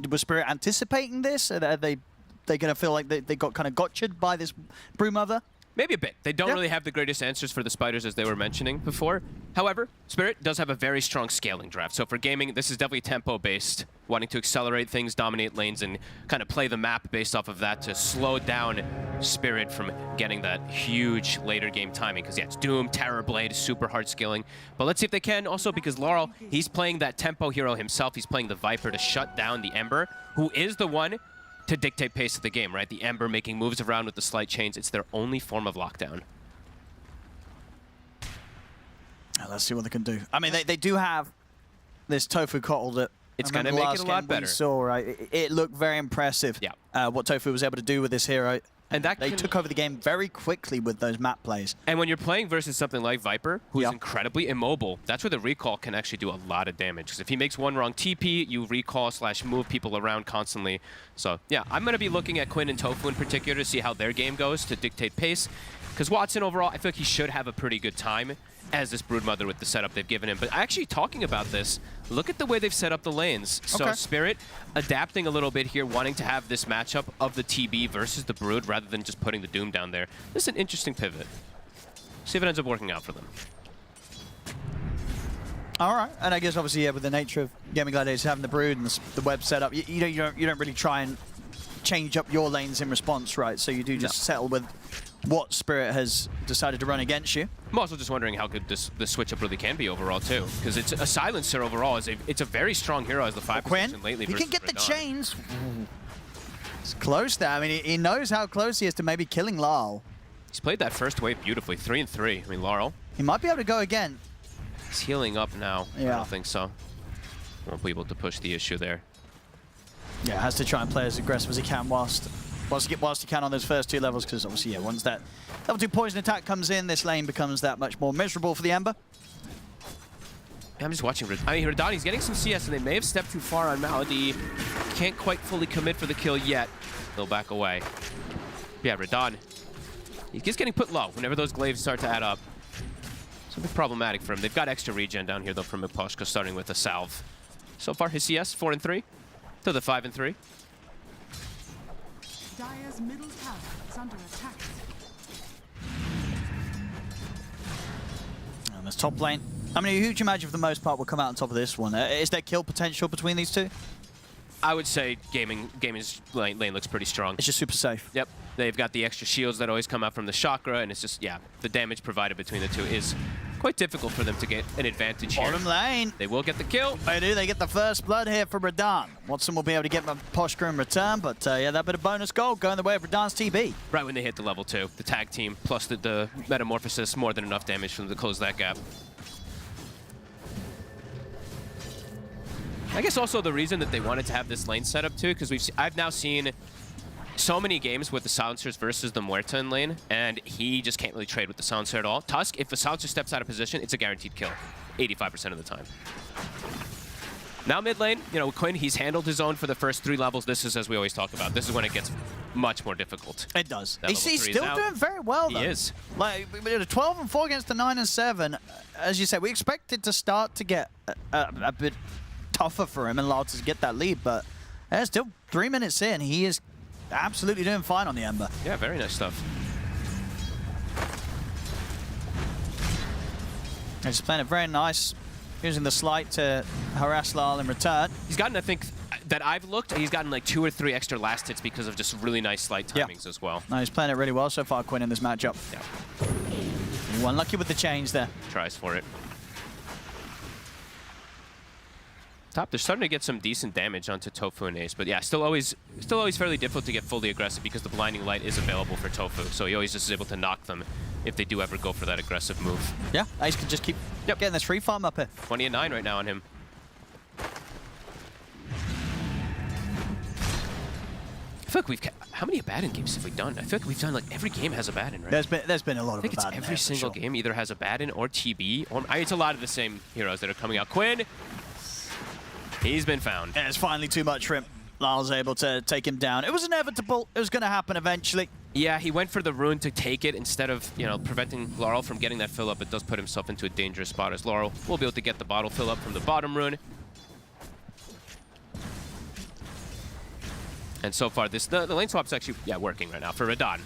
Speaker 10: was Spirit anticipating this? Are they going to feel like they got kind of gotcha'd by this Brood Mother?
Speaker 5: Maybe a bit. They don't really have the greatest answers for the spiders as they were mentioning before. However, Spirit does have a very strong scaling draft. So for gaming, this is definitely tempo-based, wanting to accelerate things, dominate lanes, and kind of play the map based off of that to slow down Spirit from getting that huge later game timing. Because yeah, it's Doom, Terrorblade, super hard scaling. But let's see if they can. Also, because Laurel, he's playing that tempo hero himself. He's playing the Viper to shut down the Ember, who is the one to dictate pace of the game, right? The Ember making moves around with the slight chains. It's their only form of lockdown.
Speaker 10: Let's see what they can do. I mean, they do have this Tofu Coddle that
Speaker 5: it's going to make it a lot better.
Speaker 10: We saw, right? It looked very impressive.
Speaker 5: Yeah.
Speaker 10: What Tofu was able to do with this hero.
Speaker 5: And
Speaker 10: they took over the game very quickly with those map plays.
Speaker 5: And when you're playing versus something like Viper, who's incredibly immobile, that's where the recall can actually do a lot of damage. Because if he makes one wrong TP, you recall / move people around constantly. So yeah, I'm going to be looking at Quinn and Tofu in particular to see how their game goes to dictate pace. Because Watson overall, I feel like he should have a pretty good time as this Broodmother with the setup they've given him. But actually talking about this, look at the way they've set up the lanes. So Spirit adapting a little bit here, wanting to have this matchup of the TB versus the Brood rather than just putting the Doom down there. This is an interesting pivot. See if it ends up working out for them.
Speaker 10: All right, and I guess obviously with the nature of Gaimin Gladiators having the Brood and the web setup, you don't really try and change up your lanes in response, right? So you do just settle with what Spirit has decided to run against you.
Speaker 5: I'm also just wondering how good this switch up really can be overall too, because it's a silencer overall. It's a very strong hero as the 5 position lately.
Speaker 10: He can get the chains. It's close there. I mean, he knows how close he is to maybe killing Laurel.
Speaker 5: He's played that first wave beautifully, 3 and 3. I mean, Laurel.
Speaker 10: He might be able to go again.
Speaker 5: He's healing up now.
Speaker 10: Yeah.
Speaker 5: I don't think so. Won't be able to push the issue there.
Speaker 10: Yeah, has to try and play as aggressive as he can whilst he can on those first 2 levels, because obviously, yeah, once that level 2 poison attack comes in, this lane becomes that much more miserable for the Ember.
Speaker 5: Yeah, I'm just watching. I mean, Radani's getting some CS, and they may have stepped too far on Malady. Can't quite fully commit for the kill yet. They'll back away. Yeah, Radan. He's getting put low whenever those glaives start to add up. It's a bit problematic for him. They've got extra regen down here, though, from Miposhka, starting with a salve. So far, his CS, 4 and 3 to the 5 and 3.
Speaker 12: Dire's middle tower is under attack.
Speaker 10: And this top lane. I mean, who'd you imagine for the most part will come out on top of this one? Is there kill potential between these two?
Speaker 5: I would say Gaming's lane looks pretty strong.
Speaker 10: It's just super safe.
Speaker 5: Yep. They've got the extra shields that always come out from the chakra, and it's just, yeah, the damage provided between the two is quite difficult for them to get an advantage here.
Speaker 10: Bottom lane.
Speaker 5: They will get the kill.
Speaker 10: They do. They get the first blood here for Radan. Watson will be able to get Miposhka in return, but yeah, that bit of bonus gold going the way of Radan's TB.
Speaker 5: Right when they hit the level 2. The tag team plus the Metamorphosis, more than enough damage for them to close that gap. I guess also the reason that they wanted to have this lane set up too, because I've now seen so many games with the Silencers versus the Muerta in lane, and he just can't really trade with the Silencer at all. Tusk, if the Silencer steps out of position, it's a guaranteed kill, 85% of the time. Now mid lane, you know, Quinn, he's handled his own for the first 3 levels. This is, as we always talk about, this is when it gets much more difficult.
Speaker 10: It does. He's still doing very well, though.
Speaker 5: He is.
Speaker 10: Like, 12 and 4 against the 9 and 7. As you said, we expected to start to get a bit tougher for him and allowed to get that lead, but still 3 minutes in, he is absolutely doing fine on the Ember.
Speaker 5: Yeah, very nice stuff.
Speaker 10: He's playing it very nice, using the slight to harass Lyle in return.
Speaker 5: He's gotten, I think, that I've looked, he's gotten like 2 or 3 extra last hits because of just really nice slight timings as well.
Speaker 10: No, he's playing it really well so far, Quinn, in this matchup.
Speaker 5: Yeah.
Speaker 10: Unlucky with the change there.
Speaker 5: Tries for it. Top, they're starting to get some decent damage onto Tofu and Ace, but yeah, still always fairly difficult to get fully aggressive because the blinding light is available for Tofu, so he always just is able to knock them if they do ever go for that aggressive move.
Speaker 10: Yeah, Ace can just keep getting this free farm up here.
Speaker 5: 20 and 9 right now on him. I feel like how many Abaddon games have we done? I feel like we've done like every game has Abaddon, right?
Speaker 10: There's been a lot of
Speaker 5: I think
Speaker 10: Abaddon
Speaker 5: it's every single game either has Abaddon or TB. Or, it's a lot of the same heroes that are coming out. Quinn, he's been found.
Speaker 10: And it's finally too much for him. Lyle's able to take him down. It was inevitable. It was going to happen eventually.
Speaker 5: Yeah, he went for the rune to take it instead of, preventing Laurel from getting that fill up. It does put himself into a dangerous spot as Laurel will be able to get the bottle fill up from the bottom rune. And so far, the lane swap's actually, working right now for Radahn.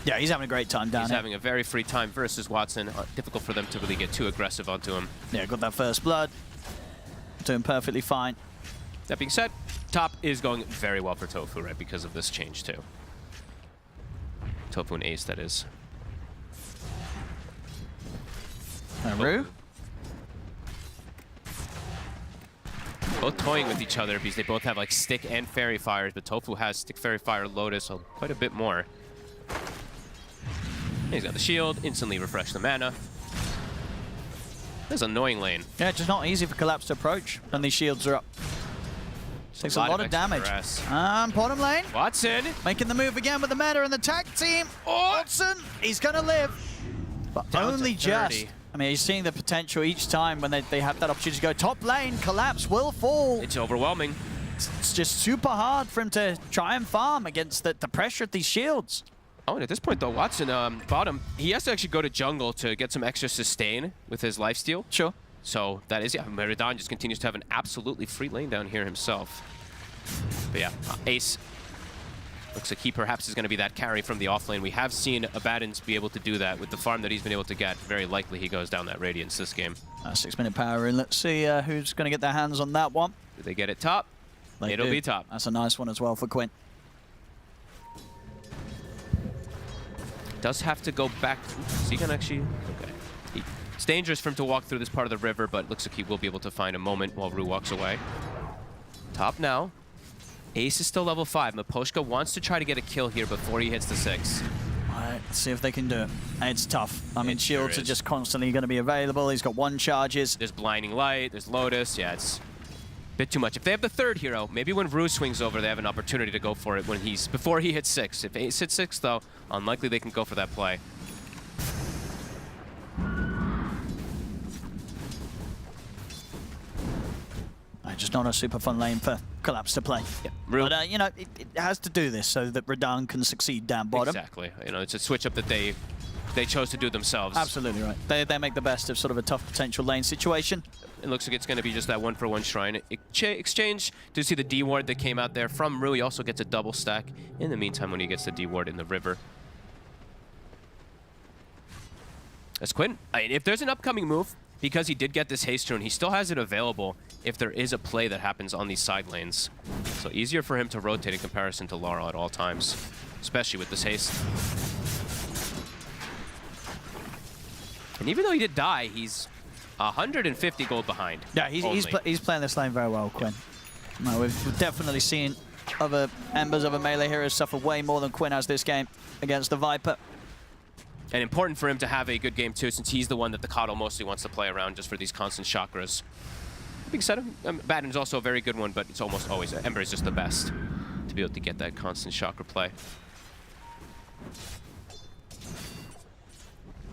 Speaker 10: Yeah, he's having a great time down
Speaker 5: He's
Speaker 10: here.
Speaker 5: having a very free time versus Watson. Difficult for them to really get too aggressive onto him.
Speaker 10: Yeah, got that first blood. Doing perfectly fine.
Speaker 5: That being said, top is going very well for Tofu, right, because of this change, too. Tofu and Ace, that is.
Speaker 10: Rue?
Speaker 5: Both toying with each other because they both have like stick and fairy fires, but Tofu has stick, fairy fire, lotus, so quite a bit more. And he's got the shield, instantly refresh the mana. This is an annoying lane.
Speaker 10: Yeah, it's just not easy for Collapse to approach when these shields are up. Takes a lot of damage. Bottom lane.
Speaker 5: Watson.
Speaker 10: Making the move again with the meta and the tag team. Watson, he's going to live. But only just. I mean, he's seeing the potential each time when they have that opportunity to go top lane. Collapse will fall.
Speaker 5: It's overwhelming.
Speaker 10: It's just super hard for him to try and farm against the pressure of these shields.
Speaker 5: Oh, and at this point, though, Watson, bottom, he has to actually go to jungle to get some extra sustain with his lifesteal.
Speaker 10: Sure.
Speaker 5: So that is, Radahn just continues to have an absolutely free lane down here himself. But yeah, Ace looks like he perhaps is going to be that carry from the offlane. We have seen Abaddons be able to do that with the farm that he's been able to get. Very likely he goes down that Radiance this game.
Speaker 10: 6-minute power in. Let's see who's going to get their hands on that one.
Speaker 5: Do they get it top? It'll be top.
Speaker 10: That's a nice one as well for Quinn.
Speaker 5: Does have to go back. Is he going to actually? Okay. It's dangerous for him to walk through this part of the river, but looks like he will be able to find a moment while Rue walks away. Top now. Ace is still level 5. Miposhka wants to try to get a kill here before he hits the 6.
Speaker 10: All right, let's see if they can do it. It's tough. I mean, shields are just constantly going to be available. He's got 1 charges.
Speaker 5: There's Blinding Light, there's Lotus. Yeah, it's a bit too much. If they have the 3rd hero, maybe when Rue swings over, they have an opportunity to go for it before he hits 6. If Ace hits 6, though, unlikely they can go for that play.
Speaker 10: Just not a super fun lane for Collapse to play.
Speaker 5: Yeah,
Speaker 10: but, it has to do this so that Radahn can succeed down bottom.
Speaker 5: Exactly. It's a switch up that they chose to do themselves.
Speaker 10: Absolutely right. They make the best of sort of a tough potential lane situation.
Speaker 5: It looks like it's going to be just that 1-for-1 shrine exchange. Do you see the D ward that came out there from Rue? He also gets a double stack in the meantime when he gets the D ward in the river. That's Quinn. If there's an upcoming move, because he did get this haste rune, he still has it available if there is a play that happens on these side lanes. So easier for him to rotate in comparison to Laurel at all times, especially with this haste. And even though he did die, he's 150 gold behind.
Speaker 10: Yeah, he's playing this lane very well, Quinn. Yeah. No, we've definitely seen other members of a melee heroes suffer way more than Quinn has this game against the Viper.
Speaker 5: And important for him to have a good game too, since he's the one that the Coddle mostly wants to play around just for these constant chakras. Big set of Batten is also a very good one, but it's almost always Ember is just the best to be able to get that constant chakra play.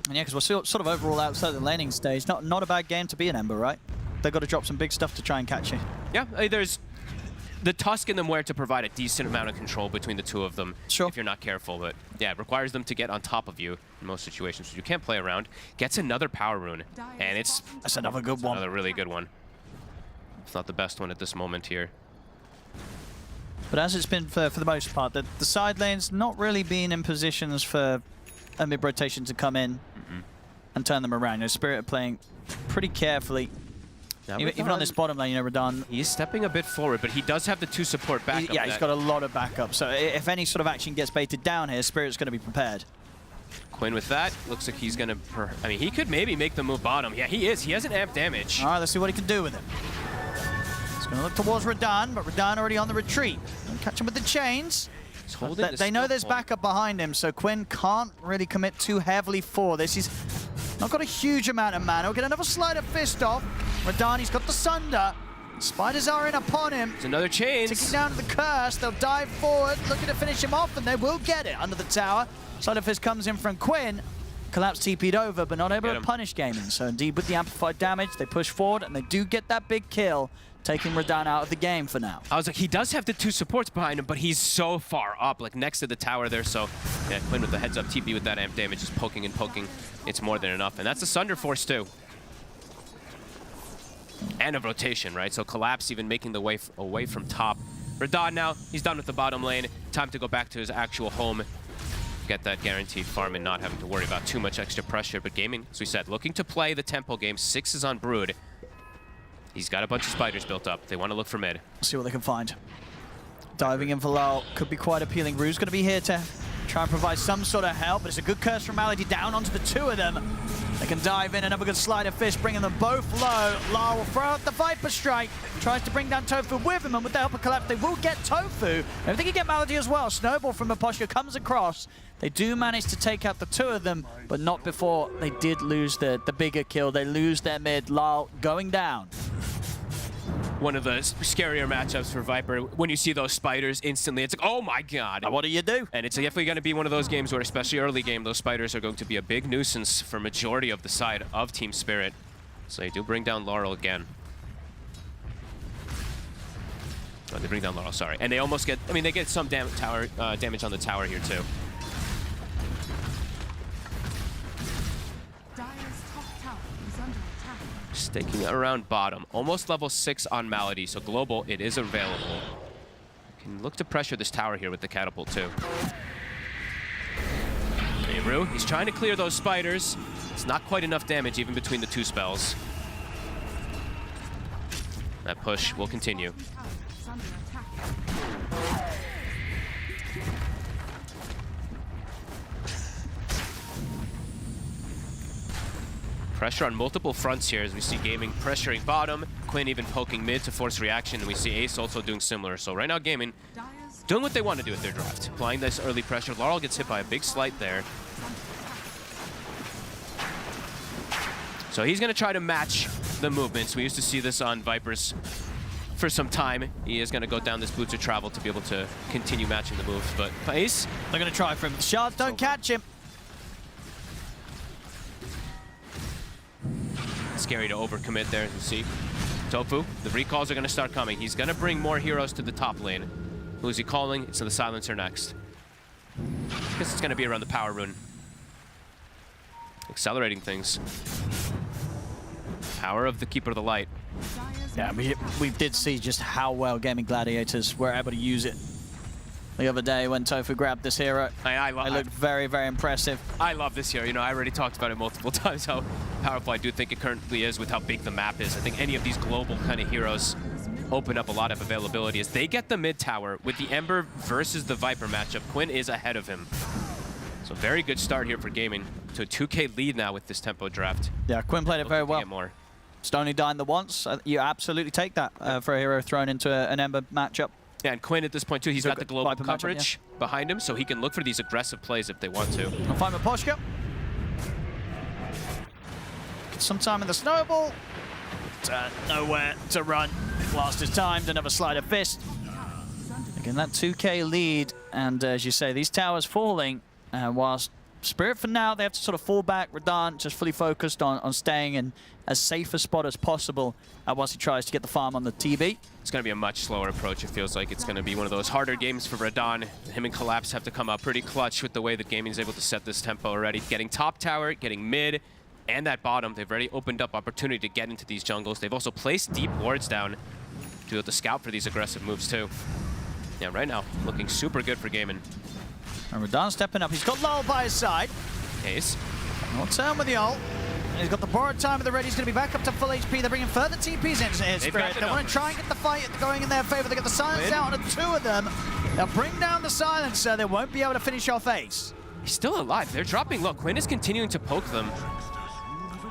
Speaker 10: And yeah, because we're sort of overall outside the laning stage. Not a bad game to be an Ember, right? They've got to drop some big stuff to try and catch you.
Speaker 5: Yeah, there's the Tusk and the Muer to provide a decent amount of control between the two of them.
Speaker 10: Sure.
Speaker 5: If you're not careful, but yeah, it requires them to get on top of you in most situations. You can't play around. Gets another power rune, and
Speaker 10: that's another good one.
Speaker 5: Another really good one. It's not the best one at this moment here.
Speaker 10: But as it's been for the most part, the side lane's not really been in positions for a mid-rotation to come in and turn them around. Spirit are playing pretty carefully.
Speaker 5: Now
Speaker 10: even on this bottom lane, Radahn.
Speaker 5: He's stepping a bit forward, but he does have the 2 support backup.
Speaker 10: Yeah, he's got a lot of backup. So if any sort of action gets baited down here, Spirit's going to be prepared.
Speaker 5: Quinn with that. Looks like he's going to... I mean, he could maybe make the move bottom. Yeah, he is. He has an amp damage.
Speaker 10: All right, let's see what he can do with it. He's going to look towards Radahn, but Radahn already on the retreat. And catch him with the chains. They know there's backup behind him, so Quinn can't really commit too heavily for this. He's not got a huge amount of mana. We'll get another Sleight of Fist off. Radahn, he's got the Sunder. Spiders are in upon him.
Speaker 5: It's another chains.
Speaker 10: Ticking down to the curse. They'll dive forward, looking to finish him off, and they will get it under the tower. Sleight of Fist comes in from Quinn. Collapse TP'd over, but not able to punish Gaming. So indeed, with the amplified damage, they push forward, and they do get that big kill, taking Radahn out of the game for now.
Speaker 5: I was like, he does have the 2 supports behind him, but he's so far up, like next to the tower there. So yeah, Quinn with the heads up TP with that amp damage, just poking and poking. It's more than enough, and that's a Sunder Force too. And a rotation, right? So Collapse even making the way away from top. Radahn now, he's done with the bottom lane. Time to go back to his actual home. Get that guaranteed farm and not having to worry about too much extra pressure. But Gaming, as we said, looking to play the tempo game. 6 is on Brood. He's got a bunch of spiders built up. They want to look for mid.
Speaker 10: See what they can find. Diving in for Lal could be quite appealing. Rue's going to be here to try and provide some sort of help, but it's a good curse from Malady down onto the 2 of them. They can dive in, another good Sleight of Fist, bringing them both low. Lal will throw out the Viper Strike, tries to bring down Tofu with him, and with the help of Collapse, they will get Tofu. Maybe they can get Malady as well. Snowball from Aposhka comes across. They do manage to take out the 2 of them, but not before they did lose the bigger kill. They lose their mid. Lal going down.
Speaker 5: One of the scarier matchups for Viper. When you see those spiders instantly, it's like, oh my god.
Speaker 10: What do you do?
Speaker 5: And it's definitely going to be one of those games where, especially early game, those spiders are going to be a big nuisance for majority of the side of Team Spirit. So they do bring down Laurel again. Oh, they bring down Laurel, sorry. And they almost get, I mean, they get some damage on the tower here too. Staking around bottom. Almost level 6 on Malady, so global, it is available. Can look to pressure this tower here with the catapult too. Hey, Rue, he's trying to clear those spiders. It's not quite enough damage even between the 2 spells. That push will continue. Pressure on multiple fronts here as we see Gaming pressuring bottom, Quinn even poking mid to force reaction, and we see Ace also doing similar. So right now Gaming doing what they want to do with their draft. Applying this early pressure. Laurel gets hit by a big slight there. So he's going to try to match the movements. We used to see this on Vipers for some time. He is going to go down this Boots of Travel to be able to continue matching the moves. But Ace,
Speaker 10: they're going to try for him. Shards don't catch him.
Speaker 5: Scary to overcommit there, as you see. Tofu, the recalls are going to start coming. He's going to bring more heroes to the top lane. Who's he calling? It's the Silencer next. I guess it's going to be around the Power Rune. Accelerating things. Power of the Keeper of the Light.
Speaker 10: Yeah, we did see just how well Gaimin Gladiators were able to use it the other day when Tofu grabbed this hero. It looked very, very impressive.
Speaker 5: I love this hero. You know, I already talked about it multiple times, how powerful I do think it currently is with how big the map is. I think any of these global kind of heroes open up a lot of availability as they get the mid tower with the Ember versus the Viper matchup. Quinn is ahead of him. So very good start here for Gaming to a 2K lead now with this tempo draft.
Speaker 10: Yeah, Quinn played it very well.
Speaker 5: More.
Speaker 10: Just only dying the once. You absolutely take that for a hero thrown into an Ember matchup.
Speaker 5: Yeah, and Quinn at this point too, he's got the global coverage behind him, so he can look for these aggressive plays if they want to.
Speaker 10: I'll find Aposhka. Get some time in the snowball. Nowhere to run. Blast is timed, another Sleight of Fist. Again, that 2K lead, and as you say, these towers falling, whilst Spirit for now, they have to sort of fall back. Radahn just fully focused on staying in as safe a spot as possible whilst he tries to get the farm on the TB.
Speaker 5: It's going to be a much slower approach. It feels like it's going to be one of those harder games for Radahn. Him and Collapse have to come up pretty clutch with the way that Gaming is able to set this tempo already. Getting top tower, getting mid, and that bottom. They've already opened up opportunity to get into these jungles. They've also placed deep wards down to be able to scout for these aggressive moves too. Yeah, right now, looking super good for Gaming.
Speaker 10: And Radahn stepping up. He's got Lal by his side.
Speaker 5: Ace.
Speaker 10: I'll turn with the ult. And he's got the borrowed time at the ready. He's going to be back up to full HP. They're bringing further TPs into his Spirit. They want to try and get the fight going in their favor. They get the silence out on the 2 of them. They'll bring down the silencer. They won't be able to finish off Ace.
Speaker 5: He's still alive. They're dropping low. Quinn is continuing to poke them.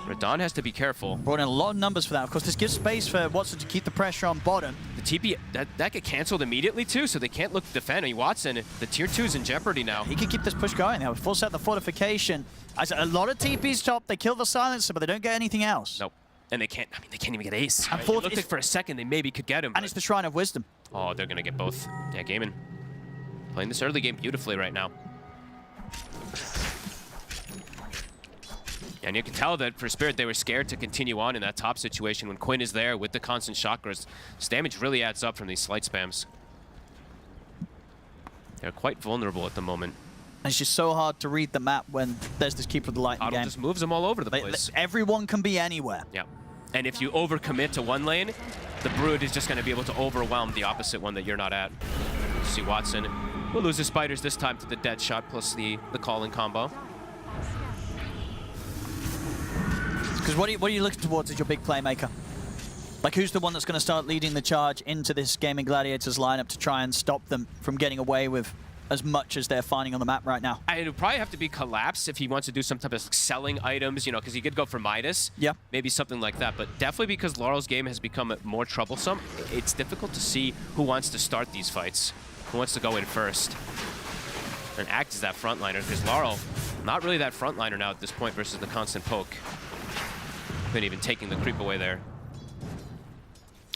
Speaker 5: Radahn has to be careful.
Speaker 10: Brought in a lot of numbers for that. Of course, this gives space for Watson to keep the pressure on bottom.
Speaker 5: The TP, that get canceled immediately too, so they can't look to defend. I mean, Watson, the tier 2's in jeopardy now.
Speaker 10: He can keep this push going. They have full set the fortification. As a lot of TPs top, they kill the silencer, but they don't get anything else.
Speaker 5: Nope. And they can't, I mean, they can't even get ace.
Speaker 10: And
Speaker 5: Right? It looked like for a second they maybe could get him.
Speaker 10: And it's the Shrine of Wisdom.
Speaker 5: Oh, they're going to get both. Yeah, Gaimin playing this early game beautifully right now. And you can tell that for Spirit, they were scared to continue on in that top situation when Quinn is there with the constant chakras. This damage really adds up from these slight spams. They're quite vulnerable at the moment.
Speaker 10: And it's just so hard to read the map when there's this Keeper of the Light in the game.
Speaker 5: Just moves them all over the place.
Speaker 10: Everyone can be anywhere.
Speaker 5: Yeah. And if you overcommit to one lane, the Brood is just going to be able to overwhelm the opposite one that you're not at. See Watson will lose the Spiders this time to the dead shot plus the calling combo.
Speaker 10: Because what are you looking towards as your big playmaker? Like, who's the one that's going to start leading the charge into this Gaimin Gladiators lineup to try and stop them from getting away with as much as they're finding on the map right now?
Speaker 5: It would probably have to be Collapse if he wants to do some type of selling items, you know, because he could go for Midas.
Speaker 10: Yeah.
Speaker 5: Maybe something like that. But definitely because Laurel's game has become more troublesome, it's difficult to see who wants to start these fights, who wants to go in first and act as that frontliner, because Laurel, not really that frontliner now at this point versus the constant poke. Quinn even taking the creep away there.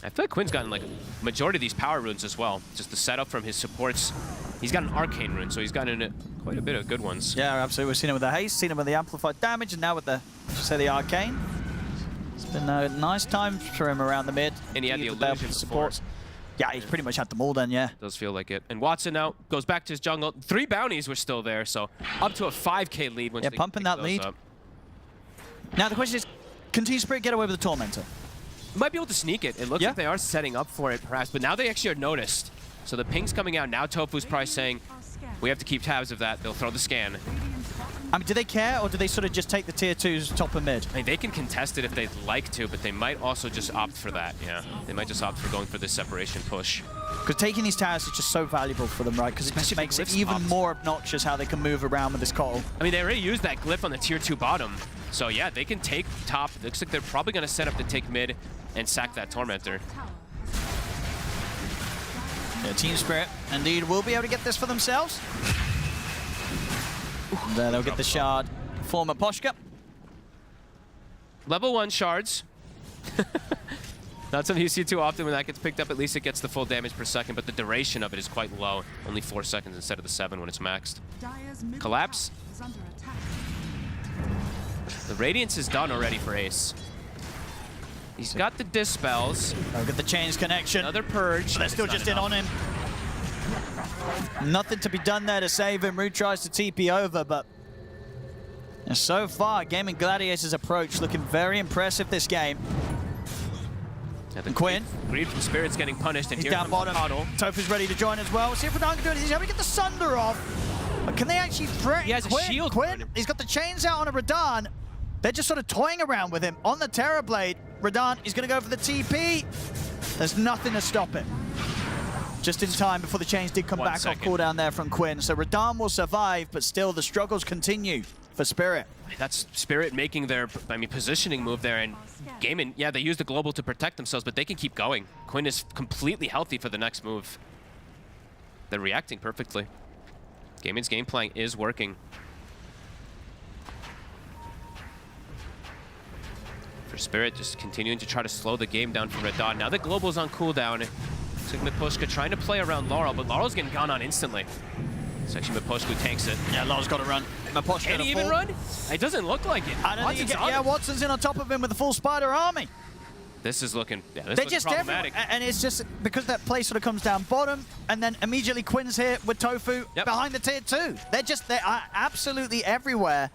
Speaker 5: I feel like Quinn's gotten like majority of these power runes as well. Just the setup from his supports. He's got an arcane rune, so he's gotten quite a bit of good ones.
Speaker 10: Yeah, absolutely. We've seen him with the haste, seen him with the amplified damage, and now with the, the arcane. It's been a nice time for him around the mid.
Speaker 5: And he had the illusion supports.
Speaker 10: Yeah, he's pretty much had them all done, yeah.
Speaker 5: Does feel like it. And Watson now goes back to his jungle. 3 bounties were still there, so up to a 5k lead once they
Speaker 10: pumping that lead.
Speaker 5: Up.
Speaker 10: Now the question is, can Team Spirit get away with the Tormentor?
Speaker 5: Might be able to sneak it. It looks like they are setting up for it, perhaps. But now they actually are noticed. So the ping's coming out. Now Tofu's probably saying, we have to keep tabs of that. They'll throw the scan.
Speaker 10: I mean, do they care, or do they sort of just take the tier 2s top and mid?
Speaker 5: I mean, they can contest it if they'd like to, but they might also just opt for that, yeah. They might just opt for going for this separation push.
Speaker 10: Because taking these towers is just so valuable for them, right? Because it just makes it even more obnoxious how they can move around with this call.
Speaker 5: I mean, they already used that glyph on the tier 2 bottom. So yeah, they can take top. It looks like they're probably going to set up to take mid and sack that Tormentor.
Speaker 10: Yeah, Team Spirit indeed will be able to get this for themselves. There they'll get the shard. Former Poshka.
Speaker 5: Level 1 shards. Not something you see too often. When that gets picked up, at least it gets the full damage per second, but the duration of it is quite low. Only 4 seconds instead of the 7 when it's maxed. Collapse. The Radiance is done already for Ace. He's got the Dispels.
Speaker 10: I'll get the chains connection.
Speaker 5: Another Purge.
Speaker 10: They're still just in on him. Nothing to be done there to save him. Root tries to TP over, but so far, Gaimin Gladiators' approach looking very impressive this game.
Speaker 5: Yeah,
Speaker 10: and Quinn.
Speaker 5: Greed from Spirit's getting punished. And
Speaker 10: he's down bottom. Tofu's ready to join as well. See if Radan can do it. He's able to get the Sunder off. But can they actually threaten
Speaker 5: He has
Speaker 10: Quinn?
Speaker 5: a shield.
Speaker 10: Quinn, he's got the chains out on a Radan. They're just sort of toying around with him on the Terrorblade. Radan is going to go for the TP. There's nothing to stop him. Just in time before the chains did come back off cooldown there from Quinn. So Radan will survive, but still the struggles continue for Spirit.
Speaker 5: That's Spirit making their, positioning move there. And Gaimin, yeah, they use the global to protect themselves, but they can keep going. Quinn is completely healthy for the next move. They're reacting perfectly. Gaimin's game plan is working. For Spirit, just continuing to try to slow the game down for Radan. Now the global's on cooldown. It's like Miposhka trying to play around Laurel, but Laurel's getting gone on instantly. It's actually Miposhka who tanks it.
Speaker 10: Yeah, Laurel's got to run. Miposhka
Speaker 5: Can he even run? It doesn't look like it.
Speaker 10: I don't think Watson's in on top of him with the full Spider army.
Speaker 5: This is looking,
Speaker 10: They're just problematic. And it's just because that play sort of comes down bottom, and then immediately Quinn's here with Tofu behind the tier 2. They are absolutely everywhere.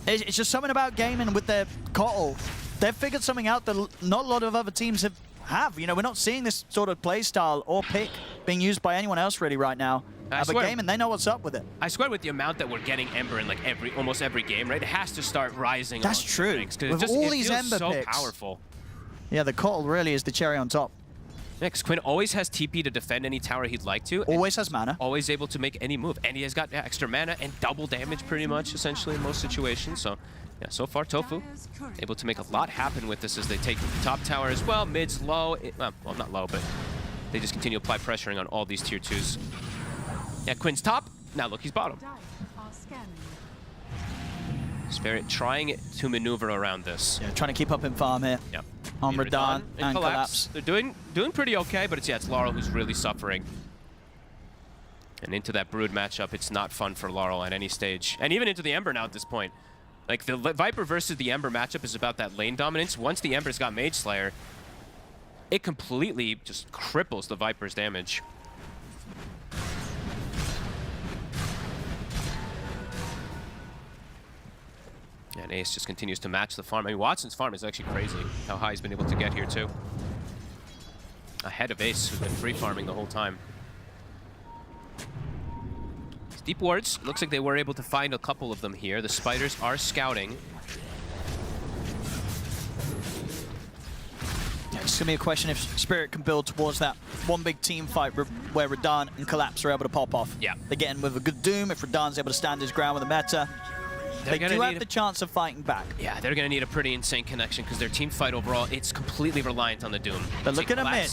Speaker 10: It's just something about Gaimin with their Kotl. They've figured something out that not a lot of other teams have. You know, we're not seeing this sort of play style or pick being used by anyone else really right now. But Gaimin, they know what's up with it.
Speaker 5: I swear with the amount that we're getting Ember in like almost every game, right? It has to start rising.
Speaker 10: That's true. With all these Ember
Speaker 5: so
Speaker 10: picks.
Speaker 5: Powerful.
Speaker 10: Yeah, the Kotl really is the cherry on top.
Speaker 5: Yeah, because Quinn always has TP to defend any tower he'd like to.
Speaker 10: Always has mana.
Speaker 5: Always able to make any move. And he has got extra mana and double damage pretty much, essentially, in most situations. So, yeah, so far, Tofu able to make a lot happen with this as they take the top tower as well. Mid's low. Well, not low, but they just continue to apply pressuring on all these tier 2s. Yeah, Quinn's top. Now look, he's bottom. Spirit trying to maneuver around this.
Speaker 10: Yeah, trying to keep up in farm here.
Speaker 5: Yep.
Speaker 10: On Radahn and Collapse.
Speaker 5: They're doing pretty okay, but it's Laurel who's really suffering. And into that Brood matchup, it's not fun for Laurel at any stage. And even into the Ember now at this point. Like, the Viper versus the Ember matchup is about that lane dominance. Once the Ember's got Mage Slayer, it completely just cripples the Viper's damage. And Ace just continues to match the farm. I mean, Watson's farm is actually crazy, how high he's been able to get here, too. Ahead of Ace, who's been free farming the whole time. Deep wards, looks like they were able to find a couple of them here. The spiders are scouting.
Speaker 10: Yeah, it's gonna be a question if Spirit can build towards that one big team fight where Radahn and Collapse are able to pop off.
Speaker 5: Yeah.
Speaker 10: They get in with a good Doom. If Radahn's able to stand his ground with the meta, they do have the chance of fighting back.
Speaker 5: Yeah, they're gonna need a pretty insane connection because their team fight overall, it's completely reliant on the Doom.
Speaker 10: But look at a mid.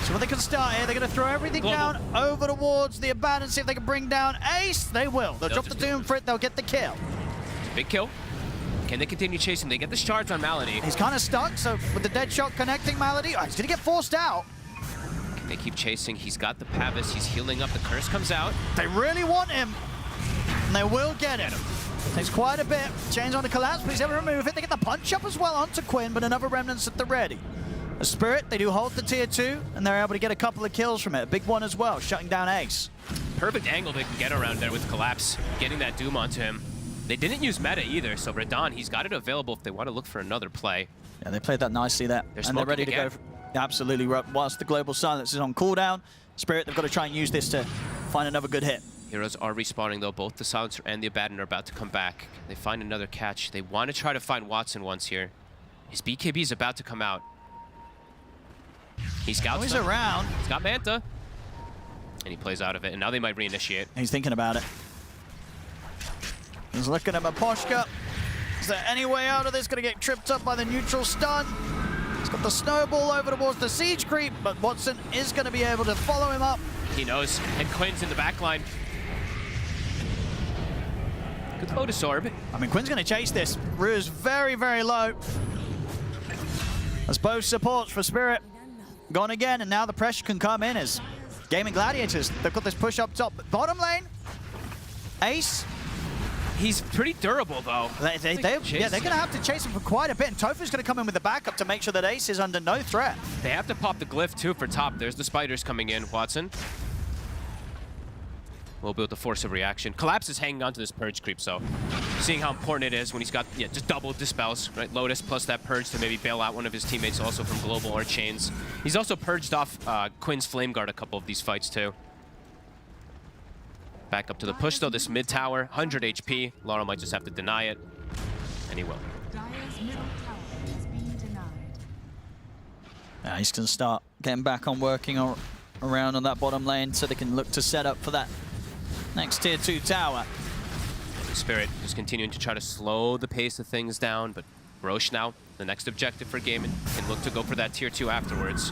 Speaker 10: So what they can start here, they're going to throw everything down over towards the Abandon, see if they can bring down Ace. They will. They'll drop the Doom for it, they'll get the kill.
Speaker 5: Big kill. Can they continue chasing? They get the shards on Malady.
Speaker 10: He's kind of stuck, so with the dead shot connecting Malady, he's going to get forced out.
Speaker 5: Can they keep chasing? He's got the Pavis, he's healing up, the curse comes out.
Speaker 10: They really want him, and they will get him. Takes quite a bit. Chains on the Collapse, but he's able to remove it. They get the punch up as well onto Quinn, but another Remnants at the ready. The Spirit, they do hold the tier 2, and they're able to get a couple of kills from it. A big one as well, shutting down Ace.
Speaker 5: Perfect angle they can get around there with Collapse, getting that Doom onto him. They didn't use meta either, so Radahn, he's got it available if they want to look for another play.
Speaker 10: Yeah, they played that nicely there. And they're ready to go. Absolutely, whilst the Global Silence is on cooldown, Spirit, they've got to try and use this to find another good hit.
Speaker 5: Heroes are respawning though. Both the Silencer and the Abaddon are about to come back. They find another catch. They want to try to find Watson once here. His BKB is about to come out. He scouts
Speaker 10: he's around.
Speaker 5: He's got Manta. And he plays out of it. And now they might reinitiate.
Speaker 10: He's thinking about it. He's looking at Maposhka. Is there any way out of this? Going to get tripped up by the neutral stun. He's got the snowball over towards the siege creep, but Watson is going to be able to follow him up.
Speaker 5: He knows. And Quinn's in the back line. Good Lotus Orb.
Speaker 10: I mean, Quinn's going to chase this. Rue's very, very low. As both supports for Spirit gone again, and now the pressure can come in as Gaimin Gladiators. They've got this push up top. Bottom lane, Ace.
Speaker 5: He's pretty durable, though.
Speaker 10: They're going to have to chase him for quite a bit, and Tofu's going to come in with the backup to make sure that Ace is under no threat.
Speaker 5: They have to pop the glyph, too, for top. There's the spiders coming in, Watson. We'll build the force of reaction. Collapse is hanging on to this Purge creep, so seeing how important it is when he's got just double dispels, right? Lotus plus that Purge to maybe bail out one of his teammates also from Global or Chains. He's also purged off Quinn's Flame Guard a couple of these fights, too. Back up to the push, though. This mid tower, 100 HP. Laurel might just have to deny it, and he will.
Speaker 12: Dire's middle tower has been denied.
Speaker 10: He's going to start getting back on working around on that bottom lane so they can look to set up for that next tier 2 tower.
Speaker 5: Spirit just continuing to try to slow the pace of things down, but Roche now, the next objective for Gaimin, can look to go for that tier 2 afterwards.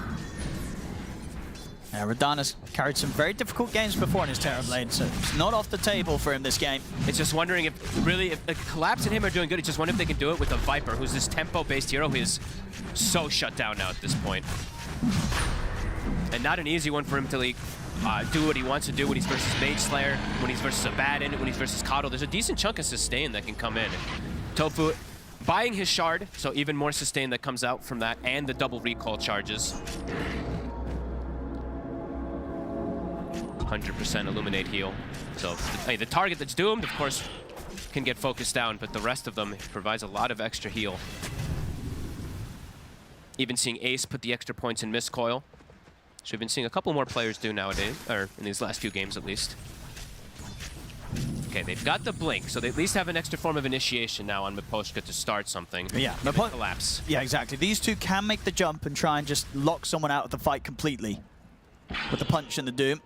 Speaker 10: Radahn has carried some very difficult games before in his Terrorblade, so it's not off the table for him this game.
Speaker 5: It's just wondering if Collapse and him are doing good. It's just wondering if they can do it with a Viper, who's this tempo-based hero who is so shut down now at this point. And not an easy one for him to do what he wants to do when he's versus Mage Slayer, when he's versus Abaddon, when he's versus Coddle. There's a decent chunk of sustain that can come in. Tofu buying his shard, so even more sustain that comes out from that, and the double recall charges. 100% Illuminate heal. So the target that's doomed, of course, can get focused down, but the rest of them provides a lot of extra heal. Even seeing Ace put the extra points in Mist Coil. So we've been seeing a couple more players do nowadays, or in these last few games at least. Okay, they've got the Blink, so they at least have an extra form of initiation now on Miposhka to start something.
Speaker 10: Yeah,
Speaker 5: Collapse.
Speaker 10: Yeah, exactly. These two can make the jump and try and just lock someone out of the fight completely with the punch and the Doom.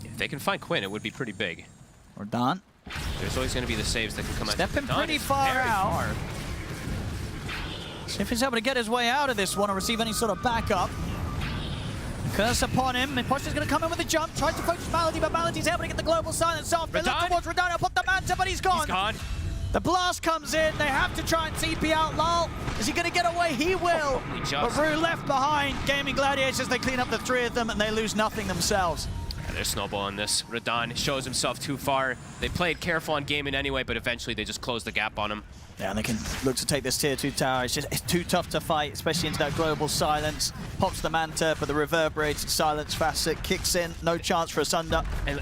Speaker 5: If they can find Quinn, it would be pretty big.
Speaker 10: Or Don.
Speaker 5: There's always going to be the saves that can come out.
Speaker 10: Stepping pretty far out. See if he's able to get his way out of this one or receive any sort of backup. Curse upon him. Miposhka's going to come in with a jump. Tries to focus Malady, but Malady's able to get the global silence off. They look towards Radahn. Put the Manta, but he's gone.
Speaker 5: He's gone.
Speaker 10: The blast comes in. They have to try and TP out Lal. Is he going to get away? He will. But Rue left behind. Gaimin Gladiators, they clean up the 3 of them, and they lose nothing themselves.
Speaker 5: Yeah, they're snowballing this. Radon shows himself too far. They played careful on Gaimin anyway, but eventually they just closed the gap on him.
Speaker 10: Yeah, and they can look to take this tier 2 tower. It's too tough to fight, especially into that global silence. Pops the Manta, but the reverberated silence facet kicks in. No chance for a Sunder.
Speaker 5: And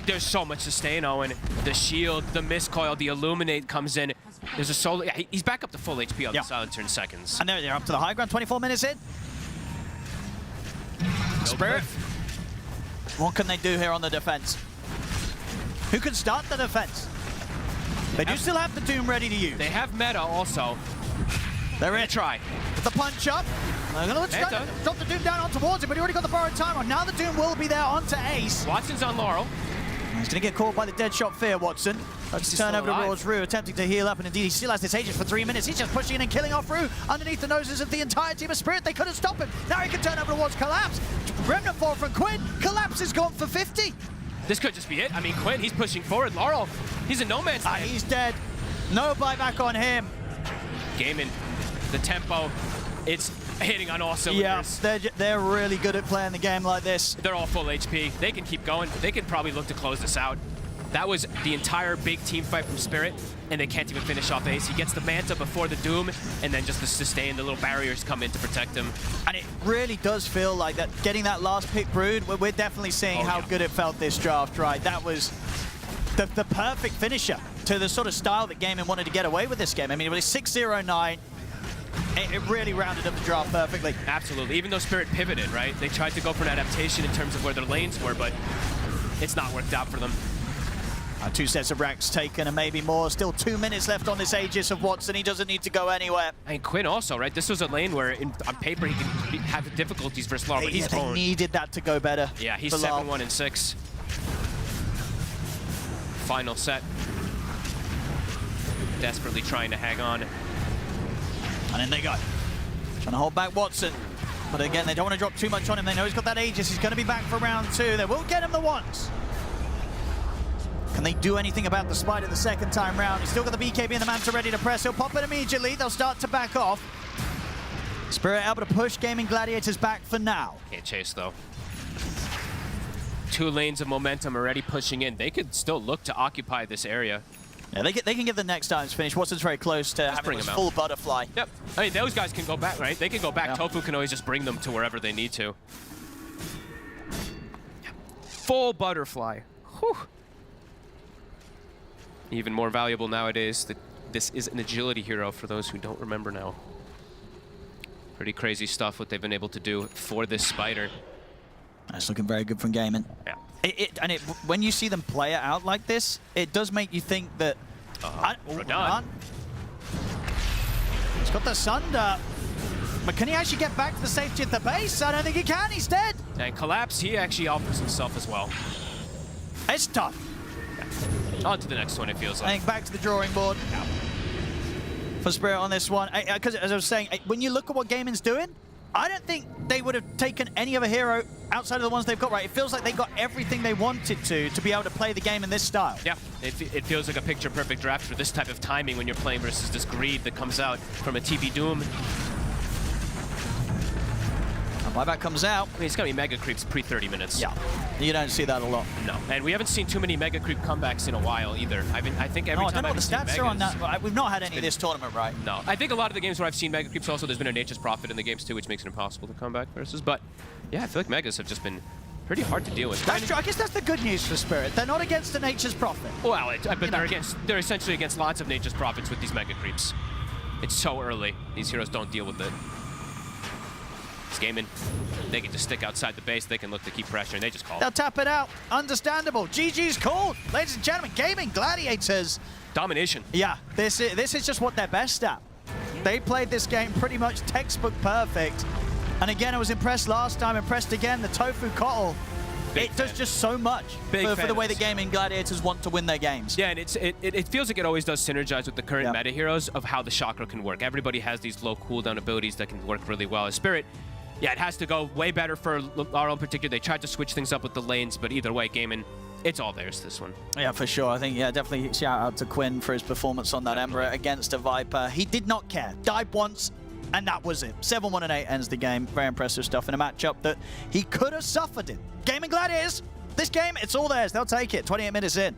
Speaker 5: there's so much to sustain, Owen. The shield, the miscoil, the illuminate comes in. There's a solo. Yeah, he's back up to full HP on the silencer in seconds.
Speaker 10: And they're up to the high ground. 24 minutes in. Spirit. What can they do here on the defense? Who can start the defense? They do still have the Doom ready to use.
Speaker 5: They have meta also.
Speaker 10: They're in.
Speaker 5: Try.
Speaker 10: The punch up. They're going to drop the Doom down on towards him, but he already got the borrowed time on. Now the Doom will be there onto Ace.
Speaker 5: Watson's on Laurel.
Speaker 10: He's going to get caught by the dead shot fear, Watson. Let's turn over to Raw's Rue, attempting to heal up, and indeed he still has this Aegis for 3 minutes. He's just pushing in and killing off Rue underneath the noses of the entire team of Spirit. They couldn't stop him. Now he can turn over towards Collapse. Remnant fall from Quinn. Collapse is gone for 50.
Speaker 5: This could just be it. I mean, Quinn, he's pushing forward. Laurel, he's in no man's land.
Speaker 10: He's dead. No buyback on him.
Speaker 5: Gaimin, the tempo, it's hitting on all cylinders.
Speaker 10: Yeah, they're really good at playing the game like this.
Speaker 5: They're all full HP. They can keep going. They can probably look to close this out. That was the entire big team fight from Spirit, and they can't even finish off Ace. He gets the Manta before the Doom, and then just the sustain, the little barriers come in to protect him.
Speaker 10: And it really does feel like that getting that last pick Brood, we're definitely seeing how good it felt this draft, right? That was the perfect finisher to the sort of style that Gaimin wanted to get away with this game. I mean, it was 6-0-9. It really rounded up the draft perfectly.
Speaker 5: Absolutely. Even though Spirit pivoted, right? They tried to go for an adaptation in terms of where their lanes were, but it's not worked out for them.
Speaker 10: 2 sets of racks taken and maybe more. Still 2 minutes left on this Aegis of Watson. He doesn't need to go anywhere.
Speaker 5: And Quinn also, right? This was a lane where on paper he could have difficulties versus Laurel, but he's
Speaker 10: they needed that to go better.
Speaker 5: Yeah, he's 7-1-6. Final set. Desperately trying to hang on.
Speaker 10: And in they go. Trying to hold back Watson. But again, they don't want to drop too much on him. They know he's got that Aegis. He's going to be back for round 2. They will get him the once. Can they do anything about the Spider the second time round? He's still got the BKB and the Manta ready to press. He'll pop it immediately. They'll start to back off. Spirit able to push Gaimin Gladiators back for now.
Speaker 5: Can't chase, though. 2 lanes of momentum already pushing in. They could still look to occupy this area.
Speaker 10: Yeah, they can get the next time's finish. Watson's very close to having this full butterfly.
Speaker 5: Yep. I mean, those guys can go back, right? They can go back. Yeah. Tofu can always just bring them to wherever they need to. Full butterfly. Whew. Even more valuable nowadays. This is an agility hero for those who don't remember now. Pretty crazy stuff what they've been able to do for this Spider.
Speaker 10: That's looking very good from Gaimin.
Speaker 5: Yeah.
Speaker 10: When you see them play it out like this, it does make you think that...
Speaker 5: Radon.
Speaker 10: He's got the Sunder. But can he actually get back to the safety of the base? I don't think he can. He's dead.
Speaker 5: And Collapse, he actually offers himself as well.
Speaker 10: It's tough.
Speaker 5: Yeah. On to the next one, it feels like.
Speaker 10: I think back to the drawing board. Yeah. For Spirit on this one. Because as I was saying, when you look at what Gaimin's doing, I don't think they would have taken any other hero outside of the ones they've got, right? It feels like they got everything they wanted to be able to play the game in this style.
Speaker 5: Yeah, it feels like a picture-perfect draft for this type of timing when you're playing versus this greed that comes out from a TB Doom.
Speaker 10: Buyback comes out.
Speaker 5: I mean, it's going to be Mega Creeps pre-30 minutes.
Speaker 10: Yeah, you don't see that a lot.
Speaker 5: No, and we haven't seen too many Mega Creep comebacks in a while either. I think every time
Speaker 10: I don't know what the stats are on that. We've not had any of this tournament, right?
Speaker 5: No, I think a lot of the games where I've seen Mega Creeps also, there's been a Nature's Prophet in the games too, which makes it impossible to come back versus. But yeah, I feel like Megas have just been pretty hard to deal with.
Speaker 10: That's true. I guess that's the good news for Spirit. They're not against the Nature's Prophet.
Speaker 5: Well, but they're essentially against lots of Nature's Prophets with these Mega Creeps. It's so early. These heroes don't deal with it. It's Gaimin. They can just stick outside the base. They can look to keep pressure, and they just call.
Speaker 10: They'll tap it out. Understandable. GG's called. Ladies and gentlemen, Gaimin Gladiators.
Speaker 5: Domination.
Speaker 10: Yeah, this is just what they're best at. They played this game pretty much textbook perfect. And again, I was impressed last time, impressed again. The Tofu Kotl. It does just so much for the way the Gaimin Gladiators want to win their games.
Speaker 5: Yeah, and it feels like it always does synergize with the current meta heroes of how the chakra can work. Everybody has these low cooldown abilities that can work really well. As Spirit, yeah, it has to go way better for Laurel in particular. They tried to switch things up with the lanes, but either way, Gaimin It's all theirs, this one.
Speaker 10: Yeah, for sure. I think, yeah, definitely shout out to Quinn for his performance on that Ember against a Viper. He did not care. Died once, and that was it. 7-1 and 8 ends the game. Very impressive stuff in a matchup that he could have suffered in. Gaimin Gladiators, this game, it's all theirs. They'll take it. 28 minutes in.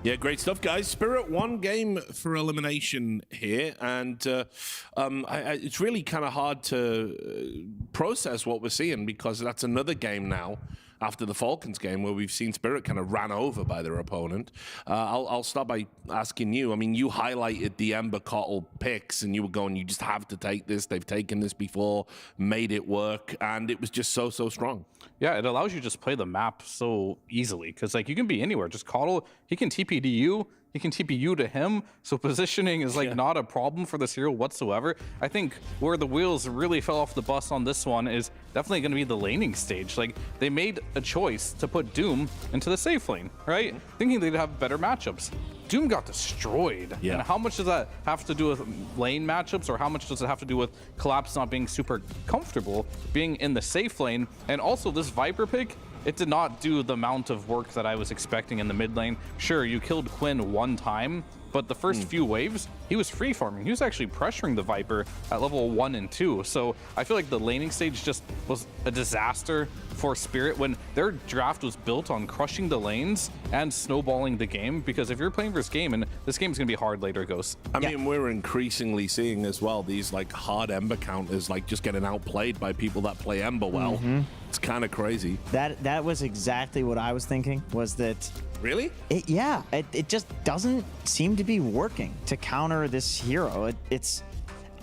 Speaker 3: Yeah, great stuff, guys. Spirit, one game for elimination here, and it's really kind of hard to process what we're seeing because that's another game now after the Falcons game where we've seen Spirit kind of ran over by their opponent. I'll start by asking you. I mean, you highlighted the Ember Cottle picks, and you were going, you just have to take this. They've taken this before, made it work, and it was just so strong.
Speaker 8: Yeah, it allows you to just play the map so easily because like you can be anywhere. Just Cottle, he can TP to you. He can TP you to him, so positioning is like not a problem for this hero whatsoever. I think where the wheels really fell off the bus on this one is definitely going to be the laning stage. Like they made a choice to put Doom into the safe lane, right? Thinking they'd have better matchups. Doom got destroyed. Yeah. And how much does that have to do with lane matchups, or how much does it have to do with Collapse not being super comfortable being in the safe lane? And also this Viper pick, it did not do the amount of work that I was expecting in the mid lane. Sure, you killed Quinn one time, but the first few waves, he was free farming. He was actually pressuring the Viper at level 1 and 2. So I feel like the laning stage just was a disaster for Spirit when their draft was built on crushing the lanes and snowballing the game. Because if you're playing for this game, and this game's gonna be hard later, Ghost.
Speaker 3: I mean, we're increasingly seeing as well these like hard Ember counters like just getting outplayed by people that play Ember well. It's kind of crazy.
Speaker 9: That was exactly what I was thinking, was that
Speaker 3: really?
Speaker 9: It just doesn't seem to be working to counter this hero.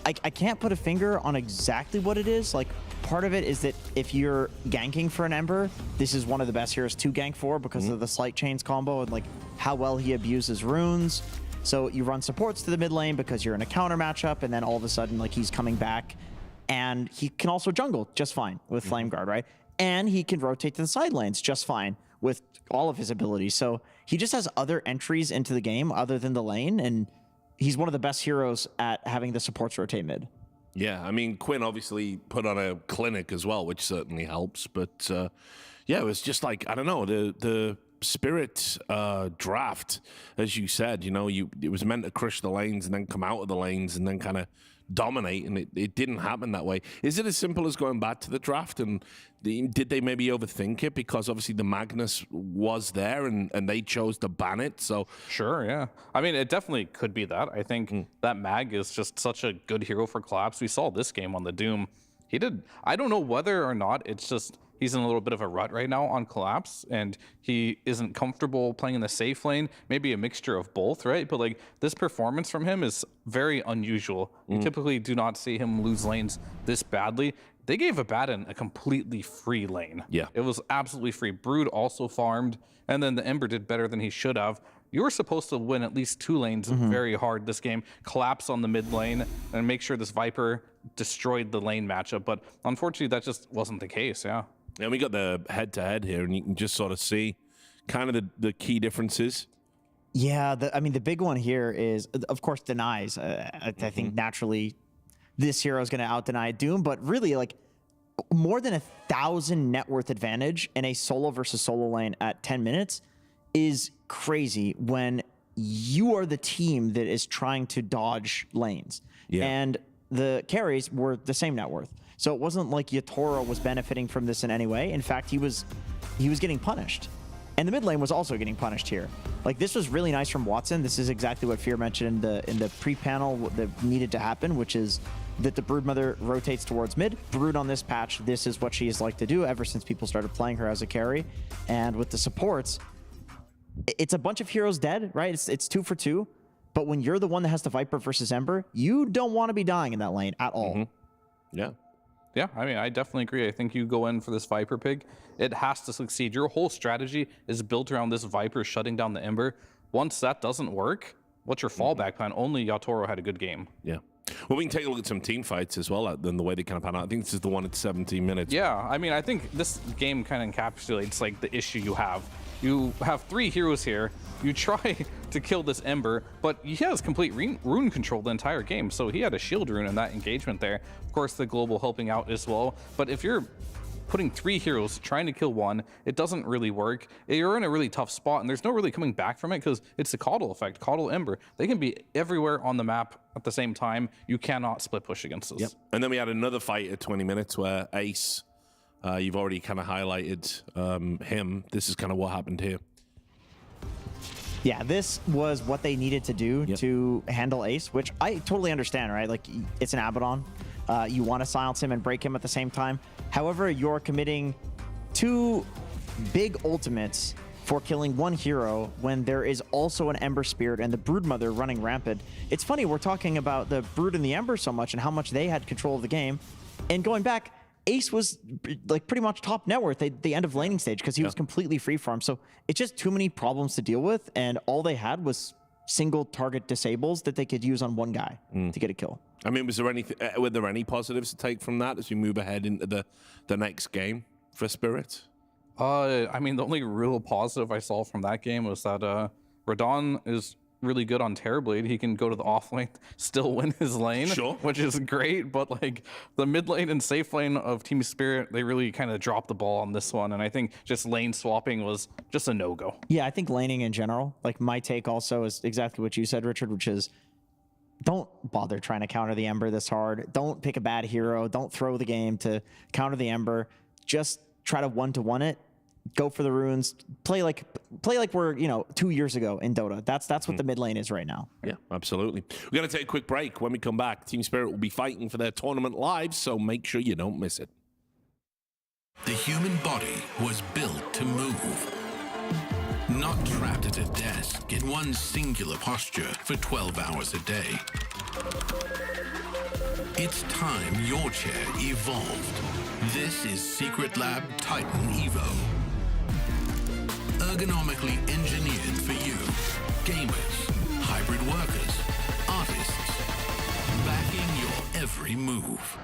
Speaker 9: I can't put a finger on exactly what it is. Like, part of it is that if you're ganking for an Ember, this is one of the best heroes to gank for because of the Slight Chains combo and like how well he abuses runes. So you run supports to the mid lane because you're in a counter matchup, and then all of a sudden like he's coming back, and he can also jungle just fine with Flame Guard, right? And he can rotate to the side lanes just fine with all of his abilities. So he just has other entries into the game other than the lane, and he's one of the best heroes at having the supports rotate mid.
Speaker 3: Yeah, I mean, Quinn obviously put on a clinic as well, which certainly helps. But yeah, it was just like, I don't know, the Spirit draft, as you said, you know, it was meant to crush the lanes and then come out of the lanes and then kind of dominate, and it didn't happen that way. Is it as simple as going back to the draft, and did they maybe overthink it because obviously the Magnus was there and they chose to ban it? So
Speaker 8: sure, yeah, I mean, it definitely could be that. I think that Mag is just such a good hero for Collapse. We saw this game on the Doom. I don't know whether or not it's just he's in a little bit of a rut right now on Collapse, and he isn't comfortable playing in the safe lane. Maybe a mixture of both, right? But like this performance from him is very unusual. You typically do not see him lose lanes this badly. They gave Abaddon a completely free lane.
Speaker 3: Yeah.
Speaker 8: It was absolutely free. Brood also farmed, and then the Ember did better than he should have. You were supposed to win at least 2 lanes very hard this game. Collapse on the mid lane and make sure this Viper destroyed the lane matchup. But unfortunately, that just wasn't the case, yeah.
Speaker 3: And we got the head-to-head here, and you can just sort of see kind of the key differences.
Speaker 9: Yeah, I mean, the big one here is, of course, denies. I think naturally this hero is going to out-deny Doom, but really, like, more than 1,000 net worth advantage in a solo versus solo lane at 10 minutes is crazy when you are the team that is trying to dodge lanes. Yeah. And the carries were the same net worth. So it wasn't like Yatoro was benefiting from this in any way. In fact, he was getting punished. And the mid lane was also getting punished here. Like, this was really nice from Watson. This is exactly what Fear mentioned in the pre-panel that needed to happen, which is that the Broodmother rotates towards mid. Brood on this patch, this is what she has liked to do ever since people started playing her as a carry. And with the supports, it's a bunch of heroes dead, right? It's 2 for 2. But when you're the one that has the Viper versus Ember, you don't want to be dying in that lane at all.
Speaker 3: Yeah.
Speaker 8: Yeah, I mean, I definitely agree. I think you go in for this Viper pick, it has to succeed. Your whole strategy is built around this Viper shutting down the Ember. Once that doesn't work, what's your fallback plan? Only Yatoro had a good game.
Speaker 3: Yeah. Well, we can take a look at some team fights as well, then the way they kind of pan out. I think this is the one at 17 minutes.
Speaker 8: Yeah, I mean, I think this game kind of encapsulates like the issue you have. You have 3 heroes here. You try to kill this Ember, but he has complete rune control the entire game, so he had a shield rune in that engagement there. Of course, the global helping out as well. But if you're putting 3 heroes, trying to kill 1, it doesn't really work. You're in a really tough spot, and there's no really coming back from it because it's the Coddle effect, Coddle Ember. They can be everywhere on the map at the same time. You cannot split push against us.
Speaker 3: Yep. And then we had another fight at 20 minutes where Ace, you've already kind of highlighted him. This is kind of what happened here.
Speaker 9: Yeah, this was what they needed to do to handle Ace, which I totally understand, right? Like, it's an Abaddon. You want to silence him and break him at the same time. However, you're committing 2 big ultimates for killing 1 hero when there is also an Ember Spirit and the Broodmother running rampant. It's funny, we're talking about the Brood and the Ember so much and how much they had control of the game. And going back, Ace was like pretty much top net worth at the end of laning stage because he was completely free farm. So it's just too many problems to deal with, and all they had was single target disables that they could use on 1 guy to get a kill.
Speaker 3: I mean, was there anything? Were there any positives to take from that as we move ahead into the next game for Spirit?
Speaker 8: I mean, the only real positive I saw from that game was that Radon is really good on Terrorblade. He can go to the off lane, still win his lane, which is great. But like the mid lane and safe lane of Team Spirit, they really kind of dropped the ball on this one. And I think just lane swapping was just a no-go.
Speaker 9: Yeah, I think laning in general, like my take also is exactly what you said, Richard, which is don't bother trying to counter the Ember this hard. Don't pick a bad hero. Don't throw the game to counter the Ember. Just try to one-to-one it. Go for the runes. Play like we're 2 years ago in Dota. That's what the mid lane is right now.
Speaker 3: Yeah, absolutely. We're gonna take a quick break. When we come back, Team Spirit will be fighting for their tournament lives, so make sure you don't miss it.
Speaker 11: The human body was built to move, not trapped at a desk in one singular posture for 12 hours a day. It's time your chair evolved. This is Secret Lab Titan Evo. Ergonomically engineered for you, gamers, hybrid workers, artists, backing your every move.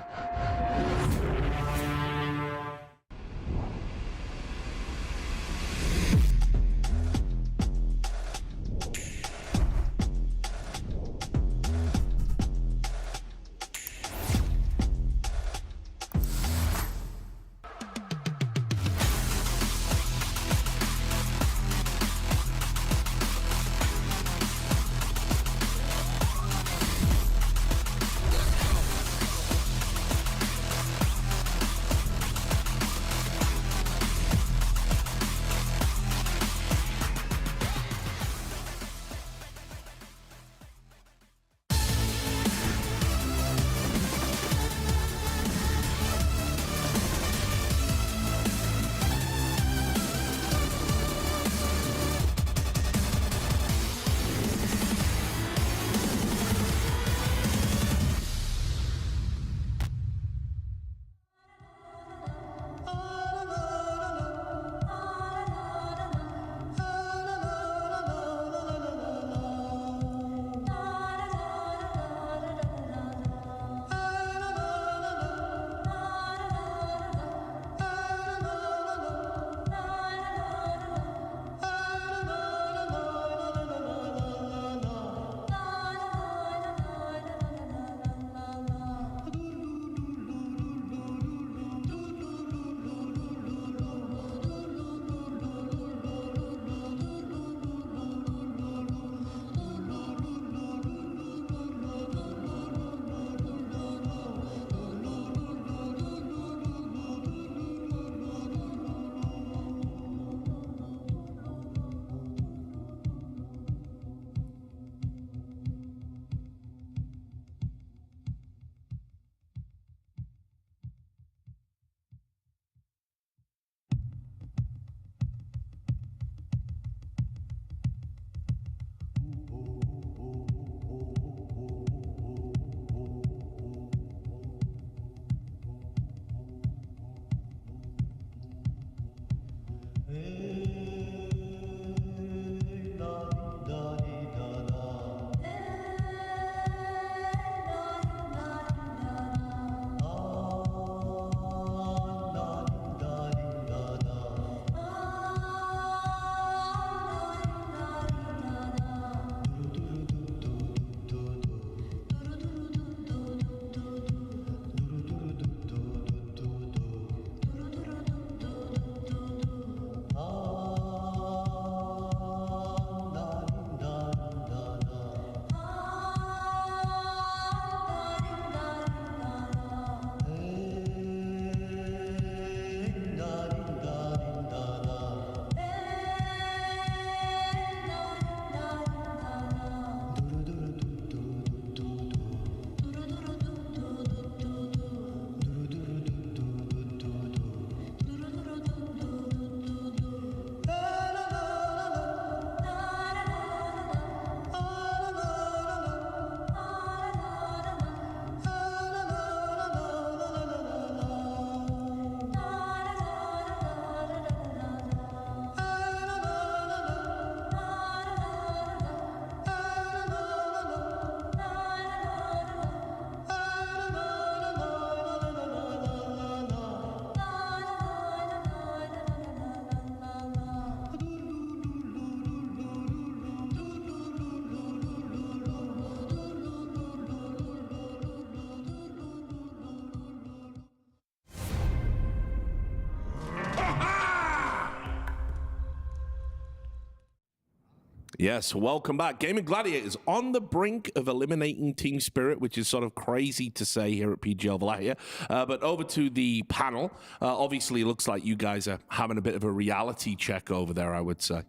Speaker 3: Yes, welcome back. Gaimin Gladiators on the brink of eliminating Team Spirit, which is sort of crazy to say here at PGL Wallachia. But over to the panel. Obviously, it looks like you guys are having a bit of a reality check over there, I would say.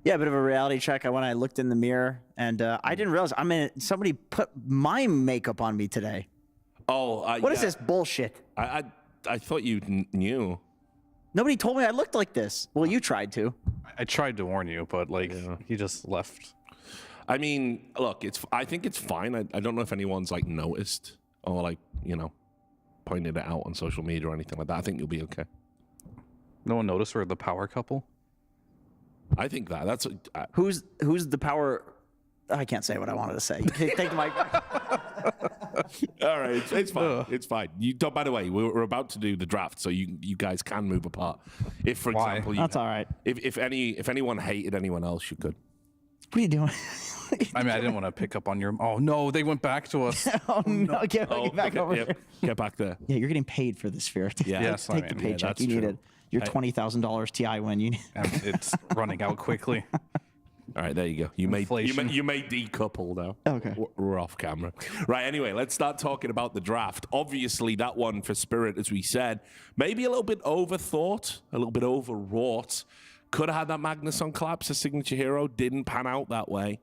Speaker 9: Yeah, a bit of a reality check. When I looked in the mirror, and I didn't realize, somebody put my makeup on me today.
Speaker 3: Oh,
Speaker 9: what is this bullshit?
Speaker 3: I thought you knew.
Speaker 9: Nobody told me I looked like this. Well, you tried to.
Speaker 8: I tried to warn you, but like he just left.
Speaker 3: I mean, look, I think it's fine. I don't know if anyone's like noticed or like, pointed it out on social media or anything like that. I think you'll be okay.
Speaker 8: No one noticed we're the power couple?
Speaker 3: I think that's
Speaker 9: who's the power. I can't say what I wanted to say. Take the mic back.
Speaker 3: All right, it's fine. It's fine. You don't. By the way, we're about to do the draft, so you guys can move apart. If, for example,
Speaker 9: that's all right.
Speaker 3: If anyone hated anyone else, you could.
Speaker 9: What are you doing?
Speaker 8: I didn't want to pick up on your. Oh no, they went back to us.
Speaker 9: Oh no, get back over there.
Speaker 3: Get back there.
Speaker 9: Yeah, you're getting paid for this, Sphere.
Speaker 8: Yes,
Speaker 9: take the paycheck. You need it. Your $20,000 TI win. You need.
Speaker 8: And it's running out quickly.
Speaker 3: All right, there you go. You may decouple now.
Speaker 9: Okay.
Speaker 3: We're off camera. Right, anyway, let's start talking about the draft. Obviously, that one for Spirit, as we said, maybe a little bit overthought, a little bit overwrought. Could have had that Magnus on Collapse, a signature hero. Didn't pan out that way.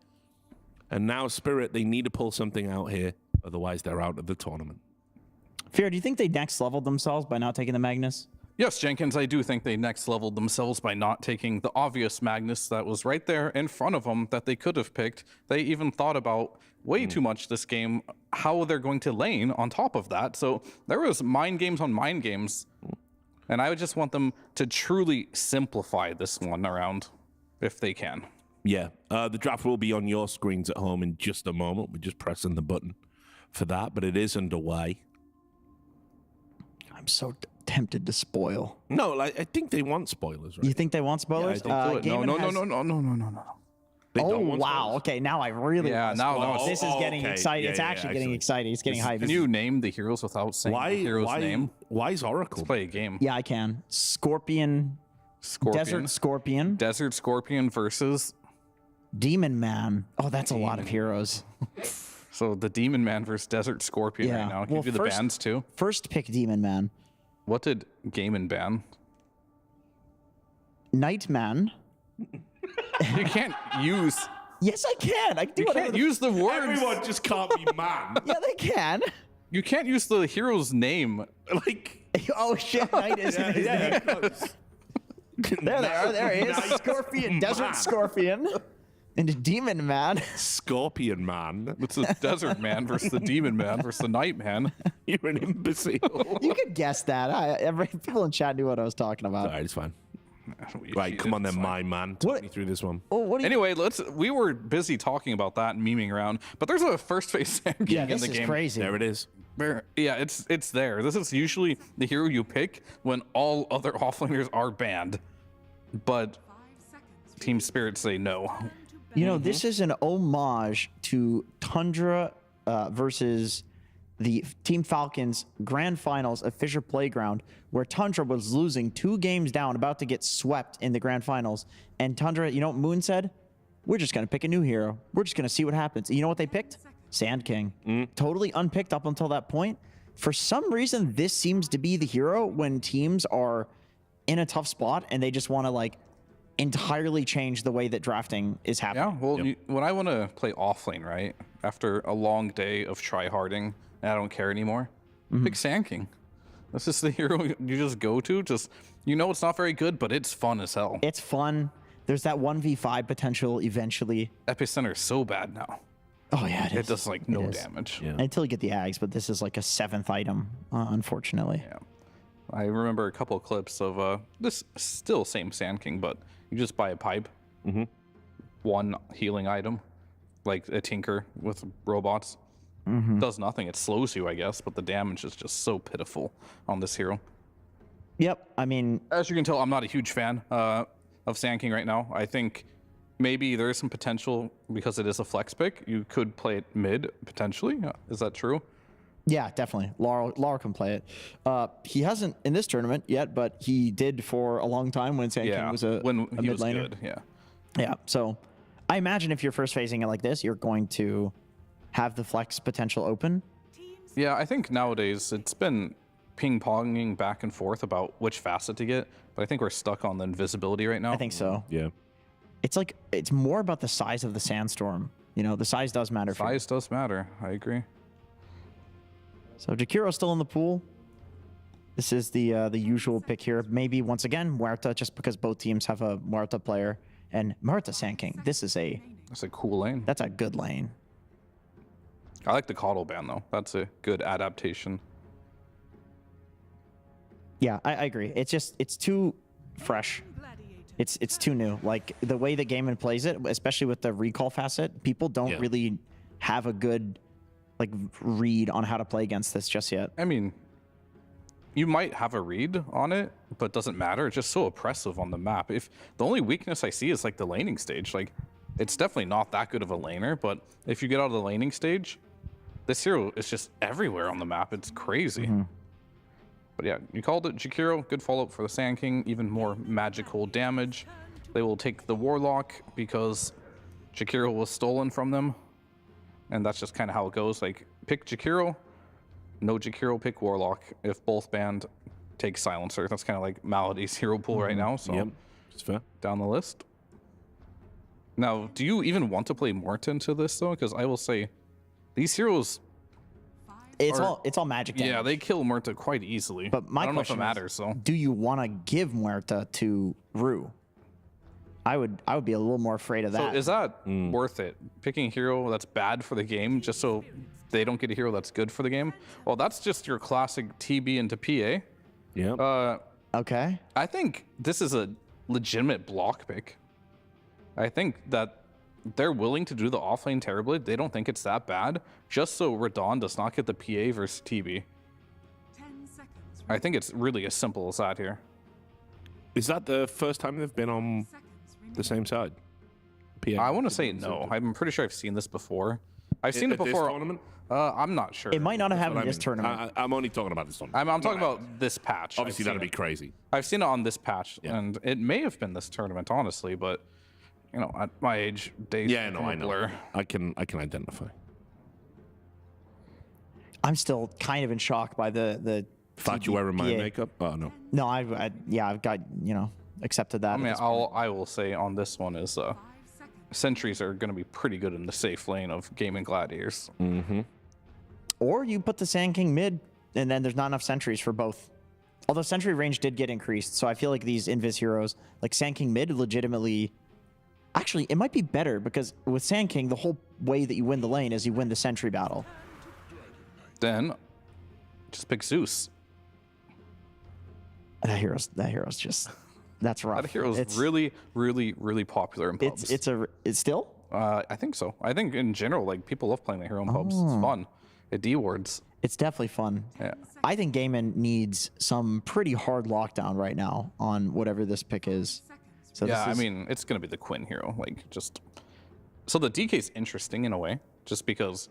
Speaker 3: And now Spirit, they need to pull something out here. Otherwise, they're out of the tournament.
Speaker 9: Fear, do you think they next leveled themselves by not taking the Magnus?
Speaker 8: Yes, Jenkins, I do think they next leveled themselves by not taking the obvious Magnus that was right there in front of them that they could have picked. They even thought about way too much this game, how they're going to lane on top of that. So there was mind games on mind games. And I would just want them to truly simplify this one around if they can.
Speaker 3: Yeah, the draft will be on your screens at home in just a moment. We're just pressing the button for that, but it is underway.
Speaker 9: I'm so tempted to spoil.
Speaker 3: No, I think they want spoilers, right?
Speaker 9: You think they want spoilers?
Speaker 3: Yeah, I think
Speaker 8: No.
Speaker 9: Oh, wow. Okay, now I really want
Speaker 8: now
Speaker 9: this is getting exciting. It's actually getting exciting. It's getting hype.
Speaker 8: Can you name the heroes without saying the hero's name?
Speaker 3: Why is Oracle?
Speaker 8: Let's play a game.
Speaker 9: Yeah, I can. Scorpion. Desert Scorpion.
Speaker 8: Desert Scorpion versus
Speaker 9: Demon Man. Oh, that's a lot of heroes.
Speaker 8: So the Demon Man versus Desert Scorpion right now. Can you do the bans too?
Speaker 9: First pick Demon Man.
Speaker 8: What did Gaimin ban?
Speaker 9: Nightman.
Speaker 8: You can't use.
Speaker 9: Yes, I can. I can do
Speaker 8: You can't use the words.
Speaker 3: Everyone just can't be man.
Speaker 9: Yeah, they can.
Speaker 8: You can't use the hero's name.
Speaker 3: Like.
Speaker 9: Oh shit! Night is in his name. There they are. There he is. Scorpion. Desert Scorpion. And Demon Man.
Speaker 3: Scorpion Man.
Speaker 8: It's the Desert Man versus the Demon Man versus the Night Man.
Speaker 3: You're an imbecile.
Speaker 9: You could guess that. People in chat knew what I was talking about.
Speaker 3: All right, it's fine. Right, come on then, my man. Talk me through this one.
Speaker 8: Anyway, we were busy talking about that and memeing around, but there's a first phase in the game.
Speaker 9: This is crazy.
Speaker 3: There it is.
Speaker 8: Yeah, it's there. This is usually the hero you pick when all other offlaners are banned, but Team Spirit say no.
Speaker 9: You know, this is an homage to Tundra versus the Team Falcons Grand Finals of Fisher Playground, where Tundra was losing 2 games down, about to get swept in the Grand Finals. And Tundra, you know what Moon said? We're just going to pick a new hero. We're just going to see what happens. And you know what they picked? Sand King. Totally unpicked up until that point. For some reason, this seems to be the hero when teams are in a tough spot and they just want to, like, entirely change the way that drafting is happening.
Speaker 8: Yeah, well, when I want to play offlane, right, after a long day of tryharding and I don't care anymore, pick Sand King. That's just the hero you just go to. Just, you know, it's not very good, but it's fun as hell.
Speaker 9: It's fun. There's that 1v5 potential eventually.
Speaker 8: Epicenter is so bad now.
Speaker 9: Oh, yeah, it is.
Speaker 8: It does, like, no damage.
Speaker 3: Yeah.
Speaker 9: Until you get the Ags, but this is like a 7th item, unfortunately.
Speaker 8: Yeah. I remember a couple of clips of this still same Sand King, but you just buy a pipe, one healing item, like a Tinker with robots. Does nothing. It slows you, I guess, but the damage is just so pitiful on this hero.
Speaker 9: Yep, I mean...
Speaker 8: As you can tell, I'm not a huge fan of Sand King right now. I think maybe there is some potential because it is a flex pick. You could play it mid, potentially. Is that true?
Speaker 9: Yeah, definitely. Laurel can play it. He hasn't in this tournament yet, but he did for a long time when Sand King was a mid laner.
Speaker 8: Good, yeah.
Speaker 9: Yeah, so I imagine if you're first phasing it like this, you're going to have the flex potential open.
Speaker 8: Yeah, I think nowadays it's been ping-ponging back and forth about which facet to get, but I think we're stuck on the invisibility right now.
Speaker 9: I think so.
Speaker 3: Yeah.
Speaker 9: It's like, it's more about the size of the sandstorm. You know, the size does matter.
Speaker 8: Size does matter. I agree.
Speaker 9: So Jakiro's still in the pool. This is the usual pick here. Maybe once again Muerta, just because both teams have a Muerta player. And Muerta Sand King. That's a
Speaker 8: cool lane.
Speaker 9: That's a good lane.
Speaker 8: I like the Coddle ban though. That's a good adaptation.
Speaker 9: Yeah, I agree. It's too fresh. It's too new. Like the way that Gaimin plays it, especially with the recall facet, people don't really have a good like read on how to play against this just yet.
Speaker 8: I mean, you might have a read on it, but it doesn't matter. It's just so oppressive on the map. If the only weakness I see is like the laning stage, like it's definitely not that good of a laner, but if you get out of the laning stage, this hero is just everywhere on the map. It's crazy. But yeah, you called it Jakiro. Good follow-up for the Sand King. Even more magical damage. They will take the Warlock because Jakiro was stolen from them. And that's just kind of how it goes. Like, pick Jakiro. No Jakiro, pick Warlock. If both banned, take Silencer. That's kind of like Malady's hero pool right now. So
Speaker 3: it's fair.
Speaker 8: Down the list. Now, do you even want to play Morta into this though? Because I will say, these heroes...
Speaker 9: It's all magic damage.
Speaker 8: Yeah, they kill Muerta quite easily.
Speaker 9: But my
Speaker 8: I don't know if it
Speaker 9: question
Speaker 8: matters,
Speaker 9: is,
Speaker 8: so.
Speaker 9: do you want to give Muerta to Rue? I would be a little more afraid of that.
Speaker 8: So is that worth it? Picking a hero that's bad for the game just so they don't get a hero that's good for the game? Well, that's just your classic TB into PA.
Speaker 3: Yeah.
Speaker 9: Okay.
Speaker 8: I think this is a legitimate block pick. I think that they're willing to do the offlane Terrorblade. They don't think it's that bad, just so Radon does not get the PA versus TB. I think it's really as simple as that here.
Speaker 3: Is that the first time they've been on the same side? PA.
Speaker 8: I want to say no. I'm pretty sure I've seen this before. I've seen it before.
Speaker 3: This tournament?
Speaker 8: I'm not sure.
Speaker 9: It might not have happened in this tournament.
Speaker 3: I'm only talking about this tournament.
Speaker 8: I'm talking about this patch.
Speaker 3: Obviously, that'd be crazy.
Speaker 8: I've seen it on this patch, and it may have been this tournament, honestly, but you know, at my age, days
Speaker 3: I know.
Speaker 8: blur.
Speaker 3: I can identify.
Speaker 9: I'm still kind of in shock by the
Speaker 3: Thought you wearing my makeup? Oh no.
Speaker 9: No, I've got, you know, accepted that.
Speaker 8: I mean, I will say on this one is sentries are going to be pretty good in the safe lane of Gaimin Gladiators.
Speaker 9: Or you put the Sand King mid, and then there's not enough sentries for both. Although sentry range did get increased, so I feel like these Invis heroes, like Sand King mid, legitimately... Actually, it might be better, because with Sand King, the whole way that you win the lane is you win the sentry battle.
Speaker 8: Then, just pick Zeus.
Speaker 9: That hero's just... That's rough.
Speaker 8: That hero's really, really, really popular in pubs.
Speaker 9: It's still?
Speaker 8: I think so. I think in general, like, people love playing the hero in pubs. It's fun. It D-words.
Speaker 9: It's definitely fun.
Speaker 8: Yeah.
Speaker 9: I think Gaimin needs some pretty hard lockdown right now on whatever this pick is. So
Speaker 8: yeah, I mean, it's going to be the Quinn hero. Like, just... So the DK is interesting in a way, just because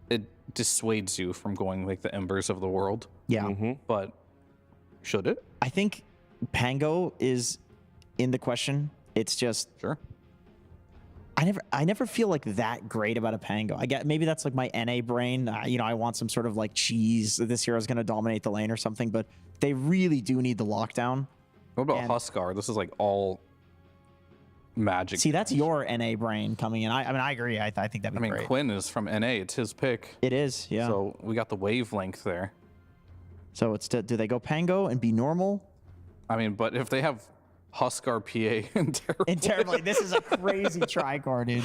Speaker 8: it dissuades you from going, like, the Embers of the world.
Speaker 9: Yeah.
Speaker 8: But should it?
Speaker 9: I think Pango is in the question. It's just...
Speaker 8: Sure.
Speaker 9: I never feel like that great about a Pango. I get maybe that's like my NA brain. You know, I want some sort of like cheese. This hero is going to dominate the lane or something, but they really do need the lockdown.
Speaker 8: What about Huskar? This is like all magic.
Speaker 9: See, that's your NA brain coming in. I mean, I agree. I think that'd be great.
Speaker 8: Quinn is from NA. It's his pick.
Speaker 9: It is, yeah.
Speaker 8: So we got the wavelength there.
Speaker 9: So it's do they go Pango and be normal?
Speaker 8: I mean, but if they have Huskar, PA, and
Speaker 9: Terrible. This is a crazy tri-card, dude.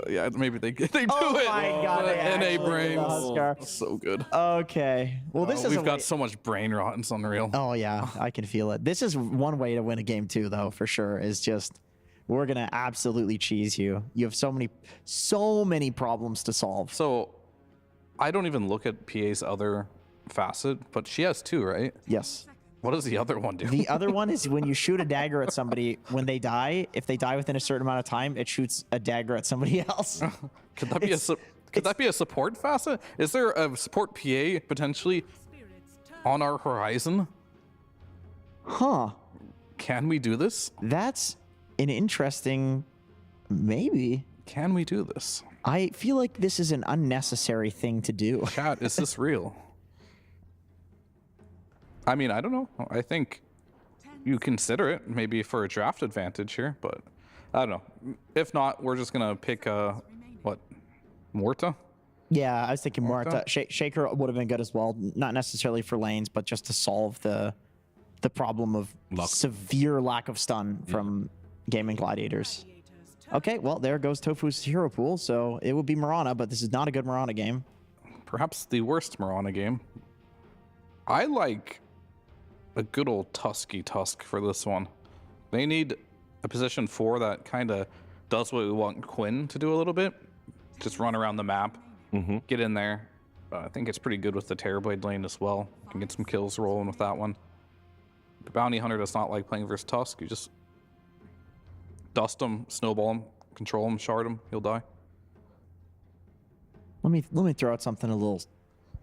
Speaker 8: Yeah, maybe they do it.
Speaker 9: Oh my god,
Speaker 8: NA brains.
Speaker 9: Huskar.
Speaker 8: So good.
Speaker 9: Okay. Well, this is
Speaker 8: we've got so much brain rot. It's unreal.
Speaker 9: Oh yeah, I can feel it. This is one way to win a game too, though, for sure. Is just we're gonna absolutely cheese you. You have so many problems to solve.
Speaker 8: So I don't even look at PA's other facet, but she has two, right?
Speaker 9: Yes.
Speaker 8: What does the other one do?
Speaker 9: The other one is when you shoot a dagger at somebody, when they die, if they die within a certain amount of time, it shoots a dagger at somebody else.
Speaker 8: Could that be a support facet? Is there a support PA potentially on our horizon?
Speaker 9: Huh.
Speaker 8: Can we do this?
Speaker 9: That's an interesting Maybe.
Speaker 8: Can we do this?
Speaker 9: I feel like this is an unnecessary thing to do.
Speaker 8: Chat, is this real? I mean, I don't know. I think you consider it maybe for a draft advantage here, but I don't know. If not, we're just gonna pick what, Morta?
Speaker 9: Yeah, I was thinking Morta. Shaker would have been good as well. Not necessarily for lanes, but just to solve the problem of severe lack of stun from Gaimin Gladiators. Okay, well, there goes Tofu's hero pool, so it would be Mirana, but this is not a good Mirana game.
Speaker 8: Perhaps the worst Mirana game. I like a good old Tusky Tusk for this one. They need a position 4 that kind of does what we want Quinn to do a little bit. Just run around the map, get in there. I think it's pretty good with the Terrorblade lane as well. Can get some kills rolling with that one. The Bounty Hunter does not like playing versus Tusk. You just dust him, snowball him, control him, shard him, he'll die.
Speaker 9: Let me throw out something a little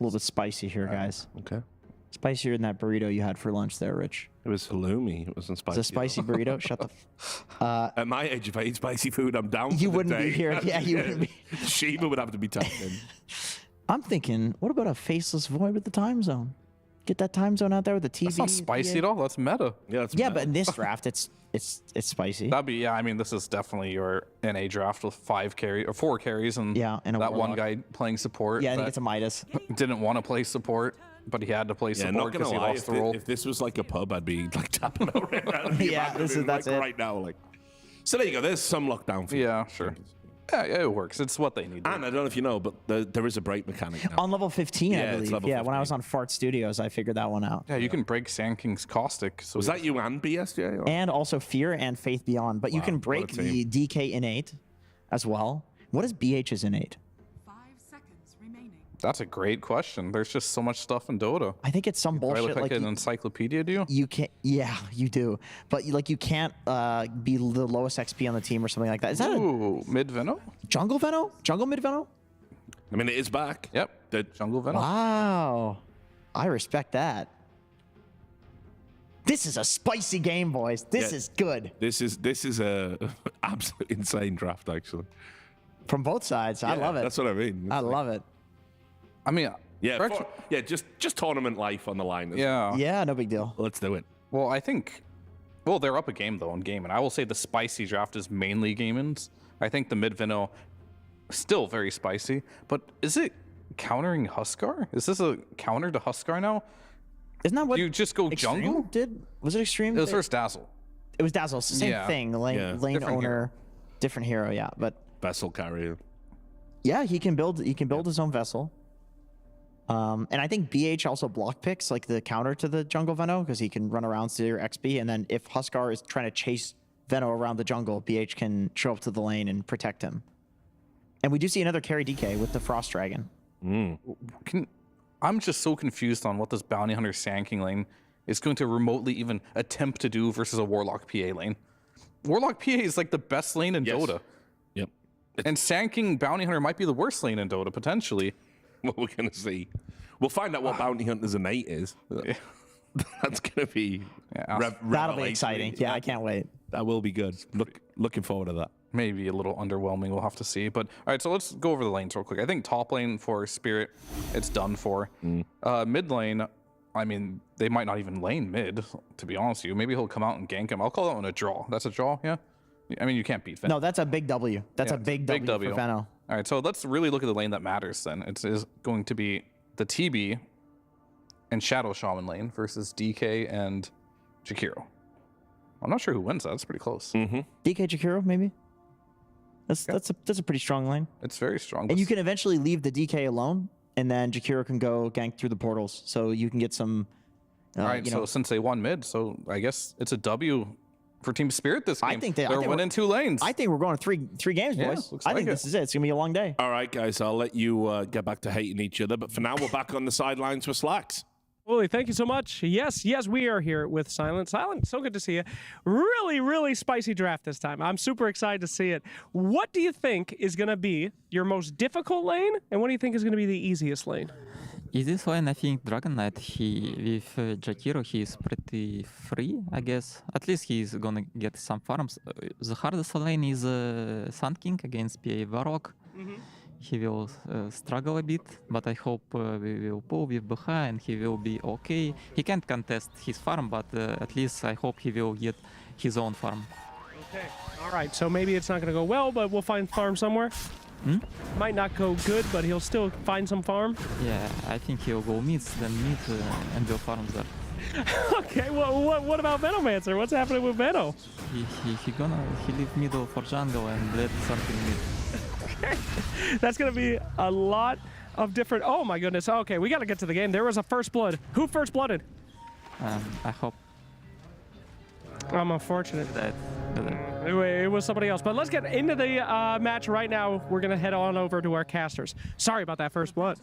Speaker 9: bit spicy here, guys.
Speaker 3: Okay.
Speaker 9: Spicier than that burrito you had for lunch there, Rich.
Speaker 3: It was halloumi. It wasn't spicy.
Speaker 9: It's a spicy burrito. Shut the.
Speaker 3: At my age, if I eat spicy food, I'm down.
Speaker 9: You
Speaker 3: for
Speaker 9: wouldn't
Speaker 3: the day.
Speaker 9: be here. Yeah, you wouldn't be.
Speaker 3: Shiva would have to be tucked in.
Speaker 9: I'm thinking, what about a faceless void with the time zone? Get that time zone out there with the TV.
Speaker 8: That's not spicy at all. That's meta.
Speaker 3: Yeah, that's
Speaker 9: yeah, but in this draft, it's spicy.
Speaker 8: That'd be, yeah. I mean, this is definitely your NA draft with 4 carries, and
Speaker 9: and
Speaker 8: that
Speaker 9: a
Speaker 8: one guy playing support.
Speaker 9: Yeah, I think it's a Midas.
Speaker 8: Didn't want to play support, but he had to play support because he lost the role.
Speaker 3: If this was like a pub, I'd be like tapping out right now.
Speaker 9: Yeah, that's it.
Speaker 3: Right now, like. So there you go. There's some lockdown for you.
Speaker 8: Yeah, sure. Yeah, it works. It's what they need.
Speaker 3: And I don't know if you know, but there is a break mechanic now.
Speaker 9: On level 15,
Speaker 3: Yeah,
Speaker 9: I
Speaker 3: it's
Speaker 9: believe.
Speaker 3: level
Speaker 9: Yeah,
Speaker 3: 15.
Speaker 9: when I was on Fart Studios, I figured that one out.
Speaker 8: Yeah, you can break Sand King's Caustic. So
Speaker 3: Was that you and BSJ? Or?
Speaker 9: And also Fear and Faith Beyond. But you
Speaker 3: Wow,
Speaker 9: can
Speaker 3: what a
Speaker 9: break the DK Innate as well. What is BH's Innate?
Speaker 8: That's a great question. There's just so much stuff in Dota.
Speaker 9: I think it's some
Speaker 8: Do I
Speaker 9: bullshit.
Speaker 8: look like an
Speaker 9: you,
Speaker 8: encyclopedia, do you?
Speaker 9: you can't. Yeah, you do. But you can't be the lowest XP on the team or something like that. Is that
Speaker 8: Ooh, mid Veno?
Speaker 9: Jungle Veno? Jungle mid Veno?
Speaker 3: I mean, it is back.
Speaker 8: Yep. The Jungle Veno.
Speaker 9: Wow. I respect that. This is a spicy game, boys. This is good.
Speaker 3: This is a absolute insane draft, actually.
Speaker 9: From both sides. I love it.
Speaker 3: That's what I mean.
Speaker 9: I love it.
Speaker 8: I mean,
Speaker 3: Yeah, just tournament life on the line.
Speaker 8: yeah.
Speaker 9: Yeah, no big deal.
Speaker 3: Let's do it.
Speaker 8: Well, I think, well, they're up a game though in Gaimin. I will say the spicy draft is mainly Gaimin's. I think the mid Veno still very spicy, but is it countering Huskar? Is this a counter to Huskar now?
Speaker 9: Isn't that what
Speaker 8: you just go
Speaker 9: Xtreme
Speaker 8: jungle?
Speaker 9: did? Was it Xtreme?
Speaker 8: It was first Dazzle.
Speaker 9: It was Dazzle. It's the same thing. Lane
Speaker 8: Different
Speaker 9: owner,
Speaker 8: hero.
Speaker 9: different hero. Yeah, but
Speaker 3: Vessel carrier.
Speaker 9: yeah, he can build. He can build his own vessel. And I think BH also block picks like the counter to the jungle Veno because he can run around to your XP, and then if Huskar is trying to chase Veno around the jungle, BH can show up to the lane and protect him. And we do see another carry DK with the Frost Dragon.
Speaker 8: I'm just so confused on what this Bounty Hunter Sand King lane is going to remotely even attempt to do versus a Warlock PA lane. Warlock PA is like the best lane in Dota.
Speaker 3: Yep.
Speaker 8: And Sand King Bounty Hunter might be the worst lane in Dota, potentially.
Speaker 3: What we're going to see. We'll find out what Bounty Hunter's innate is. That's going to be
Speaker 9: That'll be exciting. Yeah, I can't wait.
Speaker 3: That will be good. Looking forward to that.
Speaker 8: Maybe a little underwhelming, we'll have to see. But all right, so let's go over the lanes real quick. I think top lane for Spirit, it's done for. Mid lane, I mean, they might not even lane mid, to be honest with you. Maybe he'll come out and gank him. I'll call that one a draw. That's a draw, yeah? I mean, you can't beat Veno.
Speaker 9: No, that's a big W. That's a big W for Veno.
Speaker 8: All right, so let's really look at the lane that matters then. It is going to be the TB and Shadow Shaman lane versus DK and Jakiro. I'm not sure who wins that. That's pretty close.
Speaker 9: DK Jakiro, maybe? That's a pretty strong lane.
Speaker 8: It's very strong.
Speaker 9: And you can eventually leave the DK alone, and then Jakiro can go gank through the portals, so you can get some.
Speaker 8: All right, so since they won mid, so I guess it's a W for Team Spirit this game.
Speaker 9: I think
Speaker 8: they're winning 2 lanes.
Speaker 9: I think we're going three games, boys.
Speaker 8: looks
Speaker 9: I
Speaker 8: like
Speaker 9: think this is it. It's gonna be a long day.
Speaker 3: All right, guys, I'll let you get back to hating each other. But for now, we're back on the sidelines for Slacks.
Speaker 13: Willie, thank you so much. Yes, we are here with Silent. Silent, so good to see you. Really, really spicy draft this time. I'm super excited to see it. What do you think is going to be your most difficult lane, and what do you think is going to be the easiest lane?
Speaker 14: Is this why I think Dragon Knight, with Jakiro, he is pretty free, I guess. At least he's gonna get some farms. The hardest lane is Sun King against PA Varrock. He will struggle a bit, but I hope we will pull with BH and he will be okay. He can't contest his farm, but at least I hope he will get his own farm.
Speaker 13: Okay, all right, so maybe it's not going to go well, but we'll find farm somewhere. Might not go good, but he'll still find some farm.
Speaker 14: Yeah, I think he'll go mid, then mid, and will farm there.
Speaker 13: Okay, what about Venomancer? What's happening with Veno?
Speaker 14: He leave middle for jungle and let something mid.
Speaker 13: Okay, that's gonna be a lot of different. Oh my goodness. Okay, we gotta get to the game. There was a first blood. Who first blooded?
Speaker 14: I hope.
Speaker 13: I'm unfortunate. It was somebody else. But let's get into the match right now. We're gonna head on over to our casters. Sorry about that first blood.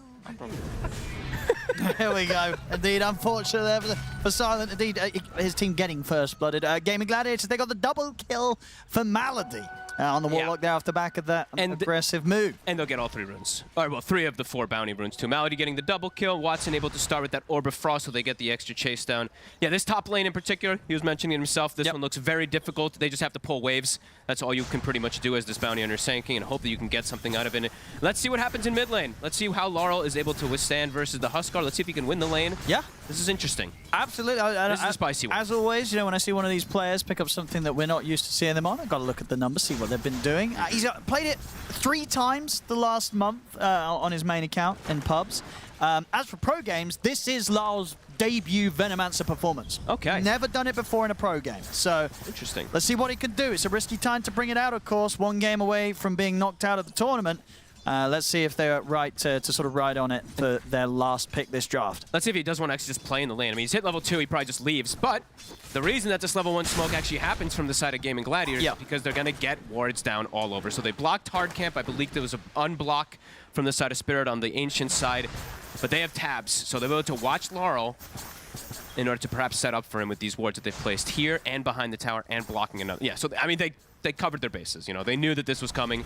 Speaker 10: Here we go. Indeed, unfortunately for Silent, indeed, his team getting first blooded. Gaimin Gladiators, they got the double kill for Malady on the Warlock there off the back of that aggressive move.
Speaker 5: And they'll get all 3 runes. Or, well, 3 of the 4 bounty runes too. Malady getting the double kill. Watson able to start with that Orb of Frost so they get the extra chase down. Yeah, this top lane in particular, he was mentioning it himself, this one looks very difficult. They just have to pull waves. That's all you can pretty much do as this bounty hunter Sanking and hope that you can get something out of it. Let's see what happens in mid lane. Let's see how Laurel is able to withstand versus the Huskar. Let's see if he can win the lane.
Speaker 10: Yeah.
Speaker 5: This is interesting.
Speaker 10: Absolutely.
Speaker 5: This is a spicy one.
Speaker 10: As always, you know, when I see one of these players pick up something that we're not used to seeing them on, I've got to look at the numbers, see what they've been doing. He's played it 3 times the last month on his main account in pubs. As for pro games, this is Laurel's debut Venomancer performance.
Speaker 5: Okay.
Speaker 10: Never done it before in a pro game. So
Speaker 5: interesting.
Speaker 10: Let's see what he can do. It's a risky time to bring it out, of course. 1 game away from being knocked out of the tournament. Let's see if they're right to sort of ride on it for their last pick this draft.
Speaker 5: Let's see if he does want to actually just play in the lane. I mean, he's hit level 2, he probably just leaves. But the reason that this level 1 smoke actually happens from the side of Gaimin Gladiators is because they're going to get wards down all over. So they blocked hard camp. I believe there was an unblock from the side of Spirit on the Ancient side. But they have tabs, so they're able to watch Laurel in order to perhaps set up for him with these wards that they've placed here and behind the tower and blocking another. Yeah, so I mean, they covered their bases. You know, they knew that this was coming.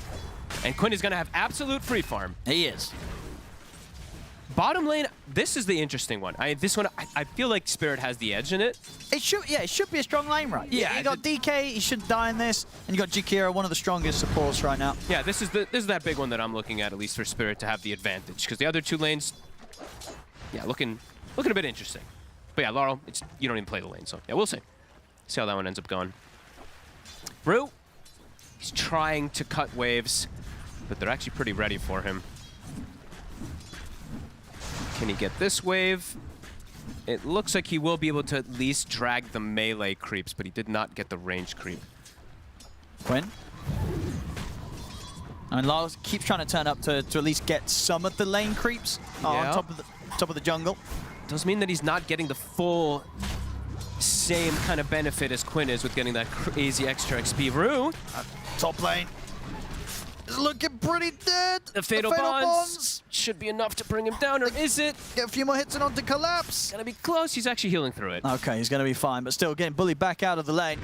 Speaker 5: And Quinn is going to have absolute free farm.
Speaker 10: He is.
Speaker 5: Bottom lane, this is the interesting one. This one, I feel like Spirit has the edge in it.
Speaker 10: It should be a strong lane, right?
Speaker 5: Yeah.
Speaker 10: You got DK, he shouldn't die in this, and you got Jakiro, one of the strongest supports right now.
Speaker 5: Yeah, this is that big one that I'm looking at least for Spirit to have the advantage, because the other 2 lanes, yeah, looking a bit interesting. But yeah, Laurel, you don't even play the lane, so yeah, we'll see. See how that one ends up going. Brew, he's trying to cut waves, but they're actually pretty ready for him. Can he get this wave? It looks like he will be able to at least drag the melee creeps, but he did not get the range creep.
Speaker 10: Quinn? I mean, Lars keeps trying to turn up to at least get some of the lane creeps on top of the jungle.
Speaker 5: Does mean that he's not getting the full same kind of benefit as Quinn is with getting that crazy extra XP. Rue,
Speaker 10: top lane is looking pretty dead.
Speaker 5: The Fatal Bonds should be enough to bring him down, or is it?
Speaker 10: Get a few more hits and on to collapse.
Speaker 5: Gonna be close. He's actually healing through it.
Speaker 10: Okay, he's gonna be fine, but still getting bullied back out of the lane.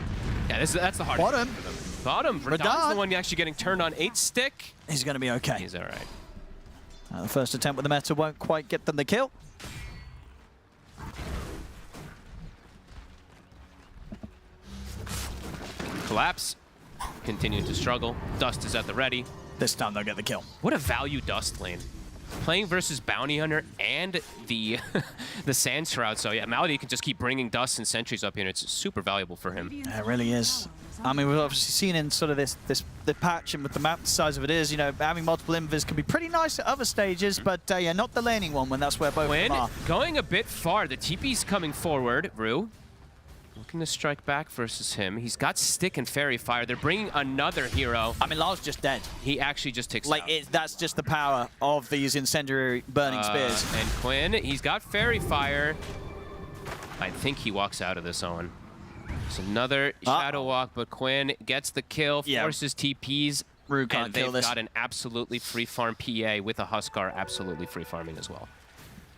Speaker 5: Yeah, that's the hardest.
Speaker 10: Bottom.
Speaker 5: For them. Bottom. Radan's the one actually getting turned on 8 stick.
Speaker 10: He's gonna be okay.
Speaker 5: He's all right.
Speaker 10: The first attempt with the meta won't quite get them the kill.
Speaker 5: Collapse. Continuing to struggle. Dust is at the ready.
Speaker 10: This time they'll get the kill.
Speaker 5: What a value Dust lane. Playing versus Bounty Hunter and the the Sand Shroud. So yeah, Malady can just keep bringing Dust and Sentries up here. And it's super valuable for him.
Speaker 10: Yeah, it really is. I mean, we've obviously seen in sort of the patch and with the map the size of it is, you know, having multiple invis can be pretty nice at other stages, but yeah, not the laning one when that's where both of them are.
Speaker 5: Going a bit far. The TP's coming forward. Rue looking to strike back versus him. He's got Stick and Fairy Fire. They're bringing another hero.
Speaker 10: I mean, Lar's just dead.
Speaker 5: He actually just takes
Speaker 10: out. That's just the power of these incendiary burning spears.
Speaker 5: And Quinn, he's got Fairy Fire. I think he walks out of this, Owen. It's another Shadow Walk, but Quinn gets the kill, forces TPs.
Speaker 10: Rue can't kill this.
Speaker 5: They've got an absolutely free farm PA with a Huskar absolutely free farming as well.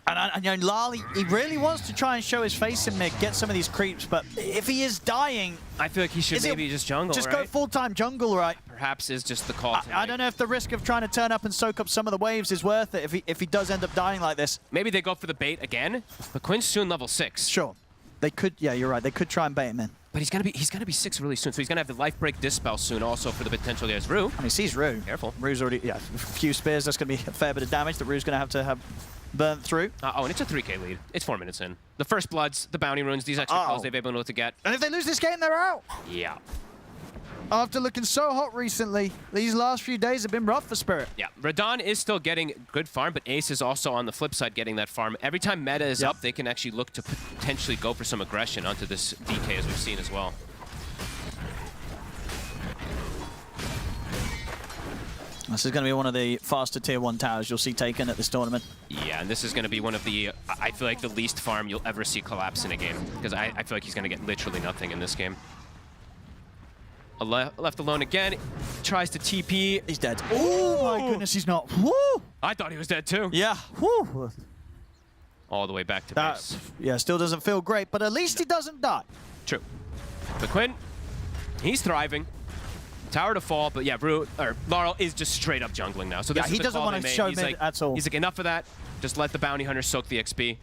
Speaker 10: And you know, Lali, he really wants to try and show his face in mid, get some of these creeps, but if he is dying...
Speaker 5: I feel like he should maybe just jungle,
Speaker 10: Just go full-time jungle, right?
Speaker 5: perhaps is just the call.
Speaker 10: I don't know if the risk of trying to turn up and soak up some of the waves is worth it if he does end up dying like this.
Speaker 5: Maybe they go for the bait again, but Quinn's soon level 6.
Speaker 10: Sure. They could, yeah, you're right. They could try and bait him in.
Speaker 5: But he's gonna be 6 really soon, so he's gonna have the life break dispel soon also for the potential guys. Rue.
Speaker 10: I mean, sees Rue.
Speaker 5: Careful.
Speaker 10: Rue's already, yeah, a few spears. That's gonna be a fair bit of damage that Rue's gonna have to have burnt through.
Speaker 5: Oh, and it's a 3K lead. It's 4 minutes in. The first bloods, the bounty runes, these extra calls they've been able to get.
Speaker 10: And if they lose this game, they're out.
Speaker 5: Yeah.
Speaker 10: After looking so hot recently, these last few days have been rough for Spirit.
Speaker 5: Yeah, Radon is still getting good farm, but Ace is also on the flip side getting that farm. Every time meta is up, they can actually look to potentially go for some aggression onto this DK, as we've seen as well.
Speaker 10: This is going to be one of the faster tier 1 towers you'll see taken at this tournament.
Speaker 5: Yeah, and this is going to be one of the, I feel like, the least farm you'll ever see collapse in a game, because I feel like he's going to get literally nothing in this game. Left alone again, tries to TP.
Speaker 10: He's dead. Oh my goodness, he's not. Woo!
Speaker 5: I thought he was dead too.
Speaker 10: Yeah. Woo!
Speaker 5: All the way back to base.
Speaker 10: Yeah, still doesn't feel great, but at least he doesn't die.
Speaker 5: True. But Quinn, he's thriving. Tower to fall, but yeah, Laurel is just straight up jungling now. So this is
Speaker 10: he
Speaker 5: the
Speaker 10: doesn't
Speaker 5: call
Speaker 10: want
Speaker 5: they
Speaker 10: to
Speaker 5: made.
Speaker 10: show
Speaker 5: He's
Speaker 10: mid
Speaker 5: like,
Speaker 10: at all.
Speaker 5: He's like, enough of that. Just let the bounty hunter soak the XP.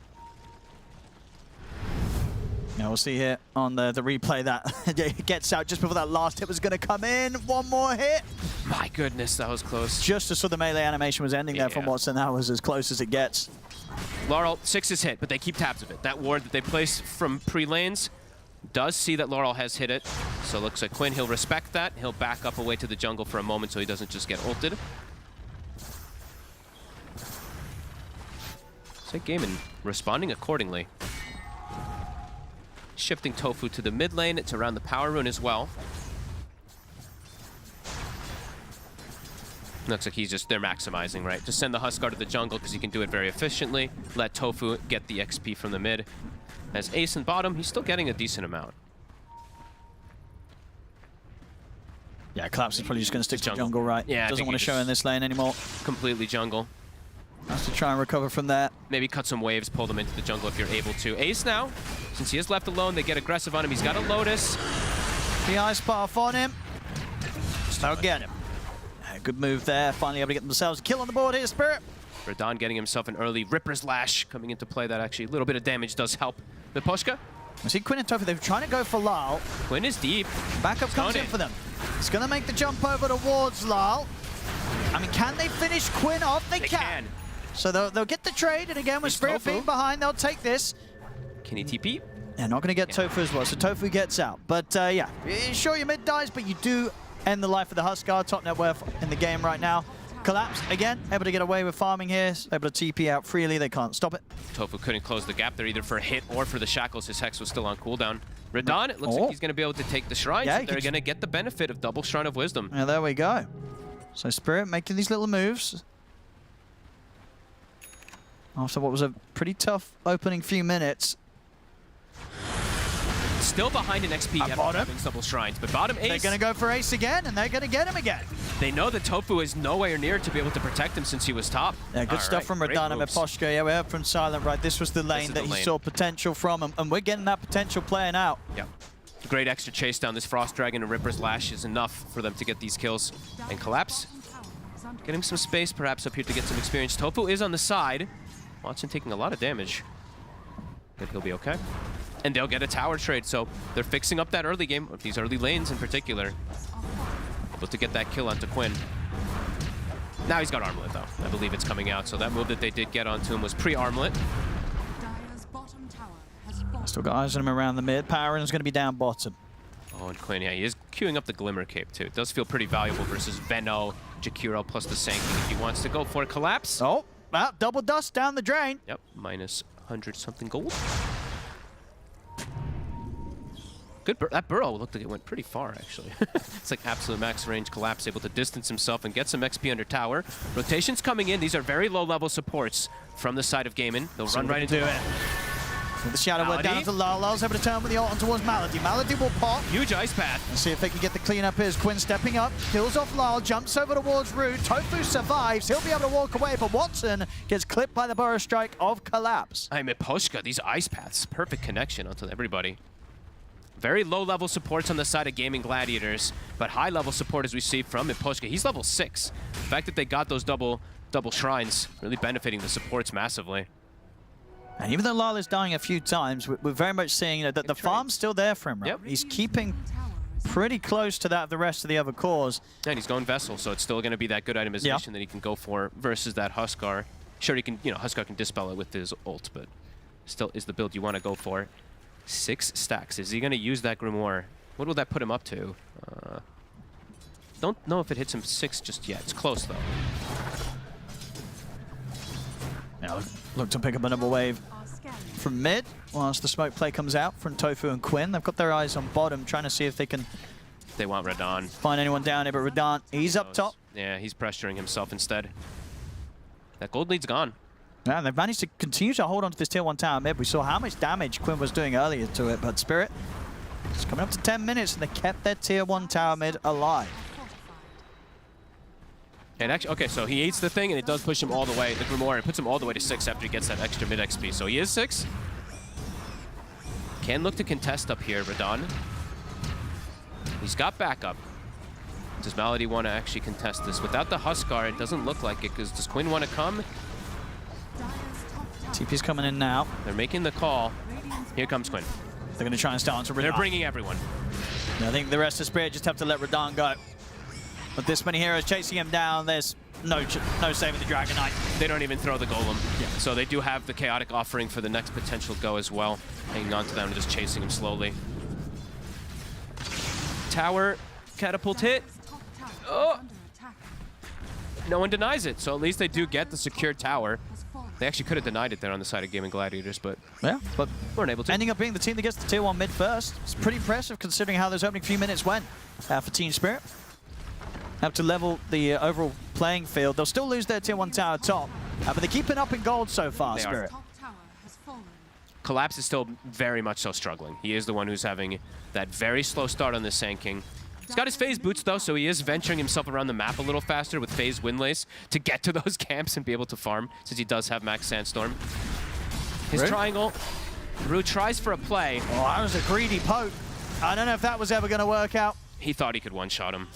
Speaker 10: Yeah, we'll see here on the replay that gets out just before that last hit was going to come in. One more hit.
Speaker 5: My goodness, that was close.
Speaker 10: Just as so the melee animation was ending there from Watson, that was as close as it gets.
Speaker 5: Laurel, 6 is hit, but they keep tabs of it. That ward that they placed from pre-lanes does see that Laurel has hit it. So it looks like Quinn, he'll respect that. He'll back up away to the jungle for a moment so he doesn't just get ulted. So Gaimin responding accordingly. Shifting Tofu to the mid lane. It's around the power rune as well. Looks like they're maximizing, right? Just send the Huskar to the jungle because he can do it very efficiently. Let Tofu get the XP from the mid. As Ace in bottom, he's still getting a decent amount.
Speaker 10: Yeah, Collapse is probably just going to stick to jungle, right?
Speaker 5: Yeah,
Speaker 10: doesn't want to show in this lane anymore.
Speaker 5: Completely jungle.
Speaker 10: Has to try and recover from that.
Speaker 5: Maybe cut some waves, pull them into the jungle if you're able to. Ace now, since he is left alone, they get aggressive on him. He's got a Lotus.
Speaker 10: The Ice Path on him. They'll get him. Good move there. Finally able to get themselves a kill on the board here, Spirit.
Speaker 5: Radon getting himself an early Ripper's Lash coming into play. That actually a little bit of damage does help. But Poshka?
Speaker 10: I see Quinn and Tofu, they're trying to go for Lal.
Speaker 5: Quinn is deep.
Speaker 10: Backup comes in for them. He's going to make the jump over towards Lal. I mean, can they finish Quinn off? They can. So they'll get the trade, and again, with Spirit being behind, they'll take this.
Speaker 5: Can he TP?
Speaker 10: Yeah, not going to get Tofu as well, so Tofu gets out. But yeah, sure your mid dies, but you do end the life of the Huskar, top net worth in the game right now. Collapse, again, able to get away with farming here, able to TP out freely, they can't stop it.
Speaker 5: Tofu couldn't close the gap there either for a hit or for the shackles. His Hex was still on cooldown. Radon, it looks like he's going to be able to take the shrines. Yeah, they're going to get the benefit of double Shrine of Wisdom.
Speaker 10: Yeah, there we go. So Spirit making these little moves. After what was a pretty tough opening few minutes.
Speaker 5: Still behind in XP at bottom. Double Shrines, but bottom Ace.
Speaker 10: They're going to go for Ace again, and they're going to get him again.
Speaker 5: They know that Tofu is nowhere near to be able to protect him since he was top.
Speaker 10: Yeah, good stuff from Radon and Poshka. Yeah, we heard from Silent, right? This was the lane that he saw potential from, and we're getting that potential playing out.
Speaker 5: Yeah. Great extra chase down this Frost Dragon and Ripper's Lash is enough for them to get these kills. And Collapse, getting some space perhaps up here to get some experience. Tofu is on the side. Watson taking a lot of damage. But he'll be okay. And they'll get a tower trade, so they're fixing up that early game, these early lanes in particular. Able to get that kill onto Quinn. Now he's got Armlet, though. I believe it's coming out, so that move that they did get onto him was pre-Armlet.
Speaker 10: Still got eyes on him around the mid. Power is going to be down bottom.
Speaker 5: Oh, and Quinn, yeah, he is queuing up the Glimmer Cape, too. It does feel pretty valuable versus Venno, Jakiro, plus the Sanctum if he wants to go for a Collapse.
Speaker 10: Oh, well, double dust down the drain.
Speaker 5: Yep, minus 100-something gold. Good, that burrow looked like it went pretty far, actually. It's like absolute max range Collapse, able to distance himself and get some XP under tower. Rotations coming in. These are very low-level supports from the side of Gaimin. They'll run right into it.
Speaker 10: With the Shadow Word down to Lal. Lal's able to turn with the ult on towards Malady. Malady will pop.
Speaker 5: Huge Ice Path.
Speaker 10: And see if they can get the cleanup here. Quinn stepping up, kills off Lal, jumps over towards Rude. Tofu survives. He'll be able to walk away, but Watson gets clipped by the Burrow Strike of Collapse.
Speaker 5: I mean, Poshka, these Ice Paths, perfect connection onto everybody. Very low-level supports on the side of Gaimin Gladiators, but high-level support as we see from Miposhka. He's level 6. The fact that they got those double shrines really benefiting the supports massively.
Speaker 10: And even though Lala's dying a few times, we're very much seeing that the farm's still there for him, right? Yep. He's keeping pretty close to that of the rest of the other cores.
Speaker 5: And he's going Vessel, so it's still going to be that good itemization that he can go for versus that Huskar. Sure, he can, Huskar can dispel it with his ult, but still is the build you want to go for. 6 stacks. Is he going to use that Grimoire? What will that put him up to? Don't know if it hits him 6 just yet. It's close, though.
Speaker 10: Now look to pick up another wave from mid whilst the smoke play comes out from Tofu and Quinn. They've got their eyes on bottom, trying to see if they can...
Speaker 5: They want Radon.
Speaker 10: Find anyone down here, but Radon, he's up top.
Speaker 5: Yeah, he's pressuring himself instead. That gold lead's gone.
Speaker 10: Yeah, and they've managed to continue to hold on to this tier 1 tower mid. We saw how much damage Quinn was doing earlier to it, but Spirit is coming up to 10 minutes, and they kept their tier 1 tower mid alive.
Speaker 5: And actually, okay, so he eats the thing, and it does push him all the way. The Grimoire, it puts him all the way to 6 after he gets that extra mid XP. So he is 6. Can look to contest up here, Radon. He's got backup. Does Malady want to actually contest this? Without the Huskar, it doesn't look like it, because does Quinn want to come?
Speaker 10: TP's coming in now.
Speaker 5: They're making the call. Here comes Quinn.
Speaker 10: They're going to try and start onto Radon.
Speaker 5: They're bringing everyone.
Speaker 10: And I think the rest of Spirit just have to let Radon go. With this many heroes chasing him down, there's no saving the Dragon Knight.
Speaker 5: They don't even throw the Golem. Yeah. So they do have the Chaotic offering for the next potential go as well. Hanging on to them and just chasing him slowly. Tower, catapult hit. Oh! No one denies it, so at least they do get the secure tower. They actually could have denied it there on the side of Gaimin Gladiators, but weren't able to.
Speaker 10: Ending up being the team that gets the tier 1 mid first. It's pretty impressive considering how those opening few minutes went for Team Spirit. Have to level the overall playing field. They'll still lose their tier 1 tower top, but they're keeping up in gold so far, Spirit.
Speaker 5: Collapse is still very much so struggling. He is the one who's having that very slow start on the Sand King. He's got his phase boots, though, so he is venturing himself around the map a little faster with phase windlace to get to those camps and be able to farm, since he does have max Sandstorm. His triangle. Rue tries for a play.
Speaker 10: Oh, that was a greedy poke. I don't know if that was ever going to work out.
Speaker 5: He thought he could one-shot him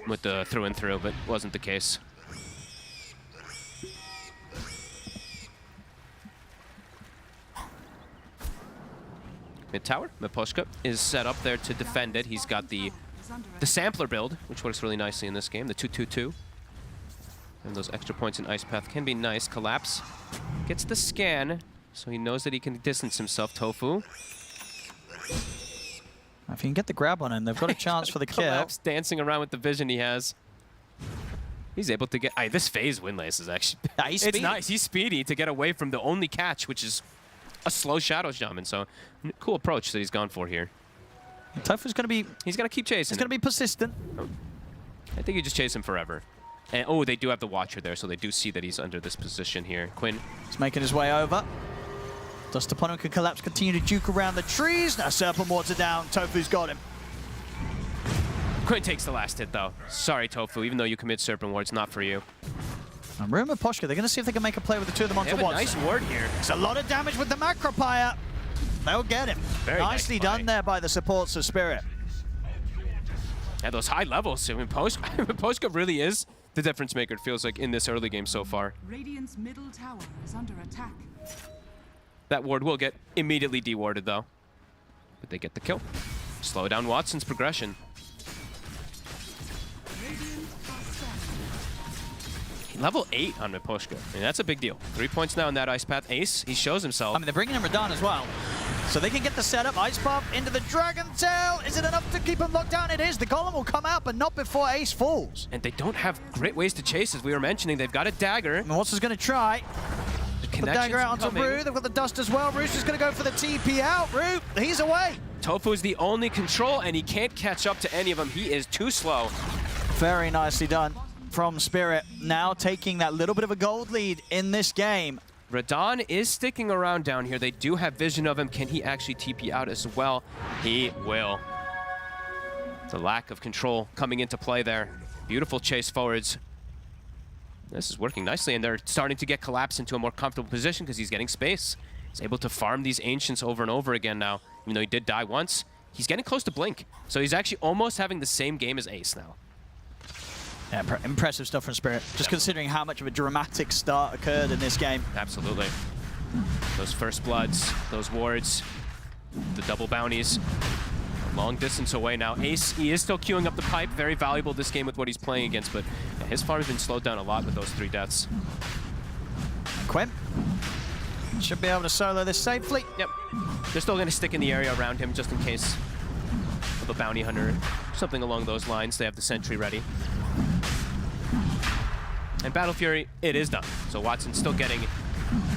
Speaker 5: with the through and through, but wasn't the case. Mid tower, Miposhka is set up there to defend it. He's got the sampler build, which works really nicely in this game, the 2-2-2. And those extra points in Ice Path can be nice. Collapse gets the scan, so he knows that he can distance himself, Tofu.
Speaker 10: If you can get the grab on him, they've got a chance for the kill.
Speaker 5: Collapse dancing around with the vision he has. He's able to get... this phase windlace is actually... it's nice. He's speedy to get away from the only catch, which is a slow Shadow Shaman. So, cool approach that he's gone for here.
Speaker 10: Tofu's going to be...
Speaker 5: He's going to keep chasing.
Speaker 10: He's going to be persistent.
Speaker 5: I think you just chase him forever. And, oh, they do have the Watcher there, so they do see that he's under this position here. Quinn.
Speaker 10: He's making his way over. Dust upon him, can Collapse continue to juke around the trees. Now Serpent Wards are down. Tofu's got him.
Speaker 5: Quinn takes the last hit, though. Sorry, Tofu. Even though you commit Serpent Wards, not for you.
Speaker 10: And Rue and Miposhka, they're going to see if they can make a play with the two of them onto Wards.
Speaker 5: Nice ward here.
Speaker 10: It's a lot of damage with the Macropire. They'll get him.
Speaker 5: Very
Speaker 10: nicely done there by the supports of Spirit.
Speaker 5: Yeah, those high levels. I mean, Miposhka really is the difference maker, it feels like, in this early game so far.
Speaker 12: Radiant's middle tower is under attack.
Speaker 5: That ward will get immediately dewarded, though. But they get the kill. Slow down Watson's progression. Level 8 on Miposhka. I mean, that's a big deal. 3 points now in that Ice Path. Ace, he shows himself.
Speaker 10: I mean, they're bringing in Radon as well. So they can get the setup. Ice Path into the Dragon Tail. Is it enough to keep him locked down? It is. The Golem will come out, but not before Ace falls.
Speaker 5: And they don't have great ways to chase, as we were mentioning. They've got a dagger.
Speaker 10: And Watson's going to try. The dagger out onto Rue. They've got the dust as well. Rue's just going to go for the TP out. Rue, he's away.
Speaker 5: Tofu is the only control, and he can't catch up to any of them. He is too slow.
Speaker 10: Very nicely done from Spirit. Now taking that little bit of a gold lead in this game.
Speaker 5: Radon is sticking around down here. They do have vision of him. Can he actually TP out as well? He will. The lack of control coming into play there. Beautiful chase forwards. This is working nicely, and they're starting to get Collapse into a more comfortable position because he's getting space. He's able to farm these Ancients over and over again now. Even though he did die once, he's getting close to Blink. So he's actually almost having the same game as Ace now.
Speaker 10: Yeah, impressive stuff from Spirit, just considering how much of a dramatic start occurred in this game.
Speaker 5: Absolutely. Those first bloods, those wards, the double bounties. Long distance away now. Ace, he is still queuing up the pipe. Very valuable this game with what he's playing against, but yeah, his farm has been slowed down a lot with those 3 deaths.
Speaker 10: Quinn should be able to solo this safely.
Speaker 5: Yep. They're still going to stick in the area around him just in case of a bounty hunter, something along those lines. They have the sentry ready. And Battle Fury, it is done. So Watson's still getting,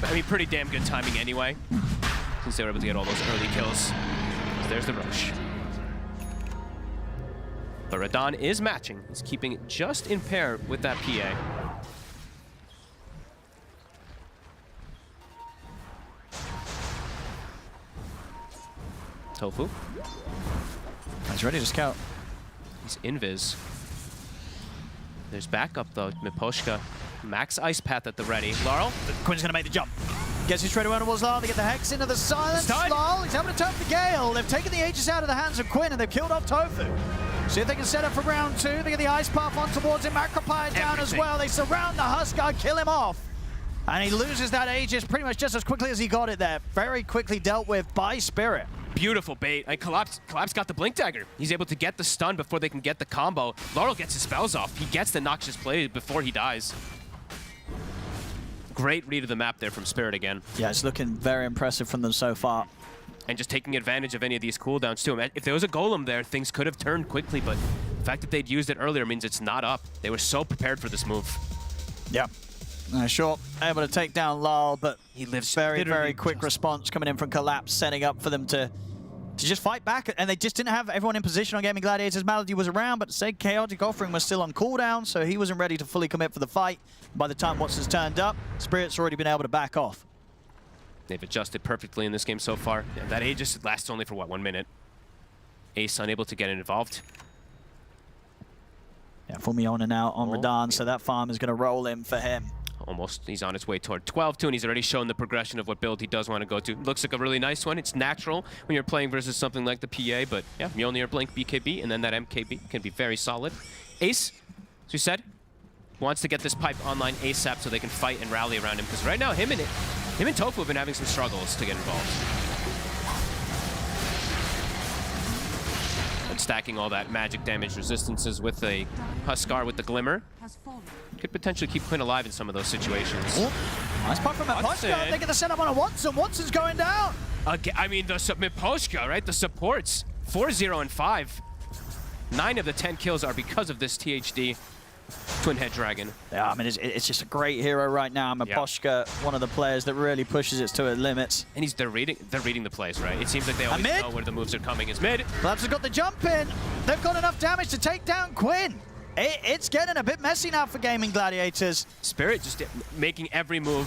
Speaker 5: I mean, pretty damn good timing anyway, since they were able to get all those early kills. So there's the rush. But Radon is matching. He's keeping it just in pair with that PA. Tofu.
Speaker 10: He's ready to scout.
Speaker 5: He's invis. There's backup though. Miposhka. Max Ice Path at the ready. Laurel.
Speaker 10: Quinn's going to make the jump. Gets his straight away towards Laurel. They get the Hex into the silence. Laurel, he's able to turn the Gale. They've taken the Aegis out of the hands of Quinn and they've killed off Tofu. See if they can set up for round 2. They get the Ice Path on towards him. Macropire down as well. They surround the Huskar, kill him off. And he loses that Aegis pretty much just as quickly as he got it there. Very quickly dealt with by Spirit.
Speaker 5: Beautiful bait. And Collapse got the Blink Dagger. He's able to get the stun before they can get the combo. Laurel gets his spells off. He gets the Noxious Play before he dies. Great read of the map there from Spirit again.
Speaker 10: Yeah, it's looking very impressive from them so far.
Speaker 5: And just taking advantage of any of these cooldowns too. If there was a golem there, things could have turned quickly, but the fact that they'd used it earlier means it's not up. They were so prepared for this move.
Speaker 10: Yeah. Sure, able to take down Lal, but he lives very quick response coming in from Collapse, setting up for them to just fight back. And they just didn't have everyone in position on Gaimin Gladiators. Malady was around, but said Chaotic Offering was still on cooldown, so he wasn't ready to fully commit for the fight. By the time Watson's turned up, Spirit's already been able to back off.
Speaker 5: They've adjusted perfectly in this game so far. Yeah, that Aegis lasts only for, what, 1 minute? Ace unable to get involved.
Speaker 10: Yeah, Fumiona now on Radon, so that farm is going to roll in for him.
Speaker 5: Almost, he's on his way toward 12-2, and he's already shown the progression of what build he does want to go to. Looks like a really nice one. It's natural when you're playing versus something like the PA, but yeah, Mjolnir, Blink, BKB, and then that MKB can be very solid. Ace, as you said, wants to get this pipe online ASAP so they can fight and rally around him, because right now him and Tofu have been having some struggles to get involved. And stacking all that magic damage resistances with a Huskar with the Glimmer could potentially keep Quinn alive in some of those situations.
Speaker 10: Oh, nice puck from Miposhka. They get the setup on a Watson. Watson's going down.
Speaker 5: I mean, the Miposhka, right? The supports. 4-0 and 5. 9 of the 10 kills are because of this THD Twin Head Dragon.
Speaker 10: Yeah, I mean, it's just a great hero right now. Miposhka, one of the players that really pushes it to its limits.
Speaker 5: And they're reading the plays, right? It seems like they always know where the moves are coming. Is mid.
Speaker 10: Collapse has got the jump in. They've got enough damage to take down Quinn. It's getting a bit messy now for Gaimin Gladiators.
Speaker 5: Spirit just making every move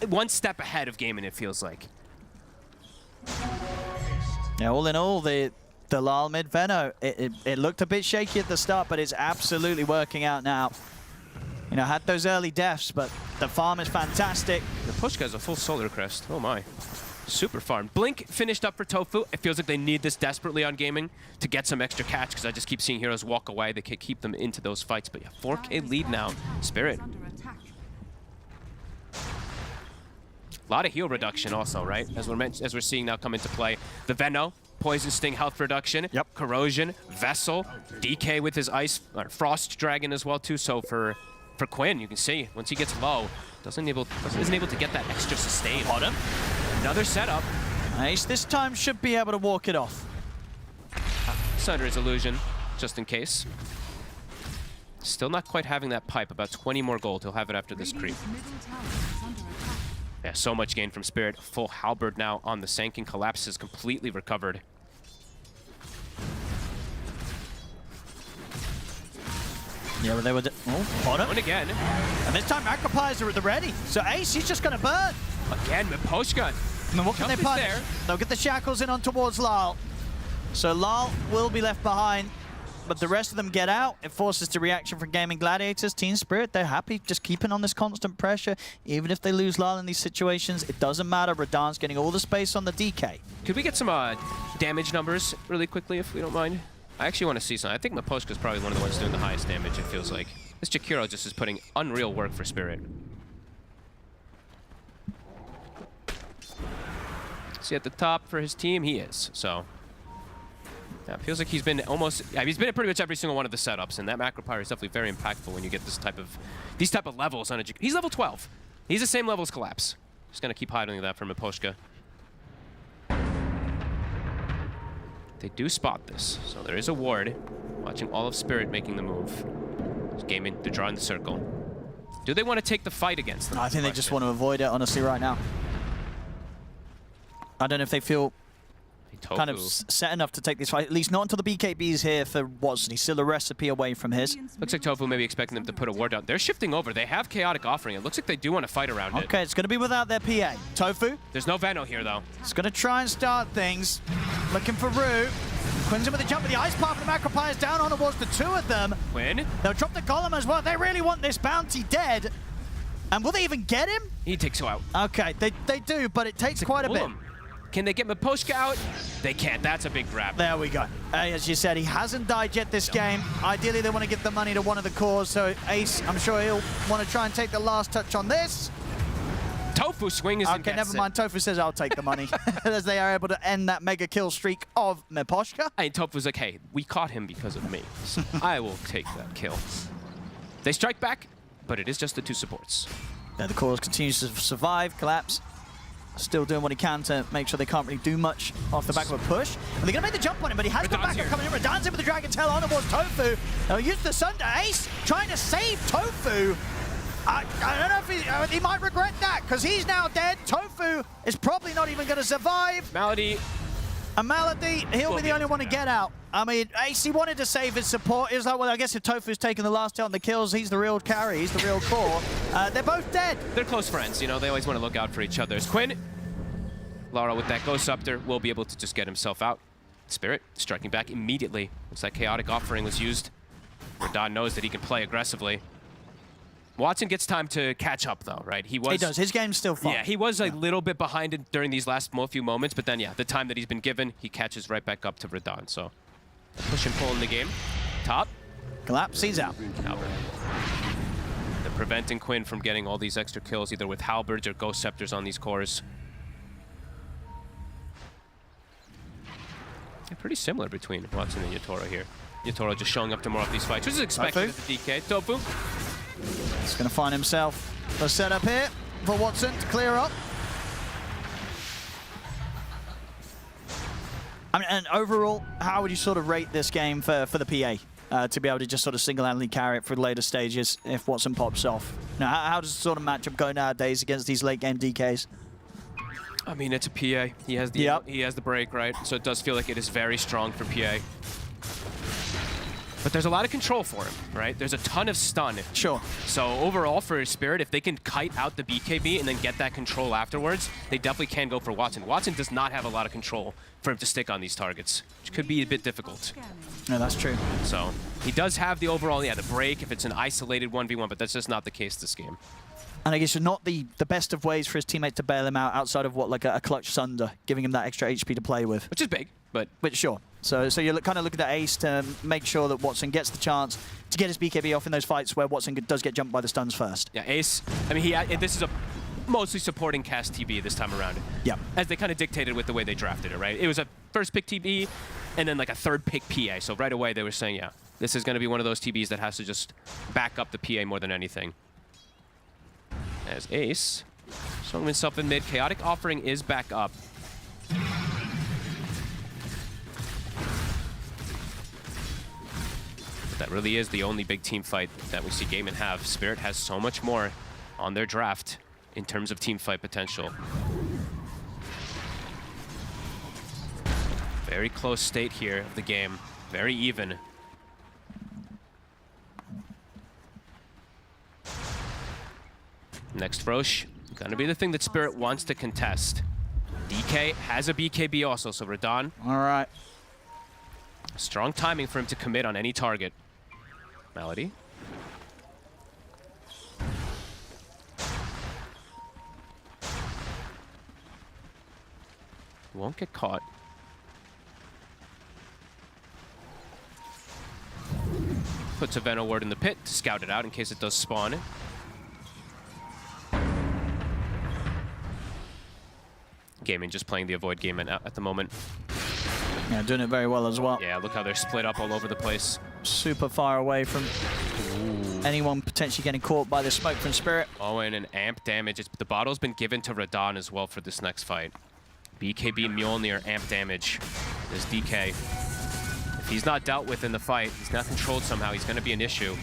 Speaker 5: one step ahead of Gaimin, it feels like.
Speaker 10: Yeah, all in all, the Lal mid Veno, it looked a bit shaky at the start, but it's absolutely working out now. You know, had those early deaths, but the farm is fantastic.
Speaker 5: The Pushka has a full Solar Crest. Oh my. Super farm. Blink finished up for Tofu. It feels like they need this desperately on Gaming to get some extra catch, because I just keep seeing heroes walk away. They can keep them into those fights. But yeah, 4K lead now. Spirit. A lot of heal reduction also, right? As we're seeing now come into play. The Veno, Poison Sting health reduction. Yep. Corrosion, Vessel, DK with his Ice, or Frost Dragon as well too. So for Quinn, you can see once he gets low, isn't able to get that extra sustain. On him. Another setup.
Speaker 10: Ace this time should be able to walk it off.
Speaker 5: Under his illusion, just in case. Still not quite having that pipe. About 20 more gold. He'll have it after this creep. Yeah, so much gain from Spirit. Full halberd now on the Sanking. Collapse is completely recovered.
Speaker 10: Yeah, but they were on him.
Speaker 5: And again.
Speaker 10: And this time Macropires are at the ready. So Ace, he's just going to burn.
Speaker 5: Again, Miposhka.
Speaker 10: I mean, what can they punish? They'll get the shackles in on towards Lal. So Lal will be left behind. but the rest of them get out. It forces the reaction from Gaimin Gladiators. Team Spirit, they're happy just keeping on this constant pressure. Even if they lose Lyle in these situations, it doesn't matter. Radan's getting all the space on the DK.
Speaker 5: Could we get some damage numbers really quickly, if we don't mind? I actually want to see some. I think Maposhka's probably one of the ones doing the highest damage, it feels like. This Jakiro just is putting unreal work for Spirit. See, at the top for his team, he is. So, yeah, it feels like he's been almost... Yeah, he's been at pretty much every single one of the setups, and that macro power is definitely very impactful when you get these type of levels on a... He's level 12. He's the same level as Collapse. Just gonna keep hiding that from Maposhka. They do spot this, so there is a ward. Watching all of Spirit making the move. Gaimin, they're drawing the circle. Do they want to take the fight against them?
Speaker 10: I think they just want to avoid it, honestly, right now. I don't know if they feel kind of set enough to take this fight, at least not until the BKB is here for Watson. He's still a recipe away from his.
Speaker 5: Looks like Tofu maybe expecting them to put a ward down. They're shifting over. They have Chaotic Offering. It looks like they do want to fight around it.
Speaker 10: Okay, it's going to be without their PA. Tofu.
Speaker 5: There's no Veno here, though.
Speaker 10: It's going to try and start things. Looking for Rue. Quinn's in with a jump, but the Ice Path from the Macropie is down on towards the two of them.
Speaker 5: Quinn.
Speaker 10: They'll drop the Golem as well. They really want this bounty dead. And will they even get him?
Speaker 5: He takes you out.
Speaker 10: Okay, they do, but it takes quite a bit.
Speaker 5: Can they get Maposhka out? They can't. That's a big grab.
Speaker 10: There we go. As you said, he hasn't died yet this game. Ideally, they want to give the money to one of the cores, so Ace, I'm sure he'll want to try and take the last touch on this.
Speaker 5: Tofu swing is
Speaker 10: okay, never mind. Tofu says I'll take the money as they are able to end that mega kill streak of Maposhka.
Speaker 5: And Tofu's like, hey, we caught him because of me, so I will take that kill. They strike back, but it is just the two supports.
Speaker 10: Yeah, the cores continues to survive. Collapse still doing what he can to make sure they can't really do much off the back of a push. And they're going to make the jump on him, but he has got backup coming in. Radan's in with the Dragon Tail on towards Tofu. They'll use the Sunder. Ace trying to save Tofu. I don't know if he might regret that, because he's now dead. Tofu is probably not even going to survive.
Speaker 5: Malady.
Speaker 10: And Malady, he'll be the only one to get out. I mean, Ace, he wanted to save his support. He was like, well, I guess if Tofu's taking the last hit on the kills, he's the real carry, he's the real core. They're both dead.
Speaker 5: They're close friends, you know, they always want to look out for each other. Quinn, Lara with that Ghost Scepter will be able to just get himself out. Spirit striking back immediately once that Chaotic Offering was used. Radan knows that he can play aggressively. Watson gets time to catch up, though, right? He
Speaker 10: does. His game's still fun.
Speaker 5: Yeah, he was a little bit behind it during these last few moments, but then, yeah, the time that he's been given, he catches right back up to Radan. So, push and pull in the game. Top.
Speaker 10: Collapse, he's out.
Speaker 5: Halberd. They're preventing Quinn from getting all these extra kills, either with Halberds or Ghost Scepters on these cores. Yeah, pretty similar between Watson and Yatoro here. Yatoro just showing up to more of these fights, which is expected at the DK. Tofu.
Speaker 10: He's going to find himself a setup here for Watson to clear up. I mean, and overall, how would you sort of rate this game for the PA? To be able to just sort of single-handedly carry it for the later stages if Watson pops off. Now, how does the sort of matchup go nowadays against these late-game DKs?
Speaker 5: I mean, it's a PA. He has the break, right? So it does feel like it is very strong for PA. But there's a lot of control for him, right? There's a ton of stun.
Speaker 10: Sure.
Speaker 5: So overall for Spirit, if they can kite out the BKB and then get that control afterwards, they definitely can go for Watson. Watson does not have a lot of control for him to stick on these targets, which could be a bit difficult.
Speaker 10: No, that's true.
Speaker 5: So he does have the overall, the break if it's an isolated 1v1, but that's just not the case this game.
Speaker 10: And I guess not the best of ways for his teammate to bail him out outside of what, like a clutch Sunder, giving him that extra HP to play with.
Speaker 5: Which is big, but
Speaker 10: sure. So you're kind of looking at Ace to make sure that Watson gets the chance to get his BKB off in those fights where Watson does get jumped by the stuns first.
Speaker 5: Yeah, Ace, I mean, this is a mostly supporting cast TB this time around.
Speaker 10: Yeah.
Speaker 5: As they kind of dictated with the way they drafted it, right? It was a first pick TB and then like a third pick PA. So right away they were saying, yeah, this is going to be one of those TBs that has to just back up the PA more than anything. As Ace showing himself in mid. Chaotic Offering is back up. But that really is the only big team fight that we see Gaimin have. Spirit has so much more on their draft in terms of team fight potential. Very close state here of the game. Very even. Next Roche, gonna be the thing that Spirit wants to contest. DK has a BKB also, so Radan.
Speaker 10: All right.
Speaker 5: Strong timing for him to commit on any target. Melody. Won't get caught. Puts a Venom ward in the pit to scout it out in case it does spawn. Gaming just playing the avoid game at the moment.
Speaker 10: Yeah, doing it very well as well.
Speaker 5: Yeah, look how they're split up all over the place.
Speaker 10: Super far away from anyone potentially getting caught by the smoke from Spirit.
Speaker 5: Oh, and an amp damage. The bottle's been given to Radon as well for this next fight. BKB Mjolnir amp damage. There's DK. If he's not dealt with in the fight, he's not controlled somehow, he's going to be an issue.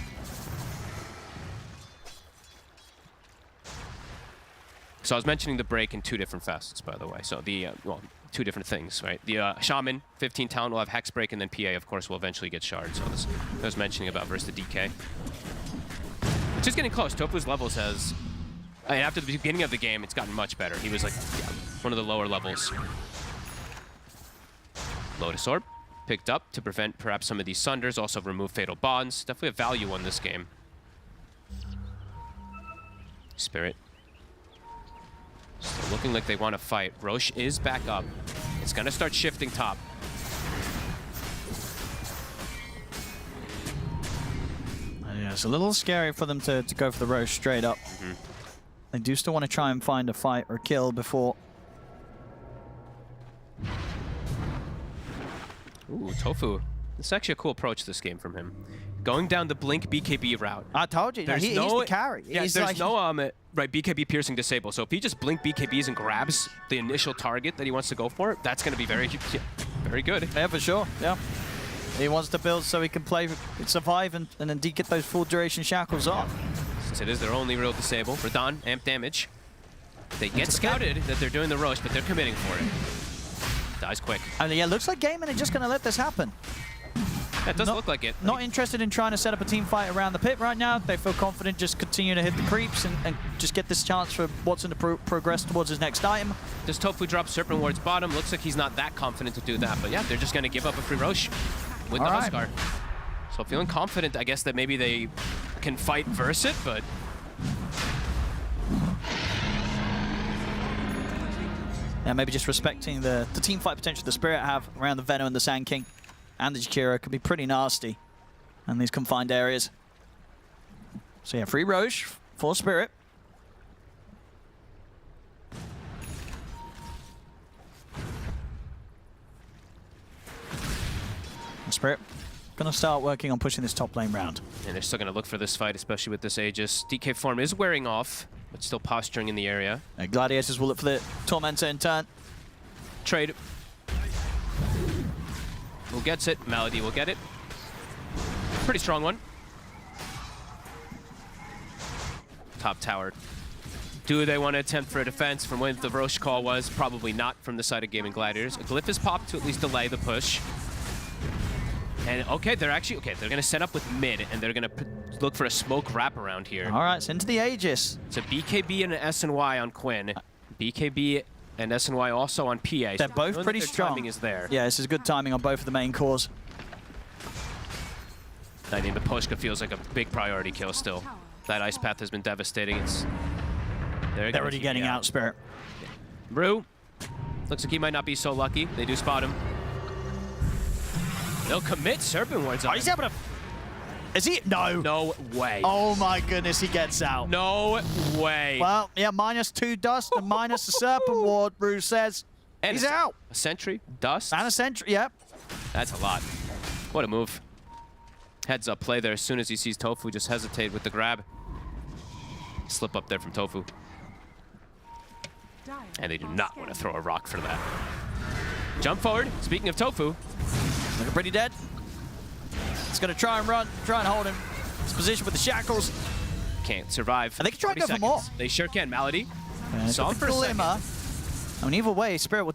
Speaker 5: So I was mentioning the break in 2 different facets, by the way. So the, well, 2 different things, right? The Shaman, 15 talent will have Hex Break, and then PA, of course, will eventually get Shard. So this, I was mentioning about versus the DK. Which is getting close. Tofu's levels has... I mean, after the beginning of the game, it's gotten much better. He was like, yeah, one of the lower levels. Lotus Orb, picked up to prevent perhaps some of these Sunders, also remove Fatal Bonds. Definitely a value on this game. Spirit. Still looking like they want to fight. Roche is back up. It's going to start shifting top.
Speaker 10: Yeah, it's a little scary for them to go for the Roche straight up. They do still want to try and find a fight or kill before.
Speaker 5: Ooh, Tofu. It's actually a cool approach to this game from him. Going down the Blink BKB route.
Speaker 10: I told you, he's the carry.
Speaker 5: Yeah,
Speaker 10: He's
Speaker 5: there's
Speaker 10: like,
Speaker 5: no right, BKB piercing disable. So if he just Blink BKBs and grabs the initial target that he wants to go for, that's going to be very, very good.
Speaker 10: Yeah, for sure. Yeah. He wants to build so he can play, survive, and then get those full duration shackles off.
Speaker 5: Since it is their only real disable. Radon, amp damage. They get scouted that they're doing the Roche, but they're committing for it. Dies quick.
Speaker 10: And yeah, looks like Gaimin are just going to let this happen.
Speaker 5: That does look like it.
Speaker 10: Not interested in trying to set up a team fight around the pit right now. They feel confident just continue to hit the creeps and just get this chance for Watson to progress towards his next item.
Speaker 5: Does Tofu drop Serpent Ward's bottom? Looks like he's not that confident to do that. But yeah, they're just going to give up a free Roche with the Huskar. So feeling confident, I guess, that maybe they can fight verse it, but...
Speaker 10: Yeah, maybe just respecting the team fight potential the Spirit have around the Venom and the Sand King. And the Jakiro could be pretty nasty in these confined areas. So yeah, free Roche for Spirit. And Spirit gonna start working on pushing this top lane round.
Speaker 5: And they're still gonna look for this fight, especially with this Aegis. DK form is wearing off, but still posturing in the area.
Speaker 10: Gladiators will look for the Tormentor in turn.
Speaker 5: Trade. Who gets it? Malady will get it. Pretty strong one. Top tower. Do they want to attempt for a defense from when the Roche call was? Probably not from the side of Gaimin Gladiators. A glyph is popped to at least delay the push. And okay, they're going to set up with mid, and they're going to look for a smoke wraparound here.
Speaker 10: All right, it's into the Aegis.
Speaker 5: It's a BKB and an SNY on Quinn. BKB and SNY also on PA.
Speaker 10: They're both pretty strong.
Speaker 5: Timing is there.
Speaker 10: Yeah, this is good timing on both of the main cores.
Speaker 5: I mean, the Poshka feels like a big priority kill still. That Ice Path has been devastating. They're
Speaker 10: already getting out, Spirit.
Speaker 5: Brew. Looks like he might not be so lucky. They do spot him. They'll commit Serpent Wards on him.
Speaker 10: He's able to... Is he? No.
Speaker 5: No way.
Speaker 10: Oh my goodness, he gets out.
Speaker 5: No way.
Speaker 10: Well, yeah, -2 dust and minus the Serpent Ward, Bruce says. And he's out.
Speaker 5: A sentry, dust.
Speaker 10: And a sentry, yep.
Speaker 5: That's a lot. What a move. Heads up play there as soon as he sees Tofu, just hesitate with the grab. Slip up there from Tofu. And they do not want to throw a rock for that. Jump forward. Speaking of Tofu.
Speaker 10: Looking pretty dead. He's going to try and run, try and hold him. His position with the shackles.
Speaker 5: Can't survive.
Speaker 10: And they can try and go for more.
Speaker 5: They sure can. Malady. Saw him for a second.
Speaker 10: I mean, either way, Spirit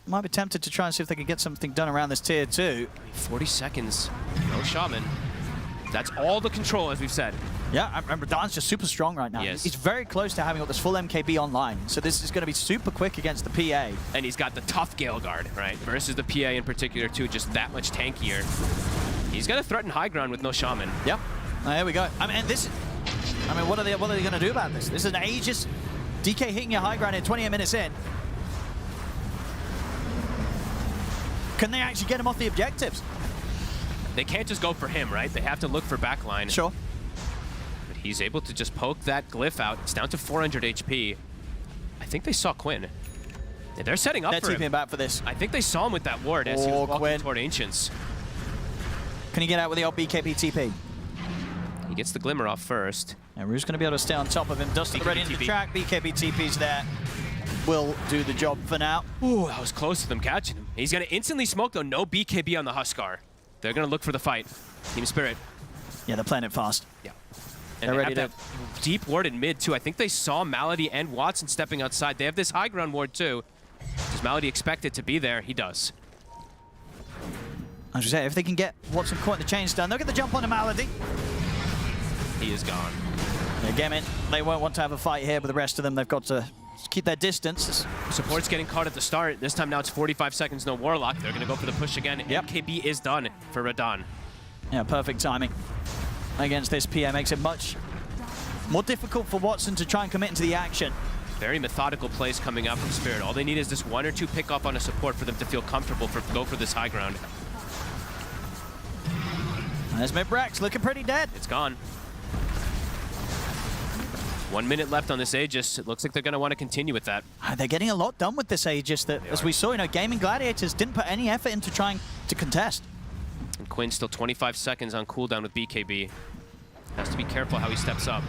Speaker 10: might be tempted to try and see if they can get something done around this tier 2.
Speaker 5: 40 seconds. No Shaman. That's all the control, as we've said.
Speaker 10: Yeah, and Radan's just super strong right now.
Speaker 5: Yes.
Speaker 10: He's very close to having got this full MKB online, so this is going to be super quick against the PA.
Speaker 5: And he's got the tough Gale Guard, right? Versus the PA in particular, too, just that much tankier. He's going to threaten high ground with no Shaman.
Speaker 10: Yep. There we go. I mean, what are they going to do about this? This is an Aegis. DK hitting your high ground in 28 minutes in. Can they actually get him off the objectives?
Speaker 5: They can't just go for him, right? They have to look for backline.
Speaker 10: Sure.
Speaker 5: But he's able to just poke that glyph out. It's down to 400 HP. I think they saw Quinn. Yeah, they're setting up for him.
Speaker 10: They're TPing back for this.
Speaker 5: I think they saw him with that ward as he was walking
Speaker 10: Quinn
Speaker 5: toward Ancients.
Speaker 10: Can he get out with the old BKB TP?
Speaker 5: He gets the Glimmer off first.
Speaker 10: And Rue's going to be able to stay on top of him. Dustin ready into the track. BKB TP's there. Will do the job for now.
Speaker 5: Ooh, that was close to them catching him. He's going to instantly smoke, though. No BKB on the Huskar. They're going to look for the fight. Team Spirit.
Speaker 10: Yeah, they're playing it fast.
Speaker 5: Yeah.
Speaker 10: They're
Speaker 5: And they
Speaker 10: ready
Speaker 5: have that deep ward in mid, too. I think they saw Malady and Watson stepping outside. They have this high ground ward, too. Does Malady expect it to be there? He does.
Speaker 10: As I say, if they can get Watson caught in the chains done, look at the jump on the Malady.
Speaker 5: He is gone.
Speaker 10: Yeah, Gaimin, they won't want to have a fight here with the rest of them. They've got to keep their distance.
Speaker 5: Support's getting caught at the start. This time now it's 45 seconds, no Warlock. They're going to go for the push again.
Speaker 10: Yep.
Speaker 5: MKB is done for Radan.
Speaker 10: Yeah, perfect timing against this PA. Makes it much more difficult for Watson to try and commit into the action.
Speaker 5: Very methodical plays coming out from Spirit. All they need is this 1 or 2 pick off on a support for them to feel comfortable go for this high ground.
Speaker 10: There's Midbrax looking pretty dead.
Speaker 5: It's gone. 1 minute left on this Aegis. It looks like they're going to want to continue with that.
Speaker 10: They're getting a lot done with this Aegis. That, as we saw, Gaimin Gladiators didn't put any effort into trying to contest.
Speaker 5: And Quinn still 25 seconds on cooldown with BKB. Has to be careful how he steps up.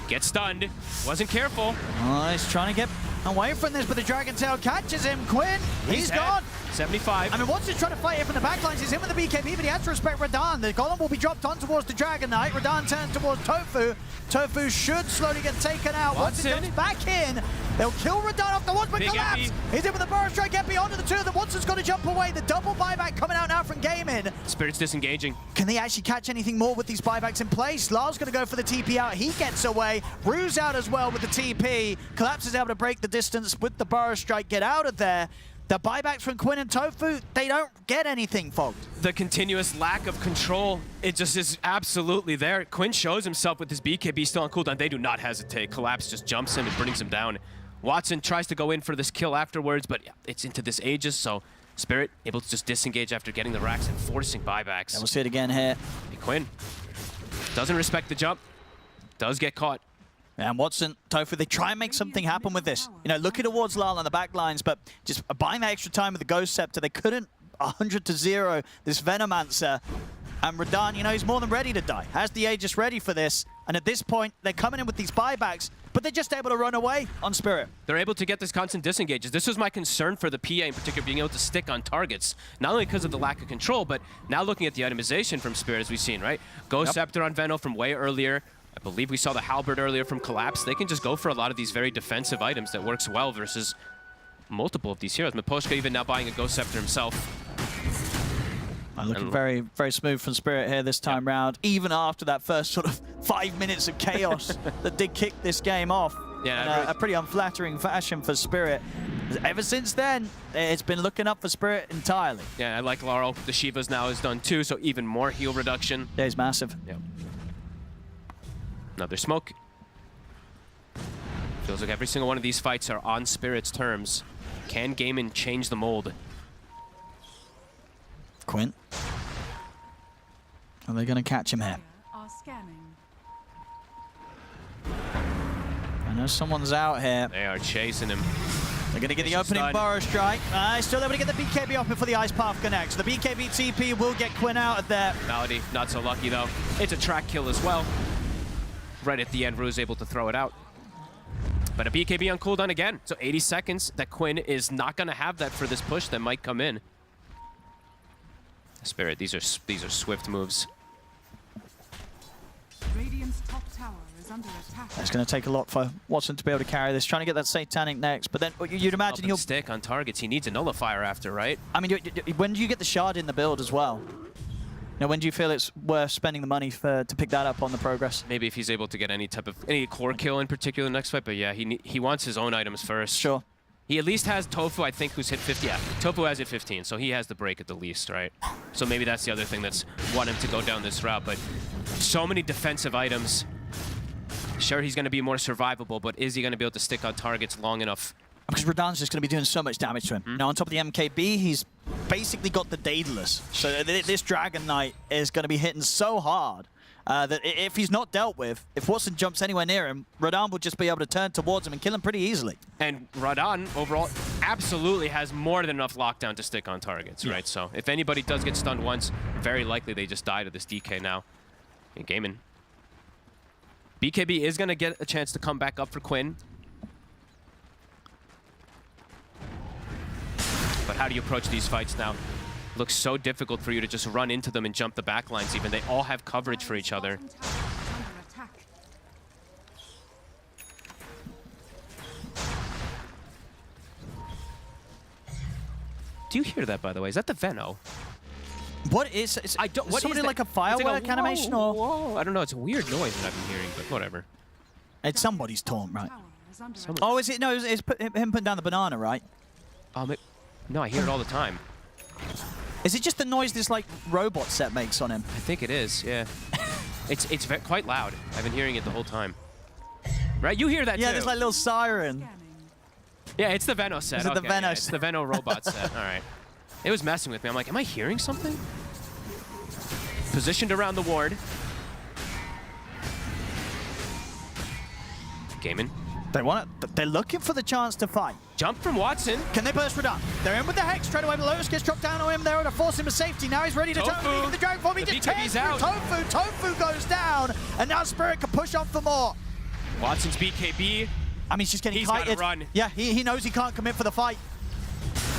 Speaker 5: Gets stunned. Wasn't careful.
Speaker 10: Oh, he's trying to get away from this, but the Dragon Tail catches him. Quinn, he's gone.
Speaker 5: 75.
Speaker 10: I mean, Watson's trying to fight it from the backlines. He's in with the BKB, but he has to respect Radan. The Golem will be dropped on towards the Dragon Knight. Radan turns towards Tofu. Tofu should slowly get taken out. Watson comes back in. They'll kill Radan off the Watson, but collapse. He's in with the Burrow Strike. Get beyond the two of them. Watson's got to jump away. The double buyback coming out now from Gaimin.
Speaker 5: Spirit's disengaging.
Speaker 10: Can they actually catch anything more with these buybacks in place? Lars going to go for the TP out. He gets away. Rue's out as well with the TP. Collapse is able to break the distance with the Burrow Strike. Get out of there. The buybacks from Quinn and Tofu, they don't get anything, Fogged.
Speaker 5: The continuous lack of control, it just is absolutely there. Quinn shows himself with his BKB still on cooldown. They do not hesitate. Collapse just jumps him and brings him down. Watson tries to go in for this kill afterwards, but it's into this Aegis, so Spirit able to just disengage after getting the racks and forcing buybacks.
Speaker 10: And we'll see it again here.
Speaker 5: Hey, Quinn doesn't respect the jump, does get caught.
Speaker 10: And Watson, Tofu, they try and make something happen with this. Looking towards Lal on the back lines, but just buying that extra time with the Ghost Scepter. They couldn't 100-0 this Venomancer. And Radan, he's more than ready to die. Has the Aegis ready for this. And at this point, they're coming in with these buybacks, but they're just able to run away on Spirit.
Speaker 5: They're able to get this constant disengages. This was my concern for the PA in particular, being able to stick on targets. Not only because of the lack of control, but now looking at the itemization from Spirit, as we've seen, right? Ghost Scepter on Veno from way earlier. I believe we saw the Halberd earlier from Collapse. They can just go for a lot of these very defensive items that works well versus multiple of these heroes. Miposhka even now buying a Ghost Scepter himself.
Speaker 10: Looking very, very smooth from Spirit here this time round, even after that first sort of 5 minutes of chaos that did kick this game off.
Speaker 5: Yeah,
Speaker 10: in a pretty unflattering fashion for Spirit. Ever since then, it's been looking up for Spirit entirely.
Speaker 5: Yeah, I like Laurel. The Shivas now is done too, so even more heal reduction.
Speaker 10: Yeah, he's massive.
Speaker 5: Yep. Another smoke. Feels like every single one of these fights are on Spirit's terms. Can Gaimin change the mold?
Speaker 10: Quinn. Are they going to catch him here?
Speaker 12: Are scanning.
Speaker 10: I know someone's out here.
Speaker 5: They are chasing him.
Speaker 10: They're going to get the opening Burrow Strike. Still able to get the BKB off before the Ice Path connects. The BKB TP will get Quinn out of there.
Speaker 5: Malady, not so lucky though. It's a track kill as well. Right at the end, Rue's able to throw it out. But a BKB on cooldown again. So 80 seconds that Quinn is not going to have that for this push that might come in. Spirit, these are swift moves.
Speaker 12: Radiant's top tower is under attack.
Speaker 10: It's going to take a lot for Watson to be able to carry this. Trying to get that Satanic next, but then you'd imagine he'll
Speaker 5: stick on targets. He needs a nullifier after, right?
Speaker 10: I mean, when do you get the shard in the build as well? Now, when do you feel it's worth spending the money to pick that up on the progress?
Speaker 5: Maybe if he's able to get any core kill in particular next fight, but yeah, he wants his own items first.
Speaker 10: Sure.
Speaker 5: He at least has Tofu, I think, who's hit 50. Yeah, Tofu has hit 15, so he has the break at the least, right? So maybe that's the other thing that's want him to go down this route, but so many defensive items. Sure, he's going to be more survivable, but is he going to be able to stick on targets long enough?
Speaker 10: Because Radan's just going to be doing so much damage to him. Now, on top of the MKB, he's basically got the Daedalus. So this Dragon Knight is going to be hitting so hard that if he's not dealt with, if Watson jumps anywhere near him, Radan will just be able to turn towards him and kill him pretty easily.
Speaker 5: And Radan, overall, absolutely has more than enough lockdown to stick on targets, right? So if anybody does get stunned once, very likely they just die to this DK now. And Gaimin. BKB is going to get a chance to come back up for Quinn. But how do you approach these fights now? Looks so difficult for you to just run into them and jump the backlines even. They all have coverage for each other. Do you hear that, by the way? Is that the Veno?
Speaker 10: What is...
Speaker 5: I don't... What
Speaker 10: somebody
Speaker 5: is
Speaker 10: like a firework animation or...
Speaker 5: Whoa. I don't know. It's a weird noise that I've been hearing, but whatever.
Speaker 10: It's somebody's taunt, right? Oh, is it? No, it's him putting down the banana, right?
Speaker 5: No, I hear it all the time.
Speaker 10: Is it just the noise this like robot set makes on him?
Speaker 5: I think it is, yeah. it's quite loud. I've been hearing it the whole time. Right? You hear that too?
Speaker 10: Yeah, there's like a little siren.
Speaker 5: Yeah, it's the Veno set.
Speaker 10: Is it the Veno
Speaker 5: it's the Veno robot set. All right. It was messing with me. I'm like, am I hearing something? Positioned around the ward. Gaimin.
Speaker 10: They're looking for the chance to fight.
Speaker 5: Jump from Watson.
Speaker 10: Can they burst Radan? They're in with the Hex straight away. Lotus gets dropped down on him. They're going to force him to safety. Now he's ready to turn. The Dragon Form. He just tears out. Tofu. Tofu goes down. And now Spirit can push on for more.
Speaker 5: Watson's BKB.
Speaker 10: I mean, he's just getting
Speaker 5: He's
Speaker 10: kited.
Speaker 5: got to run.
Speaker 10: Yeah, he knows he can't commit for the fight.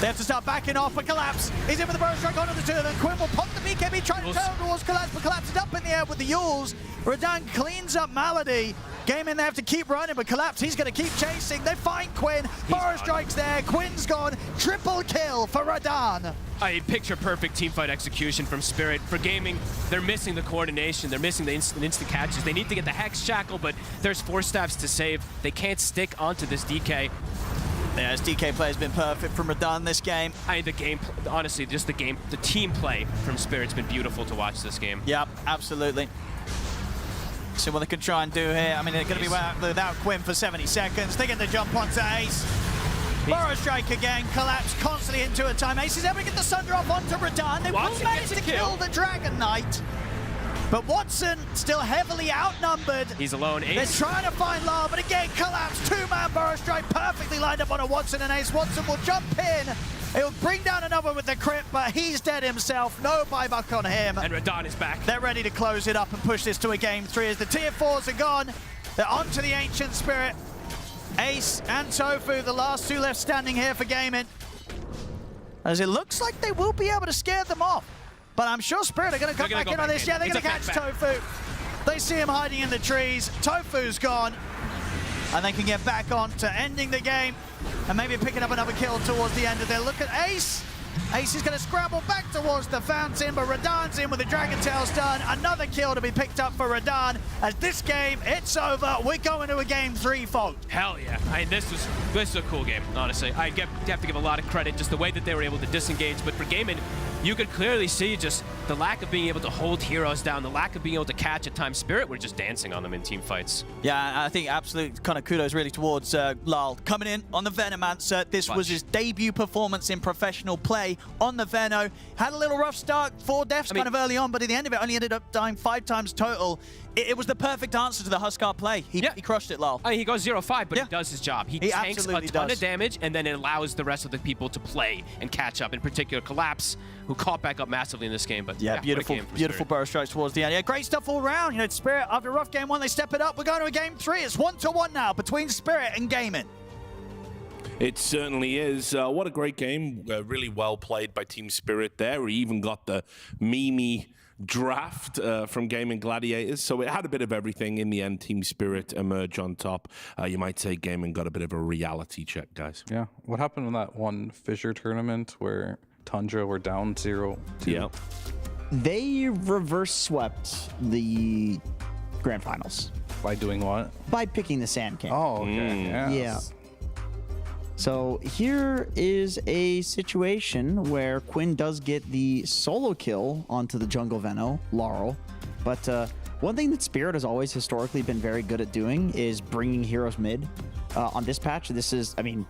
Speaker 10: They have to start backing off, but Collapse. He's in with the burst strike onto the two of them. Quinn will pop the BKB, trying to turn towards Collapse, but Collapse is up in the air with the Yules. Radan cleans up Malady. Gaimin, they have to keep running, but Collapse, he's going to keep chasing. They find Quinn. Burst strike's there. Quinn's gone. Triple kill for Radan.
Speaker 5: A picture-perfect teamfight execution from Spirit. For Gaming, they're missing the coordination. They're missing the instant catches. They need to get the Hex Shackle, but there's 4 staffs to save. They can't stick onto this DK.
Speaker 10: Yeah, this DK play has been perfect from Radan this game.
Speaker 5: The game, honestly, just the team play from Spirit's been beautiful to watch this game.
Speaker 10: Yep, absolutely. See what they can try and do here. I mean, they're going to be without Quinn for 70 seconds. They get the jump onto Ace. Burrow strike again. Collapse constantly into a time. Ace is able to get the Sunder off onto Radan. They will manage to kill the Dragon Knight. But Watson still heavily outnumbered.
Speaker 5: He's alone. Ace.
Speaker 10: They're trying to find Lar, but again, Collapse. 2-man Burrow strike perfectly lined up on a Watson and Ace. Watson will jump in. He'll bring down another with the crit, but he's dead himself. No buyback on him.
Speaker 5: And Radan is back.
Speaker 10: They're ready to close it up and push this to a game 3 as the tier 4s are gone. They're onto the Ancient Spirit. Ace and Tofu, the last 2 left standing here for Gaimin. As it looks like they will be able to scare them off. But I'm sure Spirit are going to come back in on this. Yeah, they're going to catch Tofu. They see him hiding in the trees. Tofu's gone. And they can get back on to ending the game. And maybe picking up another kill towards the end of their look at Ace. Ace is going to scramble back towards the fountain, but Radan's in with the Dragon Tail stun. Another kill to be picked up for Radan. As this game, it's over. We're going to a game 3, folks.
Speaker 5: Hell yeah. I mean, this is a cool game, honestly. I have to give a lot of credit, just the way that they were able to disengage. But for Gaimin, you could clearly see just the lack of being able to hold heroes down, the lack of being able to catch at times. Spirit were just dancing on them in team fights.
Speaker 10: Yeah, I think absolute kind of kudos really towards Lal. Coming in on the Venomancer. This was his debut performance in professional play on the Veno. Had a little rough start, 4 deaths kind of early on, but at the end of it only ended up dying 5 times total. It was the perfect answer to the Huskar play. He crushed it, Lal.
Speaker 5: I mean, he goes 0-5, but he does his job. He tanks a ton of damage, and then it allows the rest of the people to play and catch up. In particular, Collapse, who caught back up massively in this game. But
Speaker 10: yeah, beautiful burrow strikes towards the end. Yeah, great stuff all around. You know, Spirit, after a rough game 1, they step it up. We're going to a game 3. It's 1-1 now between Spirit and Gaimin.
Speaker 3: It certainly is. What a great game. Really well played by Team Spirit there. We even got the Mimi draft from Gaimin Gladiators. So it had a bit of everything. In the end, Team Spirit emerged on top. You might say Gaimin got a bit of a reality check, guys.
Speaker 8: Yeah. What happened in that one Fissure tournament where Tundra were down 0-2?
Speaker 3: Yeah.
Speaker 9: They reverse swept the grand finals.
Speaker 8: By doing what?
Speaker 9: By picking the Sand King.
Speaker 8: Oh, okay. Yes.
Speaker 9: Yeah. So here is a situation where Quinn does get the solo kill onto the jungle Veno, Laurel. But one thing that Spirit has always historically been very good at doing is bringing heroes mid. On this patch, this is, I mean,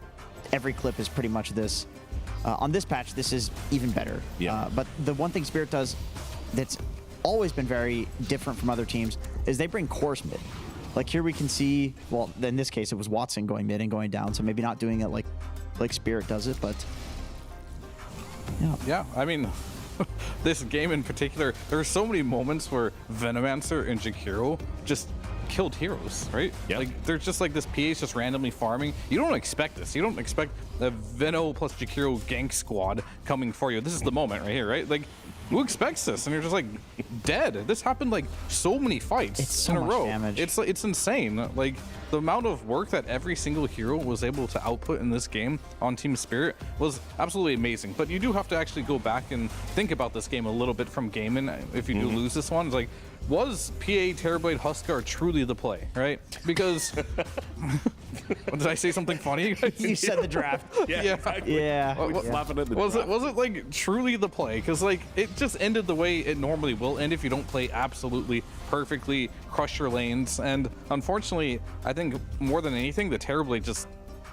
Speaker 9: every clip is pretty much this. On this patch, this is even better.
Speaker 3: Yeah.
Speaker 9: But the one thing Spirit does that's always been very different from other teams is they bring cores mid. Like here we can see, well, in this case, it was Watson going mid and going down, so maybe not doing it like Spirit does it, but yeah.
Speaker 8: Yeah, I mean, this game in particular, there are so many moments where Venomancer and Jakiro just killed heroes, right?
Speaker 3: Yeah.
Speaker 8: Like, they're just like, this PA is just randomly farming. You don't expect this. You don't expect the Veno plus Jakiro gank squad coming for you. This is the moment right here, right? Like, who expects this? And you're just like dead. This happened like so many fights
Speaker 9: It's so
Speaker 8: in a
Speaker 9: much
Speaker 8: row.
Speaker 9: damage.
Speaker 8: It's insane. Like the amount of work that every single hero was able to output in this game on Team Spirit was absolutely amazing. But you do have to actually go back and think about this game a little bit from Gaimin. If you do lose this one, it's like, was PA Terrorblade Huskar truly the play, right? Because did I say something funny?
Speaker 9: You said the draft.
Speaker 3: Yeah. Exactly.
Speaker 9: Yeah.
Speaker 3: Laughing at the
Speaker 8: Was
Speaker 3: draft.
Speaker 8: it like truly the play? Because like it just ended the way it normally will end if you don't play absolutely perfectly, crush your lanes. And unfortunately, I think more than anything, the Terrorblade just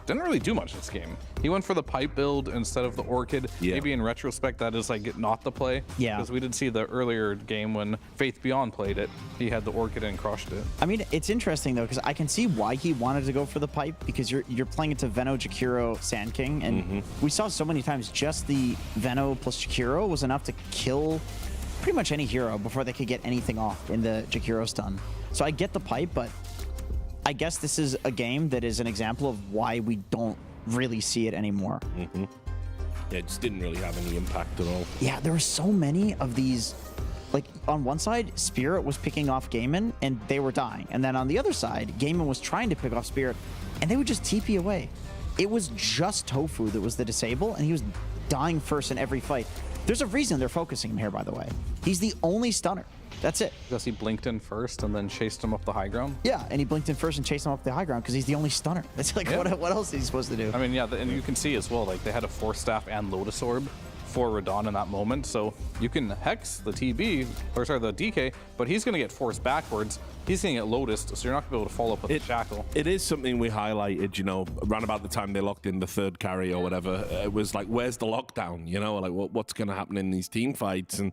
Speaker 8: didn't really do much this game. He went for the pipe build instead of the Orchid.
Speaker 3: Yeah.
Speaker 8: Maybe in retrospect, that is like not the play.
Speaker 9: Yeah.
Speaker 8: Because we did see the earlier game when Faith Beyond played it. He had the Orchid and crushed it.
Speaker 9: I mean, it's interesting though, because I can see why he wanted to go for the pipe, because you're playing into Veno, Jakiro, Sand King, and we saw so many times just the Veno plus Jakiro was enough to kill pretty much any hero before they could get anything off in the Jakiro stun. So I get the pipe, but I guess this is a game that is an example of why we don't really see it anymore.
Speaker 3: Yeah, it just didn't really have any impact at all.
Speaker 9: Yeah, there were so many of these. Like, on one side, Spirit was picking off Gaimin, and they were dying. And then on the other side, Gaimin was trying to pick off Spirit, and they would just TP away. It was just Tofu that was the disable, and he was dying first in every fight. There's a reason they're focusing him here, by the way. He's the only stunner. That's it.
Speaker 8: Because he blinked in first and then chased him up the high ground?
Speaker 9: Yeah, and he blinked in first and chased him up the high ground because he's the only stunner. It's like, what else is he supposed to do?
Speaker 8: I mean, yeah, and you can see as well, like, they had a Force Staff and Lotus Orb for Radon in that moment, so you can Hex the TB, or sorry, the DK, but he's going to get forced backwards. He's going to get Lotus, so you're not going to be able to follow up with the Shackle.
Speaker 3: It is something we highlighted, you know, around about the time they locked in the third carry or whatever. It was like, where's the lockdown? You know, like what's going to happen in these team fights? And,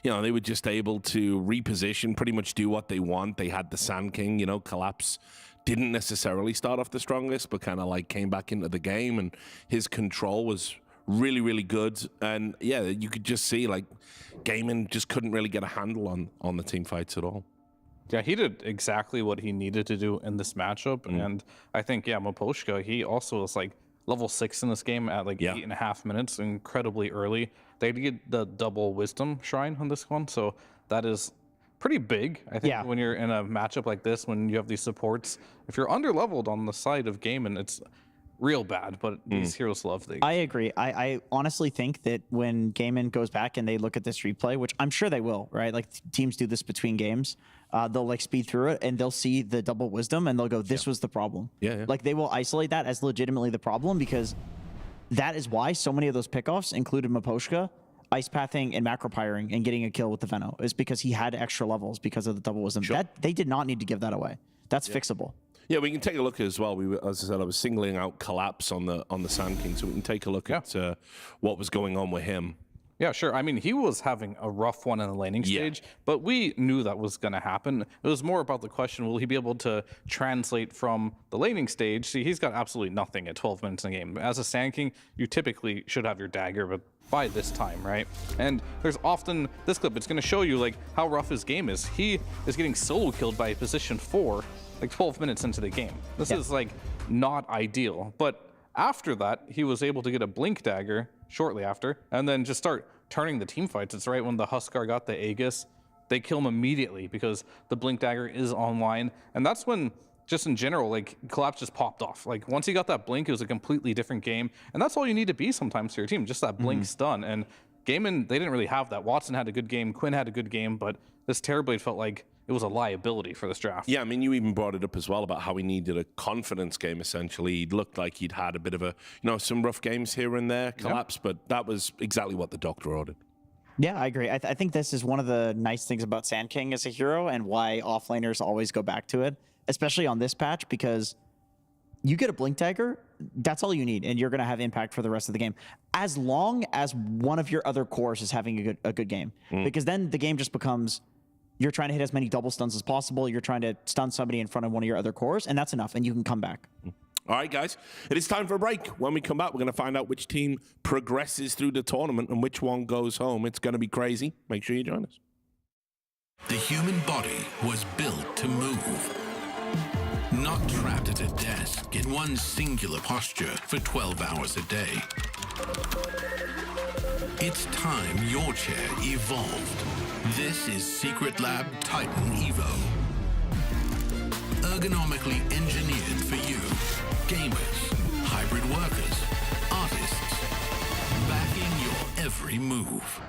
Speaker 3: you know, they were just able to reposition, pretty much do what they want. They had the Sand King, you know, collapse. Didn't necessarily start off the strongest, but kind of like came back into the game, and his control was really, really good. And yeah, you could just see like Gaimin just couldn't really get a handle on the team fights at all.
Speaker 8: Yeah, he did exactly what he needed to do in this matchup. And I think, yeah, Moposhka, he also was like level 6 in this game at like 8.5 minutes, incredibly early. They did the double wisdom shrine on this one, so that is pretty big. I think when you're in a matchup like this, when you have these supports, if you're under-leveled on the side of Gaimin, it's real bad, but these heroes love things.
Speaker 9: I agree. I honestly think that when Gaimin goes back and they look at this replay, which I'm sure they will, right? Like teams do this between games. They'll like speed through it and they'll see the double wisdom and they'll go, this was the problem.
Speaker 3: Yeah.
Speaker 9: Like they will isolate that as legitimately the problem, because that is why so many of those pickoffs included Moposhka ice pathing and macro pyring and getting a kill with the Veno, is because he had extra levels because of the double wisdom. That they did not need to give that away. That's fixable.
Speaker 3: Yeah, we can take a look as well. As I said, I was singling out Collapse on the Sand King, so we can take a look at what was going on with him.
Speaker 8: Yeah, sure. I mean, he was having a rough one in the laning stage, but we knew that was going to happen. It was more about the question, will he be able to translate from the laning stage? See, he's got absolutely nothing at 12 minutes in the game. As a Sand King, you typically should have your dagger, but by this time, right? And there's often, this clip, it's going to show you like how rough his game is. He is getting solo killed by position 4, like 12 minutes into the game. This is like not ideal, but after that, he was able to get a blink dagger shortly after, and then just start turning the team fights. It's right when the Huskar got the Aegis, they kill him immediately because the blink dagger is online, and that's when, just in general, like Collapse just popped off. Like once he got that blink, it was a completely different game, and that's all you need to be sometimes for your team, just that blink stun. And Gaimin, they didn't really have that. Watson had a good game, Quinn had a good game, but this Terrorblade felt like it was a liability for this draft.
Speaker 3: Yeah, I mean, you even brought it up as well about how he needed a confidence game, essentially. He looked like he'd had a bit of a, some rough games here and there, collapse, but that was exactly what the doctor ordered.
Speaker 9: Yeah, I agree. I think this is one of the nice things about Sand King as a hero and why offlaners always go back to it, especially on this patch, because you get a Blink Dagger, that's all you need, and you're going to have impact for the rest of the game, as long as one of your other cores is having a good game. Because then the game just becomes, you're trying to hit as many double stuns as possible, you're trying to stun somebody in front of one of your other cores, and that's enough, and you can come back.
Speaker 3: All right, guys, it is time for a break. When we come back, we're going to find out which team progresses through the tournament and which one goes home. It's going to be crazy. Make sure you join us.
Speaker 11: The human body was built to move. Not trapped at a desk in one singular posture for 12 hours a day. It's time your chair evolved. This is Secret Lab Titan Evo. Ergonomically engineered for you, gamers, hybrid workers, artists, backing your every move.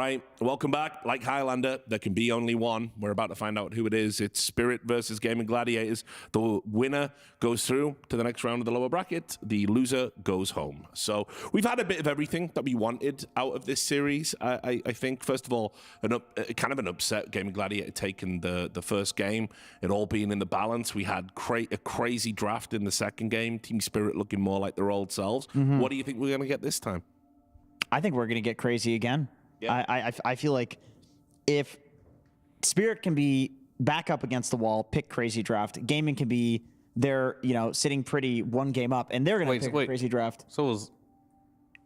Speaker 3: right, welcome back. Like Highlander, there can be only one. We're about to find out who it is. It's Spirit versus Gaimin Gladiators. The winner goes through to the next round of the lower bracket. The loser goes home. So we've had a bit of everything that we wanted out of this series. I think, first of all, kind of an upset. Gaimin Gladiator taking the first game. It all being in the balance. We had a crazy draft in the second game. Team Spirit looking more like their old selves. What do you think we're going to get this time?
Speaker 9: I think we're going to get crazy again. Yeah. I feel like if Spirit can be back up against the wall, pick crazy draft, Gaimin can be there, sitting pretty one game up, and they're going to pick a crazy draft.
Speaker 8: So was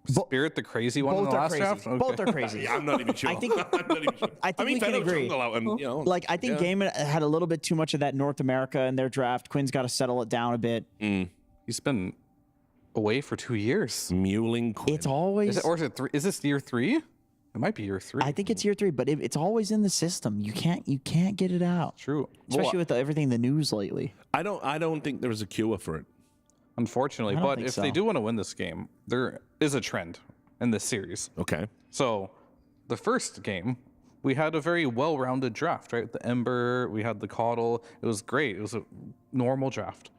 Speaker 8: Spirit the crazy one in the last draft? Okay.
Speaker 9: Both are crazy.
Speaker 3: Yeah, I'm not even sure.
Speaker 9: I think,
Speaker 3: I'm not even sure.
Speaker 9: I think we can agree. I think Gaimin had a little bit too much of that North America in their draft. Quinn's got to settle it down a bit.
Speaker 8: He's been away for 2 years.
Speaker 3: Muling Quinn.
Speaker 9: It's always...
Speaker 8: Is this year 3? It might be year 3.
Speaker 9: I think it's year 3, but it's always in the system. You can't get it out.
Speaker 8: True.
Speaker 9: Especially with everything in the news lately.
Speaker 3: I don't think there's a cure for it.
Speaker 8: Unfortunately, but if they do want to win this game, there is a trend in this series.
Speaker 3: Okay.
Speaker 8: So the first game, we had a very well-rounded draft, right? The Ember, we had the Caudle. It was great. It was a normal draft.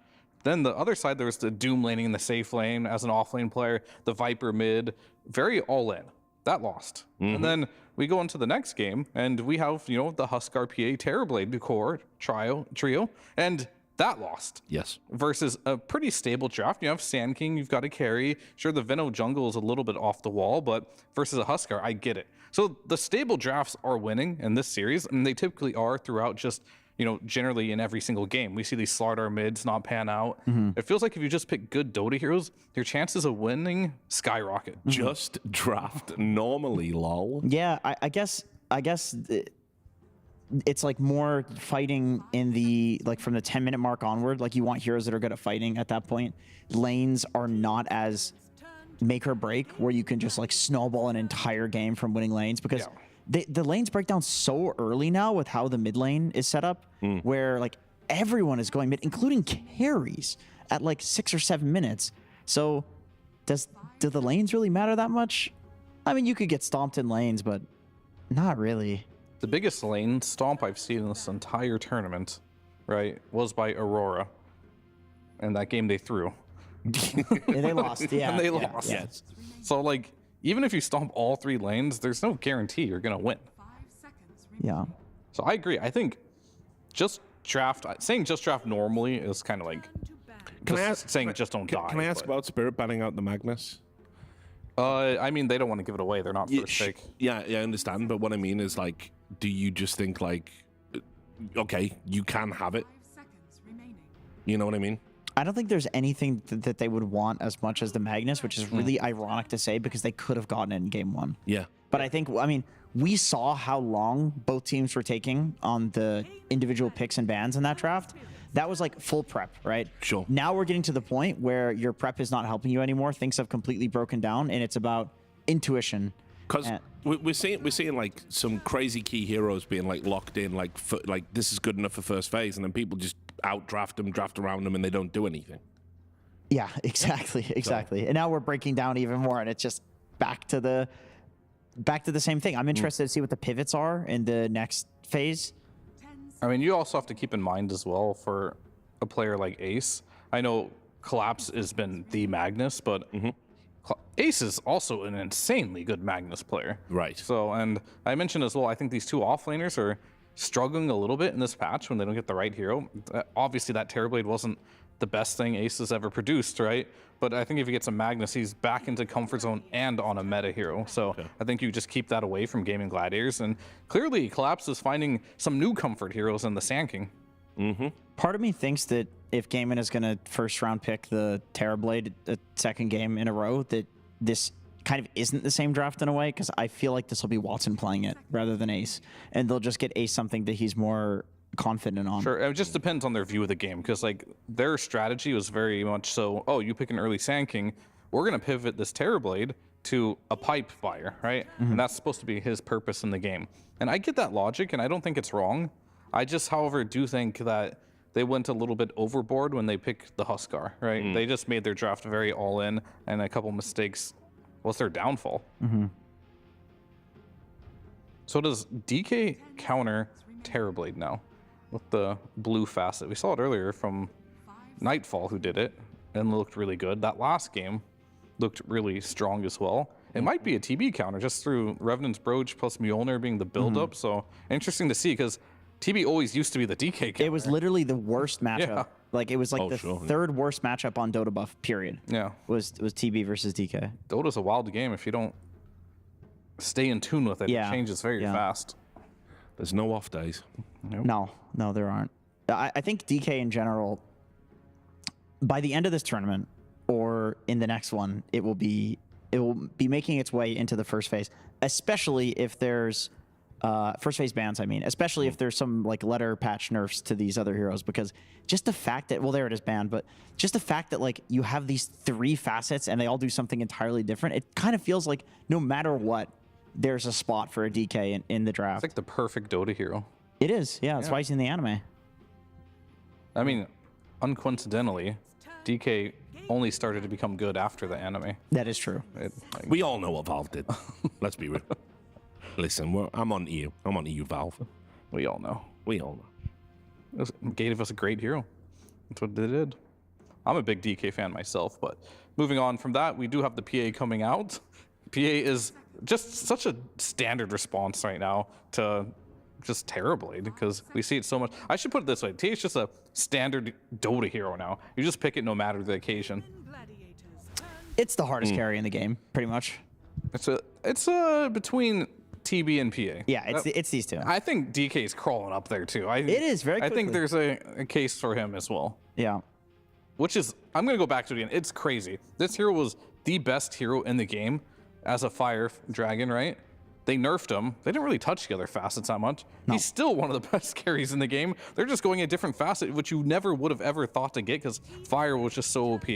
Speaker 8: Then the other side, there was the Doom laning in the safe lane as an off-lane player, the Viper mid, very all-in. That lost. And then we go into the next game, and we have, the Huskar PA Terrorblade core trio, and that lost.
Speaker 3: Yes.
Speaker 8: Versus a pretty stable draft. You have Sand King, you've got to carry. Sure, the Veno jungle is a little bit off the wall, but versus a Huskar, I get it. So the stable drafts are winning in this series, and they typically are throughout just, generally in every single game. We see these Slardar mids not pan out. It feels like if you just pick good Dota heroes, your chances of winning skyrocket.
Speaker 3: Just draft normally, lol.
Speaker 9: Yeah, I guess it's like more fighting in the, from the 10-minute mark onward. Like, you want heroes that are good at fighting at that point. Lanes are not as make or break, where you can just snowball an entire game from winning lanes, because the lanes break down so early now with how the mid lane is set up, where everyone is going mid, including carries at 6 or 7 minutes. So do the lanes really matter that much? I mean, you could get stomped in lanes, but not really.
Speaker 8: The biggest lane stomp I've seen in this entire tournament, right, was by Aurora. And that game they threw.
Speaker 9: And they lost, yeah.
Speaker 8: And they lost.
Speaker 3: Yes.
Speaker 8: So, even if you stomp all 3 lanes, there's no guarantee you're going to win.
Speaker 9: Yeah.
Speaker 8: So I agree. I think saying just draft normally is kind of saying just don't die.
Speaker 3: Can I ask about Spirit banning out the Magnus?
Speaker 8: I mean, they don't want to give it away. They're not first pick.
Speaker 3: Yeah, I understand. But what I mean is, do you just think, okay, you can have it? You know what I mean?
Speaker 9: I don't think there's anything that they would want as much as the Magnus, which is really ironic to say, because they could have gotten it in game 1.
Speaker 3: Yeah.
Speaker 9: But I mean, we saw how long both teams were taking on the individual picks and bans in that draft. That was full prep, right?
Speaker 3: Sure.
Speaker 9: Now we're getting to the point where your prep is not helping you anymore. Things have completely broken down, and it's about intuition.
Speaker 3: Because we're seeing some crazy key heroes being locked in, this is good enough for first phase, and then people just draft around them, and they don't do anything.
Speaker 9: Yeah, exactly. And now we're breaking down even more, and it's just back to the same thing. I'm interested to see what the pivots are in the next phase.
Speaker 8: I mean, you also have to keep in mind as well for a player like Ace. I know Collapse has been the Magnus, but Ace is also an insanely good Magnus player.
Speaker 3: Right.
Speaker 8: So, and I mentioned as well, I think these 2 offlaners are struggling a little bit in this patch when they don't get the right hero. Obviously, that Terrorblade wasn't the best thing Ace has ever produced, right? But I think if he gets a Magnus, he's back into comfort zone and on a meta hero. So I think you just keep that away from Gaimin Gladiators. And clearly, Collapse is finding some new comfort heroes in the Sand King.
Speaker 9: Part of me thinks that if Gaimin is going to first round pick the Terrorblade a second game in a row, that this kind of isn't the same draft in a way, because I feel like this will be Watson playing it rather than Ace. And they'll just get Ace something that he's more confident on.
Speaker 8: Sure, it just depends on their view of the game, because their strategy was very much so, oh, you pick an early Sand King, we're going to pivot this Terrorblade to a pipe buyer, right? And that's supposed to be his purpose in the game. And I get that logic, and I don't think it's wrong. I just, however, do think that they went a little bit overboard when they picked the Huskar, right? They just made their draft very all-in, and a couple mistakes was their downfall. So does DK counter Terrorblade now with the blue facet? We saw it earlier from Nightfall, who did it and looked really good. That last game looked really strong as well. It might be a TB counter just through Revenant's Broach plus Mjolnir being the build-up. So interesting to see because TB always used to be the DK counter.
Speaker 9: It was literally the worst matchup.
Speaker 8: Yeah.
Speaker 9: Like it was like the third worst matchup on Dota buff. Period.
Speaker 8: Yeah,
Speaker 9: was TB versus DK.
Speaker 8: Dota's a wild game if you don't stay in tune with it.
Speaker 9: Yeah.
Speaker 8: It changes very fast.
Speaker 3: There's no off days.
Speaker 9: Nope. No, there aren't. I think DK in general, by the end of this tournament or in the next one, it will be making its way into the first phase, especially if there's first phase bans. I mean, especially if there's some like letter patch nerfs to these other heroes, because just the fact that, well, there it is banned, but just the fact that like you have these 3 facets and they all do something entirely different, it kind of feels like no matter what, there's a spot for a DK in the draft.
Speaker 8: It's like the perfect Dota hero.
Speaker 9: It is, yeah. That's why he's in the anime.
Speaker 8: I mean, uncoincidentally, DK only started to become good after the anime.
Speaker 9: That is true.
Speaker 3: We all know what Valve did. Let's be real. Listen, I'm on to you. I'm on to you, Valve.
Speaker 8: We all know.
Speaker 3: We all know.
Speaker 8: It gave us a great hero. That's what they did. I'm a big DK fan myself, but moving on from that, we do have the PA coming out. PA is just such a standard response right now to just Terrorblade because we see it so much. I should put it this way. PA is just a standard Dota hero now. You just pick it no matter the occasion.
Speaker 9: It's the hardest carry in the game, pretty much.
Speaker 8: It's between TB and PA.
Speaker 9: Yeah, it's these two.
Speaker 8: I think DK is crawling up there too. It
Speaker 9: is very quickly.
Speaker 8: I think there's a case for him as well.
Speaker 9: Yeah.
Speaker 8: Which is, I'm going to go back to it again. It's crazy. This hero was the best hero in the game as a fire dragon, right? They nerfed him. They didn't really touch the other facets that much. No. He's still one of the best carries in the game. They're just going a different facet, which you never would have ever thought to get because fire was just so OP.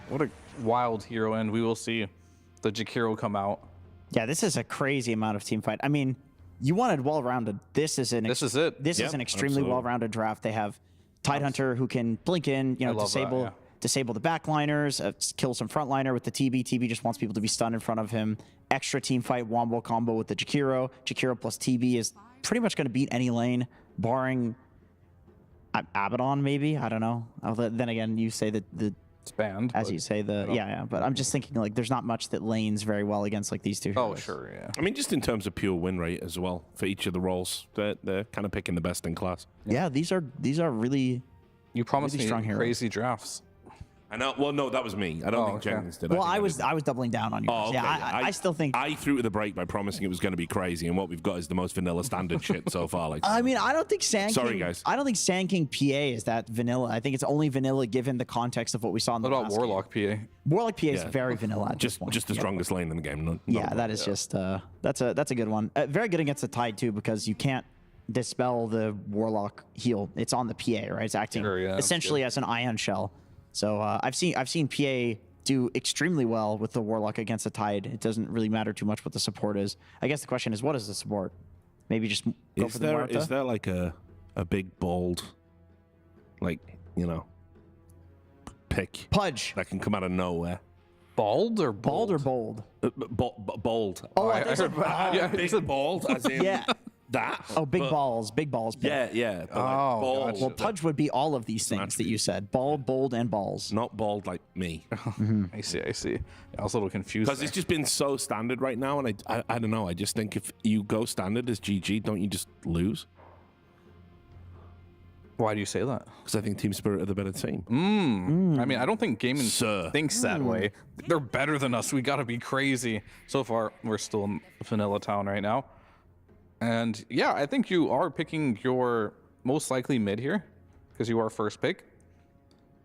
Speaker 8: What a wild hero, and we will see the Jakiro come out.
Speaker 9: Yeah, this is a crazy amount of team fight. I mean, you wanted well-rounded. This is it. This is an extremely well-rounded draft. They have Tidehunter who can blink in, disable the backliners, kill some frontliner with the TB. TB just wants people to be stunned in front of him. Extra team fight wombo combo with the Jakiro. Jakiro plus TB is pretty much going to beat any lane, barring Abaddon, maybe. I don't know. Then again, you say that
Speaker 8: it's banned.
Speaker 9: As you say, but I'm just thinking like there's not much that lanes very well against like these two heroes.
Speaker 8: Oh, sure, yeah.
Speaker 3: I mean, just in terms of pure win rate as well for each of the roles, they're kind of picking the best in class.
Speaker 9: Yeah, these are really
Speaker 8: promised
Speaker 9: really
Speaker 8: me
Speaker 9: strong heroes.
Speaker 8: Crazy drafts.
Speaker 3: I know. Well, no, that was me. I don't think Jenkins did.
Speaker 9: Well, I was doubling down on you.
Speaker 3: Oh, okay.
Speaker 9: Yeah, I still think
Speaker 3: I threw to the break by promising it was going to be crazy, and what we've got is the most vanilla standard shit so far. Like,
Speaker 9: I mean, I don't think Sand
Speaker 3: Sorry,
Speaker 9: King,
Speaker 3: guys.
Speaker 9: I don't think Sand King PA is that vanilla. I think it's only vanilla given the context of what we saw in the last
Speaker 8: Warlock
Speaker 9: game.
Speaker 8: PA?
Speaker 9: Warlock PA is very vanilla. At
Speaker 3: just
Speaker 9: this point.
Speaker 3: just the strongest lane in the game.
Speaker 9: That is just that's a good one. Very good against the Tide too, because you can't dispel the Warlock heal. It's on the PA, right? It's acting essentially as an ion shell. So I've seen PA do extremely well with the Warlock against the Tide. It doesn't really matter too much what the support is. I guess the question is, what is the support? Maybe just go for the Muerta?
Speaker 3: Is there like a big bold, like, pick
Speaker 9: Pudge
Speaker 3: that can come out of nowhere?
Speaker 8: Bald or
Speaker 9: bold? Bold.
Speaker 3: Bold.
Speaker 9: Oh, I heard
Speaker 3: big bald, as in that.
Speaker 9: Oh, big balls.
Speaker 3: Yeah. But bald.
Speaker 9: Well, Pudge would be all of these things that you said. Bald, bold, and balls.
Speaker 3: Not bald like me.
Speaker 8: I see. I was a little confused.
Speaker 3: Because it's just been so standard right now, and I don't know. I just think if you go standard as GG, don't you just lose?
Speaker 8: Why do you say that?
Speaker 3: Because I think Team Spirit are the better team.
Speaker 8: I mean, I don't think Gaimin thinks that way. They're better than us. We got to be crazy. So far, we're still in Vanilla Town right now. And yeah, I think you are picking your most likely mid here because you are first pick.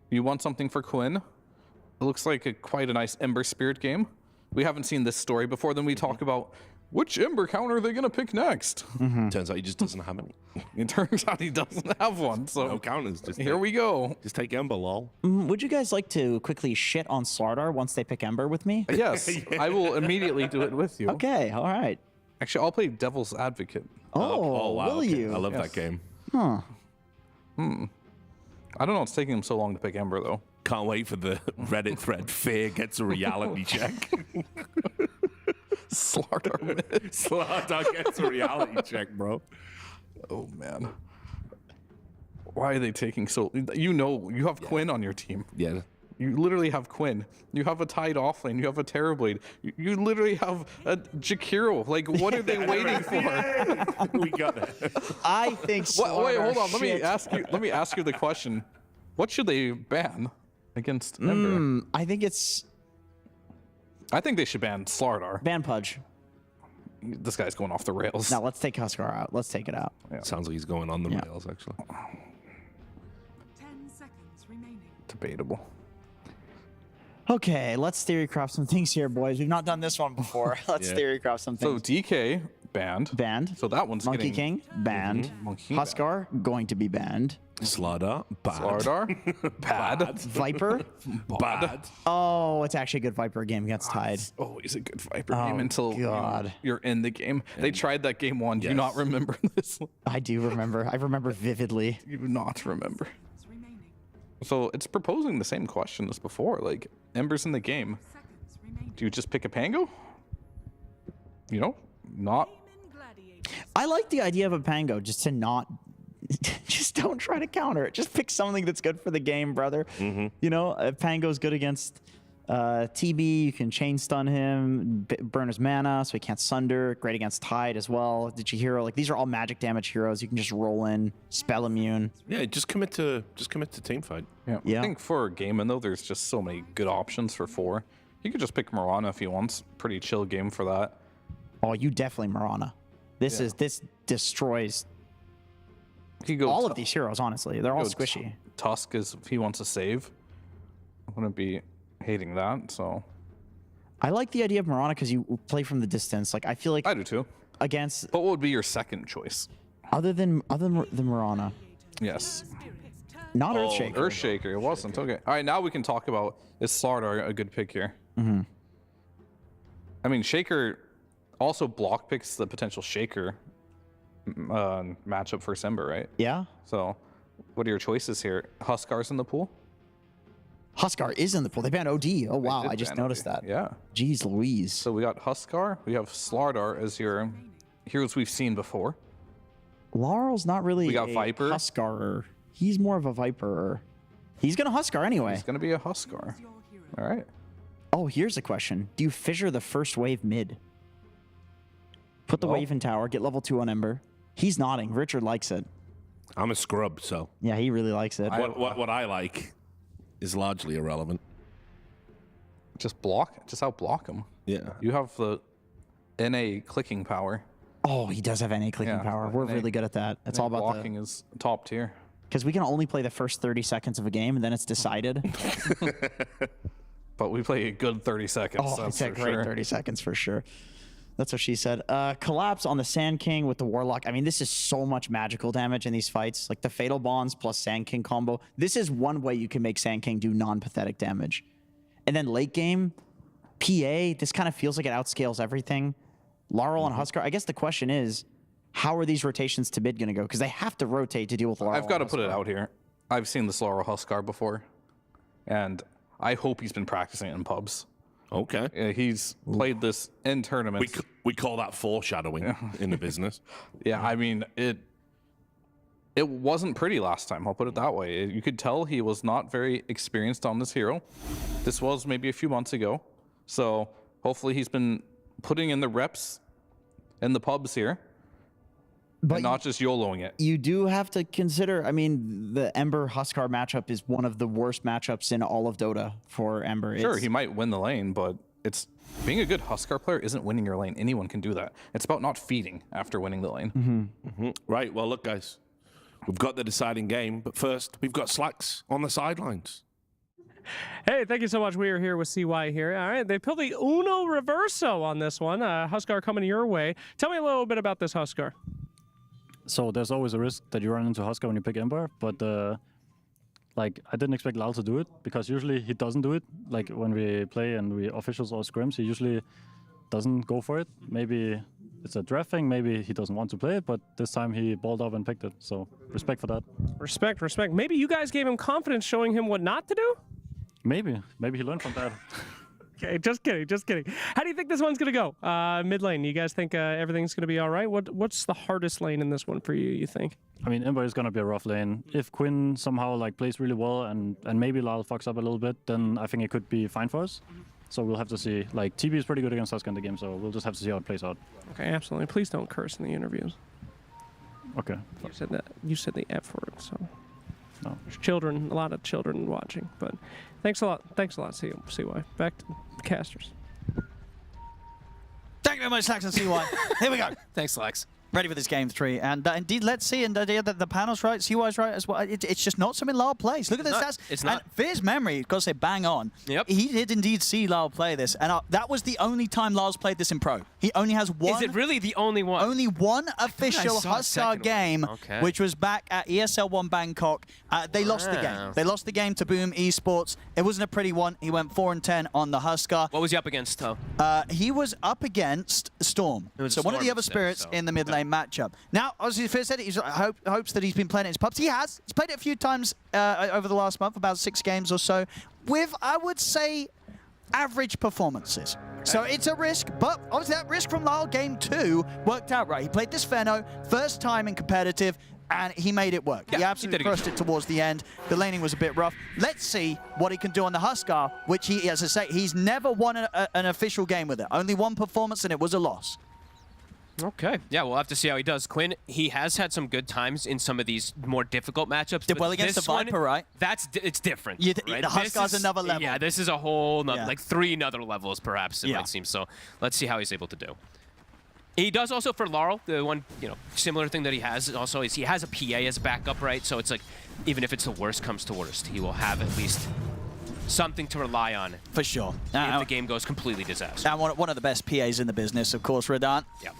Speaker 8: You want something for Quinn. It looks like quite a nice Ember Spirit game. We haven't seen this story before. Then we talk about which Ember counter are they going to pick next.
Speaker 3: Turns out he just doesn't have any.
Speaker 8: It turns out he doesn't have one. So
Speaker 3: no counters. Just
Speaker 8: here we go.
Speaker 3: Just take Ember, lol.
Speaker 9: Would you guys like to quickly shit on Slardar once they pick Ember with me?
Speaker 8: Yes, I will immediately do it with you.
Speaker 9: Okay, all right.
Speaker 8: Actually, I'll play Devil's Advocate.
Speaker 9: Oh,
Speaker 3: wow.
Speaker 9: will you?
Speaker 3: I love that game.
Speaker 9: Huh.
Speaker 8: I don't know. It's taking him so long to pick Ember, though.
Speaker 3: Can't wait for the Reddit thread. Fear gets a reality check. Slardar gets a reality check, bro.
Speaker 8: Oh, man. Why are they taking so... You know, you have Quinn on your team.
Speaker 3: Yeah.
Speaker 8: You literally have Quinn. You have a Tide offlane. You have a Terrorblade. You literally have a Jakiro. Like, what are they waiting for?
Speaker 3: We got it.
Speaker 9: I think.
Speaker 8: Wait, hold on. Let me ask you the question. What should they ban against Ember?
Speaker 9: I think it's.
Speaker 8: I think they should ban Slardar.
Speaker 9: Ban Pudge.
Speaker 8: This guy's going off the rails.
Speaker 9: No, let's take Huskar out. Let's take it out.
Speaker 3: Yeah. Sounds like he's going on the rails, actually.
Speaker 12: 10 seconds remaining.
Speaker 8: Debatable.
Speaker 9: Okay, let's theorycraft some things here, boys. We've not done this one before. Let's theorycraft some
Speaker 8: So
Speaker 9: things.
Speaker 8: DK banned.
Speaker 9: Banned.
Speaker 8: So that one's
Speaker 9: Monkey
Speaker 8: getting...
Speaker 9: King banned.
Speaker 8: Monkey
Speaker 9: Huskar going to be banned.
Speaker 3: Slardar, bad.
Speaker 8: Slardar, bad.
Speaker 9: Viper,
Speaker 3: bad.
Speaker 9: Oh, it's actually a good Viper game against Tide.
Speaker 8: It's always a good Viper game until
Speaker 9: God.
Speaker 8: you're in the game. They tried that game one. Do you not remember this?
Speaker 9: I do remember. I remember vividly.
Speaker 8: You do not remember. So it's proposing the same question as before. Like, Ember's in the game. Do you just pick a Pango? You know, not.
Speaker 9: I like the idea of a Pango, just to not, just don't try to counter it. Just pick something that's good for the game, brother. You know, if Pango's good against TB, you can chain stun him, burn his mana so he can't sunder. Great against Tide as well. Did you hero? Like, these are all magic damage heroes. You can just roll in, spell immune.
Speaker 3: Yeah, just commit to team fight.
Speaker 8: Yeah. I think for Gaimin though, there's just so many good options for 4. You could just pick Mirana if you want. Pretty chill game for that.
Speaker 9: Oh, you definitely Mirana. This destroys all of these heroes. Honestly, they're all squishy.
Speaker 8: Tusk is if he wants to save. I'm gonna be hating that. So
Speaker 9: I like the idea of Mirana because you play from the distance. Like, I feel like
Speaker 8: I do too.
Speaker 9: Against,
Speaker 8: but what would be your second choice
Speaker 9: other than the Mirana?
Speaker 8: Yes.
Speaker 9: Not Earthshaker.
Speaker 8: Earthshaker, it wasn't. Okay. All right, now we can talk about, is Slardar a good pick here? I mean, Shaker also block picks the potential Shaker matchup for Ember, right?
Speaker 9: Yeah.
Speaker 8: So what are your choices here? Huskar's in the pool?
Speaker 9: Huskar is in the pool. They banned OD. Oh, wow. I just noticed that.
Speaker 8: Yeah.
Speaker 9: Jeez Louise.
Speaker 8: So we got Huskar. We have Slardar as your heroes we've seen before.
Speaker 9: Laurel's not really
Speaker 8: we got Viper.
Speaker 9: Huskar. He's more of a Viper. He's going to Huskar anyway.
Speaker 8: He's going to be a Huskar. All right.
Speaker 9: Oh, here's a question. Do you fissure the first wave mid? Put the wave in tower. Get level 2 on Ember. He's nodding. Richard likes it.
Speaker 3: I'm a scrub, so.
Speaker 9: Yeah, he really likes it.
Speaker 3: What I like is largely irrelevant.
Speaker 8: Just block. Just outblock him.
Speaker 3: Yeah.
Speaker 8: You have the NA clicking power.
Speaker 9: Oh, he does have NA clicking power. We're really good at that. It's all about
Speaker 8: blocking is top tier.
Speaker 9: Because we can only play the first 30 seconds of a game, and then it's decided.
Speaker 8: But we play a good 30 seconds.
Speaker 9: Oh, it's a great 30 seconds for sure. That's what she said. Collapse on the Sand King with the Warlock. I mean, this is so much magical damage in these fights. Like the Fatal Bonds plus Sand King combo. This is one way you can make Sand King do non-pathetic damage. And then late game, PA, this kind of feels like it outscales everything. Laurel and Huskar. I guess the question is, how are these rotations to mid going to go? Because they have to rotate to deal with Laurel.
Speaker 8: I've got to put it out here. I've seen this Laurel Huskar before. And I hope he's been practicing it in pubs.
Speaker 3: Okay.
Speaker 8: He's played this in tournaments.
Speaker 3: We call that foreshadowing in the business.
Speaker 8: Yeah, I mean, it wasn't pretty last time, I'll put it that way. You could tell he was not very experienced on this hero. This was maybe a few months ago. So hopefully he's been putting in the reps in the pubs here. But and not just YOLOing it.
Speaker 9: You do have to consider, I mean, the Ember Huskar matchup is one of the worst matchups in all of Dota for Ember.
Speaker 8: Sure, he might win the lane, but it's being a good Huskar player isn't winning your lane. Anyone can do that. It's about not feeding after winning the lane.
Speaker 3: Right, well, look, guys. We've got the deciding game, but first, we've got Slacks on the sidelines.
Speaker 13: Hey, thank you so much. We are here with CY here. All right, they pulled the Uno Reverso on this one. Huskar coming your way. Tell me a little bit about this Huskar.
Speaker 15: So there's always a risk that you run into Huskar when you pick Ember, but like I didn't expect Lal to do it because usually he doesn't do it. Like when we play and we officials or scrims, he usually doesn't go for it. Maybe it's a draft thing, maybe he doesn't want to play it, but this time he balled up and picked it. So respect for that.
Speaker 13: Respect, respect. Maybe you guys gave him confidence showing him what not to do?
Speaker 15: Maybe he learned from that.
Speaker 13: Okay, just kidding, just kidding. How do you think this one's gonna go? Mid lane, you guys think everything's gonna be all right? What's the hardest lane in this one for you think?
Speaker 15: I mean, Ember is gonna be a rough lane. If Quinn somehow like plays really well and maybe Lyle fucks up a little bit, then I think it could be fine for us. So we'll have to see. Like TB is pretty good against Huska in the game, so we'll just have to see how it plays out.
Speaker 13: Okay, absolutely. Please don't curse in the interviews.
Speaker 15: Okay.
Speaker 13: You said that. You said the F word, so.
Speaker 15: No.
Speaker 13: There's children, a lot of children watching, but thanks a lot. Thanks a lot, CY. Back to the casters.
Speaker 10: Thank you very much, Slax and CY. Here we go.
Speaker 5: Thanks, Slax.
Speaker 10: Ready for this game 3, and indeed, let's see. And the panel's right, CY's right as well. It's just not something Lyle plays. Look at the stats.
Speaker 5: It's not.
Speaker 10: And Fear's memory, got to say, bang on.
Speaker 5: Yep.
Speaker 10: He did indeed see Lyle play this, and that was the only time Lyle's played this in pro. He only has one.
Speaker 5: Is it really the only one?
Speaker 10: Only one official Huskar game, which was back at ESL 1 Bangkok. They lost the game. They lost the game to Boom Esports. It wasn't a pretty one. He went 4-10 on the Huskar.
Speaker 5: What was he up against, though?
Speaker 10: He was up against Storm. So one of the other spirits in the mid lane matchup. Now, obviously, Fear said it, he hopes that he's been playing it in his pubs. He has. He's played it a few times over the last month, about 6 games or so, with, I would say, average performances. So it's a risk, but obviously that risk from Lyle game 2 worked out right. He played this Feno, first time in competitive, and he made it work. He absolutely crushed it towards the end. The laning was a bit rough. Let's see what he can do on the Huskar, which he, as I say, he's never won an official game with it. Only one performance, and it was a loss.
Speaker 5: Okay. Yeah, we'll have to see how he does. Quinn, he has had some good times in some of these more difficult matchups.
Speaker 10: Did well against the Viper, right?
Speaker 5: It's different.
Speaker 10: Right? The Huskar's another level.
Speaker 5: Yeah, this is a whole, like 3 other levels, perhaps, it might seem. So let's see how he's able to do. He does also for Laurel, the one, similar thing that he has also is he has a PA as a backup, right? So it's like, even if it's the worst comes to worst, he will have at least something to rely on.
Speaker 10: For sure.
Speaker 5: If the game goes completely disaster.
Speaker 10: And one of the best PAs in the business, of course, Radant.
Speaker 5: Yeah.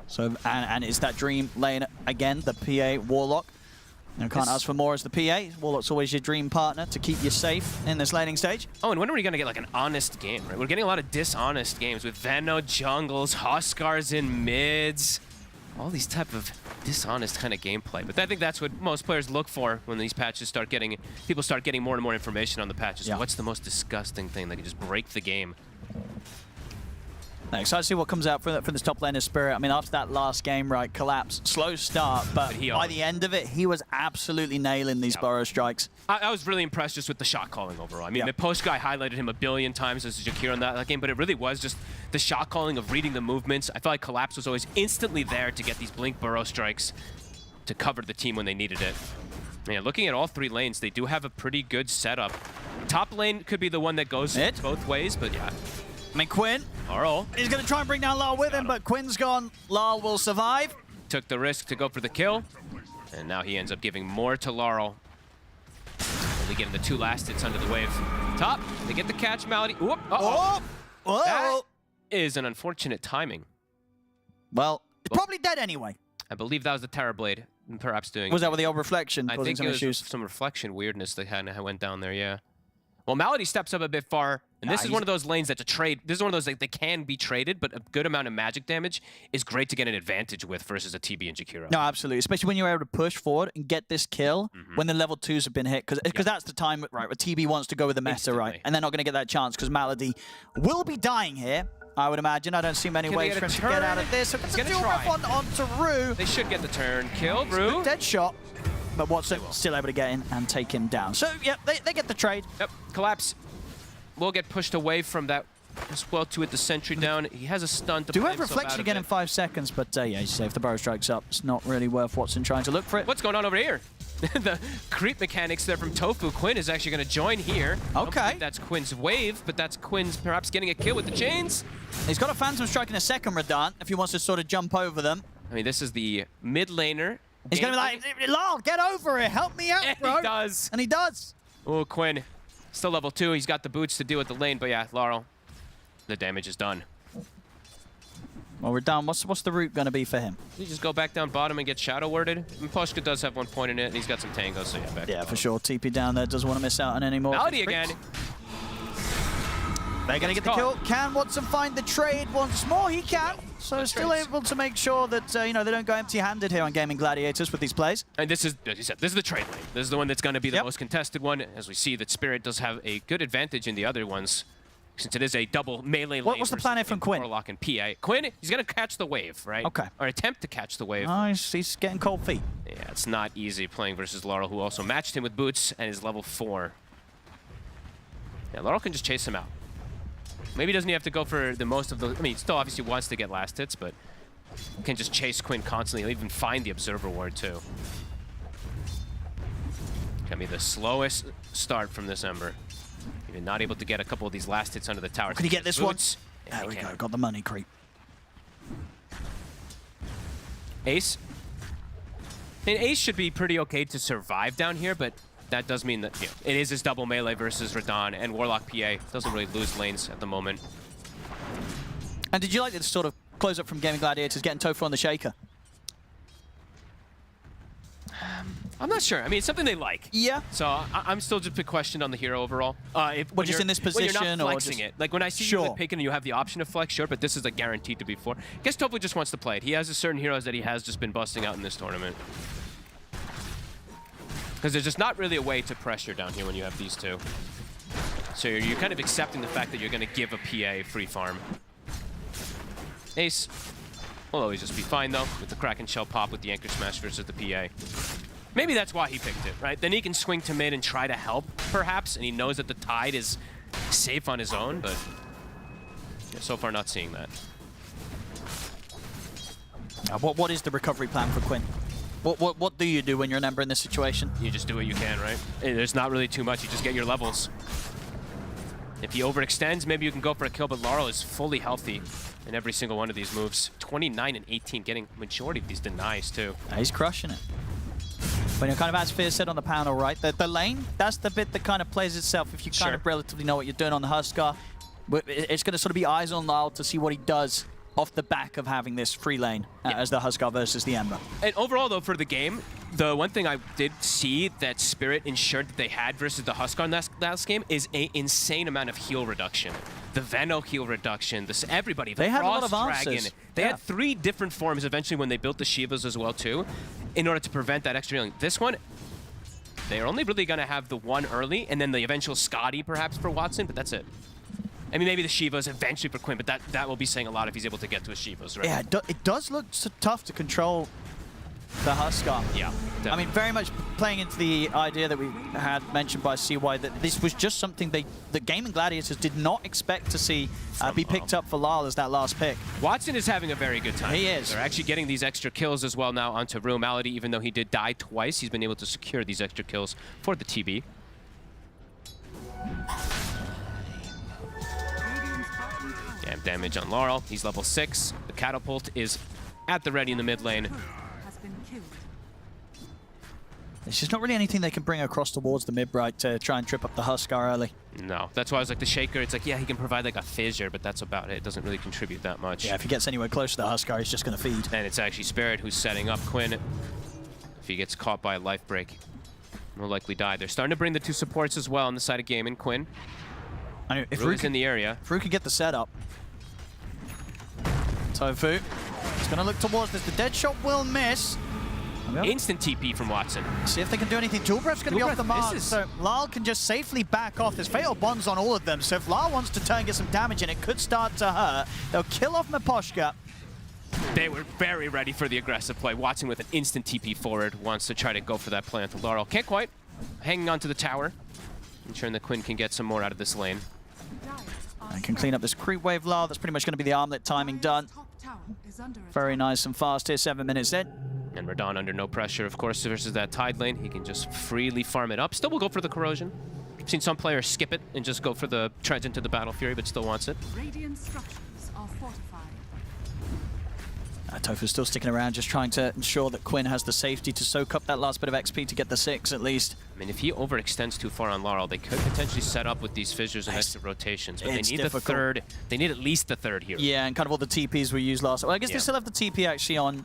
Speaker 10: So, and it's that dream lane again, the PA Warlock. You can't ask for more as the PA. Warlock's always your dream partner to keep you safe in this laning stage.
Speaker 5: Oh, and when are we going to get like an honest game, right? We're getting a lot of dishonest games with Veno jungles, Huskars in mids, all these type of dishonest kind of gameplay. But I think that's what most players look for when these patches start getting, people start getting more and more information on the patches. Yeah. What's the most disgusting thing that can just break the game?
Speaker 10: Excited to see what comes out from this top laner Spirit. I mean, after that last game, right, Collapse, slow start, but by the end of it, he was absolutely nailing these burrow strikes.
Speaker 5: I was really impressed just with the shot calling overall. I mean, the post guy highlighted him a billion times as Jakir on that game, but it really was just the shot calling of reading the movements. I felt like Collapse was always instantly there to get these blink burrow strikes to cover the team when they needed it. Yeah, looking at all 3 lanes, they do have a pretty good setup. Top lane could be the one that goes both ways, but yeah.
Speaker 10: I mean, Quinn, he's going to try and bring down Lyle with him, but Quinn's gone. Lyle will survive.
Speaker 5: Took the risk to go for the kill, and now he ends up giving more to Laurel. Only getting the 2 last hits under the wave. Top, they get the catch, Malady. Whoop, That is an unfortunate timing.
Speaker 10: Well, it's probably dead anyway.
Speaker 5: I believe that was the Terrorblade, perhaps doing.
Speaker 10: Was that with the old reflection?
Speaker 5: I think it was some reflection weirdness that kind of went down there, yeah. Well, Malady steps up a bit far, and this is one of those lanes that's a trade. This is one of those, like, they can be traded, but a good amount of magic damage is great to get an advantage with versus a TB and Jakiro.
Speaker 10: No, absolutely. Especially when you're able to push forward and get this kill when the level 2s have been hit. Because that's the time, right, where TB wants to go with the meta, right? And they're not going to get that chance because Malady will be dying here, I would imagine. I don't see many ways for him to get out of this. So
Speaker 5: he's going to try.
Speaker 10: Onto Rue.
Speaker 5: They should get the turn. Killed Rue.
Speaker 10: Dead shot. But Watson still able to get in and take him down. So, yeah, they get the trade.
Speaker 5: Yep, Collapse will get pushed away from that as well to hit the sentry down. He has a stun to
Speaker 10: do have reflection again in 5 seconds, but yeah, you say if the burrow strikes up, it's not really worth Watson trying to look for it.
Speaker 5: What's going on over here? The creep mechanics there from Tofu. Quinn is actually going to join here.
Speaker 10: Okay.
Speaker 5: That's Quinn's wave, but that's Quinn's perhaps getting a kill with the chains.
Speaker 10: He's got a Phantom Strike in a second, Radant, if he wants to sort of jump over them.
Speaker 5: I mean, this is the mid laner.
Speaker 10: He's going to be like, Lyle, get over it. Help me out, bro.
Speaker 5: He does.
Speaker 10: And he does.
Speaker 5: Oh, Quinn. Still level 2. He's got the boots to deal with the lane, but yeah, Laurel, the damage is done.
Speaker 10: Well, we're done. What's the route going to be for him?
Speaker 5: You just go back down bottom and get shadow worded. And Poshka does have 1 point in it, and he's got some tangos, so yeah, back.
Speaker 10: Yeah, for sure. TP down there. Doesn't want to miss out on any more.
Speaker 5: Malady again.
Speaker 10: They're going to get the kill. Can Watson find the trade once more? He can. So still able to make sure that, they don't go empty-handed here on Gaimin Gladiators with these plays.
Speaker 5: And this is, as you said, this is the trade lane. This is the one that's going to be the most contested one. As we see that Spirit does have a good advantage in the other ones. since it is a double melee lane.
Speaker 10: What's the plan here from Quinn?
Speaker 5: Warlock and PA. Quinn, he's going to catch the wave, right?
Speaker 10: Okay.
Speaker 5: Or attempt to catch the wave.
Speaker 10: Oh, he's getting cold feet.
Speaker 5: Yeah, it's not easy playing versus Laurel, who also matched him with boots and is level 4. Yeah, Laurel can just chase him out. Maybe doesn't he have to go for the most of the... I mean, he still obviously wants to get last hits, but can just chase Quinn constantly. He'll even find the Observer Ward, too. Gonna be the slowest start from this Ember. Even not able to get a couple of these last hits under the tower.
Speaker 10: Can he get this one?
Speaker 5: Yeah,
Speaker 10: there we go. Got the money creep.
Speaker 5: Ace. I mean, Ace should be pretty okay to survive down here, but that does mean that it is his double melee versus Radon, and Warlock PA doesn't really lose lanes at the moment.
Speaker 10: And did you like this sort of close-up from Gaimin Gladiators, getting Tofu on the Shaker?
Speaker 5: I'm not sure. I mean, it's something they like.
Speaker 10: Yeah.
Speaker 5: So I'm still just a question on the hero overall.
Speaker 10: When just in this position,
Speaker 5: when you're not flexing
Speaker 10: or
Speaker 5: it. Like when I see you with Pick and you have the option to flex, sure, but this is like guaranteed to be 4. I guess Tofu just wants to play it. He has a certain heroes that he has just been busting out in this tournament. Because there's just not really a way to pressure down here when you have these two. So you're kind of accepting the fact that you're going to give a PA free farm. Ace will always just be fine, though, with the Kraken Shell pop with the Anchor Smash versus the PA. Maybe that's why he picked it, right? Then he can swing to mid and try to help, perhaps, and he knows that the Tide is safe on his own, but so far not seeing that.
Speaker 10: What is the recovery plan for Quinn? What do you do when you're an Ember in this situation?
Speaker 5: You just do what you can, right? There's not really too much. You just get your levels. If he overextends, maybe you can go for a kill, but Laurel is fully healthy in every single one of these moves. 29 and 18, getting majority of these denies, too.
Speaker 10: He's crushing it. When you're kind of, as Fear said on the panel, right? The lane, that's the bit that kind of plays itself if you kind of relatively know what you're doing on the Huskar. It's going to sort of be eyes on Lyle to see what he does off the back of having this free lane as the Huskar versus the Ember.
Speaker 5: And overall, though, for the game, the one thing I did see that Spirit ensured that they had versus the Huskar in that last game is an insane amount of heal reduction. The Veno heal reduction, everybody, the
Speaker 10: They had a lot
Speaker 5: Frost
Speaker 10: of
Speaker 5: Dragon.
Speaker 10: answers.
Speaker 5: They had 3 different forms eventually when they built the Shivas as well, too, in order to prevent that extra healing. This one, they're only really going to have the one early, and then the eventual Scotty, perhaps, for Watson, but that's it. I mean, maybe the Shivas eventually for Quinn, but that will be saying a lot if he's able to get to his Shivas, right?
Speaker 10: Yeah, it does look so tough to control the Huskar.
Speaker 5: Yeah, definitely.
Speaker 10: I mean, very much playing into the idea that we had mentioned by CY that this was just something the Gaimin Gladiators did not expect to see be picked up for Lyle as that last pick.
Speaker 5: Watson is having a very good time.
Speaker 10: He is.
Speaker 5: They're actually getting these extra kills as well now onto Real Malady, even though he did die twice. He's been able to secure these extra kills for the TB. Damage on Laurel. He's level 6. The catapult is at the ready in the mid lane.
Speaker 10: There's just not really anything they can bring across towards the mid-right to try and trip up the Huskar early.
Speaker 5: No, that's why I was like the Shaker. It's like, yeah, he can provide like a fissure, but that's about it. It doesn't really contribute that much.
Speaker 10: Yeah, if he gets anywhere close to the Huskar, he's just going to feed.
Speaker 5: And it's actually Spirit who's setting up Quinn. If he gets caught by a life break, he'll likely die. They're starting to bring the 2 supports as well on the side of Gaimin. Quinn.
Speaker 10: I mean, if
Speaker 5: Rue's in the area.
Speaker 10: Rue can get the setup. Tofu. He's going to look towards this. The dead shot will miss.
Speaker 5: Instant TP from Watson.
Speaker 10: See if they can do anything. Dual Breath's going to be off the mark, so Lyle can just safely back off. There's Fatal Bonds on all of them, so if Lyle wants to turn and get some damage in, it could start to hurt. They'll kill off Miposhka.
Speaker 5: They were very ready for the aggressive play. Watson with an instant TP forward wants to try to go for that play onto Laurel. Can't quite. Hanging on to the tower. Ensuring that Quinn can get some more out of this lane.
Speaker 10: I can clean up this creep wave, Lyle. That's pretty much going to be the armlet timing done. Very nice and fast here, 7 minutes in.
Speaker 5: And Radon under no pressure, of course, versus that Tide lane. He can just freely farm it up. Still will go for the Corrosion. I've seen some players skip it and just go for the Treads into the Battle Fury, but still wants it.
Speaker 12: Radiant structures are fortified.
Speaker 10: Tofu's still sticking around, just trying to ensure that Quinn has the safety to soak up that last bit of XP to get the 6 at least.
Speaker 5: I mean, if he overextends too far on Laurel, they could potentially set up with these fissures and extra rotations, but they need the 3rd. They need at least the 3rd here.
Speaker 10: Yeah, and kind of all the TPs we used last. Well, I guess they still have the TP actually on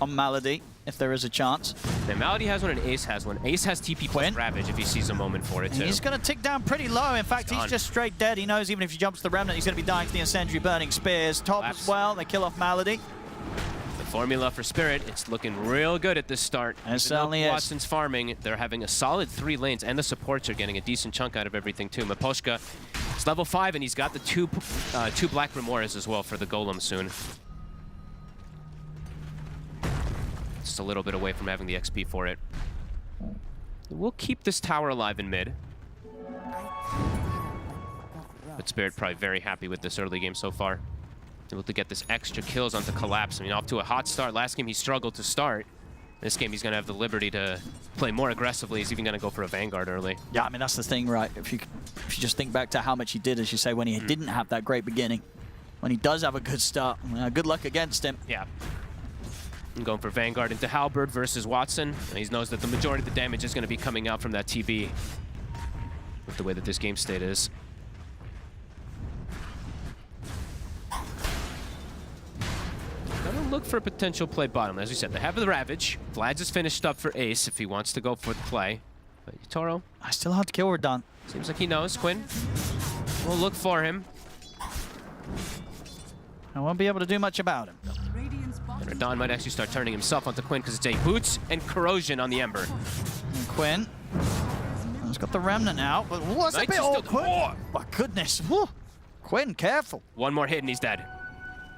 Speaker 10: Malady, if there is a chance.
Speaker 5: Yeah, Malady has one and Ace has one. Ace has TP plus Ravage if he sees a moment for it, too.
Speaker 10: He's going to tick down pretty low. In fact, he's just straight dead. He knows even if he jumps the Remnant, he's going to be dying to the Incendiary Burning Spears. Top as well. They kill off Malady.
Speaker 5: The formula for Spirit, it's looking real good at this start.
Speaker 10: And certainly
Speaker 5: Watson's farming, they're having a solid 3 lanes, and the supports are getting a decent chunk out of everything, too. Miposhka It's level 5, and he's got the two Black Remoras as well for the Golem soon. Just a little bit away from having the XP for it. We'll keep this tower alive in mid. But Spirit probably very happy with this early game so far. Able to get this extra kills onto Collapse. I mean, off to a hot start. Last game he struggled to start. This game he's going to have the liberty to play more aggressively. He's even going to go for a Vanguard early.
Speaker 10: Yeah, I mean, that's the thing, right? If you just think back to how much he did, as you say, when he didn't have that great beginning. When he does have a good start, good luck against him.
Speaker 5: Yeah. I'm going for Vanguard into Halberd versus Watson. And he knows that the majority of the damage is going to be coming out from that TB with the way that this game state is. Gonna look for a potential play bottom. As we said, they have the Ravage. Vlad's is finished up for Ace if he wants to go for the play. But Toro,
Speaker 10: I still have to kill Radon.
Speaker 5: Seems like he knows. Quinn will look for him.
Speaker 10: I won't be able to do much about him.
Speaker 5: And Radon might actually start turning himself onto Quinn because it's a Boots and Corrosion on the Ember.
Speaker 10: And Quinn has got the Remnant out, but what's a bit awkward? Oh, my goodness. Woo. Quinn, careful.
Speaker 5: One more hit and he's dead.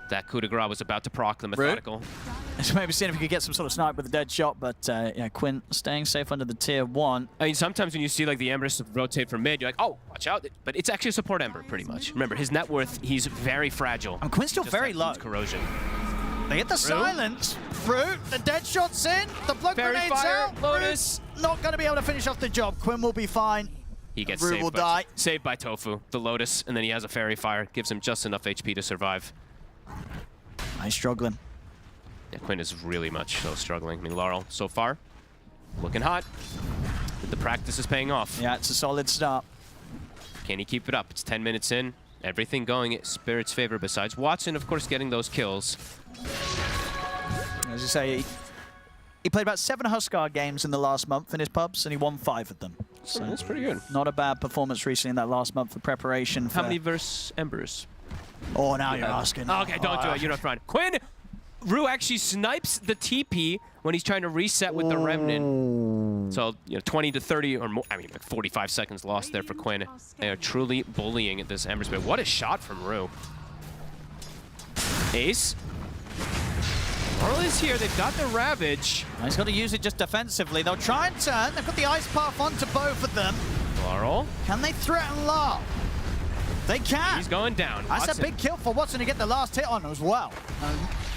Speaker 5: That coup de grace was about to proc the Methodical.
Speaker 10: Let's maybe see if we could get some sort of snipe with a dead shot, but yeah, Quinn staying safe under the tier 1.
Speaker 5: I mean, sometimes when you see like the Embers rotate from mid, you're like, oh, watch out. But it's actually a support Ember, pretty much. Remember, his net worth, he's very fragile.
Speaker 10: And Quinn's still very low.
Speaker 5: Corrosion.
Speaker 10: They hit the silence. Root, the dead shot's in. The blood
Speaker 5: Fairy
Speaker 10: grenade's
Speaker 5: Fire,
Speaker 10: out.
Speaker 5: Lotus.
Speaker 10: Root's not going to be able to finish off the job. Quinn will be fine.
Speaker 5: He gets
Speaker 10: Root will die.
Speaker 5: Saved by Tofu, the Lotus, and then he has a Fairy Fire. Gives him just enough HP to survive.
Speaker 10: He's struggling.
Speaker 5: Yeah, Quinn is really much so struggling. I mean, Laurel, so far, looking hot. The practice is paying off.
Speaker 10: Yeah, it's a solid start.
Speaker 5: Can he keep it up? It's 10 minutes in. Everything going in Spirit's favor besides Watson, of course, getting those kills.
Speaker 10: As you say, he played about 7 Huskar games in the last month in his pubs, and he won 5 of them.
Speaker 5: So that's pretty good.
Speaker 10: Not a bad performance recently in that last month for preparation.
Speaker 5: How many versus Embers?
Speaker 10: Oh, now you're asking.
Speaker 5: Okay, don't do it. You're not fine. Quinn! Rue actually snipes the TP when he's trying to reset with the Remnant. So, 20 to 30 or more. I mean, like 45 seconds lost there for Quinn. They are truly bullying at this Ember Spirit. What a shot from Rue. Ace. Laurel is here. They've got the Ravage.
Speaker 10: He's got to use it just defensively. They'll try and turn. They've got the Ice Path onto both of them.
Speaker 5: Laurel.
Speaker 10: Can they threaten Laurel? They can.
Speaker 5: He's going down.
Speaker 10: That's
Speaker 5: Watson.
Speaker 10: a big kill for Watson to get the last hit on as well.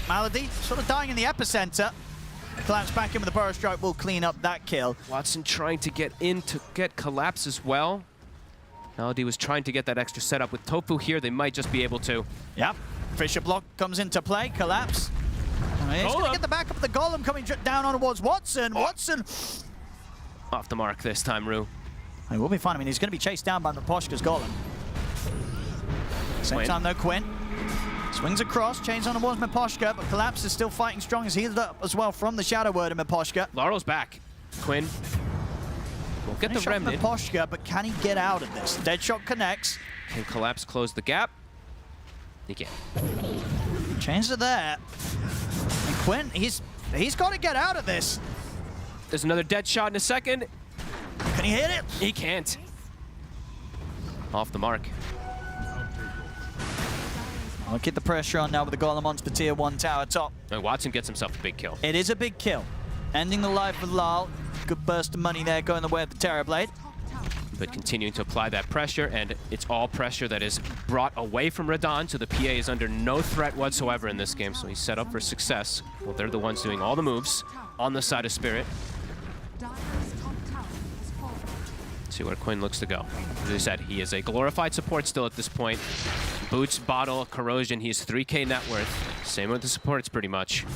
Speaker 10: Malady sort of dying in the epicenter. Collapse back in with the Burrow Strike will clean up that kill.
Speaker 5: Watson trying to get in to get Collapse as well. Malady was trying to get that extra setup. With Tofu here, they might just be able to.
Speaker 10: Yep. Fisher block comes into play. Collapse. He's going to get the backup of the Golem coming down on towards Watson. Watson.
Speaker 5: Off the mark this time, Rue.
Speaker 10: He will be fine. I mean, he's going to be chased down by Miposhka's Golem. Same time though, Quinn swings across, chains on towards Miposhka, but Collapse is still fighting strong as he's up as well from the Shadow Word of Miposhka.
Speaker 5: Laurel's back. Quinn will get the Remnant.
Speaker 10: Miposhka, but can he get out of this? Deadshot connects.
Speaker 5: Can Collapse close the gap? He can.
Speaker 10: Chains are there. And Quinn, he's got to get out of this.
Speaker 5: There's another dead shot in a second.
Speaker 10: Can he hit it?
Speaker 5: He can't. Off the mark.
Speaker 10: I'll keep the pressure on now with the Golem onto the tier 1 tower top.
Speaker 5: And Watson gets himself a big kill.
Speaker 10: It is a big kill. Ending the life of Lal. Good burst of money there going the way of the Terrorblade.
Speaker 5: But continuing to apply that pressure, and it's all pressure that is brought away from Radon, so the PA is under no threat whatsoever in this game, so he's set up for success. Well, they're the ones doing all the moves on the side of Spirit. See where Quinn looks to go. As I said, he is a glorified support still at this point. Boots, Bottle, Corrosion, he's 3K net worth. Same with the supports pretty much.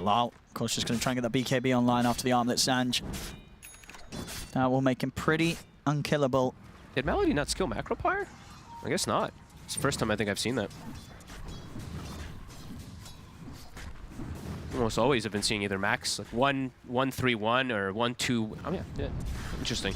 Speaker 10: Lal, of course, just going to try and get that BKB online after the Armlet Sange. That will make him pretty unkillable.
Speaker 5: Did Malady not skill Macropire? I guess not. It's the first time I think I've seen that. Almost always have been seeing either max, like 1-1-3-1 or 1-2. Oh yeah, interesting.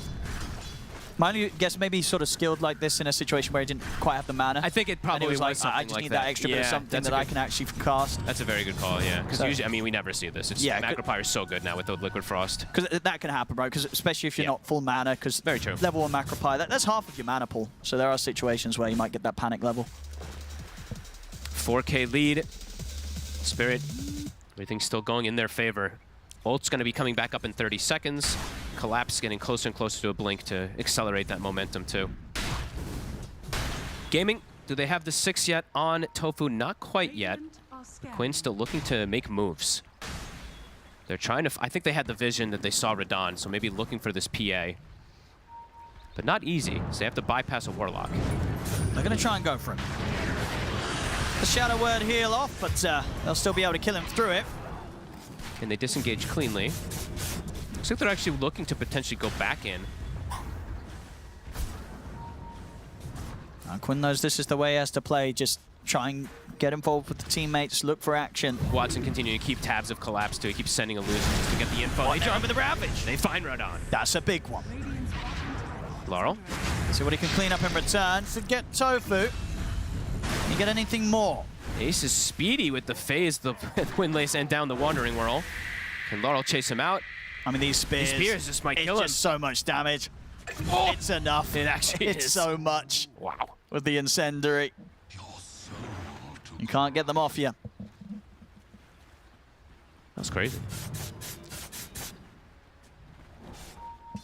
Speaker 10: My only guess, maybe he's sort of skilled like this in a situation where he didn't quite have the mana.
Speaker 5: I think it probably
Speaker 10: was like,
Speaker 5: something
Speaker 10: I just
Speaker 5: like
Speaker 10: need that extra bit of something that I can actually cast.
Speaker 5: That's a very good call, yeah. Because usually, I mean, we never see this. It's, Macropyre is so good now with the Liquid Frost.
Speaker 10: Because that can happen, right? Because especially if you're not full mana, because
Speaker 5: very true.
Speaker 10: Level 1 Macropyre, that's half of your mana pool. So there are situations where you might get that panic level.
Speaker 5: 4K lead. Spirit, everything's still going in their favor. Ult's going to be coming back up in 30 seconds. Collapse getting closer and closer to a blink to accelerate that momentum too. Gaming, do they have the 6 yet on Tofu? Not quite yet. Quinn still looking to make moves. They're trying to, I think they had the vision that they saw Radon, so maybe looking for this PA. But not easy, so they have to bypass a Warlock.
Speaker 10: They're going to try and go for him. The Shadow Word heal off, but they'll still be able to kill him through it.
Speaker 5: Can they disengage cleanly? Looks like they're actually looking to potentially go back in.
Speaker 10: Quinn knows this is the way he has to play. Just try and get involved with the teammates, look for action.
Speaker 5: Watson continuing to keep tabs of Collapse too. He keeps sending illusions to get the info. They jump with the Ravage. They find Radon.
Speaker 10: That's a big one.
Speaker 5: Laurel.
Speaker 10: See what he can clean up in return. Should get Tofu. Can you get anything more?
Speaker 5: Ace is speedy with the phase, the Windlace, and down the Wandering Whirl. Can Laurel chase him out?
Speaker 10: I mean, these spears
Speaker 5: just might kill him.
Speaker 10: It's just so much damage. Oh, it's enough.
Speaker 5: It actually
Speaker 10: is. It's so much.
Speaker 5: Wow.
Speaker 10: With the Incendiary. You can't get them off you.
Speaker 5: That's crazy.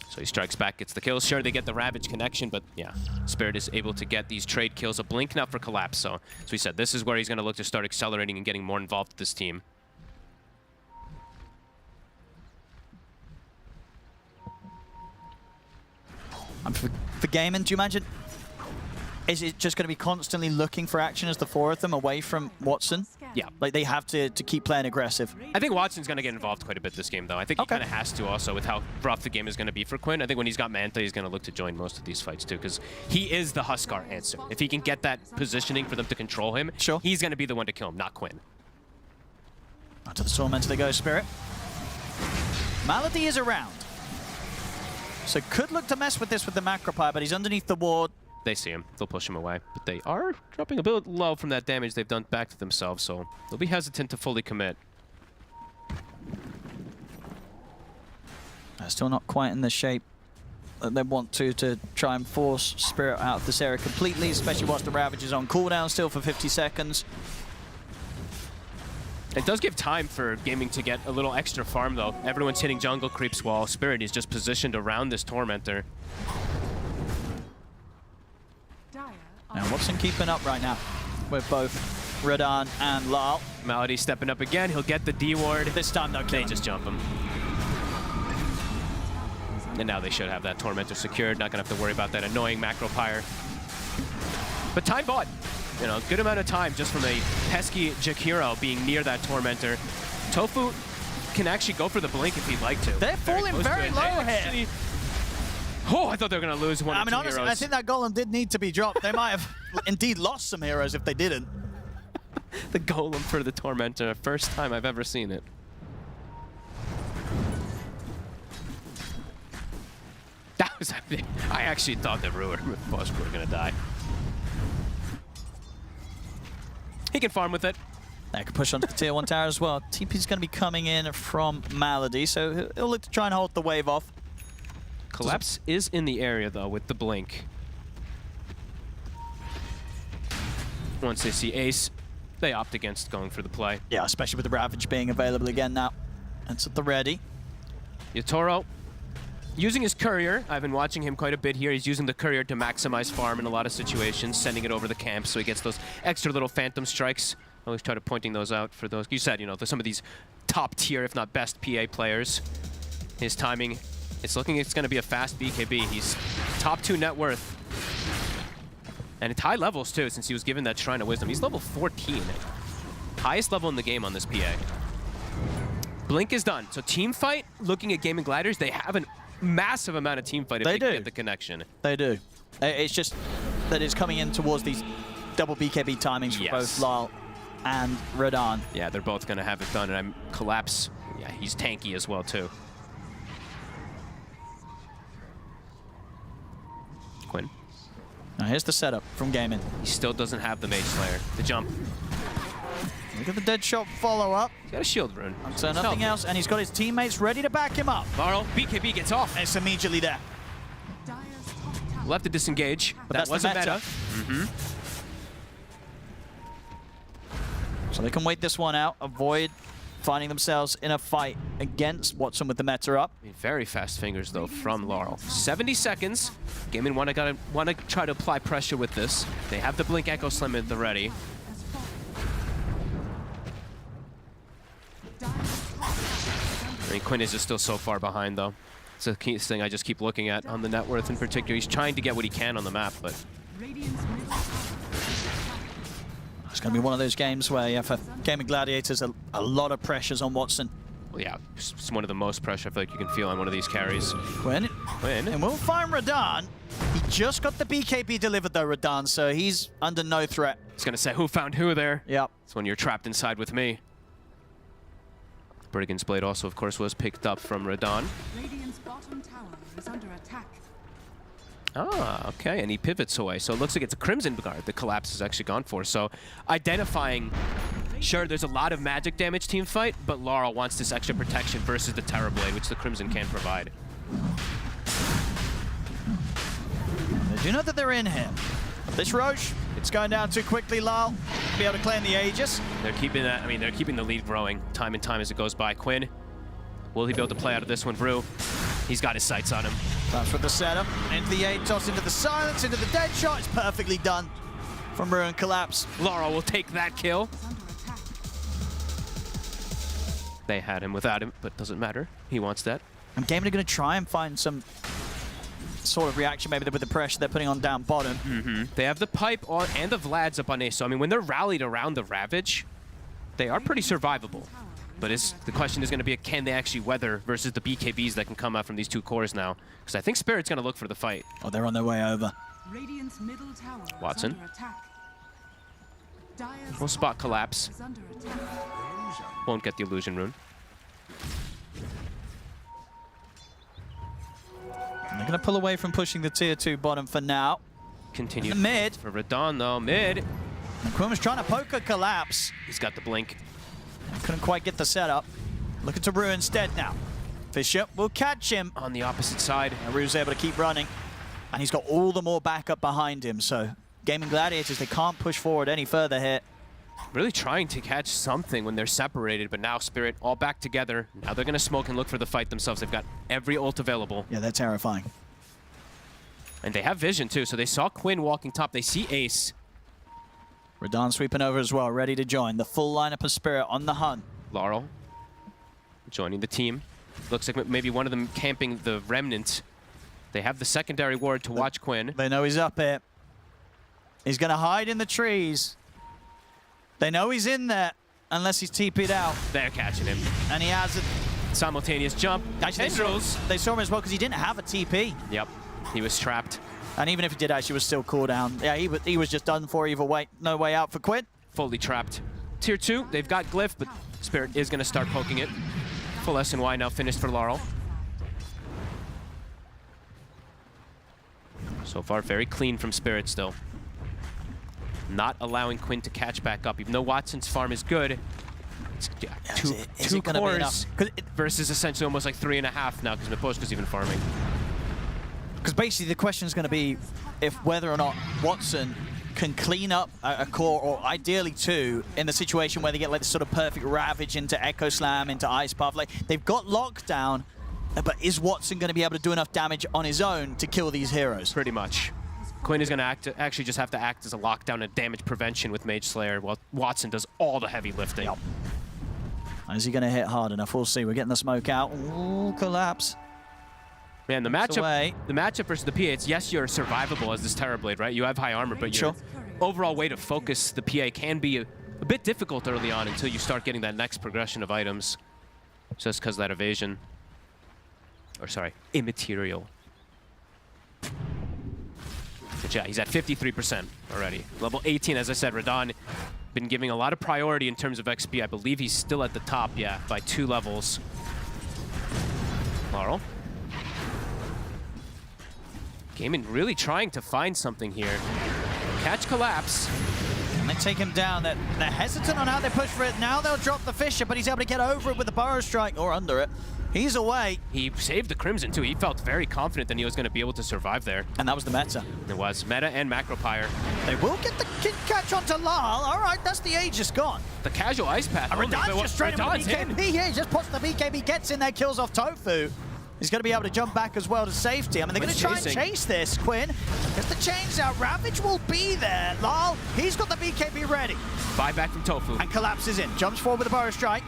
Speaker 5: So he strikes back, gets the kills. Sure, they get the Ravage connection, but yeah, Spirit is able to get these trade kills. A blink now for Collapse. So as we said, this is where he's going to look to start accelerating and getting more involved with this team.
Speaker 10: For Gaimin, do you imagine? Is it just going to be constantly looking for action as the 4 of them away from Watson?
Speaker 5: Yeah.
Speaker 10: Like they have to keep playing aggressive.
Speaker 5: I think Watson's going to get involved quite a bit this game, though. I think he kind of has to also with how rough the game is going to be for Quinn. I think when he's got Manta, he's going to look to join most of these fights, too, because he is the Huskar answer. If he can get that positioning for them to control him, he's going to be the one to kill him, not Quinn.
Speaker 10: Onto the Tormentor they go, Spirit. Malady is around. So could look to mess with this with the Macropyre, but he's underneath the ward.
Speaker 5: They see him. They'll push him away. But they are dropping a bit low from that damage they've done back to themselves, so they'll be hesitant to fully commit.
Speaker 10: Still not quite in the shape that they want to try and force Spirit out of this area completely, especially whilst the Ravage is on cooldown still for 50 seconds.
Speaker 5: It does give time for Gaming to get a little extra farm, though. Everyone's hitting jungle creeps while Spirit is just positioned around this Tormentor.
Speaker 10: Now, Watson keeping up right now with both Radon and Lal.
Speaker 5: Malady stepping up again. He'll get the D ward.
Speaker 10: This time, though,
Speaker 5: they just jump him. And now they should have that Tormentor secured. Not going to have to worry about that annoying Macropyre. But time bought. You know, good amount of time just from a pesky Jakiro being near that Tormentor. Tofu can actually go for the blink if he'd like to.
Speaker 10: They're falling very low here.
Speaker 5: Oh, I thought they were going to lose one or two
Speaker 10: honestly,
Speaker 5: heroes.
Speaker 10: I think that Golem did need to be dropped. They might have indeed lost some heroes if they didn't.
Speaker 5: The Golem for the Tormentor. First time I've ever seen it. That was epic. I actually thought that Ruler with Busk were going to die. He can farm with it.
Speaker 10: They can push onto the tier 1 tower as well. TP's going to be coming in from Malady, so he'll look to try and hold the wave off.
Speaker 5: Collapse is in the area, though, with the blink. Once they see Ace, they opt against going for the play.
Speaker 10: Yeah, especially with the Ravage being available again now. It's at the ready.
Speaker 5: Yatoro using his courier. I've been watching him quite a bit here. He's using the courier to maximize farm in a lot of situations, sending it over the camp so he gets those extra little phantom strikes. I always try to pointing those out for those. You said, you know, some of these top tier, if not best PA players. His timing, it's going to be a fast BKB. He's top 2 net worth. And it's high levels too, since he was given that Shrine of Wisdom. He's level 14. Highest level in the game on this PA. Blink is done. So team fight, looking at Gaimin Gladiators, they have a massive amount of team fight if they can get the connection.
Speaker 10: They do. It's just that it's coming in towards these double BKB timings for both Lyle and Radon.
Speaker 5: Yeah, they're both going to have it done. And Collapse, yeah, he's tanky as well too.
Speaker 10: Now here's the setup from Gaimin.
Speaker 5: He still doesn't have the Mage Slayer. The jump.
Speaker 10: Look at the dead shot follow up.
Speaker 5: He's got a shield rune.
Speaker 10: So nothing else, and he's got his teammates ready to back him up.
Speaker 5: Laurel, BKB gets off.
Speaker 10: And it's immediately there.
Speaker 5: We'll have to disengage.
Speaker 10: But
Speaker 5: that
Speaker 10: that's
Speaker 5: was
Speaker 10: the
Speaker 5: a
Speaker 10: meta.
Speaker 5: meta.
Speaker 10: So they can wait this one out, avoid finding themselves in a fight against Watson with the meta up.
Speaker 5: I mean, very fast fingers, though, from Laurel. 70 seconds. Gaimin want to try to apply pressure with this. They have the Blink Echo Slam at the ready. I mean, Quinn is just still so far behind, though. It's a key thing I just keep looking at on the net worth in particular. He's trying to get what he can on the map, but...
Speaker 10: It's going to be one of those games where you have for Gaimin Gladiators a lot of pressures on Watson.
Speaker 5: Well, yeah, it's one of the most pressure I feel like you can feel on one of these carries.
Speaker 10: Quinn. And we'll find Radahn. He just got the BKB delivered, though, Radahn, so he's under no threat.
Speaker 5: He's going to say, who found who there?
Speaker 10: Yep.
Speaker 5: It's when you're trapped inside with me. Brigand's Blade also, of course, was picked up from Radahn.
Speaker 12: Radiant's bottom tower is under attack.
Speaker 5: Ah, okay, and he pivots away. So it looks like it's a Crimson Guard the Collapse is actually gone for. So identifying, sure, there's a lot of magic damage team fight, but Laurel wants this extra protection versus the Terror Blade, which the Crimson can provide.
Speaker 10: They do know that they're in here. This Roche, it's going down too quickly, Lyle. Be able to claim the Aegis.
Speaker 5: They're keeping that, I mean, they're keeping the lead growing time and time as it goes by. Quinn, will he be able to play out of this one? Rue, he's got his sights on him.
Speaker 10: That's with the setup. Into the toss, into the silence, into the dead shot. It's perfectly done from Rue and Collapse.
Speaker 5: Laurel will take that kill. They had him without him, but doesn't matter. He wants that.
Speaker 10: And Gaimin are going to try and find some sort of reaction maybe with the pressure they're putting on down bottom.
Speaker 5: They have the Pipe on and the Vlad's up on Ace. So, I mean, when they're rallied around the Ravage, they are pretty survivable. But the question is going to be, can they actually weather versus the BKBs that can come out from these two cores now? Because I think Spirit's going to look for the fight.
Speaker 10: Oh, they're on their way over.
Speaker 12: Radiant's middle tower
Speaker 5: Watson.
Speaker 12: is under attack. Dire's
Speaker 5: We'll spot Collapse.
Speaker 12: is under attack.
Speaker 5: Won't get the Illusion Rune.
Speaker 10: They're going to pull away from pushing the tier 2 bottom for now.
Speaker 5: Continue.
Speaker 10: Mid.
Speaker 5: For Radahn, though. Mid.
Speaker 10: And Quinn was trying to poke a Collapse.
Speaker 5: He's got the blink.
Speaker 10: Couldn't quite get the setup. Looking to Rue instead now. Fisher will catch him.
Speaker 5: On the opposite side.
Speaker 10: And Rue's able to keep running. And he's got all the more backup behind him. So Gaimin Gladiators, they can't push forward any further here.
Speaker 5: Really trying to catch something when they're separated, but now Spirit all back together. Now they're going to smoke and look for the fight themselves. They've got every ult available.
Speaker 10: Yeah, they're terrifying.
Speaker 5: And they have vision, too. So they saw Quinn walking top. They see Ace.
Speaker 10: Radahn sweeping over as well, ready to join. The full lineup of Spirit on the hunt.
Speaker 5: Laurel joining the team. Looks like maybe one of them camping the Remnant. They have the secondary ward to watch Quinn.
Speaker 10: They know he's up here. He's going to hide in the trees. They know he's in there, unless he's TP'd out.
Speaker 5: They're catching him.
Speaker 10: And he has a
Speaker 5: simultaneous jump.
Speaker 10: Actually, they saw him as well because he didn't have a TP.
Speaker 5: Yep, he was trapped.
Speaker 10: And even if he did, actually was still cooldown. Yeah, he was just done for either way. No way out for Quinn.
Speaker 5: Fully trapped. Tier 2, they've got Glyph, but Spirit is going to start poking it. Full SNY now finished for Laurel. So far, very clean from Spirit still. Not allowing Quinn to catch back up. Even though Watson's farm is good, it's two cores versus essentially almost like 3.5 now because Miposhka's even farming.
Speaker 10: Because basically the question is going to be if whether or not Watson can clean up a core, or ideally two, in the situation where they get like this sort of perfect Ravage into Echo Slam, into Ice Path. Like, they've got lockdown, but is Watson going to be able to do enough damage on his own to kill these heroes?
Speaker 5: Pretty much. Quinn is going to actually just have to act as a lockdown and damage prevention with Mage Slayer, while Watson does all the heavy lifting.
Speaker 10: Yep. Is he going to hit hard enough? We'll see. We're getting the smoke out. Ooh, Collapse.
Speaker 5: Man, the matchup versus the PA, it's yes, you're survivable as this Terror Blade, right? You have high armor, but your overall way to focus the PA can be a bit difficult early on until you start getting that next progression of items. Just because of that evasion. Or sorry, immaterial. But yeah, he's at 53% already. Level 18, as I said, Radahn been giving a lot of priority in terms of XP. I believe he's still at the top, yeah, by 2 levels. Laurel. Gaimin really trying to find something here. Catch Collapse.
Speaker 10: And they take him down. They're hesitant on how they push for it. Now they'll drop the Fissure, but he's able to get over it with the Burrow Strike, or under it. He's away.
Speaker 5: He saved the Crimson too. He felt very confident that he was going to be able to survive there.
Speaker 10: And that was the meta.
Speaker 5: It was meta and Macro Pyre.
Speaker 10: They will get the catch onto Lal. All right, that's the Aegis gone.
Speaker 5: The casual Ice Path.
Speaker 10: Radan's just straight in with the BKB. Yeah, he just puts the BKB, gets in there, kills off Tofu. He's going to be able to jump back as well to safety. I mean, they're going to try and chase this. Quinn gets the chains out. Ravage will be there. Lal, he's got the BKB ready.
Speaker 5: Buyback from Tofu.
Speaker 10: And collapses in. Jumps forward with a Burrow Strike.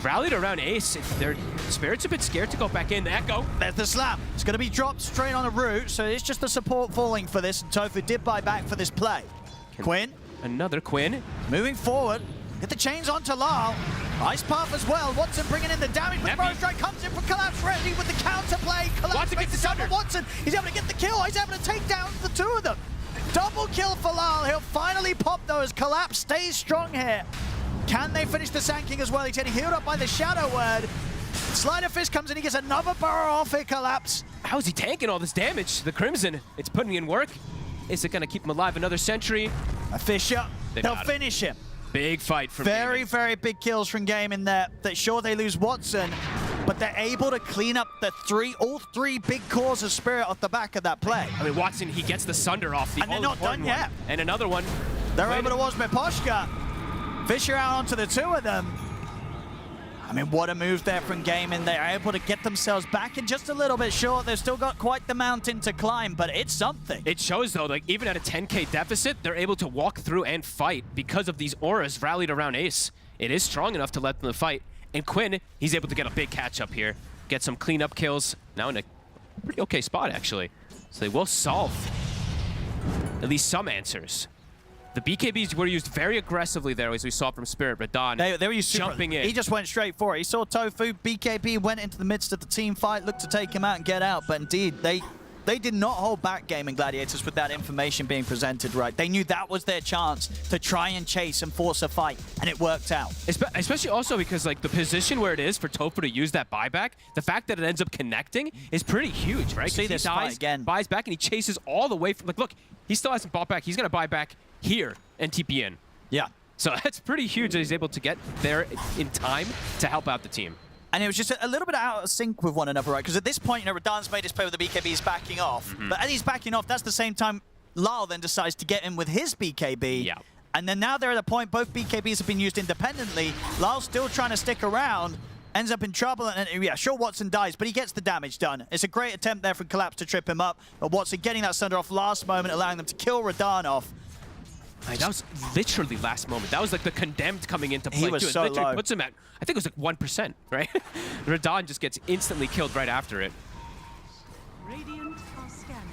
Speaker 5: Rallied around Ace. Their Spirit's a bit scared to go back in. The Echo.
Speaker 10: There's the slam. It's going to be dropped straight on a route, so it's just the support falling for this. And Tofu did buy back for this play. Quinn.
Speaker 5: Another Quinn.
Speaker 10: Moving forward. Get the chains onto Lal. Ice Path as well. Watson bringing in the damage, but Burrow Strike comes in for Collapse, ready with the counter play. Collapse makes the double. Watson, he's able to get the kill. He's able to take down the two of them. Double kill for Lal. He'll finally pop those. Collapse stays strong here. Can they finish the Sand King as well? He's getting healed up by the Shadow Word. Slider Fist comes in, he gets another Burrow off it. Collapse.
Speaker 5: How is he tanking all this damage? The Crimson, it's putting in work. Is it going to keep him alive another century?
Speaker 10: A Fissure. They'll finish him.
Speaker 5: Big fight from
Speaker 10: Very,
Speaker 5: Gaimin.
Speaker 10: very big kills from Gaimin there. That sure, they lose Watson, but they're able to clean up the all three big cores of Spirit off the back of that play.
Speaker 5: I mean, Watson, he gets the Sunder off the
Speaker 10: And they're not done yet.
Speaker 5: And another one.
Speaker 10: They're able to watch Meposhka. Fissure out onto the two of them. I mean, what a move there from Gaimin. They're able to get themselves back in just a little bit short. They've still got quite the mountain to climb, but it's something.
Speaker 5: It shows, though, like even at a 10K deficit, they're able to walk through and fight because of these auras rallied around Ace. It is strong enough to let them fight. And Quinn, he's able to get a big catch up here. Get some cleanup kills. Now in a pretty okay spot, actually. So they will solve at least some answers. The BKBs were used very aggressively there, as we saw from Spirit. Radan
Speaker 10: they were used
Speaker 5: jumping in.
Speaker 10: He just went straight for it. He saw Tofu. BKB went into the midst of the team fight, looked to take him out and get out. But indeed, they did not hold back Gaimin Gladiators with that information being presented right. They knew that was their chance to try and chase and force a fight, and it worked out.
Speaker 5: Especially also because like the position where it is for Tofu to use that buyback, the fact that it ends up connecting is pretty huge, right?
Speaker 10: See this fight again.
Speaker 5: Buys back, and he chases all the way from, like, look, he still hasn't bought back. He's going to buy back here and TP in.
Speaker 10: Yeah.
Speaker 5: So that's pretty huge that he's able to get there in time to help out the team.
Speaker 10: And it was just a little bit out of sync with one another, right? Because at this point, you know, Radan's made his play with the BKB, he's backing off. But as he's backing off, that's the same time Lal then decides to get in with his BKB.
Speaker 5: Yeah.
Speaker 10: And then now they're at a point, both BKBs have been used independently. Lal's still trying to stick around, ends up in trouble, and yeah, sure, Watson dies, but he gets the damage done. It's a great attempt there from Collapse to trip him up, but Watson getting that Sunder off last moment, allowing them to kill Radan off.
Speaker 5: That was literally last moment. That was like the Condemned coming into play.
Speaker 10: He was
Speaker 5: too.
Speaker 10: so
Speaker 5: It literally
Speaker 10: low.
Speaker 5: puts him at, I think it was like 1%, right? Radan just gets instantly killed right after it.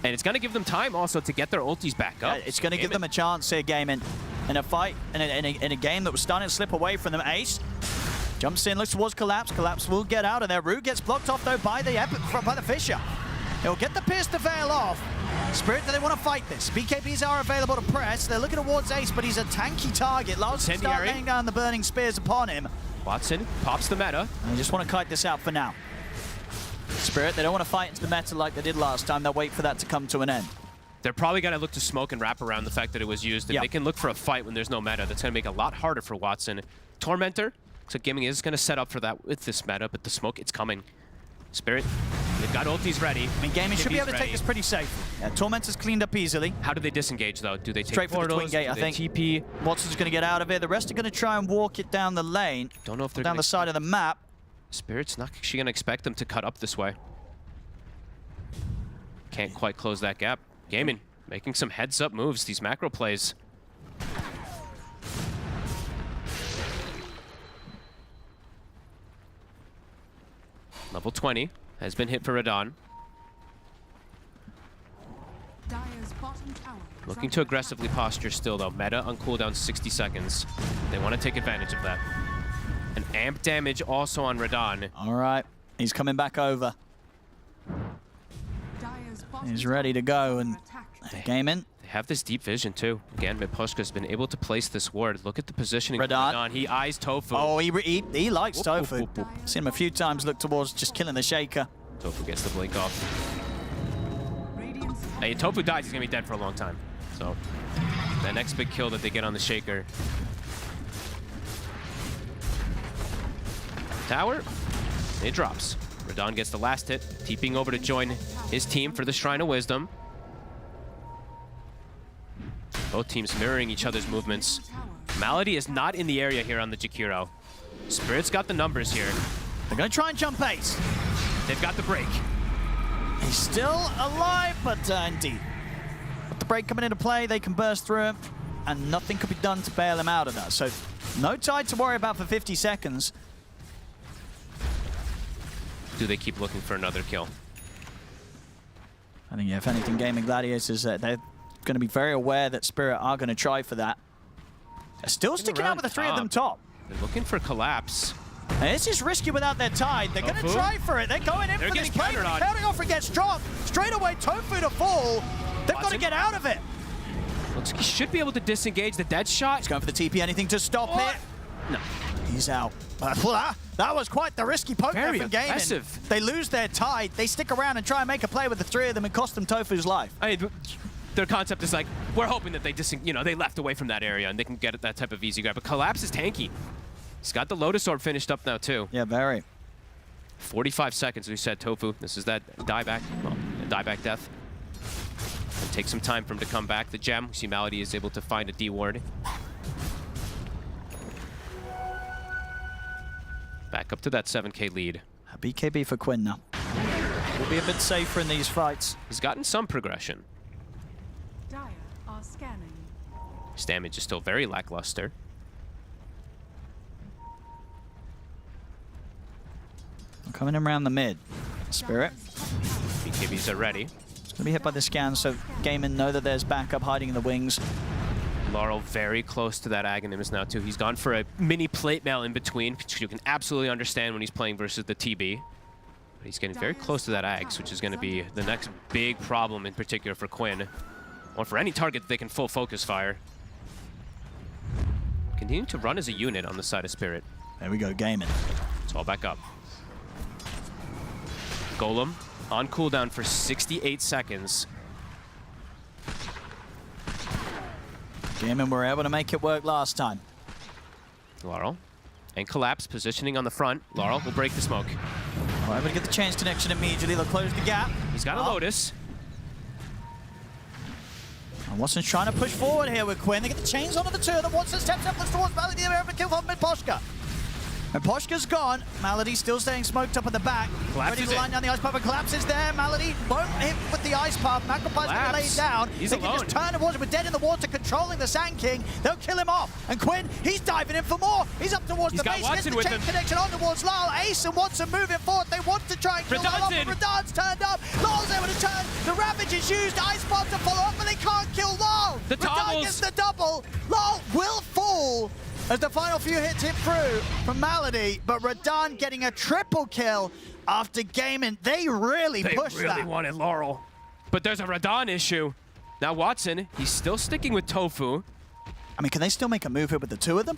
Speaker 5: And it's going to give them time also to get their ultis back up.
Speaker 10: Yeah, it's going to give them a chance here, Gaimin, in a fight, in a game that was starting to slip away from them. Ace jumps in, looks towards Collapse. Collapse will get out of there. Root gets blocked off, though, by the Fissure. He'll get the Pierce to Veil off. Spirit, do they want to fight this? BKBs are available to press. They're looking towards Ace, but he's a tanky target. Lars can start laying down the burning spears upon him.
Speaker 5: Watson pops the meta.
Speaker 10: And they just want to kite this out for now. Spirit, they don't want to fight into the meta like they did last time. They'll wait for that to come to an end.
Speaker 5: They're probably going to look to smoke and wrap around the fact that it was used. If they can look for a fight when there's no meta, that's going to make it a lot harder for Watson. Tormentor, so Gaming is going to set up for that with this meta, but the smoke, it's coming. Spirit, they've got ultis ready.
Speaker 10: I mean, Gaming should be able to take this pretty safe. Yeah, Tormentor's cleaned up easily.
Speaker 5: How do they disengage, though? Do they take
Speaker 10: straight for the
Speaker 5: portals?
Speaker 10: twin gate, I think.
Speaker 5: TP?
Speaker 10: Watson's going to get out of it. The rest are going to try and walk it down the lane.
Speaker 5: Don't know if they're
Speaker 10: down the side of the map.
Speaker 5: Spirit's not actually going to expect them to cut up this way. Can't quite close that gap. Gaimin making some heads-up moves, these macro plays. Level 20 has been hit for Radan. Looking to aggressively posture still, though. Meta on cooldown 60 seconds. They want to take advantage of that. An amp damage also on Radan.
Speaker 10: All right, he's coming back over. He's ready to go, and Gaimin.
Speaker 5: They have this deep vision, too. Again, Meposhka's been able to place this ward. Look at the positioning of
Speaker 10: Radan.
Speaker 5: Radan. He eyes Tofu.
Speaker 10: Oh, he likes Tofu. Seen him a few times look towards just killing the Shaker.
Speaker 5: Tofu gets the blink off. Hey, Tofu dies, he's gonna be dead for a long time. So that next big kill that they get on the Shaker. Tower, it drops. Radon gets the last hit, TPing over to join his team for the Shrine of Wisdom. Both teams mirroring each other's movements. Malady is not in the area here on the Jakiro. Spirit's got the numbers here.
Speaker 10: They're gonna try and jump Ace.
Speaker 5: They've got the break.
Speaker 10: He's still alive, but indeed. With the break coming into play, they can burst through him, and nothing could be done to bail him out of that. So no Tide to worry about for 50 seconds.
Speaker 5: Do they keep looking for another kill?
Speaker 10: I think, yeah, if anything, Gaimin Gladiators, they're going to be very aware that Spirit are going to try for that. They're still sticking out with the 3 of them top.
Speaker 5: They're looking for collapse.
Speaker 10: And this is risky without their Tide. They're going to try for it. They're going in for this play. The counting offer gets dropped. Straight away, Tofu to fall. They've got to get out of it.
Speaker 5: Looks like he should be able to disengage the dead shot.
Speaker 10: He's going for the TP. Anything to stop it?
Speaker 5: No.
Speaker 10: He's out. That was quite the risky poke there from Gaimin.
Speaker 5: Aggressive.
Speaker 10: They lose their Tide. They stick around and try and make a play with the 3 of them and cost them Tofu's life.
Speaker 5: I mean, their concept is like, we're hoping that they they left away from that area and they can get that type of easy grab. But Collapse is tanky. He's got the Lotus Orb finished up now too.
Speaker 10: Yeah, very.
Speaker 5: 45 seconds, we said Tofu. This is that dieback, dieback death. It'll take some time for him to come back. The gem, we see Malady is able to find a D-ward. Back up to that 7K lead.
Speaker 10: A BKB for Quinn now. Will be a bit safer in these fights.
Speaker 5: He's gotten some progression.
Speaker 12: Dire are scanning.
Speaker 5: His damage is still very lackluster.
Speaker 10: Coming in around the mid. Spirit.
Speaker 5: BKBs are ready.
Speaker 10: It's going to be hit by the scan, so Gaimin know that there's backup hiding in the wings.
Speaker 5: Laurel very close to that Aghanim now too. He's gone for a mini plate mail in between, which you can absolutely understand when he's playing versus the TB. But he's getting very close to that Ags, which is going to be the next big problem in particular for Quinn. Or for any target that they can full focus fire. Continuing to run as a unit on the side of Spirit.
Speaker 10: There we go, Gaimin.
Speaker 5: It's all back up. Golem on cooldown for 68 seconds.
Speaker 10: Gaimin were able to make it work last time.
Speaker 5: Laurel and Collapse positioning on the front. Laurel will break the smoke.
Speaker 10: All right, able to get the chains connection immediately. They'll close the gap.
Speaker 5: He's got a Lotus.
Speaker 10: And Watson's trying to push forward here with Quinn. They get the chains onto the 2 of them. Watson steps up, looks towards Malady. They're able to kill from Poshka. And Poshka's gone. Malady still staying smoked up at the back.
Speaker 5: Collapse
Speaker 10: ready to line down the ice path, but Collapse is there. Malady won't hit with the ice path. Magpie's going to lay down.
Speaker 5: He's
Speaker 10: they
Speaker 5: alone.
Speaker 10: can just turn towards him with Dead in the water, controlling the Sand King. They'll kill him off. And Quinn, he's diving in for more. He's up towards
Speaker 5: He's
Speaker 10: the
Speaker 5: got
Speaker 10: base.
Speaker 5: Watson
Speaker 10: Gets the
Speaker 5: with
Speaker 10: chain
Speaker 5: him.
Speaker 10: connection on towards Lyle. Ace and Watson moving forward. They want to try and kill Lyle off, but Radan's turned up. Lyle's able to turn. The Ravage is used. Ice path to follow up, but they can't kill Lyle.
Speaker 5: The
Speaker 10: Radan
Speaker 5: toggles.
Speaker 10: gets the double. Lyle will fall as the final few hits hit through from Malady, but Radan getting a triple kill after Gaimin. They really pushed that.
Speaker 5: They really wanted Laurel. But there's a Radan issue. Now Watson, he's still sticking with Tofu.
Speaker 10: I mean, can they still make a move here with the 2 of them?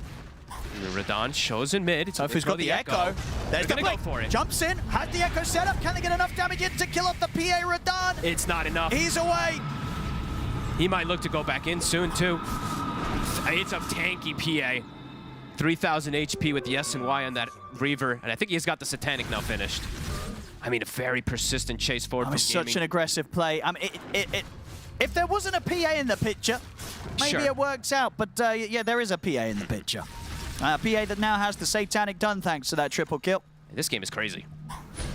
Speaker 5: And Radan shows in mid.
Speaker 10: Tofu's got the Echo. There's
Speaker 5: They're
Speaker 10: the
Speaker 5: gonna
Speaker 10: play.
Speaker 5: go for it.
Speaker 10: Jumps in, has the Echo set up. Can they get enough damage in to kill off the PA Radan?
Speaker 5: It's not enough.
Speaker 10: He's away.
Speaker 5: He might look to go back in soon too. It's a tanky PA. 3,000 HP with the S and Y on that Reaver, and I think he's got the Satanic now finished. I mean, a very persistent chase forward from
Speaker 10: Such
Speaker 5: Gaming.
Speaker 10: an aggressive play. I mean, if there wasn't a PA in the picture, maybe
Speaker 5: Sure.
Speaker 10: it works out. But yeah, there is a PA in the picture. A PA that now has the Satanic done thanks to that triple kill.
Speaker 5: This game is crazy.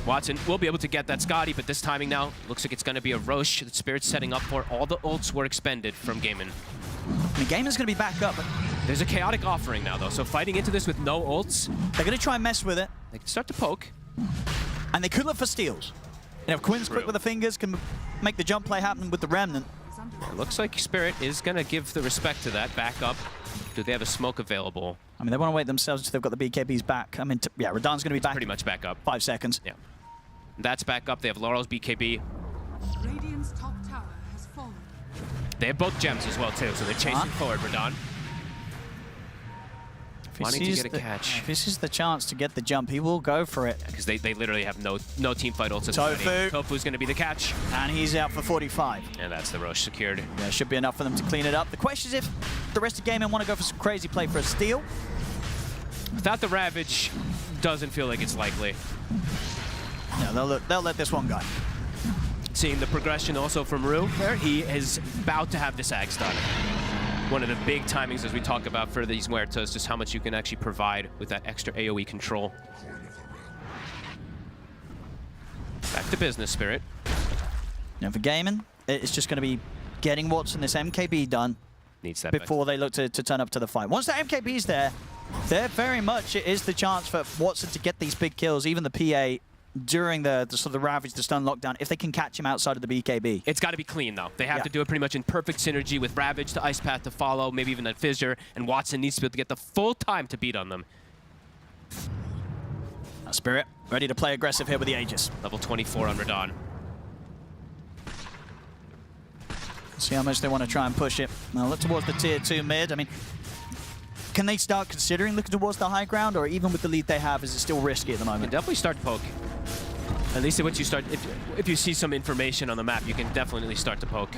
Speaker 5: Watson will be able to get that Scotty, but this timing now looks like it's going to be a Roche that Spirit's setting up for. All the ults were expended from Gaimin.
Speaker 10: I mean, Gaimin's going to be back up, but
Speaker 5: There's a chaotic offering now, though, so fighting into this with no ults.
Speaker 10: they're going to try and mess with it.
Speaker 5: They can start to poke.
Speaker 10: And they could look for steals. You know, if Quinn's quick with the fingers, can make the jump play happen with the Remnant.
Speaker 5: It looks like Spirit is going to give the respect to that. Back up. Do they have a smoke available?
Speaker 10: I mean, they want to wait themselves until they've got the BKBs back. I mean, yeah, Radan's going to be back.
Speaker 5: Pretty much back up.
Speaker 10: 5 seconds.
Speaker 5: Yeah. That's back up. They have Laurel's BKB.
Speaker 12: Radiant's top tower has fallen.
Speaker 5: They have both gems as well, too, so they're chasing forward, Radan. wanting to get a catch.
Speaker 10: If this is the chance to get the jump, he will go for it.
Speaker 5: Because they literally have no team fight ults.
Speaker 10: Tofu.
Speaker 5: Tofu's going to be the catch.
Speaker 10: And he's out for 45.
Speaker 5: And that's the Roche secured.
Speaker 10: Yeah, should be enough for them to clean it up. The question is if the rest of Gaimin want to go for some crazy play for a steal.
Speaker 5: Without the Ravage, doesn't feel like it's likely.
Speaker 10: Yeah, they'll let this one go.
Speaker 5: Seeing the progression also from Rue there, he is about to have this Axe done. One of the big timings as we talk about for these Muertas, just how much you can actually provide with that extra AoE control. Back to business, Spirit.
Speaker 10: Now for Gaimin, it's just going to be getting Watson this MKB done
Speaker 5: Needs that
Speaker 10: before they look to turn up to the fight. Once that MKB's there very much it is the chance for Watson to get these big kills, even the PA, during the sort of the Ravage, the stun lockdown, if they can catch him outside of the BKB.
Speaker 5: It's got to be clean, though. They have to do it pretty much in perfect synergy with Ravage, the Ice Path to follow, maybe even that Fissure, and Watson needs to be able to get the full time to beat on them.
Speaker 10: Spirit, ready to play aggressive here with the Aegis.
Speaker 5: Level 24 on Radon.
Speaker 10: See how much they want to try and push it. Now look towards the tier 2 mid. I mean, can they start considering looking towards the high ground, or even with the lead they have, is it still risky at the moment?
Speaker 5: You can definitely start to poke. At least once you start, if you see some information on the map, you can definitely start to poke.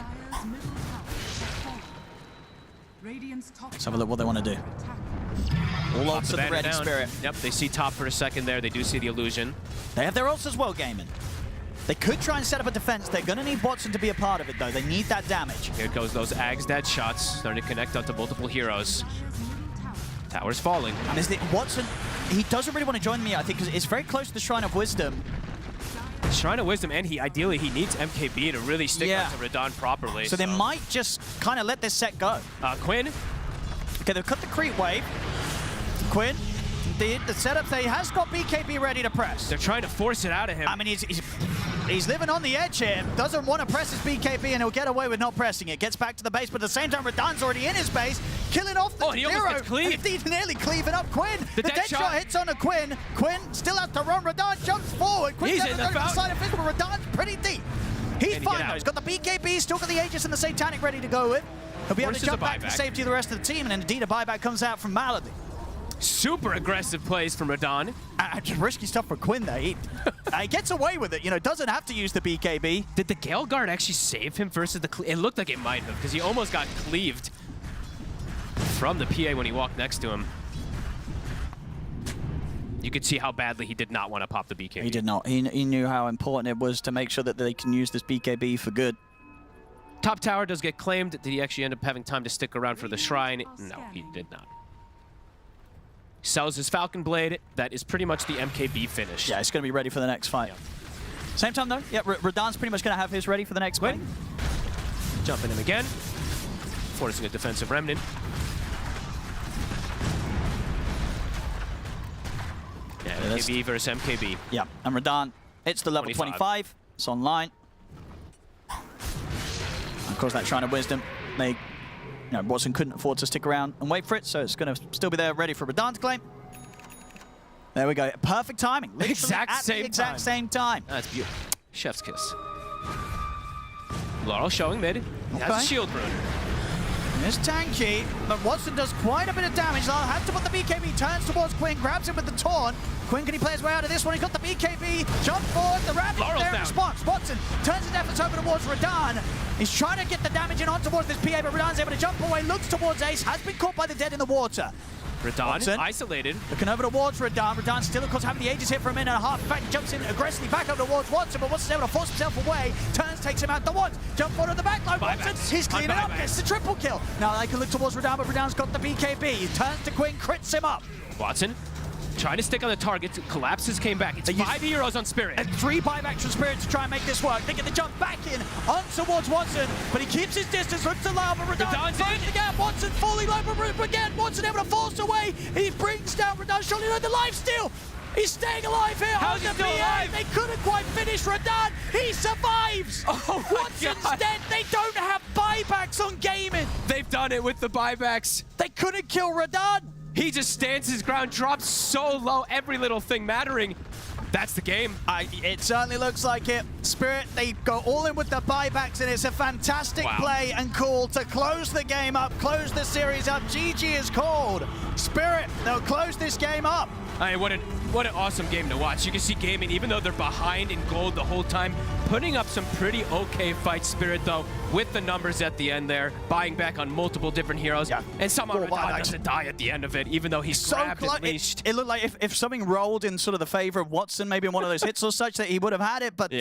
Speaker 10: Let's have a look what they want to do. All ults to the ready, Spirit.
Speaker 5: Yep, they see top for a second there. They do see the illusion.
Speaker 10: They have their ults as well, Gaimin. They could try and set up a defense. They're going to need Watson to be a part of it, though. They need that damage.
Speaker 5: Here goes those Ags dead shots, starting to connect up to multiple heroes. Tower's falling.
Speaker 10: And is Watson, he doesn't really want to join me, I think, because it's very close to the Shrine of Wisdom.
Speaker 5: Shrine of Wisdom, and ideally he needs MKB to really stick out to Radon properly.
Speaker 10: So they might just kind of let this set go.
Speaker 5: Quinn.
Speaker 10: Okay, they've cut the creep wave. Quinn, the setup, he has got BKB ready to press.
Speaker 5: They're trying to force it out of him.
Speaker 10: I mean, he's living on the edge here. Doesn't want to press his BKB, and he'll get away with not pressing it. Gets back to the base, but at the same time, Radon's already in his base, killing off the
Speaker 5: he almost
Speaker 10: hero.
Speaker 5: gets cleaved.
Speaker 10: He's nearly cleaving up Quinn.
Speaker 5: The
Speaker 10: dead shot hits on a Quinn. Quinn still has to run. Radon jumps forward. Quinn's
Speaker 5: in the
Speaker 10: side of but Radon's pretty deep. He's fine, though. He's got the BKB, still got the Aegis and the Satanic ready to go with. He'll be able to jump back to the safety of the rest of the team, and indeed a buyback comes out from Malady.
Speaker 5: Super aggressive plays from Radon.
Speaker 10: Risky stuff for Quinn there. He gets away with it, you know, doesn't have to use the BKB.
Speaker 5: Did the Gale Guard actually save him versus the It looked like it might have, because he almost got cleaved from the PA when he walked next to him. You could see how badly he did not want to pop the BKB.
Speaker 10: He did not. He knew how important it was to make sure that they can use this BKB for good.
Speaker 5: Top tower does get claimed. Did he actually end up having time to stick around for the shrine? No, he did not. Sells his Falcon Blade. That is pretty much the MKB finish.
Speaker 10: Yeah, he's going to be ready for the next fight. Yeah. Same time, though. Yeah, Radon's pretty much going to have his ready for the next fight.
Speaker 5: Jumping him again. Forcing a defensive remnant. Yeah, MKB versus MKB.
Speaker 10: Yeah, and Radon, it's the level 25. It's online. Of course, that Shrine of Wisdom, Watson couldn't afford to stick around and wait for it, so it's going to still be there ready for Radon to claim. There we go. Perfect timing.
Speaker 5: Exact
Speaker 10: same time.
Speaker 5: That's beautiful. Chef's kiss. Laurel showing mid. He has a shield rune.
Speaker 10: It's tanky, but Watson does quite a bit of damage. Laurel has to put the BKB, turns towards Quinn, grabs him with the taunt. Quinn, can he play his way out of this one? He's got the BKB, jump forward, the Ravage there in response. Watson turns his efforts over towards Radon. He's trying to get the damage in on towards this PA, but Radon's able to jump away, looks towards Ace, has been caught by the dead in the water.
Speaker 5: Radon isolated.
Speaker 10: Looking over towards Radon. Radon still, of course, having the Aegis hit for a minute and a half. In fact, he jumps in aggressively back over towards Watson, but Watson's able to force himself away. Turns, takes him out the one. Jump forward on the back line. Watson, he's cleaning up. Gets the triple kill. Now they can look towards Radon, but Radon's got the BKB. He turns to Quinn, crits him up.
Speaker 5: Watson trying to stick on the target. Collapses, came back. It's 5 heroes on Spirit.
Speaker 10: And 3 buybacks from Spirit to try and make this work. They get the jump back in on towards Watson, but he keeps his distance, looks to allow, but Radon finds the gap. Watson falling low, but again, Watson able to force away. He brings down Radon, surely the lifesteal. He's staying alive here.
Speaker 5: How's he still alive?
Speaker 10: They couldn't quite finish Radon. He survives.
Speaker 5: Oh
Speaker 10: Watson's dead. They don't have buybacks on Gaimin.
Speaker 5: They've done it with the buybacks.
Speaker 10: They couldn't kill Radon.
Speaker 5: He just stands his ground, drops so low, every little thing mattering. That's the game.
Speaker 10: It certainly looks like it. Spirit, they go all in with the buybacks, and it's a fantastic play and call to close the game up, close the series up. GG is called. Spirit, they'll close this game up.
Speaker 5: I mean, what an awesome game to watch. You can see Gaimin, even though they're behind in gold the whole time, putting up some pretty okay fights. Spirit, though, with the numbers at the end there, buying back on multiple different heroes. Yeah. And somehow Radon doesn't die at the end of it, even though he's so grabbed and leashed.
Speaker 10: It looked like if something rolled in sort of the favor of Watson, maybe in one of those hits or such, that he would have had it. But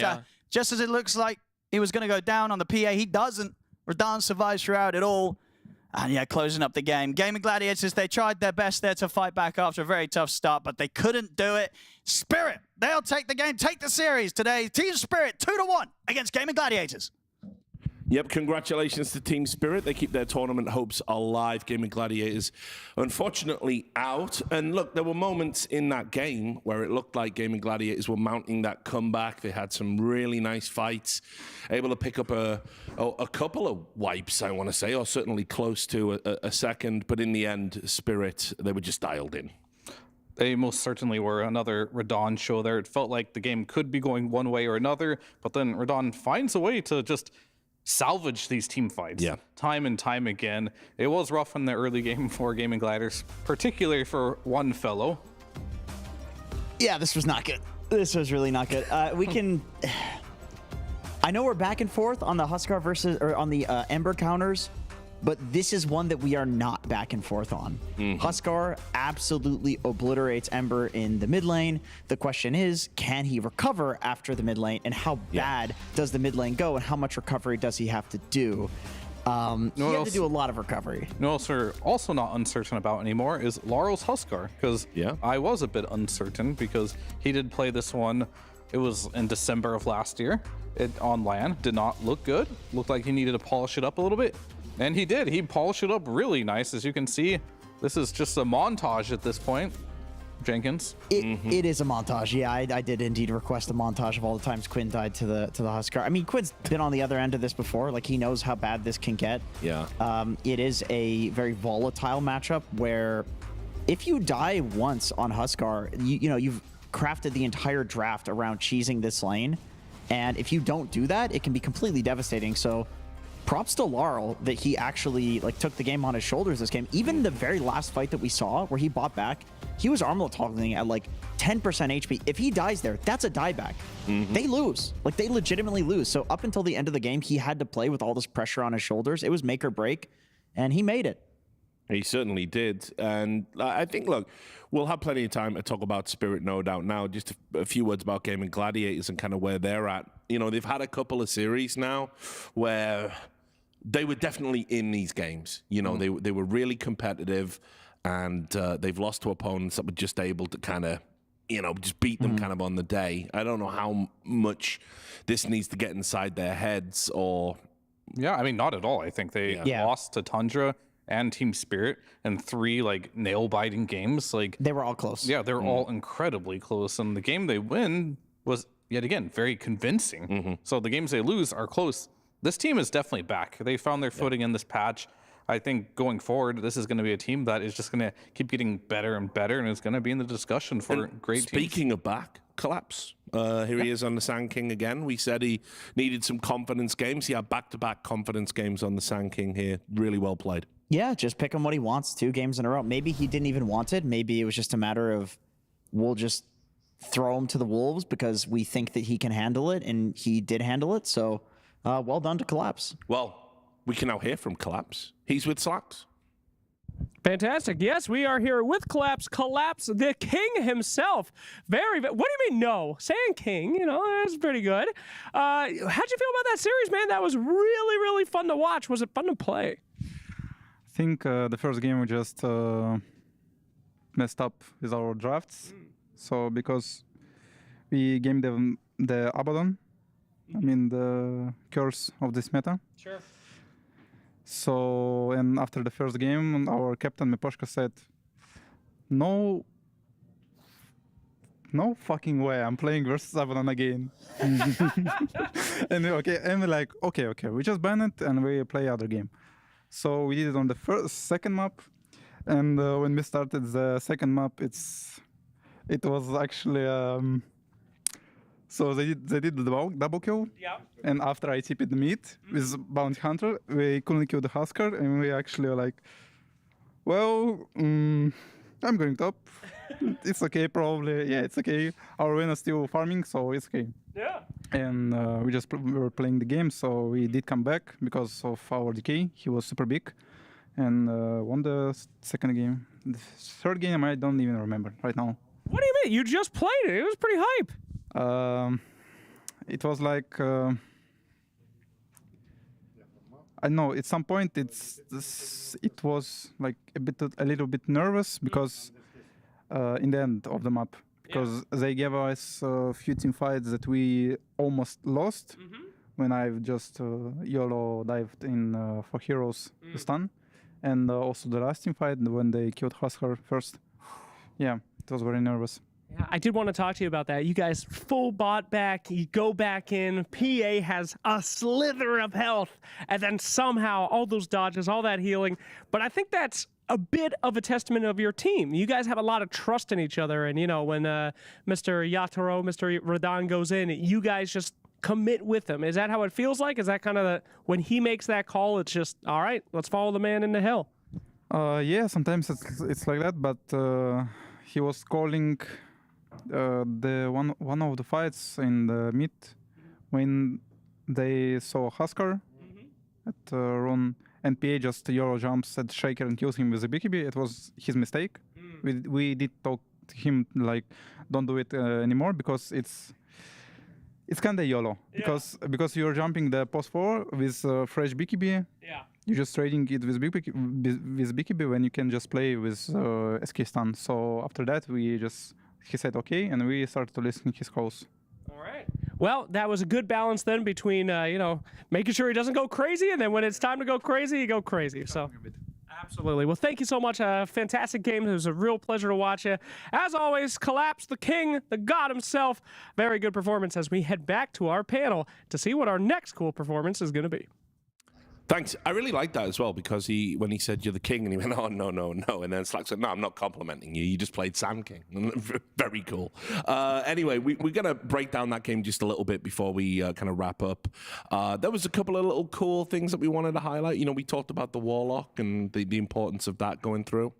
Speaker 10: just as it looks like he was going to go down on the PA, he doesn't. Radon survives throughout it all. And yeah, closing up the game. Gaimin Gladiators, they tried their best there to fight back after a very tough start, but they couldn't do it. Spirit, they'll take the game, take the series today. Team Spirit, 2-1 against Gaimin Gladiators.
Speaker 3: Yep, congratulations to Team Spirit. They keep their tournament hopes alive. Gaimin Gladiators, unfortunately, out. And look, there were moments in that game where it looked like Gaimin Gladiators were mounting that comeback. They had some really nice fights, able to pick up a couple of wipes, I want to say, or certainly close to a second. But in the end, Spirit, they were just dialed in.
Speaker 8: They most certainly were. Another Radon show there. It felt like the game could be going one way or another, but then Radon finds a way to just salvage these team fights time and time again. It was rough in the early game for Gaimin Gladiators, particularly for one fellow.
Speaker 9: Yeah, this was not good. This was really not good. We can... I know we're back and forth on the Huskar versus, or on the Ember counters, but this is one that we are not back and forth on. Huskar absolutely obliterates Ember in the mid lane. The question is, can he recover after the mid lane, and how bad does the mid lane go, and how much recovery does he have to do? He had to do a lot of recovery.
Speaker 8: No, sir. Also not uncertain about anymore is Laurel's Huskar, because I was a bit uncertain because he did play this one. It was in December of last year. It on LAN did not look good. Looked like he needed to polish it up a little bit. And he did. He polished it up really nice. As you can see, this is just a montage at this point. Jenkins.
Speaker 9: It is a montage. Yeah, I did indeed request a montage of all the times Quinn died to the Huskar. I mean, Quinn's been on the other end of this before. Like, he knows how bad this can get.
Speaker 3: Yeah.
Speaker 9: It is a very volatile matchup where if you die once on Huskar, you know, you've crafted the entire draft around cheesing this lane. And if you don't do that, it can be completely devastating. So props to Laurel that he actually took the game on his shoulders this game. Even the very last fight that we saw where he bought back, he was armlet toggling at 10% HP. If he dies there, that's a dieback. They lose. They legitimately lose. So up until the end of the game, he had to play with all this pressure on his shoulders. It was make or break, and he made it.
Speaker 3: He certainly did. And I think, look, we'll have plenty of time to talk about Spirit, no doubt. Now, just a few words about Gaimin Gladiators and kind of where they're at. You know, they've had a couple of series now where they were definitely in these games. You know, they were really competitive, and they've lost to opponents that were just able to kind of, you know, just beat them kind of on the day. I don't know how much this needs to get inside their heads or...
Speaker 8: Yeah, I mean, not at all. I think they lost to Tundra and Team Spirit in 3 nail-biting games.
Speaker 9: They were all close.
Speaker 8: Yeah, they were all incredibly close, and the game they win was, yet again, very convincing. So the games they lose are close. This team is definitely back. They found their footing in this patch. I think going forward, this is going to be a team that is just going to keep getting better and better, and it's going to be in the discussion for great teams.
Speaker 3: Speaking of back, Collapse. Here he is on the Sand King again. We said he needed some confidence games. He had back-to-back confidence games on the Sand King here. Really well played.
Speaker 9: Yeah, just pick him what he wants, 2 games in a row. Maybe he didn't even want it. Maybe it was just a matter of, we'll just throw him to the Wolves because we think that he can handle it, and he did handle it. So well done to Collapse.
Speaker 3: Well, we can now hear from Collapse. He's with Slacks.
Speaker 13: Fantastic. Yes, we are here with Collapse. Collapse, the king himself. What do you mean no? Saying king, you know, that's pretty good. How'd you feel about that series, man? That was really, really fun to watch. Was it fun to play?
Speaker 16: I think the first game we just messed up with our drafts. So because we gamed them the Abaddon, I mean the curse of this meta.
Speaker 13: Sure.
Speaker 16: So, and after the first game, our captain Miposhka said, no fucking way, I'm playing versus Abaddon again. And we're like, okay, we just ban it and we play other game. So we did it on the second map, and when we started the second map, it was actually So they did the double kill.
Speaker 13: Yeah.
Speaker 16: And after I TP'd the mid with Bounty Hunter, we couldn't kill the Husker, and we actually were like, well, I'm going top. It's okay, probably. Yeah, it's okay. Our win is still farming, so it's okay.
Speaker 13: Yeah.
Speaker 16: And we were playing the game, so we did come back because of our decay. He was super big, and won the second game. The third game, I don't even remember right now.
Speaker 13: What do you mean? You just played it. It was pretty hype.
Speaker 16: It was like I know at some point it was like a little bit nervous because in the end of the map, because they gave us a few team fights that we almost lost when I've just YOLO dived in for heroes stun, and also the last team fight when they killed Husker first. Yeah, it was very nervous.
Speaker 13: Yeah, I did want to talk to you about that. You guys full bot back, you go back in, PA has a slither of health, and then somehow all those dodges, all that healing. But I think that's a bit of a testament of your team. You guys have a lot of trust in each other, and you know, when Mr. Yatoro, Mr. Radan goes in, you guys just commit with him. Is that how it feels like? Is that kind of when he makes that call, it's just, all right, let's follow the man into hell?
Speaker 16: Yeah, sometimes it's like that, but he was calling the one of the fights in the mid when they saw Husker at run, and PA just Euro jumps at Shaker and kills him with a BKB. It was his mistake. We did talk to him like, don't do it anymore, because it's kind of YOLO. Because you're jumping the post 4 with fresh BKB.
Speaker 13: Yeah.
Speaker 16: You're just trading it with BKB when you can just play with SK stun. So after that, he said okay, and we started to listen to his calls.
Speaker 13: All right. Well, that was a good balance then between, you know, making sure he doesn't go crazy, and then when it's time to go crazy, you go crazy. So, absolutely. Well, thank you so much. Fantastic game. It was a real pleasure to watch you. As always, Collapse, the king, the god himself. Very good performance as we head back to our panel to see what our next cool performance is going to be.
Speaker 3: Thanks. I really like that as well, because when he said you're the king, and he went, oh, no, no, no. And then Slack said, no, I'm not complimenting you. You just played Sand King. Very cool. Anyway, we're going to break down that game just a little bit before we kind of wrap up. There was a couple of little cool things that we wanted to highlight. You know, we talked about the Warlock and the importance of that going through.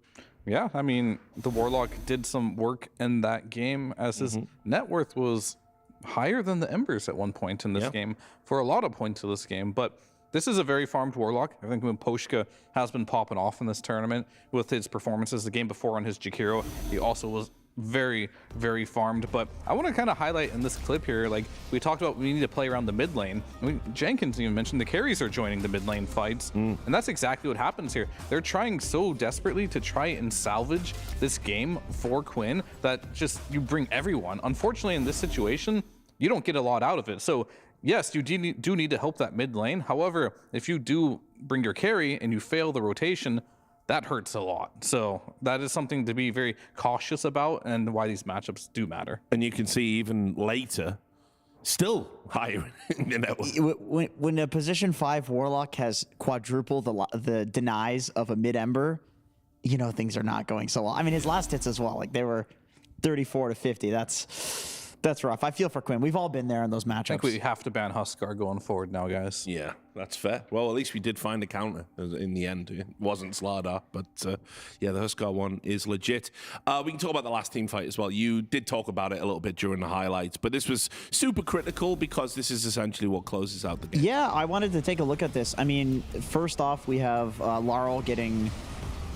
Speaker 8: Yeah, I mean, the Warlock did some work in that game, as his net worth was higher than the Embers at one point in this game for a lot of points of this game. But this is a very farmed Warlock. I think when Poshka has been popping off in this tournament with his performances. The game before on his Jakiro, he also was very, very farmed. But I want to kind of highlight in this clip here, like we talked about, we need to play around the mid lane. I mean, Jenkins even mentioned the carries are joining the mid lane fights. And that's exactly what happens here. They're trying so desperately to try and salvage this game for Quinn that just you bring everyone. Unfortunately, in this situation, you don't get a lot out of it. So yes, you do need to help that mid lane. However, if you do bring your carry and you fail the rotation, that hurts a lot. So that is something to be very cautious about, and why these matchups do matter.
Speaker 3: And you can see even later, still higher in the network.
Speaker 9: When a position 5 Warlock has quadrupled the denies of a mid Ember, you know things are not going so well. I mean, his last hits as well, like they were 34 to 50. That's rough. I feel for Quinn. We've all been there in those matchups.
Speaker 8: I think we have to ban Huskar going forward now, guys.
Speaker 3: Yeah, that's fair. Well, at least we did find a counter in the end. It wasn't Slardar, but yeah, the Huskar one is legit. We can talk about the last team fight as well. You did talk about it a little bit during the highlights, but this was super critical because this is essentially what closes out the game.
Speaker 9: Yeah, I wanted to take a look at this. I mean, first off, we have Laurel getting...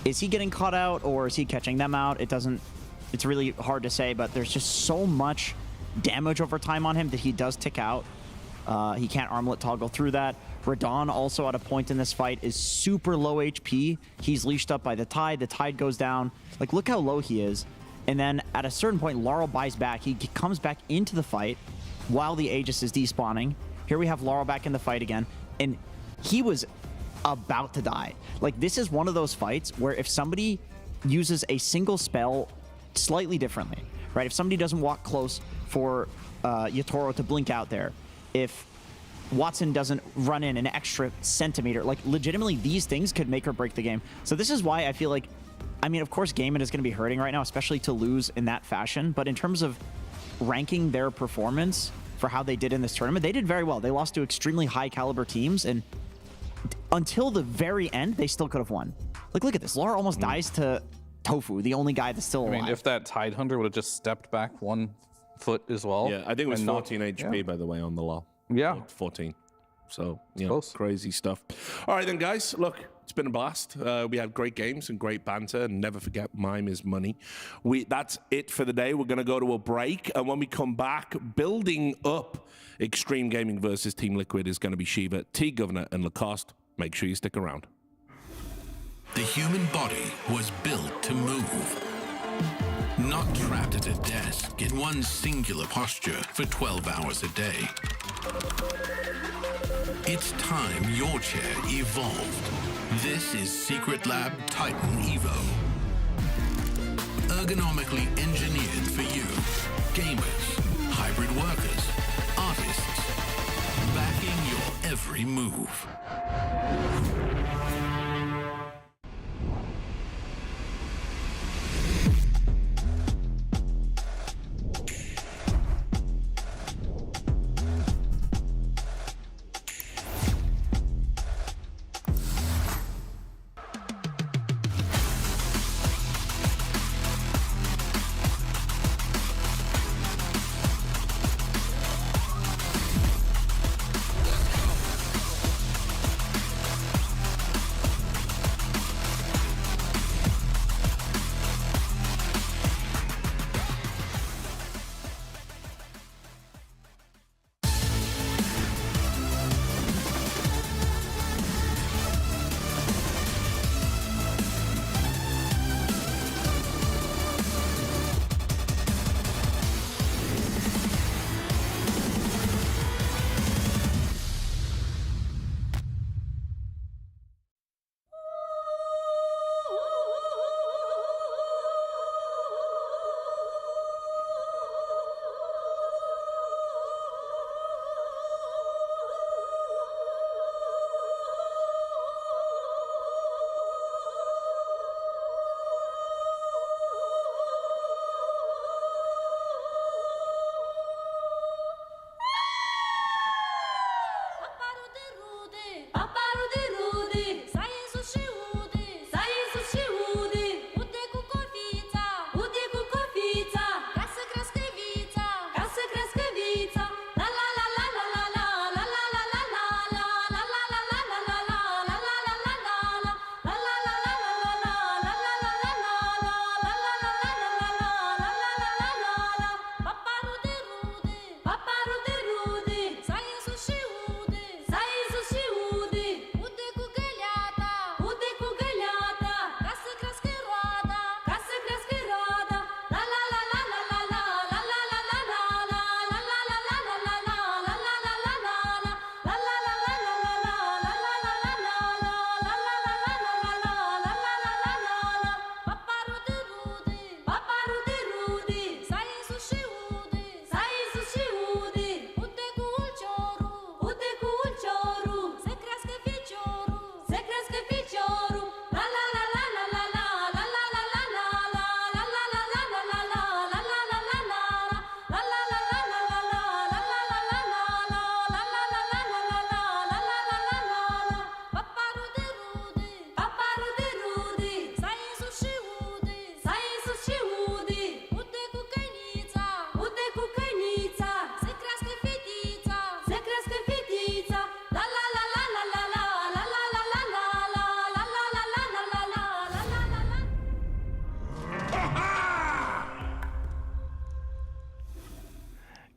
Speaker 9: Is he getting caught out, or is he catching them out? It's really hard to say, but there's just so much damage over time on him that he does tick out. He can't armlet toggle through that. Radon also at a point in this fight is super low HP. He's leashed up by the Tide. The Tide goes down. Like, look how low he is. And then at a certain point, Laurel buys back. He comes back into the fight while the Aegis is despawning. Here we have Laurel back in the fight again. And he was about to die. Like, this is one of those fights where if somebody uses a single spell slightly differently, right? If somebody doesn't walk close for Yatoro to blink out there, if Watson doesn't run in an extra centimeter, like legitimately these things could make or break the game. So this is why I feel like, I mean, of course Gaimin is going to be hurting right now, especially to lose in that fashion, but in terms of ranking their performance, for how they did in this tournament. They did very well. They lost to extremely high caliber teams, and until the very end, they still could have won. Like, look at this. Laura almost dies to Tofu, the only guy that's still alive.
Speaker 8: I mean, if that Tidehunter would have just stepped back 1 foot as well.
Speaker 3: Yeah, I think it was 14 HP, by the way, on the law.
Speaker 8: Yeah.
Speaker 3: Like 14. So, you know, crazy stuff. All right, then, guys. Look, it's been a blast. We had great games and great banter. And never forget, mime is money. That's it for the day. We're going to go to a break. And when we come back, building up Xtreme Gaming versus Team Liquid is going to be Shiva, T-Governor, and Lacoste. Make sure you stick around.
Speaker 11: The human body was built to move. Not trapped at a desk in one singular posture for 12 hours a day. It's time your chair evolved. This is Secret Lab Titan Evo. Ergonomically engineered for you. Gamers, hybrid workers, artists. Backing your every move.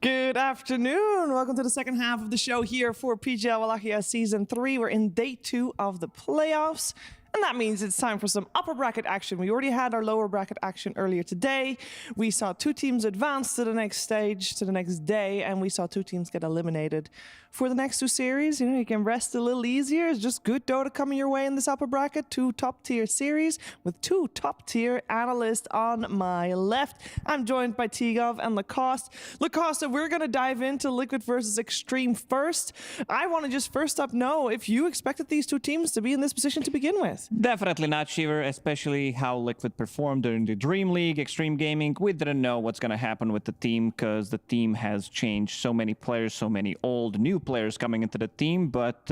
Speaker 17: Good afternoon. Welcome to the second half of the show here for PGL Wallachia Season 3. We're in day 2 of the playoffs. And that means it's time for some upper bracket action. We already had our lower bracket action earlier today. We saw 2 teams advance to the next stage, to the next day, and we saw 2 teams get eliminated. For the next 2 series, you know, you can rest a little easier. It's just good Dota coming your way in this upper bracket. 2 top-tier series with 2 top-tier analysts on my left. I'm joined by T-Gov and Lacoste. Lacoste, we're going to dive into Liquid versus Xtreme first. I want to just first up know if you expected these 2 teams to be in this position to begin with. things.
Speaker 18: Definitely not, Shiver, especially how Liquid performed during the Dream League, Xtreme Gaming. We didn't know what's going to happen with the team because the team has changed. So many players, so many old, new players coming into the team. But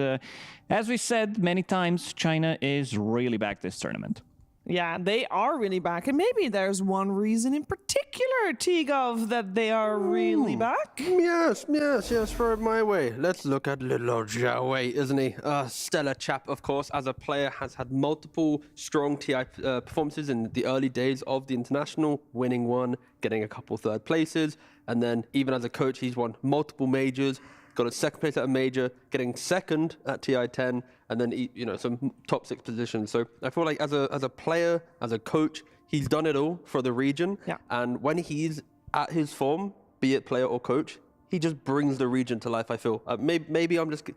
Speaker 18: as we said many times, China is really back this tournament.
Speaker 17: Yeah, they are really back. And maybe there's one reason in particular, Tigov, that they are really back.
Speaker 19: Yes, throw it my way. Let's look at little old Zhao Wei, isn't he? Stellar chap, of course. As a player, has had multiple strong TI performances in the early days of the international, winning one, getting a couple third places. And then even as a coach, he's won multiple majors, got a second place at a major, getting second at TI10, and then some top 6 positions. So I feel like as a player, as a coach, he's done it all for the region.
Speaker 17: Yeah.
Speaker 19: And when he's at his form, be it player or coach, he just brings the region to life, I feel. Maybe I'm just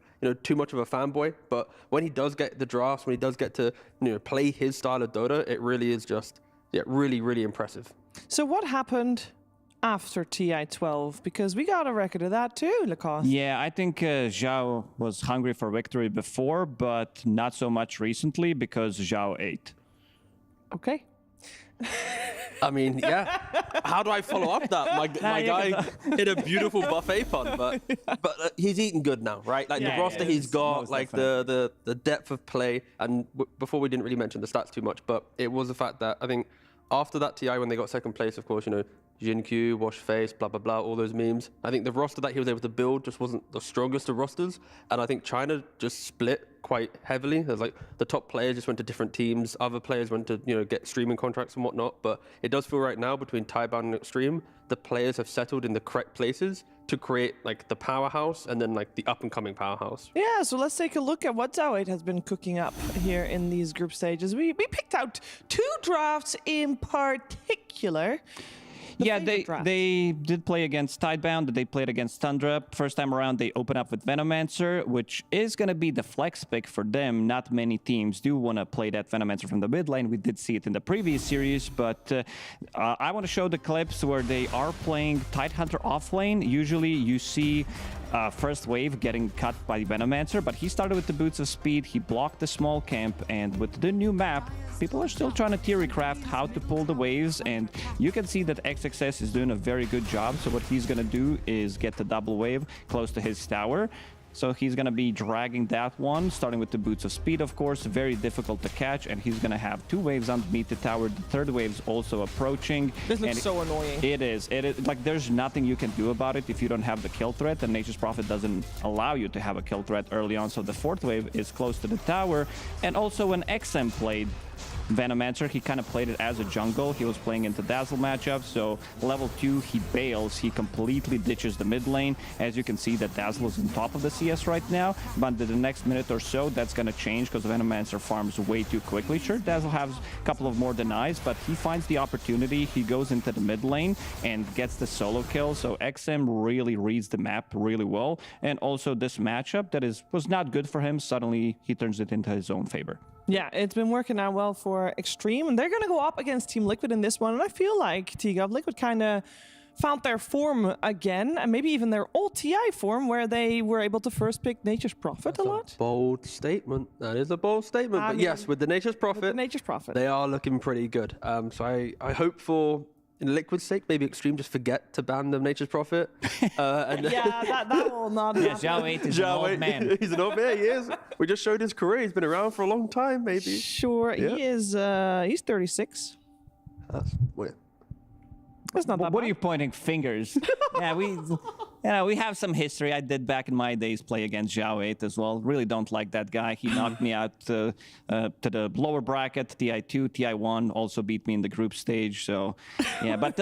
Speaker 19: too much of a fanboy, but when he does get the drafts, when he does get to play his style of Dota, it really is just really, really impressive.
Speaker 17: So what happened after TI12? Because we got a record of that too, Lacoste.
Speaker 18: Yeah, I think Zhao was hungry for victory before, but not so much recently because Zhao ate.
Speaker 17: Okay.
Speaker 19: I mean, yeah. How do I follow up that? My guy hit a beautiful buffet pun, but he's eating good now, right? Like the roster he's got, like the depth of play. And before we didn't really mention the stats too much, but it was the fact that I think after that TI, when they got second place, of course, Jin-Q, wash face, blah, blah, blah, all those memes. I think the roster that he was able to build just wasn't the strongest of rosters. And I think China just split quite heavily. There's like the top players just went to different teams. Other players went to, get streaming contracts and whatnot. But it does feel right now between Tidebound and Xtreme, the players have settled in the correct places to create like the powerhouse and then like the up and coming powerhouse.
Speaker 17: Yeah, so let's take a look at what Zhao has been cooking up here in these group stages. We picked out 2 drafts in particular.
Speaker 18: Yeah, they did play against Tidebound. They played against Tundra. First time around, they open up with Venomancer, which is going to be the flex pick for them. Not many teams do want to play that Venomancer from the mid lane. We did see it in the previous series, but I want to show the clips where they are playing Tidehunter off lane. Usually you see first wave getting cut by Venomancer, but he started with the Boots of Speed. He blocked the small camp, and with the new map, people are still trying to theory craft how to pull the waves, and you can see that XXS is doing a very good job. So what he's going to do is get the double wave close to his tower. So he's going to be dragging that one, starting with the Boots of Speed, of course. Very difficult to catch, and he's going to have 2 waves underneath the tower. The third wave's also approaching.
Speaker 17: This looks so annoying.
Speaker 18: It is. Like, there's nothing you can do about it if you don't have the kill threat, and Nature's Prophet doesn't allow you to have a kill threat early on. So the 4th wave is close to the tower. And also when XM played Venomancer, he kind of played it as a jungle. He was playing into Dazzle matchup, so level 2, he bails. He completely ditches the mid lane. As you can see, that Dazzle is on top of the CS right now, but in the next minute or so, that's going to change because Venomancer farms way too quickly. Sure, Dazzle has a couple of more denies, but he finds the opportunity. He goes into the mid lane and gets the solo kill, so XM really reads the map really well. And also this matchup that was not good for him, suddenly he turns it into his own favor.
Speaker 17: Yeah, it's been working out well for Xtreme, and they're going to go up against Team Liquid in this one, and I feel like Liquid kind of found their form again, and maybe even their old TI form, where they were able to first pick Nature's Prophet a lot.
Speaker 19: Bold statement. That is a bold statement. But yes, with the Nature's Prophet, they are looking pretty good. So I hope for in Liquid's sake, maybe Xtreme just forget to ban the Nature's Prophet. And
Speaker 17: yeah, that will not happen.
Speaker 18: Zhao 8 is an old man.
Speaker 19: He's an old man, he is. We just showed his career. He's been around for a long time, maybe.
Speaker 17: Sure,
Speaker 19: yeah.
Speaker 17: He is. He's 36.
Speaker 19: That's weird.
Speaker 17: That's not that
Speaker 18: What
Speaker 17: bad.
Speaker 18: are you pointing fingers? Yeah, we have some history. I did back in my days play against Zhao 8 as well. Really don't like that guy. He knocked me out to the lower bracket, TI2, TI1, also beat me in the group stage. So, yeah, but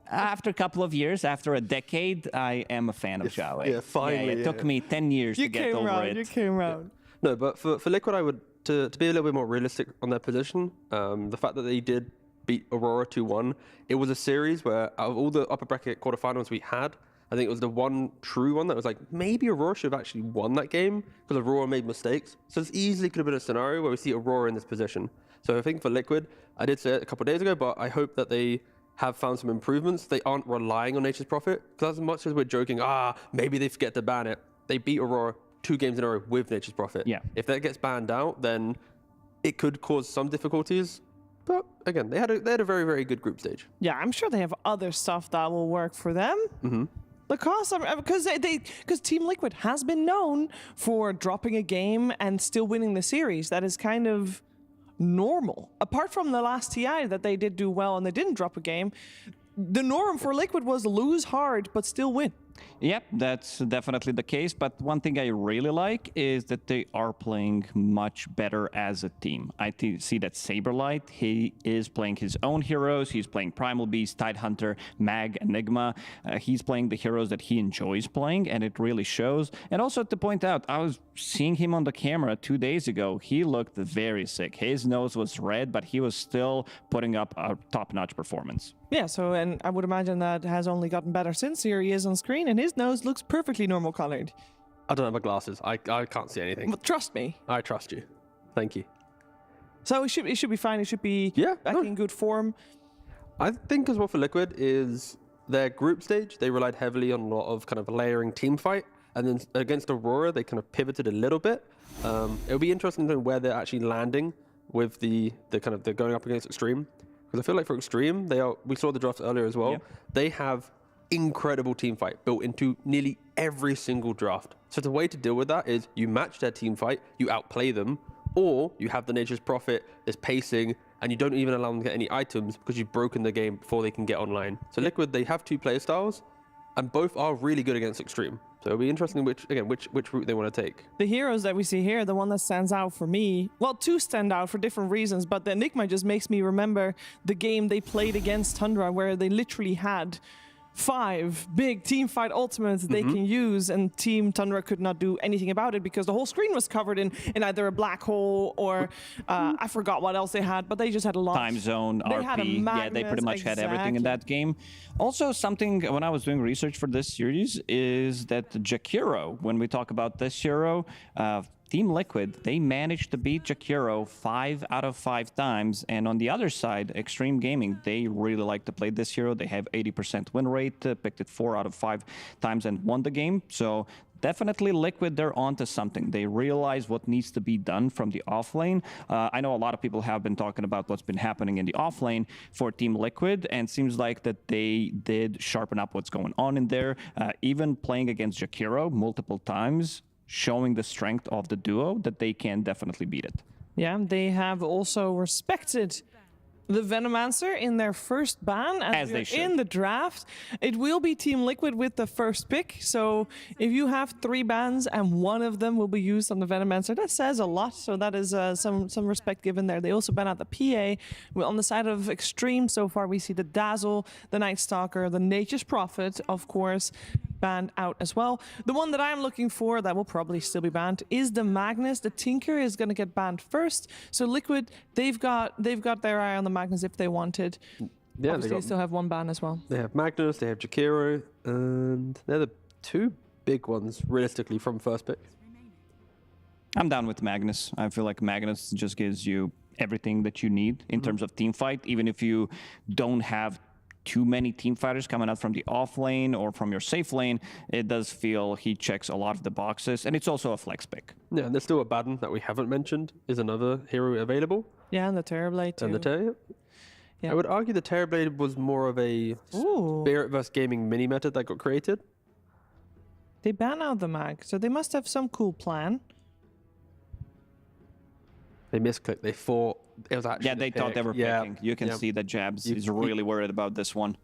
Speaker 18: after a couple of years, after a decade, I am a fan of Zhao 8.
Speaker 19: Yeah, finally.
Speaker 18: It took me 10 years to get over it.
Speaker 17: You came around.
Speaker 19: No, but for Liquid, I would, to be a little bit more realistic on their position, the fact that they did beat Aurora 2-1, it was a series where out of all the upper bracket quarterfinals we had, I think it was the one true one that was like, maybe Aurora should have actually won that game because Aurora made mistakes. So this easily could have been a scenario where we see Aurora in this position. So I think for Liquid, I did say it a couple of days ago, but I hope that they have found some improvements. They aren't relying on Nature's Prophet, because as much as we're joking, maybe they forget to ban it, they beat Aurora 2 games in a row with Nature's Prophet.
Speaker 18: Yeah.
Speaker 19: If that gets banned out, then it could cause some difficulties. But again, they had a very, very good group stage.
Speaker 17: Yeah, I'm sure they have other stuff that will work for them.
Speaker 19: Mm-hmm.
Speaker 17: Because Team Liquid has been known for dropping a game and still winning the series. That is kind of normal. Apart from the last TI that they did do well and they didn't drop a game, the norm for Liquid was lose hard but still win.
Speaker 18: Yep, that's definitely the case. But one thing I really like is that they are playing much better as a team. I see that Saberlight, he is playing his own heroes. He's playing Primal Beast, Tidehunter, Mag, Enigma. He's playing the heroes that he enjoys playing, and it really shows. And also to point out, I was seeing him on the camera 2 days ago. He looked very sick. His nose was red, but he was still putting up a top-notch performance.
Speaker 17: Yeah, and I would imagine that has only gotten better since here he is on screen, and his nose looks perfectly normal colored.
Speaker 19: I don't have my glasses. I can't see anything.
Speaker 17: But trust me.
Speaker 19: I trust you. Thank you.
Speaker 17: So it should be fine. It should be back in good form.
Speaker 19: I think as well for Liquid is their group stage. They relied heavily on a lot of kind of layering team fight, and then against Aurora they kind of pivoted a little bit. It'll be interesting to know where they're actually landing with the going up against Xtreme. Because I feel like for Xtreme, we saw the drafts earlier as well. Yeah. They have incredible team fight built into nearly every single draft. So the way to deal with that is you match their team fight, you outplay them, or you have the Nature's Prophet, there's pacing, and you don't even allow them to get any items because you've broken the game before they can get online. So Liquid, they have two play styles, and both are really good against Xtreme. So it'll be interesting which route they want to take.
Speaker 17: The heroes that we see here, the one that stands out for me, well, two stand out for different reasons, but the Enigma just makes me remember the game they played against Tundra where they literally had 5 big team fight ultimates they can use, and Team Tundra could not do anything about it because the whole screen was covered in either a black hole or I forgot what else they had, but they just had a lot.
Speaker 18: Time zone, RP, yeah, they pretty much had everything in that game. Also, something when I was doing research for this series is that Jakiro, when we talk about this hero, Team Liquid, they managed to beat Jakiro 5 out of 5 times. And on the other side, Xtreme Gaming, they really like to play this hero. They have 80% win rate, picked it 4 out of 5 times and won the game. So definitely Liquid, they're onto something. They realize what needs to be done from the offlane. I know a lot of people have been talking about what's been happening in the offlane for Team Liquid, and it seems like that they did sharpen up what's going on in there. Even playing against Jakiro multiple times, showing the strength of the duo, that they can definitely beat it.
Speaker 17: Yeah, they have also respected the Venomancer in their first ban as they should. In the draft. It will be Team Liquid with the first pick, so if you have 3 bans and one of them will be used on the Venomancer, that says a lot, so that is some respect given there. They also ban out the PA. Well, on the side of Xtreme, so far we see the Dazzle, the Night Stalker, the Nature's Prophet, of course, banned out as well. The one that I'm looking for that will probably still be banned is the Magnus. The Tinker is going to get banned first. So Liquid, they've got their eye on the Magnus if they wanted. Yeah, obviously they still have 1 ban as well.
Speaker 19: They have Magnus, they have Jakiro, and they're the 2 big ones realistically from first pick.
Speaker 18: I'm down with Magnus. I feel like Magnus just gives you everything that you need in terms of team fight, even if you don't have too many team fighters coming out from the off lane or from your safe lane. It does feel he checks a lot of the boxes, and it's also a flex pick.
Speaker 19: Yeah, and there's still a Baden that we haven't mentioned, is another hero available.
Speaker 17: Yeah, and the Terrorblade too.
Speaker 19: And the Terror. Yeah. I would argue the Terrorblade was more of a Spirit vs Gaming mini meta that got created.
Speaker 17: They ban out the mag, so they must have some cool plan.
Speaker 19: They misclicked. They thought it was actually.
Speaker 18: Yeah, they thought they were picking. You can see that Jabs is really worried about this one.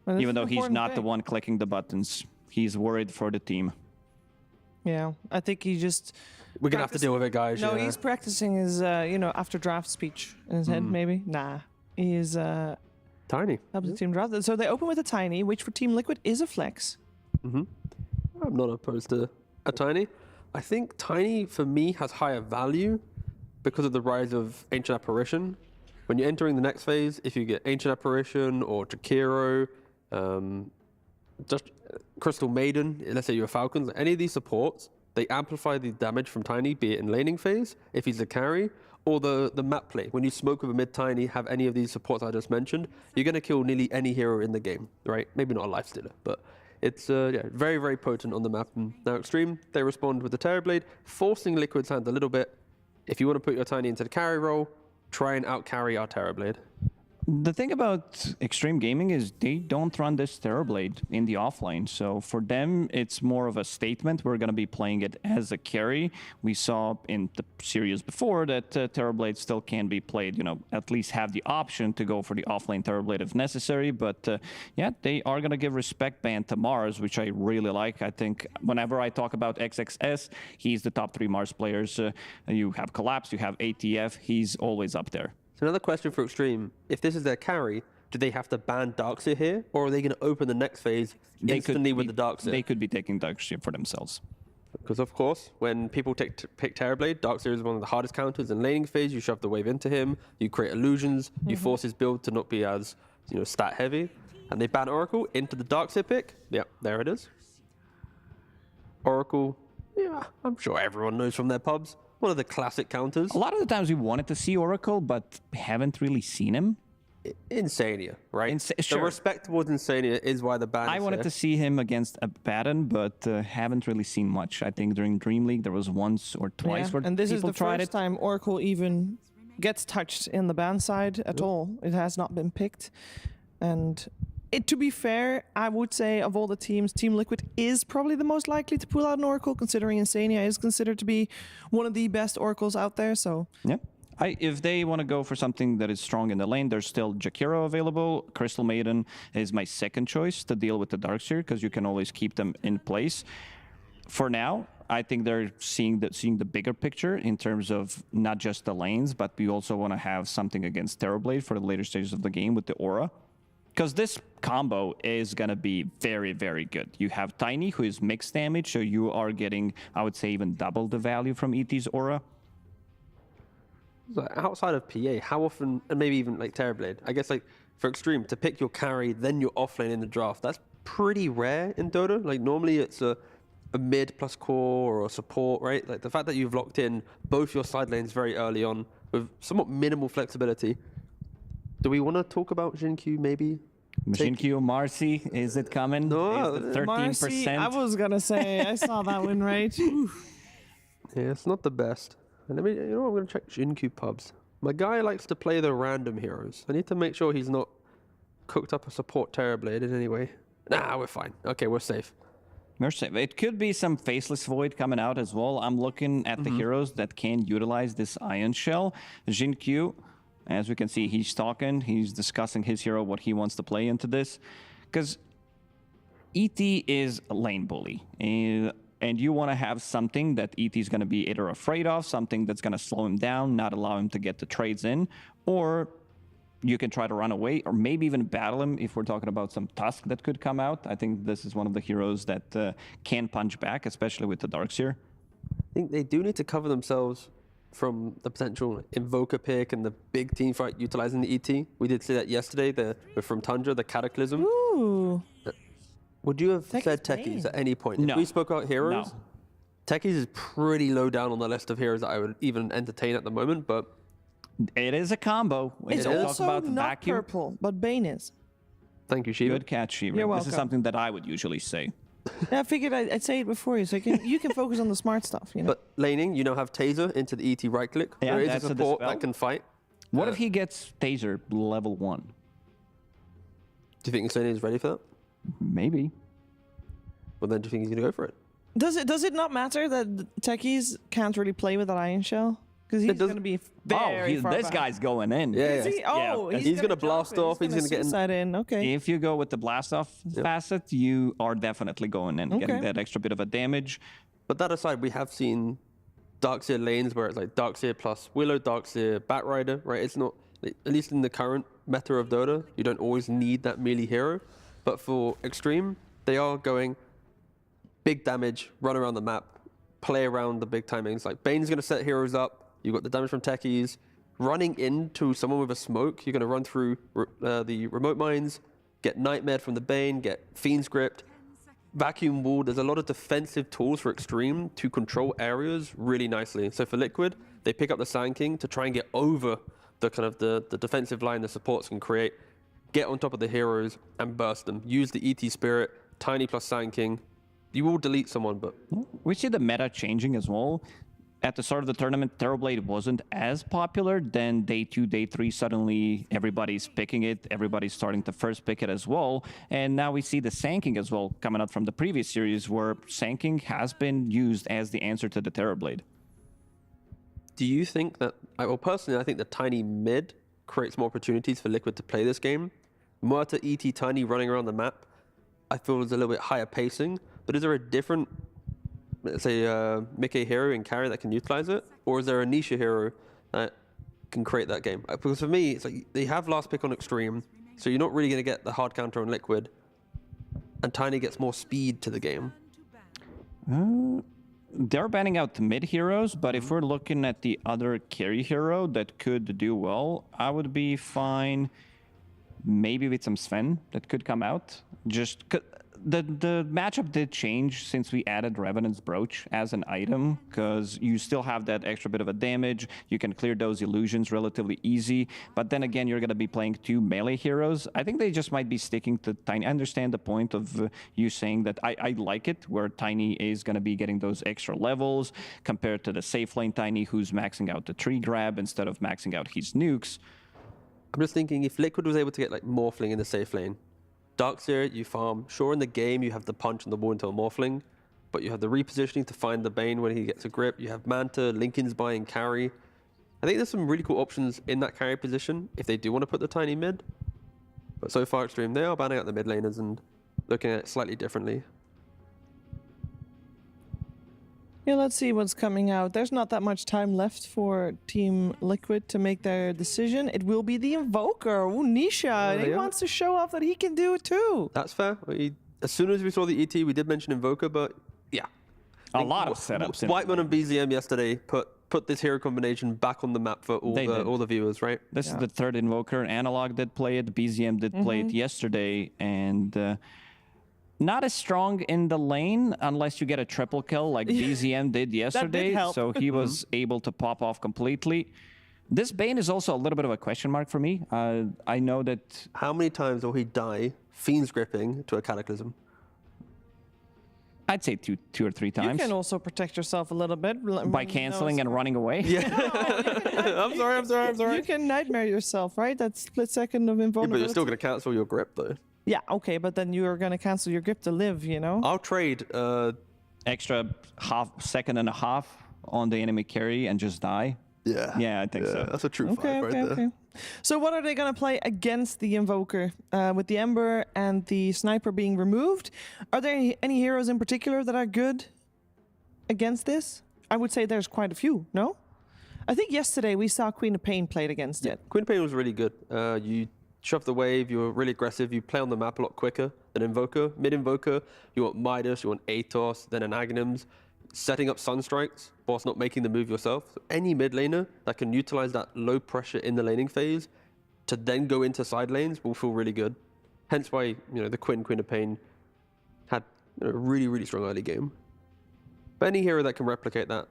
Speaker 18: Well, even though he's not the one clicking the buttons, he's worried for the team.
Speaker 17: Yeah, I think he just.
Speaker 19: We're gonna have to deal with it, guys.
Speaker 17: No, he's practicing his, after draft speech in his head. Maybe he is
Speaker 19: Tiny.
Speaker 17: Helps the team draft. So they open with a Tiny, which for Team Liquid is a flex.
Speaker 19: I'm not opposed to a Tiny. I think Tiny, for me, has higher value because of the rise of Ancient Apparition. When you're entering the next phase, if you get Ancient Apparition or Jakiro, just Crystal Maiden, let's say you're Falcons, any of these supports, they amplify the damage from Tiny, be it in laning phase, if he's a carry, or the map play. When you smoke with a mid-Tiny, have any of these supports I just mentioned, you're going to kill nearly any hero in the game, right? Maybe not a life stealer, but it's very, very potent on the map. And now Xtreme, they respond with the Terrorblade, forcing Liquid's hand a little bit. if you want to put your Tiny into the carry role, try and out-carry our Terrorblade.
Speaker 18: The thing about Xtreme Gaming is they don't run this Terrorblade in the offlane. So for them, it's more of a statement. We're going to be playing it as a carry. We saw in the series before that Terrorblade still can be played, you know, at least have the option to go for the offlane Terrorblade if necessary. But yeah, they are going to give respect band to Mars, which I really like. I think whenever I talk about XXS, he's the top 3 Mars players. You have Collapse, you have ATF, he's always up there.
Speaker 19: So another question for Xtreme, if this is their carry, do they have to ban Darkseer here, or are they going to open the next phase instantly with the Darkseer?
Speaker 18: They could be taking Darkseer for themselves.
Speaker 19: Because of course, when people pick Terrorblade, Darkseer is one of the hardest counters in laning phase. You shove the wave into him, you create illusions, you force his build to not be as, you know, stat heavy, and they ban Oracle into the Darkseer pick. Yep, there it is. Oracle, yeah, I'm sure everyone knows from their pubs. One of the classic counters.
Speaker 18: A lot of the times we wanted to see Oracle, but haven't really seen him.
Speaker 19: Insania, right?
Speaker 18: Sure.
Speaker 19: The respect towards Insania is why the ban
Speaker 18: I wanted to see him against a Baton, but haven't really seen much. I think during Dream League there was once or twice where
Speaker 17: and this is
Speaker 18: people
Speaker 17: the
Speaker 18: tried
Speaker 17: first time Oracle even gets touched in the ban side at all. It has not been picked. And to be fair, I would say of all the teams, Team Liquid is probably the most likely to pull out an Oracle, considering Insania is considered to be one of the best Oracles out there. So
Speaker 18: yeah. If they want to go for something that is strong in the lane, there's still Jakiro available. Crystal Maiden is my second choice to deal with the Darkseer, because you can always keep them in place. For now, I think they're seeing the bigger picture in terms of not just the lanes, but we also want to have something against Terrorblade for the later stages of the game with the Aura. Because this combo is going to be very, very good. You have Tiny, who is mixed damage, so you are getting, I would say, even double the value from ET's Aura.
Speaker 19: So outside of PA, how often, and maybe even like Terrorblade, I guess like for Xtreme, to pick your carry, then your offlane in the draft, that's pretty rare in Dota. Like normally it's a mid plus core or a support, right? Like the fact that you've locked in both your side lanes very early on with somewhat minimal flexibility. Do we want to talk about Jin-Q maybe?
Speaker 18: Jin-Q, Marcy, is it coming?
Speaker 19: No,
Speaker 18: is it 13%?
Speaker 17: Marcy, I was going to say, I saw that win rate.
Speaker 19: Yeah, it's not the best. And let me, you know what, I'm going to check Jin-Q pubs. My guy likes to play the random heroes. I need to make sure he's not cooked up a support Terrorblade in any way. Nah, we're fine. Okay, we're safe.
Speaker 18: We're safe. It could be some Faceless Void coming out as well. I'm looking at the heroes that can utilize this Ion Shell. Jin-Q, as we can see, he's talking. He's discussing his hero, what he wants to play into this. Because ET is a lane bully. And you want to have something that ET is going to be either afraid of, something that's going to slow him down, not allow him to get the trades in, or you can try to run away, or maybe even battle him if we're talking about some Tusk that could come out. I think this is one of the heroes that can punch back, especially with the Darkseer.
Speaker 19: I think they do need to cover themselves from the potential Invoker pick and the big team fight utilizing the ET. We did see that yesterday from Tundra, the Cataclysm.
Speaker 17: Ooh.
Speaker 19: Would you have said Techies at any point?
Speaker 18: No.
Speaker 19: If we spoke about heroes,
Speaker 18: No.
Speaker 19: Techies is pretty low down on the list of heroes that I would even entertain at the moment, but
Speaker 18: it is a combo.
Speaker 17: It's also
Speaker 18: talk about
Speaker 17: not
Speaker 18: vacuum.
Speaker 17: purple, but Bane is.
Speaker 19: Thank you, Shiva.
Speaker 18: Good catch, Shiva.
Speaker 17: You're
Speaker 18: This
Speaker 17: welcome.
Speaker 18: is something that I would usually say.
Speaker 17: I figured I'd say it before you, so you can focus on the smart stuff. You know?
Speaker 19: But laning, you now have Taser into the ET right click.
Speaker 18: Yeah,
Speaker 19: there is
Speaker 18: that's
Speaker 19: a
Speaker 18: a
Speaker 19: support
Speaker 18: dispel.
Speaker 19: that can fight.
Speaker 18: What if he gets Taser level 1?
Speaker 19: Do you think Insania is ready for that?
Speaker 18: Maybe.
Speaker 19: Well, then do you think he's going to go for it?
Speaker 17: Does it not matter that the Techies can't really play with that Ion Shell? Because he's going to be very far
Speaker 18: this
Speaker 17: back.
Speaker 18: guy's going in.
Speaker 19: Yeah,
Speaker 17: Is he? Oh,
Speaker 19: he's going to blast
Speaker 17: jump in.
Speaker 19: off. He's going to get in.
Speaker 17: suicide in. Okay.
Speaker 18: If you go with the blast off facet, you are definitely going in, getting that extra bit of a damage.
Speaker 19: But that aside, we have seen Darkseer lanes where it's like Darkseer plus Willow, Darkseer, Batrider, right? It's not, at least in the current meta of Dota, you don't always need that melee hero. But for Xtreme, they are going big damage, run around the map, play around the big timings. Like Bane's going to set heroes up. You've got the damage from Techies. Running into someone with a smoke, you're going to run through the remote mines, get Nightmare from the Bane, get Fiend's Gripped, Vacuum Wall. There's a lot of defensive tools for Xtreme to control areas really nicely. So for Liquid, they pick up the Sand King to try and get over the kind of the defensive line the supports can create, get on top of the heroes and burst them. Use the ET Spirit, Tiny plus Sand King. You will delete someone, but...
Speaker 18: We see the meta changing as well. at the start of the tournament, Terrorblade wasn't as popular. Then day 2, day 3, suddenly everybody's picking it. Everybody's starting to first pick it as well. And now we see the Sanking as well coming out from the previous series where Sanking has been used as the answer to the Terrorblade.
Speaker 19: Do you think that, well, personally, I think the tiny mid creates more opportunities for Liquid to play this game. Muerta, ET, Tiny running around the map, I feel is a little bit higher pacing, but is there a different, let's say, Mickey hero and carry that can utilize it? Or is there a niche hero that can create that game? Because for me, it's like they have last pick on Xtreme, so you're not really going to get the hard counter on Liquid, and Tiny gets more speed to the game.
Speaker 18: They're banning out the mid heroes, but if we're looking at the other carry hero that could do well, I would be fine maybe with some Sven that could come out. Just the matchup did change since we added Revenant's Brooch as an item, because you still have that extra bit of a damage. You can clear those illusions relatively easy, but then again, you're going to be playing 2 melee heroes. I think they just might be sticking to Tiny. I understand the point of you saying that. I like it, where Tiny is going to be getting those extra levels compared to the safe lane Tiny, who's maxing out the tree grab instead of maxing out his nukes.
Speaker 19: I'm just thinking if Liquid was able to get like Morphling in the safe lane, Darkseer, you farm. Sure, in the game, you have the punch on the wall into a Morphling, but you have the repositioning to find the Bane when he gets a grip. You have Manta, Linken's buying carry. I think there's some really cool options in that carry position if they do want to put the Tiny mid. But so far, Xtreme, they are banning out the mid laners and looking at it slightly differently.
Speaker 17: Yeah, let's see what's coming out. There's not that much time left for Team Liquid to make their decision. It will be the Invoker. Ooh, Nisha. He wants to show off that he can do it too.
Speaker 19: That's fair. As soon as we saw the ET, we did mention Invoker, but yeah.
Speaker 18: A lot of setups.
Speaker 19: Whiteman and BZM yesterday put this hero combination back on the map for all the viewers, right?
Speaker 18: This is the third Invoker. Analog did play it. BZM did play it yesterday, and not as strong in the lane unless you get a triple kill like BZM did yesterday. So he was able to pop off completely. This Bane is also a little bit of a question mark for me. I know that...
Speaker 19: How many times will he die Fiend's gripping to a Cataclysm?
Speaker 18: I'd say two or 3 times.
Speaker 17: You can also protect yourself a little bit.
Speaker 18: By canceling and running away?
Speaker 19: Yeah. I'm sorry.
Speaker 17: You can nightmare yourself, right? That's split second of invulnerability.
Speaker 19: Yeah, but you're still going to cancel your grip, though.
Speaker 17: Yeah, okay, but then you are going to cancel your grip to live, you know?
Speaker 19: I'll trade...
Speaker 18: extra second and a half on the enemy carry and just die.
Speaker 19: Yeah.
Speaker 18: Yeah, I think so.
Speaker 19: That's a true fight right there. Okay.
Speaker 17: So what are they going to play against the Invoker? With the Ember and the Sniper being removed, are there any heroes in particular that are good against this? I would say there's quite a few, no? I think yesterday we saw Queen of Pain played against it.
Speaker 19: Queen of Pain was really good. You shove the wave, you're really aggressive, you play on the map a lot quicker than Invoker. Mid-Invoker, you want Midas, you want Atos, then an Aghanims, setting up Sunstrikes whilst not making the move yourself. So any mid laner that can utilize that low pressure in the laning phase to then go into side lanes will feel really good. Hence why, the Queen of Pain had a really, really strong early game. But any hero that can replicate that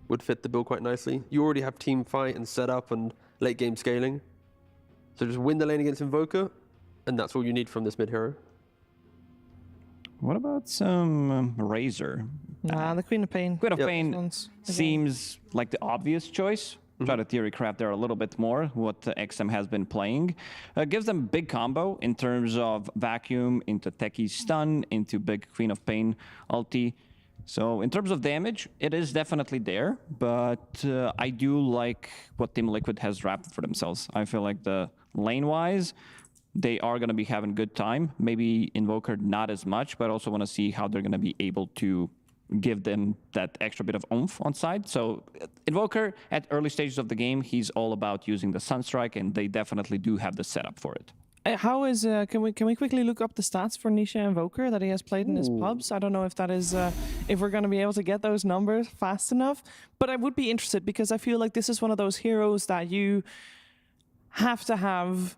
Speaker 19: would fit the build quite nicely. You already have team fight and setup and late game scaling. So just win the lane against Invoker, and that's all you need from this mid hero.
Speaker 18: What about some Razor?
Speaker 17: Nah, the Queen of Pain.
Speaker 18: Queen of Pain seems like the obvious choice. Try to theory craft there a little bit more, what XM has been playing. Gives them big combo in terms of vacuum into Techie stun, into big Queen of Pain ulti. So in terms of damage, it is definitely there, but I do like what Team Liquid has drafted for themselves. I feel like the lane-wise, they are going to be having a good time. Maybe Invoker not as much, but I also want to see how they're going to be able to give them that extra bit of oomph on side. So Invoker, at early stages of the game, he's all about using the Sunstrike, and they definitely do have the setup for it.
Speaker 17: How is can we quickly look up the stats for Nisha Invoker that he has played in his pubs? I don't know if that is if we're going to be able to get those numbers fast enough, but I would be interested because I feel like this is one of those heroes that you have to have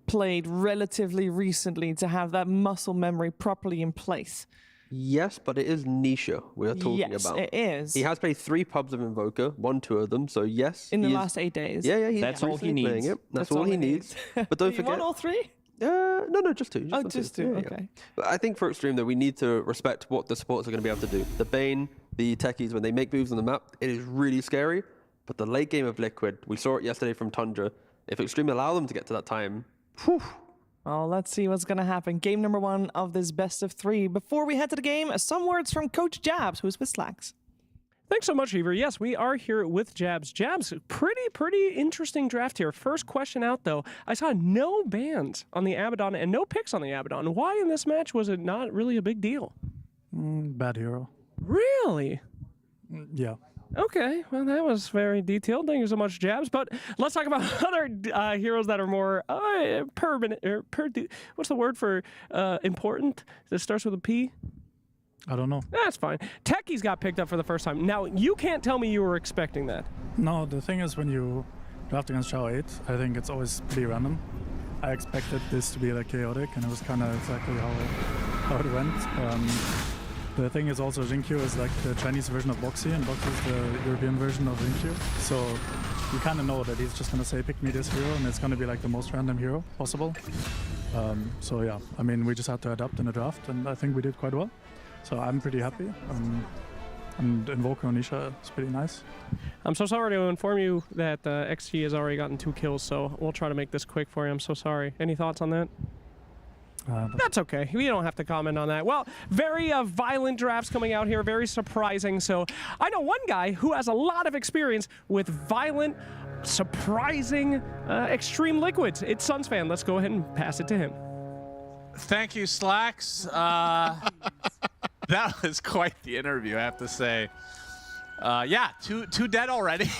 Speaker 17: played relatively recently to have that muscle memory properly in place.
Speaker 19: Yes, but it is Nisha we're talking about.
Speaker 17: Yes, it is.
Speaker 19: He has played 3 pubs of Invoker, won 2 of them, so yes.
Speaker 17: In the last 8 days.
Speaker 19: Yeah,
Speaker 18: that's all he needs.
Speaker 19: That's all he needs. But don't forget.
Speaker 17: You won all 3?
Speaker 19: No, just 2.
Speaker 17: Just two. Okay.
Speaker 19: But I think for Xtreme, though, we need to respect what the supports are going to be able to do. The Bane, the techies, when they make moves on the map, it is really scary. But the late game of Liquid, we saw it yesterday from Tundra. If Xtreme allow them to get to that time, whew.
Speaker 17: Well, let's see what's going to happen. Game number 1 of this best of 3. Before we head to the game, some words from Coach Jabs, who's with Slacks.
Speaker 13: Thanks so much, Heaver. Yes, we are here with Jabs. Jabs, pretty interesting draft here. First question out, though. I saw no bans on the Abaddon and no picks on the Abaddon. Why in this match was it not really a big deal?
Speaker 15: Bad hero.
Speaker 13: Really?
Speaker 15: Yeah.
Speaker 13: Okay, well, that was very detailed. Thank you so much, Jabs. But let's talk about other heroes that are more permanent. What's the word for important? That starts with a P?
Speaker 15: I don't know.
Speaker 13: That's fine. Techies got picked up for the first time. Now, you can't tell me you were expecting that.
Speaker 15: No, the thing is, when you draft against Shower 8, I think it's always pretty random. I expected this to be like chaotic, and it was kind of exactly how it went. The thing is also, Jinkyu is like the Chinese version of Boxy, and Boxy is the European version of Jinkyu. So you kind of know that he's just going to say, pick me this hero, and it's going to be like the most random hero possible. So yeah, I mean, we just had to adapt in the draft, and I think we did quite well. So I'm pretty happy. And Invoker Onisha is pretty nice.
Speaker 13: I'm so sorry to inform you that XG has already gotten 2 kills, so we'll try to make this quick for you. I'm so sorry. Any thoughts on that? That's okay. We don't have to comment on that. Well, very violent drafts coming out here. Very surprising. So I know one guy who has a lot of experience with violent, surprising, extreme liquids. It's Suns fan. Let's go ahead and pass it to him.
Speaker 6: Thank you, Slacks. That was quite the interview, I have to say. Yeah, two dead already.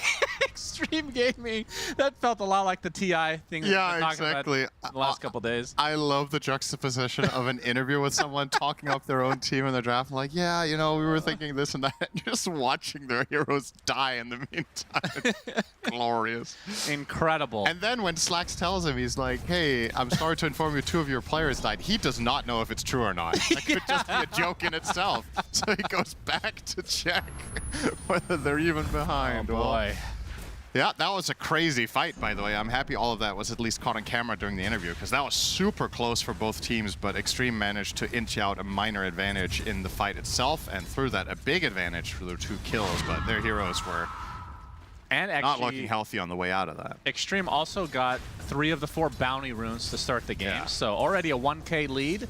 Speaker 6: Xtreme Gaming. That felt a lot like the TI thing.
Speaker 7: Yeah, exactly.
Speaker 6: The last couple days.
Speaker 7: I love the juxtaposition of an interview with someone talking up their own team in the draft. Like, yeah, you know, we were thinking this and that. Just watching their heroes die in the meantime. Glorious.
Speaker 6: Incredible.
Speaker 7: And then when Slacks tells him, he's like, hey, I'm sorry to inform you 2 of your players died. He does not know if it's true or not. That could just be a joke in itself. So he goes back to check whether they're even behind.
Speaker 6: Oh, boy.
Speaker 7: Yeah, that was a crazy fight, by the way. I'm happy all of that was at least caught on camera during the interview, because that was super close for both teams, but Xtreme managed to inch out a minor advantage in the fight itself, and through that, a big advantage for their 2 kills, but their heroes were not looking healthy on the way out of that.
Speaker 6: Xtreme also got 3 of the 4 bounty runes to start the game, so already a 1K lead.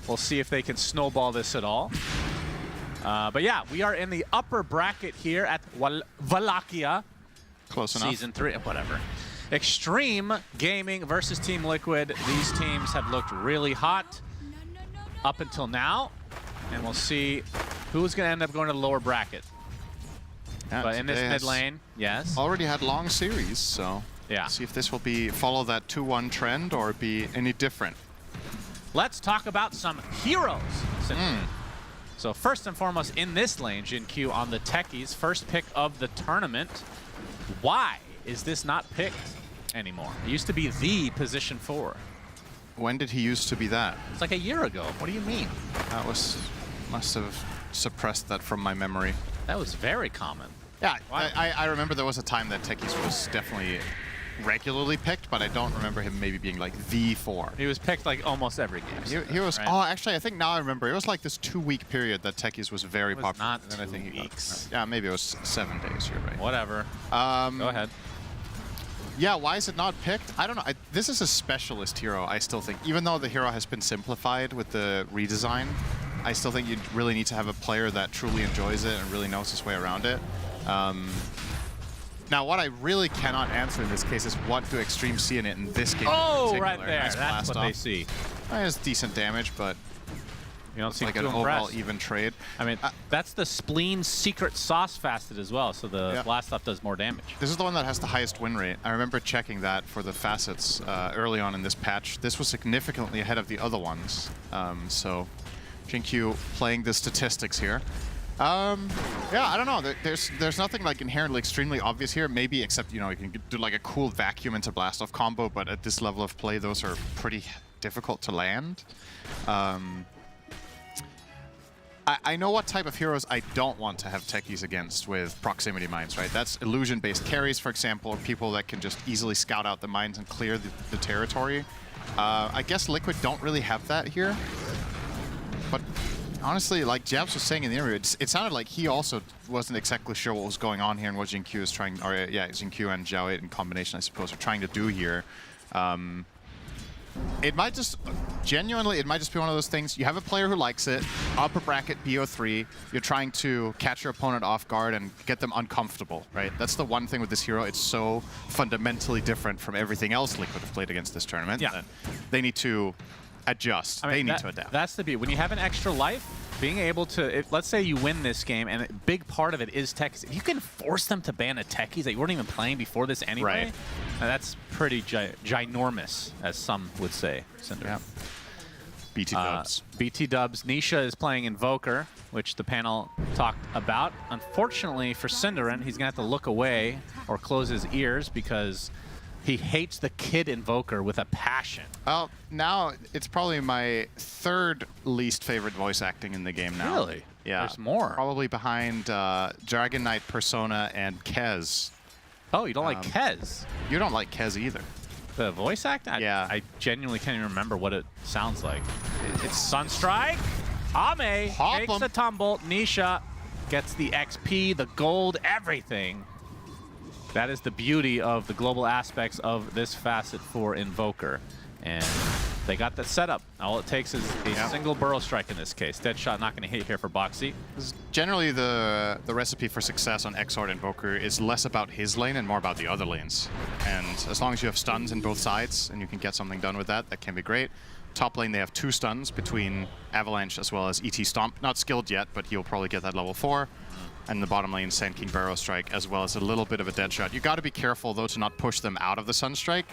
Speaker 6: We'll see if they can snowball this at all. But yeah, we are in the upper bracket here at Wallachia.
Speaker 7: Close enough.
Speaker 6: Season 3, whatever. Xtreme Gaming versus Team Liquid. These teams have looked really hot up until now, and we'll see who's going to end up going to the lower bracket.
Speaker 7: Yeah,
Speaker 6: but in this mid lane, yes.
Speaker 7: Already had long series, so
Speaker 6: yeah.
Speaker 7: See if this will follow that 2-1 trend or be any different.
Speaker 6: Let's talk about some heroes. So first and foremost, in this lane, Jinkyu on the techies, first pick of the tournament. Why is this not picked anymore? It used to be the position 4.
Speaker 7: When did he used to be that?
Speaker 6: It's like a year ago. What do you mean?
Speaker 7: That must have suppressed that from my memory.
Speaker 6: That was very common.
Speaker 7: Yeah, I remember there was a time that techies was definitely regularly picked, but I don't remember him maybe being like the 4.
Speaker 6: He was picked like almost every game.
Speaker 7: He was. Right? Oh, actually, I think now I remember. It was like this 2-week period that techies was very popular.
Speaker 6: Not 2 weeks.
Speaker 7: Yeah, maybe it was 7 days. You're right.
Speaker 6: Whatever. Go ahead.
Speaker 7: Yeah, why is it not picked? I don't know. This is a specialist hero, I still think. Even though the hero has been simplified with the redesign, I still think you really need to have a player that truly enjoys it and really knows his way around it. Now, what I really cannot answer in this case is what do Xtreme see in it in this game?
Speaker 6: Oh, right there.
Speaker 7: Nice
Speaker 6: That's what they see.
Speaker 7: It's decent damage, but
Speaker 6: you don't seem
Speaker 7: like
Speaker 6: too
Speaker 7: an
Speaker 6: impressed.
Speaker 7: overall even trade.
Speaker 6: I mean, that's the Spleen secret sauce fasted as well, so the blast stuff does more damage.
Speaker 7: This is the one that has the highest win rate. I remember checking that for the facets early on in this patch. This was significantly ahead of the other ones. So Jinkyu playing the statistics here. Yeah, I don't know. There's nothing like inherently extremely obvious here. Maybe except, you know, you can do like a cool vacuum into blast off combo, but at this level of play, those are pretty difficult to land. I know what type of heroes I don't want to have techies against with proximity mines, right? That's illusion-based carries, for example, or people that can just easily scout out the mines and clear the territory. I guess Liquid don't really have that here, but honestly, like Jabs was saying in the interview, it sounded like he also wasn't exactly sure what was going on here and what Jin Q is trying, or yeah, Jin Q and Zhao 8 in combination, I suppose, are trying to do here. It might just, genuinely, it might just be one of those things. You have a player who likes it, upper bracket BO3, you're trying to catch your opponent off guard and get them uncomfortable, right? That's the one thing with this hero. It's so fundamentally different from everything else Liquid have played against this tournament.
Speaker 6: Yeah.
Speaker 7: That they need to adjust. They need to adapt.
Speaker 6: That's the beauty. When you have an extra life, being able to, let's say you win this game, and a big part of it is techies. If you can force them to ban a techies that you weren't even playing before this anyway,
Speaker 7: right.
Speaker 6: That's pretty ginormous, as some would say, Cinder.
Speaker 7: Yeah. BT dubs.
Speaker 6: BT dubs. Nisha is playing Invoker, which the panel talked about. Unfortunately for Cinderin, he's going to have to look away or close his ears because he hates the kid Invoker with a passion.
Speaker 7: Well, now it's probably my third least favorite voice acting in the game now.
Speaker 6: Really?
Speaker 7: Yeah.
Speaker 6: There's more.
Speaker 7: Probably behind Dragon Knight, Persona, and Kez.
Speaker 6: Oh, you don't like Kez?
Speaker 7: You don't like Kez either.
Speaker 6: The voice act?
Speaker 7: Yeah.
Speaker 6: I genuinely can't even remember what it sounds like. It's Sunstrike. Ame takes a tumble. Nisha gets the XP, the gold, everything. That is the beauty of the global aspects of this facet for Invoker. And they got the setup. All it takes is a single burrow strike in this case. Deadshot not going to hit here for Boxy.
Speaker 7: Generally, the recipe for success on Xord Invoker is less about his lane and more about the other lanes. And as long as you have stuns in both sides and you can get something done with that, that can be great. Top lane, they have 2 stuns between Avalanche as well as ET Stomp. Not skilled yet, but he'll probably get that level 4. And the bottom lane, Sand King Barrow Strike, as well as a little bit of a dead shot. You got to be careful, though, to not push them out of the Sunstrike,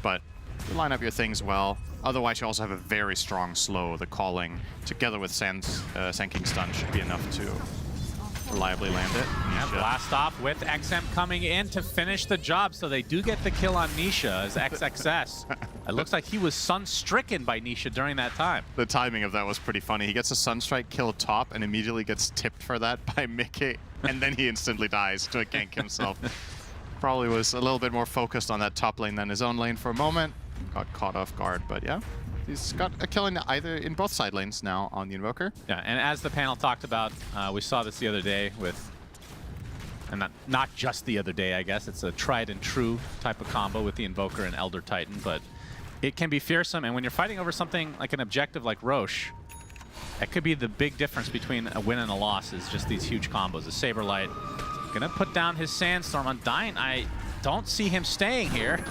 Speaker 7: but you line up your things well. Otherwise, you also have a very strong slow. The calling, together with Sand King Stun, should be enough to reliably land it.
Speaker 6: Yeah, blast off with XM coming in to finish the job, so they do get the kill on Nisha as XXS. It looks like he was sun-stricken by Nisha during that time.
Speaker 7: The timing of that was pretty funny. He gets a Sunstrike kill top and immediately gets tipped for that by Mickey, and then he instantly dies to gank himself. Probably was a little bit more focused on that top lane than his own lane for a moment. Got caught off guard, but yeah. He's got a kill in both side lanes now on the Invoker.
Speaker 6: Yeah, and as the panel talked about, we saw this the other day with, and not just the other day, I guess. It's a tried and true type of combo with the Invoker and Elder Titan, but it can be fearsome. And when you're fighting over something like an objective like Roche, that could be the big difference between a win and a loss, is just these huge combos. The Saberlight gonna put down his Sandstorm. Undyne, I don't see him staying here.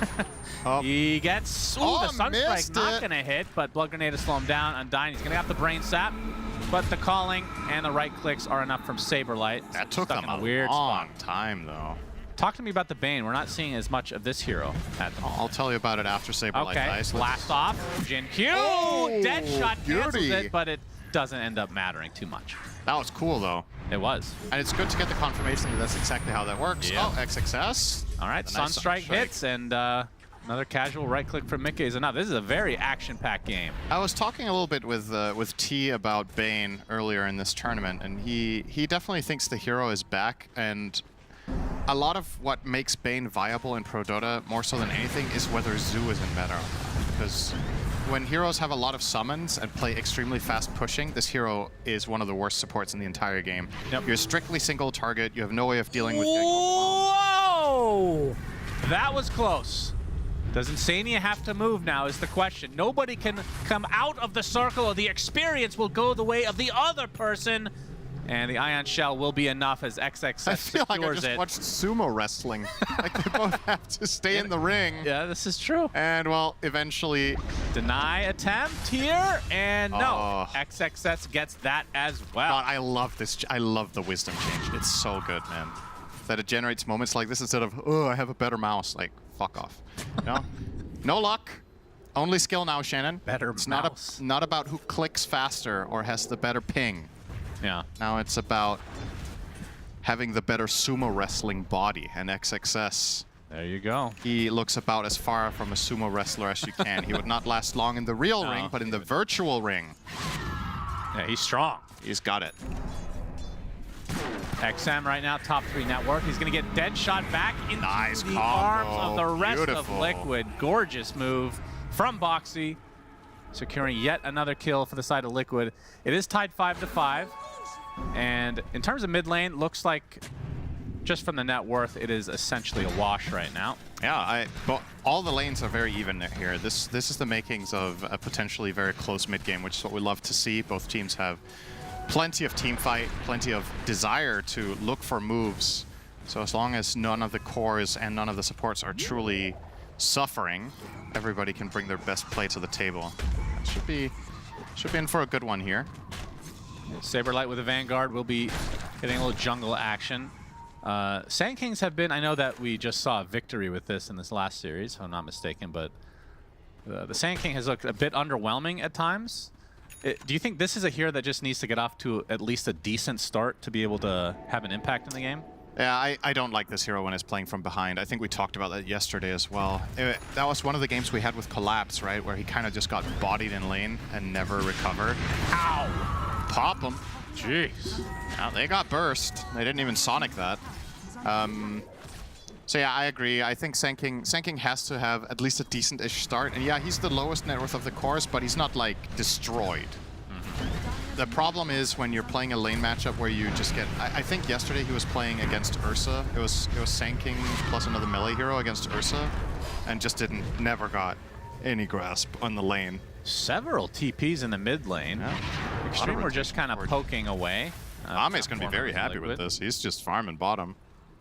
Speaker 6: He gets, the Sunstrike not gonna hit, but Blood Grenade to slow him down. Undyne, he's gonna have the Brain Sap, but the calling and the right clicks are enough from Saberlight.
Speaker 7: That took them a
Speaker 6: weird
Speaker 7: long time, though.
Speaker 6: Talk to me about the Bane. We're not seeing as much of this hero at the moment.
Speaker 7: I'll tell you about it after Saberlight dies.
Speaker 6: Blast off. Jin Q. Deadshot cancels it, but it doesn't end up mattering too much.
Speaker 7: That was cool, though.
Speaker 6: It was.
Speaker 7: And it's good to get the confirmation that that's exactly how that works.
Speaker 6: Yeah.
Speaker 7: Oh, XXS.
Speaker 6: All right, Sunstrike hits, and another casual right click from Mickey is enough. This is a very action-packed game.
Speaker 7: I was talking a little bit with T about Bane earlier in this tournament, and he definitely thinks the hero is back, and a lot of what makes Bane viable in Pro Dota, more so than anything, is whether Zoo is in meta or not. Because when heroes have a lot of summons and play extremely fast pushing, this hero is one of the worst supports in the entire game.
Speaker 6: Yep.
Speaker 7: You're strictly single target, you have no way of dealing with
Speaker 6: Whoa! That was close. Does Insania have to move now is the question. Nobody can come out of the circle, or the experience will go the way of the other person. And the Ion Shell will be enough as XXS
Speaker 7: I feel like I just watched sumo wrestling. Like, they both have to stay in the ring.
Speaker 6: Yeah, this is true.
Speaker 7: And, well, eventually...
Speaker 6: Deny attempt here, and no. XXS gets that as well.
Speaker 7: God, I love this. I love the wisdom change. It's so good, man. That it generates moments like this instead of, oh, I have a better mouse. Like, fuck off. You know? No luck. Only skill now, Shannon.
Speaker 6: Better
Speaker 7: mouse. Not about who clicks faster or has the better ping.
Speaker 6: Yeah.
Speaker 7: Now it's about having the better sumo wrestling body, and XXS.
Speaker 6: There you go.
Speaker 7: He looks about as far from a sumo wrestler as you can. He would not last long in the real ring, but in the virtual ring.
Speaker 6: Yeah, he's strong.
Speaker 7: He's got it.
Speaker 6: XM right now, top 3 network. He's going to get Deadshot back into the
Speaker 7: combo.
Speaker 6: arms of the rest
Speaker 7: Beautiful.
Speaker 6: of Liquid. Gorgeous move from Boxy. securing yet another kill for the side of Liquid. It is tied 5-5. And in terms of mid lane, looks like just from the net worth, it is essentially a wash right now.
Speaker 7: Yeah, but all the lanes are very even here. This is the makings of a potentially very close mid game, which is what we love to see. Both teams have plenty of team fight, plenty of desire to look for moves. So as long as none of the cores and none of the supports are truly suffering, everybody can bring their best play to the table. Should be in for a good one here.
Speaker 6: Saberlight with the Vanguard will be getting a little jungle action. Sand Kings have been, I know that we just saw a victory with this in this last series, if I'm not mistaken, but the Sand King has looked a bit underwhelming at times. Do you think this is a hero that just needs to get off to at least a decent start to be able to have an impact in the game?
Speaker 7: Yeah, I don't like this hero when it's playing from behind. I think we talked about that yesterday as well. That was one of the games we had with Collapse, right? Where he kind of just got bodied in lane and never recovered. Ow! Pop him. Jeez. Now, they got burst. They didn't even Sonic that. So yeah, I agree. I think Sand King has to have at least a decent-ish start. And yeah, he's the lowest net worth of the cores, but he's not like destroyed. The problem is when you're playing a lane matchup where you just get... I think yesterday he was playing against Ursa. It was Sand King plus another melee hero against Ursa, and just never got any grasp on the lane.
Speaker 6: Several TPs in the mid lane. Yeah. Xtreme were just kind of poking away.
Speaker 7: Ame's going to be very happy with this. He's just farming bottom.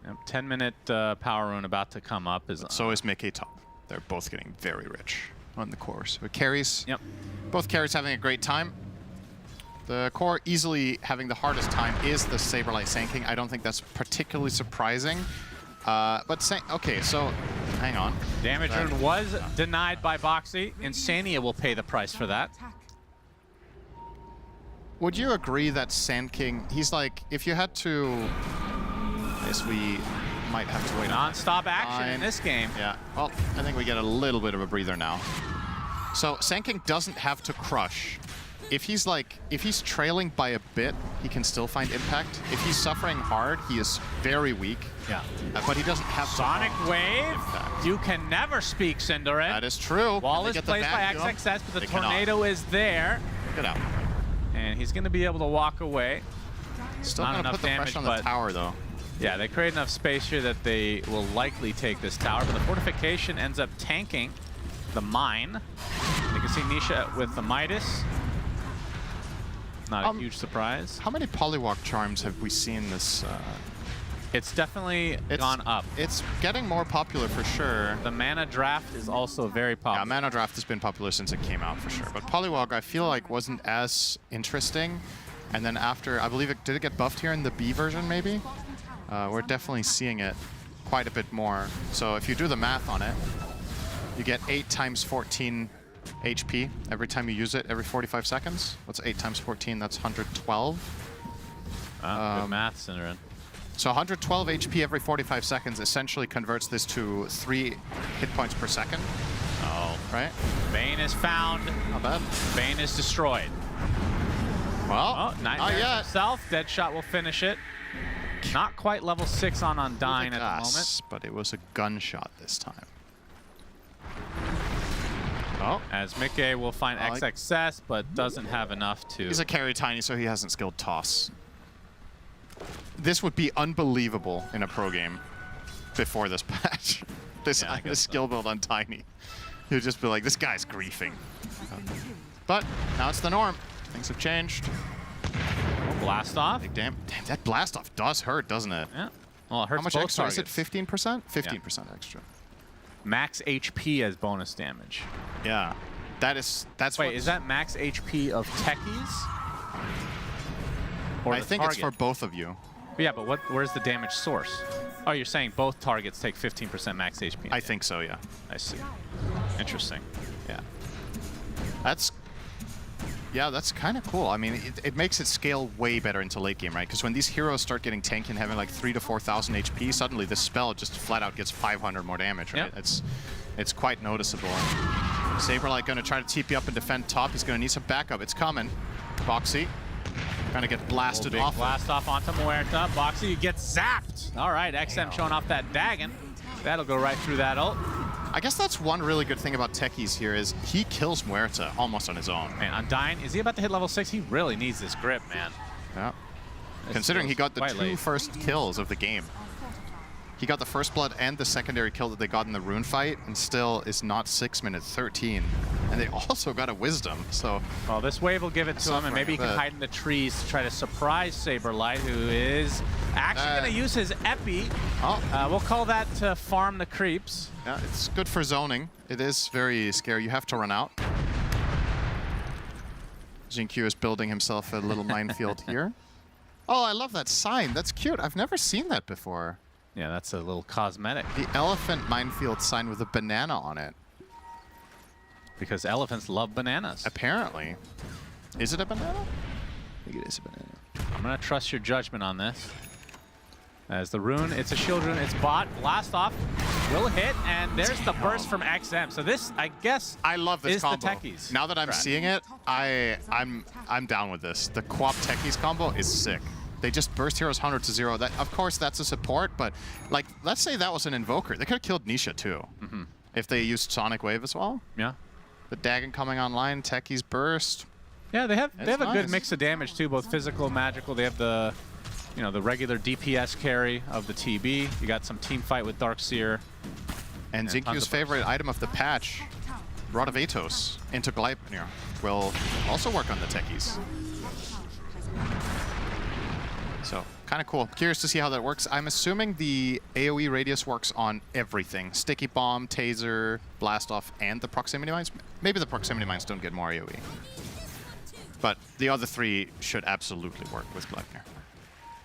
Speaker 6: Yep, 10-minute power rune about to come up.
Speaker 7: So is Mickey top. They're both getting very rich on the cores. With carries,
Speaker 6: yep.
Speaker 7: Both carries having a great time. The core easily having the hardest time is the Saberlight Sand King. I don't think that's particularly surprising. Okay, so hang on.
Speaker 6: Damage rune was denied by Boxy. Insania will pay the price for that.
Speaker 7: Would you agree that Sand King, he's like, if you had to, I guess we might have to wait.
Speaker 6: Non-stop action in this game.
Speaker 7: Yeah, well, I think we get a little bit of a breather now. So Sand King doesn't have to crush. If he's trailing by a bit, he can still find impact. If he's suffering hard, he is very weak.
Speaker 6: Yeah.
Speaker 7: But he doesn't have
Speaker 6: Sonic Wave. Impact. You can never speak, Cinderin.
Speaker 7: That is true.
Speaker 6: Wall is placed by XXS, but the tornado is there.
Speaker 7: Get out.
Speaker 6: And he's going to be able to walk away.
Speaker 7: Still going to put the pressure on the tower, though.
Speaker 6: Yeah, they create enough space here that they will likely take this tower, but the fortification ends up tanking the mine. You can see Nisha with the Midas. Not a huge surprise.
Speaker 7: How many Polywalk charms have we seen this?
Speaker 6: It's definitely gone up.
Speaker 7: It's getting more popular for sure.
Speaker 6: The mana draft is also very popular.
Speaker 7: Yeah, mana draft has been popular since it came out for sure. But Polywalk, I feel like, wasn't as interesting. And then after, I believe did it get buffed here in the B version maybe? We're definitely seeing it quite a bit more. So if you do the math on it, you get 8 times 14 HP every time you use it every 45 seconds. What's 8 times 14? That's 112.
Speaker 6: Good math, Cinderin.
Speaker 7: So 112 HP every 45 seconds essentially converts this to 3 hit points per second.
Speaker 6: Oh.
Speaker 7: Right?
Speaker 6: Bane is found.
Speaker 7: Not bad.
Speaker 6: Bane is destroyed.
Speaker 7: Well,
Speaker 6: Nightmare himself. Deadshot will finish it. Not quite level 6 on Undying at the moment.
Speaker 7: But it was a gunshot this time.
Speaker 6: Oh, as Mickey will find XXS, but doesn't have enough to...
Speaker 7: He's a carry tiny, so he hasn't skilled toss. This would be unbelievable in a pro game before this patch. This skill build on tiny. You'd just be like, this guy's griefing. But now it's the norm. Things have changed.
Speaker 6: Blast off.
Speaker 7: Damn, that blast off does hurt, doesn't it?
Speaker 6: Yeah. Well, it hurts.
Speaker 7: How much
Speaker 6: both
Speaker 7: extra
Speaker 6: targets.
Speaker 7: is it? 15%? 15% extra.
Speaker 6: Max HP as bonus damage.
Speaker 7: Yeah. That's
Speaker 6: Wait, is that max HP of techies? Or
Speaker 7: I think it's for both of you.
Speaker 6: Yeah, but where's the damage source? Oh, you're saying both targets take 15% max HP.
Speaker 7: I think so, yeah.
Speaker 6: I see. Interesting.
Speaker 7: Yeah. That's kind of cool. I mean, it makes it scale way better into late game, right? Because when these heroes start getting tanky and having like 3,000 to 4,000 HP, suddenly this spell just flat out gets 500 more damage, right? Yep. It's quite noticeable. Saberlight going to try to TP up and defend top. He's going to need some backup. It's coming. Boxy going to get blasted off.
Speaker 6: Blast off onto Muerta. Boxy gets zapped. All right, XM showing off that Dagon. That'll go right through that ult.
Speaker 7: I guess that's one really good thing about Techies here is he kills Muerta almost on his own.
Speaker 6: Man, Undyne, is he about to hit level 6? He really needs this grip, man.
Speaker 7: Yeah. Considering he got the two first kills of the game. He got the first blood and the secondary kill that they got in the rune fight, and still is not 6 minutes 13. And they also got a wisdom, so...
Speaker 6: Well, this wave will give it to him, and maybe he can hide in the trees to try to surprise Saberlight, who is actually going to use his Epi. We'll call that to farm the creeps.
Speaker 7: Yeah, it's good for zoning. It is very scary. You have to run out. Jinkyu is building himself a little minefield here. Oh, I love that sign. That's cute. I've never seen that before.
Speaker 6: Yeah, that's a little cosmetic.
Speaker 7: The elephant minefield sign with a banana on it.
Speaker 6: Because elephants love bananas.
Speaker 7: Apparently. Is it a banana? I think it is a banana.
Speaker 6: I'm going to trust your judgment on this. As the rune, it's a shield rune, it's bot, blast off, will hit, and there's the burst from XM. So this, I guess,
Speaker 7: I love this
Speaker 6: is
Speaker 7: combo.
Speaker 6: the Techies.
Speaker 7: Now that I'm seeing it, I'm down with this. The Quap Techies combo is sick. They just burst heroes 100 to 0. That, of course, that's a support, but like, let's say that was an invoker. They could have killed Nisha too, if they used Sonic Wave as well.
Speaker 6: Yeah.
Speaker 7: The Dagon coming online, Techies burst.
Speaker 6: Yeah, they have a
Speaker 7: nice.
Speaker 6: good mix of damage too, both physical and magical. They have the, you know, the regular DPS carry of the TB. You got some team fight with Darkseer.
Speaker 7: And Zinkyu's favorite item of the patch, Rod of Atos into Gleipnir, will also work on the Techies. So, kind of cool. Curious to see how that works. I'm assuming the AoE radius works on everything. Sticky Bomb, Taser, Blast Off, and the Proximity Mines. Maybe the Proximity Mines don't get more AoE. But the other three should absolutely work with Gleipnir.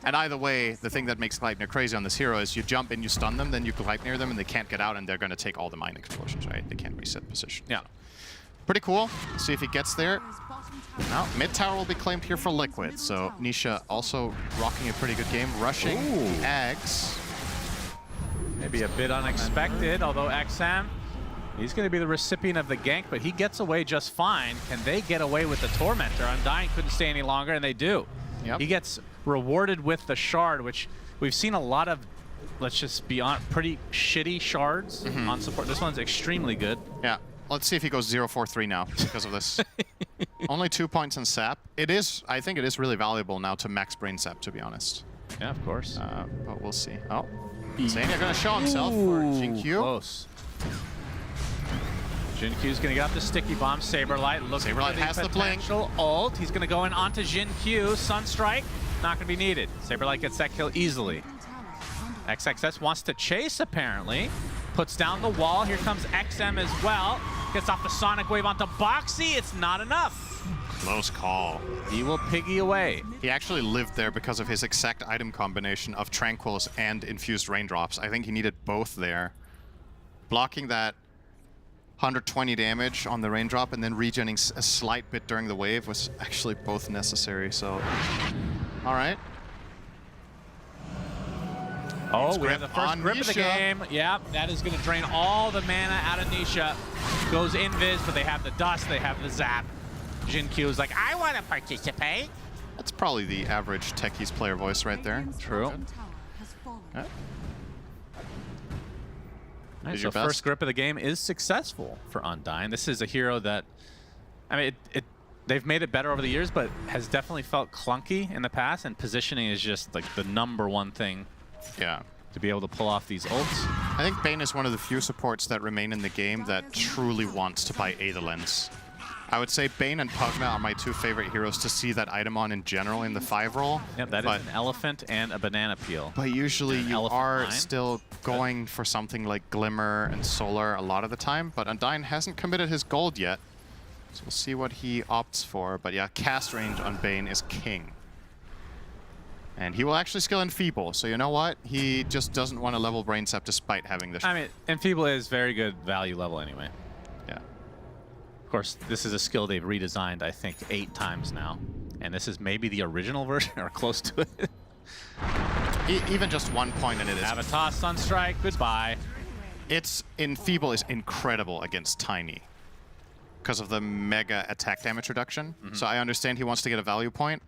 Speaker 7: And either way, the thing that makes Gleipnir crazy on this hero is you jump in, you stun them, then you Gleipnir them, and they can't get out, and they're going to take all the mine explosions, right? They can't reset position.
Speaker 6: Yeah.
Speaker 7: Pretty cool. See if he gets there. Now, mid tower will be claimed here for Liquid, so Nisha also rocking a pretty good game, rushing Ags.
Speaker 6: Maybe a bit unexpected, although XM, he's going to be the recipient of the gank, but he gets away just fine. Can they get away with the Tormentor? Undyne couldn't stay any longer, and they do.
Speaker 7: Yep.
Speaker 6: He gets rewarded with the Shard, which we've seen a lot of, let's just be honest, pretty shitty shards on support. This one's extremely good.
Speaker 7: Yeah. Let's see if he goes 0-4-3 now because of this. Only 2 points in sap. It is, I think it is really valuable now to max brain sap, to be honest.
Speaker 6: Yeah, of course.
Speaker 7: But we'll see. Oh, Zania gonna show himself for Jinkyu.
Speaker 6: Close. Jinkyu's gonna get off the sticky bomb. Saberlight looking for the
Speaker 7: has the blink.
Speaker 6: potential ult. He's gonna go in onto Jinkyu. Sunstrike, not gonna be needed. Saberlight gets that kill easily. XXS wants to chase apparently. Puts down the wall. Here comes XM as well. Gets off the Sonic Wave onto Boxy. It's not enough.
Speaker 7: Close call.
Speaker 6: He will piggy away.
Speaker 7: He actually lived there because of his exact item combination of Tranquils and Infused Raindrops. I think he needed both there. Blocking that 120 damage on the Raindrop and then regening a slight bit during the wave was actually both necessary, so... Alright.
Speaker 6: Oh, we have the first grip of the game. Yeah, that is going to drain all the mana out of Nisha. Goes invis, but they have the dust, they have the zap. Jinkyu is like, I want to participate.
Speaker 7: That's probably the average Techies player voice right there.
Speaker 6: True.
Speaker 7: Yeah.
Speaker 6: Nice. So first grip of the game is successful for Undyne. This is a hero that, I mean, they've made it better over the years, but has definitely felt clunky in the past, and positioning is just like the #1 thing.
Speaker 7: Yeah.
Speaker 6: To be able to pull off these ults.
Speaker 7: I think Bane is one of the few supports that remain in the game that truly wants to buy Aetherlens. I would say Bane and Pugna are my two favorite heroes to see that item on in general in the 5 role.
Speaker 6: Yep, that is an elephant and a banana peel.
Speaker 7: But usually you are still going for something like Glimmer and Solar a lot of the time, but Undyne hasn't committed his gold yet. So we'll see what he opts for. But yeah, cast range on Bane is king. And he will actually skill Enfeeble, so you know what? He just doesn't want to level Brain Sap despite having this.
Speaker 6: I mean, Enfeeble is very good value level anyway.
Speaker 7: Yeah.
Speaker 6: Of course, this is a skill they've redesigned, I think, 8 times now. And this is maybe the original version, or close to it.
Speaker 7: Even just 1 point and it is.
Speaker 6: Avatar Sunstrike, goodbye.
Speaker 7: It's Enfeeble is incredible against Tiny because of the mega attack damage reduction. So I understand he wants to get a value point.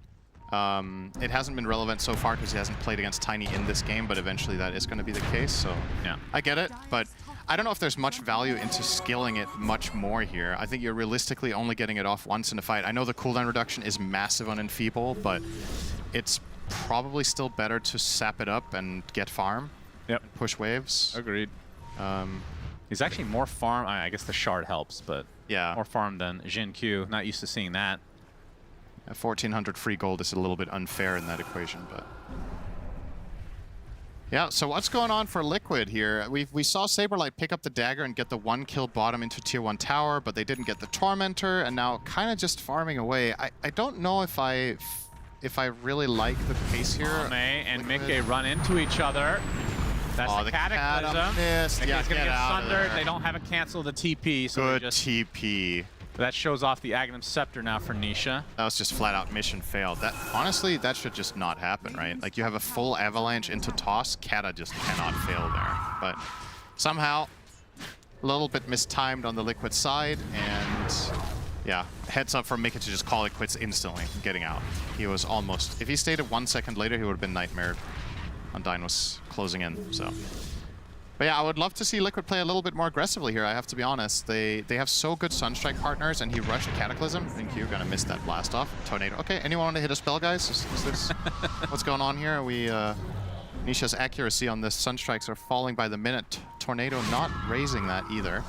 Speaker 7: It hasn't been relevant so far because he hasn't played against Tiny in this game, but eventually that is going to be the case, so
Speaker 6: yeah,
Speaker 7: I get it. But I don't know if there's much value into skilling it much more here. I think you're realistically only getting it off once in a fight. I know the cooldown reduction is massive on Enfeeble, but it's probably still better to sap it up and get farm.
Speaker 6: Yep.
Speaker 7: And push waves.
Speaker 6: Agreed. He's actually more farm. I guess the shard helps, but
Speaker 7: yeah,
Speaker 6: more farm than Jin Q. Not used to seeing that.
Speaker 7: 1,400 free gold is a little bit unfair in that equation, but yeah. So what's going on for Liquid here? We saw Saberlight pick up the dagger and get the 1 kill bottom into tier 1 tower, but they didn't get the Tormentor, and now kind of just farming away. I don't know if I really like the pace here.
Speaker 6: Ame and Mickey run into each other. That's the Cataclysm.
Speaker 7: Missed.
Speaker 6: Mickey's
Speaker 7: Yeah,
Speaker 6: gonna
Speaker 7: get
Speaker 6: get
Speaker 7: out of
Speaker 6: sundered.
Speaker 7: there.
Speaker 6: They don't have a cancel the TP, so
Speaker 7: Good
Speaker 6: just
Speaker 7: TP.
Speaker 6: That shows off the Aghanim Scepter now for Nisha.
Speaker 7: That was just flat out mission failed. That honestly, that should just not happen, right? Like you have a full avalanche into toss, Kata just cannot fail there. But somehow, a little bit mistimed on the Liquid side, and yeah, heads up for Mickey to just call it quits instantly, getting out. He was almost, if he stayed at 1 second later, he would have been nightmared. Undyne was closing in, so. But yeah, I would love to see Liquid play a little bit more aggressively here, I have to be honest. They have so good Sunstrike partners, and he rushed Cataclysm. I think you're gonna miss that blast off. Tornado. Okay, anyone want to hit a spell, guys? Is this what's going on here? Nisha's accuracy on the Sunstrikes are falling by the minute. Tornado not raising that either.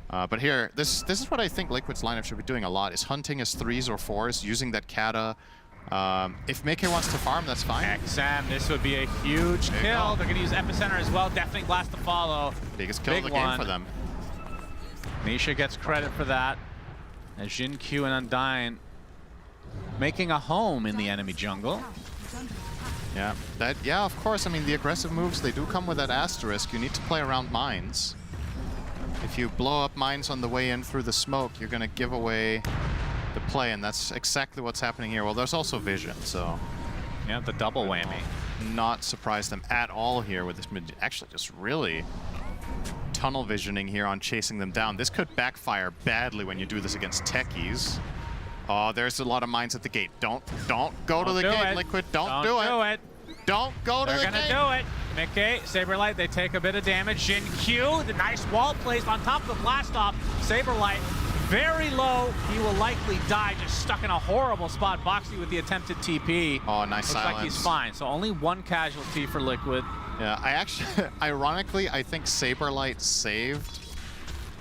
Speaker 7: But here, this is what I think Liquid's lineup should be doing a lot, is hunting as 3s or 4s, using that Kata. If Mickey wants to farm, that's fine.
Speaker 6: XM, this would be a huge kill. They're going to use Epicenter as well. Deafening Blast to follow.
Speaker 7: Biggest kill of the game for them.
Speaker 6: Nisha gets credit for that. As Jin Q and Undyne making a home in the enemy jungle.
Speaker 7: Yeah, of course. I mean, the aggressive moves, they do come with that asterisk. You need to play around mines. If you blow up mines on the way in through the smoke, you're going to give away the play, and that's exactly what's happening here. Well, there's also vision, so
Speaker 6: yeah, the double whammy.
Speaker 7: Not surprise them at all here with this mid. Actually, just really tunnel visioning here on chasing them down. This could backfire badly when you do this against techies. Oh, there's a lot of mines at the gate. Don't go to the gate, Liquid. Don't do it. Don't go to the gate.
Speaker 6: They're gonna do it. Mickey, Saberlight, they take a bit of damage. Jin Q, the nice wall placed on top of the blast off. Saberlight very low. He will likely die, just stuck in a horrible spot. Boxy with the attempted TP.
Speaker 7: Oh, nice silence.
Speaker 6: Looks like he's fine. So only 1 casualty for Liquid.
Speaker 7: Yeah, I actually, ironically, I think Saberlight saved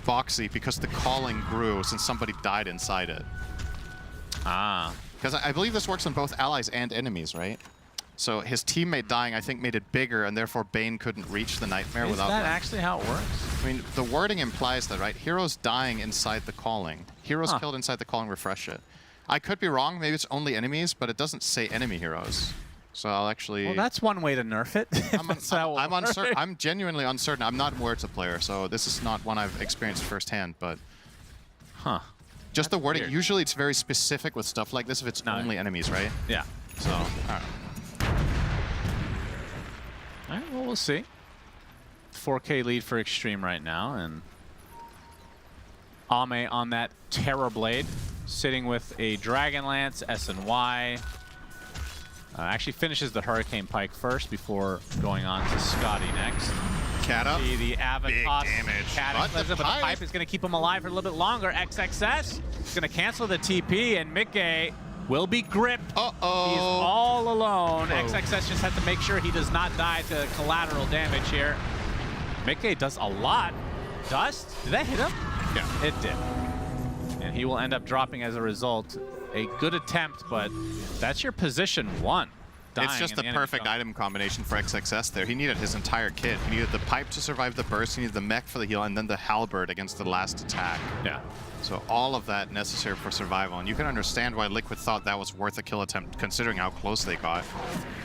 Speaker 7: Boxy because the calling grew since somebody died inside it.
Speaker 6: Ah.
Speaker 7: Because I believe this works on both allies and enemies, right? So his teammate dying, I think, made it bigger, and therefore Bane couldn't reach the Nightmare without...
Speaker 6: Is that actually how it works?
Speaker 7: I mean, the wording implies that, right? Heroes dying inside the calling. Heroes killed inside the calling, refresh it. I could be wrong. Maybe it's only enemies, but it doesn't say enemy heroes. So I'll actually...
Speaker 6: Well, that's one way to nerf it.
Speaker 7: I'm uncertain. I'm genuinely uncertain. I'm not a Words player, so this is not one I've experienced firsthand, but...
Speaker 6: Huh.
Speaker 7: Just the wording. Weird. Usually it's very specific with stuff like this if it's only enemies, right?
Speaker 6: Yeah.
Speaker 7: So, all right.
Speaker 6: All right, well, we'll see. 4K lead for Xtreme right now, and Ame on that Terrorblade, sitting with a Dragon Lance, SNY. Actually finishes the Hurricane Pike first before going on to Scotty next.
Speaker 7: Kata.
Speaker 6: See the Avatos
Speaker 7: damage.
Speaker 6: Cataclysm, but the pipe is going to keep him alive for a little bit longer. XXS is going to cancel the TP, and Mickey will be gripped. He's all alone. XXS just has to make sure he does not die to collateral damage here. Mickey does a lot. Dust? Did that hit him?
Speaker 7: Yeah.
Speaker 6: It did. And he will end up dropping as a result. A good attempt, but that's your position 1.
Speaker 7: It's just the perfect item combination for XXS there. He needed his entire kit. He needed the pipe to survive the burst, he needed the mech for the heal, and then the halberd against the last attack.
Speaker 6: Yeah.
Speaker 7: So all of that necessary for survival. And you can understand why Liquid thought that was worth a kill attempt, considering how close they got.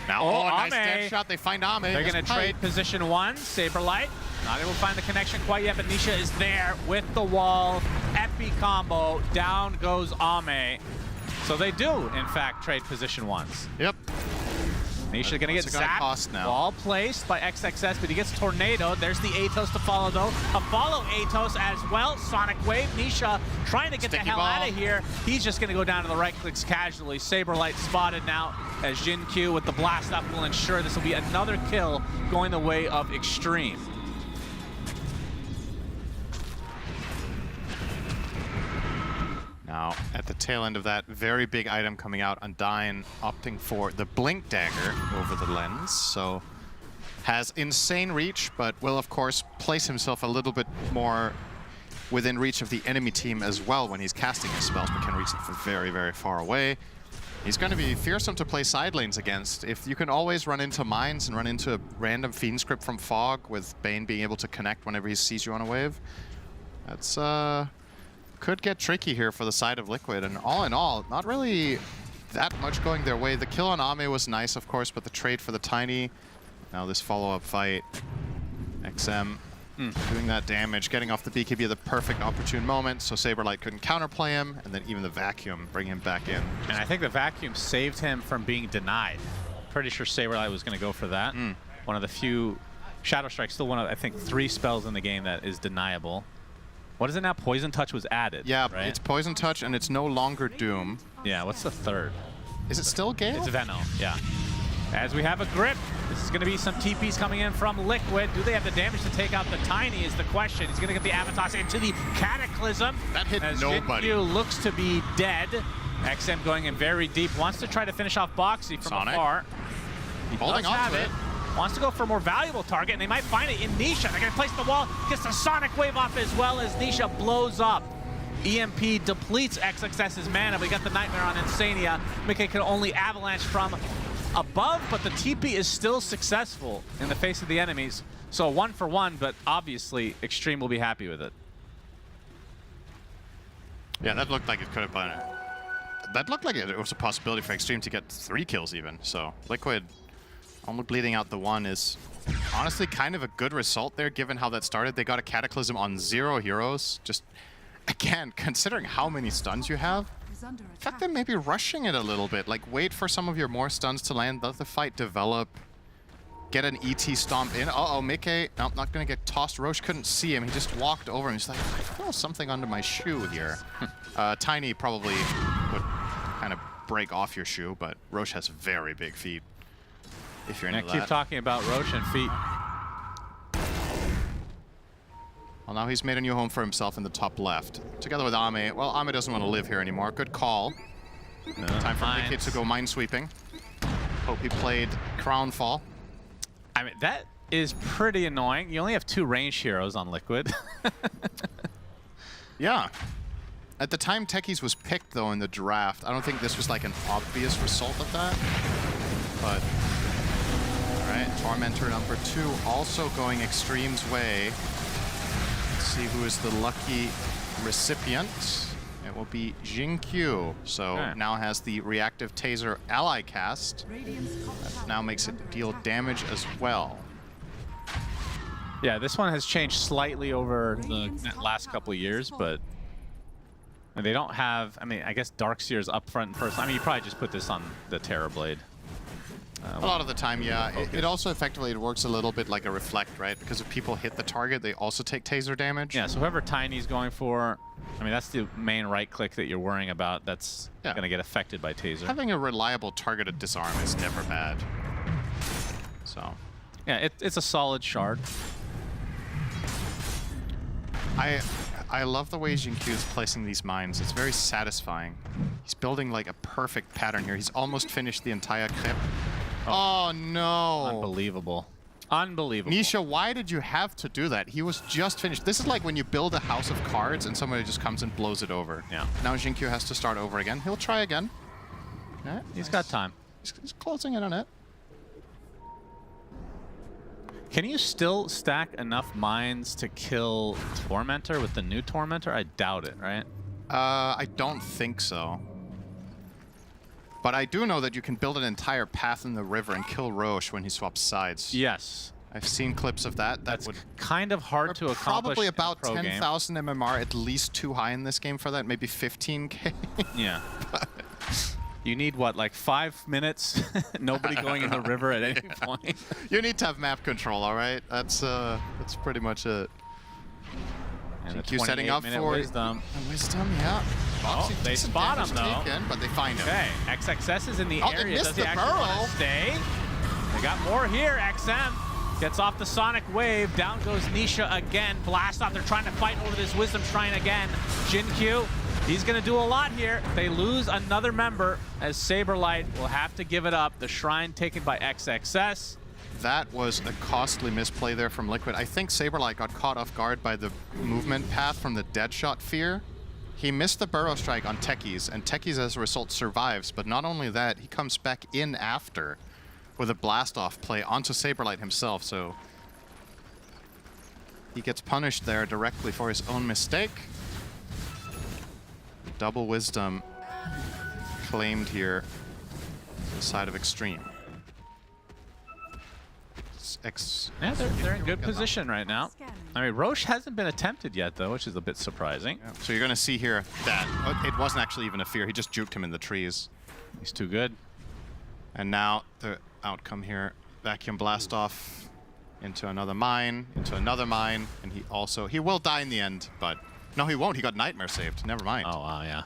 Speaker 7: Now, nice dead shot. They find Ame.
Speaker 6: They're going to trade position 1. Saberlight. Not able to find the connection quite yet, but Nisha is there with the wall. Epi combo. Down goes Ame. So they do, in fact, trade position 1s.
Speaker 7: Yep.
Speaker 6: Nisha gonna get zapped. Ball placed by XXS, but he gets tornadoed. There's the Atos to follow, though. A follow Atos as well. Sonic Wave. Nisha trying to get the hell out of here. He's just gonna go down to the right clicks casually. Saberlight spotted now as Jin Q with the blast up will ensure this will be another kill going the way of Xtreme.
Speaker 7: Now, at the tail end of that, very big item coming out. Undyne opting for the Blink Dagger over the Lens, so has insane reach, but will, of course, place himself a little bit more within reach of the enemy team as well when he's casting his spells, but can reach them from very, very far away. He's going to be fearsome to play side lanes against. If you can always run into mines and run into a random Fiend Script from Fog, with Bane being able to connect whenever he sees you on a wave, that's could get tricky here for the side of Liquid. And all in all, not really that much going their way. The kill on Ame was nice, of course, but the trade for the Tiny, now this follow-up fight, XM doing that damage, getting off the BKB at the perfect opportune moment, so Saberlight couldn't counterplay him, and then even the Vacuum bring him back in.
Speaker 6: And I think the Vacuum saved him from being denied. Pretty sure Saberlight was going to go for that. One of the few... Shadow Strike's still one of, I think, 3 spells in the game that is deniable. What is it now? Poison Touch was added.
Speaker 7: Yeah,
Speaker 6: right?
Speaker 7: It's Poison Touch, and it's no longer Doom.
Speaker 6: Yeah, what's the third?
Speaker 7: Is it still Gale?
Speaker 6: It's Venom, yeah. As we have a grip, this is going to be some TPs coming in from Liquid. Do they have the damage to take out the Tiny is the question. He's going to get the Avatos into the Cataclysm.
Speaker 7: That hit
Speaker 6: as
Speaker 7: nobody.
Speaker 6: Jinkyu looks to be dead. XM going in very deep. Wants to try to finish off Boxy from
Speaker 7: Sonic.
Speaker 6: afar. He
Speaker 7: Holding
Speaker 6: does
Speaker 7: on
Speaker 6: have
Speaker 7: to
Speaker 6: it. Wants to go for a more valuable target, and they might find it in Nisha. They're going to place the wall, gets the Sonic Wave off as well as Nisha blows up. EMP depletes XXS's mana, but we got the Nightmare on Insania. Mickey can only avalanche from above, but the TP is still successful in the face of the enemies. So 1 for 1, but obviously Xtreme will be happy with it.
Speaker 7: Yeah, that looked like it could have been... That looked like it was a possibility for Xtreme to get 3 kills even, so Liquid only bleeding out the 1 is honestly kind of a good result there, given how that started. They got a Cataclysm on 0 heroes. Just, again, considering how many stuns you have, in fact, they may be rushing it a little bit. Like, wait for some of your more stuns to land, let the fight develop, get an ET stomp in. Uh-oh, Mickey, no, not gonna get tossed. Roche couldn't see him. He just walked over him. He's like, I feel something under my shoe here. Tiny probably would kind of break off your shoe, but Roche has very big feet. If you're into that.
Speaker 6: Keep talking about Roche and feet.
Speaker 7: Well, now he's made a new home for himself in the top left, together with Ame. Well, Ame doesn't want to live here anymore. Good call. Time for Mickey to go minesweeping. Hope he played Crownfall.
Speaker 6: I mean, that is pretty annoying. You only have 2 range heroes on Liquid.
Speaker 7: Yeah. At the time Techies was picked, though, in the draft, I don't think this was like an obvious result of that. But, all right, Tormentor number 2 also going Xtreme's way. Let's see who is the lucky recipient. It will be Jinkyu. So now has the reactive taser ally cast. That now makes it deal damage as well.
Speaker 6: Yeah, this one has changed slightly over the last couple of years, but they don't have, I mean, I guess Darkseer's up front first. I mean, you probably just put this on the Terrorblade.
Speaker 7: A lot of the time, yeah. It also effectively it works a little bit like a reflect, right? Because if people hit the target, they also take taser damage.
Speaker 6: Yeah, so whoever Tiny's going for, I mean, that's the main right click that you're worrying about. That's going to get affected by taser.
Speaker 7: Having a reliable targeted disarm is never bad. So,
Speaker 6: yeah, it's a solid shard.
Speaker 7: I love the way Jinkyu is placing these mines. It's very satisfying. He's building like a perfect pattern here. He's almost finished the entire clip. Oh no!
Speaker 6: Unbelievable. Unbelievable.
Speaker 7: Nisha, why did you have to do that? He was just finished. This is like when you build a house of cards and somebody just comes and blows it over.
Speaker 6: Yeah.
Speaker 7: Now Jinkyu has to start over again. He'll try again. Yeah,
Speaker 6: he's got time.
Speaker 7: He's closing in on it.
Speaker 6: Can you still stack enough mines to kill Tormentor with the new Tormentor? I doubt it, right?
Speaker 7: I don't think so. But I do know that you can build an entire path in the river and kill Roche when he swaps sides.
Speaker 6: Yes.
Speaker 7: I've seen clips of that.
Speaker 6: That's kind of hard to accomplish.
Speaker 7: Probably about 10,000 MMR, at least too high in this game for that. Maybe 15K.
Speaker 6: Yeah. You need what, like 5 minutes? Nobody going in the river at any point.
Speaker 7: You need to have map control, all right? That's pretty much it.
Speaker 6: And
Speaker 7: Jinkyu setting up for
Speaker 6: Wisdom.
Speaker 7: Wisdom, yeah.
Speaker 6: Oh, they spot him though.
Speaker 7: Taken, but they find him.
Speaker 6: Okay, XXS is in the area.
Speaker 7: They missed
Speaker 6: Does he
Speaker 7: the
Speaker 6: actually want
Speaker 7: burrow.
Speaker 6: to stay? They got more here. XM gets off the Sonic Wave. Down goes Nisha again. Blast off. They're trying to fight over this Wisdom Shrine again. Jinkyu He's going to do a lot here. They lose another member as Saberlight will have to give it up. The Shrine taken by XXS.
Speaker 7: That was a costly misplay there from Liquid. I think Saberlight got caught off guard by the movement path from the Deadshot Fear. He missed the Burrow Strike on Techies, and Techies as a result survives. But not only that, he comes back in after with a blast-off play onto Saberlight himself. So he gets punished there directly for his own mistake. Double Wisdom claimed here on the side of Xtreme.
Speaker 6: Yeah, they're in good position right now. I mean, Roche hasn't been attempted yet, though, which is a bit surprising.
Speaker 7: Yeah. So you're going to see here that it wasn't actually even a fear. He just juked him in the trees.
Speaker 6: He's too good.
Speaker 7: And now the outcome here, Vacuum Blast off into another mine, and he will die in the end, but no, he won't. He got Nightmare saved. Never mind.
Speaker 6: Oh, wow, yeah.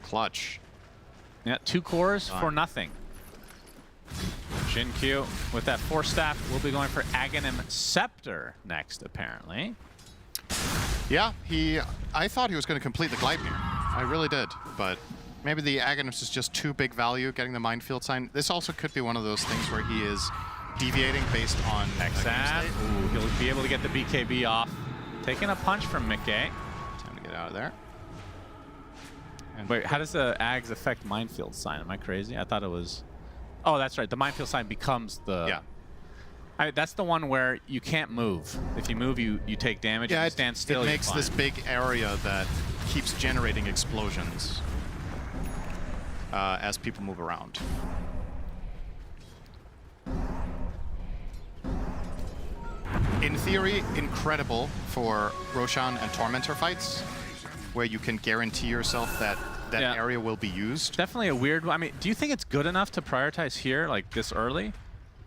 Speaker 7: Clutch.
Speaker 6: Yeah, 2 cores for nothing. Jin-Q with that Force Staff will be going for Aghanim Scepter next, apparently.
Speaker 7: Yeah, I thought he was going to complete the Gleipnir. I really did, but maybe the Aghanim is just too big value, getting the Minefield sign. This also could be one of those things where he is deviating based on
Speaker 6: Exam. Ooh, he'll be able to get the BKB off. Taking a punch from Mickey.
Speaker 7: Time to get out of there.
Speaker 6: And wait, how does the Ags affect Minefield sign? Am I crazy? I thought it was... Oh, that's right. The Minefield sign becomes the...
Speaker 7: Yeah.
Speaker 6: I mean, that's the one where you can't move. If you move, you take damage. Yeah, if you stand still,
Speaker 7: it makes this big area that keeps generating explosions as people move around. In theory, incredible for Roshan and Tormentor fights, where you can guarantee yourself that area will be used.
Speaker 6: Definitely a weird one. I mean, do you think it's good enough to prioritize here, like this early?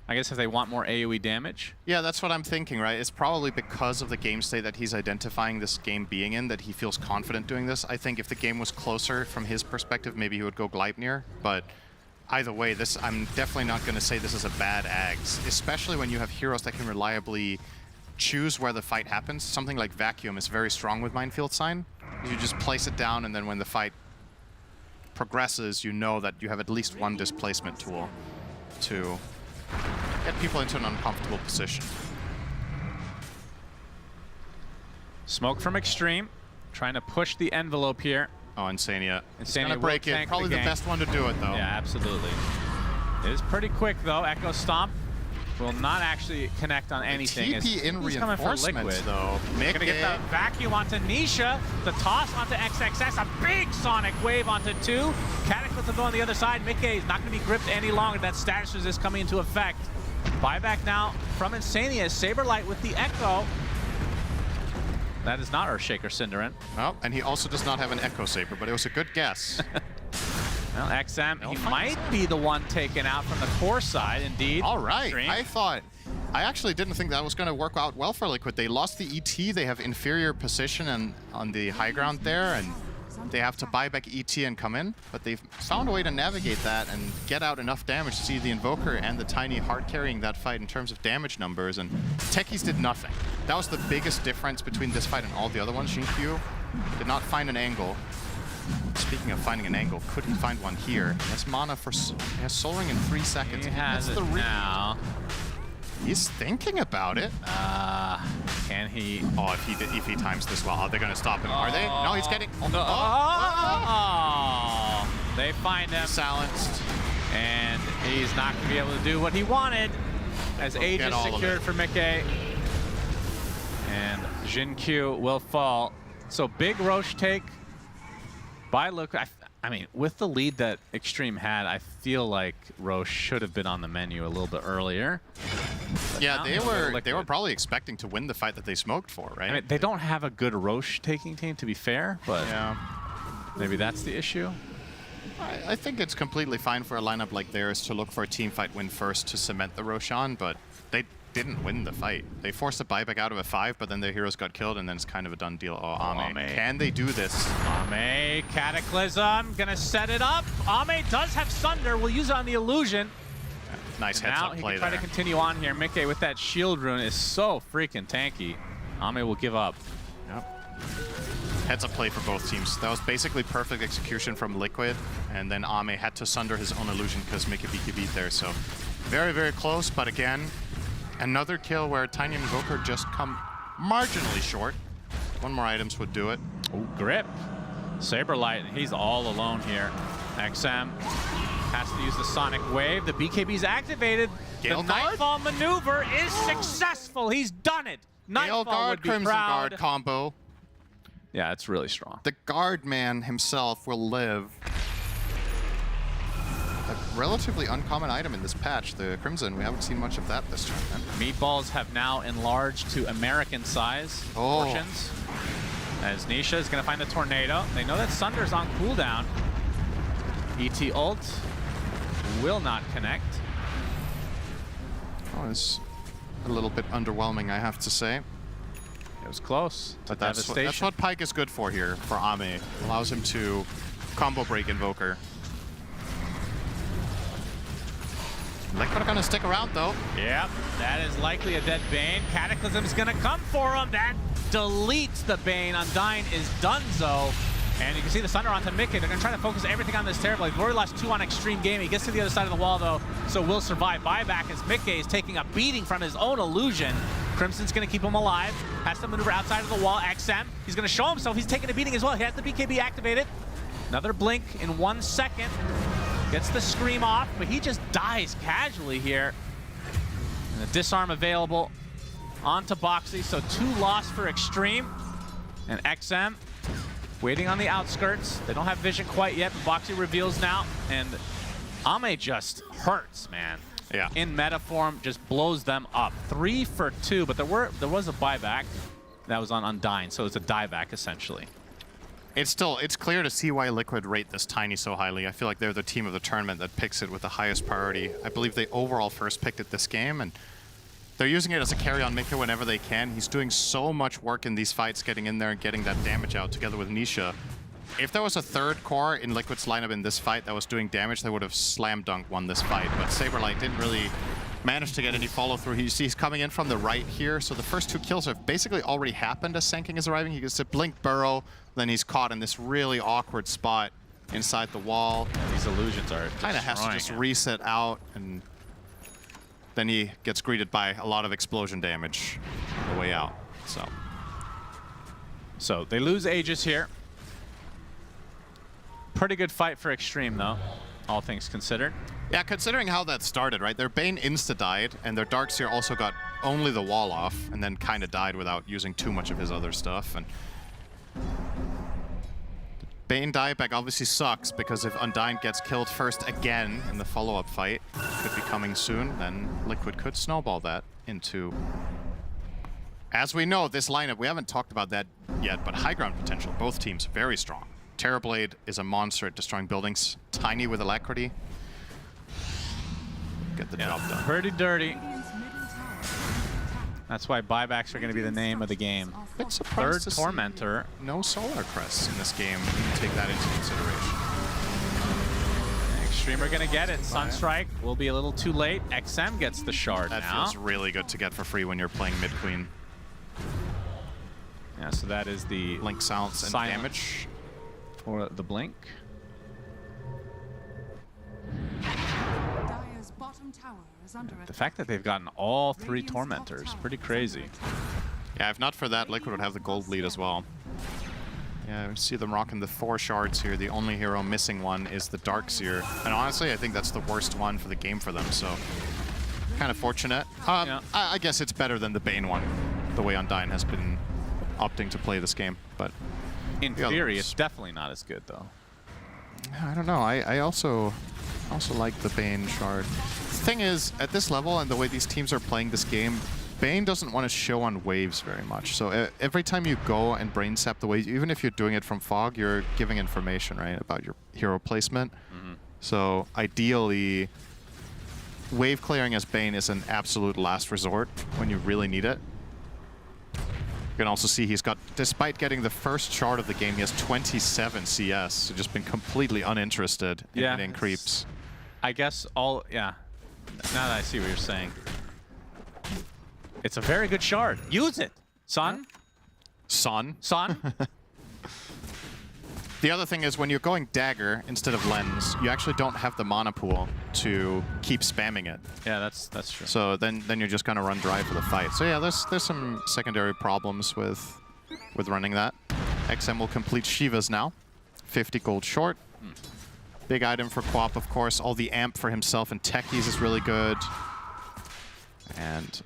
Speaker 6: I guess if they want more AoE damage?
Speaker 7: Yeah, that's what I'm thinking, right? It's probably because of the game state that he's identifying this game being in that he feels confident doing this. I think if the game was closer from his perspective, maybe he would go Gleipnir, but either way, I'm definitely not going to say this is a bad Ags, especially when you have heroes that can reliably choose where the fight happens. Something like Vacuum is very strong with Minefield Sign. You just place it down, and then when the fight progresses, you know that you have at least one displacement tool to get people into an uncomfortable position.
Speaker 6: Smoke from Xtreme, trying to push the envelope here.
Speaker 7: Oh, Insania.
Speaker 6: Insania
Speaker 7: gonna break it. Probably the best one to do it, though.
Speaker 6: Yeah, absolutely. It is pretty quick, though. Echo Stomp will not actually connect on anything.
Speaker 7: TP in reinforcements, though.
Speaker 6: Gonna get the vacuum onto Nisha. The toss onto XXS. A big Sonic Wave onto 2. Cataclysm will go on the other side. Mickey is not going to be gripped any longer. That status resist coming into effect. Buyback now from Insania. Saberlight with the Echo. That is not Earthshaker Cinderin.
Speaker 7: Well, and he also does not have an Echo Saber, but it was a good guess.
Speaker 6: Well, XM, he might be the one taken out from the core side, indeed.
Speaker 7: All right. I actually didn't think that was going to work out well for Liquid. They lost the ET. They have inferior position on the high ground there, and they have to buy back ET and come in. But they've found a way to navigate that and get out enough damage to see the Invoker and the Tiny hard carrying that fight in terms of damage numbers. And Techies did nothing. That was the biggest difference between this fight and all the other ones. Jin-Q did not find an angle. Speaking of finding an angle, could he find one here? He has mana for... He has Soul Ring in 3 seconds.
Speaker 6: He has it now.
Speaker 7: He's thinking about it.
Speaker 6: Can he...
Speaker 7: Oh, if he times this well, they're going to stop him. Are they? No, he's getting...
Speaker 6: They find him.
Speaker 7: Silenced.
Speaker 6: And he's not going to be able to do what he wanted. As Age is secured for Mickey. And Jin-Q will fall. So big Roche take. By look, I mean, with the lead that Xtreme had, I feel like Roche should have been on the menu a little bit earlier. But
Speaker 7: yeah, they were probably expecting to win the fight that they smoked for, right?
Speaker 6: I mean, they don't have a good Roche taking team, to be fair, but
Speaker 7: yeah,
Speaker 6: maybe that's the issue.
Speaker 7: I think it's completely fine for a lineup like theirs to look for a team fight win first to cement the Roshan, but they didn't win the fight. They forced a buyback out of a 5, but then their heroes got killed, and then it's kind of a done deal. Oh, Ame. Can they do this?
Speaker 6: Ame, Cataclysm, gonna set it up. Ame does have Sunder. We'll use it on the illusion.
Speaker 7: Nice heads-up play there.
Speaker 6: Now he can try to continue on here. Mickey with that shield rune is so freaking tanky. Ame will give up.
Speaker 7: Yep. Heads up play for both teams. That was basically perfect execution from Liquid, and then Ame had to sunder his own illusion because Mickey beat there. So very, very close, but again, another kill where Tiny and Invoker just come marginally short. One more items would do it.
Speaker 6: Ooh, grip. Saberlight, he's all alone here. XM has to use the Sonic Wave. The BKB's activated.
Speaker 7: Gale
Speaker 6: the
Speaker 7: Guard?
Speaker 6: Nightfall maneuver is successful. He's done it.
Speaker 7: Gale
Speaker 6: Nightfall
Speaker 7: Guard,
Speaker 6: would be
Speaker 7: Crimson
Speaker 6: proud.
Speaker 7: Guard combo.
Speaker 6: Yeah, it's really strong.
Speaker 7: The guard man himself will live. A relatively uncommon item in this patch, the Crimson. We haven't seen much of that this tournament.
Speaker 6: Meatballs have now enlarged to American size portions. As Nisha is going to find the Tornado. They know that Sunder's on cooldown. ET ult will not connect.
Speaker 7: Oh, it's a little bit underwhelming, I have to say.
Speaker 6: It was close.
Speaker 7: But that's what Pyke is good for here, for Ame. Allows him to combo break Invoker. Liquid are going to stick around, though.
Speaker 6: Yep, that is likely a dead Bane. Cataclysm's going to come for him. That deletes the Bane. Undyne is donezo. And you can see the Sunder onto Mickey. They're going to try to focus everything on this Terrorblade. They've already lost 2 on Xtreme Gaming. He gets to the other side of the wall, though, so will survive. Buyback as Mickey is taking a beating from his own illusion. Crimson's going to keep him alive. Has to maneuver outside of the wall. XM, he's going to show himself. He's taking a beating as well. He has the BKB activated. Another blink in 1 second. Gets the scream off, but he just dies casually here. And the disarm available onto Boxy, so 2 lost for Xtreme. And XM waiting on the outskirts. They don't have vision quite yet, but Boxy reveals now. And Ame just hurts, man.
Speaker 7: Yeah.
Speaker 6: In meta form, just blows them up. 3 for 2, but there was a buyback that was on Undyne, so it's a dieback essentially.
Speaker 7: It's clear to see why Liquid rate this Tiny so highly. I feel like they're the team of the tournament that picks it with the highest priority. I believe they overall first picked it this game, and they're using it as a carry on Mika whenever they can. He's doing so much work in these fights, getting in there and getting that damage out together with Nisha. If there was a third core in Liquid's lineup in this fight that was doing damage, they would have slam dunk won this fight. But Saberlight didn't really manage to get any follow through. He's coming in from the right here, so the first 2 kills have basically already happened as Senking is arriving. He gets to blink burrow, then he's caught in this really awkward spot inside the wall.
Speaker 6: These illusions are
Speaker 7: kind of has to just reset out, and then he gets greeted by a lot of explosion damage on the way out.
Speaker 6: So they lose Aegis here. Pretty good fight for Xtreme, though, all things considered.
Speaker 7: Yeah, considering how that started, right? Their Bane insta-died, and their Darkseer also got only the wall off, and then kind of died without using too much of his other stuff. And Bane dieback obviously sucks, because if Undyne gets killed first again in the follow-up fight, could be coming soon, then Liquid could snowball that into... As we know, this lineup, we haven't talked about that yet, but high ground potential, both teams, very strong. Terrorblade is a monster at destroying buildings. Tiny with alacrity. Get the job done.
Speaker 6: Pretty dirty. That's why buybacks are going to be the name of the game. Third Tormentor.
Speaker 7: No Solar Crests in this game. Take that into consideration.
Speaker 6: Xtreme are going to get it. Sunstrike will be a little too late. XM gets the shard now.
Speaker 7: That feels really good to get for free when you're playing mid-queen.
Speaker 6: Yeah, so that is the
Speaker 7: Blink Silence and damage.
Speaker 6: For the blink.
Speaker 12: Dire's bottom tower is under
Speaker 6: The fact that they've gotten all 3 Tormentors, pretty crazy.
Speaker 7: Yeah, if not for that, Liquid would have the gold lead as well. Yeah, we see them rocking the 4 shards here. The only hero missing one is the Darkseer. And honestly, I think that's the worst one for the game for them, so kind of fortunate. I guess it's better than the Bane one, the way Undyne has been opting to play this game, but...
Speaker 6: In theory, it's definitely not as good, though.
Speaker 7: I don't know. I also like the Bane shard. The thing is, at this level and the way these teams are playing this game, Bane doesn't want to show on waves very much. So every time you go and brain sap the waves, even if you're doing it from fog, you're giving information, right, about your hero placement. So ideally, wave clearing as Bane is an absolute last resort when you really need it. You can also see he's got, despite getting the first shard of the game, he has 27 CS. So just been completely uninterested in hitting creeps.
Speaker 6: I guess now that I see what you're saying. It's a very good shard. Use it, son.
Speaker 7: Son?
Speaker 6: Son.
Speaker 7: The other thing is when you're going dagger instead of lens, you actually don't have the mana pool to keep spamming it.
Speaker 6: Yeah, that's true.
Speaker 7: So then you're just gonna run dry for the fight. So yeah, there's some secondary problems with running that. XM will complete Shivas now. 50 gold short. Big item for Quap, of course. All the amp for himself and techies is really good. And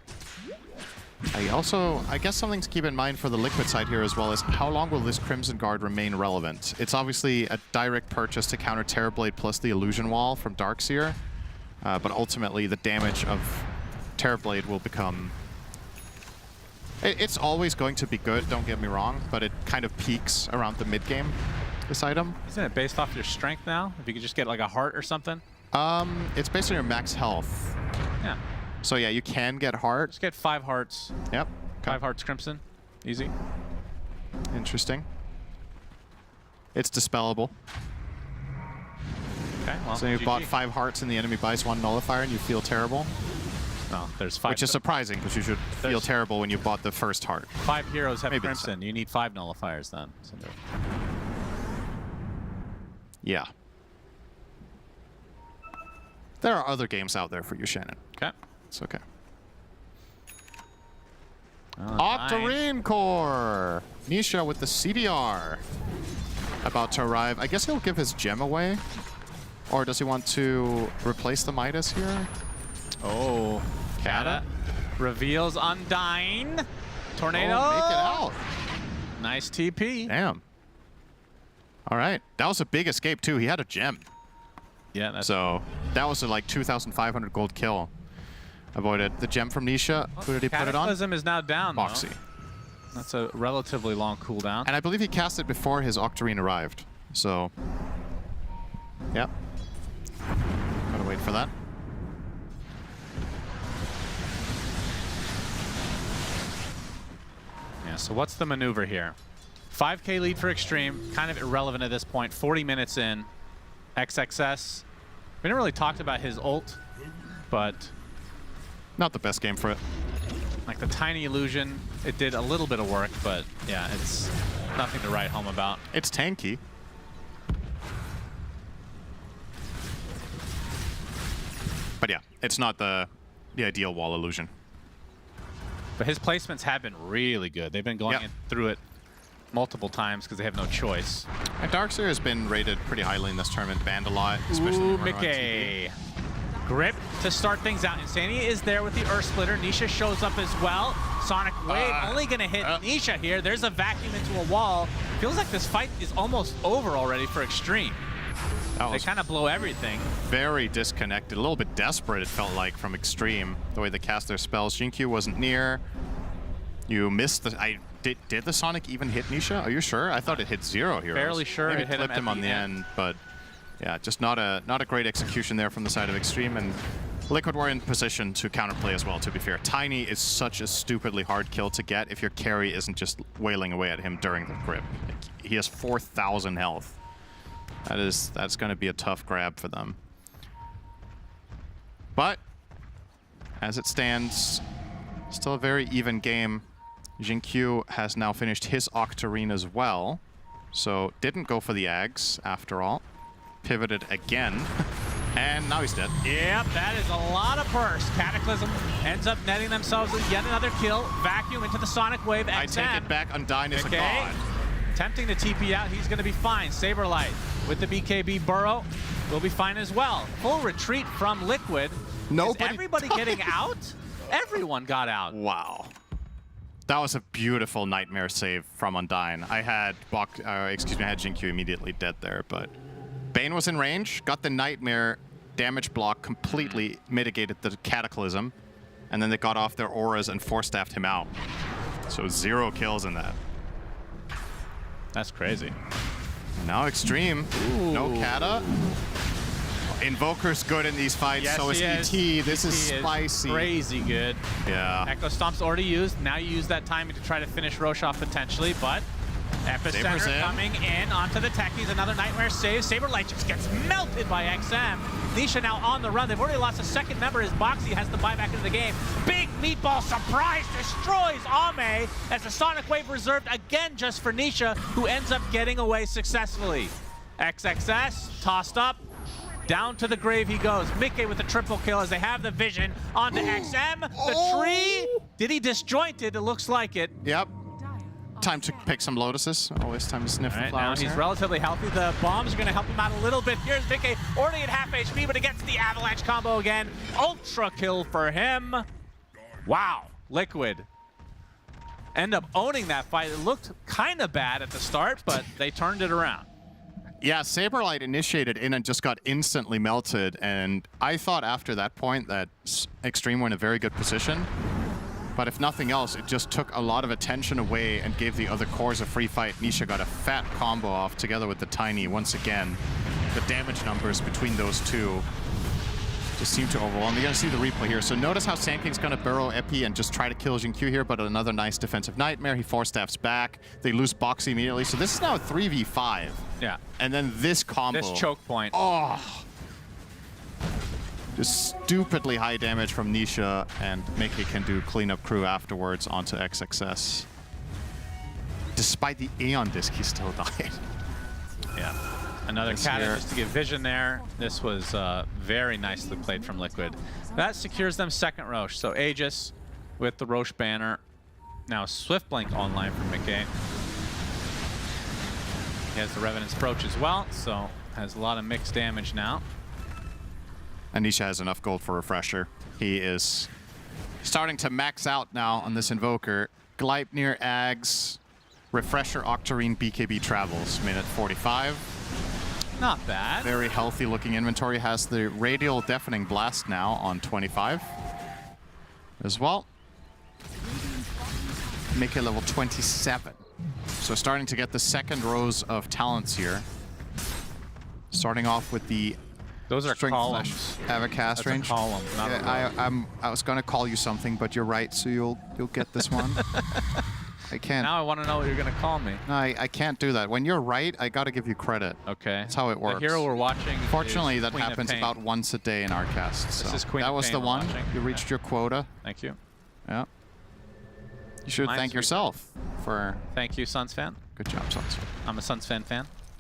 Speaker 7: I guess something to keep in mind for the Liquid side here as well is how long will this Crimson Guard remain relevant? It's obviously a direct purchase to counter Terrorblade plus the Illusion Wall from Darkseer, but ultimately the damage of Terrorblade will become... It's always going to be good, don't get me wrong, but it kind of peaks around the mid-game, this item.
Speaker 6: Isn't it based off your strength now? If you could just get like a heart or something?
Speaker 7: It's based on your max health.
Speaker 6: Yeah.
Speaker 7: So yeah, you can get heart.
Speaker 6: Just get 5 hearts.
Speaker 7: Yep.
Speaker 6: 5 hearts Crimson. Easy.
Speaker 7: Interesting. It's dispellable.
Speaker 6: Okay, well,
Speaker 7: so you
Speaker 6: GG.
Speaker 7: bought 5 hearts and the enemy buys 1 nullifier and you feel terrible?
Speaker 6: No, there's 5.
Speaker 7: Which is surprising because you should feel terrible when you bought the first heart.
Speaker 6: 5 heroes have
Speaker 7: Maybe
Speaker 6: Crimson. You need 5 nullifiers then.
Speaker 7: Yeah. There are other games out there for you, Shannon.
Speaker 6: Okay.
Speaker 7: It's okay.
Speaker 6: Octarine
Speaker 7: Core! Nisha with the CDR. About to arrive. I guess he'll give his gem away. Or does he want to replace the Midas here?
Speaker 6: Oh, Kata reveals Undyne. Tornado.
Speaker 7: Oh, make it out.
Speaker 6: Nice TP.
Speaker 7: Damn. All right. That was a big escape, too. He had a gem.
Speaker 6: Yeah. That's
Speaker 7: so that was a like 2,500 gold kill. Avoided the gem from Nisha. Who did he put it on?
Speaker 6: Cataclysm is now down,
Speaker 7: Moxie.
Speaker 6: Though. That's a relatively long cooldown.
Speaker 7: And I believe he cast it before his Octarine arrived. So, yep. Gotta wait for that.
Speaker 6: Yeah, so what's the maneuver here? 5k lead for Xtreme, kind of irrelevant at this point. 40 minutes in. XXS. We never really talked about his ult, but...
Speaker 7: Not the best game for it.
Speaker 6: Like the tiny illusion, it did a little bit of work, but yeah, it's nothing to write home about.
Speaker 7: It's tanky. But yeah, it's not the ideal wall illusion.
Speaker 6: But his placements have been really good. They've been going through it multiple times because they have no choice.
Speaker 7: And Darkseer has been rated pretty highly in this tournament, banned a lot, especially
Speaker 6: Ooh,
Speaker 7: when we're on
Speaker 6: Mickey.
Speaker 7: TV.
Speaker 6: Grip to start things out. Insanity is there with the Earth Splitter. Nisha shows up as well. Sonic Wave only going to hit Nisha here. There's a vacuum into a wall. Feels like this fight is almost over already for Xtreme. They kind of blow everything.
Speaker 7: Very disconnected, a little bit desperate it felt like from Xtreme, the way they cast their spells. Jinkyu wasn't near. You missed the... Did the Sonic even hit Nisha? Are you sure? I thought it hit 0 heroes.
Speaker 6: Fairly sure
Speaker 7: Maybe
Speaker 6: it hit
Speaker 7: clipped
Speaker 6: him
Speaker 7: him on the end, but yeah, just not a great execution there from the side of Xtreme, and Liquid were in position to counterplay as well, to be fair. Tiny is such a stupidly hard kill to get if your carry isn't just wailing away at him during the grip. He has 4,000 health. That's going to be a tough grab for them. But as it stands, still a very even game. Jinkyu has now finished his Octarine as well, so didn't go for the Ags after all. Pivoted again, and now he's dead.
Speaker 6: Yep, that is a lot of burst. Cataclysm ends up netting themselves yet another kill. Vacuum into the Sonic Wave. XM.
Speaker 7: I take it back. Undyne is a god.
Speaker 6: Attempting to TP out. He's going to be fine. Saberlight with the BKB Burrow will be fine as well. Full retreat from Liquid. Is everybody getting out? Everyone got out.
Speaker 7: Wow. That was a beautiful nightmare save from Undyne. I had Jinkyu immediately dead there, but Bane was in range, got the nightmare damage block, completely mitigated the Cataclysm, and then they got off their auras and force-staffed him out. So 0 kills in that.
Speaker 6: That's crazy.
Speaker 7: Now Xtreme. Ooh. No Kata. Invoker's good in these fights,
Speaker 6: yes,
Speaker 7: so is ET. This is spicy.
Speaker 6: Crazy good.
Speaker 7: Yeah.
Speaker 6: Echo Stomp's already used. Now you use that timing to try to finish Rosh off potentially, but Epicenter coming in onto the techies. Another Nightmare save. Saberlight just gets melted by XM. Nisha now on the run. They've already lost a second member as Boxy has the buyback into the game. Big meatball surprise destroys Ame as the Sonic Wave reserved again just for Nisha, who ends up getting away successfully. XXS tossed up. Down to the grave he goes. Mickey with the triple kill as they have the vision onto XM. The tree, did he disjoint it? It looks like it.
Speaker 7: Yep. Time to pick some lotuses. Always time to sniff the flowers.
Speaker 6: Now he's relatively healthy. The bombs are going to help him out a little bit. Here's Mickey, already at half HP, but it gets the avalanche combo again. Ultra kill for him. Wow. Liquid end up owning that fight. It looked kind of bad at the start, but they turned it around.
Speaker 7: Yeah, Saberlight initiated in and just got instantly melted, and I thought after that point that Xtreme were in a very good position. But if nothing else, it just took a lot of attention away and gave the other cores a free fight. Nisha got a fat combo off together with the Tiny once again. The damage numbers between those two just seem to overwhelm. You're going to see the replay here. So notice how Sandking's going to burrow Epi and just try to kill Xingqiu here, but another nice defensive nightmare. He force staffs back. They lose Boxy immediately. So this is now a 3v5.
Speaker 6: Yeah.
Speaker 7: And then this combo.
Speaker 6: This choke point.
Speaker 7: Oh. Just stupidly high damage from Nisha, and Mickey can do cleanup crew afterwards onto XXS. Despite the Aeon disc, he still died.
Speaker 6: Yeah. Another catalyst to give vision there. This was very nicely played from Liquid. That secures them second Roche. So Aegis with the Roche banner. Now Swift Blink online for Mickey. He has the Revenant's Brooch as well, so has a lot of mixed damage now.
Speaker 7: Anisha has enough gold for Refresher. He is starting to max out now on this Invoker. Gleipnir, Ags, Refresher, Octarine, BKB Travels, minute 45.
Speaker 6: Not bad.
Speaker 7: Very healthy looking inventory. Has the Radial Deafening Blast now on 25 as well. Make it level 27. So starting to get the second rows of talents here. Starting off with the
Speaker 6: those are
Speaker 7: Strength
Speaker 6: columns.
Speaker 7: Flash. Have a cast
Speaker 6: That's
Speaker 7: range.
Speaker 6: A column, not
Speaker 7: yeah, I was gonna call you something, but you're right, so you'll get this one. I can't.
Speaker 6: Now I want to know what you're gonna call me.
Speaker 7: No, I can't do that. When you're right, I gotta give you credit.
Speaker 6: Okay.
Speaker 7: That's how it works.
Speaker 6: The hero we're watching.
Speaker 7: Fortunately, that
Speaker 6: Queen
Speaker 7: happens about once a day in our cast. So
Speaker 6: this is Queen
Speaker 7: that
Speaker 6: of
Speaker 7: was
Speaker 6: Pain
Speaker 7: the
Speaker 6: we're
Speaker 7: one.
Speaker 6: watching.
Speaker 7: You reached your quota.
Speaker 6: Thank you.
Speaker 7: Yeah. You should thank yourself for.
Speaker 6: Thank you, Suns fan.
Speaker 7: Good job, Suns.
Speaker 6: I'm a Suns fan.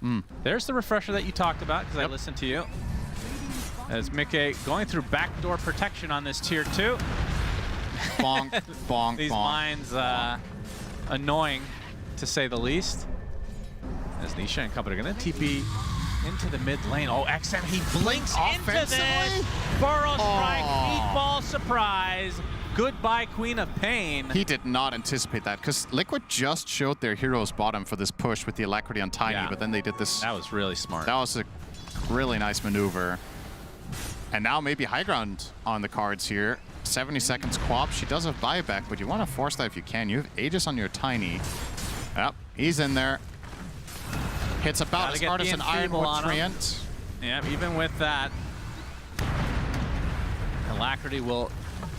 Speaker 7: Mm.
Speaker 6: There's the refresher that you talked about because I listened to you. As Mickey going through backdoor protection on this tier 2.
Speaker 7: Bonk, bonk,
Speaker 6: These
Speaker 7: bonk.
Speaker 6: lines annoying to say the least. As Nisha and company are going to TP into the mid lane. Oh, XM, he blinks into this. Burrow strike, meatball surprise. Goodbye, Queen of Pain.
Speaker 7: He did not anticipate that because Liquid just showed their heroes bottom for this push with the Alacrity on Tiny, but then they did this.
Speaker 6: That was really smart.
Speaker 7: That was a really nice maneuver. And now maybe high ground on the cards here. 70 seconds co-op. She does have buyback, but you want to force that if you can. You have Aegis on your Tiny. Yep, he's in there. Hits about as hard as an Ironwood Treant.
Speaker 6: Yeah, even with that, Alacrity will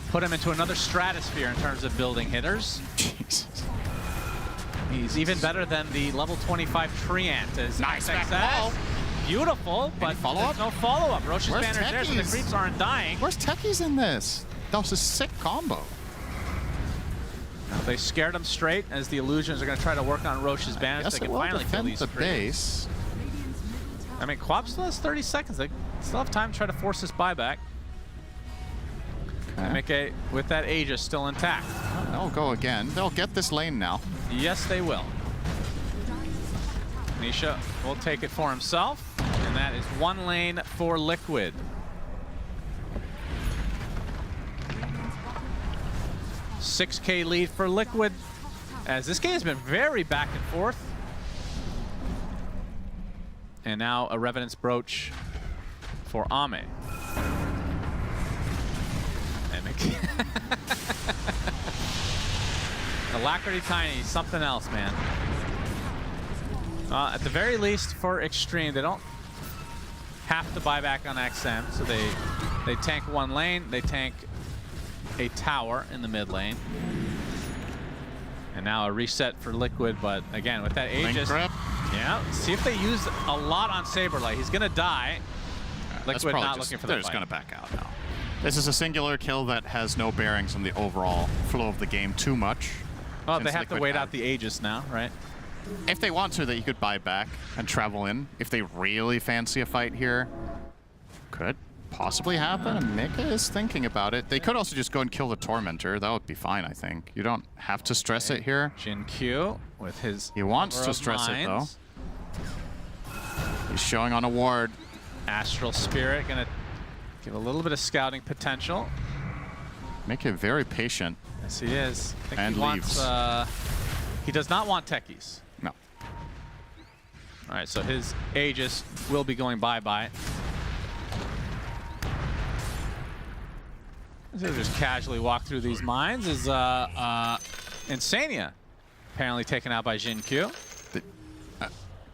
Speaker 6: put him into another stratosphere in terms of building hitters.
Speaker 7: Jesus.
Speaker 6: He's even better than the level 25 Treant.
Speaker 7: Nice
Speaker 6: XXS.
Speaker 7: back
Speaker 6: Beautiful, but there's no follow-up. Roche's banner's there, so the creeps aren't dying.
Speaker 7: Where's Techies in this? That was a sick combo.
Speaker 6: They scared him straight as the illusions are going to try to work on Roche's banner so they can finally kill these
Speaker 7: base.
Speaker 6: I mean, Quap still has 30 seconds. They still have time to try to force this buyback. Okay. Mickey with that Aegis still intact.
Speaker 7: They'll go again. They'll get this lane now.
Speaker 6: Yes, they will. Nisha will take it for himself, and that is one lane for Liquid. $6K lead for Liquid, as this game has been very back and forth. And now a Revenant's Brooch for Ame. Alacrity Tiny, something else, man. At the very least, for Xtreme, they don't have to buy back on XM, so they tank one lane, they tank a tower in the mid lane. And now a reset for Liquid, but again, with that
Speaker 7: Link
Speaker 6: Aegis.
Speaker 7: grip.
Speaker 6: Yeah, see if they use a lot on Saberlight. He's going to die. Liquid not looking for the fight.
Speaker 7: They're just going to back out now. This is a singular kill that has no bearings on the overall flow of the game too much.
Speaker 6: Well, they have to wait out the Aegis now, right?
Speaker 7: If they want to, that you could buy back and travel in. If they really fancy a fight here, could possibly happen. And Mika is thinking about it. They could also just go and kill the Tormentor. That would be fine, I think. You don't have to stress it here.
Speaker 6: Jin Q with his...
Speaker 7: He wants to stress it, though. He's showing on a ward.
Speaker 6: Astral Spirit gonna give a little bit of scouting potential.
Speaker 7: Make it very patient.
Speaker 6: Yes, he is. I think
Speaker 7: and
Speaker 6: he
Speaker 7: leaves.
Speaker 6: Wants, he does not want techies.
Speaker 7: No.
Speaker 6: All right, so his Aegis will be going bye-bye. So just casually walk through these mines is Insania apparently taken out by Jin Q.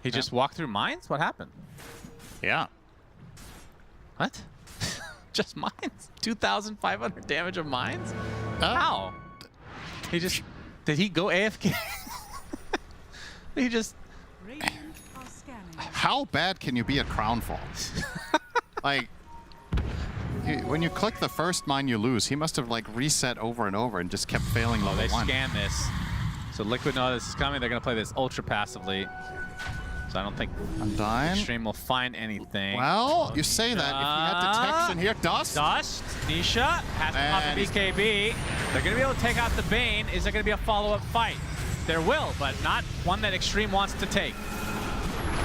Speaker 6: He just walked through mines? What happened?
Speaker 7: Yeah.
Speaker 6: What? Just mines? 2,500 damage of mines? How? He just... Did he go AFK? He just...
Speaker 7: How bad can you be at Crownfall? Like, when you click the first mine, you lose. He must have like reset over and over and just kept failing level 1.
Speaker 6: They scan this. So Liquid know this is coming. They're going to play this ultra passively. So I don't think Xtreme will find anything.
Speaker 7: Well, you say that. If you had detection here, Dust.
Speaker 6: Nisha has to pop a BKB. They're going to be able to take out the Bane. Is there going to be a follow-up fight? There will, but not one that Xtreme wants to take.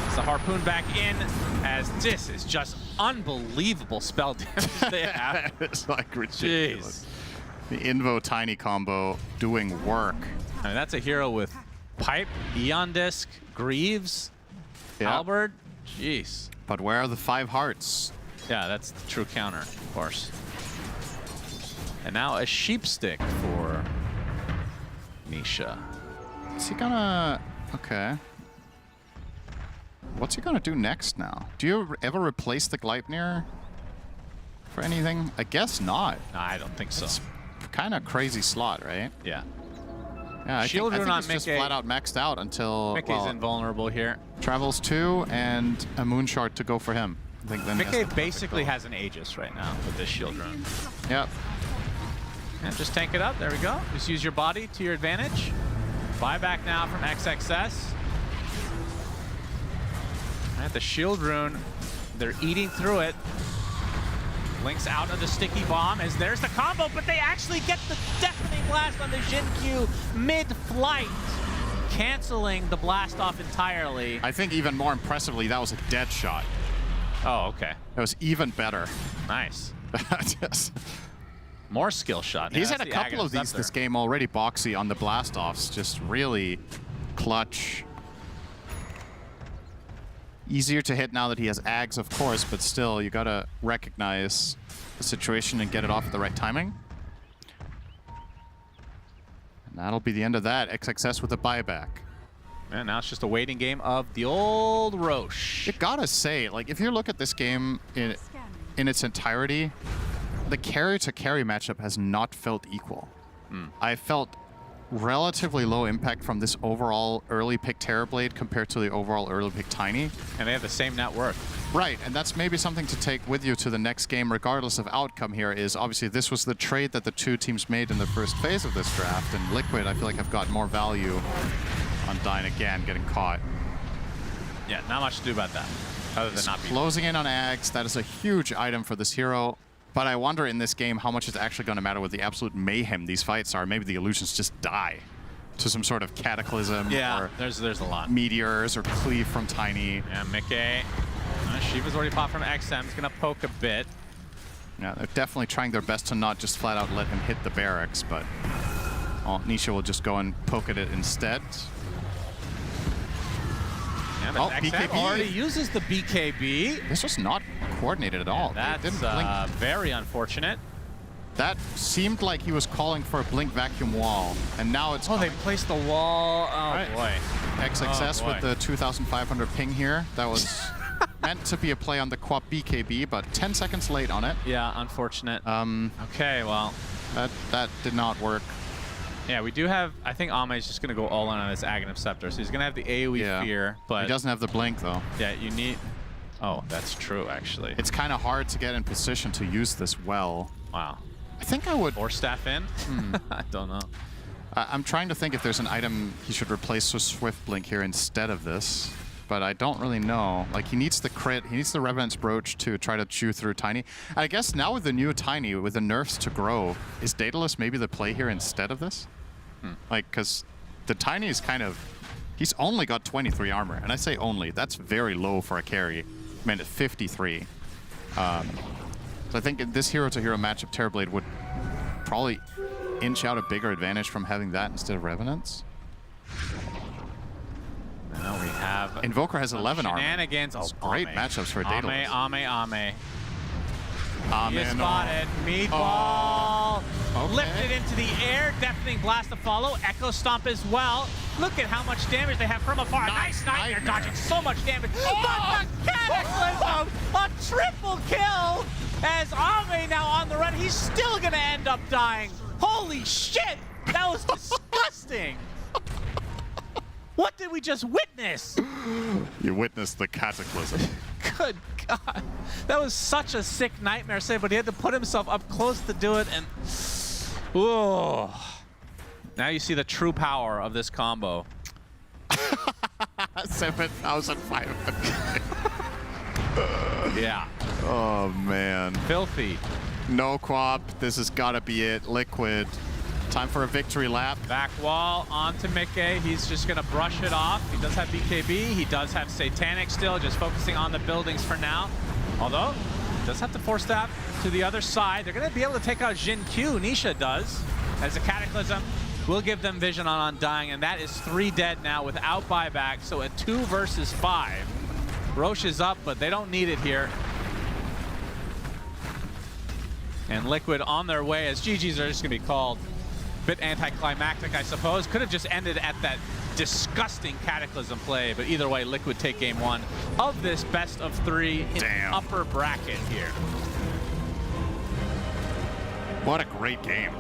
Speaker 6: It's a Harpoon back in, as this is just unbelievable spell damage they have.
Speaker 7: It's like ridiculous. Jeez. The Invo Tiny combo doing work.
Speaker 6: I mean, that's a hero with Pipe, Eon Disc, Greaves, Halberd. Jeez.
Speaker 7: But where are the 5 hearts?
Speaker 6: Yeah, that's the true counter, of course. And now a sheep stick for Nisha.
Speaker 7: Is he gonna... Okay. What's he gonna do next now? Do you ever replace the Gleipnir for anything? I guess not.
Speaker 6: No, I don't think so.
Speaker 7: It's kind of crazy slot, right?
Speaker 6: Yeah.
Speaker 7: Yeah, I think
Speaker 6: on
Speaker 7: it's just flat out maxed out until
Speaker 6: Mickey's invulnerable here.
Speaker 7: Travels 2 and a moon shard to go for him. I think then
Speaker 6: Mickey basically has an Aegis right now with this shield rune.
Speaker 7: Yep.
Speaker 6: And just tank it up. There we go. Just use your body to your advantage. Buyback now from XXS. At the shield rune, they're eating through it. Links out of the sticky bomb as there's the combo, but they actually get the deafening blast on the Jin Q mid-flight, canceling the blast off entirely.
Speaker 7: I think even more impressively, that was a dead shot.
Speaker 6: Oh, okay.
Speaker 7: That was even better.
Speaker 6: Nice.
Speaker 7: Just
Speaker 6: more skill shot.
Speaker 7: He's had a couple of these this game already, Boxy, on the blast-offs. Just really clutch. Easier to hit now that he has Ags, of course, but still, you gotta recognize the situation and get it off at the right timing. And that'll be the end of that. XXS with a buyback.
Speaker 6: And now it's just a waiting game of the old Roche.
Speaker 7: You gotta say, like, if you look at this game in its entirety, the carry-to-carry matchup has not felt equal. I felt relatively low impact from this overall early pick Terrorblade compared to the overall early pick Tiny.
Speaker 6: And they have the same net worth.
Speaker 7: Right, and that's maybe something to take with you to the next game, regardless of outcome here, is obviously this was the trade that the 2 teams made in the first phase of this draft, and Liquid, I feel like, have got more value on dying again, getting caught.
Speaker 6: Yeah, not much to do about that, other than not being
Speaker 7: closing in on Ags. That is a huge item for this hero. But I wonder in this game how much it's actually going to matter with the absolute mayhem these fights are. Maybe the illusions just die to some sort of cataclysm.
Speaker 6: Yeah,
Speaker 7: or
Speaker 6: there's a lot.
Speaker 7: Meteors or cleave from Tiny.
Speaker 6: Yeah, Mickey. Shiva's already popped from XM. He's going to poke a bit.
Speaker 7: Yeah, they're definitely trying their best to not just flat out let him hit the barracks, but Nisha will just go and poke at it instead.
Speaker 6: Yeah, but XM
Speaker 7: BKB
Speaker 6: already uses the BKB.
Speaker 7: This was not coordinated at all.
Speaker 6: Yeah, that's very unfortunate.
Speaker 7: That seemed like he was calling for a blink vacuum wall, and now it's
Speaker 6: they placed the wall. Oh, boy.
Speaker 7: XXS with the 2,500 ping here. That was meant to be a play on the Quap BKB, but 10 seconds late on it.
Speaker 6: Yeah, unfortunate. Okay, well.
Speaker 7: That did not work.
Speaker 6: Yeah, we do have, I think Ame is just going to go all in on this Aghanim Scepter. So he's going to have the AoE Fear, but...
Speaker 7: He doesn't have the blink, though.
Speaker 6: Yeah, you need... Oh, that's true, actually.
Speaker 7: It's kind of hard to get in position to use this well.
Speaker 6: Wow.
Speaker 7: I think I would...
Speaker 6: Or staff in? I don't know.
Speaker 7: I'm trying to think if there's an item he should replace with Swift Blink here instead of this, but I don't really know. Like, he needs the crit, he needs the Revenant's Brooch to try to chew through Tiny. I guess now with the new Tiny, with the nerfs to grow, is Daedalus maybe the play here instead of this? Like, because the Tiny is kind of... He's only got 23 armor, and I say only. That's very low for a carry. I mean, at 53. So I think in this hero-to-hero matchup, Terrorblade would probably inch out a bigger advantage from having that instead of Revenants.
Speaker 6: Now we have...
Speaker 7: Invoker has 11 armor.
Speaker 6: Shenanigans.
Speaker 7: Oh, great matchups for Daedalus.
Speaker 6: Ame. He is spotted. Meatball.
Speaker 7: Okay.
Speaker 6: Lifted into the air. Deafening blast to follow. Echo Stomp as well. Look at how much damage they have from afar. Nice Nightmare dodging so much damage. But the Cataclysm! A triple kill! As Ame now on the run. He's still going to end up dying. Holy shit! That was disgusting! What did we just witness?
Speaker 7: You witnessed the Cataclysm.
Speaker 6: Good God. That was such a sick Nightmare save, but he had to put himself up close to do it, and... Ooh. Now you see the true power of this combo.
Speaker 7: 7,500.
Speaker 6: Yeah.
Speaker 7: Oh, man.
Speaker 6: Filthy.
Speaker 7: No Quap. This has got to be it. Liquid. Time for a victory lap.
Speaker 6: Back wall onto Mickey. He's just going to brush it off. He does have BKB. He does have Satanic still, just focusing on the buildings for now. Although, he does have to force that to the other side. They're going to be able to take out Jin Q. Nisha does, as a Cataclysm will give them vision on Undying, and that is 3 dead now without buyback. So a 2 versus 5. Roche is up, but they don't need it here. And Liquid on their way, as GGs are just going to be called. Bit anticlimactic, I suppose. Could have just ended at that disgusting Cataclysm play, but either way, Liquid take game 1 of this best of 3 in the upper bracket here.
Speaker 7: What a great game.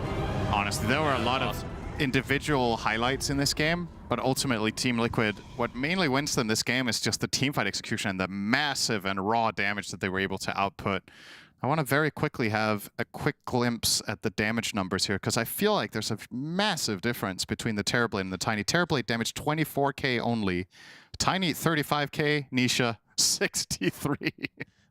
Speaker 7: Honestly, there were a lot of individual highlights in this game, but ultimately Team Liquid, what mainly wins them this game is just the teamfight execution and the massive and raw damage that they were able to output. I want to very quickly have a quick glimpse at the damage numbers here, because I feel like there's a massive difference between the Terrorblade and the Tiny. Terrorblade damage 24k only. Tiny 35k, Nisha 63.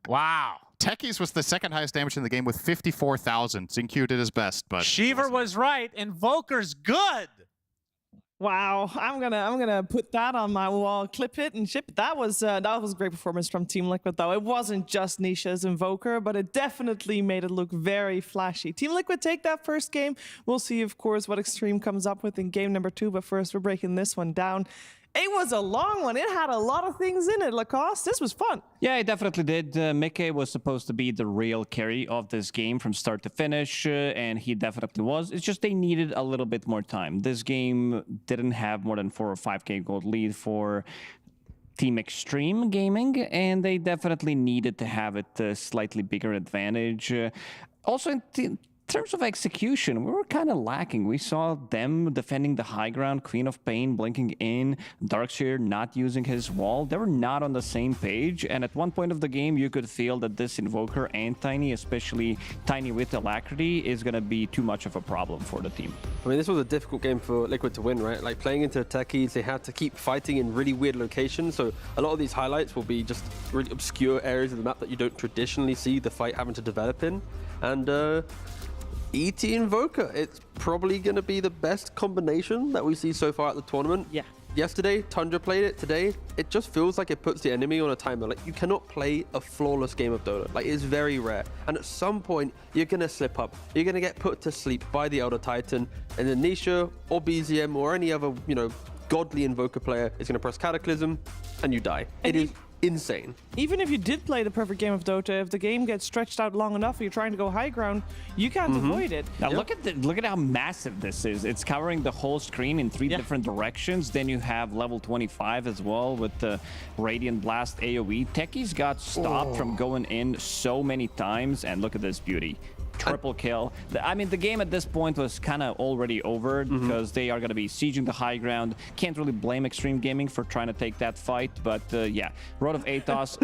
Speaker 6: Wow.
Speaker 7: Techies was the second highest damage in the game with 54,000. Zinq did his best, but...
Speaker 6: Shiver was right. Invoker's good.
Speaker 17: Wow, I'm gonna put that on my wall, clip it and ship it. That was a great performance from Team Liquid, though. It wasn't just Nisha's Invoker, but it definitely made it look very flashy. Team Liquid take that first game. We'll see, of course, what Xtreme comes up with in game number 2, but first we're breaking this one down. It was a long one. It had a lot of things in it, Lacoste. This was fun.
Speaker 18: Yeah, it definitely did. Mickey was supposed to be the real carry of this game from start to finish, and he definitely was. It's just they needed a little bit more time. This game didn't have more than 4 or 5k gold lead for Team Xtreme Gaming, and they definitely needed to have it a slightly bigger advantage. Also, in terms of execution, we were kind of lacking. We saw them defending the high ground, Queen of Pain blinking in, Darkseer not using his wall. They were not on the same page, and at one point of the game, you could feel that this Invoker and Tiny, especially Tiny with Alacrity, is going to be too much of a problem for the team.
Speaker 19: I mean, this was a difficult game for Liquid to win, right? Like, playing into techies, they had to keep fighting in really weird locations, so a lot of these highlights will be just really obscure areas of the map that you don't traditionally see the fight having to develop in. And ET Invoker, it's probably going to be the best combination that we see so far at the tournament.
Speaker 17: Yeah.
Speaker 19: Yesterday, Tundra played it. Today, it just feels like it puts the enemy on a timer. Like, you cannot play a flawless game of Dota. Like, it's very rare. And at some point, you're going to slip up. You're going to get put to sleep by the Elder Titan, and then Nisha or BZM or any other, you know, godly Invoker player is going to press Cataclysm, and you die. It is insane.
Speaker 17: Even if you did play the perfect game of Dota, if the game gets stretched out long enough, you're trying to go high ground, you can't avoid it.
Speaker 18: Now look at how massive this is. It's covering the whole screen in 3 different directions. Then you have level 25 as well with the Radiant Blast AoE. Techies got stopped from going in so many times, and look at this beauty. triple kill. I mean, the game at this point was kind of already over because they are going to be sieging the high ground. Can't really blame Xtreme Gaming for trying to take that fight, but yeah, Road of Athos,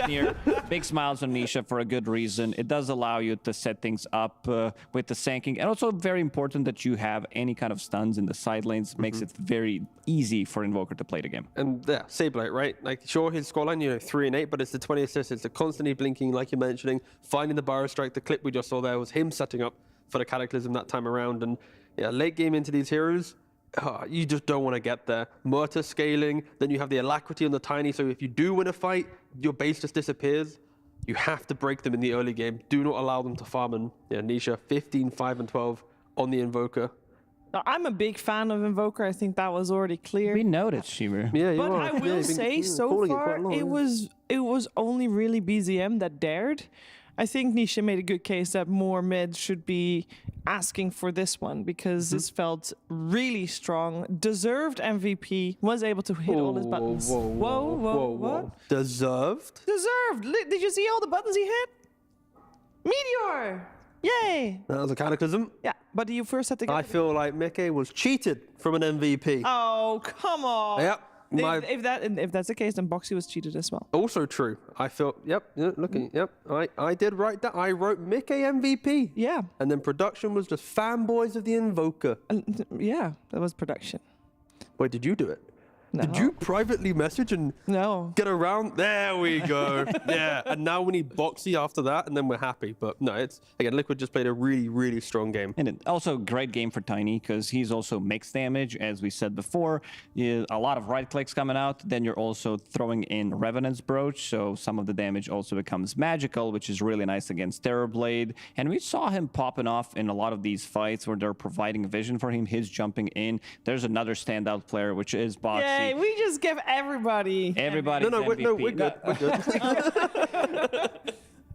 Speaker 18: near, big smiles on Nisha for a good reason. It does allow you to set things up with the sanking, and also very important that you have any kind of stuns in the side lanes. Makes it very easy for Invoker to play the game.
Speaker 19: And yeah, Saberlight, right? Like, sure, his scoreline, you know, 3 and 8, but it's the 20 assists. It's the constantly blinking, like you're mentioning, finding the Barrow Strike. The clip we just saw there was him setting up for the Cataclysm that time around. And yeah, late game into these heroes, you just don't want to get there. Murta scaling, then you have the Alacrity on the Tiny, so if you do win a fight, your base just disappears. You have to break them in the early game. Do not allow them to farm. And yeah, Nisha, 15, 5, and 12 on the Invoker.
Speaker 17: I'm a big fan of Invoker. I think that was already clear.
Speaker 18: We noticed, Shiver.
Speaker 19: Yeah,
Speaker 17: but I will say, so far, it was only really BZM that dared. I think Nisha made a good case that more mids should be asking for this one because this felt really strong. Deserved MVP, was able to hit all his buttons. Whoa.
Speaker 19: Deserved?
Speaker 17: Deserved. Did you see all the buttons he hit? Meteor! Yay!
Speaker 19: That was a Cataclysm.
Speaker 17: Yeah, but you first had to get...
Speaker 19: I feel like Mickey was cheated from an MVP.
Speaker 17: Oh, come on.
Speaker 19: Yep.
Speaker 17: If that's the case, then Boxy was cheated as well.
Speaker 19: Also true. I feel, looking, I did write that. I wrote Mickey MVP.
Speaker 17: Yeah.
Speaker 19: And then production was just fanboys of the Invoker.
Speaker 17: Yeah, that was production.
Speaker 19: Wait, did you do it?
Speaker 17: No.
Speaker 19: Did you privately message and get around? There we go. Yeah, and now we need Boxy after that, and then we're happy. But no, it's, again, Liquid just played a really, really strong game.
Speaker 18: And also great game for Tiny, because he's also mixed damage, as we said before. A lot of right clicks coming out. Then you're also throwing in Revenant's Brooch, so some of the damage also becomes magical, which is really nice against Terrorblade. And we saw him popping off in a lot of these fights where they're providing vision for him. He's jumping in. There's another standout player, which is Boxy.
Speaker 17: Yeah. We just give everybody.
Speaker 19: No, we're good. We're good.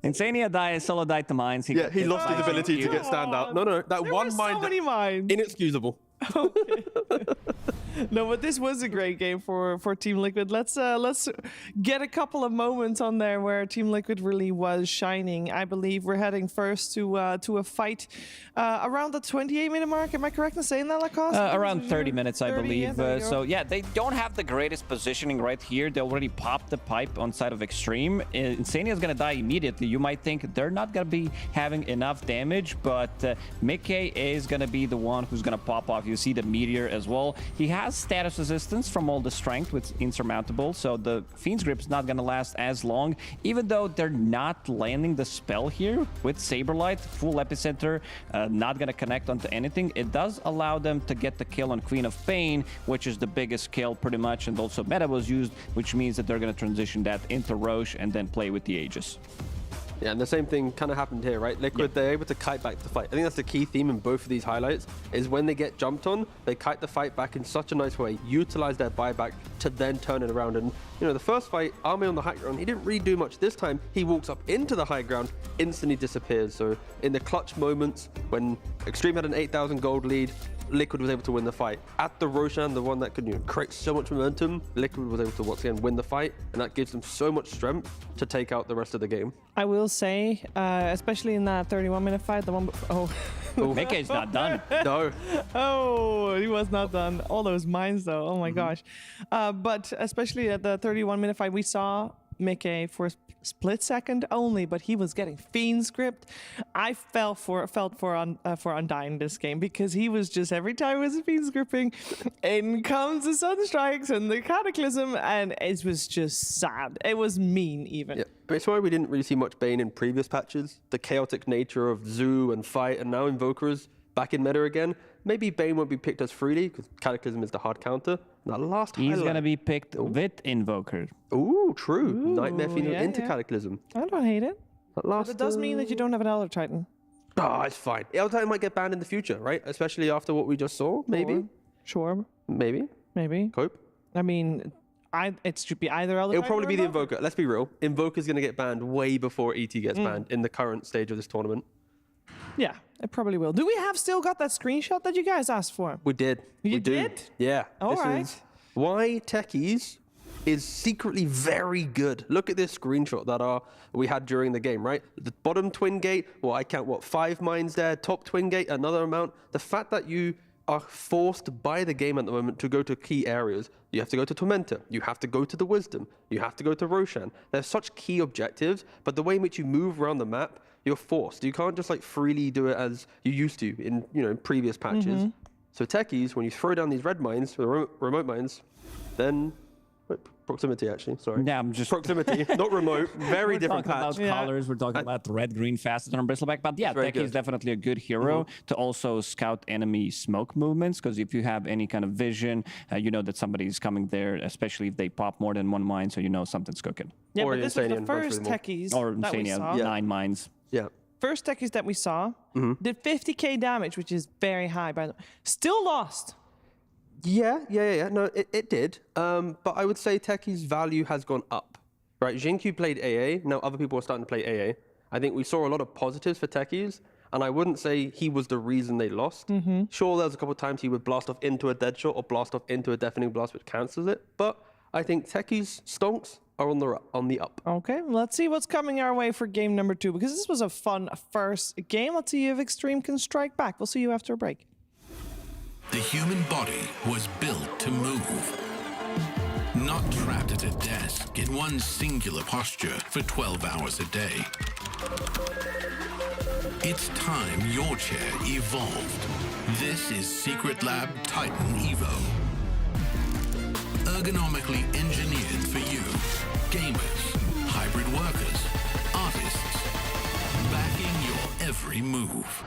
Speaker 18: Insania solo died to mines.
Speaker 19: He lost his ability to get standout. No, that
Speaker 17: there
Speaker 19: one
Speaker 17: were
Speaker 19: mine.
Speaker 17: So many mines.
Speaker 19: Inexcusable.
Speaker 17: No, but this was a great game for Team Liquid. Let's get a couple of moments on there where Team Liquid really was shining. I believe we're heading first to a fight around the 28-minute mark. Am I correct in saying that, Lacoste?
Speaker 18: Around 30 minutes, I believe. So yeah, they don't have the greatest positioning right here. They already popped the pipe on side of Xtreme. Insania is gonna die immediately. You might think they're not gonna be having enough damage, but Mickey is gonna be the one who's gonna pop off. You see the meteor as well. He has status resistance from all the strength with insurmountable, so the Fiend's Grip is not going to last as long, even though they're not landing the spell here with Saberlight, full epicenter, not going to connect onto anything. It does allow them to get the kill on Queen of Pain, which is the biggest kill pretty much, and also meta was used, which means that they're going to transition that into Roche and then play with the Aegis.
Speaker 19: Yeah, and the same thing kind of happened here, right? Liquid, they're able to kite back the fight. I think that's the key theme in both of these highlights, is when they get jumped on, they kite the fight back in such a nice way, utilize their buyback to then turn it around. And, you know, the first fight, Army on the high ground, he didn't really do much. This time, he walks up into the high ground, instantly disappears. So in the clutch moments, when Xtreme had an 8,000 gold lead, Liquid was able to win the fight. At the Roshan, the one that could create so much momentum, Liquid was able to once again win the fight, and that gives them so much strength to take out the rest of the game.
Speaker 17: I will say, especially in that 31-minute fight, the one before...
Speaker 18: Mickey's not done.
Speaker 19: No.
Speaker 17: Oh, he was not done. All those mines, though. Oh, my gosh. But especially at the 31-minute fight, we saw Mickey for a split second only, but he was getting Fiend Script. I felt for Undying this game because he was just, every time it was Fiend Scripting, in comes the Sunstrikes and the Cataclysm, and it was just sad. It was mean, even.
Speaker 19: Yeah, but it's why we didn't really see much Bane in previous patches. The chaotic nature of Zoo and Fight, and now Invokers back in meta again. Maybe Bane won't be picked as freely because Cataclysm is the hard counter. That last
Speaker 18: He's going to be picked with Invoker.
Speaker 19: Ooh, true. Nightmare Fiend into Cataclysm.
Speaker 17: I don't hate it.
Speaker 19: That last,
Speaker 17: but it does mean that you don't have an Elder Titan.
Speaker 19: Oh, it's fine. Elder Titan might get banned in the future, right? Especially after what we just saw, maybe?
Speaker 17: Sure.
Speaker 19: Maybe.
Speaker 17: Cope? I mean, it should be either Elder Titan.
Speaker 19: It'll probably be the Invoker. Let's be real. Invoker's going to get banned way before ET gets banned in the current stage of this tournament.
Speaker 17: Yeah, it probably will. Do we have still got that screenshot that you guys asked for?
Speaker 19: We did.
Speaker 17: You did?
Speaker 19: Yeah.
Speaker 17: All right.
Speaker 19: Is why techies is secretly very good. Look at this screenshot that we had during the game, right? The bottom twin gate, well, I count, what, 5 mines there, top twin gate, another amount. The fact that you are forced by the game at the moment to go to key areas. You have to go to Tormenta, you have to go to the Wisdom, you have to go to Roshan. There's such key objectives, but the way in which you move around the map, you're forced. You can't just like freely do it as you used to in, you know, previous patches. So techies, when you throw down these red mines, the remote mines, then proximity actually, sorry.
Speaker 18: Yeah, I'm just
Speaker 19: proximity, not remote. Very different patch.
Speaker 18: We're talking about colors. We're talking about red, green, fastest on Bristleback. But yeah, Techie is definitely a good hero to also scout enemy smoke movements. Because if you have any kind of vision, you know that somebody's coming there, especially if they pop more than 1 mine, so you know something's cooking.
Speaker 17: Yeah, but this was the first techies
Speaker 18: that we saw. 9 mines.
Speaker 19: Yeah.
Speaker 17: First techies that we saw did 50k damage, which is very high, by the way. Still lost.
Speaker 19: Yeah. No, it did. But I would say Techie's value has gone up. Right, Xingqiu played AA. Now other people are starting to play AA. I think we saw a lot of positives for Techies, and I wouldn't say he was the reason they lost. Sure, there was a couple of times he would blast off into a dead shot or blast off into a deafening blast, which cancels it. But I think Techie's stonks are on the up.
Speaker 17: Okay, let's see what's coming our way for game number 2, because this was a fun first game. Let's see if Xtreme can strike back. We'll see you after a break.
Speaker 11: The human body was built to move. Not trapped at a desk in one singular posture for 12 hours a day. It's time your chair evolved. This is Secret Lab Titan Evo. Ergonomically engineered for you. Gamers, hybrid workers, artists. Backing your every move.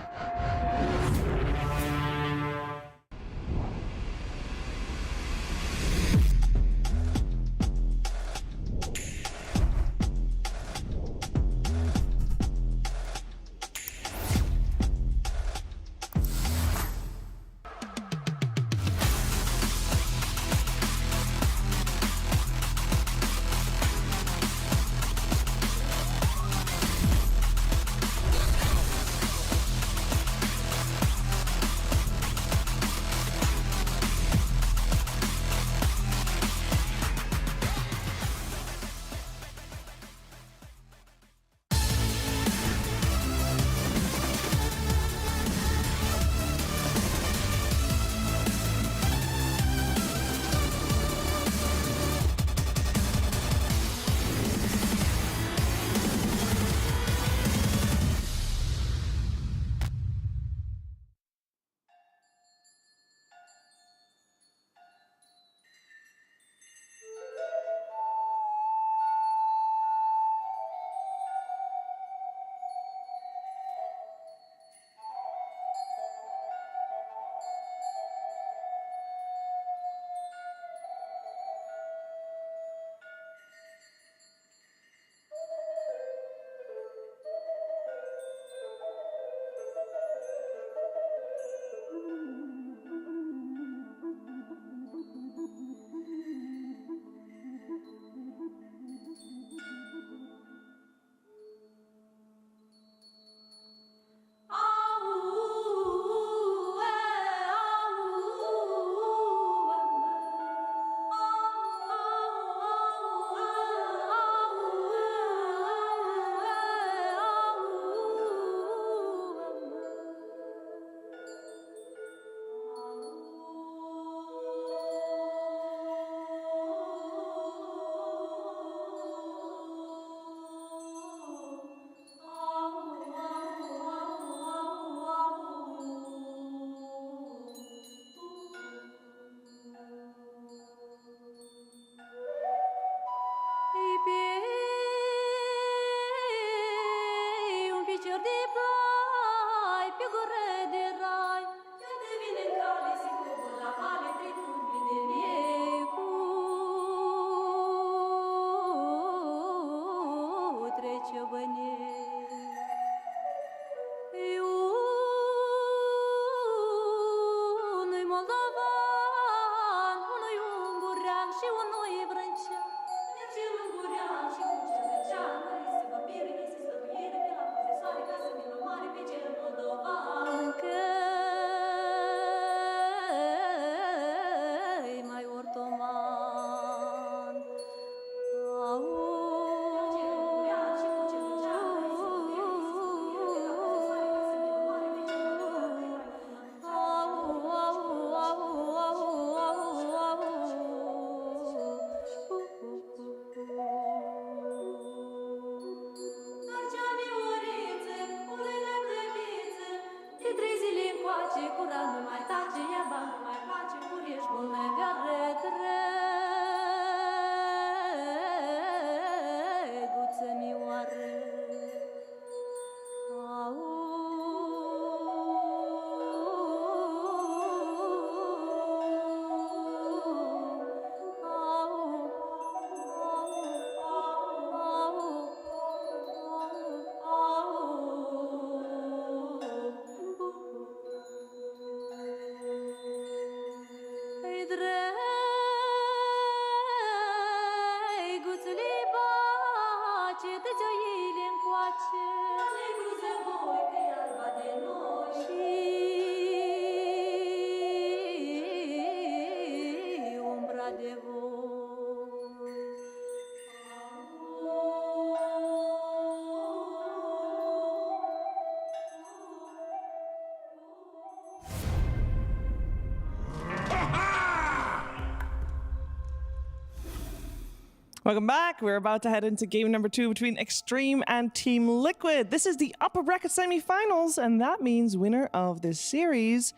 Speaker 17: Welcome back. We're about to head into game number 2 between Xtreme and Team Liquid. This is the upper bracket semifinals, and that means winner of this series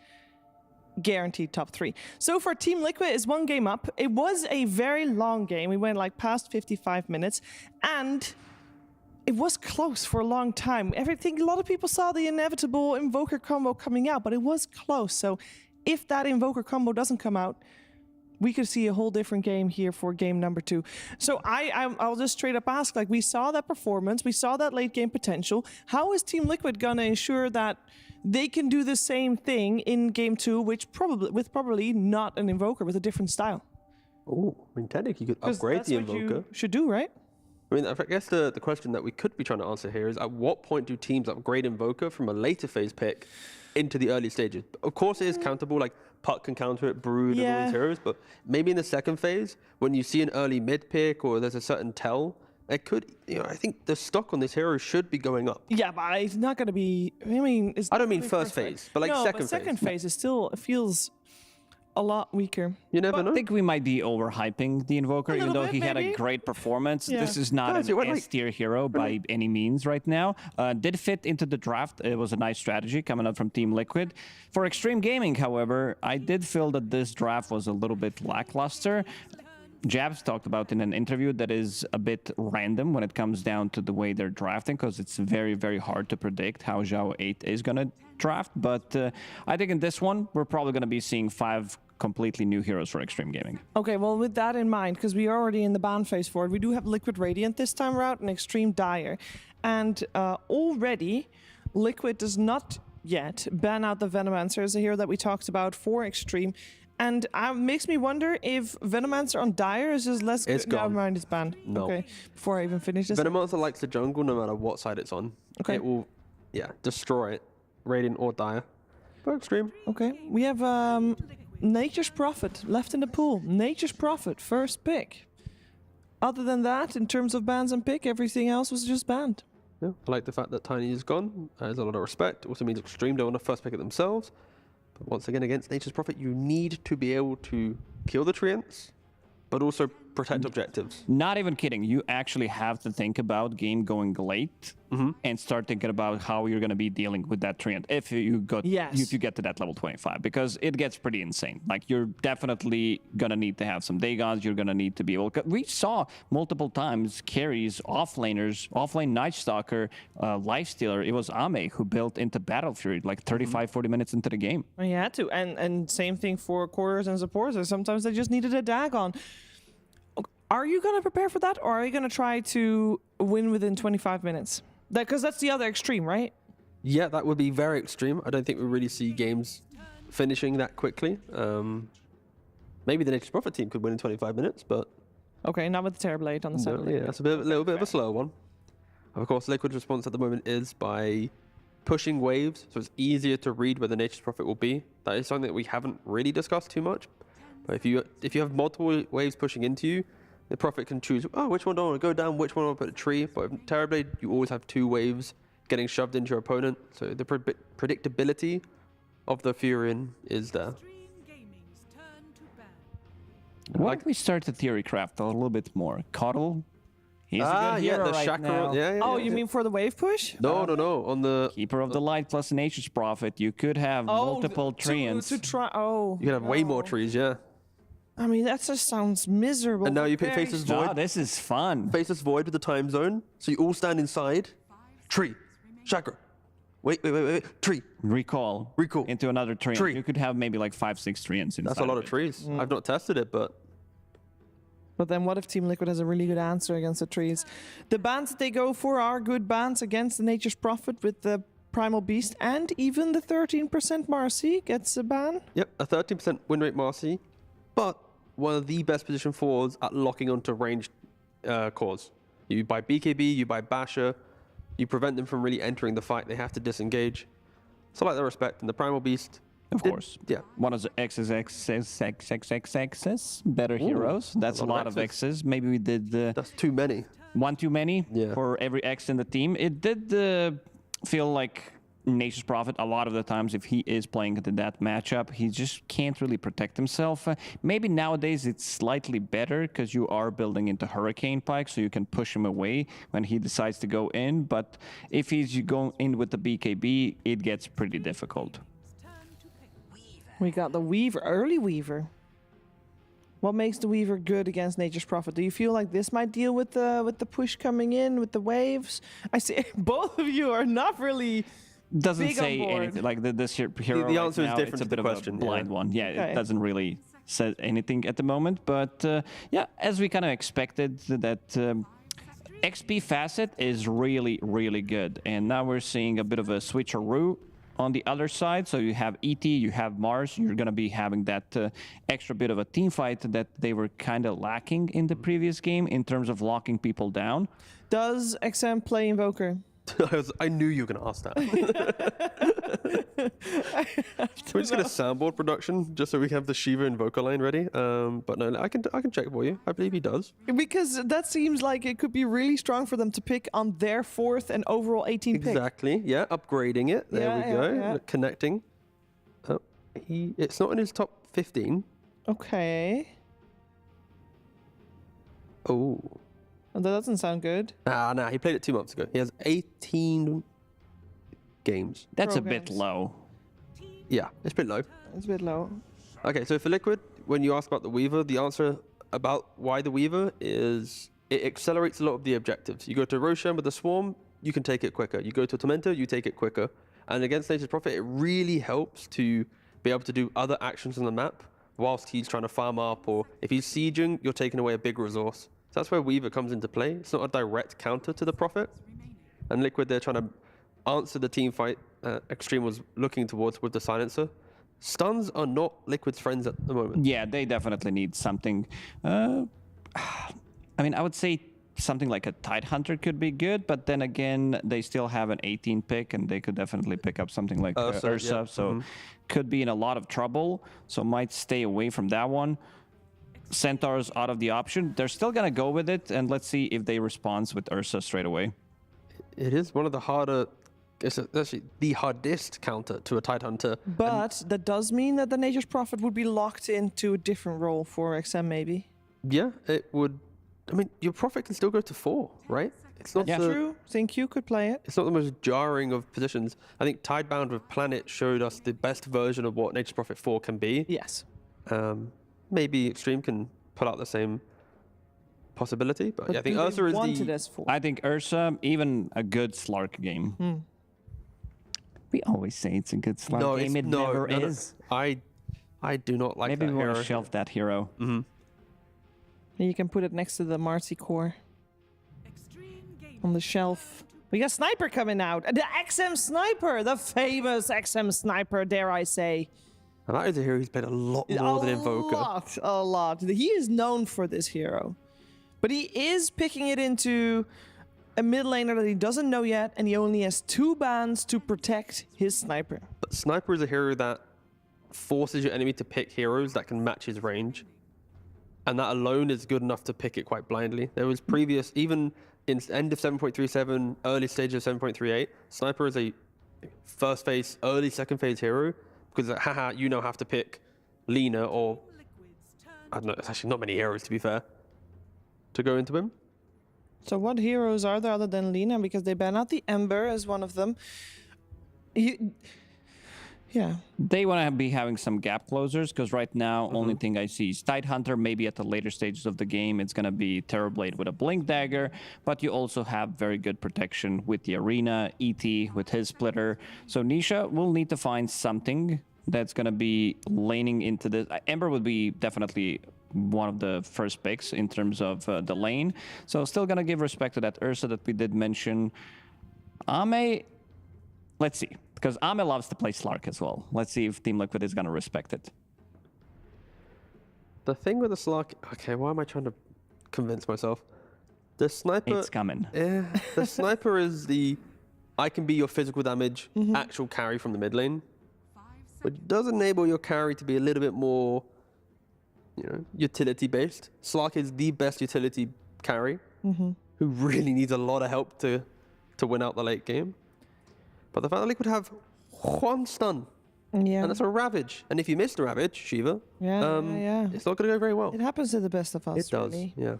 Speaker 17: guaranteed top 3. So for Team Liquid is 1 game up. It was a very long game. We went like past 55 minutes, and it was close for a long time. A lot of people saw the inevitable Invoker combo coming out, but it was close. So if that Invoker combo doesn't come out, we could see a whole different game here for game number 2. So I'll just straight up ask, like, we saw that performance, we saw that late game potential. How is Team Liquid gonna ensure that they can do the same thing in game 2, which probably not an Invoker, with a different style?
Speaker 19: Oh, I mean, technically you could upgrade the Invoker.
Speaker 17: You should do, right?
Speaker 19: I mean, I guess the question that we could be trying to answer here is, at what point do teams upgrade Invoker from a later phase pick into the early stages? Of course it is countable, like Puck can counter it, Brood and all these heroes, but maybe in the second phase, when you see an early mid pick or there's a certain tell, it could, I think the stock on this hero should be going up.
Speaker 17: Yeah, but it's not going to be, I don't
Speaker 19: mean first phase, but like second phase.
Speaker 17: Second phase is still, it feels a lot weaker.
Speaker 19: You never know.
Speaker 18: I think we might be overhyping the Invoker, even though he had a great performance.
Speaker 17: Yeah.
Speaker 18: This is not an S-tier hero by any means right now. Did fit into the draft. It was a nice strategy coming up from Team Liquid. For Xtreme Gaming, however, I did feel that this draft was a little bit lackluster. Jabs talked about in an interview that is a bit random when it comes down to the way they're drafting, because it's very, very hard to predict how Zhao 8 is going to draft. But I think in this one, we're probably going to be seeing 5 completely new heroes for Xtreme Gaming.
Speaker 17: Okay, well, with that in mind, because we are already in the ban phase for it, we do have Liquid Radiant this time around and Xtreme Dire. And already, Liquid does not yet ban out the Venomancer as a hero that we talked about for Xtreme. And it makes me wonder if Venomancer on Dire is just less
Speaker 19: It's
Speaker 17: good.
Speaker 19: gone.
Speaker 17: Never mind, it's banned.
Speaker 19: No.
Speaker 17: Okay, before I even finish this.
Speaker 19: Venomancer likes the jungle no matter what side it's on.
Speaker 17: Okay.
Speaker 19: It will, destroy it, Radiant or Dire. But Xtreme.
Speaker 17: Okay, we have Nature's Prophet left in the pool. Nature's Prophet, first pick. Other than that, in terms of bans and pick, everything else was just banned.
Speaker 19: Yeah, I like the fact that Tiny is gone. There's a lot of respect. Also means Xtreme don't want to first pick it themselves. But once again, against Nature's Prophet, you need to be able to kill the treants, but also protect objectives.
Speaker 18: Not even kidding. You actually have to think about game going late and start thinking about how you're going to be dealing with that treant if you get to that level 25, because it gets pretty insane. Like, you're definitely going to need to have some Dagons. You're going to need to be able... We saw multiple times carries, offlane Night Stalker, Lifestealer. It was Ame who built into Battle Fury like 35, 40 minutes into the game.
Speaker 17: Well, you had to. And same thing for quarters and supporters. Sometimes they just needed a Dagon. Are you going to prepare for that, or are you going to try to win within 25 minutes? Because that's the other extreme, right?
Speaker 19: Yeah, that would be very extreme. I don't think we really see games finishing that quickly. Maybe the Nature's Prophet team could win in 25 minutes, but...
Speaker 17: Okay, not with the Terrorblade on the side.
Speaker 19: Yeah, that's a little bit of a slower one. Of course, Liquid's response at the moment is by pushing waves, so it's easier to read where the Nature's Prophet will be. That is something that we haven't really discussed too much. But if you have multiple waves pushing into you, the Prophet can choose, which one do I want to go down, which one do I want to put a tree. But with Terrorblade, you always have 2 waves getting shoved into your opponent. So the predictability of the Furion is there.
Speaker 18: Why don't we start the theory craft a little bit more? Coddle? He's a good hero right now.
Speaker 17: You mean for the wave push?
Speaker 19: No. On the
Speaker 18: Keeper of the Light plus Nature's Prophet, you could have multiple treants.
Speaker 17: To try.
Speaker 19: You can have way more trees, yeah.
Speaker 17: I mean, that just sounds miserable.
Speaker 19: And now you pick Faceless Void.
Speaker 18: Oh, this is fun.
Speaker 19: Faceless Void with the time zone. So you all stand inside. Tree. Chakra. Wait. Tree.
Speaker 18: Recall. Into another tree. You could have maybe like 5, 6 treants inside.
Speaker 19: That's a lot of trees. I've not tested it, but...
Speaker 17: But then what if Team Liquid has a really good answer against the trees? The bans that they go for are good bans against the Nature's Prophet with the Primal Beast, and even the 13% Marcy gets a ban.
Speaker 19: Yep, a 13% win rate Marcy, but one of the best position forwards at locking onto ranged cores. You buy BKB, you buy Basher, you prevent them from really entering the fight. They have to disengage. So I like the respect. And the Primal Beast...
Speaker 18: Of course.
Speaker 19: Yeah.
Speaker 18: One of the X's, better heroes. That's a lot of X's. Maybe we did...
Speaker 19: That's too many.
Speaker 18: One too many for every X in the team. It did feel like Natus Prophet, a lot of the times, if he is playing into that matchup, he just can't really protect himself. Maybe nowadays it's slightly better because you are building into Hurricane Pike, so you can push him away when he decides to go in. But if he's going in with the BKB, it gets pretty difficult.
Speaker 17: We got the Weaver, early Weaver. What makes the Weaver good against Nature's Prophet? Do you feel like this might deal with the push coming in, with the waves? I see both of you are not really
Speaker 18: doesn't
Speaker 17: big
Speaker 18: say
Speaker 17: on board.
Speaker 18: anything. Like this hero
Speaker 19: The answer
Speaker 18: right
Speaker 19: is
Speaker 18: now,
Speaker 19: different
Speaker 18: it's a
Speaker 19: to
Speaker 18: bit
Speaker 19: the
Speaker 18: of
Speaker 19: question,
Speaker 18: a blind
Speaker 19: yeah.
Speaker 18: one. Yeah,
Speaker 17: Okay.
Speaker 18: it doesn't really say anything at the moment. But yeah, as we kind of expected, that XP facet is really, really good. And now we're seeing a bit of a switcheroo on the other side. So you have ET, you have Mars. You're going to be having that extra bit of a team fight that they were kind of lacking in the previous game in terms of locking people down.
Speaker 17: Does XM play Invoker?
Speaker 19: I knew you were going to ask that. We're just going to soundboard production just so we have the Shiva Invoker line ready. But no, I can check for you. I believe he does.
Speaker 17: Because that seems like it could be really strong for them to pick on their 4th and overall 18th pick.
Speaker 19: Exactly. Yeah, upgrading it. There we go.
Speaker 17: Yeah.
Speaker 19: Connecting. Oh, it's not in his top 15.
Speaker 17: Okay.
Speaker 19: Oh.
Speaker 17: That doesn't sound good.
Speaker 19: Nah, he played it 2 months ago. He has 18 games.
Speaker 18: That's a bit low.
Speaker 19: Yeah, it's a bit low.
Speaker 17: It's a bit low.
Speaker 19: Okay, so for Liquid, when you ask about the Weaver, the answer about why the Weaver is it accelerates a lot of the objectives. You go to Roshan with the Swarm, you can take it quicker. You go to Tormento, you take it quicker. And against Nature's Prophet, it really helps to be able to do other actions on the map whilst he's trying to farm up, or if he's sieging, you're taking away a big resource. So that's where Weaver comes into play. It's not a direct counter to the Prophet. And Liquid, they're trying to answer the team fight Xtreme was looking towards with the Silencer. Stuns are not Liquid's friends at the moment.
Speaker 18: Yeah, they definitely need something. I mean, I would say something like a Tidehunter could be good, but then again, they still have an 18 pick, and they could definitely pick up something like Ursa.
Speaker 19: Yeah.
Speaker 18: So could be in a lot of trouble. So might stay away from that one. Centaur's out of the option. They're still going to go with it, and let's see if they respond with Ursa straight away.
Speaker 19: It is one of the harder, it's actually the hardest counter to a Tidehunter.
Speaker 17: But that does mean that the Nature's Prophet would be locked into a different role for XM, maybe.
Speaker 19: Yeah, it would. I mean, your Prophet can still go to 4, right? It's not
Speaker 17: True. Think you could play it.
Speaker 19: It's not the most jarring of positions. I think Tidebound with Planet showed us the best version of what Nature's Prophet 4 can be.
Speaker 17: Yes.
Speaker 19: Maybe Xtreme can pull out the same possibility, but yeah, I think Ursa is the...
Speaker 18: I think Ursa, even a good Slark game. We always say it's a good Slark game. It never is.
Speaker 19: I do not like
Speaker 18: Maybe
Speaker 19: that
Speaker 18: we
Speaker 19: hero.
Speaker 18: want to shelf that hero.
Speaker 17: You can put it next to the Marcy core on the shelf. We got Sniper coming out. The XM Sniper, the famous XM Sniper, dare I say.
Speaker 19: And that is a hero who's played a lot more than Invoker.
Speaker 17: A lot. He is known for this hero. But he is picking it into a mid laner that he doesn't know yet, and he only has 2 bans to protect his Sniper.
Speaker 19: But Sniper is a hero that forces your enemy to pick heroes that can match his range. And that alone is good enough to pick it quite blindly. There was previous, even in end of 7.37, early stage of 7.38, Sniper is a first phase, early second phase hero. Because, haha, you now have to pick Lina or, I don't know, there's actually not many heroes, to be fair, to go into him.
Speaker 17: So what heroes are there other than Lina? Because they ban out the Ember as one of them. Yeah.
Speaker 18: They want to be having some gap closers, because right now, only thing I see is Tidehunter. Maybe at the later stages of the game, it's going to be Terrorblade with a Blink Dagger, but you also have very good protection with the Arena, ET with his Splitter. So Nisha will need to find something that's going to be laning into this. Ember would be definitely one of the first picks in terms of the lane. So still going to give respect to that Ursa that we did mention. Ame, let's see. Because Ame loves to play Slark as well. Let's see if Team Liquid is going to respect it.
Speaker 19: The thing with the Slark... Okay, why am I trying to convince myself? The Sniper...
Speaker 18: It's coming.
Speaker 19: Yeah, the Sniper is the... I can be your physical damage, actual carry from the mid lane. Which does enable your carry to be a little bit more, you know, utility-based. Slark is the best utility carry, who really needs a lot of help to win out the late game. But the fact that Liquid have one stun,
Speaker 17: yeah,
Speaker 19: and that's a Ravage. And if you miss the Ravage, Shiva, it's not going to go very well.
Speaker 17: It happens to the best of us.
Speaker 19: It does,
Speaker 17: really.
Speaker 19: yeah.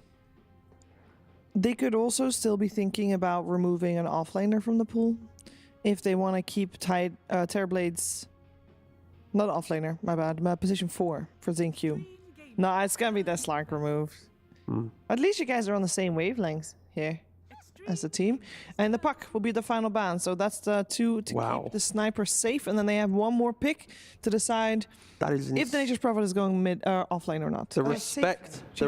Speaker 17: They could also still be thinking about removing an offlaner from the pool if they want to keep Terrorblades. Not offlaner, my bad. Position 4 for XinQ. No, it's gonna be that Slark removed. At least you guys are on the same wavelength here as a team. And the puck will be the final ban. So that's the 2 to keep the sniper safe. And then they have one more pick to decide if the Nature's Prophet is going offlane or not.
Speaker 19: The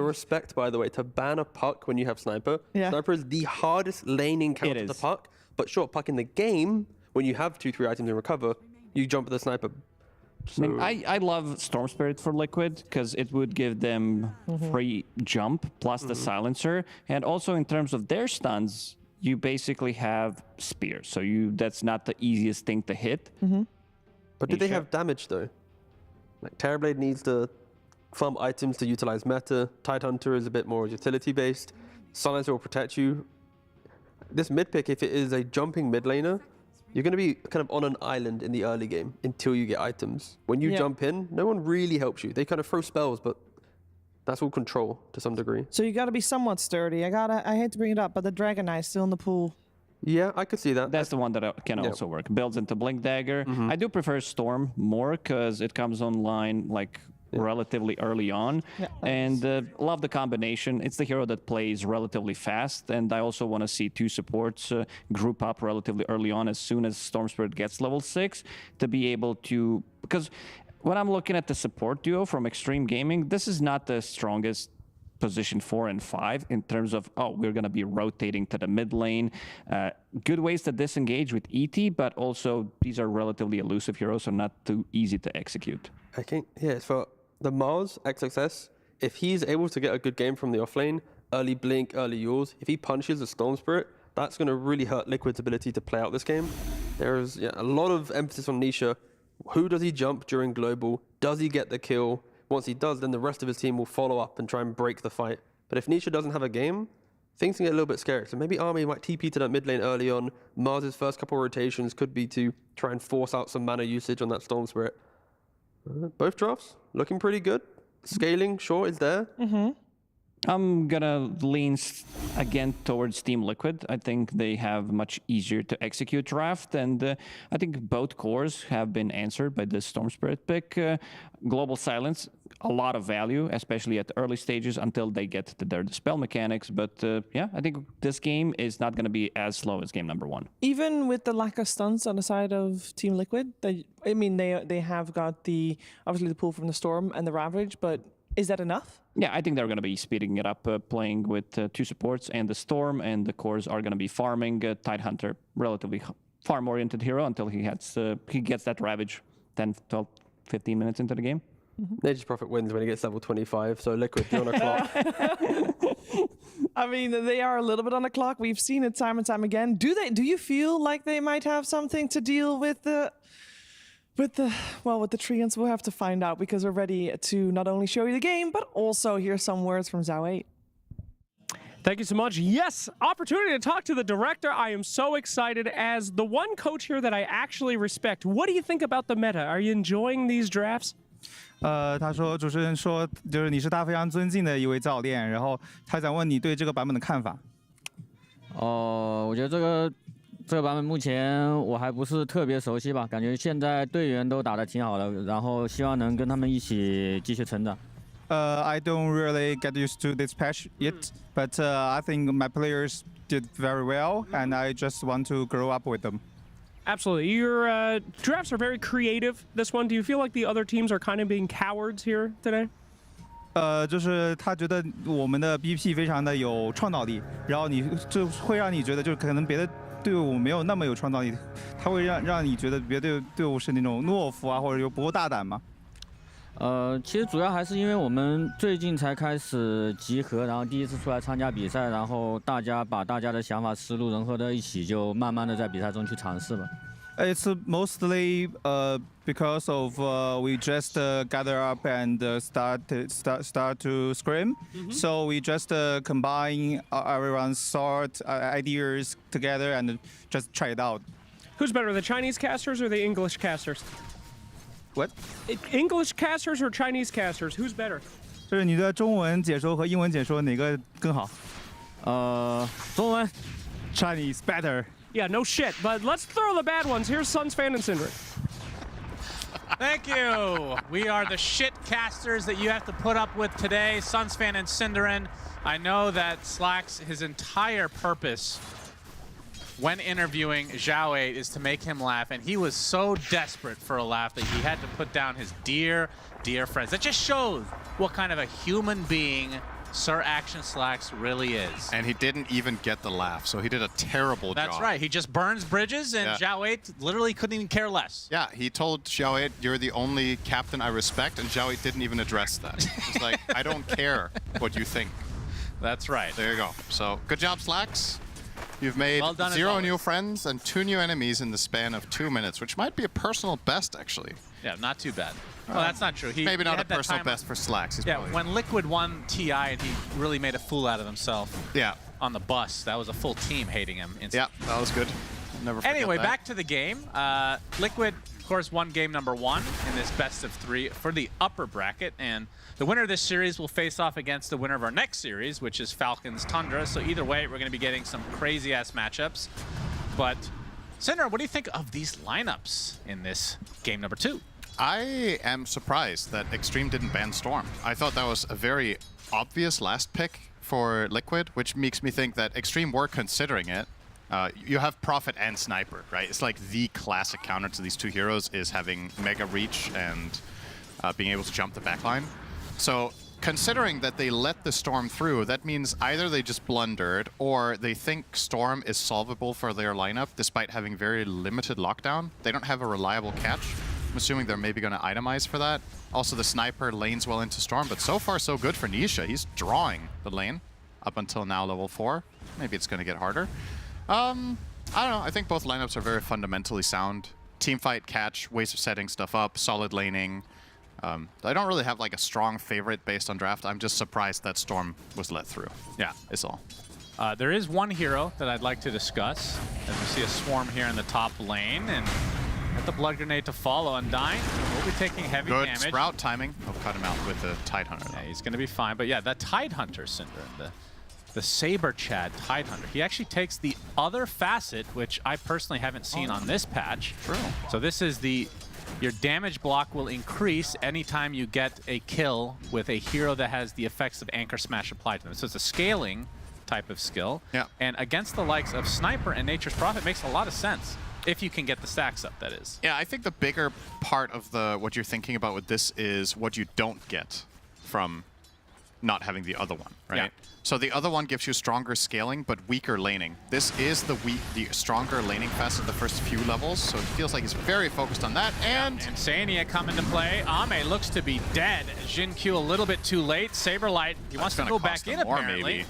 Speaker 19: respect, by the way, to ban a puck when you have sniper.
Speaker 17: Yeah.
Speaker 19: Sniper is the hardest laning counter to the puck. But sure, puck in the game, when you have 2-3 items in recover, you jump at the sniper. So
Speaker 18: I love Storm Spirit for Liquid because it would give them free jump plus the silencer, and also in terms of their stuns, you basically have spear, so that's not the easiest thing to hit.
Speaker 19: But do they have damage though? Like Terrorblade needs to farm items to utilize meta. Tidehunter is a bit more utility based. Silencer will protect you. This mid pick, if it is a jumping mid laner, you're going to be kind of on an island in the early game until you get items. When you jump in, no one really helps you. They kind of throw spells, but that's all control to some degree.
Speaker 17: So you got to be somewhat sturdy. I hate to bring it up, but the Dragon Knight still in the pool.
Speaker 19: Yeah, I could see that.
Speaker 18: That's the one that can also work. Builds into Blink Dagger. I do prefer Storm more because it comes online like relatively early on, and love the combination. It's the hero that plays relatively fast, and I also want to see 2 supports group up relatively early on as soon as Storm Spirit gets level 6 to be able to, because when I'm looking at the support duo from Xtreme Gaming, this is not the strongest position 4 and 5 in terms of, we're going to be rotating to the mid lane. Good ways to disengage with ET, but also these are relatively elusive heroes, so not too easy to execute.
Speaker 19: I think, for the Mars XXS, if he's able to get a good game from the offlane, early blink, early yours, if he punches a Storm Spirit, that's going to really hurt Liquid's ability to play out this game. There's a lot of emphasis on Nisha. Who does he jump during global? Does he get the kill? Once he does, then the rest of his team will follow up and try and break the fight. But if Nisha doesn't have a game, things can get a little bit scary. So maybe Army might TP to that mid lane early on. Mars's first couple of rotations could be to try and force out some mana usage on that Storm Spirit. Both drafts looking pretty good. Scaling, sure, is there.
Speaker 18: I'm gonna lean again towards Team Liquid. I think they have much easier to execute draft, and I think both cores have been answered by this Storm Spirit pick. Global Silence, a lot of value, especially at the early stages until they get to their dispel mechanics. But I think this game is not going to be as slow as game number 1.
Speaker 17: Even with the lack of stunts on the side of Team Liquid, they have got obviously the pull from the Storm and the Ravage, but is that enough?
Speaker 18: Yeah, I think they're going to be speeding it up, playing with 2 supports and the Storm, and the cores are going to be farming Tidehunter, relatively farm-oriented hero, until he gets that Ravage 10, 12, 15 minutes into the game.
Speaker 19: Nature's Prophet wins when he gets level 25, so Liquid, you're on a clock.
Speaker 17: I mean, they are a little bit on the clock. We've seen it time and time again. Do you feel like they might have something to deal with the Treants? We'll have to find out, because we're ready to not only show you the game, but also hear some words from Zhao 8.
Speaker 13: Thank you so much. Yes, opportunity to talk to the director. I am so excited as the one coach here that I actually respect. What do you think about the meta? Are you enjoying these drafts?
Speaker 16: 他说主持人说就是你是他非常尊敬的一位教练，然后他想问你对这个版本的看法。
Speaker 20: 我觉得这个版本目前我还不是特别熟悉吧，感觉现在队员都打得挺好的，然后希望能跟他们一起继续成长。
Speaker 16: I don't really get used to this patch yet, but I think my players did very well, and I just want to grow up with them.
Speaker 13: Absolutely. Your drafts are very creative. This one, do you feel like the other teams are kind of being cowards here today?
Speaker 16: 就是他觉得我们的 BP 非常的有创造力，然后就会让你觉得，就可能别的队伍没有那么有创造力，他会让你觉得别的队伍是那种懦夫啊，或者不够大胆嘛。
Speaker 20: 其实主要还是因为我们最近才开始集合，然后第一次出来参加比赛，然后大家把大家的想法思路融合在一起，就慢慢的在比赛中去尝试吧。
Speaker 16: It's mostly because of we just gather up and start to scrim. So we just combine everyone's thought ideas together and just try it out.
Speaker 13: Who's better, the Chinese casters or the English casters?
Speaker 5: What?
Speaker 13: English casters or Chinese casters? Who's better?
Speaker 21: 就是你的中文解说和英文解说哪个更好？
Speaker 20: 中文
Speaker 21: Chinese better.
Speaker 13: Yeah, no shit. But let's throw the bad ones. Here's Suns Fan and Syndrome.
Speaker 6: Thank you. We are the shit casters that you have to put up with today. Suns Fan and Cinderin. I know that Slacks, his entire purpose when interviewing Zhao 8 is to make him laugh, and he was so desperate for a laugh that he had to put down his dear, dear friends. That just shows what kind of a human being Sir Action Slacks really is.
Speaker 7: And he didn't even get the laugh, so he did a terrible job.
Speaker 6: That's right. He just burns bridges, and Zhao 8 literally couldn't even care less.
Speaker 7: Yeah, he told Zhao 8, you're the only captain I respect, and Zhao 8 didn't even address that. He's like, I don't care what you think.
Speaker 6: That's right.
Speaker 7: There you go. So, good job, Slacks. You've made
Speaker 6: Well done,
Speaker 7: 0 new friends and 2 new enemies in the span of 2 minutes, which might be a personal best, actually.
Speaker 6: Yeah, not too bad. Well, that's not true.
Speaker 7: Maybe not a
Speaker 6: had that
Speaker 7: personal
Speaker 6: time-
Speaker 7: best for Slacks. He's
Speaker 6: Yeah,
Speaker 7: probably-
Speaker 6: when Liquid won TI and he really made a fool out of himself.
Speaker 7: Yeah.
Speaker 6: On the bus, that was a full team hating him.
Speaker 7: Yeah, that was good. Never forget
Speaker 6: Anyway,
Speaker 7: that.
Speaker 6: back to the game. Liquid, of course, won game number 1 in this best of 3 for the upper bracket, and the winner of this series will face off against the winner of our next series, which is Falcons Tundra. So either way, we're going to be getting some crazy-ass matchups. But, Cinder, what do you think of these lineups in this game number 2?
Speaker 7: I am surprised that Xtreme didn't ban Storm. I thought that was a very obvious last pick for Liquid, which makes me think that Xtreme were considering it. You have Prophet and Sniper, right? It's like the classic counter to these two heroes is having Mega Reach and being able to jump the backline. So considering that they let the Storm through, that means either they just blundered or they think Storm is solvable for their lineup despite having very limited lockdown. They don't have a reliable catch. I'm assuming they're maybe going to itemize for that. Also, the Sniper lanes well into Storm, but so far so good for Nisha. He's drawing the lane up until now level 4. Maybe it's going to get harder. I don't know. I think both lineups are very fundamentally sound. Teamfight, catch, ways of setting stuff up, solid laning. I don't really have like a strong favorite based on draft. I'm just surprised that Storm was let through.
Speaker 6: Yeah,
Speaker 7: is all.
Speaker 6: There is one hero that I'd like to discuss. As we see a Swarm here in the top lane, and get the Blood Grenade to follow. Undying will be taking heavy
Speaker 7: Good
Speaker 6: damage.
Speaker 7: Sprout timing. I'll cut him out with the Tidehunter.
Speaker 6: Yeah, he's going to be fine. But yeah, that Tidehunter, Cinder, the Saber Chad Tidehunter, he actually takes the other facet, which I personally haven't seen on this patch.
Speaker 7: True.
Speaker 6: So this is your damage block will increase anytime you get a kill with a hero that has the effects of Anchor Smash applied to them. So it's a scaling type of skill.
Speaker 7: Yeah.
Speaker 6: And against the likes of Sniper and Nature's Prophet makes a lot of sense. If you can get the stacks up, that is.
Speaker 7: Yeah, I think the bigger part of what you're thinking about with this is what you don't get from not having the other one, right?
Speaker 6: Yeah.
Speaker 7: So the other one gives you stronger scaling, but weaker laning. This is the stronger laning facet the first few levels, so it feels like he's very focused on that. And
Speaker 6: Sania come into play. Ame looks to be dead. Jin-Q a little bit too late. Saberlight, he wants to go back in apparently.
Speaker 7: Maybe.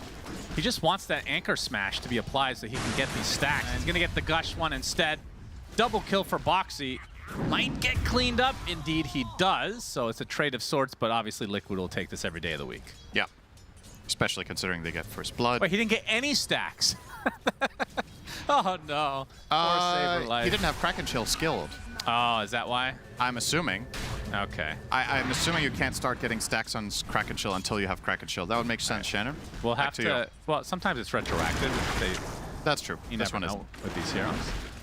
Speaker 6: He just wants that Anchor Smash to be applied so he can get these stacks. He's going to get the Gush one instead. Double kill for Boxy. Might get cleaned up. Indeed, he does. So it's a trade of sorts, but obviously Liquid will take this every day of the week.
Speaker 7: Yeah. Especially considering they get first blood.
Speaker 6: Wait, he didn't get any stacks. Oh, no. Poor Saberlight.
Speaker 7: He didn't have Kraken Chill skilled.
Speaker 6: Oh, is that why?
Speaker 7: I'm assuming.
Speaker 6: Okay.
Speaker 7: I'm assuming you can't start getting stacks on Kraken Chill until you have Kraken Chill. That would make sense, Shannon.
Speaker 6: We'll have to. Well, sometimes it's retroactive.
Speaker 7: That's true.
Speaker 6: You
Speaker 7: this
Speaker 6: never
Speaker 7: one
Speaker 6: know with these heroes.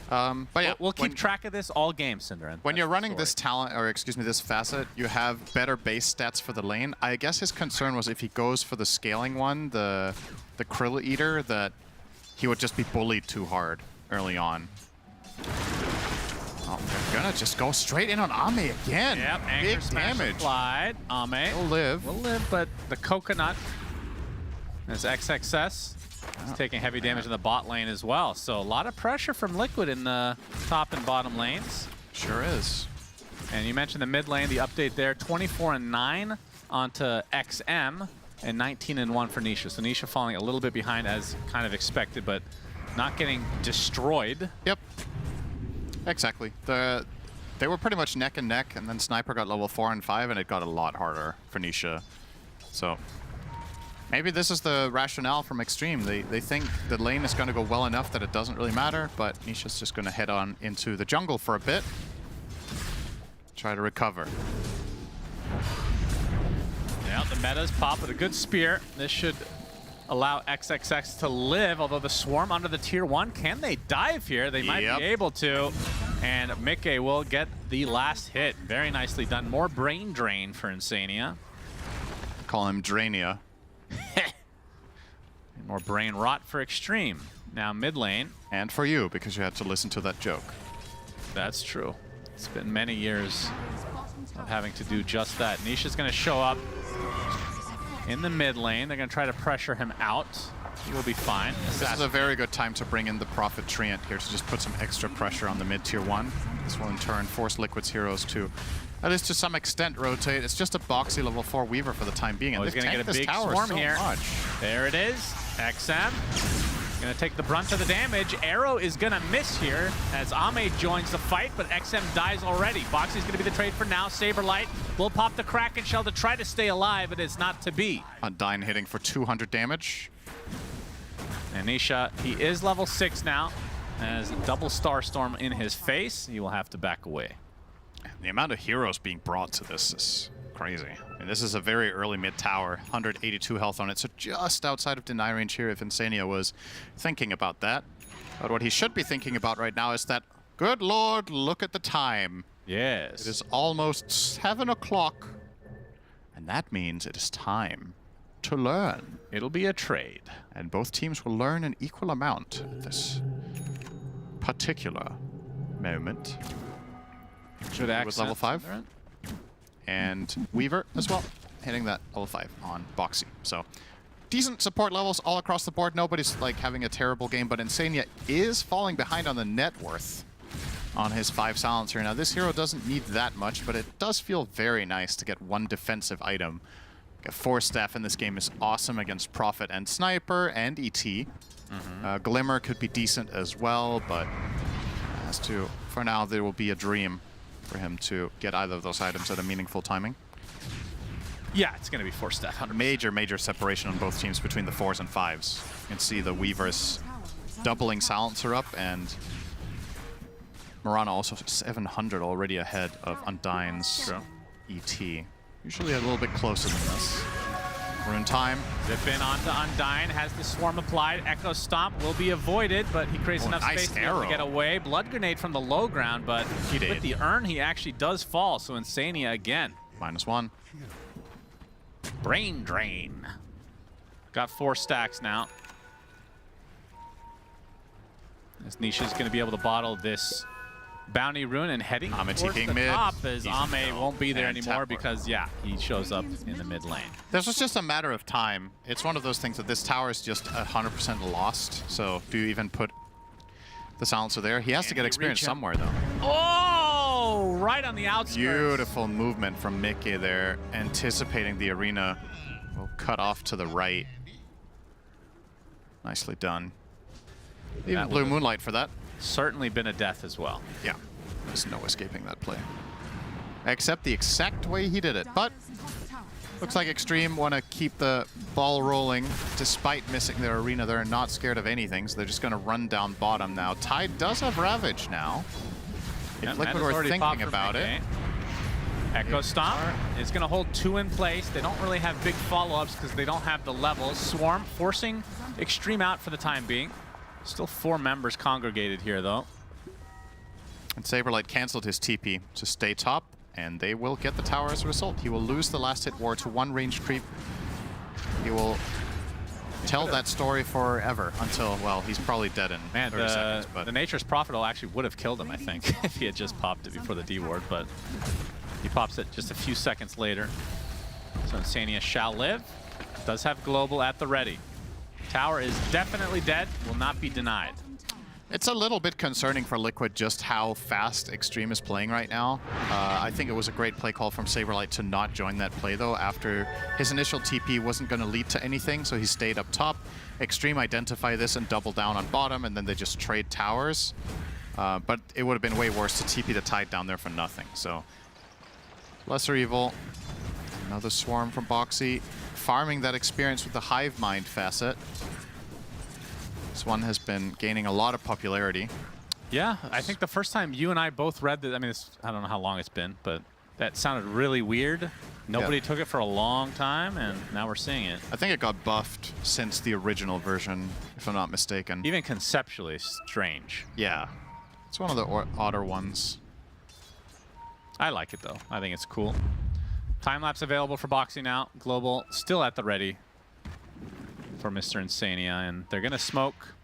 Speaker 7: But yeah,
Speaker 6: we'll keep track of this all game, Cinder.
Speaker 7: When you're running this talent, or excuse me, this facet, you have better base stats for the lane. I guess his concern was if he goes for the scaling one, the Krill Eater, that he would just be bullied too hard early on. Oh, they're gonna just go straight in on Ame again.
Speaker 6: Yep,
Speaker 7: big damage.
Speaker 6: Applied. Ame
Speaker 7: will live.
Speaker 6: Will live, but the coconut is XXS. He's taking heavy damage in the bot lane as well. So a lot of pressure from Liquid in the top and bottom lanes.
Speaker 7: Sure is.
Speaker 6: And you mentioned the mid lane, the update there, 24-9 onto XM and 19-1 for Nisha. So Nisha falling a little bit behind as kind of expected, but not getting destroyed.
Speaker 7: Yep. Exactly. They were pretty much neck and neck, and then Sniper got level 4 and 5, and it got a lot harder for Nisha. So Maybe this is the rationale from Xtreme. They think the lane is going to go well enough that it doesn't really matter, but Nisha's just going to head on into the jungle for a bit. Try to recover.
Speaker 6: Yeah, the meta's pop with a good spear. This should allow XXX to live, although the swarm under the tier 1, can they dive here? They might be able to. And Mikke will get the last hit. Very nicely done. More brain drain for Insania.
Speaker 7: Call him Drainia.
Speaker 6: More brain rot for Xtreme. Now mid lane.
Speaker 7: And for you, because you had to listen to that joke.
Speaker 6: That's true. It's been many years of having to do just that. Nisha's going to show up in the mid lane. They're going to try to pressure him out. He will be fine.
Speaker 7: This is a very good time to bring in the Prophet Treant here to just put some extra pressure on the mid tier 1. This will in turn force Liquid's heroes to, at least to some extent, rotate. It's just a boxy level 4 Weaver for the time being. And
Speaker 6: he's going to get a big swarm here. There it is. XM going to take the brunt of the damage. Arrow is going to miss here as Ame joins the fight, but XM dies already. Boxy's going to be the trade for now. Saberlight will pop the Kraken Shell to try to stay alive, but it's not to be.
Speaker 7: Undyne hitting for 200 damage.
Speaker 6: And Nisha, he is level 6 now. As double Starstorm in his face, he will have to back away.
Speaker 7: The amount of heroes being brought to this is crazy. I mean, this is a very early mid tower, 182 health on it, so just outside of deny range here if Insania was thinking about that. But what he should be thinking about right now is that, good lord, look at the time.
Speaker 6: Yes.
Speaker 7: It is almost 7 o'clock, and that means it is time to learn.
Speaker 6: It'll be a trade.
Speaker 7: And both teams will learn an equal amount at this particular moment.
Speaker 6: Should
Speaker 7: with level 5. And Weaver as well, hitting that level 5 on Boxy. So decent support levels all across the board. Nobody's like having a terrible game, but Insania is falling behind on the net worth on his 5 silencer. Now this hero doesn't need that much, but it does feel very nice to get 1 defensive item. 4 staff in this game is awesome against Prophet and Sniper and ET. Glimmer could be decent as well, but as to, for now, there will be a dream for him to get either of those items at a meaningful timing.
Speaker 6: Yeah, it's going to be 4 staff.
Speaker 7: Major separation on both teams between the 4s and 5s. You can see the Weavers doubling silencer up, and Morana also 700 already ahead of Undyne's ET. Usually a little bit closer than this. Rune time.
Speaker 6: Zip in onto Undyne, has the swarm applied. Echo Stomp will be avoided, but he creates enough space to be able to get away. Blood Grenade from the low ground, but with the urn, he actually does fall. So Insania again.
Speaker 7: -1.
Speaker 6: Brain Drain. Got 4 stacks now. As Nisha's going to be able to bottle this Bounty Rune and heading towards the top as Ame won't be there anymore because, yeah, he shows up in the mid lane.
Speaker 7: This was just a matter of time. It's one of those things that this tower is just 100% lost. So do you even put the silencer there? He has to get experience somewhere, though.
Speaker 6: Oh, right on the outskirts.
Speaker 7: Beautiful movement from Mikke there, anticipating the arena. Will cut off to the right. Nicely done. Even Blue Moonlight for that.
Speaker 6: Certainly been a death as well.
Speaker 7: Yeah, there's no escaping that play. Except the exact way he did it. But looks like Xtreme want to keep the ball rolling despite missing their arena. They're not scared of anything, so they're just going to run down bottom now. Tide does have Ravage now. If Liquid were thinking about it.
Speaker 6: Echo Stomp is going to hold 2 in place. They don't really have big follow-ups because they don't have the levels. Swarm forcing Xtreme out for the time being. Still 4 members congregated here, though.
Speaker 7: And Saberlight canceled his TP to stay top, and they will get the tower as a result. He will lose the last hit war to 1 range creep. He will tell that story forever until, well, he's probably dead in 30 seconds. But
Speaker 6: the Nature's Prophet actually would have killed him, I think, if he had just popped it before the D ward, but he pops it just a few seconds later. So Insania shall live. Does have Global at the ready. Tower is definitely dead, will not be denied.
Speaker 7: It's a little bit concerning for Liquid just how fast Xtreme is playing right now. I think it was a great play call from Saberlight to not join that play, though, after his initial TP wasn't going to lead to anything, so he stayed up top. Xtreme identify this and double down on bottom, and then they just trade towers. But it would have been way worse to TP the Tide down there for nothing, so lesser evil. Another swarm from Boxy, farming that experience with the Hive Mind facet. This one has been gaining a lot of popularity.
Speaker 6: Yeah, I think the first time you and I both read that, I mean, I don't know how long it's been, but that sounded really weird. Nobody took it for a long time, and now we're seeing it.
Speaker 7: I think it got buffed since the original version, if I'm not mistaken.
Speaker 6: Even conceptually strange.
Speaker 7: Yeah. It's one of the odder ones.
Speaker 6: I like it, though. I think it's cool. Time-lapse available for Boxy now. Global still at the ready for Mr. Insania, and they're going to smoke.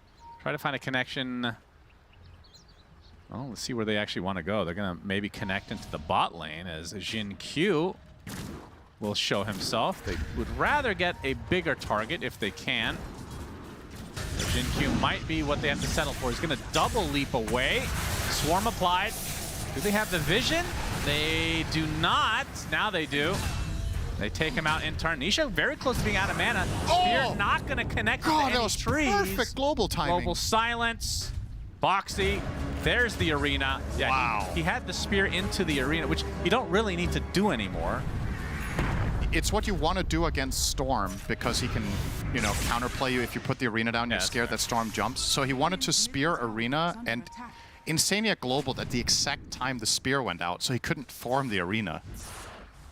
Speaker 6: Try to find a connection. Oh, let's see where they actually want to go. They're going to maybe connect into the bot lane as Jin Q will show himself. They would rather get a bigger target if they can. So Jin Q might be what they have to settle for. He's going to double leap away. Swarm applied. Do they have the vision? They do not. Now they do. They take him out in turn. Nisha very close to being out of mana. Spear not going to connect to any trees.
Speaker 7: Perfect global timing.
Speaker 6: Global silence. Boxy. There's the arena. Yeah,
Speaker 7: wow.
Speaker 6: He had the spear into the arena, which you don't really need to do anymore.
Speaker 7: It's what you want to do against Storm because he can, you know, counterplay you if you put the arena down. You're scared that Storm jumps. So he wanted to spear arena, and Insania globaled at the exact time the spear went out, so he couldn't form the arena.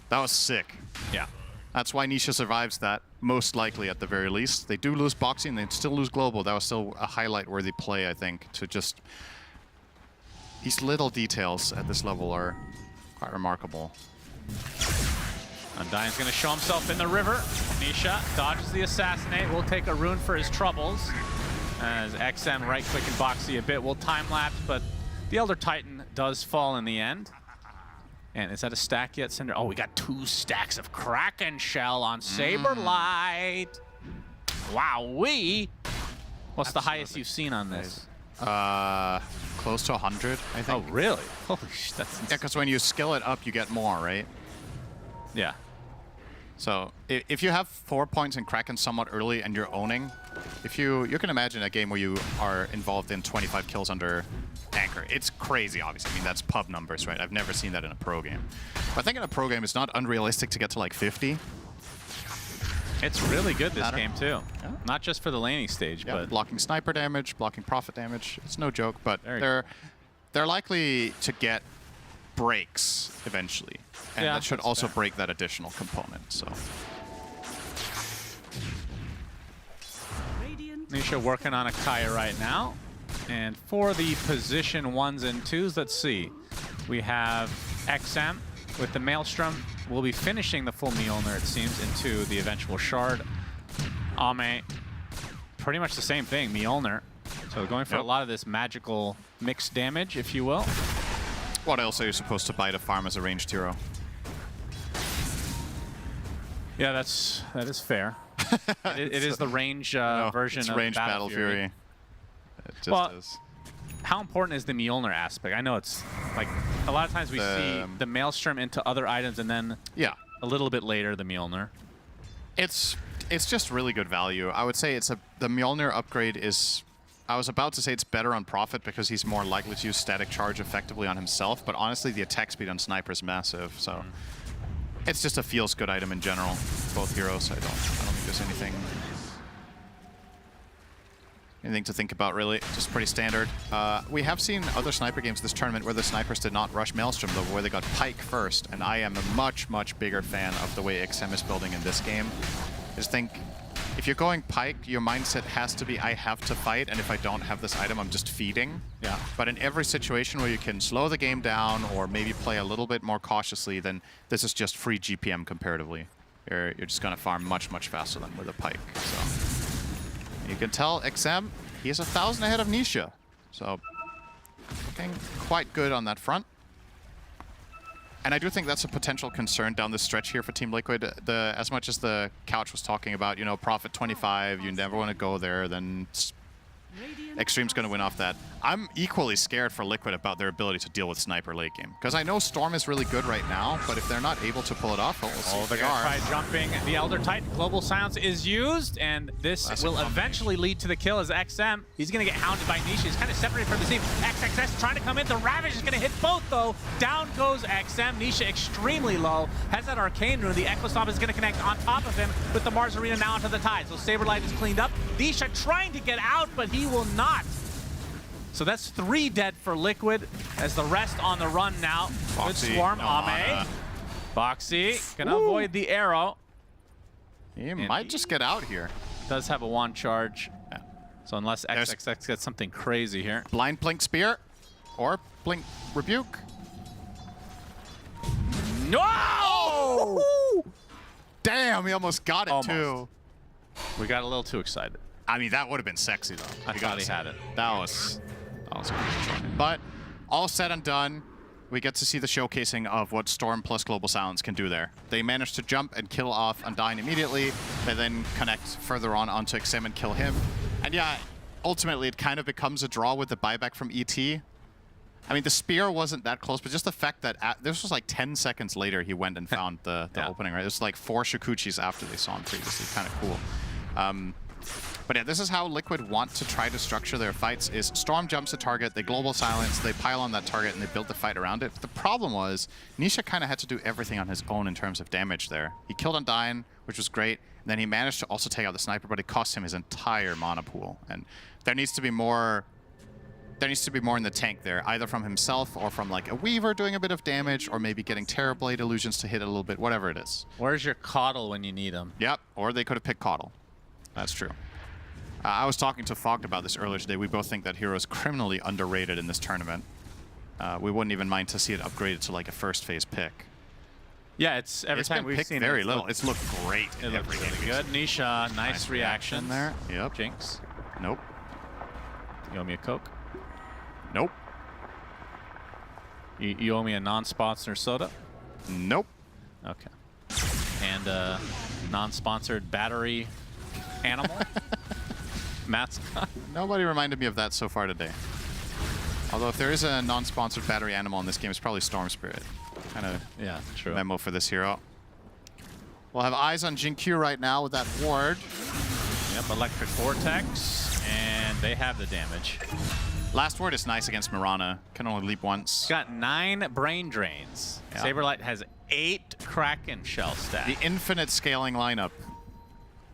Speaker 7: That was sick.
Speaker 6: Yeah.
Speaker 7: That's why Nisha survives that, most likely at the very least. They do lose Boxy and they still lose global. That was still a highlight-worthy play, I think, to just... These little details at this level are quite remarkable.
Speaker 6: Undyne's going to show himself in the river. Nisha dodges the assassinate. Will take a rune for his troubles. As XM right-clicking Boxy a bit. Will time-lapse, but the Elder Titan does fall in the end. And is that a stack yet, Cinder? Oh, we got 2 stacks of Kraken Shell on Saberlight. Wowee! What's the highest you've seen on this?
Speaker 7: Close to 100, I think.
Speaker 6: Oh, really? Holy shit, that's insane.
Speaker 7: Yeah, because when you skill it up, you get more, right?
Speaker 6: Yeah.
Speaker 7: So if you have 4 points in Kraken somewhat early and you're owning, you can imagine a game where you are involved in 25 kills under Anchor. It's crazy, obviously. I mean, that's pub numbers, right? I've never seen that in a pro game. But I think in a pro game, it's not unrealistic to get to like 50.
Speaker 6: It's really good this game, too. Yeah. Not just for the laning stage, but...
Speaker 7: blocking sniper damage, blocking profit damage. It's no joke, but they're likely to get breaks eventually. And that should also break that additional component, so...
Speaker 6: Nisha working on a Kaya right now. And for the position 1s and 2s, let's see. We have XM with the Maelstrom. We'll be finishing the full Mjolnir, it seems, into the eventual Shard. Ame, pretty much the same thing, Mjolnir. So going for a lot of this magical mixed damage, if you will.
Speaker 7: What else are you supposed to buy to farm as a ranged hero?
Speaker 6: Yeah, that is fair. it is the range version of
Speaker 7: range Battle Fury. It just is.
Speaker 6: How important is the Mjolnir aspect? I know it's like a lot of times we see the Maelstrom into other items and then a little bit later the Mjolnir.
Speaker 7: It's just really good value. I would say the Mjolnir upgrade is... I was about to say it's better on Prophet because he's more likely to use static charge effectively on himself, but honestly the attack speed on Sniper is massive, so... It's just a feels good item in general, both heroes. I don't think there's anything to think about really. Just pretty standard. We have seen other sniper games this tournament where the snipers did not rush Maelstrom though, where they got Pike first, and I am a much bigger fan of the way XM is building in this game. I just think if you're going Pike, your mindset has to be I have to fight, and if I don't have this item, I'm just feeding.
Speaker 6: Yeah.
Speaker 7: But in every situation where you can slow the game down or maybe play a little bit more cautiously, then this is just free GPM comparatively. You're just going to farm much faster than with a Pike. So you can tell XM, he is 1,000 ahead of Nisha. So looking quite good on that front. And I do think that's a potential concern down the stretch here for Team Liquid. As much as the couch was talking about, you know, profit 25, you never want to go there, then Xtreme's going to win off that. I'm equally scared for Liquid about their ability to deal with Sniper late game. Because I know Storm is really good right now, but if they're not able to pull it off, we'll see if
Speaker 6: they're
Speaker 7: they
Speaker 6: going
Speaker 7: are.
Speaker 6: to try jumping. The Elder Titan Global Silence is used, and this will eventually lead to the kill as XM. He's going to get hounded by Nisha. He's kind of separated from the team. XXS trying to come in. The Ravage is going to hit both, though. Down goes XM. Nisha extremely low. Has that Arcane Rune. The Echo Stomp is going to connect on top of him with the Mars Arena now onto the Tide. So Saberlight is cleaned up. Nisha trying to get out, but he will not. So that's 3 dead for Liquid, as the rest on the run now. Good swarm, Ame. Boxy gonna avoid the arrow.
Speaker 7: He might just get out here.
Speaker 6: Does have a wand charge. Yeah. So unless XXX gets something crazy here.
Speaker 7: Blind Blink Spear or Blink Rebuke.
Speaker 6: No!
Speaker 7: Oh! Damn, he almost got it too.
Speaker 6: We got a little too excited.
Speaker 7: I mean, that would have been sexy though.
Speaker 6: I thought he had it.
Speaker 7: That was good. But all said and done, we get to see the showcasing of what Storm plus Global Silence can do there. They managed to jump and kill off Undyne immediately. They then connect further on onto XM and kill him. And yeah, ultimately it kind of becomes a draw with the buyback from ET. I mean, the spear wasn't that close, but just the fact that this was like 10 seconds later he went and found the opening, right? It was like 4 Shikuchis after they saw him previously. Kind of cool. But yeah, this is how Liquid want to try to structure their fights, is Storm jumps a target, they global silence, they pile on that target, and they build the fight around it. But the problem was, Nisha kind of had to do everything on his own in terms of damage there. He killed Undyne, which was great, and then he managed to also take out the sniper, but it cost him his entire mana pool. And there needs to be more in the tank there, either from himself or from like a Weaver doing a bit of damage, or maybe getting Terrorblade illusions to hit it a little bit, whatever it is.
Speaker 6: Where's your Coddle when you need him?
Speaker 7: Yep, or they could have picked Coddle. That's true. I was talking to Fogged about this earlier today. We both think that hero is criminally underrated in this tournament. We wouldn't even mind to see it upgraded to like a first phase pick.
Speaker 6: Yeah, it's every time we've seen
Speaker 7: very little. It's looked great.
Speaker 6: It looked really good. Nisha, nice reaction
Speaker 7: there. Yep.
Speaker 6: Jinx.
Speaker 7: Nope.
Speaker 6: You owe me a Coke?
Speaker 7: Nope.
Speaker 6: You owe me a non-sponsored soda?
Speaker 7: Nope.
Speaker 6: Okay. And a non-sponsored battery animal? Mascot?
Speaker 7: Nobody reminded me of that so far today. Although if there is a non-sponsored battery animal in this game, it's probably Storm Spirit. Kind of
Speaker 6: true.
Speaker 7: Memo for this hero. We'll have eyes on Jinkyu right now with that ward.
Speaker 6: Yep, Electric Vortex, and they have the damage.
Speaker 7: Last word is nice against Mirana. Can only leap once.
Speaker 6: Got 9 Brain Drains. Yeah. Saberlight has 8 Kraken Shell stack.
Speaker 7: The infinite scaling lineup.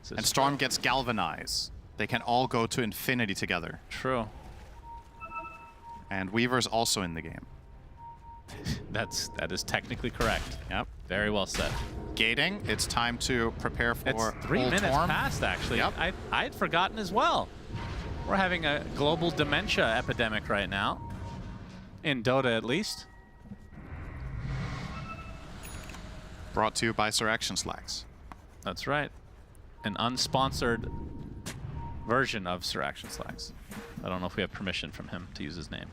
Speaker 7: And Storm gets Galvanize. They can all go to infinity together.
Speaker 6: True.
Speaker 7: And Weaver's also in the game.
Speaker 6: That is technically correct.
Speaker 7: Yep.
Speaker 6: Very well said.
Speaker 7: Gating. It's time to prepare for
Speaker 6: It's 3 minutes past, actually.
Speaker 7: Yep.
Speaker 6: I had forgotten as well. We're having a global dementia epidemic right now. In Dota, at least.
Speaker 7: Brought to you by Sir Action Slacks.
Speaker 6: That's right. An unsponsored version of Sir Action Slacks. I don't know if we have permission from him to use his name.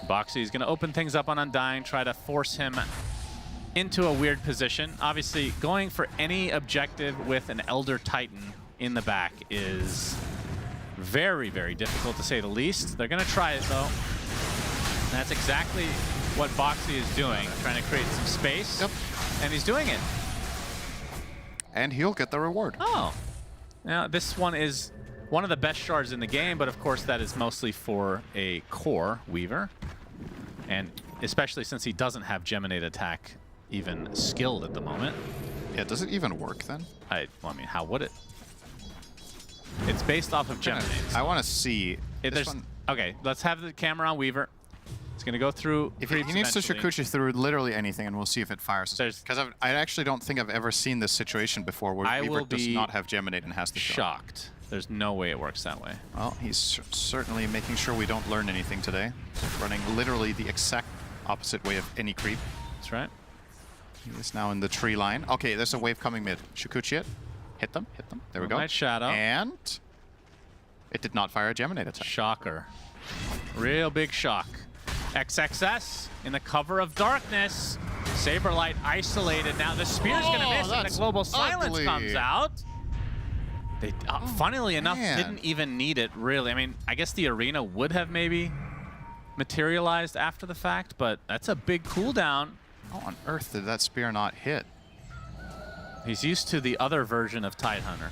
Speaker 6: Boxy is going to open things up on Undyne, try to force him into a weird position. Obviously, going for any objective with an Elder Titan in the back is very, very difficult to say the least. They're going to try it, though. And that's exactly what Boxy is doing, trying to create some space.
Speaker 7: Yep.
Speaker 6: And he's doing it.
Speaker 7: And he'll get the reward.
Speaker 6: Oh. Now, this one is one of the best shards in the game, but of course that is mostly for a core Weaver. And especially since he doesn't have Geminate attack even skilled at the moment.
Speaker 7: Yeah, does it even work then?
Speaker 6: Well, I mean, how would it? It's based off of Geminate.
Speaker 7: I want to see.
Speaker 6: Okay, let's have the camera on Weaver. It's going to go through.
Speaker 7: If he needs to Shikuchi through literally anything, and we'll see if it fires. Because I actually don't think I've ever seen this situation before where Weaver does not have Geminate and has to
Speaker 6: shocked. There's no way it works that way.
Speaker 7: Well, he's certainly making sure we don't learn anything today. Running literally the exact opposite way of any creep.
Speaker 6: That's right.
Speaker 7: He is now in the tree line. Okay, there's a wave coming mid. Shikuchi it. Hit them, hit them. There we go.
Speaker 6: Nice shadow.
Speaker 7: And it did not fire a Geminate attack.
Speaker 6: Shocker. Real big shock. XXS in the cover of darkness. Saberlight isolated. Now the spear's going to miss and the global silence comes out. They, funnily enough, didn't even need it, really. I mean, I guess the arena would have maybe materialized after the fact, but that's a big cooldown.
Speaker 7: How on earth did that spear not hit?
Speaker 6: He's used to the other version of Tidehunter.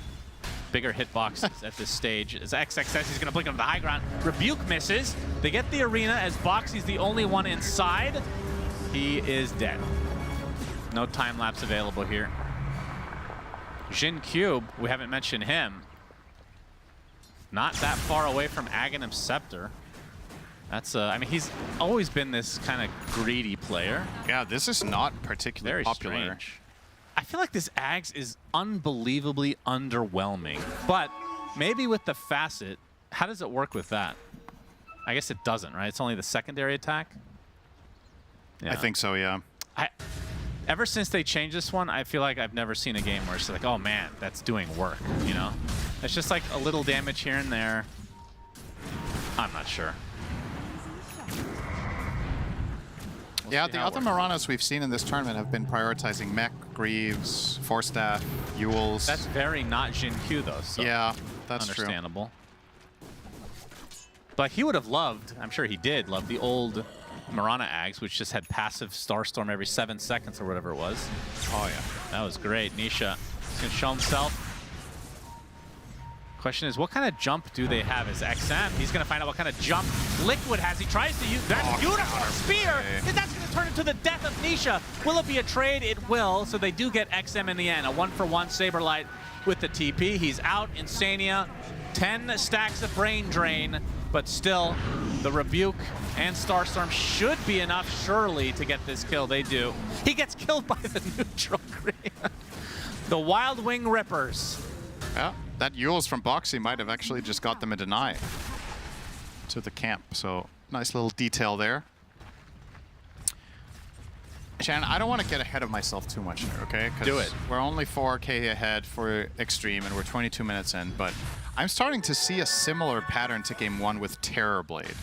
Speaker 6: Bigger hitboxes at this stage. As XXS, he's going to blink on the high ground. Rebuke misses. They get the arena as Boxy's the only one inside. He is dead. No time lapse available here. Jin Cube, we haven't mentioned him. Not that far away from Aghanim Scepter. That's I mean, he's always been this kind of greedy player.
Speaker 7: Yeah, this is not particularly
Speaker 6: Very
Speaker 7: popular.
Speaker 6: Strange. I feel like this Ags is unbelievably underwhelming, but maybe with the facet, how does it work with that? I guess it doesn't, right? It's only the secondary attack? Yeah.
Speaker 7: I think so, yeah.
Speaker 6: Ever since they changed this one, I feel like I've never seen a game where it's like, oh man, that's doing work, you know? It's just like a little damage here and there. I'm not sure.
Speaker 7: Yeah, the other Maranas we've seen in this tournament have been prioritizing Mech, Greaves, Forstaff, AVULUS.
Speaker 6: That's very not Jin Q though, so
Speaker 7: yeah, that's
Speaker 6: understandable. But he would have loved, I'm sure he did, love the old Marana Ags, which just had passive Starstorm every 7 seconds or whatever it was.
Speaker 7: Oh yeah.
Speaker 6: That was great. Nisha can show himself. Question is, what kind of jump do they have as XM? He's going to find out what kind of jump Liquid has. He tries to use that beautiful spear. That's going to turn into the death of Nisha. Will it be a trade? It will. So they do get XM in the end. A 1-for-1 Saberlight with the TP. He's out. Insania. 10 stacks of Brain Drain. But still, the Rebuke and Starstorm should be enough, surely, to get this kill. They do. He gets killed by the neutral green. The Wild Wing Rippers.
Speaker 7: Yeah, that AVULUS from Boxy might have actually just got them a deny to the camp. So nice little detail there. Shannon, I don't want to get ahead of myself too much here, okay?
Speaker 6: Do it.
Speaker 7: We're only 4K ahead for Xtreme, and we're 22 minutes in, but I'm starting to see a similar pattern to Game 1 with Terrorblade,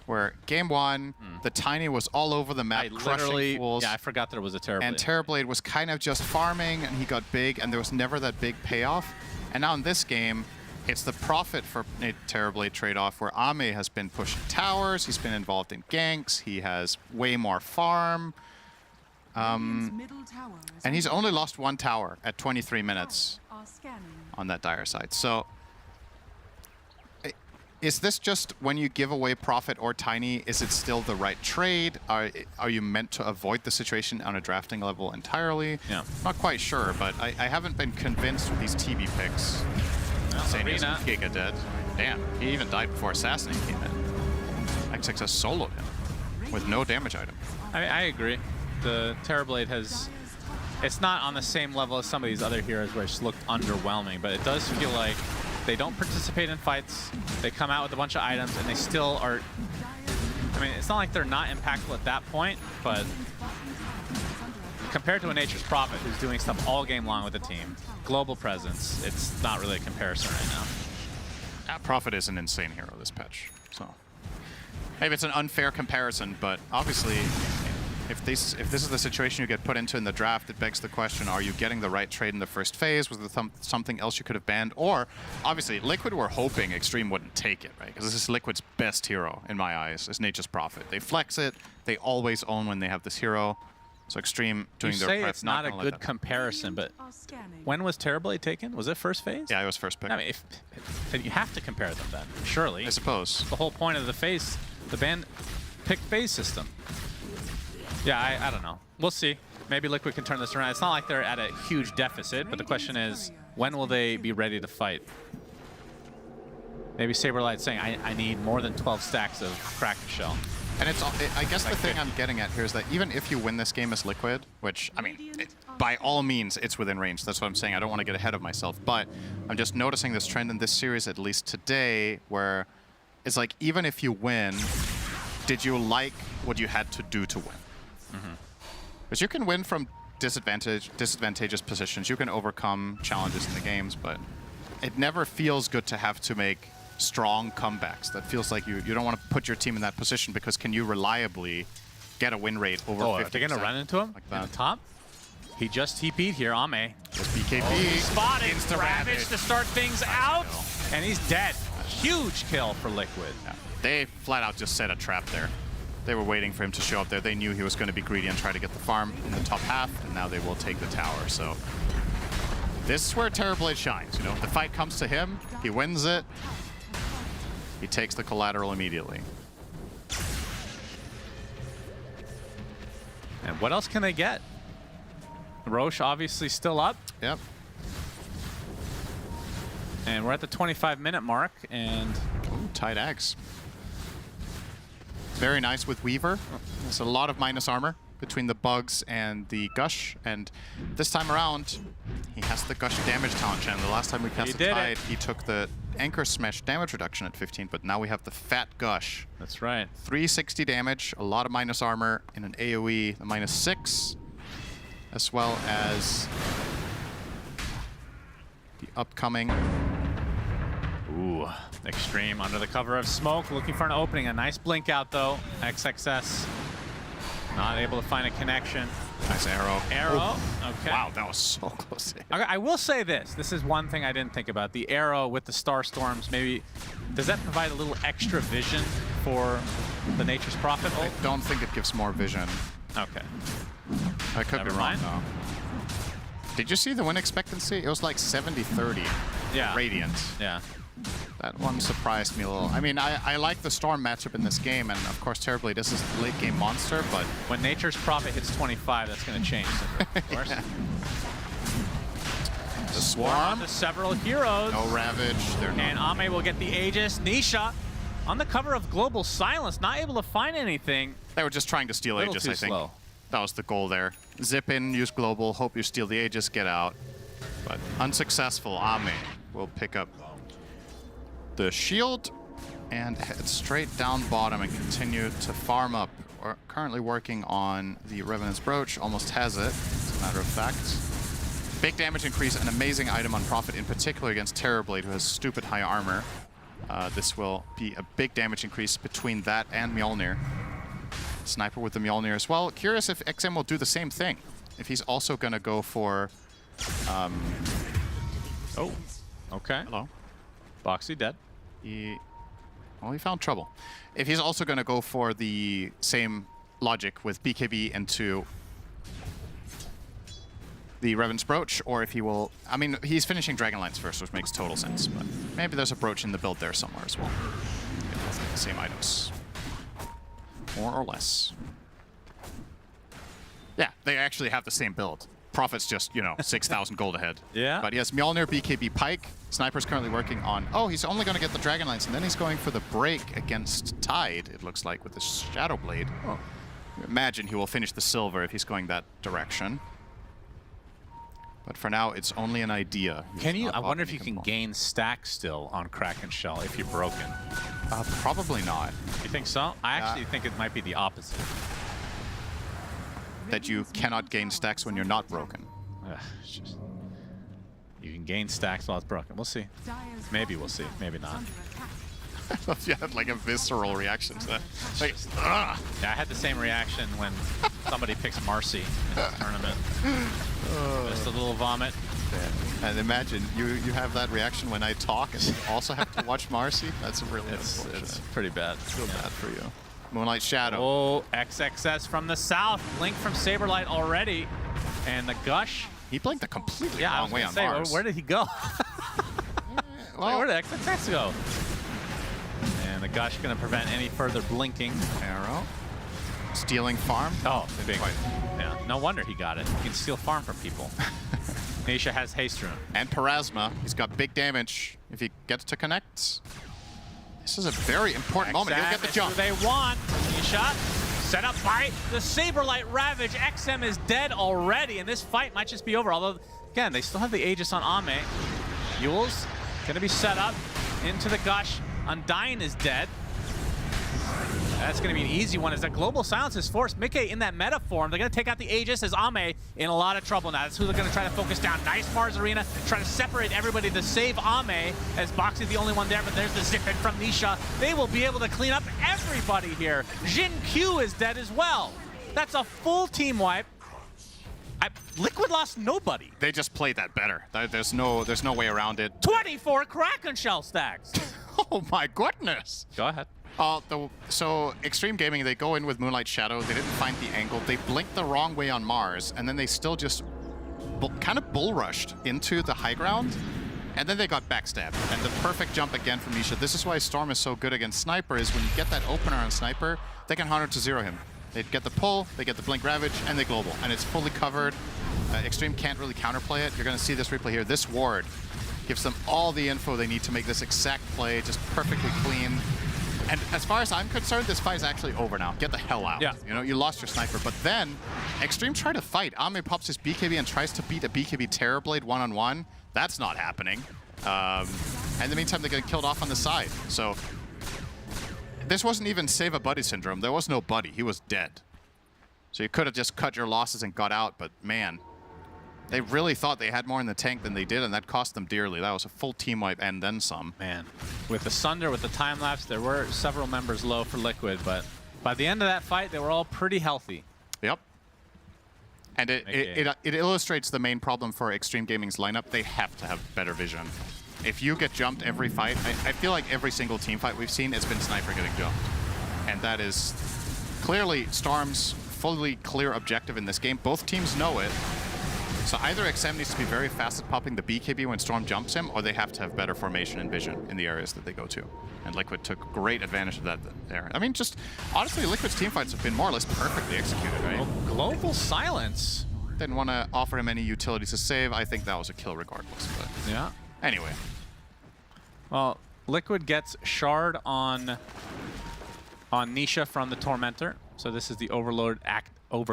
Speaker 7: where Game 1, the Tiny was all over the map, crushing fools.
Speaker 6: Yeah, I forgot there was a Terrorblade.
Speaker 7: And Terrorblade was kind of just farming, and he got big, and there was never that big payoff. And now in this game, it's the profit for a Terrorblade trade-off, where Ame has been pushing towers, he's been involved in ganks, he has way more farm. And he's only lost 1 tower at 23 minutes on that dire side. So is this just when you give away Prophet or Tiny, is it still the right trade? Are you meant to avoid the situation on a drafting level entirely?
Speaker 6: Yeah.
Speaker 7: Not quite sure, but I haven't been convinced with these TV picks. Sania's Giga dead. Damn, he even died before Assassinate came in. XXS soloed him with no damage item.
Speaker 6: I agree. The Terrorblade has... It's not on the same level as some of these other heroes where it's looked underwhelming, but it does feel like they don't participate in fights, they come out with a bunch of items, and they still are... I mean, it's not like they're not impactful at that point, but compared to a Nature's Prophet who's doing stuff all game long with the team, global presence, it's not really a comparison right now.
Speaker 7: Prophet is an insane hero this patch, so... Maybe it's an unfair comparison, but obviously... If this is the situation you get put into in the draft, it begs the question, are you getting the right trade in the first phase? Was there something else you could have banned? Or, obviously, Liquid were hoping Xtreme wouldn't take it, right? Because this is Liquid's best hero, in my eyes, is Nature's Prophet. They flex it, they always own when they have this hero. So Xtreme doing their prep.
Speaker 6: You say it's not a good comparison, but when was Terrorblade taken? Was it first phase?
Speaker 7: Yeah, it was first pick.
Speaker 6: I mean, you have to compare them then, surely.
Speaker 7: I suppose.
Speaker 6: The whole point of the phase, the ban pick phase system. Yeah, I don't know. We'll see. Maybe Liquid can turn this around. It's not like they're at a huge deficit, but the question is, when will they be ready to fight? Maybe Saberlight's saying, I need more than 12 stacks of Kraken Shell.
Speaker 7: And it's, I guess the thing I'm getting at here is that even if you win this game as Liquid, which, I mean, by all means, it's within range. That's what I'm saying. I don't want to get ahead of myself. But I'm just noticing this trend in this series, at least today, where it's like, even if you win, did you like what you had to do to win? Because you can win from disadvantageous positions. You can overcome challenges in the games, but it never feels good to have to make strong comebacks. That feels like you don't want to put your team in that position, because can you reliably get a win rate over 50%?
Speaker 6: If they're going to run into him
Speaker 7: like
Speaker 6: in the top? He just TP'd here, Ame.
Speaker 7: BKB.
Speaker 6: Oh, he's spotted.
Speaker 7: Insta
Speaker 6: Ravage to start things out. And he's dead. Huge kill for Liquid.
Speaker 7: Yeah. They flat out just set a trap there. They were waiting for him to show up there. They knew he was going to be greedy and try to get the farm in the top half, and now they will take the tower. So this is where Terrorblade shines. You know, the fight comes to him, he wins it, he takes the collateral immediately.
Speaker 6: And what else can they get? Roche obviously still up.
Speaker 7: Yep.
Speaker 6: And we're at the 25-minute mark, and
Speaker 7: Tide Axe. Very nice with Weaver. There's a lot of minus armor between the bugs and the Gush, and this time around, he has the Gush damage talent. And the last time we cast the Tide, he took the Anchor Smash damage reduction at 15, but now we have the Fat Gush.
Speaker 6: That's right.
Speaker 7: 360 damage, a lot of minus armor in an AoE, the -6, as well as the upcoming.
Speaker 6: Ooh, Xtreme under the cover of smoke, looking for an opening. A nice blink out though. XXS not able to find a connection.
Speaker 7: Nice arrow.
Speaker 6: Arrow. Okay.
Speaker 7: Wow, that was so close.
Speaker 6: I will say this. This is one thing I didn't think about. The arrow with the star storms. Maybe does that provide a little extra vision for the Nature's Prophet?
Speaker 7: I don't think it gives more vision.
Speaker 6: Okay.
Speaker 7: I could be wrong though. Did you see the win expectancy? It was like 70-30.
Speaker 6: Yeah.
Speaker 7: Radiant.
Speaker 6: Yeah.
Speaker 7: That one surprised me a little. I mean, I like the Storm matchup in this game, and of course, Terrorblade is a late game monster, but
Speaker 6: when Nature's Prophet hits 25, that's going to change, of course.
Speaker 7: Yeah. The Swarm.
Speaker 6: To several heroes.
Speaker 7: No Ravage.
Speaker 6: And Ame will get the Aegis. Nisha on the cover of Global Silence, not able to find anything.
Speaker 7: They were just trying to steal Aegis, I think.
Speaker 6: Slow.
Speaker 7: That was the goal there. Zip in, use Global, hope you steal the Aegis, get out. But unsuccessful. Ame will pick up the shield and head straight down bottom and continue to farm up. We're currently working on the Revenant's Brooch, almost has it, as a matter of fact. Big damage increase, an amazing item on Prophet, in particular against Terrorblade, who has stupid high armor. This will be a big damage increase between that and Mjolnir. Sniper with the Mjolnir as well. Curious if XM will do the same thing. If he's also going to go for...
Speaker 6: Oh, okay.
Speaker 7: Hello.
Speaker 6: Boxy dead.
Speaker 7: He found trouble. If he's also going to go for the same logic with BKB into the Revenant's Brooch, or if he will... I mean, he's finishing Dragonlance first, which makes total sense, but maybe there's a Brooch in the build there somewhere as well. The same items. More or less. Yeah, they actually have the same build. Prophet's just, you know, 6,000 gold ahead.
Speaker 6: Yeah.
Speaker 7: But he has Mjolnir, BKB, Pike. Sniper's currently working on... Oh, he's only going to get the Dragonlance, and then he's going for the break against Tide, it looks like, with the Shadow Blade. Oh. Imagine he will finish the silver if he's going that direction. But for now, it's only an idea.
Speaker 6: Can you? I wonder if you can gain stack still on Kraken Shell if you're broken.
Speaker 7: Probably not.
Speaker 6: You think so? I actually think it might be the opposite.
Speaker 7: That you cannot gain stacks when you're not broken.
Speaker 6: You can gain stacks while it's broken. We'll see. Maybe we'll see. Maybe not.
Speaker 7: You had like a visceral reaction to that. Like, ugh.
Speaker 6: Yeah, I had the same reaction when somebody picks Marcy in the tournament. Just a little vomit.
Speaker 7: And imagine you have that reaction when I talk and you also have to watch Marcy. That's really unfortunate.
Speaker 6: It's pretty bad.
Speaker 7: Feel bad for you. Moonlight Shadow.
Speaker 6: Oh, XXS from the south. Blink from Saberlight already. And the Gush.
Speaker 7: He blinked a completely wrong way on Mars.
Speaker 6: Where did he go?
Speaker 7: Well,
Speaker 6: where did XXS go? And the Gush going to prevent any further blinking.
Speaker 7: Arrow. Stealing farm.
Speaker 6: Oh, big. Yeah, no wonder he got it. He can steal farm from people. Nisha has haste rune.
Speaker 7: And Parasma. He's got big damage if he gets to connect. This is a very important moment. He'll get the jump.
Speaker 6: Who they want. Nisha set up by the Saberlight Ravage. XM is dead already, and this fight might just be over. Although, again, they still have the Aegis on Ame. Yule's going to be set up into the Gush. Undying is dead. That's going to be an easy one as that Global Silence is forced. Mickey in that meta form. They're going to take out the Aegis as Ame in a lot of trouble now. That's who they're going to try to focus down. Nice Mars Arena, trying to separate everybody to save Ame as Boxy's the only one there, but there's the zip in from Nisha. They will be able to clean up everybody here. Jin Q is dead as well. That's a full team wipe. Liquid lost nobody.
Speaker 7: They just played that better. There's no way around it.
Speaker 6: 24 Kraken shell stacks.
Speaker 7: Oh my goodness.
Speaker 6: Go ahead.
Speaker 7: So Xtreme Gaming, they go in with Moonlight Shadow. They didn't find the angle. They blinked the wrong way on Mars, and then they still just kind of bull rushed into the high ground, and then they got backstabbed. And the perfect jump again from Nisha. This is why Storm is so good against Sniper, is when you get that opener on Sniper, they can 100-0 him. They get the pull, they get the Blink Ravage, and they global. And it's fully covered. Xtreme can't really counterplay it. You're going to see this replay here. This ward gives them all the info they need to make this exact play, just perfectly clean. And as far as I'm concerned, this fight is actually over now. Get the hell out.
Speaker 6: Yeah.
Speaker 7: You know, you lost your Sniper. But then, Xtreme tried to fight. Ame pops his BKB and tries to beat a BKB Terrorblade one-on-one. That's not happening. And in the meantime, they get killed off on the side. So this wasn't even save a buddy syndrome. There was no buddy. He was dead. So you could have just cut your losses and got out, but man, they really thought they had more in the tank than they did, and that cost them dearly. That was a full team wipe and then some.
Speaker 6: Man, with the Sunder, with the time lapse, there were several members low for Liquid, but by the end of that fight, they were all pretty healthy.
Speaker 7: Yep. And it illustrates the main problem for Xtreme Gaming's lineup. They have to have better vision. If you get jumped every fight, I feel like every single team fight we've seen has been Sniper getting jumped. And that is clearly Storm's fully clear objective in this game. Both teams know it. So either XM needs to be very fast at popping the BKB when Storm jumps him, or they have to have better formation and vision in the areas that they go to. And Liquid took great advantage of that there. I mean, just honestly, Liquid's team fights have been more or less perfectly executed, right?
Speaker 6: Well, global silence.
Speaker 7: Didn't want to offer him any utilities to save. I think that was a kill regardless. But
Speaker 6: yeah.
Speaker 7: Anyway.
Speaker 6: Well, Liquid gets Shard on Nisha from the Tormentor. So this is the Overload act. If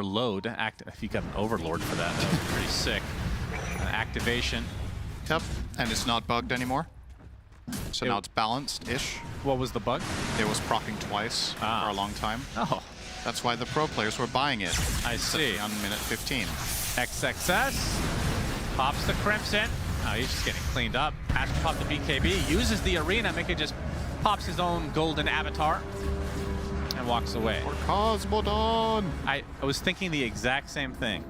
Speaker 6: you got an Overlord for that, that was pretty sick. Activation.
Speaker 7: Yep, and it's not bugged anymore. So now it's balanced-ish.
Speaker 6: What was the bug?
Speaker 7: It was proccing twice for a long time.
Speaker 6: Oh.
Speaker 7: That's why the pro players were buying it.
Speaker 6: I see.
Speaker 7: On minute 15.
Speaker 6: XXS. Pops the Crimson. Oh, he's just getting cleaned up. Has to pop the BKB. Uses the arena. Mika just pops his own golden avatar. And walks away.
Speaker 7: Or Cosmodon!
Speaker 6: I was thinking the exact same thing.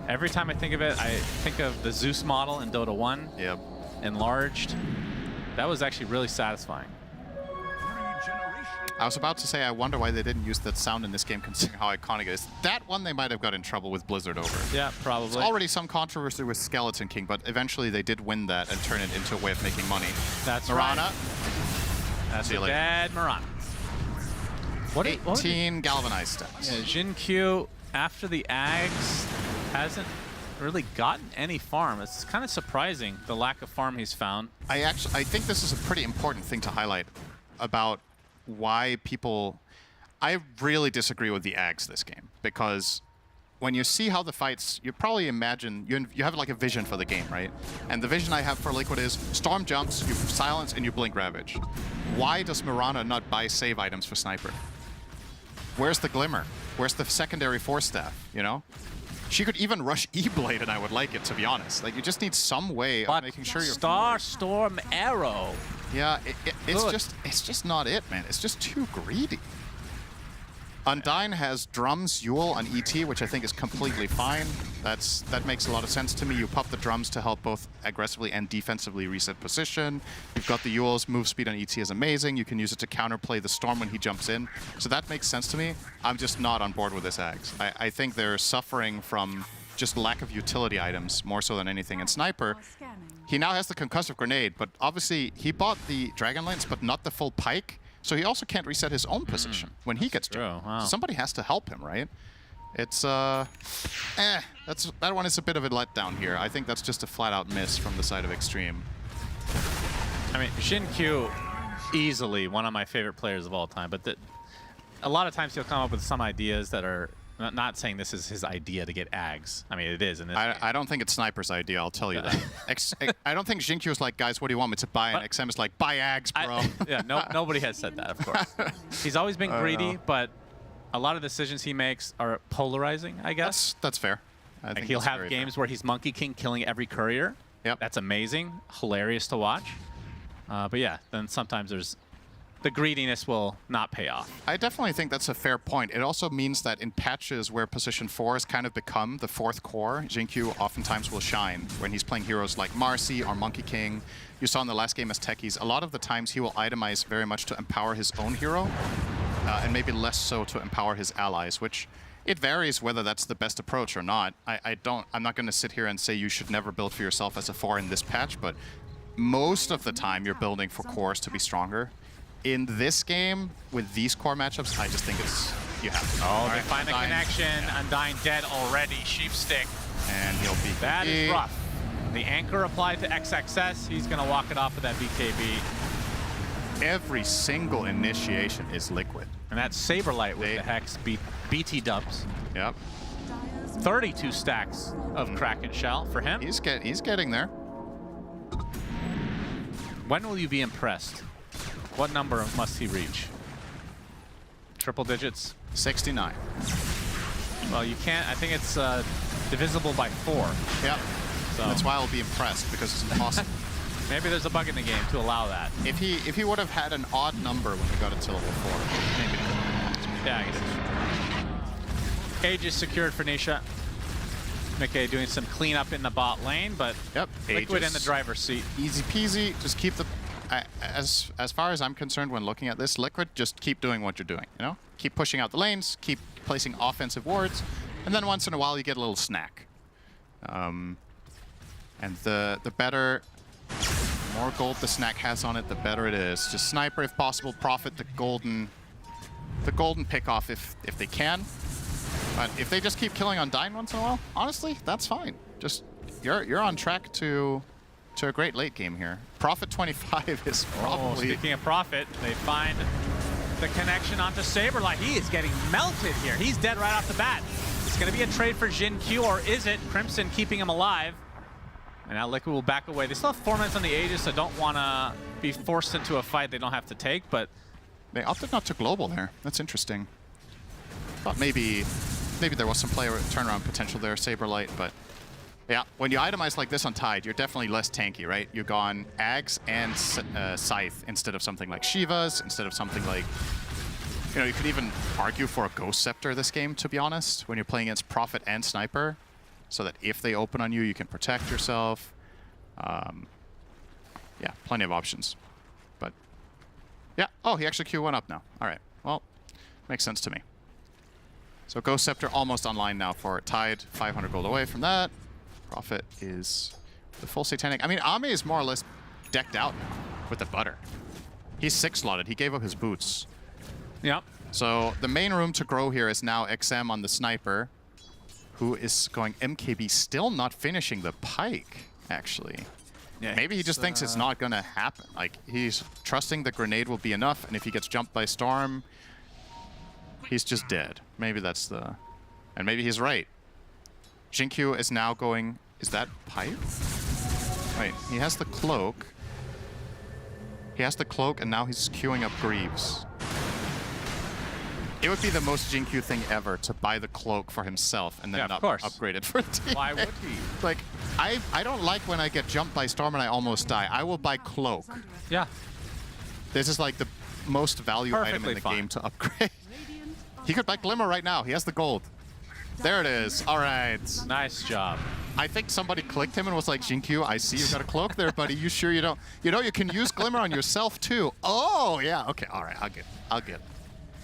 Speaker 6: Every time I think of it, I think of the Zeus model in Dota 1.
Speaker 7: Yep.
Speaker 6: Enlarged. That was actually really satisfying.
Speaker 7: I was about to say, I wonder why they didn't use that sound in this game, considering how iconic it is. That one they might have got in trouble with Blizzard over.
Speaker 6: Yeah, probably.
Speaker 7: There's already some controversy with Skeleton King, but eventually they did win that and turn it into a way of making money.
Speaker 6: That's
Speaker 7: Mirana.
Speaker 6: Right. That's a bad Mirana.
Speaker 7: 18 galvanized stats.
Speaker 6: Yeah, Jin Q, after the Ags, hasn't really gotten any farm. It's kind of surprising, the lack of farm he's found.
Speaker 7: I think this is a pretty important thing to highlight about why people... I really disagree with the Ags this game, because when you see how the fights, you probably imagine, you have like a vision for the game, right? And the vision I have for Liquid is Storm jumps, you silence, and you blink Ravage. Why does Mirana not buy save items for Sniper? Where's the Glimmer? Where's the secondary Force Staff, you know? She could even rush E-Blade and I would like it, to be honest. Like, you just need some way of making sure you're...
Speaker 6: Star Storm Arrow.
Speaker 7: Yeah, it's just not it, man. It's just too greedy. Undyne has drums, Yule on ET, which I think is completely fine. That makes a lot of sense to me. You pop the drums to help both aggressively and defensively reset position. You've got the Yule's move speed on ET is amazing. You can use it to counterplay the Storm when he jumps in. So that makes sense to me. I'm just not on board with this Ags. I think they're suffering from just lack of utility items more so than anything. And Sniper, he now has the concussive grenade, but obviously he bought the Dragon Lance, but not the full pike. So he also can't reset his own position when he gets jumped.
Speaker 6: Wow.
Speaker 7: So somebody has to help him, right? It's, that one is a bit of a letdown here. I think that's just a flat-out miss from the side of Xtreme.
Speaker 6: I mean, Jin Q, easily one of my favorite players of all time, but a lot of times he'll come up with some ideas that are, not saying this is his idea to get Ags. I mean, it is in this game.
Speaker 7: I don't think it's Sniper's idea, I'll tell you that. I don't think Jin Q is like, guys, what do you want me to buy? And XM is like, buy Ags, bro.
Speaker 6: Yeah, nobody has said that, of course. He's always been greedy, but a lot of decisions he makes are polarizing, I guess.
Speaker 7: That's fair.
Speaker 6: Like he'll have games where he's Monkey King killing every courier.
Speaker 7: Yep.
Speaker 6: That's amazing, hilarious to watch. But yeah, then sometimes there's the greediness will not pay off.
Speaker 7: I definitely think that's a fair point. It also means that in patches where position 4 has kind of become the 4th core, Jinkyu oftentimes will shine when he's playing heroes like Marcy or Monkey King. You saw in the last game as Techies, a lot of the times he will itemize very much to empower his own hero, and maybe less so to empower his allies, which it varies whether that's the best approach or not. I'm not going to sit here and say you should never build for yourself as a 4 in this patch, but most of the time you're building for cores to be stronger. In this game, with these core matchups, I just think you have to.
Speaker 6: Oh, they find the connection. Undying dead already. Sheepstick.
Speaker 7: And he'll be
Speaker 6: That is rough. The anchor applied to XXS. He's going to walk it off with that BKB.
Speaker 7: Every single initiation is Liquid.
Speaker 6: And that's Saberlight with the Hex BT dubs.
Speaker 7: Yep.
Speaker 6: 32 stacks of Kraken Shell for him.
Speaker 7: He's getting there.
Speaker 6: When will you be impressed? What number must he reach? Triple digits?
Speaker 7: 69.
Speaker 6: Well, you can't. I think it's divisible by 4.
Speaker 7: Yep.
Speaker 6: So
Speaker 7: that's why I'll be impressed, because it's impossible.
Speaker 6: Maybe there's a bug in the game to allow that.
Speaker 7: If he would have had an odd number when he got it to level 4, maybe.
Speaker 6: Yeah, I guess. Cage is secured for Nisha. McKay doing some cleanup in the bot lane, but Liquid in the driver's seat.
Speaker 7: Easy peasy. Just keep the... As far as I'm concerned when looking at this, Liquid, just keep doing what you're doing, you know? Keep pushing out the lanes, keep placing offensive wards, and then once in a while you get a little snack. And the better, more gold the snack has on it, the better it is. Just sniper if possible, profit the golden pick-off if they can. But if they just keep killing Undyne once in a while, honestly, that's fine. Just, you're on track to a great late game here. Profit 25 is probably...
Speaker 6: Speaking of Profit, they find the connection onto Saberlight. He is getting melted here. He's dead right off the bat. It's going to be a trade for Jin Q, or is it Crimson keeping him alive? And now Liquid will back away. They still have 4 minutes on the Aegis, so don't want to be forced into a fight they don't have to take, but...
Speaker 7: They opted not to global there. That's interesting. Thought maybe there was some player turnaround potential there, Saberlight, but... Yeah, when you itemize like this on Tide, you're definitely less tanky, right? You've gone Ags and Scythe instead of something like Shiva's, instead of something like... You know, you could even argue for a Ghost Scepter this game, to be honest, when you're playing against Prophet and Sniper, so that if they open on you, you can protect yourself. Yeah, plenty of options. But, yeah. Oh, he actually Q1 up now. All right, well, makes sense to me. So Ghost Scepter almost online now for Tide, 500 gold away from that. Prophet is the full Satanic. I mean, Ame is more or less decked out now with the butter. He's 6-slotted. He gave up his boots.
Speaker 6: Yep.
Speaker 7: So the main room to grow here is now XM on the Sniper, who is going MKB, still not finishing the Pike, actually. Yeah, maybe he just thinks it's not going to happen. Like, he's trusting the grenade will be enough, and if he gets jumped by Storm, he's just dead. Maybe that's the... And maybe he's right. Jinkyu is now going... Is that Pipe? Wait, he has the cloak. He has the cloak, and now he's queuing up Greaves. It would be the most Jinkyu thing ever to buy the cloak for himself and then not upgrade it for the team.
Speaker 6: Why would he?
Speaker 7: Like, I don't like when I get jumped by Storm and I almost die. I will buy cloak.
Speaker 6: Yeah.
Speaker 7: This is like the most value item in the game to upgrade. He could buy Glimmer right now. He has the gold. There it is. All right.
Speaker 6: Nice job.
Speaker 7: I think somebody clicked him and was like, Jinkyu, I see you've got a cloak there, buddy. You sure you don't? You know, you can use Glimmer on yourself, too. Oh, yeah. Okay. All right. I'll get it.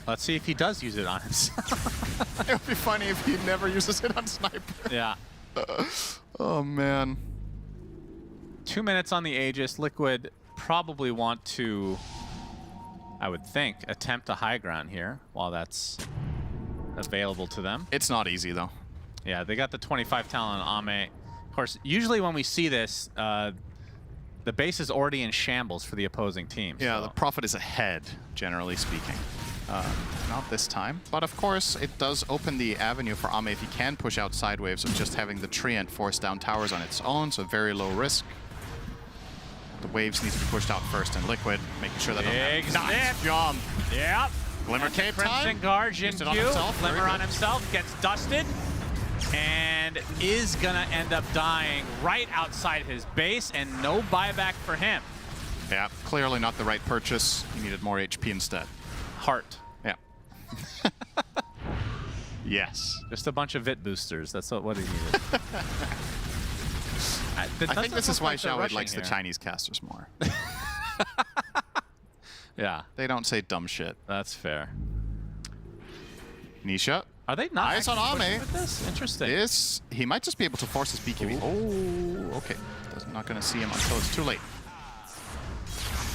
Speaker 6: Let's see if he does use it on himself.
Speaker 7: It would be funny if he never uses it on Sniper.
Speaker 6: Yeah.
Speaker 7: Oh, man.
Speaker 6: 2 minutes on the Aegis. Liquid probably want to, I would think, attempt a high ground here while that's available to them.
Speaker 7: It's not easy, though.
Speaker 6: Yeah, they got the 25 talent on Ame. Of course, usually when we see this, the base is already in shambles for the opposing team.
Speaker 7: Yeah,
Speaker 6: so.
Speaker 7: The Prophet is ahead, generally speaking. Not this time. But of course, it does open the avenue for Ame if he can push out side waves of just having the Treant force down towers on its own, so very low risk. The waves need to be pushed out first, and Liquid making sure that... Nice jump!
Speaker 6: Yep.
Speaker 7: Glimmer cape time.
Speaker 6: Crimson Guard, Jin Q. Glimmer on himself, gets dusted, and is gonna end up dying right outside his base, and no buyback for him.
Speaker 7: Yeah, clearly not the right purchase. He needed more HP instead.
Speaker 6: Heart.
Speaker 7: Yeah. Yes.
Speaker 6: Just a bunch of VIT boosters. That's what he needed.
Speaker 7: I think this is why Xiaowei likes the Chinese casters more.
Speaker 6: Yeah.
Speaker 7: They don't say dumb shit.
Speaker 6: That's fair.
Speaker 7: Nisha.
Speaker 6: Are they not
Speaker 7: eyes on Ame?
Speaker 6: with this? Interesting.
Speaker 7: He might just be able to force his BKB. Oh, okay. Not going to see him until it's too late.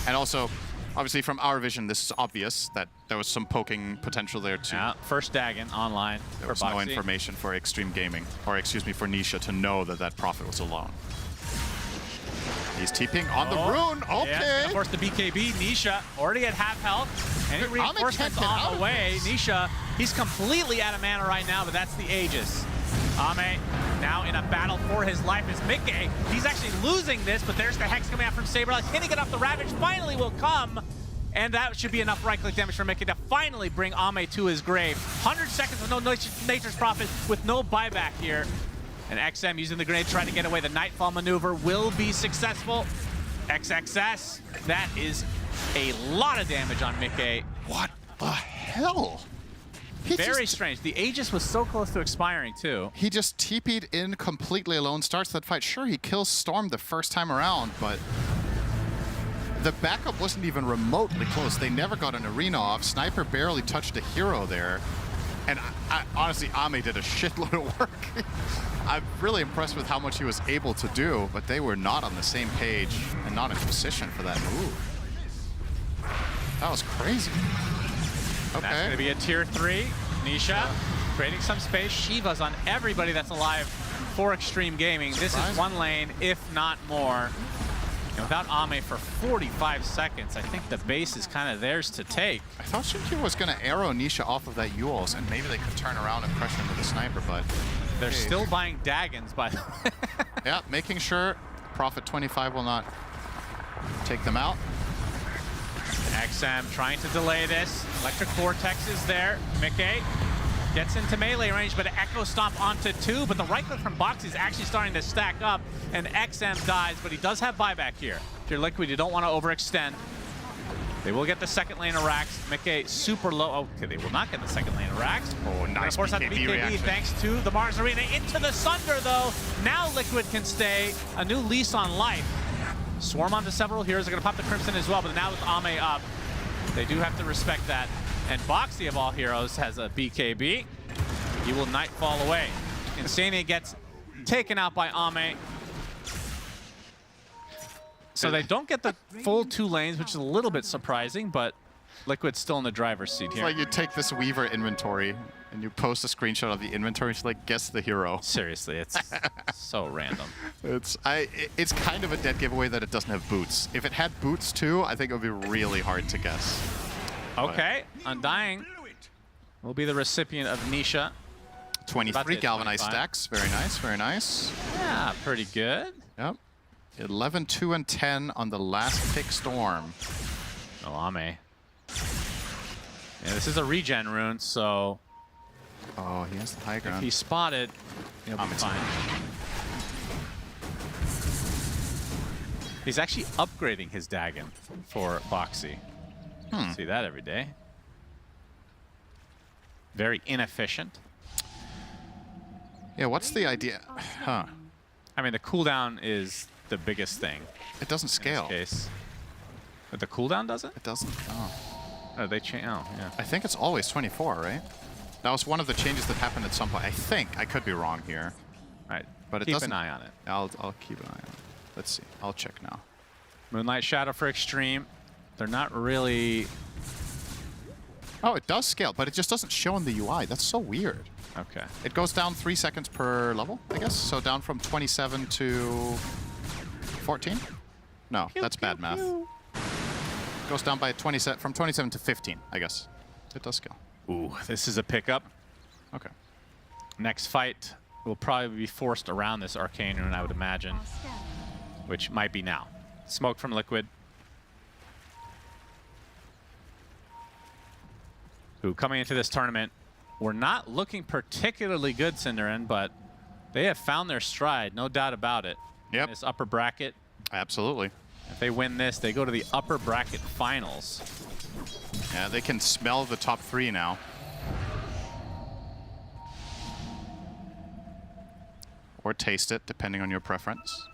Speaker 7: And also, obviously from our vision, this is obvious that there was some poking potential there too.
Speaker 6: Yeah, first Dagon online.
Speaker 7: There was no information for Xtreme Gaming, or excuse me, for Nisha to know that that Prophet was alone. He's TPing on the rune. Okay.
Speaker 6: Yeah, of course, the BKB. Nisha already at half health. Any reinforcements on the way. Nisha, he's completely out of mana right now, but that's the Aegis. Ame now in a battle for his life is Mickey. He's actually losing this, but there's the Hex coming out from Saber. Can he get off the Ravage? Finally will come. And that should be enough right-click damage for Mickey to finally bring Ame to his grave. 100 seconds with no Nature's Prophet, with no buyback here. And XM using the grenade trying to get away. The Nightfall maneuver will be successful. XXS, that is a lot of damage on Mickey.
Speaker 7: What the hell?
Speaker 6: Very strange. The Aegis was so close to expiring too.
Speaker 7: He just TP'd in completely alone, starts that fight. Sure, he kills Storm the first time around, but the backup wasn't even remotely close. They never got an arena off. Sniper barely touched a hero there. And honestly, Ame did a shitload of work. I'm really impressed with how much he was able to do, but they were not on the same page and not in position for that move. That was crazy. Okay.
Speaker 6: That's going to be a tier 3. Nisha creating some space. Shiva's on everybody that's alive for Xtreme Gaming. This is one lane, if not more. And without Ame for 45 seconds, I think the base is kind of theirs to take.
Speaker 7: I thought Shinkyu was going to arrow Nisha off of that Yules, and maybe they could turn around and pressure him with a sniper, but
Speaker 6: they're still buying Dagons, by the way.
Speaker 7: Yeah, making sure Prophet 25 will not take them out.
Speaker 6: XM trying to delay this. Electric Vortex is there. Mickey gets into melee range, but Echo Stomp onto 2, but the right click from Boxy is actually starting to stack up, and XM dies, but he does have buyback here. If you're Liquid, you don't want to overextend. They will get the second lane of Rax. Mickey super low. Okay, they will not get the second lane of Rax.
Speaker 7: Oh, nice.
Speaker 6: Of course, that BKB reaction. Thanks to the Mars Arena into the Sunder, though. Now Liquid can stay. A new lease on life. Swarm onto several heroes. They're going to pop the Crimson as well, but now with Ame up, they do have to respect that. And Boxy, of all heroes, has a BKB. He will Nightfall away. Insania gets taken out by Ame. So they don't get the full 2 lanes, which is a little bit surprising, but Liquid's still in the driver's seat here.
Speaker 7: It's like you take this Weaver inventory and you post a screenshot of the inventory, it's like, guess the hero.
Speaker 6: Seriously, it's so random.
Speaker 7: It's kind of a dead giveaway that it doesn't have boots. If it had boots too, I think it would be really hard to guess.
Speaker 6: Okay, Undying will be the recipient of Nisha.
Speaker 7: 23 galvanized stacks, very nice, very nice.
Speaker 6: Yeah, pretty good.
Speaker 7: Yep. 11, 2, and 10 on the last pick Storm.
Speaker 6: Oh, Ame. Yeah, this is a regen rune, so...
Speaker 7: Oh, he has the high ground.
Speaker 6: If he's spotted, he'll be fine. He's actually upgrading his Dagon for Boxy. See that every day. Very inefficient.
Speaker 7: Yeah, what's the idea? Huh.
Speaker 6: I mean, the cooldown is the biggest thing.
Speaker 7: It doesn't scale.
Speaker 6: In this case. But the cooldown doesn't?
Speaker 7: It doesn't. Oh.
Speaker 6: Oh, they change. Oh, yeah.
Speaker 7: I think it's always 24, right? That was one of the changes that happened at some point. I think. I could be wrong here.
Speaker 6: All right.
Speaker 7: But it
Speaker 6: keep
Speaker 7: doesn't.
Speaker 6: an eye on it.
Speaker 7: I'll keep an eye on it. Let's see. I'll check now.
Speaker 6: Moonlight Shadow for Xtreme. They're not really...
Speaker 7: Oh, it does scale, but it just doesn't show in the UI. That's so weird.
Speaker 6: Okay.
Speaker 7: It goes down 3 seconds per level, I guess. So down from 27 to 14? No, that's bad math. Goes down by from 27 to 15, I guess. It does scale.
Speaker 6: Ooh, this is a pickup.
Speaker 7: Okay.
Speaker 6: Next fight will probably be forced around this Arcane Rune, I would imagine. Which might be now. Smoke from Liquid. Who, coming into this tournament, were not looking particularly good, Cinderin, but they have found their stride, no doubt about it.
Speaker 7: Yep.
Speaker 6: In this upper bracket.
Speaker 7: Absolutely.
Speaker 6: If they win this, they go to the upper bracket finals.
Speaker 7: Yeah, they can smell the top 3 now. Or taste it, depending on your preference.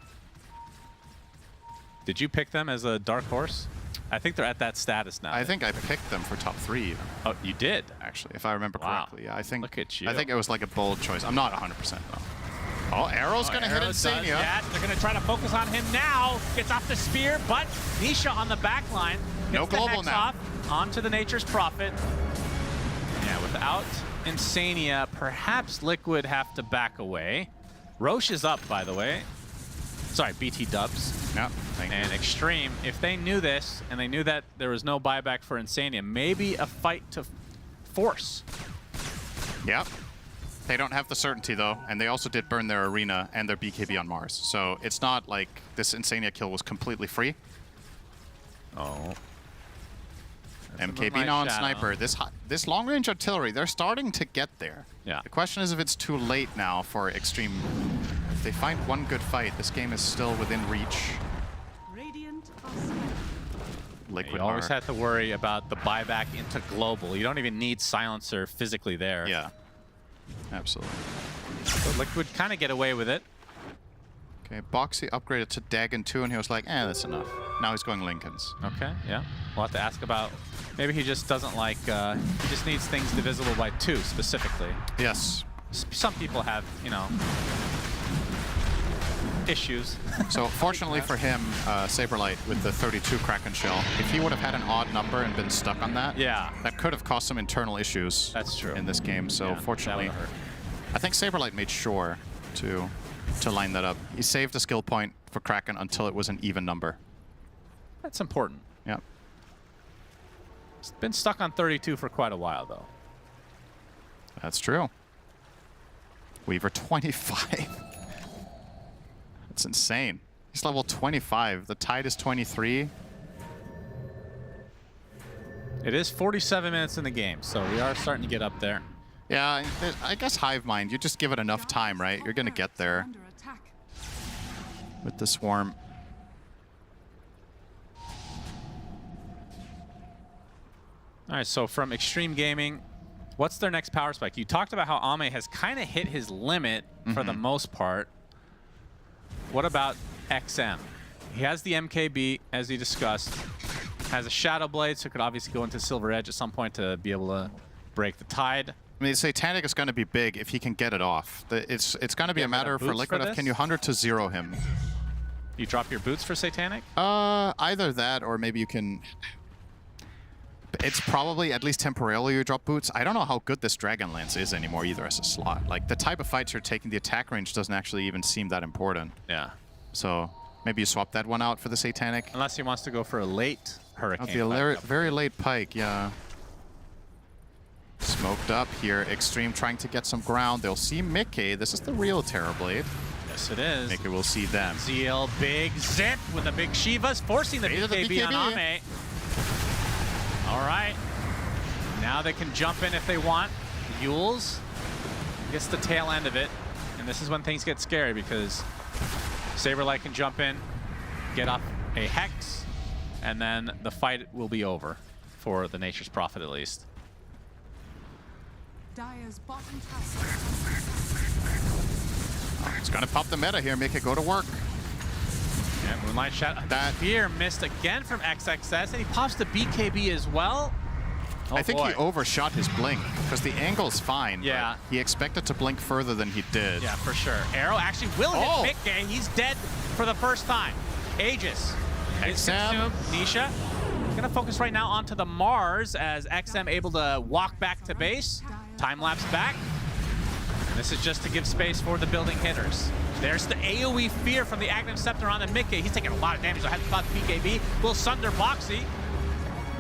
Speaker 6: Did you pick them as a dark horse? I think they're at that status now.
Speaker 7: I think I picked them for top 3 even.
Speaker 6: Oh, you did?
Speaker 7: Actually, if I remember correctly. Yeah, I think.
Speaker 6: Look at you.
Speaker 7: I think it was like a bold choice. I'm not 100% though. Oh, Arrow's gonna hit Insania.
Speaker 6: Yeah, they're gonna try to focus on him now. Gets off the spear, but Nisha on the back line.
Speaker 7: No global
Speaker 6: Hex
Speaker 7: now.
Speaker 6: Off, onto the Nature's Prophet. Yeah, without Insania, perhaps Liquid have to back away. Roche is up, by the way. Sorry, BT dubs.
Speaker 7: Yeah, thank
Speaker 6: and
Speaker 7: you.
Speaker 6: Xtreme, if they knew this, and they knew that there was no buyback for Insania, maybe a fight to force.
Speaker 7: Yep. They don't have the certainty, though, and they also did burn their arena and their BKB on Mars. So it's not like this Insania kill was completely free.
Speaker 6: Oh.
Speaker 7: MKB now on Sniper. This long-range artillery, they're starting to get there.
Speaker 6: Yeah.
Speaker 7: The question is if it's too late now for Xtreme. If they find one good fight, this game is still within reach. Liquid
Speaker 6: You always have to worry about the buyback into global. You don't even need silencer physically there.
Speaker 7: Yeah. Absolutely.
Speaker 6: So Liquid kind of get away with it.
Speaker 7: Okay, Boxy upgraded to Dagon 2, and he was like, that's enough. Now he's going Lincolns.
Speaker 6: Okay, yeah. We'll have to ask about, maybe he just doesn't like, he just needs things divisible by 2 specifically.
Speaker 7: Yes.
Speaker 6: Some people have, you know, issues.
Speaker 7: So fortunately for him, Saberlight with the 32 Kraken shell, if he would have had an odd number and been stuck on that, that could have caused some internal issues.
Speaker 6: That's true.
Speaker 7: In this game. So fortunately, I think Saberlight made sure to line that up. He saved a skill point for Kraken until it was an even number.
Speaker 6: That's important.
Speaker 7: Yeah.
Speaker 6: It's been stuck on 32 for quite a while, though.
Speaker 7: That's true. Weaver 25. That's insane. He's level 25. The Tide is 23.
Speaker 6: It is 47 minutes in the game, so we are starting to get up there.
Speaker 7: Yeah, I guess Hive Mind, you just give it enough time, right? You're going to get there. With the Swarm.
Speaker 6: All right, so from Xtreme Gaming, what's their next power spike? You talked about how Ame has kind of hit his limit for the most part. What about XM? He has the MKB, as he discussed. Has a Shadow Blade, so could obviously go into Silver Edge at some point to be able to break the tide.
Speaker 7: I mean, Satanic is going to be big if he can get it off. It's going to be a matter for Liquid of can you 100 to 0 him?
Speaker 6: You drop your boots for Satanic?
Speaker 7: Either that or maybe you can... It's probably, at least temporarily, you drop boots. I don't know how good this Dragon Lance is anymore either as a slot. Like, the type of fights you're taking, the attack range doesn't actually even seem that important.
Speaker 6: Yeah.
Speaker 7: So maybe you swap that one out for the Satanic.
Speaker 6: Unless he wants to go for a late Hurricane.
Speaker 7: Very late Pike, yeah. Smoked up here. Xtreme trying to get some ground. They'll see Mickey. This is the real Terrorblade.
Speaker 6: Yes, it is.
Speaker 7: Mickey will see them.
Speaker 6: ZL big zip with the big Shivas, forcing the BKB on Ame. All right. Now they can jump in if they want. Yules gets the tail end of it. And this is when things get scary because Saberlight can jump in, get off a Hex, and then the fight will be over for the Nature's Prophet at least.
Speaker 12: Dire's bottom tower.
Speaker 7: It's going to pop the meta here, make it go to work.
Speaker 6: Yeah, Moonlight shot. That Fear missed again from XXS, and he pops the BKB as well. Oh,
Speaker 7: I think he overshot his blink because the angle's fine.
Speaker 6: Yeah.
Speaker 7: But he expected to blink further than he did.
Speaker 6: Yeah, for sure. Arrow actually will hit Mickey. He's dead for the first time. Aegis is consumed. Nisha gonna focus right now onto the Mars as XM able to walk back to base. Time lapse back. And this is just to give space for the building hitters. There's the AoE Fear from the Aghanim Scepter on the Mickey. He's taking a lot of damage. I had to thought PKB will sunder Boxy.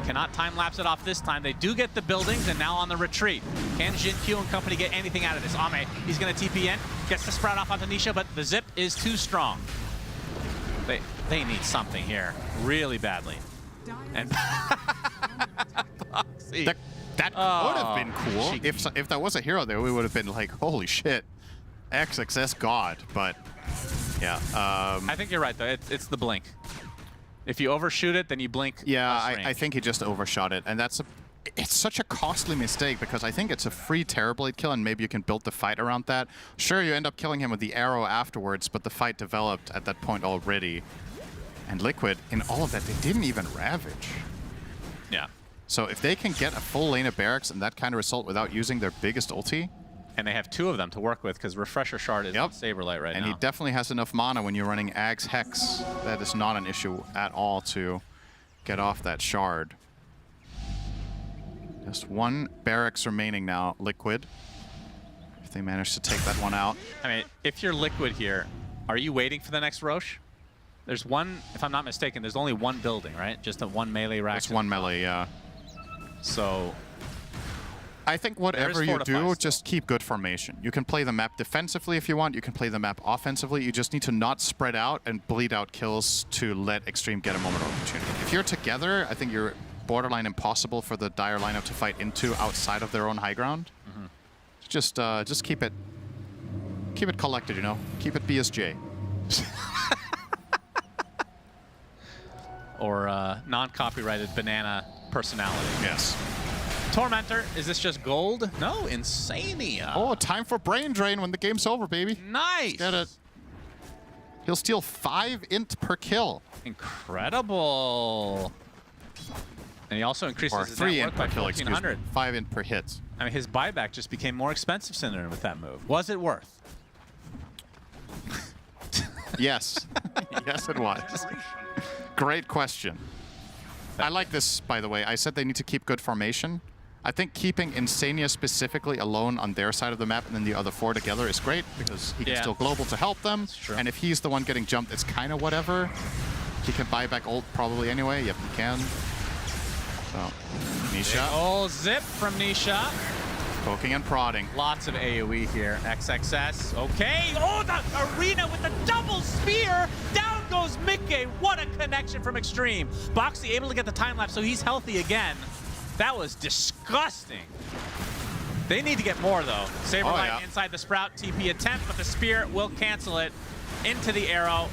Speaker 6: Cannot time lapse it off this time. They do get the buildings and now on the retreat. Can Jin Q and company get anything out of this? Ame, he's gonna TP in, gets the sprout off onto Nisha, but the zip is too strong. They need something here really badly. And Boxy.
Speaker 7: That would have been cool. If that was a hero there, we would have been like, holy shit. XXS God, but yeah.
Speaker 6: I think you're right though. It's the blink. If you overshoot it, then you blink.
Speaker 7: Yeah, I think he just overshot it, and it's such a costly mistake because I think it's a free Terrorblade kill, and maybe you can build the fight around that. Sure, you end up killing him with the arrow afterwards, but the fight developed at that point already. And Liquid, in all of that, they didn't even Ravage.
Speaker 6: Yeah.
Speaker 7: So if they can get a full lane of barracks and that kind of result without using their biggest ulti,
Speaker 6: and they have 2 of them to work with because Refresher Shard is Saberlight right now.
Speaker 7: And he definitely has enough mana when you're running Ag's Hex. That is not an issue at all to get off that shard. Just 1 barracks remaining now, Liquid. If they manage to take that one out.
Speaker 6: I mean, if you're Liquid here, are you waiting for the next Roche? There's one, if I'm not mistaken, there's only 1 building, right? Just a 1 melee rack.
Speaker 7: It's 1 melee, yeah.
Speaker 6: So
Speaker 7: I think whatever you do, just keep good formation. You can play the map defensively if you want. You can play the map offensively. You just need to not spread out and bleed out kills to let Xtreme get a moment of opportunity. If you're together, I think you're borderline impossible for the Dire lineup to fight into outside of their own high ground. Just keep it collected, you know. Keep it BSJ.
Speaker 6: Or non-copyrighted banana personality.
Speaker 7: Yes.
Speaker 6: Tormentor, is this just gold? No, Insania.
Speaker 7: Oh, time for brain drain when the game's over, baby.
Speaker 6: Nice.
Speaker 7: Get it. He'll steal 5 int per kill.
Speaker 6: Incredible. And he also increases his
Speaker 7: 3
Speaker 6: net
Speaker 7: int
Speaker 6: worth
Speaker 7: per
Speaker 6: by
Speaker 7: kill, excuse me.
Speaker 6: 1,400.
Speaker 7: 5 int per hit.
Speaker 6: I mean, his buyback just became more expensive Cinder with that move. Was it worth?
Speaker 7: Yes. Yes, it was. Great question. I like this, by the way. I said they need to keep good formation. I think keeping Insania specifically alone on their side of the map and then the other 4 together is great because he can still global to help them. And if he's the one getting jumped, it's kind of whatever. He can buy back ult probably anyway. Yep, he can. So, Nisha.
Speaker 6: Oh, zip from Nisha.
Speaker 7: Poking and prodding.
Speaker 6: Lots of AoE here. XXS. Okay. Oh, the Arena with the double spear. Down goes Mickey. What a connection from Xtreme. Boxy able to get the time lapse, so he's healthy again. That was disgusting. They need to get more, though. Saberlight inside the Sprout. TP attempt, but the spear will cancel it into the arrow.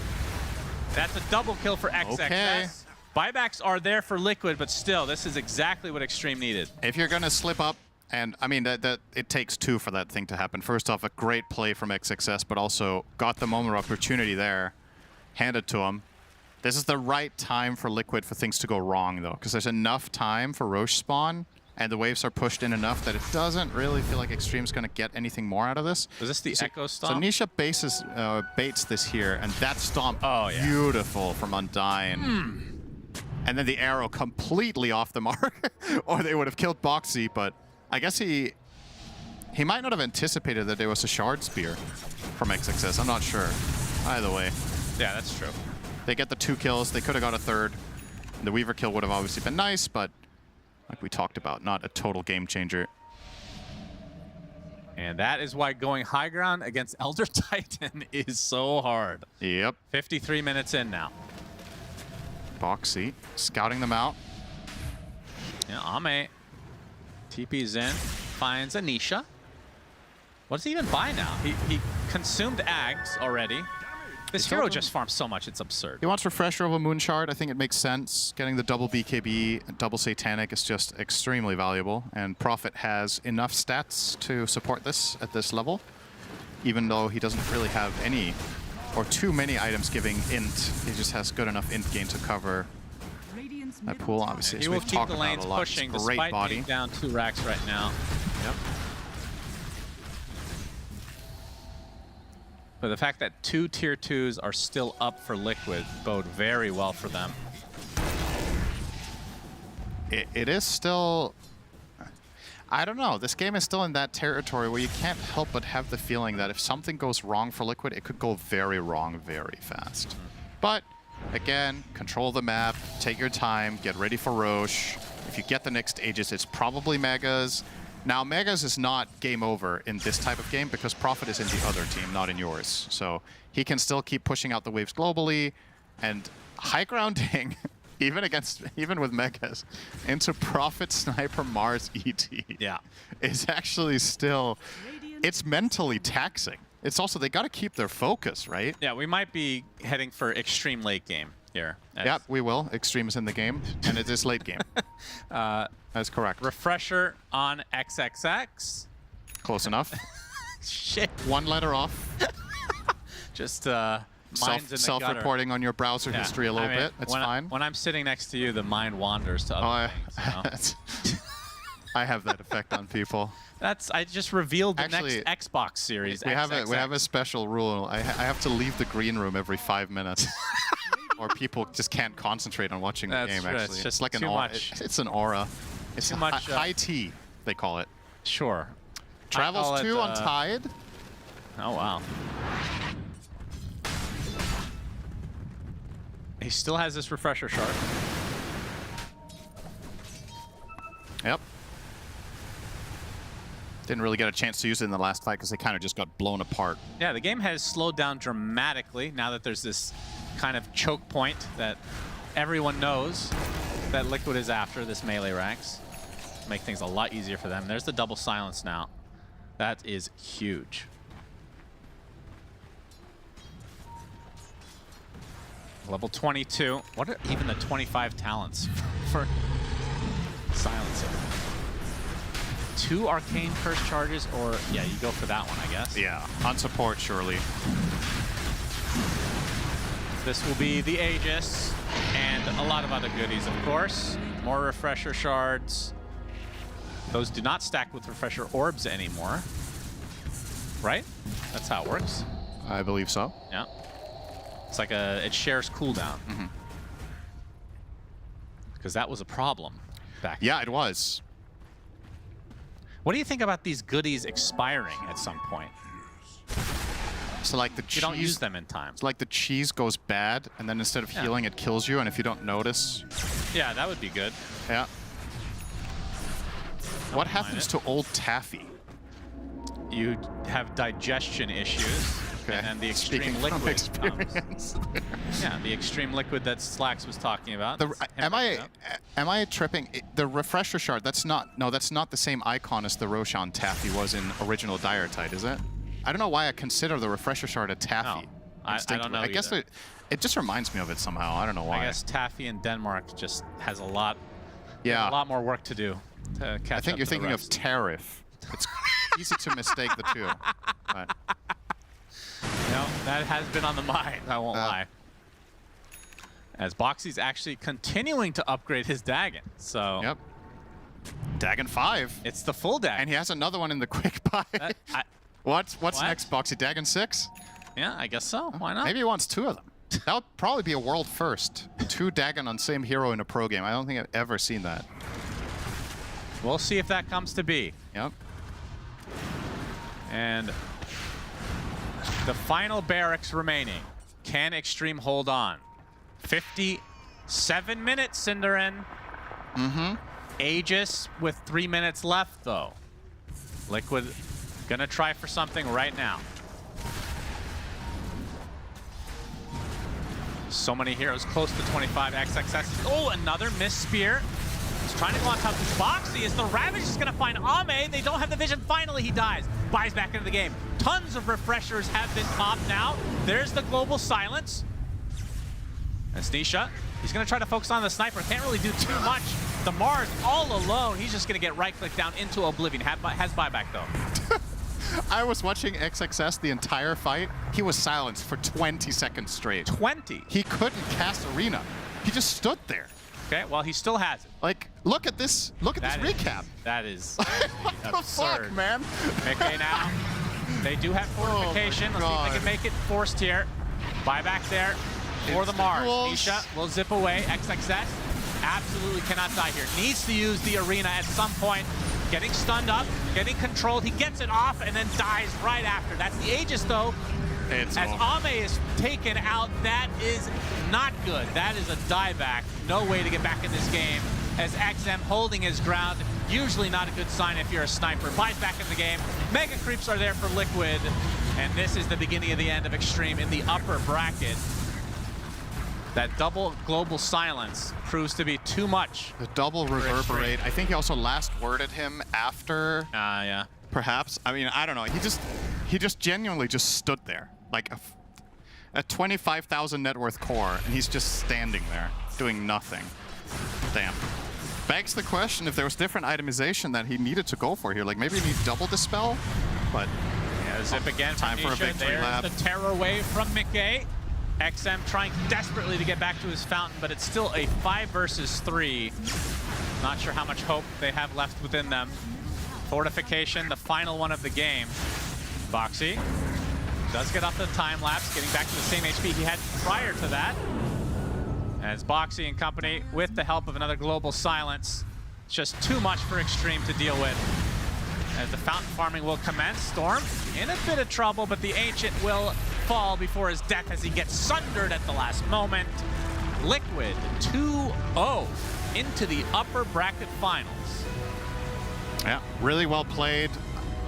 Speaker 6: That's a double kill for XXS.
Speaker 7: Okay.
Speaker 6: Buybacks are there for Liquid, but still, this is exactly what Xtreme needed.
Speaker 7: If you're going to slip up, and I mean, that it takes 2 for that thing to happen. First off, a great play from XXS, but also got the moment of opportunity there. Handed to him. This is the right time for Liquid for things to go wrong, though, because there's enough time for Roche spawn, and the waves are pushed in enough that it doesn't really feel like Xtreme's going to get anything more out of this.
Speaker 6: Was this the Echo Stomp?
Speaker 7: So Nisha baits this here, and that stomp, beautiful from Undyne. And then the arrow completely off the mark, or they would have killed Boxy, but I guess he might not have anticipated that there was a shard spear from XXS. I'm not sure. Either way.
Speaker 6: Yeah, that's true.
Speaker 7: They get the 2 kills. They could have got a 3rd. The Weaver kill would have obviously been nice, but like we talked about, not a total game changer.
Speaker 6: And that is why going high ground against Elder Titan is so hard.
Speaker 7: Yep.
Speaker 6: 53 minutes in now.
Speaker 7: Boxy scouting them out.
Speaker 6: Yeah, Ame TP's in, finds Anisha. What does he even buy now? He consumed Ags already. This hero just farms so much, it's absurd.
Speaker 7: He wants Refresher over Moonshard. I think it makes sense. Getting the double BKB and double Satanic is just extremely valuable. And Prophet has enough stats to support this at this level, even though he doesn't really have any or too many items giving int. He just has good enough int gain to cover that pool, obviously.
Speaker 6: He
Speaker 7: So
Speaker 6: will
Speaker 7: we've
Speaker 6: keep
Speaker 7: talked
Speaker 6: the
Speaker 7: about
Speaker 6: lanes
Speaker 7: a lot.
Speaker 6: pushing
Speaker 7: It's great
Speaker 6: despite
Speaker 7: body.
Speaker 6: being down 2 racks right now.
Speaker 7: Yep.
Speaker 6: But the fact that 2 tier 2s are still up for Liquid bode very well for them.
Speaker 7: It is still... I don't know. This game is still in that territory where you can't help but have the feeling that if something goes wrong for Liquid, it could go very wrong very fast. But, again, control the map, take your time, get ready for Roche. If you get the next Aegis, it's probably Megas. Now, Megas is not game over in this type of game because Prophet is in the other team, not in yours. So he can still keep pushing out the waves globally, and high grounding, even with Megas, into Prophet Sniper Mars ET.
Speaker 6: Yeah,
Speaker 7: is actually still, it's mentally taxing. It's also, they got to keep their focus, right?
Speaker 6: Yeah, we might be heading for extreme late game. here.
Speaker 7: Yeah, we will. Xtreme is in the game, and it is late game. That's correct.
Speaker 6: Refresher on XXX.
Speaker 7: Close enough.
Speaker 6: Shit.
Speaker 7: One letter off.
Speaker 6: Just
Speaker 7: self-reporting on your browser history a little bit. It's fine.
Speaker 6: When I'm sitting next to you, the mind wanders to other things,
Speaker 7: I have that effect on people.
Speaker 6: I just revealed the next Xbox series.
Speaker 7: We have a special rule. I have to leave the green room every 5 minutes, or people just can't concentrate on watching the game. Actually,
Speaker 6: it's just
Speaker 7: like an aura. It's an aura. It's
Speaker 6: too much.
Speaker 7: High tea, they call it.
Speaker 6: Sure.
Speaker 7: Travels 2 on Tide.
Speaker 6: Oh wow. He still has this refresher shard.
Speaker 7: Yep. Didn't really get a chance to use it in the last fight because they kind of just got blown apart.
Speaker 6: Yeah, the game has slowed down dramatically now that there's this kind of choke point that everyone knows that Liquid is after, this melee ranks. Make things a lot easier for them. There's the double silence now. That is huge. Level 22. What are even the 25 talents for silencing? 2 arcane curse charges, or yeah, you go for that one, I guess.
Speaker 7: Yeah, on support surely.
Speaker 6: This will be the Aegis and a lot of other goodies, of course. More refresher shards. Those do not stack with refresher orbs anymore, right? That's how it works.
Speaker 7: I believe so.
Speaker 6: Yeah. It's like it shares cooldown. Because that was a problem back then.
Speaker 7: Yeah, it was.
Speaker 6: What do you think about these goodies expiring at some point?
Speaker 7: So like the cheese,
Speaker 6: you don't use them in time.
Speaker 7: It's like the cheese goes bad, and then instead of healing, it kills you, and if you don't notice...
Speaker 6: Yeah, that would be good.
Speaker 7: Yeah. What happens to old taffy?
Speaker 6: You have digestion issues. Okay. And then the extreme liquid comes. Yeah, the extreme liquid that Slacks was talking about.
Speaker 7: Am I tripping? The refresher shard, that's not the same icon as the Roshan taffy was in original Diretide, is it? I don't know why I consider the refresher shard a taffy.
Speaker 6: No, I don't know.
Speaker 7: I guess it just reminds me of it somehow. I don't know why.
Speaker 6: I guess taffy in Denmark just has a lot more work to do to catch up.
Speaker 7: I think you're thinking of tariff. It's easy to mistake the two. But.
Speaker 6: No, that has been on the mind, I won't lie. As Boxy's actually continuing to upgrade his Dagon, so...
Speaker 7: Yep. Dagon 5.
Speaker 6: It's the full Dagon.
Speaker 7: And he has another one in the quick buy. What's next, Boxy? Dagon 6?
Speaker 6: Yeah, I guess so. Why not?
Speaker 7: Maybe he wants 2 of them. That would probably be a world first. 2 Dagon on same hero in a pro game. I don't think I've ever seen that.
Speaker 6: We'll see if that comes to be.
Speaker 7: Yep.
Speaker 6: And... the final barracks remaining. Can Xtreme hold on? 57 minutes, Cinderin. Aegis with 3 minutes left, though. Liquid gonna try for something right now. So many heroes close to 25 XXX. Oh, another missed spear. He's trying to go on top of Boxy as the Ravage is going to find Ame. They don't have the vision. Finally, he dies. Buys back into the game. Tons of refreshers have been popped now. There's the global silence. That's Nisha. He's going to try to focus on the sniper. Can't really do too much. The Mars all alone. He's just going to get right-clicked down into Oblivion. Has buyback, though.
Speaker 7: I was watching XXS the entire fight. He was silenced for 20 seconds straight.
Speaker 6: 20?
Speaker 7: He couldn't cast Arena. He just stood there.
Speaker 6: Okay, well, he still has it.
Speaker 7: Like, look at this. Look at this recap.
Speaker 6: That is
Speaker 7: what the fuck, man?
Speaker 6: Okay, now they do have fortification. Let's see if they can make it forced here. Buyback there for the Mars. Nisha will zip away. XXS absolutely cannot die here. Needs to use the Arena at some point. Getting stunned up, getting controlled. He gets it off and then dies right after. That's the Aegis, though. As Ame is taken out, that is not good. That is a dieback. No way to get back in this game. As XM holding his ground, usually not a good sign if you're a sniper. Buys back in the game. Mega creeps are there for Liquid. And this is the beginning of the end of Xtreme in the upper bracket. That double global silence proves to be too much.
Speaker 7: The double reverberate. I think he also last worded him after.
Speaker 6: Yeah.
Speaker 7: Perhaps. I mean, I don't know. He just genuinely just stood there. Like, A 25,000 net worth core, and he's just standing there, doing nothing. Damn. Begs the question if there was different itemization that he needed to go for here. Like maybe he needs double dispel, but
Speaker 6: yeah, zip again.
Speaker 7: Time for a victory
Speaker 6: There's
Speaker 7: lap.
Speaker 6: the terror wave from Mickey. XM trying desperately to get back to his fountain, but it's still a 5 versus 3. Not sure how much hope they have left within them. Fortification, the final one of the game. Boxy does get off the time lapse, getting back to the same HP he had prior to that. As Boxy and company, with the help of another global silence, it's just too much for Xtreme to deal with. As the fountain farming will commence, Storm in a bit of trouble, but the Ancient will fall before his death as he gets sundered at the last moment. Liquid 2-0 into the upper bracket finals.
Speaker 7: Yeah, really well played.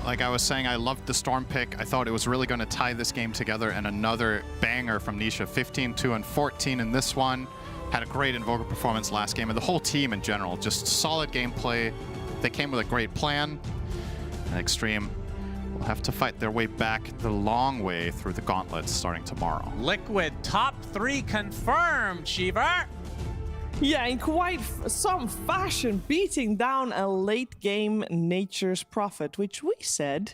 Speaker 7: Like I was saying, I loved the Storm pick. I thought it was really going to tie this game together, and another banger from Nisha. 15, 2, and 14 in this one. Had a great Invoker performance last game, and the whole team in general. Just solid gameplay. They came with a great plan. And Xtreme will have to fight their way back the long way through the gauntlets starting tomorrow.
Speaker 6: Liquid top 3 confirmed, Shiva.
Speaker 17: Yeah, in quite some fashion, beating down a late game Nature's Prophet, which we said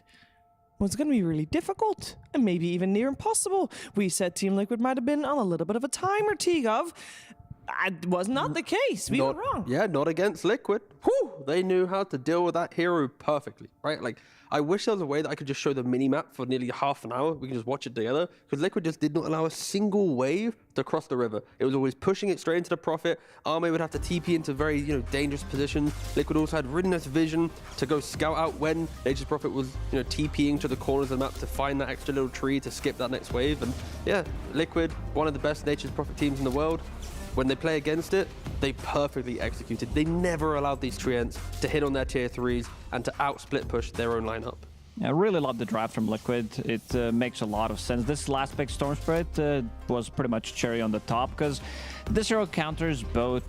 Speaker 17: was going to be really difficult and maybe even near impossible. We said Team Liquid might have been on a little bit of a timer, T-Gov. It was not the case. We were wrong.
Speaker 19: Yeah, not against Liquid. Whew, they knew how to deal with that hero perfectly, right? Like, I wish there was a way that I could just show the mini-map for nearly half an hour. We can just watch it together. Because Liquid just did not allow a single wave to cross the river. It was always pushing it straight into the Prophet. Arme would have to TP into very, dangerous positions. Liquid also had really nice vision to go scout out when Nature's Prophet was, TPing to the corners of the map to find that extra little tree to skip that next wave. And yeah, Liquid, one of the best Nature's Prophet teams in the world. When they play against it, they perfectly executed. They never allowed these Treants to hit on their tier 3s and to out-split push their own lineup.
Speaker 18: I really love the draft from Liquid. It makes a lot of sense. This last pick, Storm Spirit, was pretty much cherry on the top because this hero counters both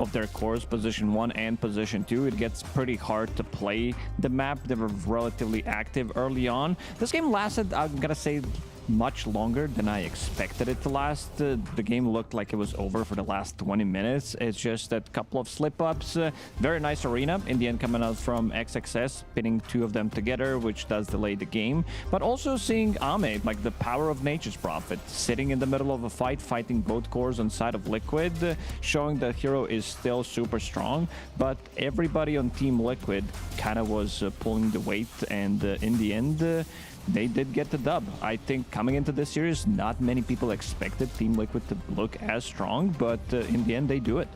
Speaker 18: of their cores, position 1 and position 2. It gets pretty hard to play the map. They were relatively active early on. This game lasted, I'm gonna say, much longer than I expected it to last. The game looked like it was over for the last 20 minutes. It's just that couple of slip-ups. Very nice arena in the end coming out from XXS, pitting 2 of them together, which does delay the game. But also seeing Ame, like the power of Nature's Prophet, sitting in the middle of a fight, fighting both cores on side of Liquid, showing the hero is still super strong. But everybody on Team Liquid kind of was pulling the weight, and in the end, they did get the dub. I think coming into this series, not many people expected Team Liquid to look as strong, but in the end, they do it.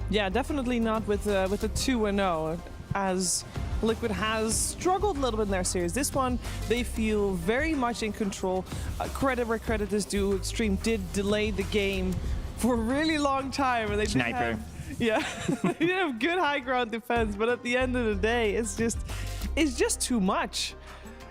Speaker 17: Yeah, definitely not with a 2-0, as Liquid has struggled a little bit in their series. This one, they feel very much in control. Credit where credit is due. Xtreme did delay the game for a really long time. And they
Speaker 18: Sniper.
Speaker 17: Yeah, they did have good high ground defense, but at the end of the day, it's just too much.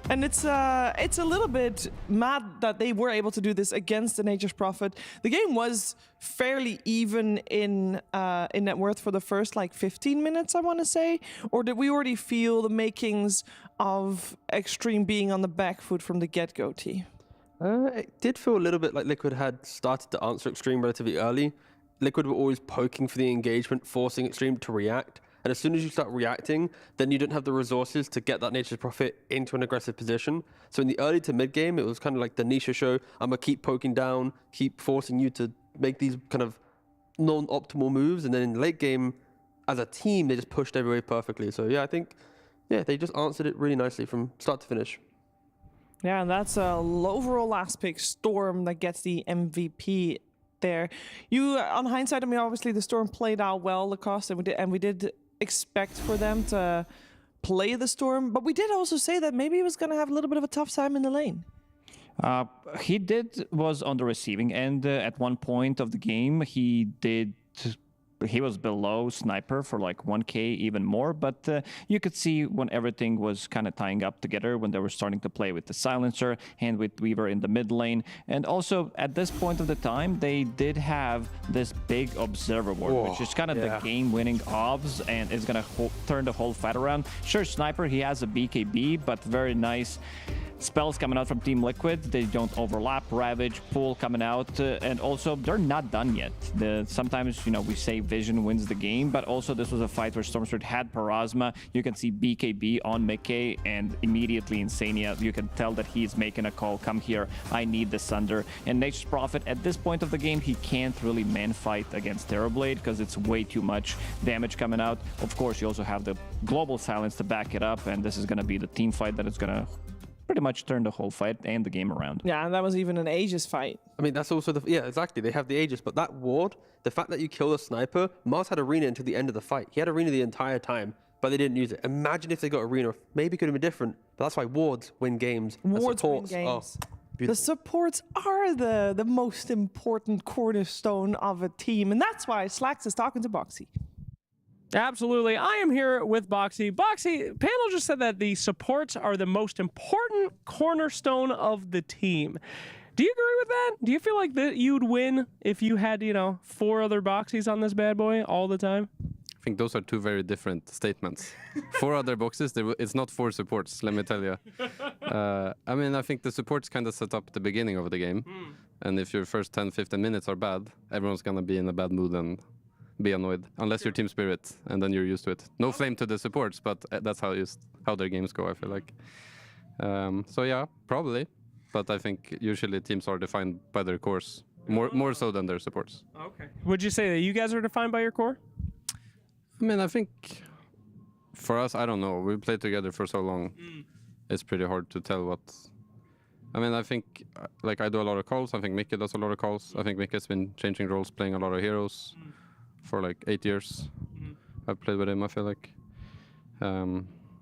Speaker 17: And it's a little bit mad that they were able to do this against the Nature's Prophet. The game was fairly even in net worth for the first 15 minutes, I want to say. Or did we already feel the makings of Xtreme being on the back foot from the get-go, T?
Speaker 19: It did feel a little bit like Liquid had started to answer Xtreme relatively early. Liquid were always poking for the engagement, forcing Xtreme to react. And as soon as you start reacting, then you don't have the resources to get that Nature's Prophet into an aggressive position. So in the early to mid game, it was kind of like the Nisha show. I'm going to keep poking down, keep forcing you to make these kind of non-optimal moves. And then in late game, as a team, they just pushed every way perfectly. So yeah, I think, they just answered it really nicely from start to finish.
Speaker 17: Yeah, and that's a overall last pick, Storm, that gets the MVP there. You, on hindsight, obviously the Storm played out well, Lacoste, and we did expect for them to play the Storm, but we did also say that maybe he was going to have a little bit of a tough time in the lane.
Speaker 18: He was on the receiving end at one point of the game. He was below Sniper for 1K, even more, but you could see when everything was kind of tying up together, when they were starting to play with the Silencer and with Weaver in the mid lane. And also, at this point of the time, they did have this big Observer Ward, which is kind of the game-winning obs, and it's going to turn the whole fight around. Sure, Sniper, he has a BKB, but very nice spells coming out from Team Liquid. They don't overlap. Ravage, Pool coming out, and also they're not done yet. Sometimes, you know, we say Vision wins the game, but also this was a fight where Stormspirit had Parasma. You can see BKB on Mickey, and immediately Insania, you can tell that he's making a call. Come here, I need the Sunder. And Nature's Prophet, at this point of the game, he can't really man fight against Terrorblade because it's way too much damage coming out. Of course, you also have the global silence to back it up, and this is going to be the team fight that is going to pretty much turn the whole fight and the game around.
Speaker 17: Yeah, and that was even an Aegis fight.
Speaker 19: I mean, that's also yeah, exactly. They have the Aegis, but that ward, the fact that you kill the sniper, Mars had Arena until the end of the fight. He had Arena the entire time, but they didn't use it. Imagine if they got Arena, maybe it could have been different, but that's why wards win games.
Speaker 17: Wards win games. The supports are the most important cornerstone of a team, and that's why Slacks is talking to Boxy.
Speaker 13: Absolutely. I am here with Boxy. Boxy, panel just said that the supports are the most important cornerstone of the team. Do you agree with that? Do you feel like that you'd win if you had, you know, 4 other Boxies on this bad boy all the time?
Speaker 4: I think those are 2 very different statements. 4 other boxes, it's not 4 supports, let me tell you. I mean, I think the supports kind of set up at the beginning of the game. And if your first 10-15 minutes are bad, everyone's going to be in a bad mood and be annoyed, unless you're Team Spirit, and then you're used to it. No flame to the supports, but that's how their games go, I feel like. So yeah, probably. But I think usually teams are defined by their cores, more so than their supports.
Speaker 13: Okay. Would you say that you guys are defined by your core?
Speaker 4: I mean, I think for us, I don't know. We played together for so long. It's pretty hard to tell what... I mean, I think, like, I do a lot of calls. I think Mickey does a lot of calls. I think Mickey's been changing roles, playing a lot of heroes for like 8 years. I've played with him, I feel like.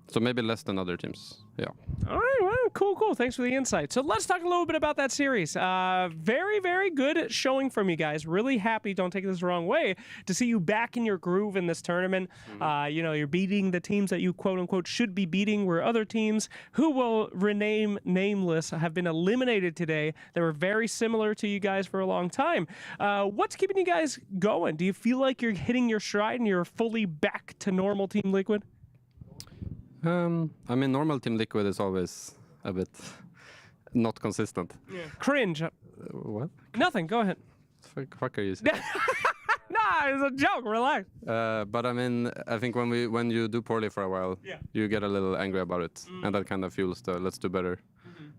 Speaker 4: So maybe less than other teams, yeah.
Speaker 13: All right, well, cool. Thanks for the insight. So let's talk a little bit about that series. Very, very good showing from you guys. Really happy, don't take this the wrong way, to see you back in your groove in this tournament. You know, you're beating the teams that you quote-unquote should be beating, where other teams who will rename nameless have been eliminated today. They were very similar to you guys for a long time. What's keeping you guys going? Do you feel like you're hitting your stride and you're fully back to normal Team Liquid?
Speaker 4: I mean, normal Team Liquid is always a bit not consistent.
Speaker 13: Yeah. Cringe.
Speaker 4: What?
Speaker 13: Nothing. Go ahead.
Speaker 4: Fuck are you saying?
Speaker 13: Nah, it's a joke. Relax.
Speaker 4: But I mean, I think when you do poorly for a while, you get a little angry about it, and that kind of fuels the let's do better.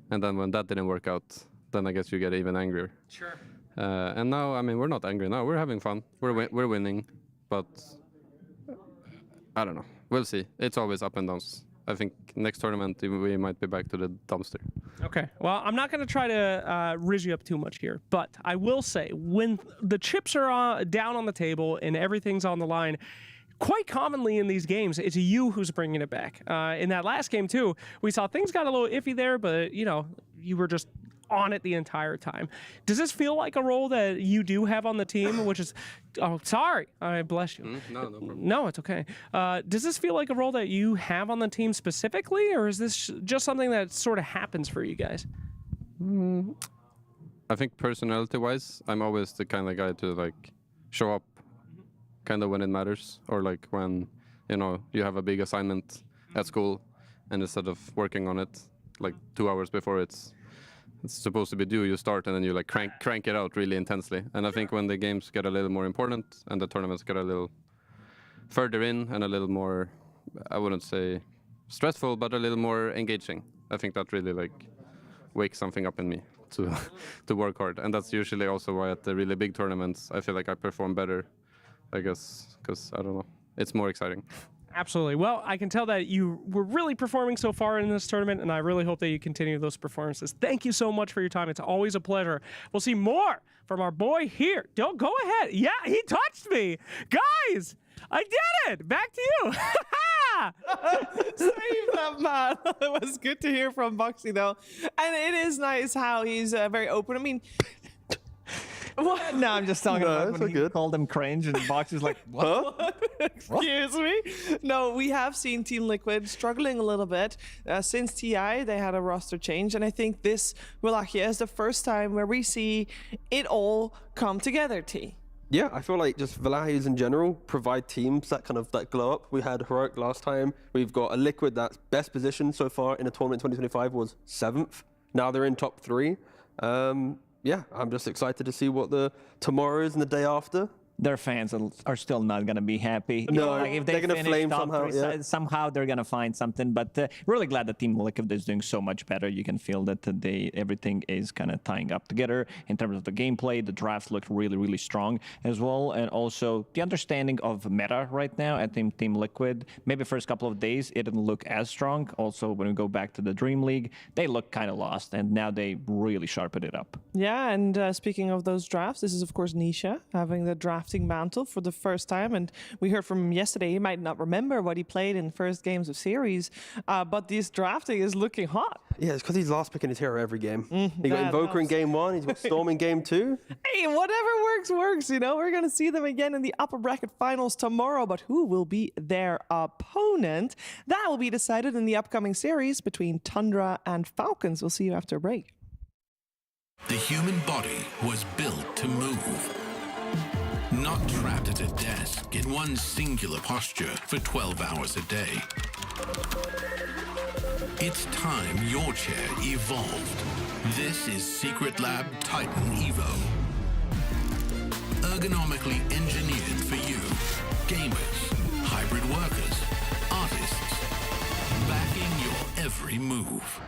Speaker 4: And then when that didn't work out, then I guess you get even angrier.
Speaker 13: Sure.
Speaker 4: And now, I mean, we're not angry now. We're having fun. We're winning, but I don't know. We'll see. It's always up and downs. I think next tournament we might be back to the dumpster.
Speaker 13: Okay. Well, I'm not going to try to riz you up too much here, but I will say when the chips are down on the table and everything's on the line, quite commonly in these games, it's you who's bringing it back. In that last game, too, we saw things got a little iffy there, but, you know, you were just on it the entire time. Does this feel like a role that you do have on the team, which is... Oh, sorry. I bless you.
Speaker 4: No problem.
Speaker 13: No, it's okay. Does this feel like a role that you have on the team specifically, or is this just something that sort of happens for you guys?
Speaker 4: I think personality-wise, I'm always the kind of guy to, like, show up kind of when it matters, or, like, when, you know, you have a big assignment at school, and instead of working on it, like, 2 hours before it's supposed to be due, you start and then you like crank it out really intensely. And I think when the games get a little more important and the tournaments get a little further in and a little more, I wouldn't say stressful, but a little more engaging, I think that really like wakes something up in me to work hard. And that's usually also why at the really big tournaments I feel like I perform better, I guess, because I don't know, it's more exciting.
Speaker 13: Absolutely. Well, I can tell that you were really performing so far in this tournament, and I really hope that you continue those performances. Thank you so much for your time. It's always a pleasure. We'll see more from our boy here. Don't go ahead. Yeah, he touched me. Guys, I did it. Back to you.
Speaker 17: Save that, man. It was good to hear from Boxy, though. And it is nice how he's very open. I mean...
Speaker 18: What? No, I'm just talking about when he called him cringe and Boxy's like, what?
Speaker 17: Excuse me? No, we have seen Team Liquid struggling a little bit. Since TI, they had a roster change, and I think this Wallachia is the first time where we see it all come together, T.
Speaker 19: Yeah, I feel like just Wallachians in general provide teams that kind of that glow up. We had Heroic last time. We've got a Liquid that's best position so far in a tournament 2025 was 7th. Now they're in top 3. Yeah, I'm just excited to see what the tomorrow is and the day after.
Speaker 18: Their fans are still not going to be happy.
Speaker 19: No,
Speaker 18: like if
Speaker 19: they're
Speaker 18: they
Speaker 19: going to flame
Speaker 18: top
Speaker 19: somehow.
Speaker 18: three,
Speaker 19: Yeah.
Speaker 18: somehow they're going to find something. But really glad that Team Liquid is doing so much better. You can feel that everything is kind of tying up together in terms of the gameplay. The drafts look really, really strong as well. And also the understanding of meta right now at Team Liquid. Maybe first couple of days, it didn't look as strong. Also, when we go back to the Dream League, they look kind of lost. And now they really sharpened it up.
Speaker 17: Yeah, and speaking of those drafts, this is, of course, Nisha having the drafting mantle for the first time. And we heard from him yesterday, he might not remember what he played in first games of series, but this drafting is looking hot.
Speaker 19: Yeah, it's because he's last pick in his hero every game. He got Invoker in game 1, he's got Storm in game 2.
Speaker 17: Hey, whatever works, works. You know, we're going to see them again in the upper bracket finals tomorrow, but who will be their opponent? That will be decided in the upcoming series between Tundra and Falcons. We'll see you after a break.
Speaker 11: The human body was built to move. Not trapped at a desk in one singular posture for 12 hours a day. It's time your chair evolved. This is Secret Lab Titan Evo. Ergonomically engineered for you, gamers, hybrid workers, artists, backing your every move.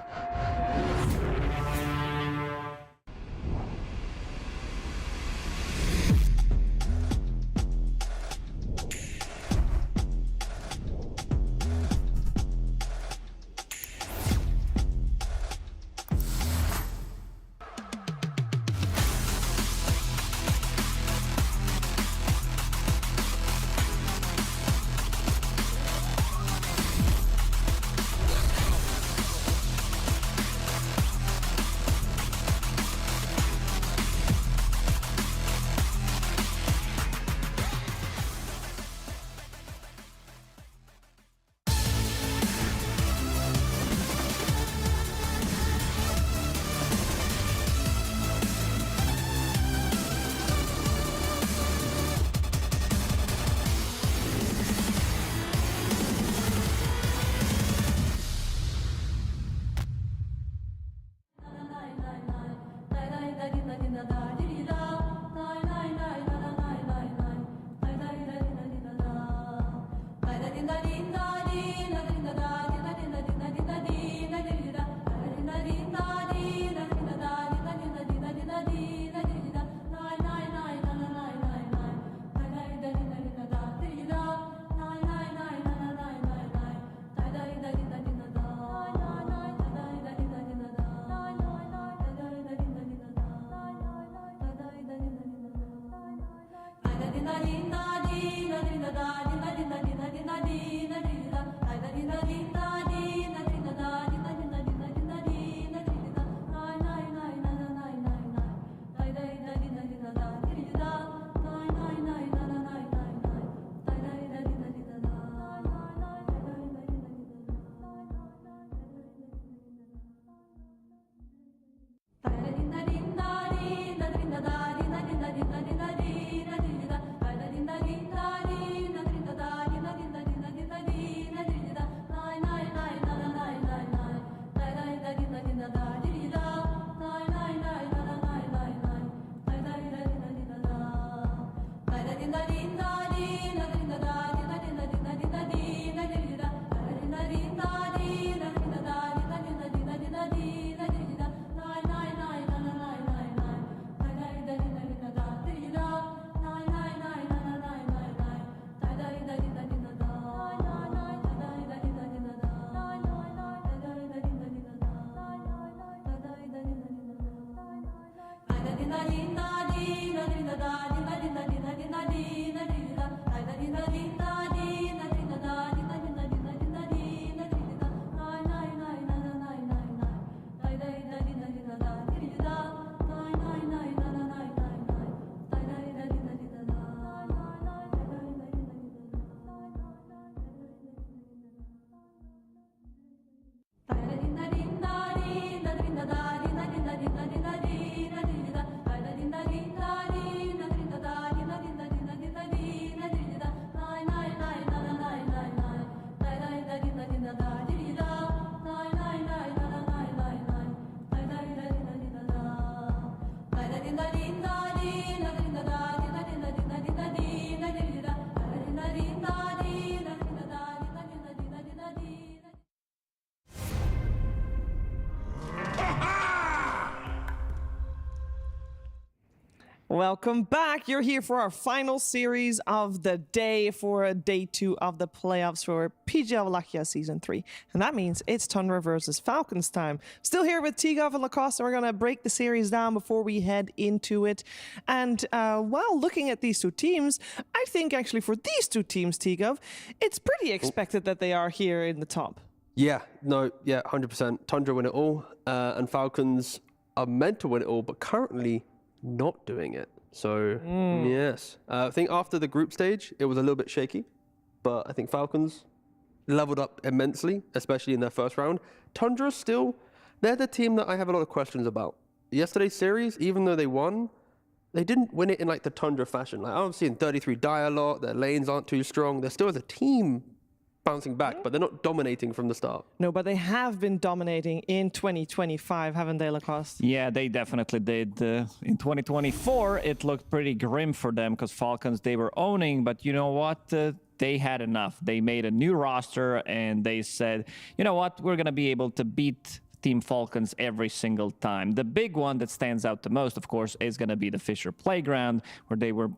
Speaker 17: Welcome back. You're here for our final series of the day for day 2 of the playoffs for PGL Wallachia Season 3. And that means it's Tundra versus Falcons time. Still here with Tigov and Lacoste, and we're going to break the series down before we head into it. And while looking at these two teams, I think actually for these two teams, Tigov, it's pretty expected that they are here in the top.
Speaker 19: Yeah, 100%. Tundra win it all, and Falcons are meant to win it all, but currently not doing it. So yes, I think after the group stage it was a little bit shaky, but I think Falcons leveled up immensely, especially in their first round. Tundra still, they're the team that I have a lot of questions about. Yesterday's series, even though they won, they didn't win it in like the Tundra fashion. Like I'm seeing 33 die a lot, their lanes aren't too strong, they're still as a team bouncing back, but they're not dominating from the start.
Speaker 17: No, but they have been dominating in 2025, haven't they, Lacoste?
Speaker 18: Yeah, they definitely did. In 2024, it looked pretty grim for them because Falcons, they were owning, but you know what? They had enough. They made a new roster and they said, you know what? We're going to be able to beat Team Falcons every single time. The big one that stands out the most, of course, is going to be the Fisher Playground, where they were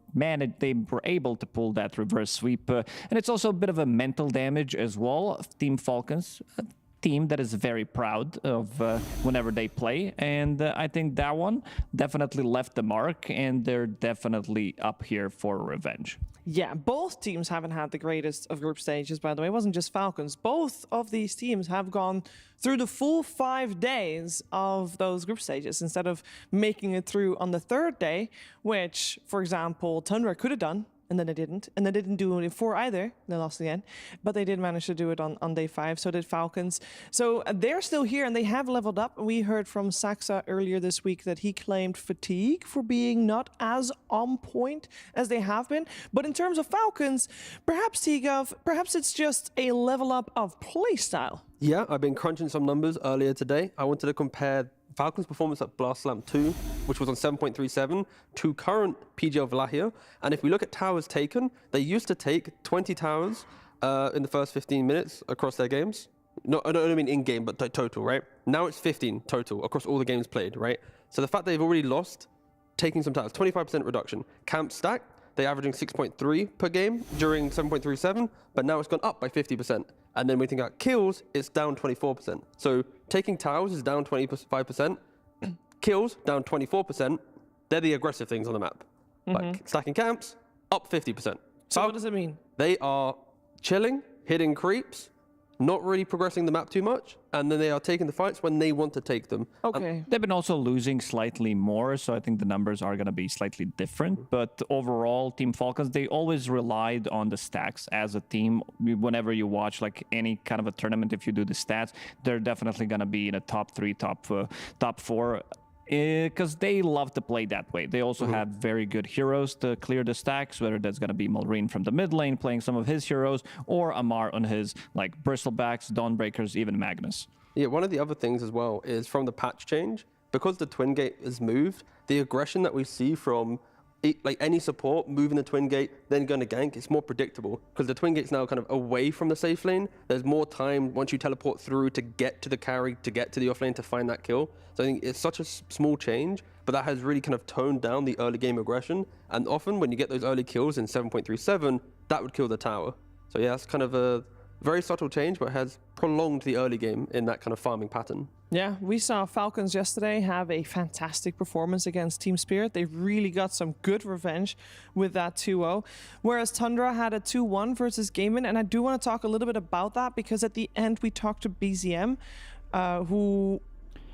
Speaker 18: able to pull that reverse sweep. And it's also a bit of a mental damage as well of Team Falcons, a team that is very proud of whenever they play. And I think that one definitely left the mark, and they're definitely up here for revenge.
Speaker 17: Yeah, both teams haven't had the greatest of group stages, by the way. It wasn't just Falcons. Both of these teams have gone through the full 5 days of those group stages instead of making it through on the 3rd day, which, for example, Tundra could have done, and then they didn't. And they didn't do it in 4 either. They lost again. But they did manage to do it on day 5. So did Falcons. So they're still here, and they have leveled up. We heard from Saxa earlier this week that he claimed fatigue for being not as on point as they have been. But in terms of Falcons, perhaps Tigov, perhaps it's just a level up of playstyle.
Speaker 19: Yeah, I've been crunching some numbers earlier today. I wanted to compare Falcons' performance at Blast Slam 2, which was on 7.37, to current PGL Wallachia. And if we look at towers taken, they used to take 20 towers in the first 15 minutes across their games. No, I don't mean in-game, but total, right? Now it's 15 total across all the games played, right? So the fact they've already lost, taking some towers, 25% reduction. Camp stack, they're averaging 6.3 per game during 7.37, but now it's gone up by 50%. And then when we think about kills, it's down 24%. So taking towers is down 25%, kills down 24%. They're the aggressive things on the map. Like stacking camps, up 50%.
Speaker 17: So what does it mean?
Speaker 19: They are chilling, hitting creeps, not really progressing the map too much, and then they are taking the fights when they want to take them.
Speaker 17: Okay.
Speaker 18: They've been also losing slightly more, so I think the numbers are going to be slightly different. But overall, Team Falcons, they always relied on the stacks as a team. Whenever you watch like any kind of a tournament, if you do the stats, they're definitely going to be in a top 3, top 4. Because they love to play that way. They also have very good heroes to clear the stacks, whether that's going to be Mulreen from the mid lane playing some of his heroes, or Amar on his like Bristlebacks, Dawnbreakers, even Magnus.
Speaker 19: Yeah, one of the other things as well is from the patch change, because the Twin Gate is moved, the aggression that we see from like any support moving the Twin Gate, then going to gank, it's more predictable because the Twin Gate's now kind of away from the safe lane. There's more time once you teleport through to get to the carry, to get to the off lane to find that kill. So I think it's such a small change, but that has really kind of toned down the early game aggression. And often when you get those early kills in 7.37, that would kill the tower. So yeah, it's kind of a very subtle change, but has prolonged the early game in that kind of farming pattern.
Speaker 17: Yeah, we saw Falcons yesterday have a fantastic performance against Team Spirit. They really got some good revenge with that 2-0. Whereas Tundra had a 2-1 versus Gaimin. And I do want to talk a little bit about that because at the end we talked to BZM, who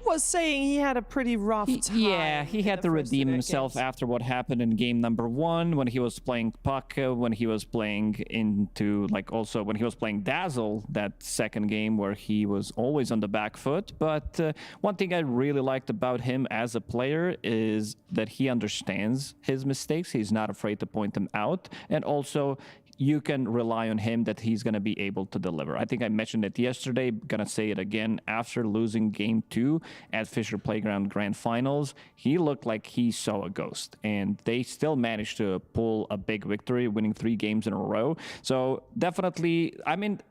Speaker 17: was saying he had a pretty rough time.
Speaker 18: Yeah, he had to redeem himself after what happened in game number 1 when he was playing Puck, when he was playing into, like, also when he was playing Dazzle, that second game where he was always on the back foot. But one thing I really liked about him as a player is that he understands his mistakes. He's not afraid to point them out. And also, you can rely on him that he's going to be able to deliver. I think I mentioned it yesterday, going to say it again. After losing game 2 at Fisher Playground Grand Finals, he looked like he saw a ghost, and they still managed to pull a big victory, winning 3 games in a row. So definitely, I mean,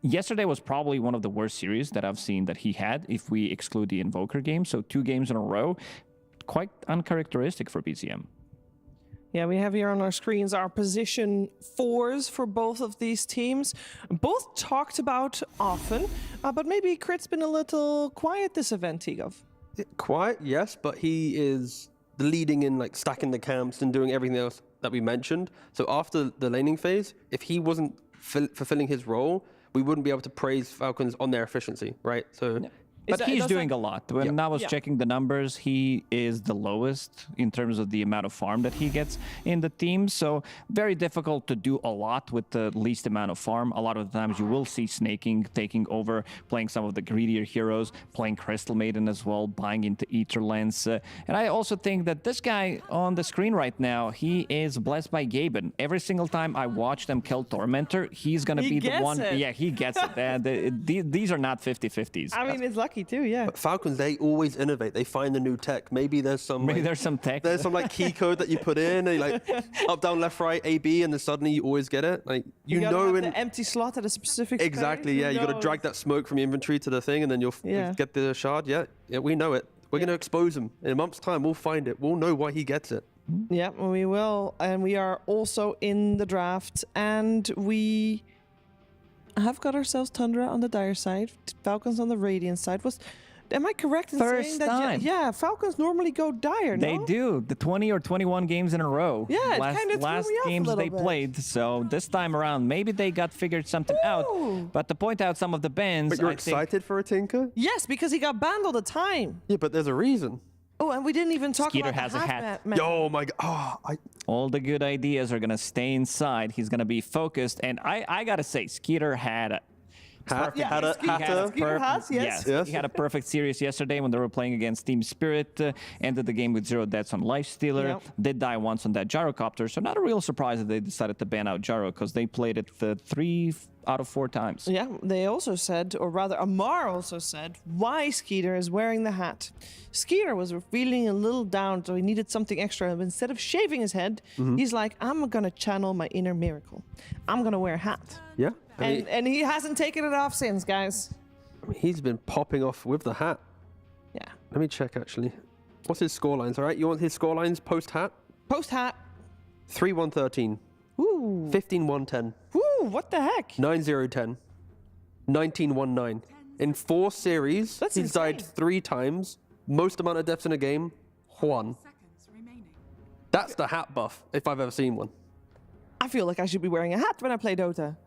Speaker 18: yesterday was probably one of the worst series that I've seen that he had, if we exclude the Invoker game. So 2 games in a row, quite uncharacteristic for BZM.
Speaker 17: Yeah, we have here on our screens our position 4s for both of these teams. Both talked about often, but maybe Crit's been a little quiet this event, Tigov.
Speaker 19: Quiet, yes, but he is the leading in like stacking the camps and doing everything else that we mentioned. So after the laning phase, if he wasn't fulfilling his role, we wouldn't be able to praise Falcons on their efficiency, right? So.
Speaker 18: Yeah. But he's doing a lot. When I was checking the numbers, he is the lowest in terms of the amount of farm that he gets in the team. So very difficult to do a lot with the least amount of farm. A lot of the times you will see snaking, taking over, playing some of the greedier heroes, playing Crystal Maiden as well, buying into Etherlands. And I also think that this guy on the screen right now, he is blessed by Gaimin. Every single time I watch them kill Tormentor, he's going to be the one. Yeah, he gets it. These are not 50-50s.
Speaker 17: I mean, it's lucky too, yeah.
Speaker 19: But Falcons, they always innovate. They find the new tech. Maybe there's some
Speaker 18: tech.
Speaker 19: There's some like key code that you put in, and you like up, down, left, right, A, B, and then suddenly you always get it. Like you know,
Speaker 17: in the empty slot at a specific
Speaker 19: exactly.
Speaker 17: space.
Speaker 19: Yeah, you got to drag that smoke from your inventory to the thing, and then you'll get the shard. Yeah, we know it. We're gonna expose him in a month's time. We'll find it. We'll know why he gets it.
Speaker 17: Yeah, we will, and we are also in the draft, and we have got ourselves Tundra on the Dire side, Falcons on the Radiant side. Am I correct in saying that?
Speaker 18: Time.
Speaker 17: Yeah, Falcons normally go Dire, no?
Speaker 18: They do. The 20 or 21 games in a row.
Speaker 17: Yeah, it kind of
Speaker 18: last games they played. So this time around, maybe they got figured something out. But to point out some of the bans,
Speaker 19: But you're excited for a Tinker?
Speaker 17: Yes, because he got banned all the time.
Speaker 19: Yeah, but there's a reason.
Speaker 17: Oh, and we didn't even talk
Speaker 18: Skeeter
Speaker 17: about
Speaker 18: has
Speaker 17: the
Speaker 18: a hat.
Speaker 19: Oh my god.
Speaker 18: All the good ideas are gonna stay inside. He's gonna be focused, and I gotta say, Skeeter had a He had a perfect series yesterday when they were playing against Team Spirit. Ended the game with 0 deaths on Lifestealer.
Speaker 17: Yep.
Speaker 18: Did die once on that gyrocopter, so not a real surprise that they decided to ban out Gyro, because they played it 3 out of 4 times.
Speaker 17: Yeah, they also said, or rather Amar also said, why Skeeter is wearing the hat. Skeeter was feeling a little down, so he needed something extra. And instead of shaving his head, he's like, I'm going to channel my inner miracle. I'm going to wear a hat.
Speaker 19: Yeah.
Speaker 17: And he hasn't taken it off since, guys.
Speaker 19: I mean, he's been popping off with the hat.
Speaker 17: Yeah.
Speaker 19: Let me check, actually. What's his scorelines, all right? You want his scorelines post-hat?
Speaker 17: Post-hat.
Speaker 19: 3-1-13.
Speaker 17: Ooh.
Speaker 19: 15-1-10.
Speaker 17: Ooh, what the heck?
Speaker 19: 9-0-10. 19-1-9. In 4 series, he's died 3 times. Most amount of deaths in a game, 1. That's the hat buff, if I've ever seen one.
Speaker 17: I feel like I should be wearing a hat when I play Dota.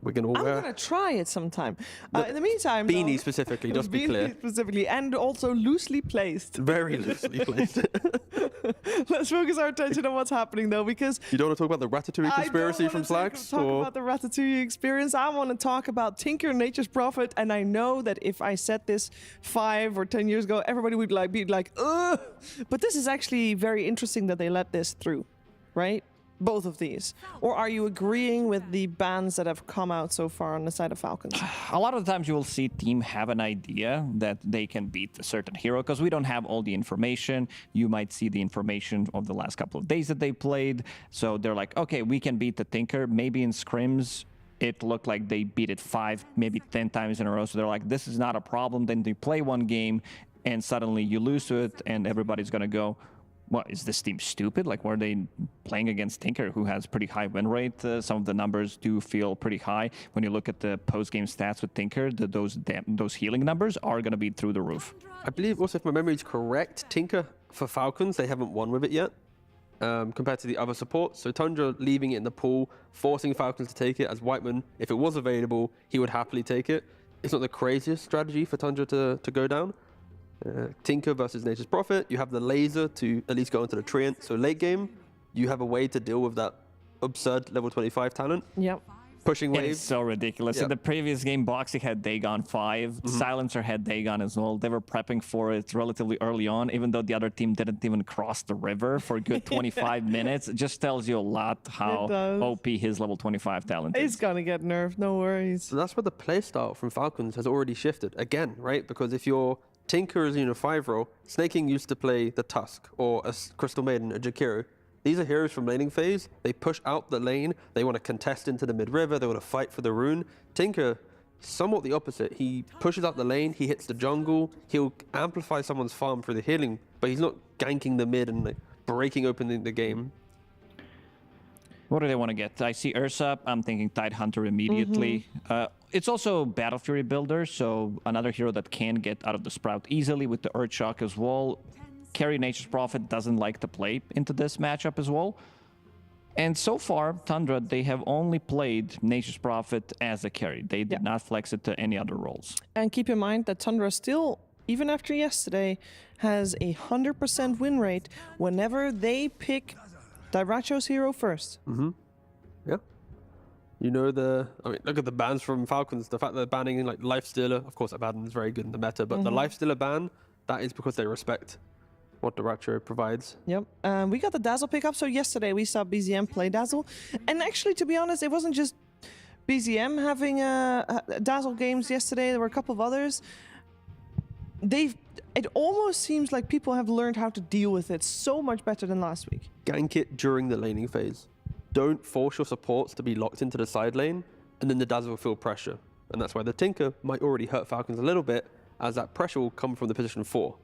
Speaker 19: We're going to wear...
Speaker 17: I'm going to try it sometime. In the meantime...
Speaker 19: Beanie specifically, just be clear.
Speaker 17: Beanie specifically, and also loosely placed.
Speaker 19: Very loosely placed.
Speaker 17: Let's focus our attention on what's happening, though, because...
Speaker 19: You don't want to talk about the Ratatouille conspiracy from Slacks?
Speaker 17: I don't want to talk about the Ratatouille experience. I want to talk about Tinker, Nature's Prophet, and I know that if I said this 5 or 10 years ago, everybody would be like, ugh! But this is actually very interesting that they let this through, right? Both of these? Or are you agreeing with the bans that have come out so far on the side of Falcons?
Speaker 18: A lot of the times you will see team have an idea that they can beat a certain hero, because we don't have all the information. You might see the information of the last couple of days that they played. So they're like, okay, we can beat the Tinker. Maybe in scrims, it looked like they beat it 5, maybe 10 times in a row. So they're like, this is not a problem. Then they play one game and suddenly you lose to it and everybody's going to go, what, is this team stupid? Like, were they playing against Tinker, who has pretty high win rate? Some of the numbers do feel pretty high. When you look at the post-game stats with Tinker, those healing numbers are going to be through the roof.
Speaker 19: I believe also, if my memory is correct, Tinker for Falcons, they haven't won with it yet, compared to the other supports. So Tundra leaving it in the pool, forcing Falcons to take it, as Whiteman, if it was available, he would happily take it. It's not the craziest strategy for Tundra to go down. Tinker versus Nature's Prophet, you have the laser to at least go into the Treant. So late game, you have a way to deal with that absurd level 25 talent.
Speaker 17: Yep.
Speaker 19: pushing
Speaker 18: It
Speaker 19: wave.
Speaker 18: is so ridiculous.
Speaker 19: Yep.
Speaker 18: In the previous game, Boxy had Dagon 5. Silencer had Dagon as well. They were prepping for it relatively early on, even though the other team didn't even cross the river for a good 25 minutes. It just tells you a lot how OP his level 25 talent is.
Speaker 17: He's gonna get nerfed, no worries.
Speaker 19: So that's where the playstyle from Falcons has already shifted again, right? Because if you're Tinker is in a 5 role, Snaking used to play the Tusk or a Crystal Maiden, a Jakiro. These are heroes from laning phase. They push out the lane. They want to contest into the mid-river. They want to fight for the rune. Tinker, somewhat the opposite. He pushes out the lane. He hits the jungle. He'll amplify someone's farm for the healing, but he's not ganking the mid and like, breaking open the game.
Speaker 18: What do they want to get? I see Ursa. I'm thinking Tidehunter immediately. It's also Battle Fury builder, so another hero that can get out of the Sprout easily with the Earthshock as well. Carry Nature's Prophet doesn't like to play into this matchup as well. And so far, Tundra, they have only played Nature's Prophet as a carry. They did not flex it to any other roles.
Speaker 17: And keep in mind that Tundra still, even after yesterday, has a 100% win rate whenever they pick Dairatcho's hero first.
Speaker 19: Yeah. You know look at the bans from Falcons. The fact that they're banning like Lifestealer, of course that ban is very good in the meta, but the Lifestealer ban, that is because they respect what Dairatcho provides.
Speaker 17: Yep. We got the Dazzle pickup. So yesterday we saw BZM play Dazzle. And actually, to be honest, it wasn't just BZM having Dazzle games yesterday. There were a couple of others. It almost seems like people have learned how to deal with it so much better than last week.
Speaker 19: Gank it during the laning phase. Don't force your supports to be locked into the side lane, and then the Dazzle will feel pressure. And that's why the Tinker might already hurt Falcons a little bit, as that pressure will come from the position 4.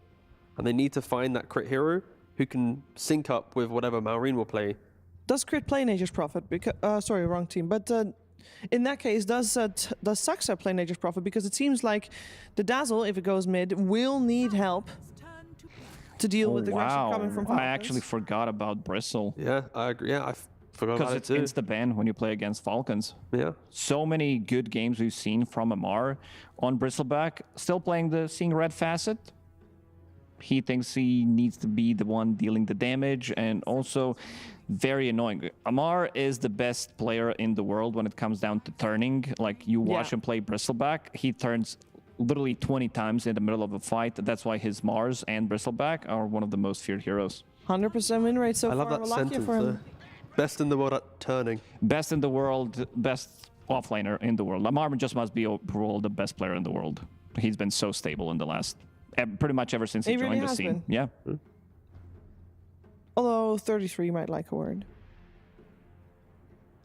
Speaker 19: And they need to find that crit hero who can sync up with whatever Maureen will play.
Speaker 17: Does Crit play Nature's Prophet? Because sorry, wrong team. But in that case, does Saxa play Nature's Prophet? Because it seems like the Dazzle, if it goes mid, will need help to deal with the aggression coming from Falcons.
Speaker 18: I actually forgot about Bristle.
Speaker 19: Yeah, I agree. Yeah, I forgot about it too.
Speaker 18: Because it's insta-ban when you play against Falcons.
Speaker 19: Yeah.
Speaker 18: So many good games we've seen from Amar on Bristleback. Still playing the Seeing Red facet. He thinks he needs to be the one dealing the damage, and also very annoying. Amar is the best player in the world when it comes down to turning. Like, you watch him play Bristleback, he turns literally 20 times in the middle of a fight. That's why his Mars and Bristleback are one of the most feared heroes.
Speaker 17: 100% win rate so
Speaker 19: I
Speaker 17: far.
Speaker 19: love that
Speaker 17: Wallachia
Speaker 19: sentence.
Speaker 17: for him.
Speaker 19: Best in the world at turning.
Speaker 18: Best in the world, best offlaner in the world. Amar just must be overall the best player in the world. He's been so stable in the last, pretty much ever since he joined the scene. Yeah.
Speaker 17: Although 33 might like a word.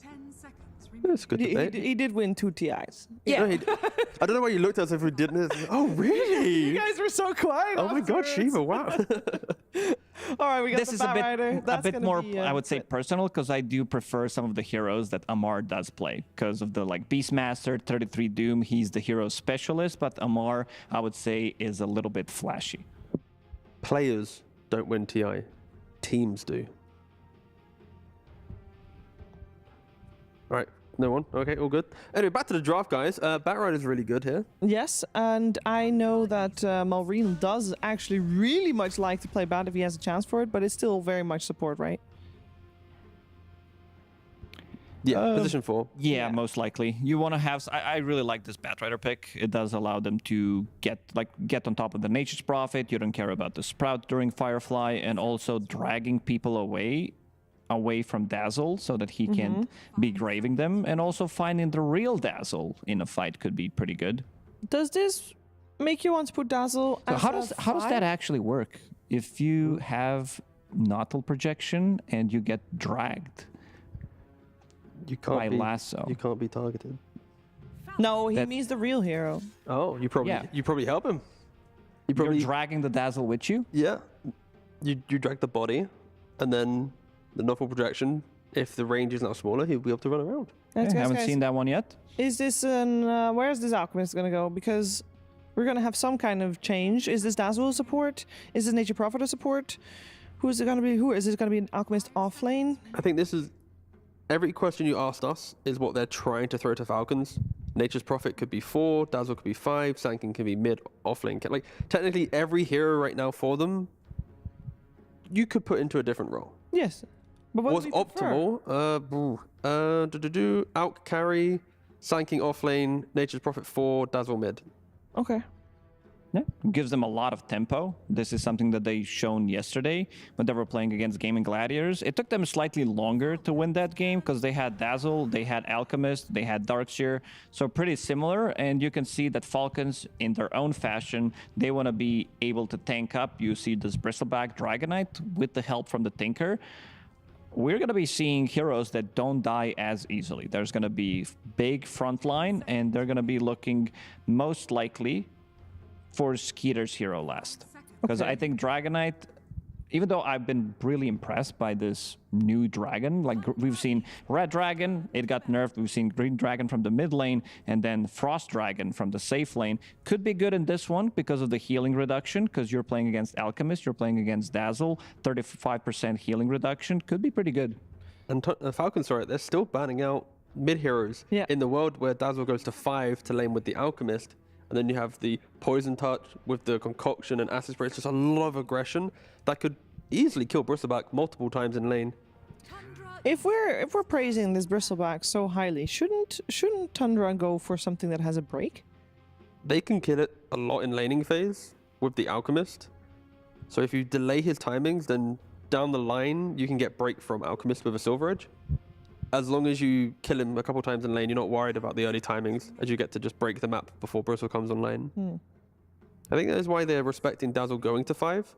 Speaker 12: 10 seconds.
Speaker 19: That's good debate.
Speaker 17: He did win 2 TIs.
Speaker 19: Yeah. No, I don't know why you looked at us if we didn't. Oh, really?
Speaker 17: You guys were so quiet.
Speaker 19: Oh my God, Shiva, wow.
Speaker 17: All right, we got
Speaker 18: This
Speaker 17: the
Speaker 18: is a bit more,
Speaker 17: be,
Speaker 18: I would say, personal, because I do prefer some of the heroes that Amar does play. Because of the Beastmaster, 33 Doom, he's the hero specialist, but Amar, I would say, is a little bit flashy.
Speaker 19: Players don't win TI. Teams do. All right. No one? Okay, all good. Anyway, back to the draft, guys. Batrider is really good here.
Speaker 17: Yes, and I know that Maureen does actually really much like to play Bat if he has a chance for it, but it's still very much support, right?
Speaker 19: Yeah, position 4.
Speaker 18: Yeah, most likely. You want to have... I really like this Batrider pick. It does allow them to get on top of the Nature's Prophet. You don't care about the Sprout during Firefly, and also dragging people away from Dazzle so that he can be graving them, and also finding the real Dazzle in a fight could be pretty good.
Speaker 17: Does this make you want to put Dazzle
Speaker 18: So
Speaker 17: as
Speaker 18: how does that actually work? If you have Nautil projection and you get dragged by lasso.
Speaker 19: You can't be targeted.
Speaker 17: No, he means the real hero.
Speaker 19: Oh, you probably help him.
Speaker 18: You're dragging the Dazzle with you?
Speaker 19: Yeah. You drag the body, and then the Nautil projection, if the range is now smaller, he'll be able to run around.
Speaker 18: I haven't seen that one yet.
Speaker 17: Is this where is this Alchemist going to go? Because we're going to have some kind of change. Is this Dazzle a support? Is this Nature Prophet a support? Who is it going to be? Who is it going to be? An Alchemist off lane?
Speaker 19: I think this is... Every question you asked us is what they're trying to throw to Falcons. Nature's Prophet could be 4, Dazzle could be 5, Sankin can be mid, off lane. Like, technically, every hero right now for them, you could put into a different role.
Speaker 17: Yes.
Speaker 19: was optimal. Out carry, Sanking off lane, Nature's Prophet 4, Dazzle mid.
Speaker 17: Okay.
Speaker 18: Yeah, gives them a lot of tempo. This is something that they shown yesterday when they were playing against Gaimin Gladiators. It took them slightly longer to win that game because they had Dazzle, they had Alchemist, they had Darkseer, so pretty similar. And you can see that Falcons, in their own fashion, they want to be able to tank up. You see this Bristleback Dragonite with the help from the Tinker. We're going to be seeing heroes that don't die as easily. There's going to be big front line, and they're going to be looking most likely for Skeeter's hero last. Because I think Dragonite, even though I've been really impressed by this new dragon, like we've seen Red Dragon, it got nerfed, we've seen Green Dragon from the mid lane, and then Frost Dragon from the safe lane. Could be good in this one because of the healing reduction, because you're playing against Alchemist, you're playing against Dazzle, 35% healing reduction, could be pretty good.
Speaker 19: And Falcons, sorry, they're still banning out mid heroes in the world where Dazzle goes to 5 to lane with the Alchemist. And then you have the Poison Touch with the Concoction and Acid Spray. It's just a lot of aggression that could easily kill Bristleback multiple times in lane.
Speaker 17: If we're praising this Bristleback so highly, shouldn't Tundra go for something that has a break?
Speaker 19: They can kill it a lot in laning phase with the Alchemist. So if you delay his timings, then down the line you can get break from Alchemist with a Silver Edge. As long as you kill him a couple times in lane, you're not worried about the early timings, as you get to just break the map before Bristle comes online. I think that is why they're respecting Dazzle going to 5.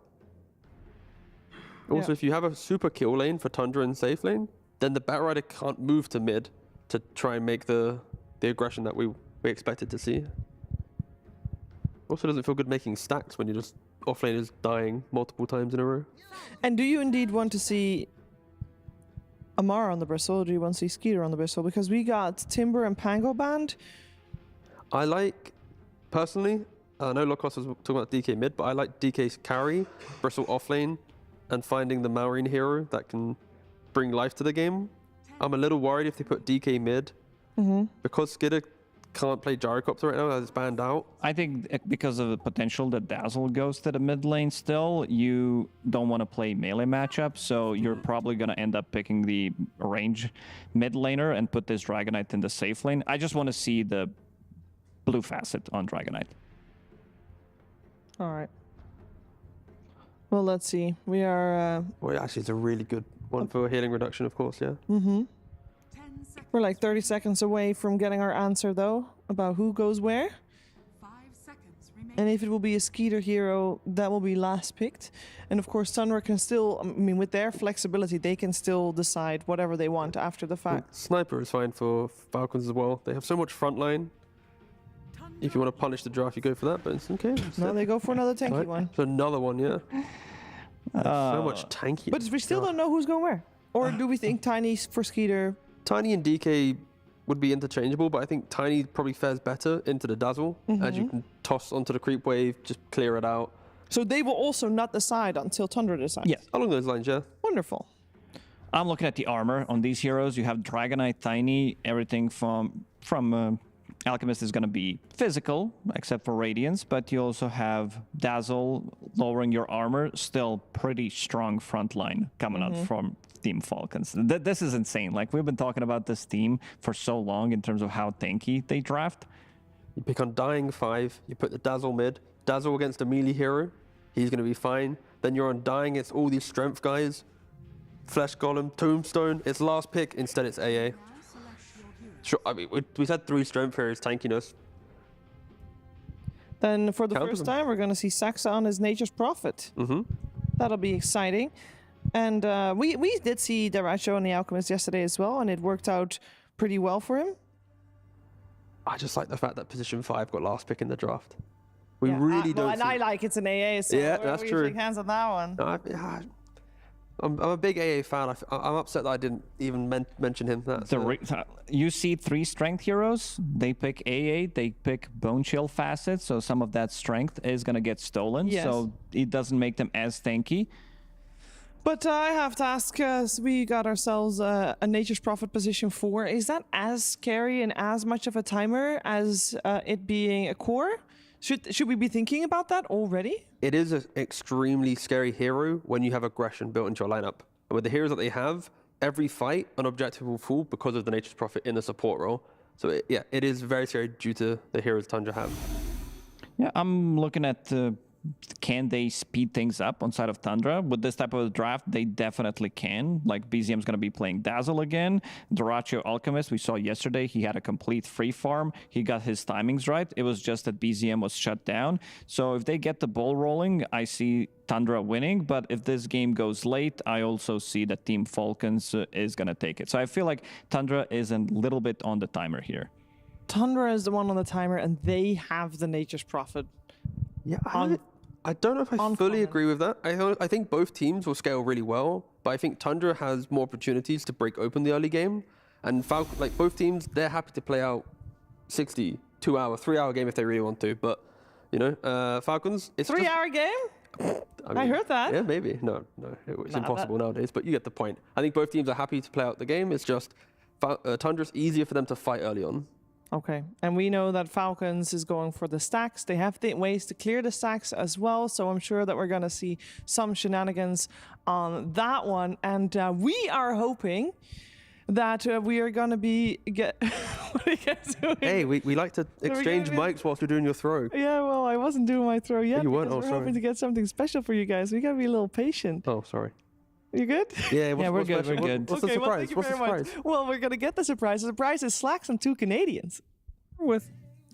Speaker 19: Also, if you have a super kill lane for Tundra and safe lane, then the Batrider can't move to mid to try and make the aggression that we expected to see. Also doesn't feel good making stacks when you're just off lane is dying multiple times in a row.
Speaker 17: And do you indeed want to see Amara on the Bristle, or do you want to see Skeeter on the Bristle? Because we got Timber and Pango banned.
Speaker 19: I like, personally, I know Lokos was talking about DK mid, but I like DK's carry, Bristle offlane, and finding the Marine hero that can bring life to the game. I'm a little worried if they put DK mid, because Skeeter can't play Gyrocopter right now as it's banned out.
Speaker 18: I think because of the potential that Dazzle goes to the mid lane still, you don't want to play melee matchup, so you're probably going to end up picking the range mid laner and put this Dragonite in the safe lane. I just want to see the blue facet on Dragonite.
Speaker 17: All right. Well, let's see. We are...
Speaker 19: well, actually, it's a really good one for healing reduction, of course, yeah.
Speaker 17: We're like 30 seconds away from getting our answer, though, about who goes where.
Speaker 12: 5 seconds remaining.
Speaker 17: And if it will be a Skeeter hero, that will be last picked. And of course, Tundra can still, I mean, with their flexibility, they can still decide whatever they want after the fact.
Speaker 19: Sniper is fine for Falcons as well. They have so much frontline. If you want to punish the draft, you go for that, but it's okay.
Speaker 17: No, they go for another tanky one.
Speaker 19: So another one, yeah. So much tanky.
Speaker 17: But we still don't know who's going where. Or do we think Tiny for Skeeter?
Speaker 19: Tiny and DK would be interchangeable, but I think Tiny probably fares better into the Dazzle, as you can toss onto the creep wave, just clear it out.
Speaker 17: So they will also not decide until Tundra decides?
Speaker 18: Yes.
Speaker 19: Along those lines, yeah.
Speaker 17: Wonderful.
Speaker 18: I'm looking at the armor on these heroes. You have Dragonite, Tiny, everything from Alchemist is going to be physical, except for Radiance, but you also have Dazzle lowering your armor, still pretty strong front line coming out from Team Falcons. This is insane. Like, we've been talking about this team for so long in terms of how tanky they draft.
Speaker 19: You pick on Dying 5, you put the Dazzle mid, Dazzle against a melee hero, he's going to be fine. Then you're on Dying, it's all these strength guys, Flesh Golem, Tombstone, it's last pick, instead it's AA. Sure, I mean, we've had 3 strength heroes tankiness.
Speaker 17: Then for the first time, we're going to see Saxa on his Nature's Prophet. That'll be exciting. And we did see Daracho on the Alchemist yesterday as well, and it worked out pretty well for him.
Speaker 19: I just like the fact that position 5 got last pick in the draft. We really don't.
Speaker 17: And I like it's an AA, so
Speaker 19: that's true.
Speaker 17: Shake hands on that one.
Speaker 19: I'm a big AA fan. I'm upset that I didn't even mention him.
Speaker 18: You see 3 strength heroes. They pick AA, they pick Bone Chill Facet, so some of that strength is going to get stolen, so it doesn't make them as tanky.
Speaker 17: But I have to ask, we got ourselves a Nature's Prophet position 4. Is that as scary and as much of a timer as it being a core? Should we be thinking about that already?
Speaker 19: It is an extremely scary hero when you have aggression built into your lineup. And with the heroes that they have, every fight, an objective will fall because of the Nature's Prophet in the support role. So it is very scary due to the heroes Tundra have.
Speaker 18: Yeah, I'm looking at can they speed things up on side of Tundra? With this type of draft, they definitely can. Like, BZM's going to be playing Dazzle again. Doracio Alchemist, we saw yesterday, he had a complete free farm. He got his timings right. It was just that BZM was shut down. So if they get the ball rolling, I see Tundra winning. But if this game goes late, I also see that Team Falcons is going to take it. So I feel like Tundra is a little bit on the timer here.
Speaker 17: Tundra is the one on the timer, and they have the Nature's Prophet.
Speaker 19: Yeah, I don't know if I fully agree with that. I think both teams will scale really well, but I think Tundra has more opportunities to break open the early game. And Falcon, like both teams, they're happy to play out 60, 2-hour, 3-hour game if they really want to. But, you know, Falcons, it's
Speaker 17: 3-hour game? I heard that.
Speaker 19: Yeah, maybe. No, it's impossible nowadays, but you get the point. I think both teams are happy to play out the game. It's just Tundra's easier for them to fight early on.
Speaker 17: Okay, and we know that Falcons is going for the stacks. They have the ways to clear the stacks as well, so I'm sure that we're going to see some shenanigans on that one. And we are hoping that we are going to be what are you guys doing?
Speaker 19: Hey, we like to exchange mics whilst you're doing your throw.
Speaker 17: Yeah, well, I wasn't doing my throw yet.
Speaker 19: You weren't? Oh,
Speaker 17: we're
Speaker 19: sorry.
Speaker 17: hoping to get something special for you guys. We got to be a little patient.
Speaker 19: Oh, sorry.
Speaker 17: You good?
Speaker 19: Yeah,
Speaker 18: we're good. We're good.
Speaker 19: What's the surprise?
Speaker 17: Well,
Speaker 19: What's the surprise?
Speaker 17: Well, we're going to get the surprise. The surprise is Slacks and 2 Canadians.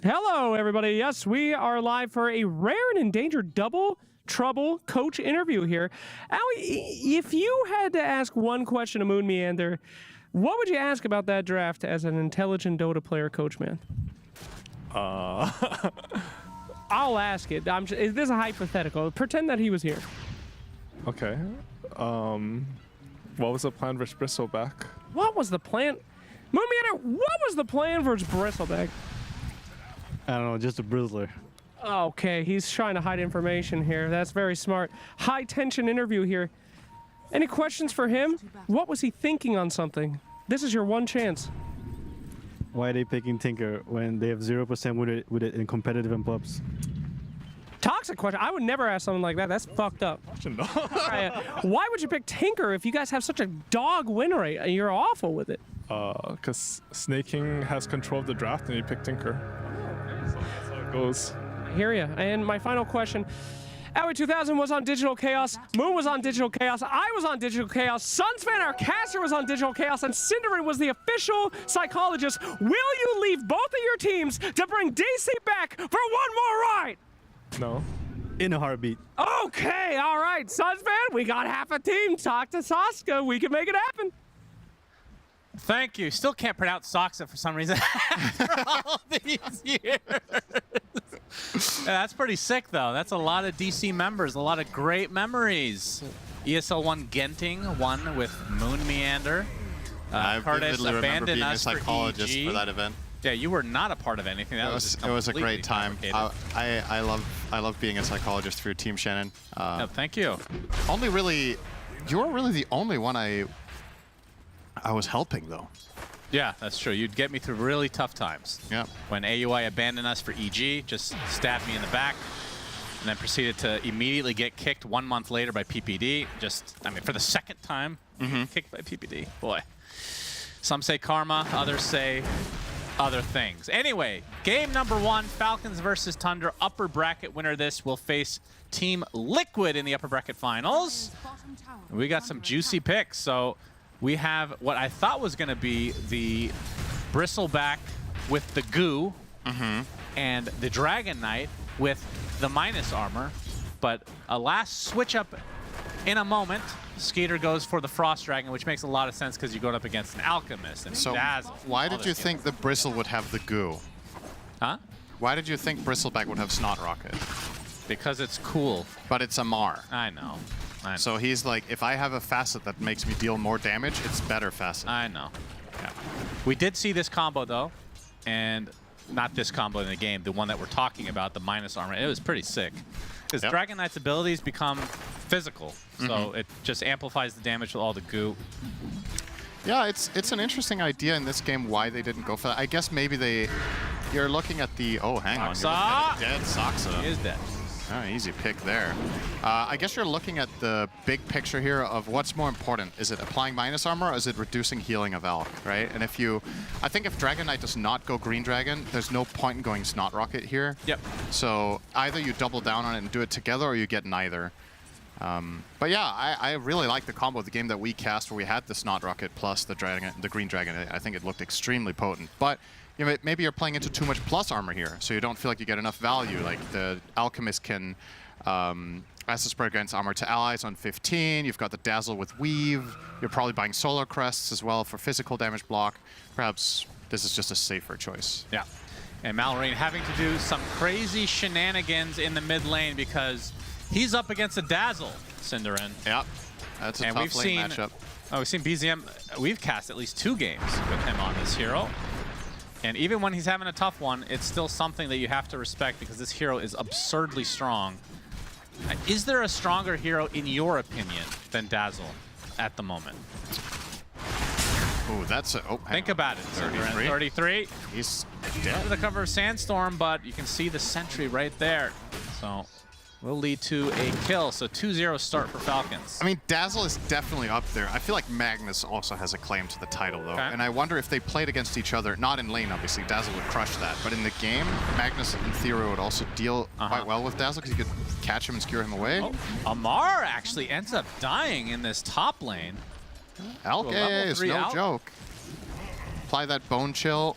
Speaker 13: Hello, everybody. Yes, we are live for a rare and endangered double trouble coach interview here. Aui, if you had to ask one question to Moon Meander, what would you ask about that draft as an intelligent Dota player, Coach Man? I'll ask it. This is a hypothetical. Pretend that he was here.
Speaker 1: Okay. What was the plan versus Bristleback?
Speaker 13: What was the plan? Moon Meander, what was the plan versus Bristleback?
Speaker 1: I don't know, just a Brizzler.
Speaker 13: Okay, he's trying to hide information here. That's very smart. High tension interview here. Any questions for him? What was he thinking on something? This is your one chance.
Speaker 1: Why are they picking Tinker when they have 0% with it in competitive and pubs?
Speaker 13: Toxic question. I would never ask something like that. That's fucked up. Why would you pick Tinker if you guys have such a dog win rate? You're awful with it.
Speaker 1: Because Snaking has control of the draft and you pick Tinker. So that's how it goes.
Speaker 13: I hear ya. And my final question. Aui 2000 was on Digital Chaos, Moon was on Digital Chaos, I was on Digital Chaos, Sunsfan, our caster, was on Digital Chaos, and Cinderin was the official psychologist. Will you leave both of your teams to bring DC back for one more ride?
Speaker 1: No. In a heartbeat.
Speaker 13: Okay, all right, Sunsfan, we got half a team. Talk to Saska. We can make it happen.
Speaker 6: Thank you. Still can't pronounce Soxa for some reason after all these years. That's pretty sick, though. That's a lot of DC members, a lot of great memories. ESL1 Genting won with Moon Meander.
Speaker 7: I
Speaker 6: Curtis
Speaker 7: vividly remember being a
Speaker 6: us
Speaker 7: psychologist
Speaker 6: EG.
Speaker 7: For that event.
Speaker 6: Yeah, you were not a part of anything. That
Speaker 7: it was a great time. I love being a psychologist for your team, Shannon.
Speaker 6: No, thank you.
Speaker 7: You were really the only one I was helping, though.
Speaker 6: Yeah, that's true. You'd get me through really tough times.
Speaker 7: Yeah.
Speaker 6: When AUI abandoned us for EG, just stabbed me in the back, and then proceeded to immediately get kicked 1 month later by PPD. For the second time, kicked by PPD. Boy. Some say karma, others say other things. Anyway, game number 1, Falcons versus Tundra. Upper bracket winner this will face Team Liquid in the upper bracket finals. We got some juicy picks. So we have what I thought was going to be the Bristleback with the goo and the Dragon Knight with the minus armor. But a last switch up in a moment. Skeeter goes for the Frost Dragon, which makes a lot of sense because you're going up against an Alchemist and
Speaker 7: so
Speaker 6: Dazzle.
Speaker 7: Why did you think the Bristle would have the goo?
Speaker 6: Huh?
Speaker 7: Why did you think Bristleback would have Snot Rocket?
Speaker 6: Because it's cool.
Speaker 7: But it's a Mar.
Speaker 6: I know.
Speaker 7: So he's like, if I have a facet that makes me deal more damage, it's better facet.
Speaker 6: I know. Yeah. We did see this combo, though, and not this combo in the game, the one that we're talking about, the minus armor. It was pretty sick. Because Dragon Knight's abilities become physical, so it just amplifies the damage with all the goo.
Speaker 7: Yeah, it's an interesting idea in this game why they didn't go for that. I guess maybe you're looking at the, oh, hang on, you're looking at dead Soxa.
Speaker 6: He is dead.
Speaker 7: Oh, easy pick there. I guess you're looking at the big picture here of what's more important. Is it applying minus armor or is it reducing healing of Alk, right? And I think if Dragon Knight does not go Green Dragon, there's no point in going Snot Rocket here.
Speaker 2: Yep.
Speaker 7: So either you double down on it and do it together or you get neither. But yeah, I really like the combo of the game that we cast where we had the Snot Rocket plus the Green Dragon. I think it looked extremely potent. But you know, maybe you're playing into too much plus armor here, so you don't feel like you get enough value. Like the Alchemist can Estus spread against armor to allies on 15. You've got the Dazzle with Weave. You're probably buying Solar Crests as well for physical damage block. Perhaps this is just a safer choice.
Speaker 2: Yeah. And Mallory having to do some crazy shenanigans in the mid lane because he's up against a Dazzle, Cinderin.
Speaker 7: Yep. That's a tough lane matchup.
Speaker 2: Oh, we've seen BZM. We've cast at least 2 games with him on this hero. And even when he's having a tough one, it's still something that you have to respect because this hero is absurdly strong. Is there a stronger hero, in your opinion, than Dazzle at the moment?
Speaker 7: Oh, that's a... Oh,
Speaker 2: think about it. 33. 33.
Speaker 7: He's
Speaker 2: dead. Under the cover of Sandstorm, but you can see the sentry right there. So will lead to a kill. So 2-0 start for Falcons.
Speaker 7: I mean, Dazzle is definitely up there. I feel like Magnus also has a claim to the title, though. Okay. And I wonder if they played against each other, not in lane, obviously. Dazzle would crush that. But in the game, Magnus, in theory, would also deal quite well with Dazzle because you could catch him and skewer him away.
Speaker 2: Oh, Amar actually ends up dying in this top lane.
Speaker 7: Alk is no joke. Apply that Bone Chill.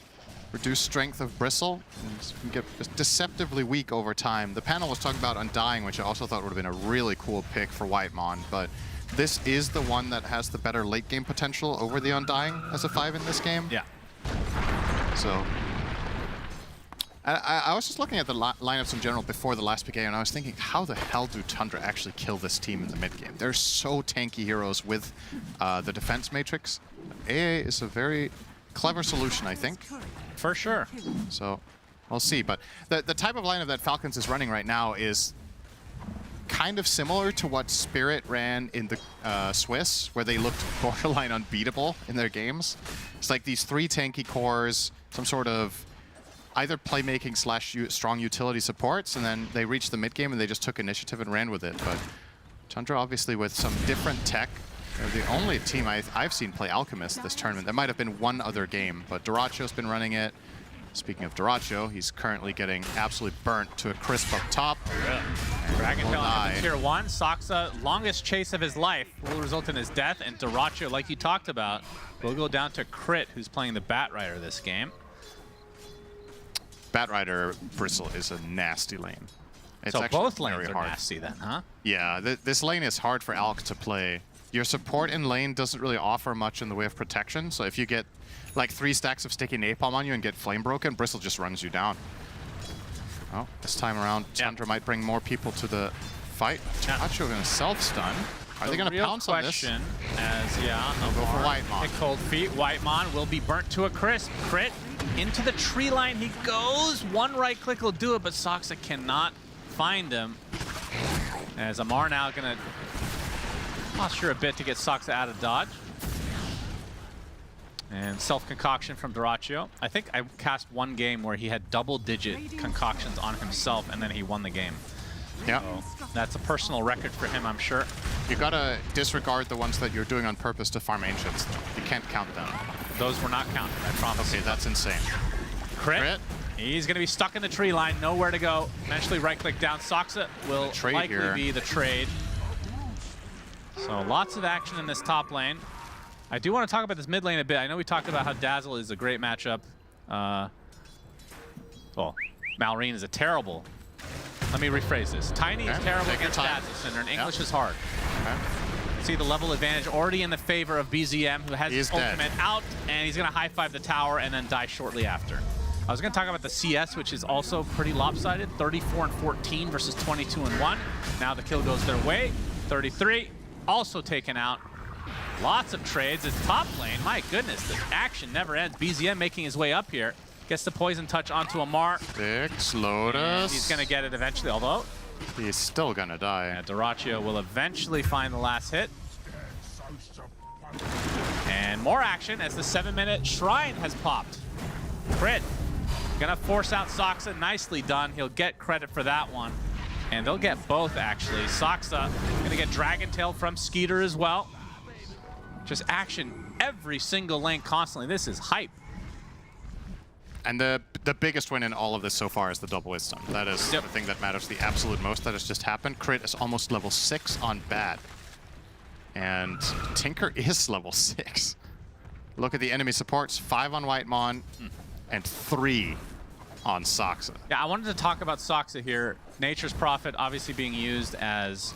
Speaker 7: Reduce strength of Bristle, and you can get deceptively weak over time. The panel was talking about Undying, which I also thought would have been a really cool pick for Whitemon, but this is the one that has the better late game potential over the Undying as a 5 in this game.
Speaker 2: Yeah.
Speaker 7: So, I was just looking at the lineups in general before the last PK, and I was thinking, how the hell do Tundra actually kill this team in the mid game? They're so tanky heroes with the defense matrix. AA is a very clever solution, I think.
Speaker 2: For sure.
Speaker 7: So we'll see. But the type of lineup that Falcons is running right now is kind of similar to what Spirit ran in the Swiss, where they looked borderline unbeatable in their games. It's like these 3 tanky cores, some sort of either playmaking / strong utility supports, and then they reached the mid game and they just took initiative and ran with it. But Tundra obviously with some different tech. They're the only team I've seen play Alchemist this tournament. There might have been one other game, but Duraccio's been running it. Speaking of Duraccio, he's currently getting absolutely burnt to a crisp up top.
Speaker 2: Dragon Tail on tier 1. Soxa, longest chase of his life, will result in his death, and Duraccio, like you talked about, will go down to Crit, who's playing the Batrider this game.
Speaker 7: Batrider Bristle is a nasty lane. It's
Speaker 2: so both
Speaker 7: very
Speaker 2: lanes are
Speaker 7: hard.
Speaker 2: nasty then, huh?
Speaker 7: Yeah, this lane is hard for Alk to play. Your support in lane doesn't really offer much in the way of protection, so if you get like 3 stacks of sticky napalm on you and get flame broken, Bristle just runs you down. Oh, this time around, Tundra might bring more people to the fight. Duraccio going to self-stun. Are they going to pounce on this?
Speaker 2: As, yeah,
Speaker 7: they'll go for Whitemon.
Speaker 2: Pick cold feet. Whitemon will be burnt to a crisp. Crit into the tree line. He goes. 1 right click will do it, but Soxa cannot find him. As Amar now going to posture a bit to get Soxa out of dodge. And self-concoction from Duraccio. I think I cast 1 game where he had double-digit concoctions on himself, and then he won the game.
Speaker 7: Yeah.
Speaker 2: So that's a personal record for him, I'm sure.
Speaker 7: You gotta disregard the ones that you're doing on purpose to farm Ancients, though. You can't count them.
Speaker 2: Those were not counted, I promise.
Speaker 7: Okay, that's insane.
Speaker 2: Crit. He's gonna be stuck in the tree line, nowhere to go. Eventually right-click down. Soxa will likely be the trade. So lots of action in this top lane. I do want to talk about this mid lane a bit. I know we talked about how Dazzle is a great matchup. Well, Malrine is a terrible. Let me rephrase this. Tiny is terrible against Dazzle, and English is hard. See the level advantage already in the favor of BZM, who has his ultimate out, and he's going to high-five the tower and then die shortly after. I was going to talk about the CS, which is also pretty lopsided. 34 and 14 versus 22 and 1. Now the kill goes their way. 33, also taken out. Lots of trades. It's top lane. My goodness, the action never ends. BZM making his way up here. Gets the poison touch onto Amar.
Speaker 7: Fix Lotus.
Speaker 2: He's going to get it eventually, although
Speaker 7: he's still going to die.
Speaker 2: Yeah, Duraccio will eventually find the last hit. And more action as the 7-minute Shrine has popped. Crit. Gonna force out Soxa. Nicely done. He'll get credit for that one. And they'll get both, actually. Soxa gonna get Dragon Tail from Skeeter as well. Just action every single lane constantly. This is hype.
Speaker 7: And the biggest win in all of this so far is the double wisdom. That is the thing that matters the absolute most that has just happened. Crit is almost level 6 on Bad. And Tinker is level 6. Look at the enemy supports, 5 on Whitemon and 3 on Soxa.
Speaker 2: Yeah, I wanted to talk about Soxa here. Nature's Prophet obviously being used as,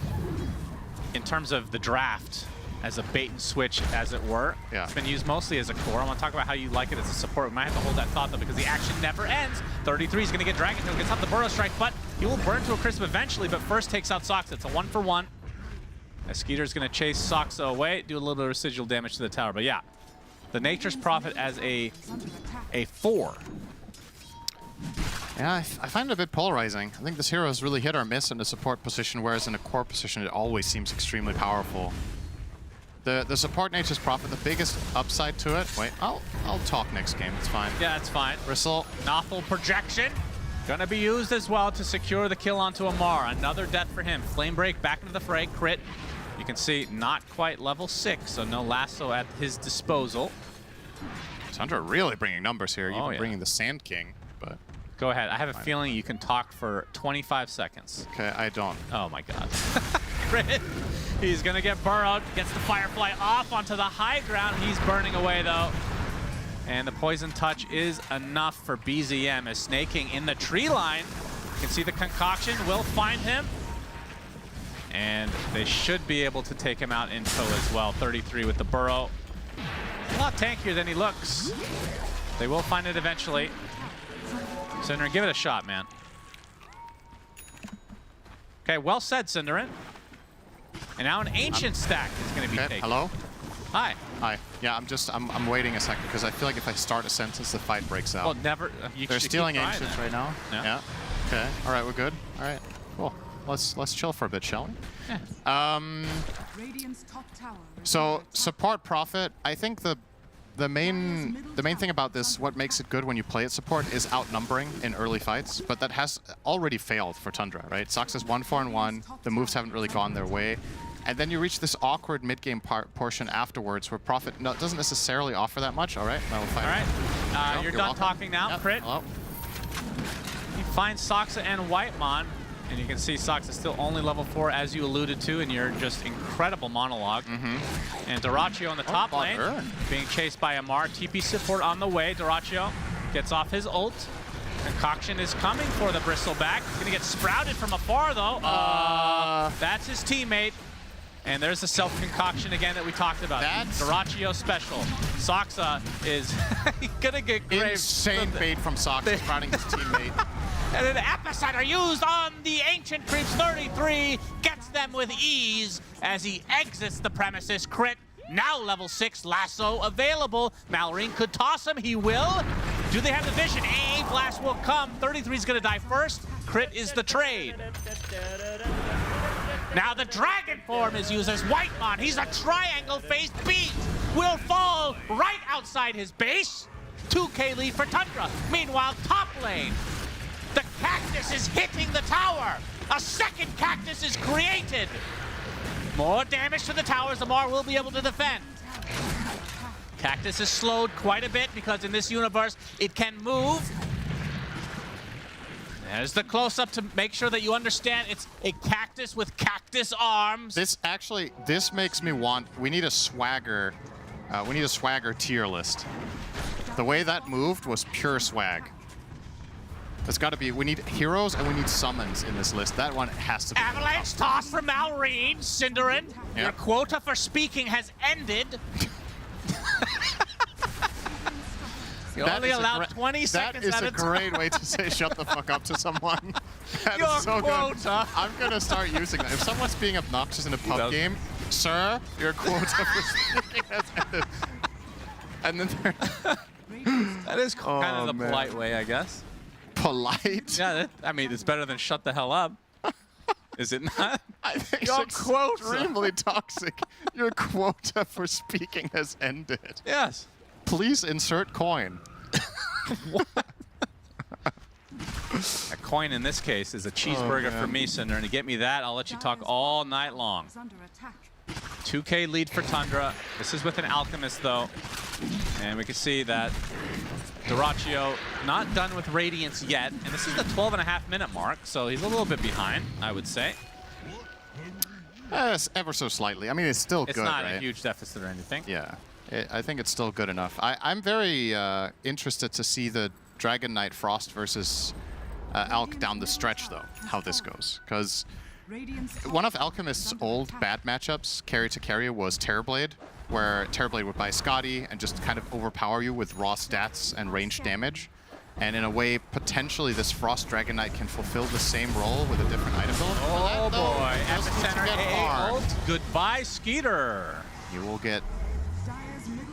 Speaker 2: in terms of the draft, as a bait and switch, as it were.
Speaker 7: Yeah.
Speaker 2: It's been used mostly as a core. I want to talk about how you like it as a support. We might have to hold that thought, though, because the action never ends. 33 is going to get Dragon Tail, gets out the Burrow Strike, but he will burn to a crisp eventually, but first takes out Soxa. It's a 1-for-1. Skeeter's going to chase Soxa away, do a little bit of residual damage to the tower. But yeah, the Nature's Prophet as a 4.
Speaker 7: Yeah, I find it a bit polarizing. I think this hero has really hit or miss in the support position, whereas in a core position it always seems extremely powerful. The support Nature's Prophet, the biggest upside to it. Wait, I'll talk next game. It's fine.
Speaker 2: Yeah, it's fine.
Speaker 7: Bristle.
Speaker 2: Nothel projection. Gonna be used as well to secure the kill onto Amar. Another death for him. Flame Break back into the fray. Crit. You can see not quite level 6, so no lasso at his disposal.
Speaker 7: Tundra really bringing numbers here. You've been bringing the Sand King, but...
Speaker 2: Go ahead. I have a feeling you can talk for 25 seconds.
Speaker 7: Okay, I don't.
Speaker 2: Oh my god. Crit. He's gonna get burrowed. Gets the Firefly off onto the high ground. He's burning away though. And the Poison Touch is enough for BZM as Snaking in the tree line. You can see the concoction will find him. And they should be able to take him out in tow as well. 33 with the burrow. A lot tankier than he looks. They will find it eventually. Cinderin, give it a shot, man. Okay, well said, Cinderin. And now an Ancient stack is going to be taken.
Speaker 7: Hello?
Speaker 2: Hi.
Speaker 7: Hi. Yeah, I'm waiting a second because I feel like if I start a sentence, the fight breaks out.
Speaker 2: Well, never.
Speaker 7: They're stealing Ancients right now. Yeah. Okay. All right, we're good. All right. Cool. Let's chill for a bit, shall we?
Speaker 2: Yeah.
Speaker 12: Radiant's top tower.
Speaker 7: So support Prophet, I think the main thing about this, what makes it good when you play it support, is outnumbering in early fights, but that has already failed for Tundra, right? Sox is 1-4-1, the moves haven't really gone their way, and then you reach this awkward mid-game portion afterwards where Prophet doesn't necessarily offer that much. All right, now we'll fight.
Speaker 2: All right, you're done talking now,
Speaker 7: yep.
Speaker 2: Crit.
Speaker 7: Hello.
Speaker 2: You find Soxa and Whitemon, and you can see Soxa still only level 4, as you alluded to in your just incredible monologue. And Dyrachyo in the top lane, being chased by Amar. TP support on the way. Dyrachyo gets off his ult. Concoction is coming for the Bristleback. He's gonna get sprouted from afar though. That's his teammate. And there's the self-concoction again that we talked about. That's Dyrachyo special. Soxa is gonna get graved.
Speaker 7: Insane bait from Soxa, sprouting his teammate.
Speaker 2: And an Epicenter used on the Ancient Creeps. 33 gets them with ease as he exits the premises. Crit, now level 6, lasso available. Malrine could toss him, he will. Do they have the vision? AA Blast will come. 33 is gonna die first. Crit is the trade. Now the Dragon form is used as Whitemon. He's a triangle-faced beast. Will fall right outside his base. 2K lead for Tundra. Meanwhile, top lane. The cactus is hitting the tower. A second cactus is created. More damage to the towers. Amar will be able to defend. Cactus is slowed quite a bit because in this universe, it can move. There's the close-up to make sure that you understand it's a cactus with cactus arms.
Speaker 7: This makes me want, we need a swagger tier list. The way that moved was pure swag. There's got to be, we need heroes and we need summons in this list. That one has to be.
Speaker 2: Avalanche toss from Malrine. Cinderin, your quota for speaking has ended. You're only allowed 20 seconds at a time.
Speaker 7: That is a great way to say shut the fuck up to someone. That
Speaker 2: Your
Speaker 7: is so
Speaker 2: quota.
Speaker 7: Good. I'm going to start using that. If someone's being obnoxious in a pub game, sir, your quota for speaking has ended. And then
Speaker 2: that is kind of the polite way, I guess.
Speaker 7: Polite?
Speaker 2: Yeah, I mean, it's better than shut the hell up. Is it not?
Speaker 7: I think
Speaker 2: Your
Speaker 7: it's
Speaker 2: quota.
Speaker 7: extremely toxic. Your quota for speaking has ended.
Speaker 2: Yes.
Speaker 7: Please insert coin.
Speaker 2: A coin in this case is a cheeseburger for me, Cinder, and to get me that, I'll let you talk all night long. 2K lead for Tundra. This is with an Alchemist, though. And we can see that Dyrachyo not done with Radiance yet. And this is the 12.5-minute mark, so he's a little bit behind, I would say.
Speaker 7: Ever so slightly. I mean, it's still good,
Speaker 2: It's not
Speaker 7: right?
Speaker 2: a huge deficit or anything.
Speaker 7: Yeah, I think it's still good enough. I'm very interested to see the Dragon Knight Frost versus Alc down the stretch, though, how this goes. Because one of Alchemist's old bad matchups, carry to carry, was Terrorblade, where Terrorblade would buy Scotty and just kind of overpower you with raw stats and ranged damage. And in a way, potentially this Frost Dragon Knight can fulfill the same role with a different item build.
Speaker 2: Oh boy, Epicenter AA ult. Goodbye, Skeeter.
Speaker 7: You will get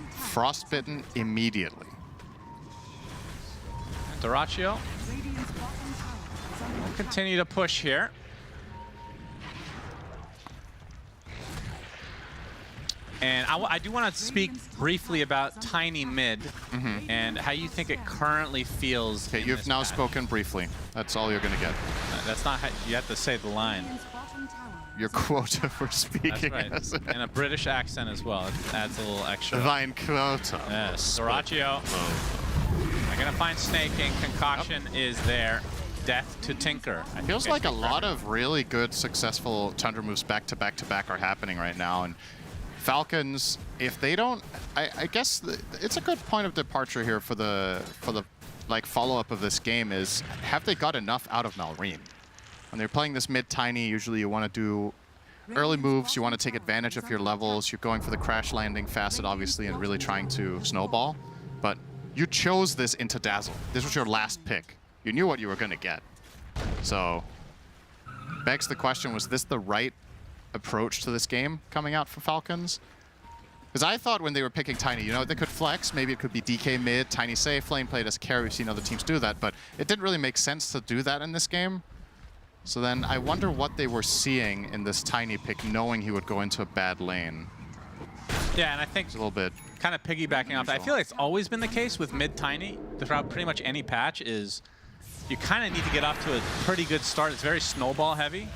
Speaker 7: frostbitten immediately.
Speaker 2: Dyrachyo will continue to push here. And I do want to speak briefly about Tiny Mid and how you think it currently feels.
Speaker 7: Okay, you've now spoken briefly. That's all you're going to get.
Speaker 2: That's not how you have to say the line.
Speaker 7: Your quota for speaking.
Speaker 2: That's right. And a British accent as well. It adds a little extra.
Speaker 7: Thine quota.
Speaker 2: Yes. Dyrachyo. They're going to find snaking. Concoction is there. Death to Tinker.
Speaker 7: It feels like a lot of really good, successful Tundra moves back to back to back are happening right now. And Falcons, if they don't, I guess it's a good point of departure here for the like follow-up of this game is, have they got enough out of Malrine? When they're playing this mid-tiny, usually you want to do early moves, you want to take advantage of your levels, you're going for the crash landing facet, obviously, and really trying to snowball. But you chose this into Dazzle. This was your last pick. You knew what you were going to get. So, begs the question, was this the right approach to this game coming out for Falcons? Because I thought when they were picking Tiny, you know, they could flex. Maybe it could be DK mid, Tiny safe, Flame played as a carry. We've seen other teams do that, but it didn't really make sense to do that in this game. So then I wonder what they were seeing in this Tiny pick, knowing he would go into a bad lane.
Speaker 2: Yeah, and I think
Speaker 7: it's a little bit
Speaker 2: kind of piggybacking off that. I feel like it's always been the case with mid-Tiny throughout pretty much any patch is you kind of need to get off to a pretty good start. It's very snowball heavy.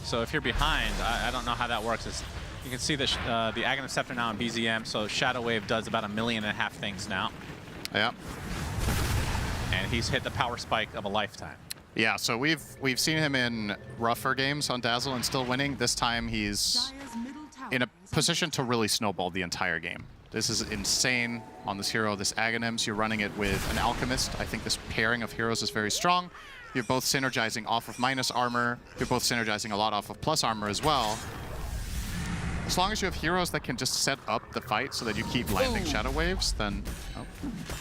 Speaker 2: So if you're behind, I don't know how that works. You can see the Aghanim Scepter now in BZM, so Shadow Wave does about 1.5 million things now.
Speaker 7: Yeah.
Speaker 2: And he's hit the power spike of a lifetime.
Speaker 7: Yeah, so we've seen him in rougher games on Dazzle and still winning. This time he's in a position to really snowball the entire game. This is insane on this hero, this Aghanims. You're running it with an Alchemist. I think this pairing of heroes is very strong. You're both synergizing off of minus armor. You're both synergizing a lot off of plus armor as well. As long as you have heroes that can just set up the fight so that you keep landing Shadow Waves, then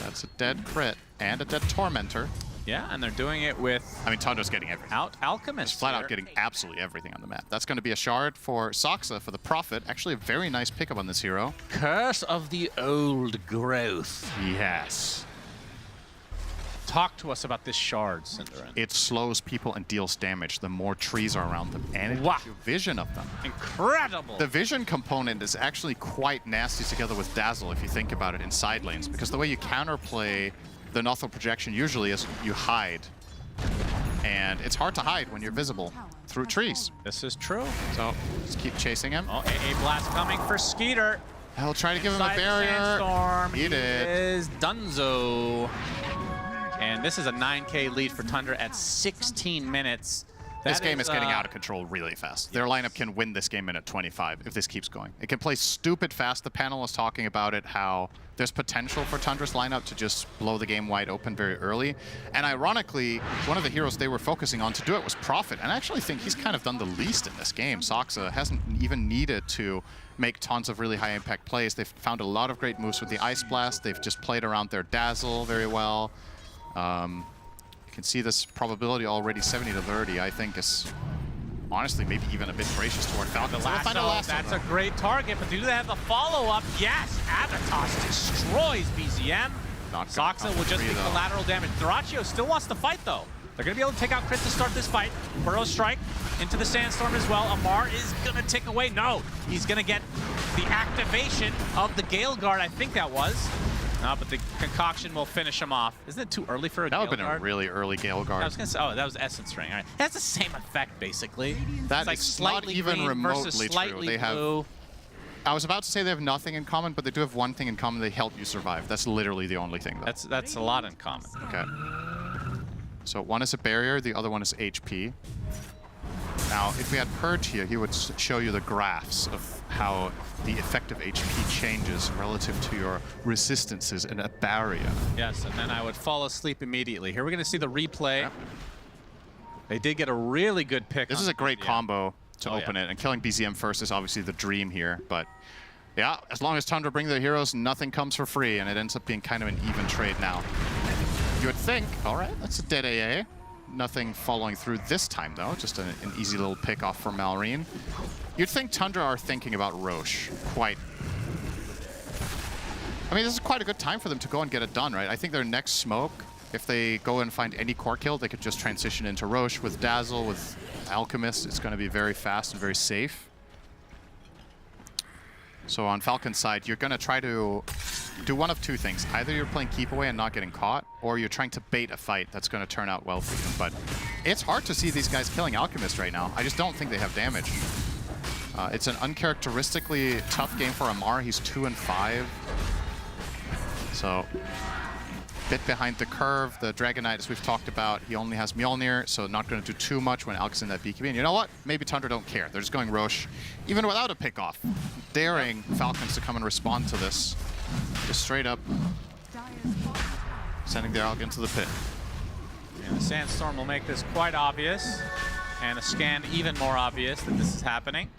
Speaker 7: that's a dead crit and a dead Tormentor.
Speaker 2: Yeah, and they're doing it with...
Speaker 7: I mean, Tundra's getting everything.
Speaker 2: Alchemist.
Speaker 7: Just flat out getting absolutely everything on the map. That's going to be a shard for Soxa for the Prophet. Actually, a very nice pickup on this hero.
Speaker 2: Curse of the Old Growth.
Speaker 7: Yes.
Speaker 2: Talk to us about this shard, Cinderin.
Speaker 7: It slows people and deals damage the more trees are around them, and it gives you vision of them.
Speaker 2: Incredible!
Speaker 7: The vision component is actually quite nasty together with Dazzle if you think about it in side lanes, because the way you counterplay the Nothal projection usually is you hide. And it's hard to hide when you're visible through trees.
Speaker 2: This is true.
Speaker 7: So just keep chasing him.
Speaker 2: Oh, AA Blast coming for Skeeter.
Speaker 7: He'll try to give him a barrier. He did.
Speaker 2: Is Dunzo. And this is a 9K lead for Tundra at 16 minutes.
Speaker 7: This game is getting out of control really fast.
Speaker 2: Yes.
Speaker 7: Their lineup can win this game in at 25 if this keeps going. It can play stupid fast. The panel was talking about it, how there's potential for Tundra's lineup to just blow the game wide open very early. And ironically, one of the heroes they were focusing on to do it was Prophet. And I actually think he's kind of done the least in this game. Soxa hasn't even needed to make tons of really high impact plays. They've found a lot of great moves with the Ice Blast. They've just played around their Dazzle very well. You can see this probability already 70 to 30, I think, is honestly maybe even a bit gracious toward Falcons.
Speaker 2: That's a great target, but do they have the follow-up? Yes! Avatos destroys BZM. Soxa will just be collateral damage. Dyrachyo still wants to fight, though. They're going to be able to take out Crit to start this fight. Burrow Strike into the Sandstorm as well. Amar is going to tick away. No, he's going to get the activation of the Gale Guard, I think that was. No, but the concoction will finish him off. Isn't it too early for a Gale
Speaker 7: That would have been a really early Gale Guard.
Speaker 2: I was gonna say, oh, that was Essence Ring. All right. That's the same effect, basically.
Speaker 7: That's
Speaker 2: like slightly
Speaker 7: not even
Speaker 2: green
Speaker 7: remotely
Speaker 2: versus
Speaker 7: true.
Speaker 2: slightly
Speaker 7: They have.
Speaker 2: blue.
Speaker 7: I was about to say they have nothing in common, but they do have one thing in common. They help you survive. That's literally the only thing, though.
Speaker 2: That's a lot in common.
Speaker 7: Okay. So one is a barrier, the other one is HP. Now, if we had Purge here, he would show you the graphs of how the effective HP changes relative to your resistances in a barrier.
Speaker 2: Yes, and then I would fall asleep immediately. Here we're going to see the replay. Yep. They did get a really good pick.
Speaker 7: This is a great combo to open it, and killing BZM first is obviously the dream here, but yeah, as long as Tundra bring their heroes, nothing comes for free, and it ends up being kind of an even trade now. You would think, all right, that's a dead AA. Nothing following through this time, though. Just an easy little pick off for Malrine. You'd think Tundra are thinking about Roche quite... I mean, this is quite a good time for them to go and get it done, right? I think their next smoke, if they go and find any core kill, they could just transition into Roche with Dazzle, with Alchemist. It's going to be very fast and very safe. So on Falcon's side, you're going to try to do one of two things. Either you're playing keep away and not getting caught, or you're trying to bait a fight that's going to turn out well for you. But it's hard to see these guys killing Alchemist right now. I just don't think they have damage. It's an uncharacteristically tough game for Amar. He's 2 and 5. So bit behind the curve. The Dragon Knight, as we've talked about, he only has Mjolnir, so not going to do too much when Alk's in that BKB. And you know what? Maybe Tundra don't care. They're just going Roche, even without a pick-off. Daring Falcons to come and respond to this. Just straight up sending their Alk into the pit.
Speaker 2: And the Sandstorm will make this quite obvious, and a scan even more obvious that this is happening.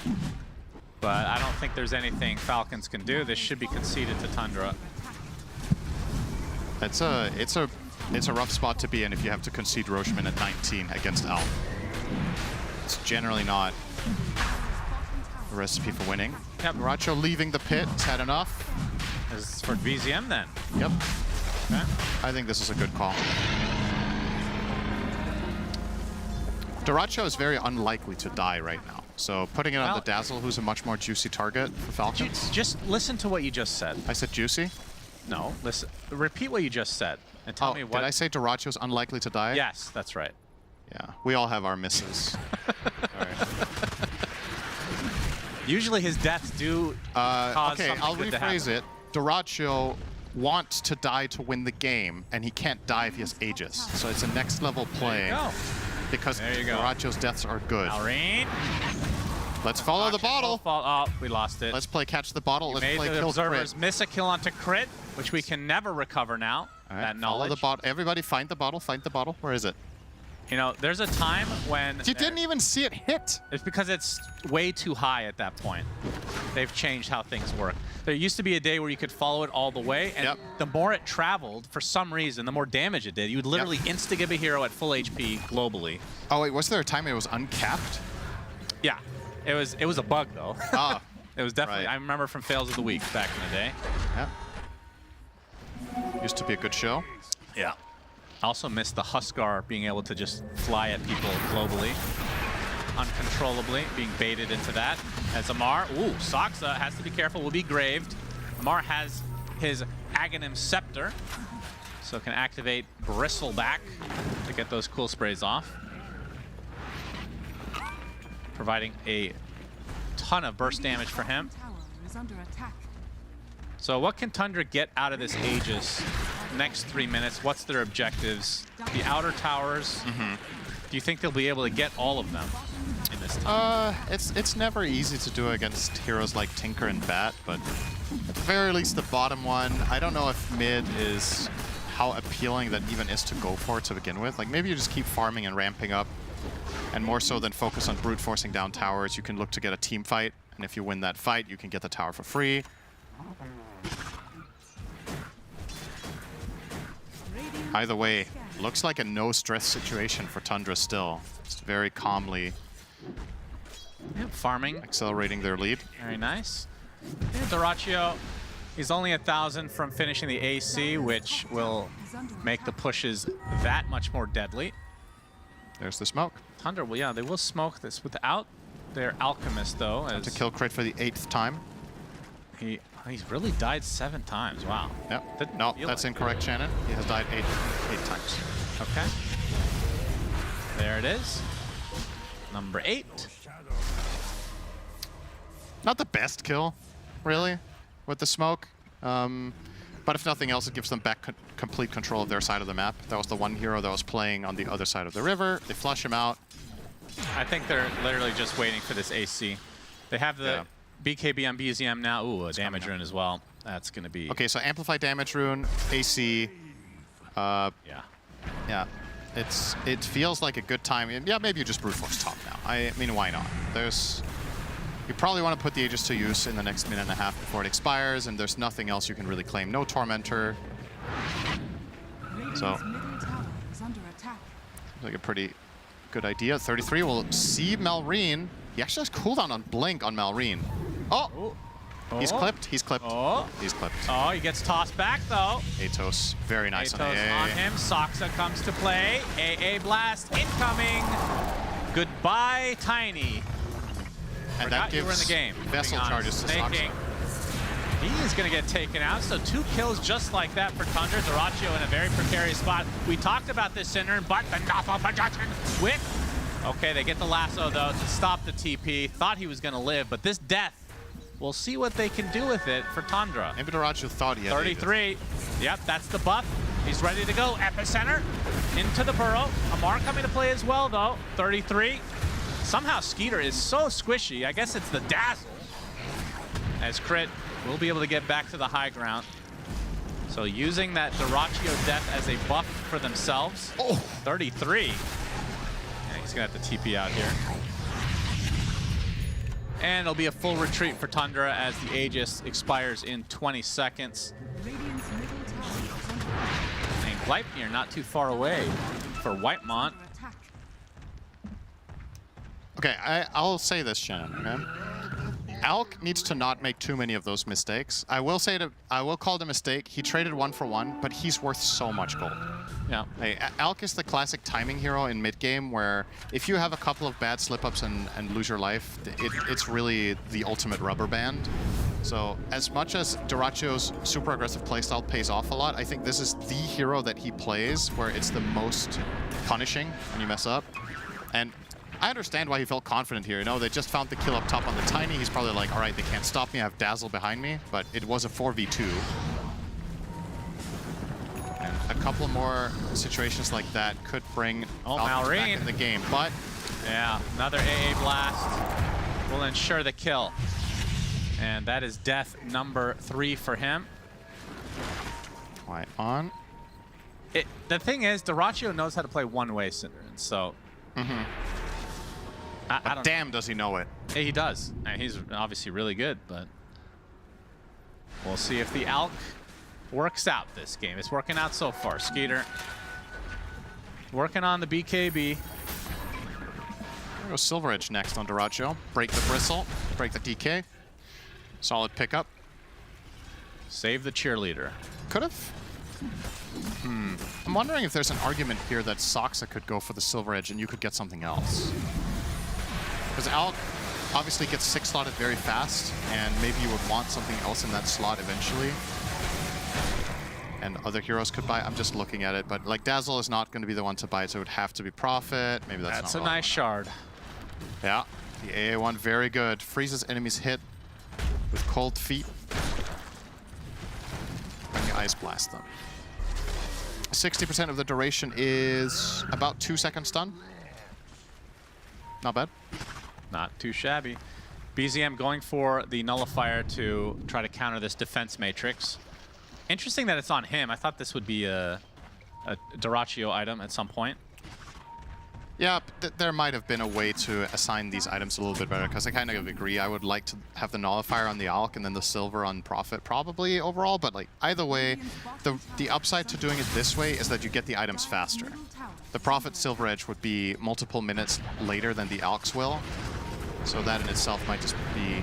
Speaker 2: But I don't think there's anything Falcons can do. This should be conceded to Tundra.
Speaker 7: It's a rough spot to be in if you have to concede Rocheman at 19 against Alk. It's generally not a recipe for winning. Yep, Racho leaving the pit. He's had enough.
Speaker 2: This is for BZM then.
Speaker 7: Yep.
Speaker 2: Okay.
Speaker 7: I think this is a good call. Duracho is very unlikely to die right now. So putting it on the Dazzle, who's a much more juicy target for Falcons.
Speaker 2: Just listen to what you just said.
Speaker 7: I said juicy?
Speaker 2: No, listen. Repeat what you just said and tell me what.
Speaker 7: Did I say Duracho's unlikely to die?
Speaker 2: Yes, that's right.
Speaker 7: Yeah, we all have our misses.
Speaker 2: Usually his deaths do cause
Speaker 7: okay,
Speaker 2: something
Speaker 7: I'll
Speaker 2: good to
Speaker 7: rephrase
Speaker 2: happen.
Speaker 7: it. Duracho wants to die to win the game, and he can't die if he has Aegis. So it's a next level play.
Speaker 2: There you go.
Speaker 7: Because Duracho's deaths are good.
Speaker 2: Malrine.
Speaker 7: Let's follow the bottle.
Speaker 2: Oh, we lost it.
Speaker 7: Let's play catch the bottle. Let's play
Speaker 2: the
Speaker 7: kill
Speaker 2: observers
Speaker 7: crit.
Speaker 2: miss a kill onto crit, which we can never recover now.
Speaker 7: All right,
Speaker 2: that
Speaker 7: follow
Speaker 2: knowledge.
Speaker 7: the bottle. Everybody find the bottle. Find the bottle. Where is it?
Speaker 2: You know, there's a time when...
Speaker 7: You didn't even see it hit.
Speaker 2: It's because it's way too high at that point. They've changed how things work. There used to be a day where you could follow it all the way, and the more it traveled, for some reason, the more damage it did. You would literally insta-give a hero at full HP globally.
Speaker 7: Oh, wait, was there a time it was uncapped?
Speaker 2: Yeah. It was a bug, though.
Speaker 7: Ah.
Speaker 2: It was definitely... I remember from Fails of the Week back in the day.
Speaker 7: Yep. Used to be a good show.
Speaker 2: Yeah. I also missed the Huskar being able to just fly at people globally, uncontrollably, being baited into that. As Amar, Saksa has to be careful, will be graved. Amar has his Aghanim Scepter, so can activate Bristleback to get those cool sprays off. Providing a ton of burst damage for him. So what can Tundra get out of this Aegis next 3 minutes? What's their objectives? The outer towers, do you think they'll be able to get all of them in this time?
Speaker 7: It's never easy to do against heroes like Tinker and Bat, but at the very least the bottom one, I don't know if mid is how appealing that even is to go for to begin with. Like maybe you just keep farming and ramping up, and more so than focus on brute forcing down towers, you can look to get a team fight, and if you win that fight, you can get the tower for free. Either way, looks like a no-stress situation for Tundra still. Just very calmly
Speaker 2: farming.
Speaker 7: Accelerating their lead.
Speaker 2: Very nice. Duracho is only 1,000 from finishing the AC, which will make the pushes that much more deadly.
Speaker 7: There's the smoke.
Speaker 2: Tundra, well, yeah, they will smoke this without their Alchemist, though.
Speaker 7: To kill crit for the 8th time.
Speaker 2: He He's really died 7 times. Wow.
Speaker 7: Yep. No, that's incorrect, Shannon. He has died 8 times.
Speaker 2: Okay. There it is. Number 8.
Speaker 7: Not the best kill, really, with the smoke. But if nothing else, it gives them back complete control of their side of the map. That was the one hero that was playing on the other side of the river. They flush him out.
Speaker 2: I think they're literally just waiting for this AC. They have the BKB on BZM now. Ooh, a damage rune as well. That's going to be...
Speaker 7: Okay, so Amplify Damage Rune, AC. Yeah. It feels like a good time. Yeah, maybe you just brute force top now. I mean, why not? You probably want to put the Aegis to use in the next minute and a half before it expires, and there's nothing else you can really claim. No Tormentor. So, like a pretty good idea. 33 will see Malrine. He actually has cooldown on Blink on Malrine. Oh! He's clipped. He's clipped. He's clipped.
Speaker 2: Oh, he gets tossed back, though.
Speaker 7: Atos, very nice
Speaker 2: Atos
Speaker 7: on AA.
Speaker 2: on him. Soxa comes to play. AA Blast incoming. Goodbye, Tiny.
Speaker 7: And
Speaker 2: Forgot
Speaker 7: that gives
Speaker 2: you were in the game.
Speaker 7: vessel charges to Soxa.
Speaker 2: He is going to get taken out. So 2 kills just like that for Tundra. Dyrachyo in a very precarious spot. We talked about this, Cinder, but the Nathal projection with... Okay, they get the lasso, though, to stop the TP. Thought he was going to live, but this death, we'll see what they can do with it for Tundra.
Speaker 7: Maybe Dyrachyo thought he had
Speaker 2: 33. Yep, that's the buff. He's ready to go. Epicenter into the burrow. Amar coming to play as well, though. 33. Somehow Skeeter is so squishy. I guess it's the dazzle. As Crit will be able to get back to the high ground. So using that Dyrachyo death as a buff for themselves. 33. And he's going to have to TP out here. And it'll be a full retreat for Tundra as the Aegis expires in 20 seconds. And Gleipnir not too far away for Whitemont.
Speaker 7: Okay, I'll say this, Shannon, okay? Alk needs to not make too many of those mistakes. I will call it a mistake. He traded 1 for 1, but he's worth so much gold.
Speaker 2: Yeah.
Speaker 7: Hey, Alk is the classic timing hero in mid-game where if you have a couple of bad slip-ups and lose your life, it's really the ultimate rubber band. So as much as Dyrachyo's super aggressive playstyle pays off a lot, I think this is the hero that he plays where it's the most punishing when you mess up. And I understand why he felt confident here. You know, they just found the kill up top on the Tiny. He's probably like, all right, they can't stop me. I have Dazzle behind me. But it was a 4v2. And a couple more situations like that could bring Falcons back in the game. But
Speaker 2: yeah, another AA Blast will ensure the kill. And that is death number 3 for him.
Speaker 7: Right on.
Speaker 2: The thing is, Dyrachyo knows how to play one-way, Cinder, so... I don't
Speaker 7: damn, does he know it?
Speaker 2: Yeah, he does. And he's obviously really good, but we'll see if the Alk works out this game. It's working out so far. Skeeter working on the BKB.
Speaker 7: There goes Silver Edge next on Dyrachyo. Break the Bristle, break the DK. Solid pickup.
Speaker 2: Save the cheerleader.
Speaker 7: Could have. I'm wondering if there's an argument here that Soxa could go for the Silver Edge and you could get something else. Because Alk obviously gets 6 slotted very fast, and maybe you would want something else in that slot eventually. And other heroes could buy. I'm just looking at it, but like Dazzle is not going to be the one to buy it, so it would have to be Prophet. Maybe that's
Speaker 2: a nice shard.
Speaker 7: Yeah, the AA1 very good. Freezes enemies hit with cold feet. And you Ice Blast them. 60% of the duration is about 2 seconds stun. Not bad.
Speaker 2: Not too shabby. BZM going for the Nullifier to try to counter this defense matrix. Interesting that it's on him. I thought this would be a Dyrachyo item at some point.
Speaker 7: Yeah, there might have been a way to assign these items a little bit better, because I kind of agree. I would like to have the Nullifier on the Alk and then the Silver on Prophet probably overall, but like either way, the upside to doing it this way is that you get the items faster. The Prophet Silver Edge would be multiple minutes later than the Alks will, so that in itself might just be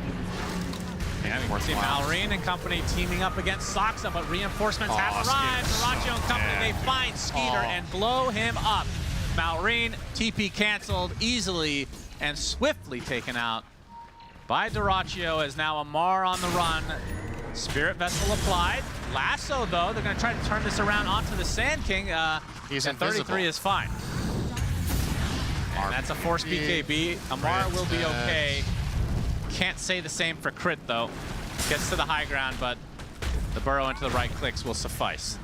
Speaker 7: worthwhile.
Speaker 2: Malrine and company teaming up against Soxa, but reinforcements have arrived. Dyrachyo and company, they find Skeeter and blow him up. Malrine, TP canceled easily and swiftly taken out by Dyrachyo, as now Amar on the run. Spirit Vessel applied. Lasso, though, they're going to try to turn this around onto the Sand King.
Speaker 7: He's
Speaker 2: and 33 is fine. And that's a forced BKB. Amar will be okay. Can't say the same for Crit, though. Gets to the high ground, but the burrow into the right clicks will suffice.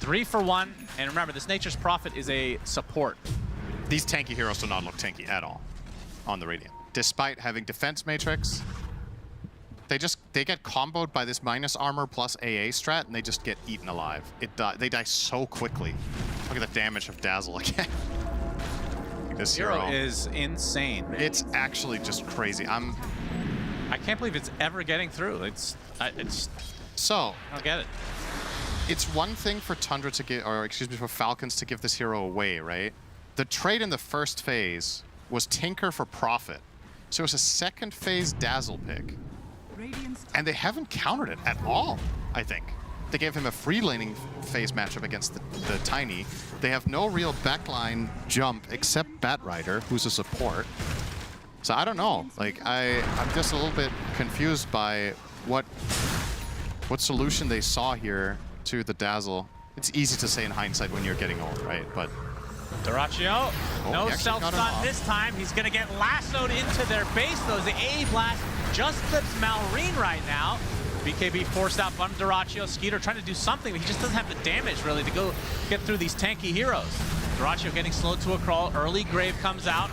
Speaker 2: 3 for 1. And remember, this Nature's Prophet is a support.
Speaker 7: These tanky heroes do not look tanky at all on the Radiant. Despite having defense matrix, they get comboed by this minus armor plus AA strat, and they just get eaten alive. They die so quickly. Look at the damage of Dazzle again. This hero
Speaker 2: is insane.
Speaker 7: It's actually just crazy.
Speaker 2: I can't believe it's ever getting through.
Speaker 7: So
Speaker 2: I don't get it.
Speaker 7: It's one thing for Tundra to give, or excuse me, for Falcons to give this hero away, right? The trade in the first phase was Tinker for Profit. So it was a second phase Dazzle pick. And they haven't countered it at all, I think. They gave him a free laning phase matchup against the Tiny. They have no real backline jump except Batrider, who's a support. So I don't know. Like, I'm just a little bit confused by what solution they saw here to the Dazzle. It's easy to say in hindsight when you're getting old, right? But
Speaker 2: Dyrachyo, no self-stun this time. He's going to get lassoed into their base, though. The A blast just clips Malrine right now. BKB forced out from Dyrachyo. Skeeter trying to do something, but he just doesn't have the damage, really, to go get through these tanky heroes. Dyrachyo getting slowed to a crawl. Early Grave comes out.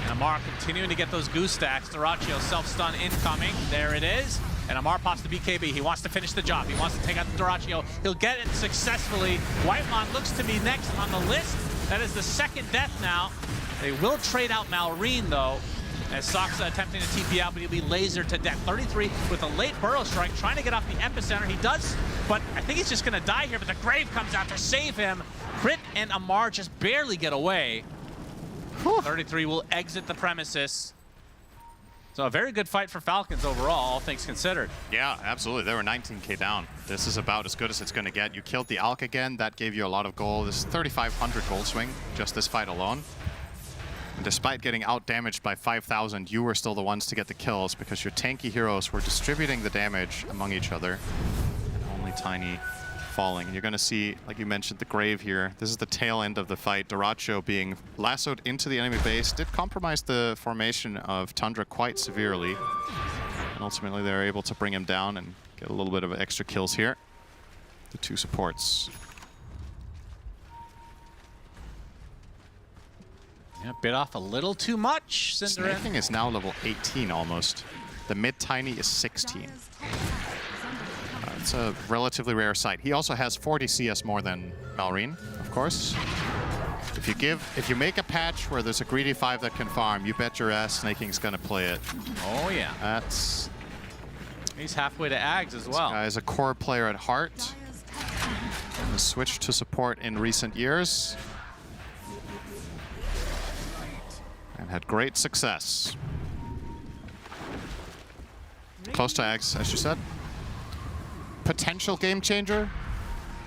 Speaker 2: And Amar continuing to get those goose stacks. Dyrachyo self-stun incoming. There it is. And Amar pops the BKB. He wants to finish the job. He wants to take out the Dyrachyo. He'll get it successfully. Whitemon looks to be next on the list. That is the second death now. They will trade out Malrine, though, as Soxa attempting to TP out, but he'll be lasered to death. 33 with a late burrow strike, trying to get off the epicenter. He does, but I think he's just going to die here, but the Grave comes out to save him. Crit and Amar just barely get away. 33 will exit the premises. So a very good fight for Falcons overall, all things considered.
Speaker 7: Yeah, absolutely. They were 19k down. This is about as good as it's going to get. You killed the Alk again. That gave you a lot of gold. This is 3,500 gold swing, just this fight alone. And despite getting out-damaged by 5,000, you were still the ones to get the kills because your tanky heroes were distributing the damage among each other. And only Tiny falling. And you're going to see, like you mentioned, the Grave here. This is the tail end of the fight. Dyrachyo being lassoed into the enemy base did compromise the formation of Tundra quite severely. And ultimately, they were able to bring him down and get a little bit of extra kills here. The two supports.
Speaker 2: Yeah, bit off a little too much.
Speaker 7: Snaking is now level 18 almost. The mid Tiny is 16. It's a relatively rare sight. He also has 40 CS more than Malrine, of course. If you make a patch where there's a greedy 5 that can farm, you bet your ass Snaking's gonna play it.
Speaker 2: Oh yeah. He's halfway to Ags as well.
Speaker 7: This guy is a core player at heart. Has switched to support in recent years. And had great success. Close to Ags, as you said. Potential game changer.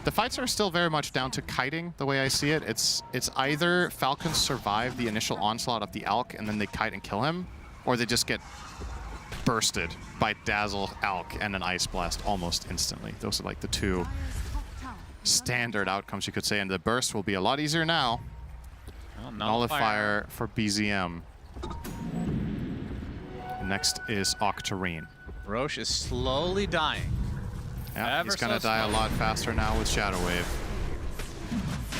Speaker 7: The fights are still very much down to kiting, the way I see it. It's either Falcons survive the initial onslaught of the Alk and then they kite and kill him, or they just get bursted by Dazzle, Alk, and an Ice Blast almost instantly. Those are like the two standard outcomes, you could say, and the burst will be a lot easier now.
Speaker 2: Well,
Speaker 7: Nullifier for BZM. Next is Octarine.
Speaker 2: Roche is slowly dying.
Speaker 7: Yeah, he's going to die a lot faster now with Shadow Wave.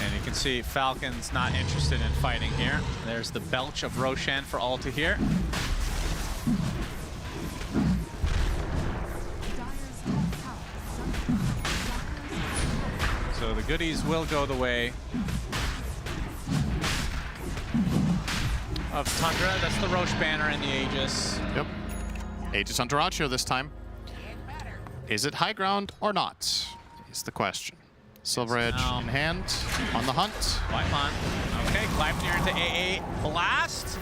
Speaker 2: And you can see Falcons not interested in fighting here. There's the belch of Roshan for all to hear. So the goodies will go the way of Tundra. That's the Roche banner in the Aegis.
Speaker 7: Yep. Aegis on Dyrachyo this time. Is it high ground or not? Is the question. Silver Edge in hand, on the hunt.
Speaker 2: Whitemon. Okay, Gleipnir into AA Blast.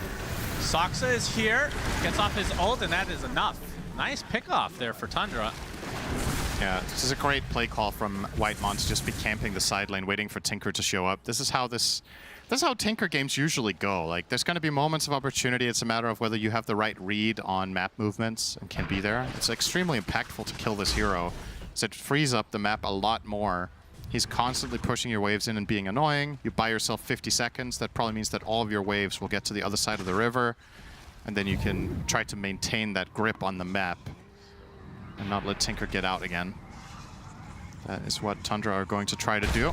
Speaker 2: Soxa is here, gets off his ult, and that is enough. Nice pickoff there for Tundra.
Speaker 7: Yeah, this is a great play call from Whitemon to just be camping the side lane, waiting for Tinker to show up. This is how this That's how Tinker games usually go. Like, there's going to be moments of opportunity. It's a matter of whether you have the right read on map movements and can be there. It's extremely impactful to kill this hero, so it frees up the map a lot more. He's constantly pushing your waves in and being annoying. You buy yourself 50 seconds. That probably means that all of your waves will get to the other side of the river, and then you can try to maintain that grip on the map and not let Tinker get out again. That is what Tundra are going to try to do.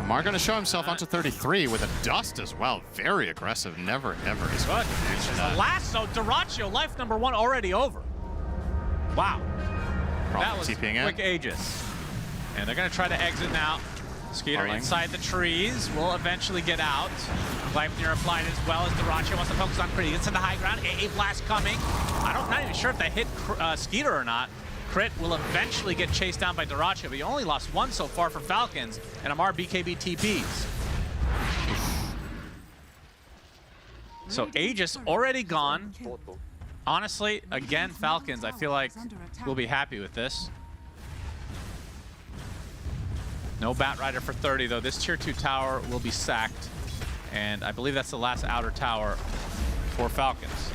Speaker 7: Amar going to show himself onto 33 with a dust as well. Very aggressive. Never, ever is
Speaker 2: good. The lasso, Dyrachyo, life number 1 already over. Wow. That was quick Aegis. And they're going to try to exit now. Skeeter inside the trees will eventually get out. Gleipnir applied as well as Dyrachyo wants to focus on Crit. He gets in the high ground. AA Blast coming. I'm not even sure if that hit Skeeter or not. Crit will eventually get chased down by Dyrachyo, but he only lost 1 so far for Falcons, and Amar BKB TPs. So Aegis already gone. Honestly, again, Falcons, I feel like we'll be happy with this. No Batrider for 30, though. This tier 2 tower will be sacked, and I believe that's the last outer tower for Falcons.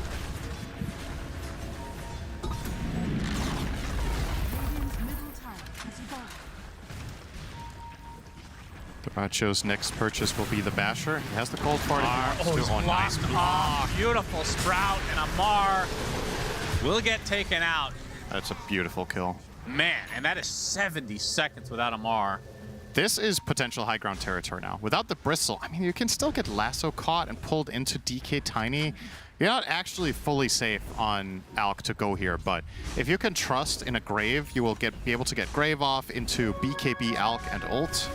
Speaker 7: Dyrachyo's next purchase will be the Basher. He has the gold for it. Nice.
Speaker 2: Oh, beautiful Sprout, and Amar will get taken out.
Speaker 7: That's a beautiful kill.
Speaker 2: Man, and that is 70 seconds without Amar.
Speaker 7: This is potential high ground territory now. Without the Bristle, I mean, you can still get lasso caught and pulled into DK Tiny. You're not actually fully safe on Alk to go here, but if you can trust in a Grave, you will be able to get Grave off into BKB, Alk, and ult,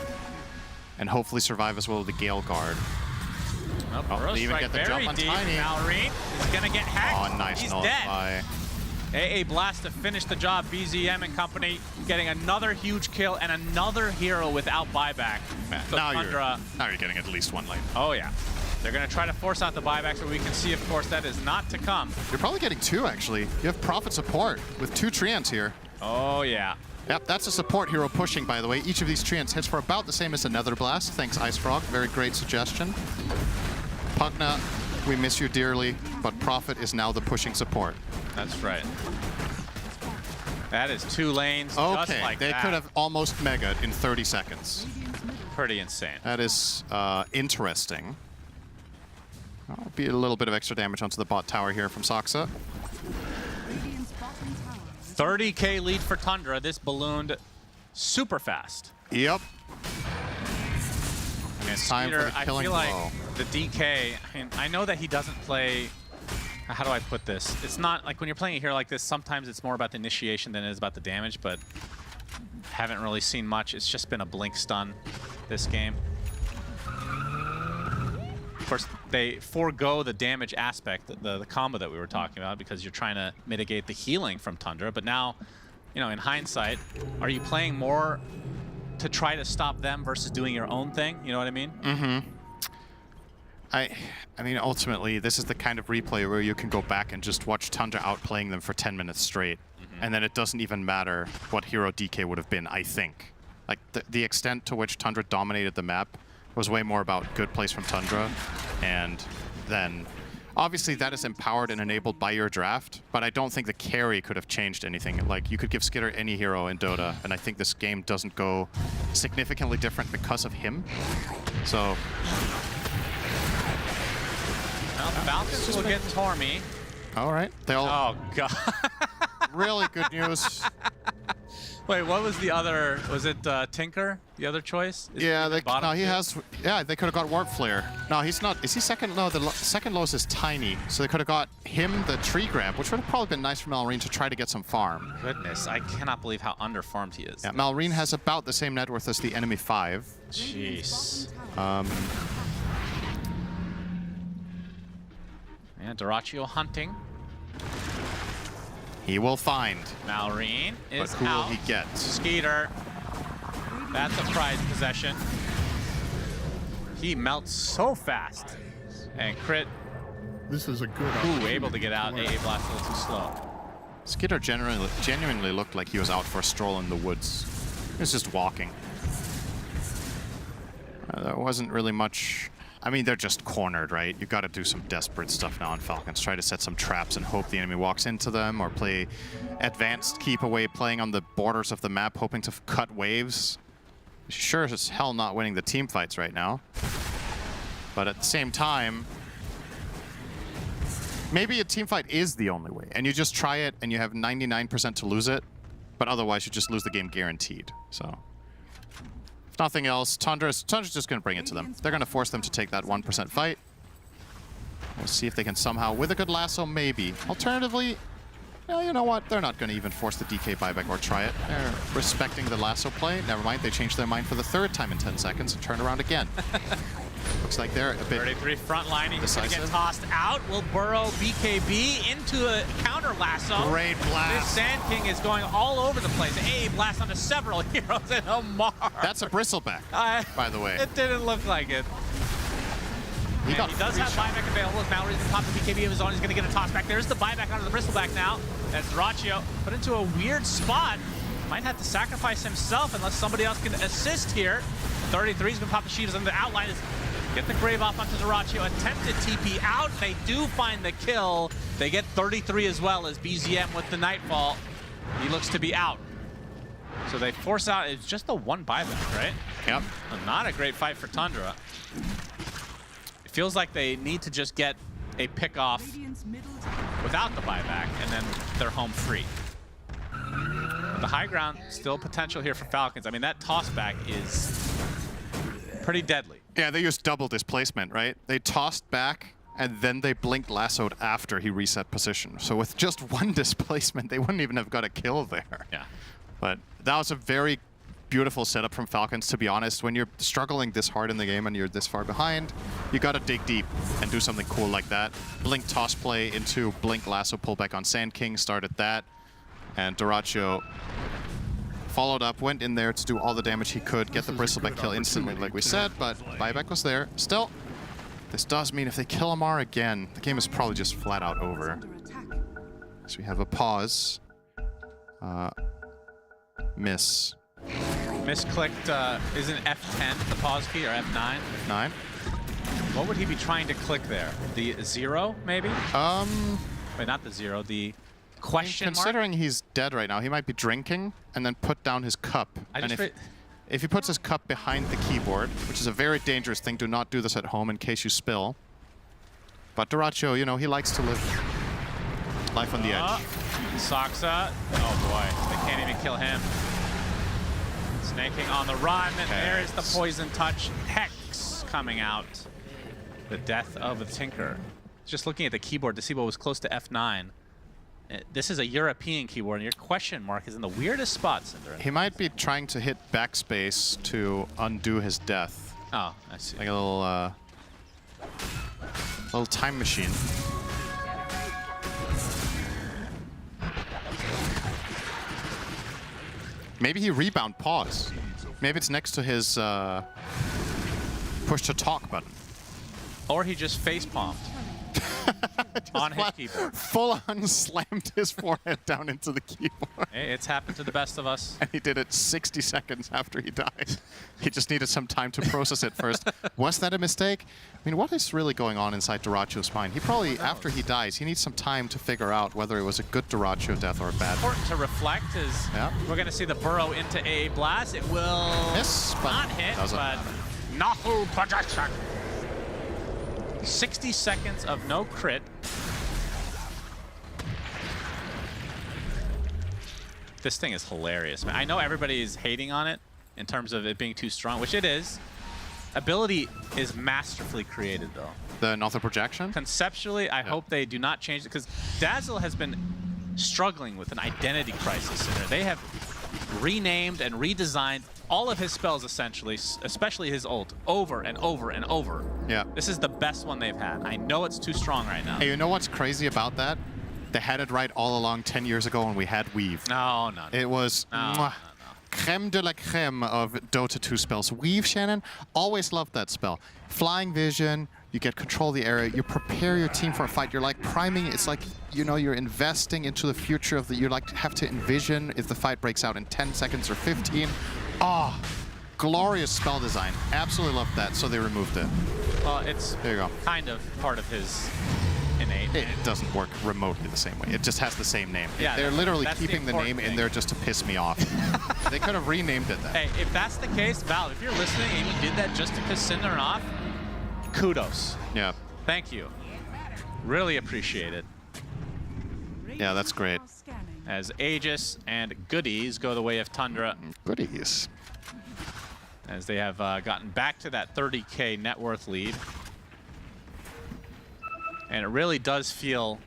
Speaker 7: and hopefully survive as well with the Gale Guard.
Speaker 2: Oh,
Speaker 7: even get the jump on
Speaker 2: deep.
Speaker 7: Tiny.
Speaker 2: Malrine is going to get hacked.
Speaker 7: Oh, nice
Speaker 2: He's
Speaker 7: nullify.
Speaker 2: dead. AA Blast to finish the job. BZM and company getting another huge kill and another hero without buyback. So
Speaker 7: now you're getting at least 1 lane.
Speaker 2: Oh, yeah. They're going to try to force out the buyback, so we can see, of course, that is not to come.
Speaker 7: You're probably getting 2, actually. You have Prophet support with 2 Treants here.
Speaker 2: Oh, yeah.
Speaker 7: Yep, that's a support hero pushing, by the way. Each of these Treants hits for about the same as a Nether Blast. Thanks, Ice Frog. Very great suggestion. Pugna, we miss you dearly, but Prophet is now the pushing support.
Speaker 2: That's right. That is 2 lanes, just like
Speaker 7: they could have almost megaed in 30 seconds.
Speaker 2: Pretty insane.
Speaker 7: That is interesting. That'll be a little bit of extra damage onto the bot tower here from Saksa.
Speaker 2: 30k lead for Tundra. This ballooned super fast.
Speaker 7: Yep.
Speaker 2: And
Speaker 7: it's time for the killing blow.
Speaker 2: I feel like the DK, I know that he doesn't play, how do I put this? It's not like when you're playing a hero like this, sometimes it's more about the initiation than it is about the damage, but haven't really seen much. It's just been a blink stun this game. Of course, they forego the damage aspect, the combo that we were talking about, because you're trying to mitigate the healing from Tundra. But now, you know, in hindsight, are you playing more to try to stop them versus doing your own thing? You know what I mean?
Speaker 7: Mm-hmm. I mean, ultimately, this is the kind of replay where you can go back and just watch Tundra outplaying them for 10 minutes straight. And then it doesn't even matter what hero DK would have been, I think. Like, the extent to which Tundra dominated the map was way more about good plays from Tundra. And then, obviously, that is empowered and enabled by your draft, but I don't think the carry could have changed anything. Like, you could give Skitter any hero in Dota, and I think this game doesn't go significantly different because of him. So...
Speaker 2: Well, Falcons will get Tormy.
Speaker 7: All right. They all...
Speaker 2: Oh, God.
Speaker 7: Really good news.
Speaker 2: Wait, what was the other? Was it Tinker? The other choice?
Speaker 7: Yeah, he has. Yeah, they could have got Warp Flare. No, he's not. Is he second? No, the second lowest is Tiny. So they could have got him the tree grab, which would have probably been nice for Malrine to try to get some farm.
Speaker 2: Goodness, I cannot believe how underfarmed he is.
Speaker 7: Yeah, Malrine has about the same net worth as the enemy 5.
Speaker 2: Jeez. And Dyrachyo hunting.
Speaker 7: He will find.
Speaker 2: Malrine is
Speaker 7: but who
Speaker 2: out.
Speaker 7: will he get?
Speaker 2: Skeeter. That's a prized possession. He melts so fast. And Crit.
Speaker 14: This is a good.
Speaker 2: Ooh, able to get out. AA Blast a little too slow.
Speaker 7: Skeeter genuinely looked like he was out for a stroll in the woods. He was just walking. There wasn't really much I mean, they're just cornered, right? You got to do some desperate stuff now on Falcons. Try to set some traps and hope the enemy walks into them, or play advanced keep away, playing on the borders of the map, hoping to cut waves. Sure as hell not winning the team fights right now. But at the same time, maybe a team fight is the only way, and you just try it and you have 99% to lose it, but otherwise you just lose the game guaranteed. So if nothing else, Tundra's just going to bring it to them. They're going to force them to take that 1% fight. We'll see if they can somehow, with a good lasso, maybe. Alternatively, well, you know what? They're not going to even force the DK buyback or try it. They're respecting the lasso play. Never mind, they changed their mind for the 3rd time in 10 seconds and turned around again. Looks like they're a bit
Speaker 2: 33 front line. He's going to get
Speaker 7: decisive.
Speaker 2: tossed out. Will burrow BKB into a counter lasso.
Speaker 7: Great blast.
Speaker 2: This Sand King is going all over the place. A blast onto several heroes and Omar.
Speaker 7: That's a bristleback, by the way.
Speaker 2: It didn't look like it.
Speaker 7: He
Speaker 2: does have buyback available. If Mallory's going to pop the BKB of his own, he's going to get a toss back. There's the buyback onto the bristleback now. That's Rachio put into a weird spot. Might have to sacrifice himself unless somebody else can assist here. 33 is going to pop the Shivas, and the outline is get the Grave off onto Zeraccio. Attempted TP out. They do find the kill. They get 33 as well as BZM with the Nightfall. He looks to be out. So they force out. It's just the one buyback, right?
Speaker 7: Yep.
Speaker 2: Not a great fight for Tundra. It feels like they need to just get a pick off without the buyback, and then they're home free. But the high ground, still potential here for Falcons. I mean, that tossback is pretty deadly.
Speaker 7: Yeah, they used double displacement, right? They tossed back, and then they blinked lassoed after he reset position. So with just one displacement, they wouldn't even have got a kill there.
Speaker 2: Yeah.
Speaker 7: But that was a very beautiful setup from Falcons, to be honest. When you're struggling this hard in the game and you're this far behind, you gotta dig deep and do something cool like that. Blink toss play into blink lasso pullback on Sand King, started that. And Zeraccio followed up, went in there to do all the damage he could, get the bristleback kill instantly, like we said, but buyback was there. Still, this does mean if they kill Amar again, the game is probably just flat out over. So we have a pause. Miss.
Speaker 2: Misclicked, isn't F10 the pause key, or F9?
Speaker 7: F9.
Speaker 2: What would he be trying to click there? The 0, maybe? Wait, not the 0, the question mark?
Speaker 7: Considering he's dead right now, he might be drinking and then put down his cup. And if he puts his cup behind the keyboard, which is a very dangerous thing, do not do this at home in case you spill. But Zeraccio, you know, he likes to live life on the edge.
Speaker 2: Soxa. Oh boy, they can't even kill him. Snaking on the run, and there is the poison touch. Hex coming out. The death of the Tinker. Just looking at the keyboard to see what was close to F9. This is a European keyboard, and your question mark is in the weirdest spot, Cinder.
Speaker 7: He might be trying to hit backspace to undo his death.
Speaker 2: Oh, I see.
Speaker 7: Like a little time machine. Maybe he rebound pause. Maybe it's next to his push to talk button.
Speaker 2: Or he just face palmed on his keyboard.
Speaker 7: Full on slammed his forehead down into the keyboard.
Speaker 2: Hey, it's happened to the best of us.
Speaker 7: And he did it 60 seconds after he died. He just needed some time to process it first. Was that a mistake? I mean, what is really going on inside Zeraccio's mind? He probably, after he dies, he needs some time to figure out whether it was a good Zeraccio death or a bad.
Speaker 2: Important to reflect is we're going to see the burrow into a blast. It will
Speaker 7: miss, but
Speaker 2: not hit, but Nahu projection. 60 seconds of no crit. This thing is hilarious, man. I know everybody is hating on it in terms of it being too strong, which it is. Ability is masterfully created, though.
Speaker 7: The Nother projection?
Speaker 2: Conceptually, I hope they do not change it, because Dazzle has been struggling with an identity crisis in there. They have renamed and redesigned all of his spells, essentially, especially his ult, over and over and over.
Speaker 7: Yeah.
Speaker 2: This is the best one they've had. I know it's too strong right now.
Speaker 7: Hey, you know what's crazy about that? They had it right all along 10 years ago when we had Weave.
Speaker 2: No.
Speaker 7: It was creme de la creme of Dota 2 spells. Weave, Shannon, always loved that spell. Flying vision, you get control of the area, you prepare your team for a fight. You're like priming, it's like, you know, you're investing into the future of the, you like have to envision if the fight breaks out in 10 seconds or 15. Ah, glorious spell design. Absolutely loved that, so they removed it.
Speaker 2: Well, it's
Speaker 7: there you go.
Speaker 2: Kind of part of his innate.
Speaker 7: It doesn't work remotely the same way. It just has the same name.
Speaker 2: Yeah,
Speaker 7: They're literally
Speaker 2: that's
Speaker 7: keeping the name in there just to piss me off. They could have renamed it then.
Speaker 2: Hey, if that's the case, Val, if you're listening and you did that just to piss Synderen off, kudos.
Speaker 7: Yeah.
Speaker 2: Thank you. Really appreciate it.
Speaker 7: Yeah, that's great.
Speaker 2: As Aegis and Goodies go the way of Tundra.
Speaker 7: Goodies.
Speaker 2: As they have gotten back to that 30K net worth lead. And it really does feel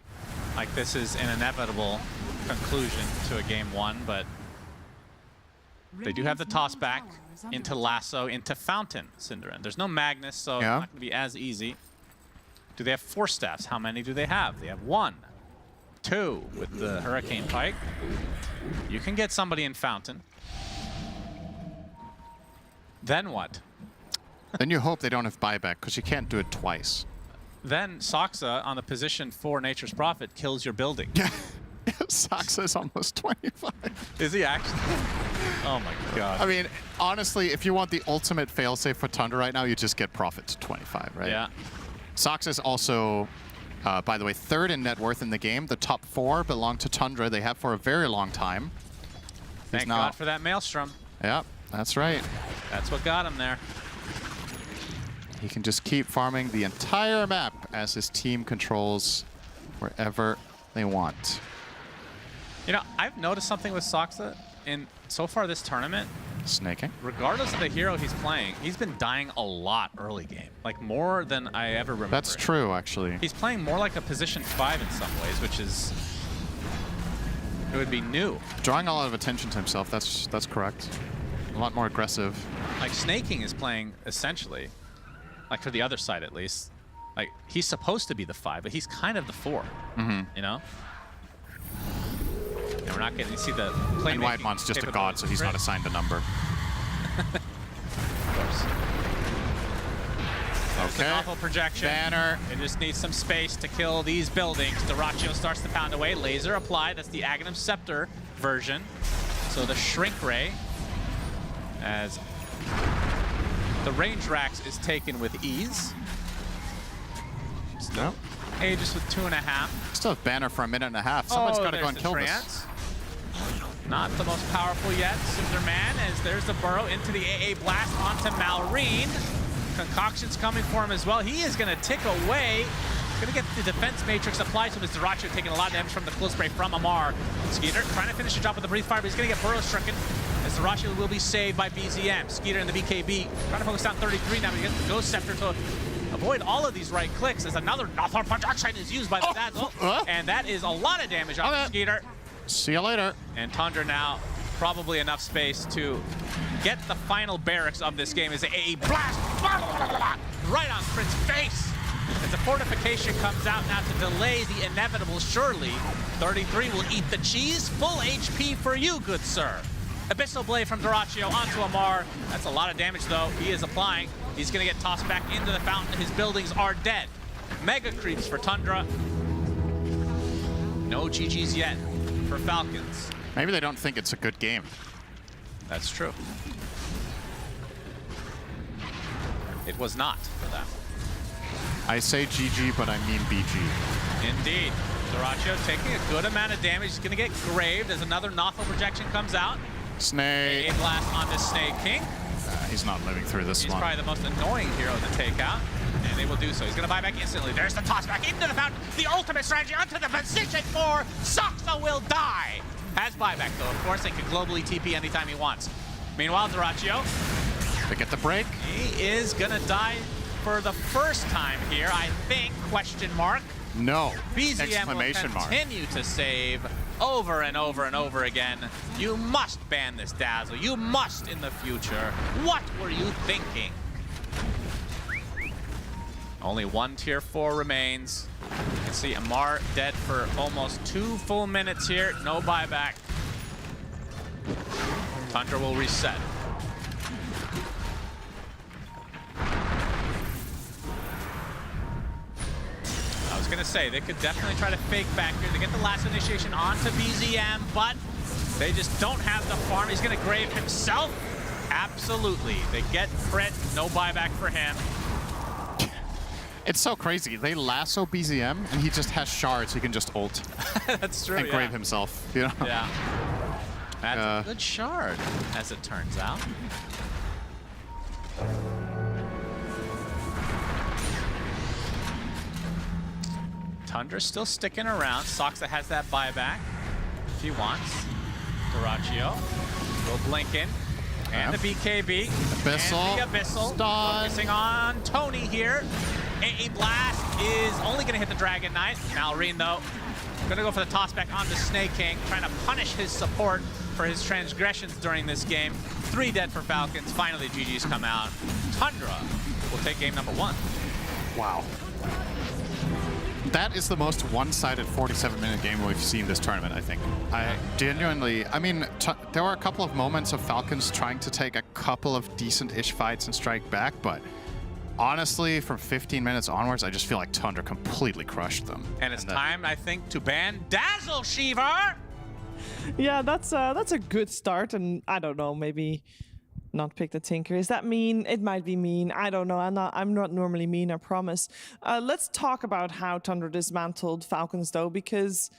Speaker 2: like this is an inevitable conclusion to a game one, but they do have the toss back into Lasso, into Fountain, Synderen. There's no Magnus, so it's not going to be as easy. Do they have 4 staffs? How many do they have? They have 1, 2 with the Hurricane Pike. You can get somebody in Fountain. Then what?
Speaker 7: Then you hope they don't have buyback, because you can't do it twice.
Speaker 2: Then Soxa on the position for Nature's Prophet kills your building.
Speaker 7: Soxa is almost 25.
Speaker 2: Is he actually? Oh my god.
Speaker 7: I mean, honestly, if you want the ultimate failsafe for Tundra right now, you just get Prophet to 25, right?
Speaker 2: Yeah.
Speaker 7: Soxa is also, by the way, 3rd in net worth in the game. The top 4 belong to Tundra. They have for a very long time.
Speaker 2: Thank God for that Maelstrom.
Speaker 7: Yeah, that's right.
Speaker 2: That's what got him there.
Speaker 7: He can just keep farming the entire map as his team controls wherever they want.
Speaker 2: You know, I've noticed something with Soxa in so far this tournament.
Speaker 7: Snaking.
Speaker 2: Regardless of the hero he's playing, he's been dying a lot early game. Like more than I ever remember.
Speaker 7: That's true, actually.
Speaker 2: He's playing more like a position 5 in some ways, which is... It would be new.
Speaker 7: Drawing a lot of attention to himself, that's correct. A lot more aggressive.
Speaker 2: Like Snaking is playing essentially, like for the other side at least, like he's supposed to be the 5, but he's kind of the 4, you know? And we're not getting to see the playmaking.
Speaker 7: And Whitemon's just a god, so he's not assigned a number.
Speaker 2: Okay. An awful projection.
Speaker 7: Banner.
Speaker 2: It just needs some space to kill these buildings. Dyrachyo starts to pound away. Laser applied. That's the Aghanim Scepter version. So the Shrink Ray, as the range racks is taken with ease.
Speaker 7: No.
Speaker 2: Aegis with 2.5.
Speaker 7: Still have Banner for a minute and a half. Someone's got to go and kill this.
Speaker 2: Not the most powerful yet. Cinderman, as there's the burrow into the AA blast onto Malrine. Concoction's coming for him as well. He is going to tick away. Going to get the defense matrix applied to him as Dyrachyo taking a lot of damage from the close spray from Amar. Skeeter trying to finish the job with the breathe fire, but he's going to get burrow stricken as Dyrachyo will be saved by BZM. Skeeter in the BKB trying to focus down 33 now, but he gets the Ghost Scepter to avoid all of these right clicks as another Nothor projection is used by the Dazzle. And that is a lot of damage on Skeeter.
Speaker 7: See you later.
Speaker 2: And Tundra now probably enough space to get the final barracks of this game as a blast right on Crit's face. As the fortification comes out now to delay the inevitable surely. 33 will eat the cheese. Full HP for you, good sir. Abyssal Blade from Dyrachyo onto Amar. That's a lot of damage though. He is applying. He's gonna get tossed back into the fountain. His buildings are dead. Mega creeps for Tundra. No GGs yet for Falcons.
Speaker 7: Maybe they don't think it's a good game.
Speaker 2: That's true. It was not for them.
Speaker 7: I say GG, but I mean BG.
Speaker 2: Indeed. Dyrachyo taking a good amount of damage. He's going to get graved as another Nothor projection comes out.
Speaker 7: Snake.
Speaker 2: A blast onto Snake King.
Speaker 7: He's not living through this
Speaker 2: He's
Speaker 7: one.
Speaker 2: probably the most annoying hero to take out, and they will do so. He's going to buy back instantly. There's the toss back into the fountain. The ultimate strategy onto the position for Soxa will die. Has buyback though, of course. They can globally TP anytime he wants. Meanwhile, Dyrachyo.
Speaker 7: They get the break.
Speaker 2: He is going to die for the first time here, I think, question mark.
Speaker 7: No.
Speaker 2: BZM
Speaker 7: Exclamation
Speaker 2: will continue to save over and over and over again. You must ban this Dazzle. You must in the future. What were you thinking? Only one tier 4 remains. You can see Amar dead for almost 2 full minutes here. No buyback. Tundra will reset. I was gonna say, they could definitely try to fake back here to get the last initiation onto BZM, but they just don't have the farm. He's gonna grave himself. Absolutely. They get crit, no buyback for him.
Speaker 7: It's so crazy. They lasso BZM, and he just has shards. He can just ult.
Speaker 2: That's true,
Speaker 7: and grave himself, you know?
Speaker 2: Yeah. That's a good shard, as it turns out. Tundra's still sticking around. Soxa has that buyback if he wants. Duraccio will blink in. And the BKB.
Speaker 7: Abyssal.
Speaker 2: And the Abyssal. Focusing on Tony here. AA Blast is only going to hit the Dragon Knight. Malrine, though, going to go for the tossback on the Snake King, trying to punish his support for his transgressions during this game. 3 dead for Falcons. Finally, GG's come out. Tundra will take game number 1.
Speaker 7: Wow. That is the most one-sided 47-minute game we've seen this tournament, I think. I genuinely, I mean, there were a couple of moments of Falcons trying to take a couple of decent-ish fights and strike back, but honestly, from 15 minutes onwards, I just feel like Tundra completely crushed them.
Speaker 2: And it's time, I think, to ban Dazzle Shiva!
Speaker 17: Yeah, that's a good start, and I don't know, maybe not pick the Tinker. Is that mean? It might be mean. I don't know. I'm not normally mean, I promise. Let's talk about how Tundra dismantled Falcons, though, because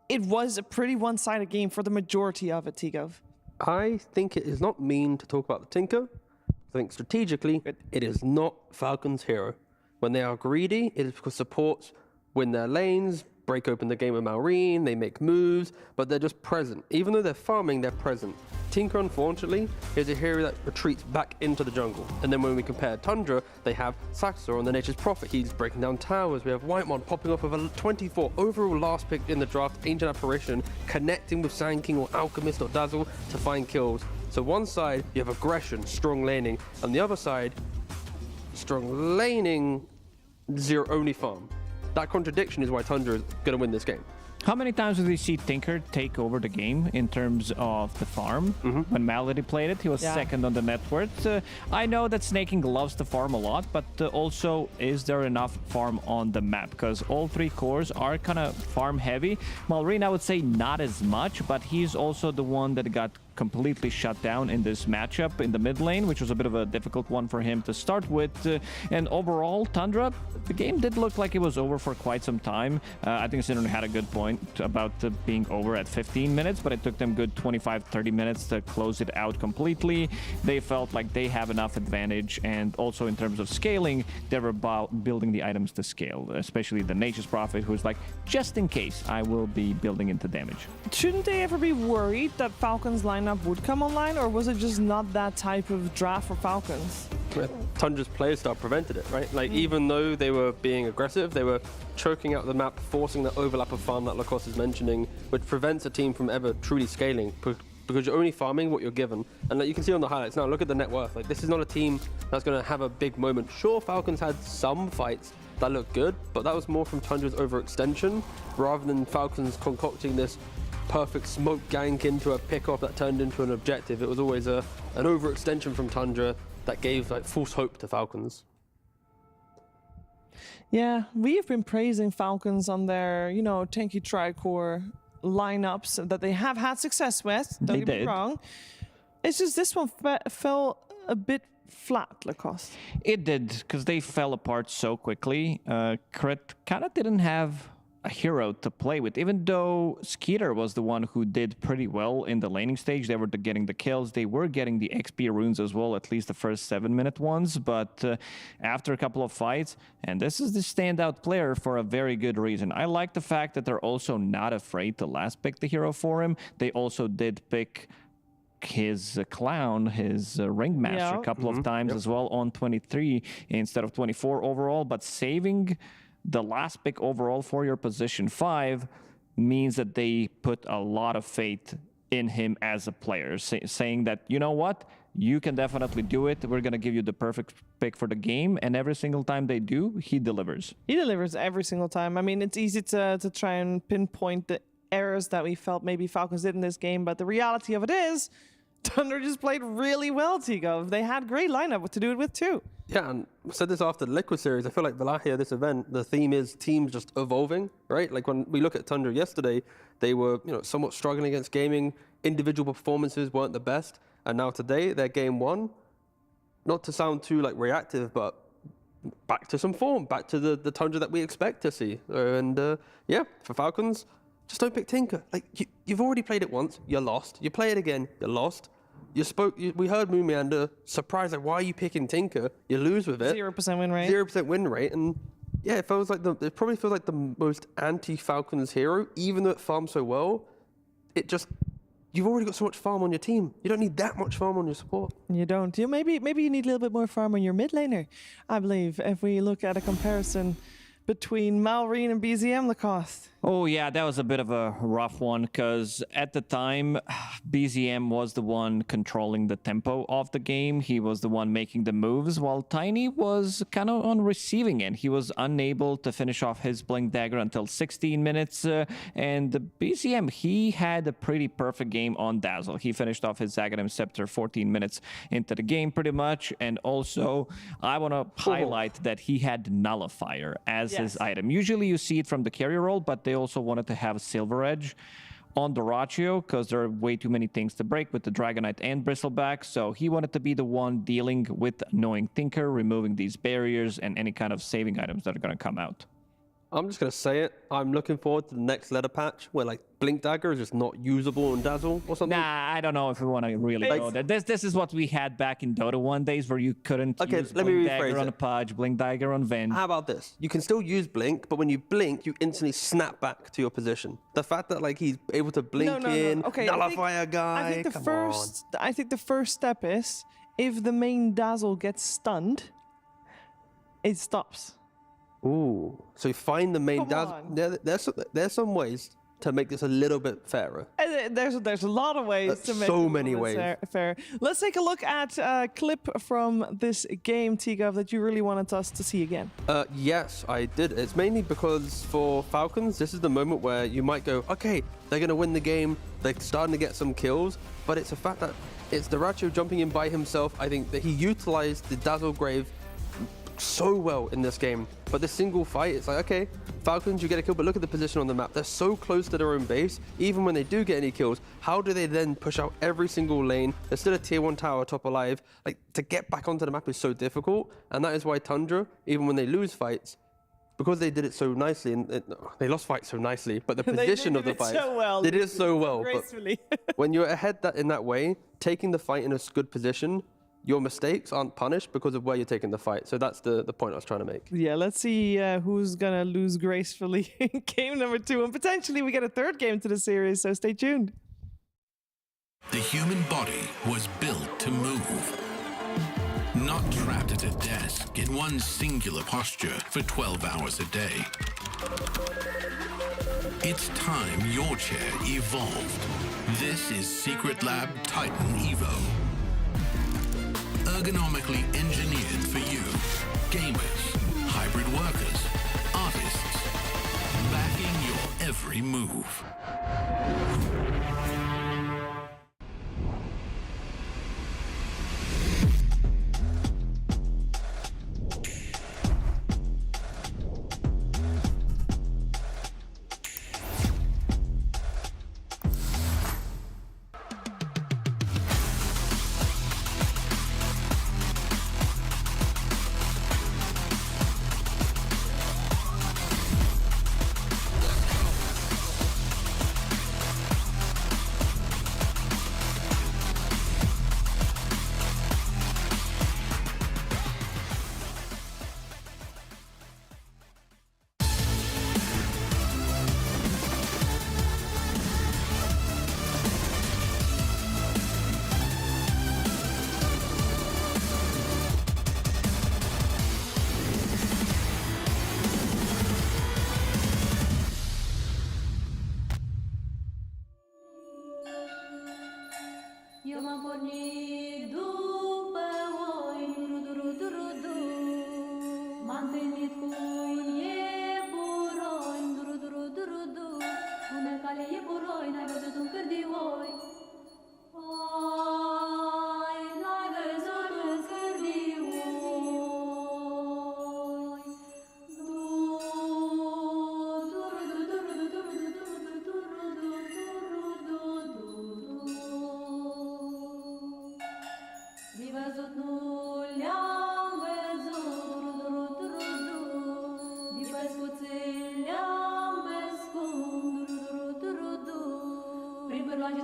Speaker 17: it was a pretty one-sided game for the majority of it, Tigov.
Speaker 19: I think it is not mean to talk about the Tinker. I think strategically, it is not Falcons' hero. When they are greedy, it is because supports win their lanes, break open the game with Malrine, they make moves, but they're just present. Even though they're farming, they're present. Tinker, unfortunately, is a hero that retreats back into the jungle. And then when we compare Tundra, they have Saxor on the Nature's Prophet. He's breaking down towers. We have Whitemon popping off with a 24 overall last pick in the draft, Ancient Apparition, connecting with Sand King or Alchemist or Dazzle to find kills. So one side, you have aggression, strong laning. On the other side, strong laning, zero only farm. That contradiction is why Tundra is going to win this game.
Speaker 18: How many times did we see Tinker take over the game in terms of the farm? When Malady played it, he was second on the net worth. I know that Snake King loves to farm a lot, but also, is there enough farm on the map? Because all 3 cores are kind of farm heavy. Malrine, I would say not as much, but he's also the one that got completely shut down in this matchup in the mid lane, which was a bit of a difficult one for him to start with. And overall, Tundra, the game did look like it was over for quite some time. I think Sinner had a good point about being over at 15 minutes, but it took them good 25-30 minutes to close it out completely. They felt like they have enough advantage, and also in terms of scaling, they were about building the items to scale, especially the Nature's Prophet, who's like, just in case, I will be building into damage.
Speaker 17: Shouldn't they ever be worried that Falcons lineup would come online, or was it just not that type of draft for Falcons?
Speaker 19: Tundra's playstyle prevented it, right? Like, even though they were being aggressive, they were choking out the map, forcing the overlap of farm that Lacoste is mentioning, which prevents a team from ever truly scaling, because you're only farming what you're given. And like you can see on the highlights now, look at the net worth. Like, this is not a team that's going to have a big moment. Sure, Falcons had some fights that looked good, but that was more from Tundra's overextension, rather than Falcons concocting this perfect smoke gank into a pick-off that turned into an objective. It was always an overextension from Tundra that gave like false hope to Falcons.
Speaker 17: Yeah, we have been praising Falcons on their, you know, tanky tri-core lineups that they have had success with. Don't get me wrong. It's just this one fell a bit flat, Lacoste.
Speaker 18: It did, because they fell apart so quickly. Crit kind of didn't have a hero to play with, even though Skeeter was the one who did pretty well in the laning stage. They were getting the kills, they were getting the XP runes as well, at least the first 7-minute ones, but after a couple of fights, and this is the standout player for a very good reason. I like the fact that they're also not afraid to last pick the hero for him. They also did pick his clown, his ringmaster a couple of times as well on 23 instead of 24 overall, but saving the last pick overall for your position 5 means that they put a lot of faith in him as a player, saying that, you know what, you can definitely do it. We're going to give you the perfect pick for the game. And every single time they do, he delivers.
Speaker 17: He delivers every single time. I mean, it's easy to try and pinpoint the errors that we felt maybe Falcons did in this game, but the reality of it is Tundra just played really well, Tigov. They had great lineup to do it with too.
Speaker 19: Yeah, and I said this after the Liquid series. I feel like Wallachia, this event, the theme is teams just evolving, right? Like when we look at Tundra yesterday, they were, you know, somewhat struggling against Gaming. Individual performances weren't the best, and now today they're game 1. Not to sound too like reactive, but back to some form, back to the Tundra that we expect to see. Yeah, for Falcons, just don't pick Tinker. Like you've already played it once, you're lost. You play it again, you're lost. We heard Moon Meander surprised, like, why are you picking Tinker? You lose with it.
Speaker 17: 0% win rate.
Speaker 19: 0% win rate, and yeah, it probably feels like the most anti-Falcons hero, even though it farms so well. You've already got so much farm on your team. You don't need that much farm on your support.
Speaker 17: You don't. Maybe you need a little bit more farm on your mid laner, I believe, if we look at a comparison between Malrine and BZM Lacoste.
Speaker 18: Oh yeah, that was a bit of a rough one because at the time, BZM was the one controlling the tempo of the game. He was the one making the moves, while Tiny was kind of on receiving end. He was unable to finish off his Blink Dagger until 16 minutes, and the BZM, he had a pretty perfect game on Dazzle. He finished off his Zaghanim Scepter 14 minutes into the game pretty much, and also I want to highlight that he had Nullifier as his item. Usually you see it from the carrier role, but they also wanted to have a Silver Edge on Doratio because there are way too many things to break with the Dragonite and Bristleback. So he wanted to be the one dealing with Knowing Tinker, removing these barriers and any kind of saving items that are going to come out.
Speaker 19: I'm just going to say it. I'm looking forward to the next letter patch where like Blink Dagger is just not usable on Dazzle or something.
Speaker 18: Nah, I don't know if we want to really go there. This is what we had back in Dota 1 days where you couldn't use Blink Dagger on a Pudge, Blink Dagger on Ven.
Speaker 19: How about this? You can still use Blink, but when you blink, you instantly snap back to your position. The fact that like he's able to blink in, nullify a guy,
Speaker 17: I think the first step is if the main Dazzle gets stunned, it stops.
Speaker 19: Ooh, so find the main Dazzle. There's some ways to make this a little bit fairer.
Speaker 17: There's a lot of ways to make
Speaker 19: so many ways
Speaker 17: fair. Let's take a look at a clip from this game, T-Gov, that you really wanted us to see again.
Speaker 19: Yes, I did. It's mainly because for Falcons, this is the moment where you might go, okay, they're going to win the game. They're starting to get some kills, but it's a fact that it's Doratio jumping in by himself. I think that he utilized the Dazzle Grave so well in this game, but the single fight, it's like, okay, Falcons, you get a kill, but look at the position on the map. They're so close to their own base. Even when they do get any kills, how do they then push out every single lane? There's still a tier 1 tower top alive. Like, to get back onto the map is so difficult, and that is why Tundra, even when they lose fights, because they did it so nicely, and they lost fights so nicely, but the position of the fight, they did it so well.
Speaker 17: Gracefully.
Speaker 19: But when you're ahead in that way, taking the fight in a good position, your mistakes aren't punished because of where you're taking the fight. So that's the point I was trying to make.
Speaker 17: Yeah, let's see who's going to lose gracefully in game number 2. And potentially we get a third game to the series, so stay tuned.
Speaker 11: The human body was built to move. Not trapped at a desk in one singular posture for 12 hours a day. It's time your chair evolved. This is Secret Lab Titan Evo. Ergonomically engineered for you, gamers, hybrid workers, artists, backing your every move.
Speaker 10: Eu m-am pornit după oi, du-ru-du-ru-du-ru-du. M-am întâlnit cu un iepuroi, du-ru-du-ru-du-ru-du. Bună cale iepuroi, n-ai văzut un cârdioi. Oi, n-ai văzut un cârdioi. Văzut nu le-am văzut,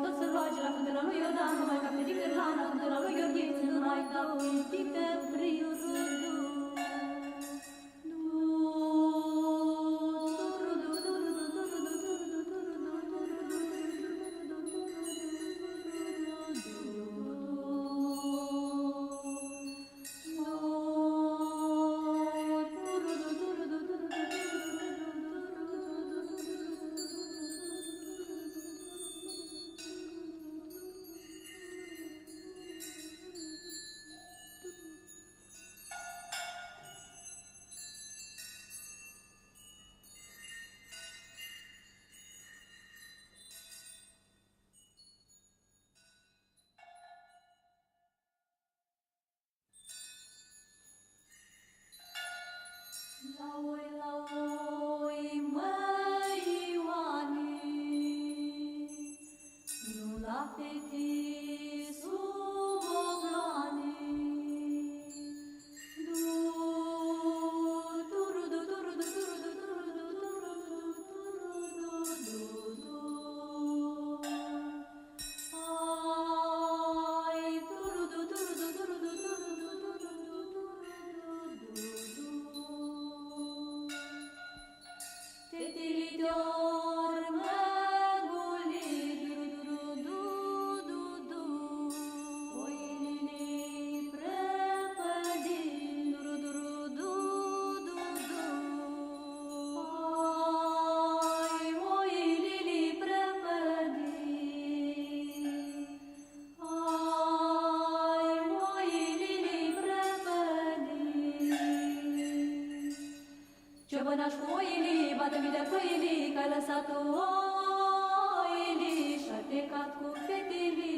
Speaker 10: tot să roage la fântâna lui Iordan, numai ca pe Dicărlan, la fântâna lui Gheorghe, ținând mai dau intică prin rudu. Laoi, măi Ioane, nu la fete sub obloane. Ciobănaș cu oile, bată-mi de ploile, că ai lăsat oile și-ai plecat cu fetele.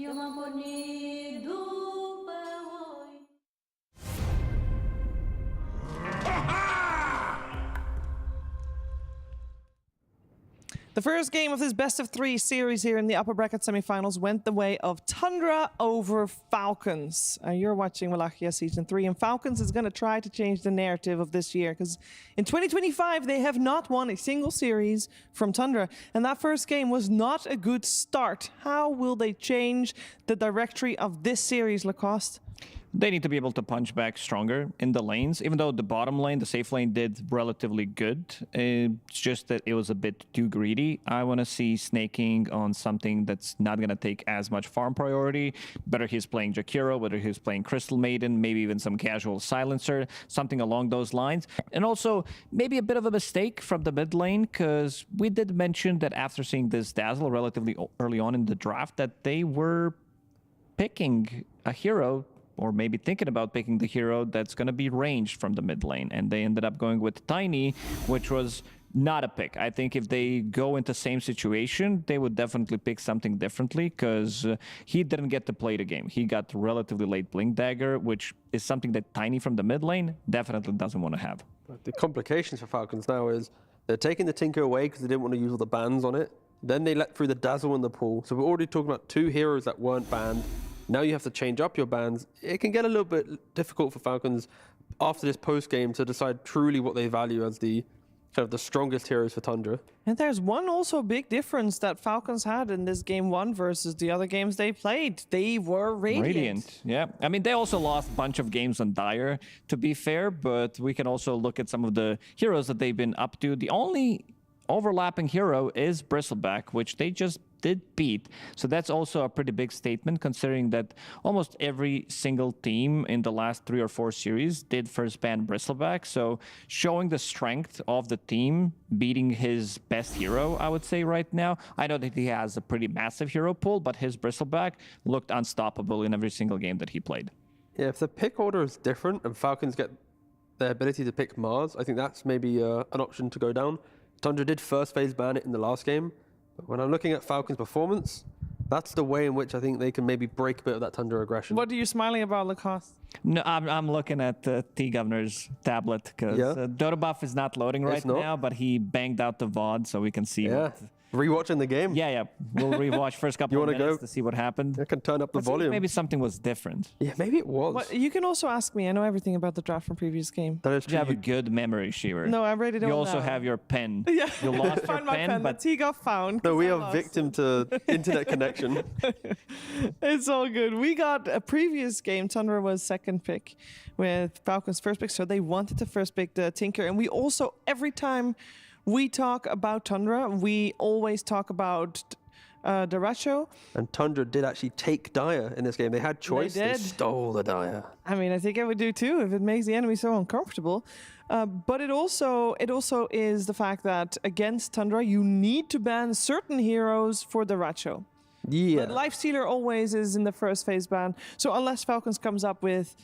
Speaker 10: Eu m-am pornit după oi.
Speaker 17: The first game of this best-of-3 series here in the upper bracket semifinals went the way of Tundra over Falcons. You're watching Wallachia Season 3, and Falcons is going to try to change the narrative of this year, because in 2025, they have not won a single series from Tundra, and that first game was not a good start. How will they change the directory of this series, Lacoste?
Speaker 18: They need to be able to punch back stronger in the lanes, even though the bottom lane, the safe lane, did relatively good. It's just that it was a bit too greedy. I want to see snaking on something that's not going to take as much farm priority. Whether he's playing Jakiro, whether he's playing Crystal Maiden, maybe even some casual silencer, something along those lines. And also, maybe a bit of a mistake from the mid lane, because we did mention that after seeing this Dazzle relatively early on in the draft, that they were picking a hero, or maybe thinking about picking the hero that's going to be ranged from the mid lane. And they ended up going with Tiny, which was not a pick. I think if they go into the same situation, they would definitely pick something differently, because he didn't get to play the game. He got relatively late Blink Dagger, which is something that Tiny from the mid lane definitely doesn't want to have.
Speaker 19: The complications for Falcons now is they're taking the Tinker away because they didn't want to use all the bans on it. Then they let through the Dazzle in the pool. So we're already talking about two heroes that weren't banned. Now you have to change up your bans. It can get a little bit difficult for Falcons after this post-game to decide truly what they value as the kind of the strongest heroes for Tundra.
Speaker 17: And there's one also big difference that Falcons had in this game one versus the other games they played. They were Radiant.
Speaker 18: Yeah. I mean, they also lost a bunch of games on Dire, to be fair, but we can also look at some of the heroes that they've been up to. The only overlapping hero is Bristleback, which they just did beat. So that's also a pretty big statement, considering that almost every single team in the last 3 or 4 series did first ban Bristleback. So showing the strength of the team, beating his best hero, I would say right now. I know that he has a pretty massive hero pool, but his Bristleback looked unstoppable in every single game that he played.
Speaker 19: Yeah, if the pick order is different and Falcons get their ability to pick Mars, I think that's maybe an option to go down. Tundra did first phase ban it in the last game, but when I'm looking at Falcons' performance, that's the way in which I think they can maybe break a bit of that Tundra aggression.
Speaker 17: What are you smiling about, Lacoste?
Speaker 18: No, I'm looking at the T-Governor's tablet because Dota buff is not loading right now, but he banged out the VOD so we can see.
Speaker 19: Yeah. Rewatching the game?
Speaker 18: Yeah. We'll rewatch first couple of minutes to see what happened.
Speaker 19: I can turn up the volume.
Speaker 18: Maybe something was different.
Speaker 19: Yeah, maybe it was.
Speaker 17: Well, you can also ask me. I know everything about the draft from previous game.
Speaker 19: That is true.
Speaker 18: You have a good memory, Shiver.
Speaker 17: No, I read it all
Speaker 18: You also
Speaker 17: down.
Speaker 18: have your pen.
Speaker 17: Yeah.
Speaker 18: You lost your
Speaker 17: Find my
Speaker 18: pen, but
Speaker 17: T got found.
Speaker 19: No, we are victim to internet connection.
Speaker 17: It's all good. We got a previous game. Tundra was second pick with Falcons first pick, so they wanted to first pick the Tinker. And we also, every time we talk about Tundra, we always talk about Daracho.
Speaker 19: And Tundra did actually take Dire in this game. They had choice. They stole the Dire.
Speaker 17: I mean, I think I would do too if it makes the enemy so uncomfortable. But it also is the fact that against Tundra, you need to ban certain heroes for Daracho.
Speaker 19: Yeah.
Speaker 17: But Lifestealer always is in the first phase ban. So unless Falcons comes up with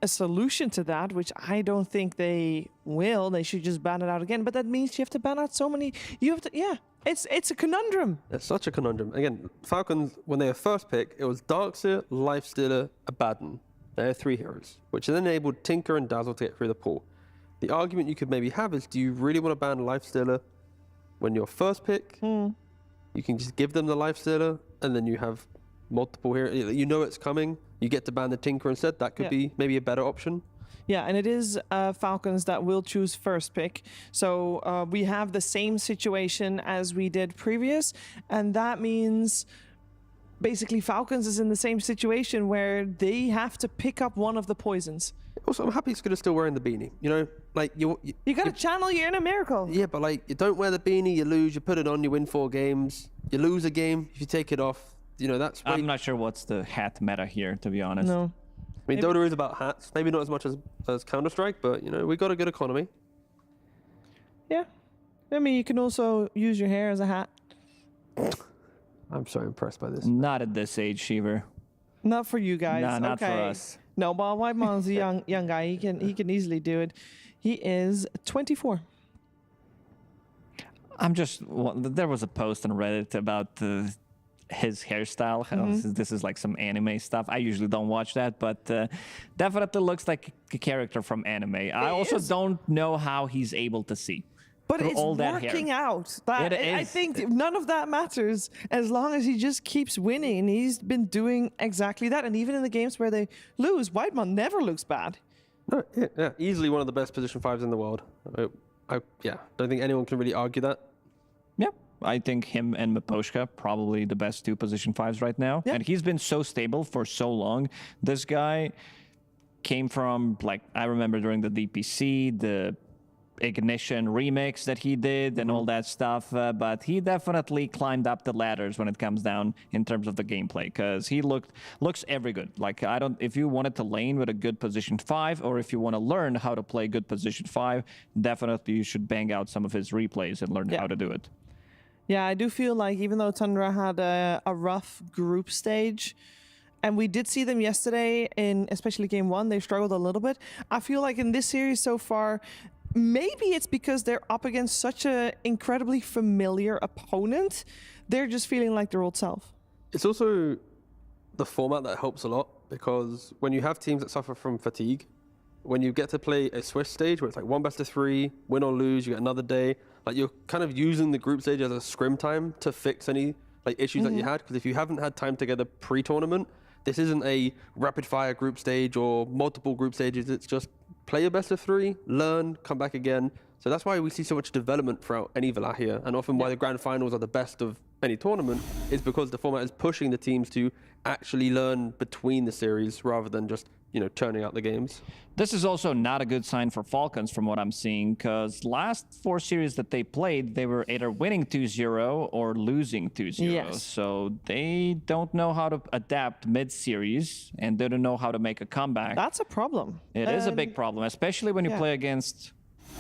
Speaker 17: a solution to that, which I don't think they will, they should just ban it out again. But that means you have to ban out so many. You have to, it's a conundrum.
Speaker 19: It's such a conundrum. Again, Falcons, when they were first pick, it was Darkseer, Lifestealer, Abaddon. They are 3 heroes, which then enabled Tinker and Dazzle to get through the pool. The argument you could maybe have is, do you really want to ban Lifestealer when you're first pick? You can just give them the Lifestealer, and then you have multiple heroes. You know it's coming. You get to ban the Tinker instead. That could be maybe a better option.
Speaker 17: Yeah, and it is Falcons that will choose first pick. So we have the same situation as we did previous, and that means basically Falcons is in the same situation where they have to pick up one of the poisons.
Speaker 19: Also, I'm happy Scooter's still wearing the beanie. You know, like you
Speaker 17: got to channel your inner miracle.
Speaker 19: Yeah, but like you don't wear the beanie, you lose. You put it on, you win 4 games. You lose a game if you take it off. You know, that's.
Speaker 18: I'm not sure what's the hat meta here, to be honest.
Speaker 17: No.
Speaker 19: I mean, Dota is about hats. Maybe not as much as Counter-Strike, but you know, we got a good economy.
Speaker 17: Yeah. I mean, you can also use your hair as a hat.
Speaker 19: I'm so impressed by this.
Speaker 18: Not at this age, Shiver.
Speaker 17: Not for you guys.
Speaker 18: Nah, not for us.
Speaker 17: No, but Whitemon's a young guy. He can easily do it. He is 24.
Speaker 18: There was a post on Reddit about his hairstyle. This is like some anime stuff. I usually don't watch that, but definitely looks like a character from anime. I also don't know how he's able to see.
Speaker 17: But it's
Speaker 18: all that
Speaker 17: working
Speaker 18: hair.
Speaker 17: out. I think none of that matters as long as he just keeps winning. And he's been doing exactly that. And even in the games where they lose, Whitemon never looks bad.
Speaker 19: No, yeah, easily one of the best position 5s in the world. I don't think anyone can really argue that.
Speaker 18: Yep. I think him and Miposhka probably the best 2 position 5s right now. Yep. And he's been so stable for so long. This guy came from, like, I remember during the DPC, the Ignition remix that he did and all that stuff, but he definitely climbed up the ladders when it comes down in terms of the gameplay, because he looks every good. Like, if you wanted to lane with a good position 5, or if you want to learn how to play good position 5, definitely you should bang out some of his replays and learn how to do it.
Speaker 17: Yeah, I do feel like even though Tundra had a rough group stage, and we did see them yesterday in especially game 1, they struggled a little bit. I feel like in this series so far, maybe it's because they're up against such an incredibly familiar opponent. They're just feeling like their old self.
Speaker 19: It's also the format that helps a lot, because when you have teams that suffer from fatigue, when you get to play a Swiss stage where it's like 1 best of 3, win or lose, you get another day, like you're kind of using the group stage as a scrim time to fix any like issues that you had. Because if you haven't had time together pre-tournament, this isn't a rapid fire group stage or multiple group stages. It's just play a best of 3, learn, come back again. So that's why we see so much development throughout any Wallachia, and often why the grand finals are the best of any tournament is because the format is pushing the teams to actually learn between the series rather than just, you know, churning out the games.
Speaker 18: This is also not a good sign for Falcons from what I'm seeing, because last 4 series that they played, they were either winning 2-0 or losing 2-0.
Speaker 17: Yes.
Speaker 18: So they don't know how to adapt mid-series, and they don't know how to make a comeback.
Speaker 17: That's a problem.
Speaker 18: It is a big problem, especially when you play against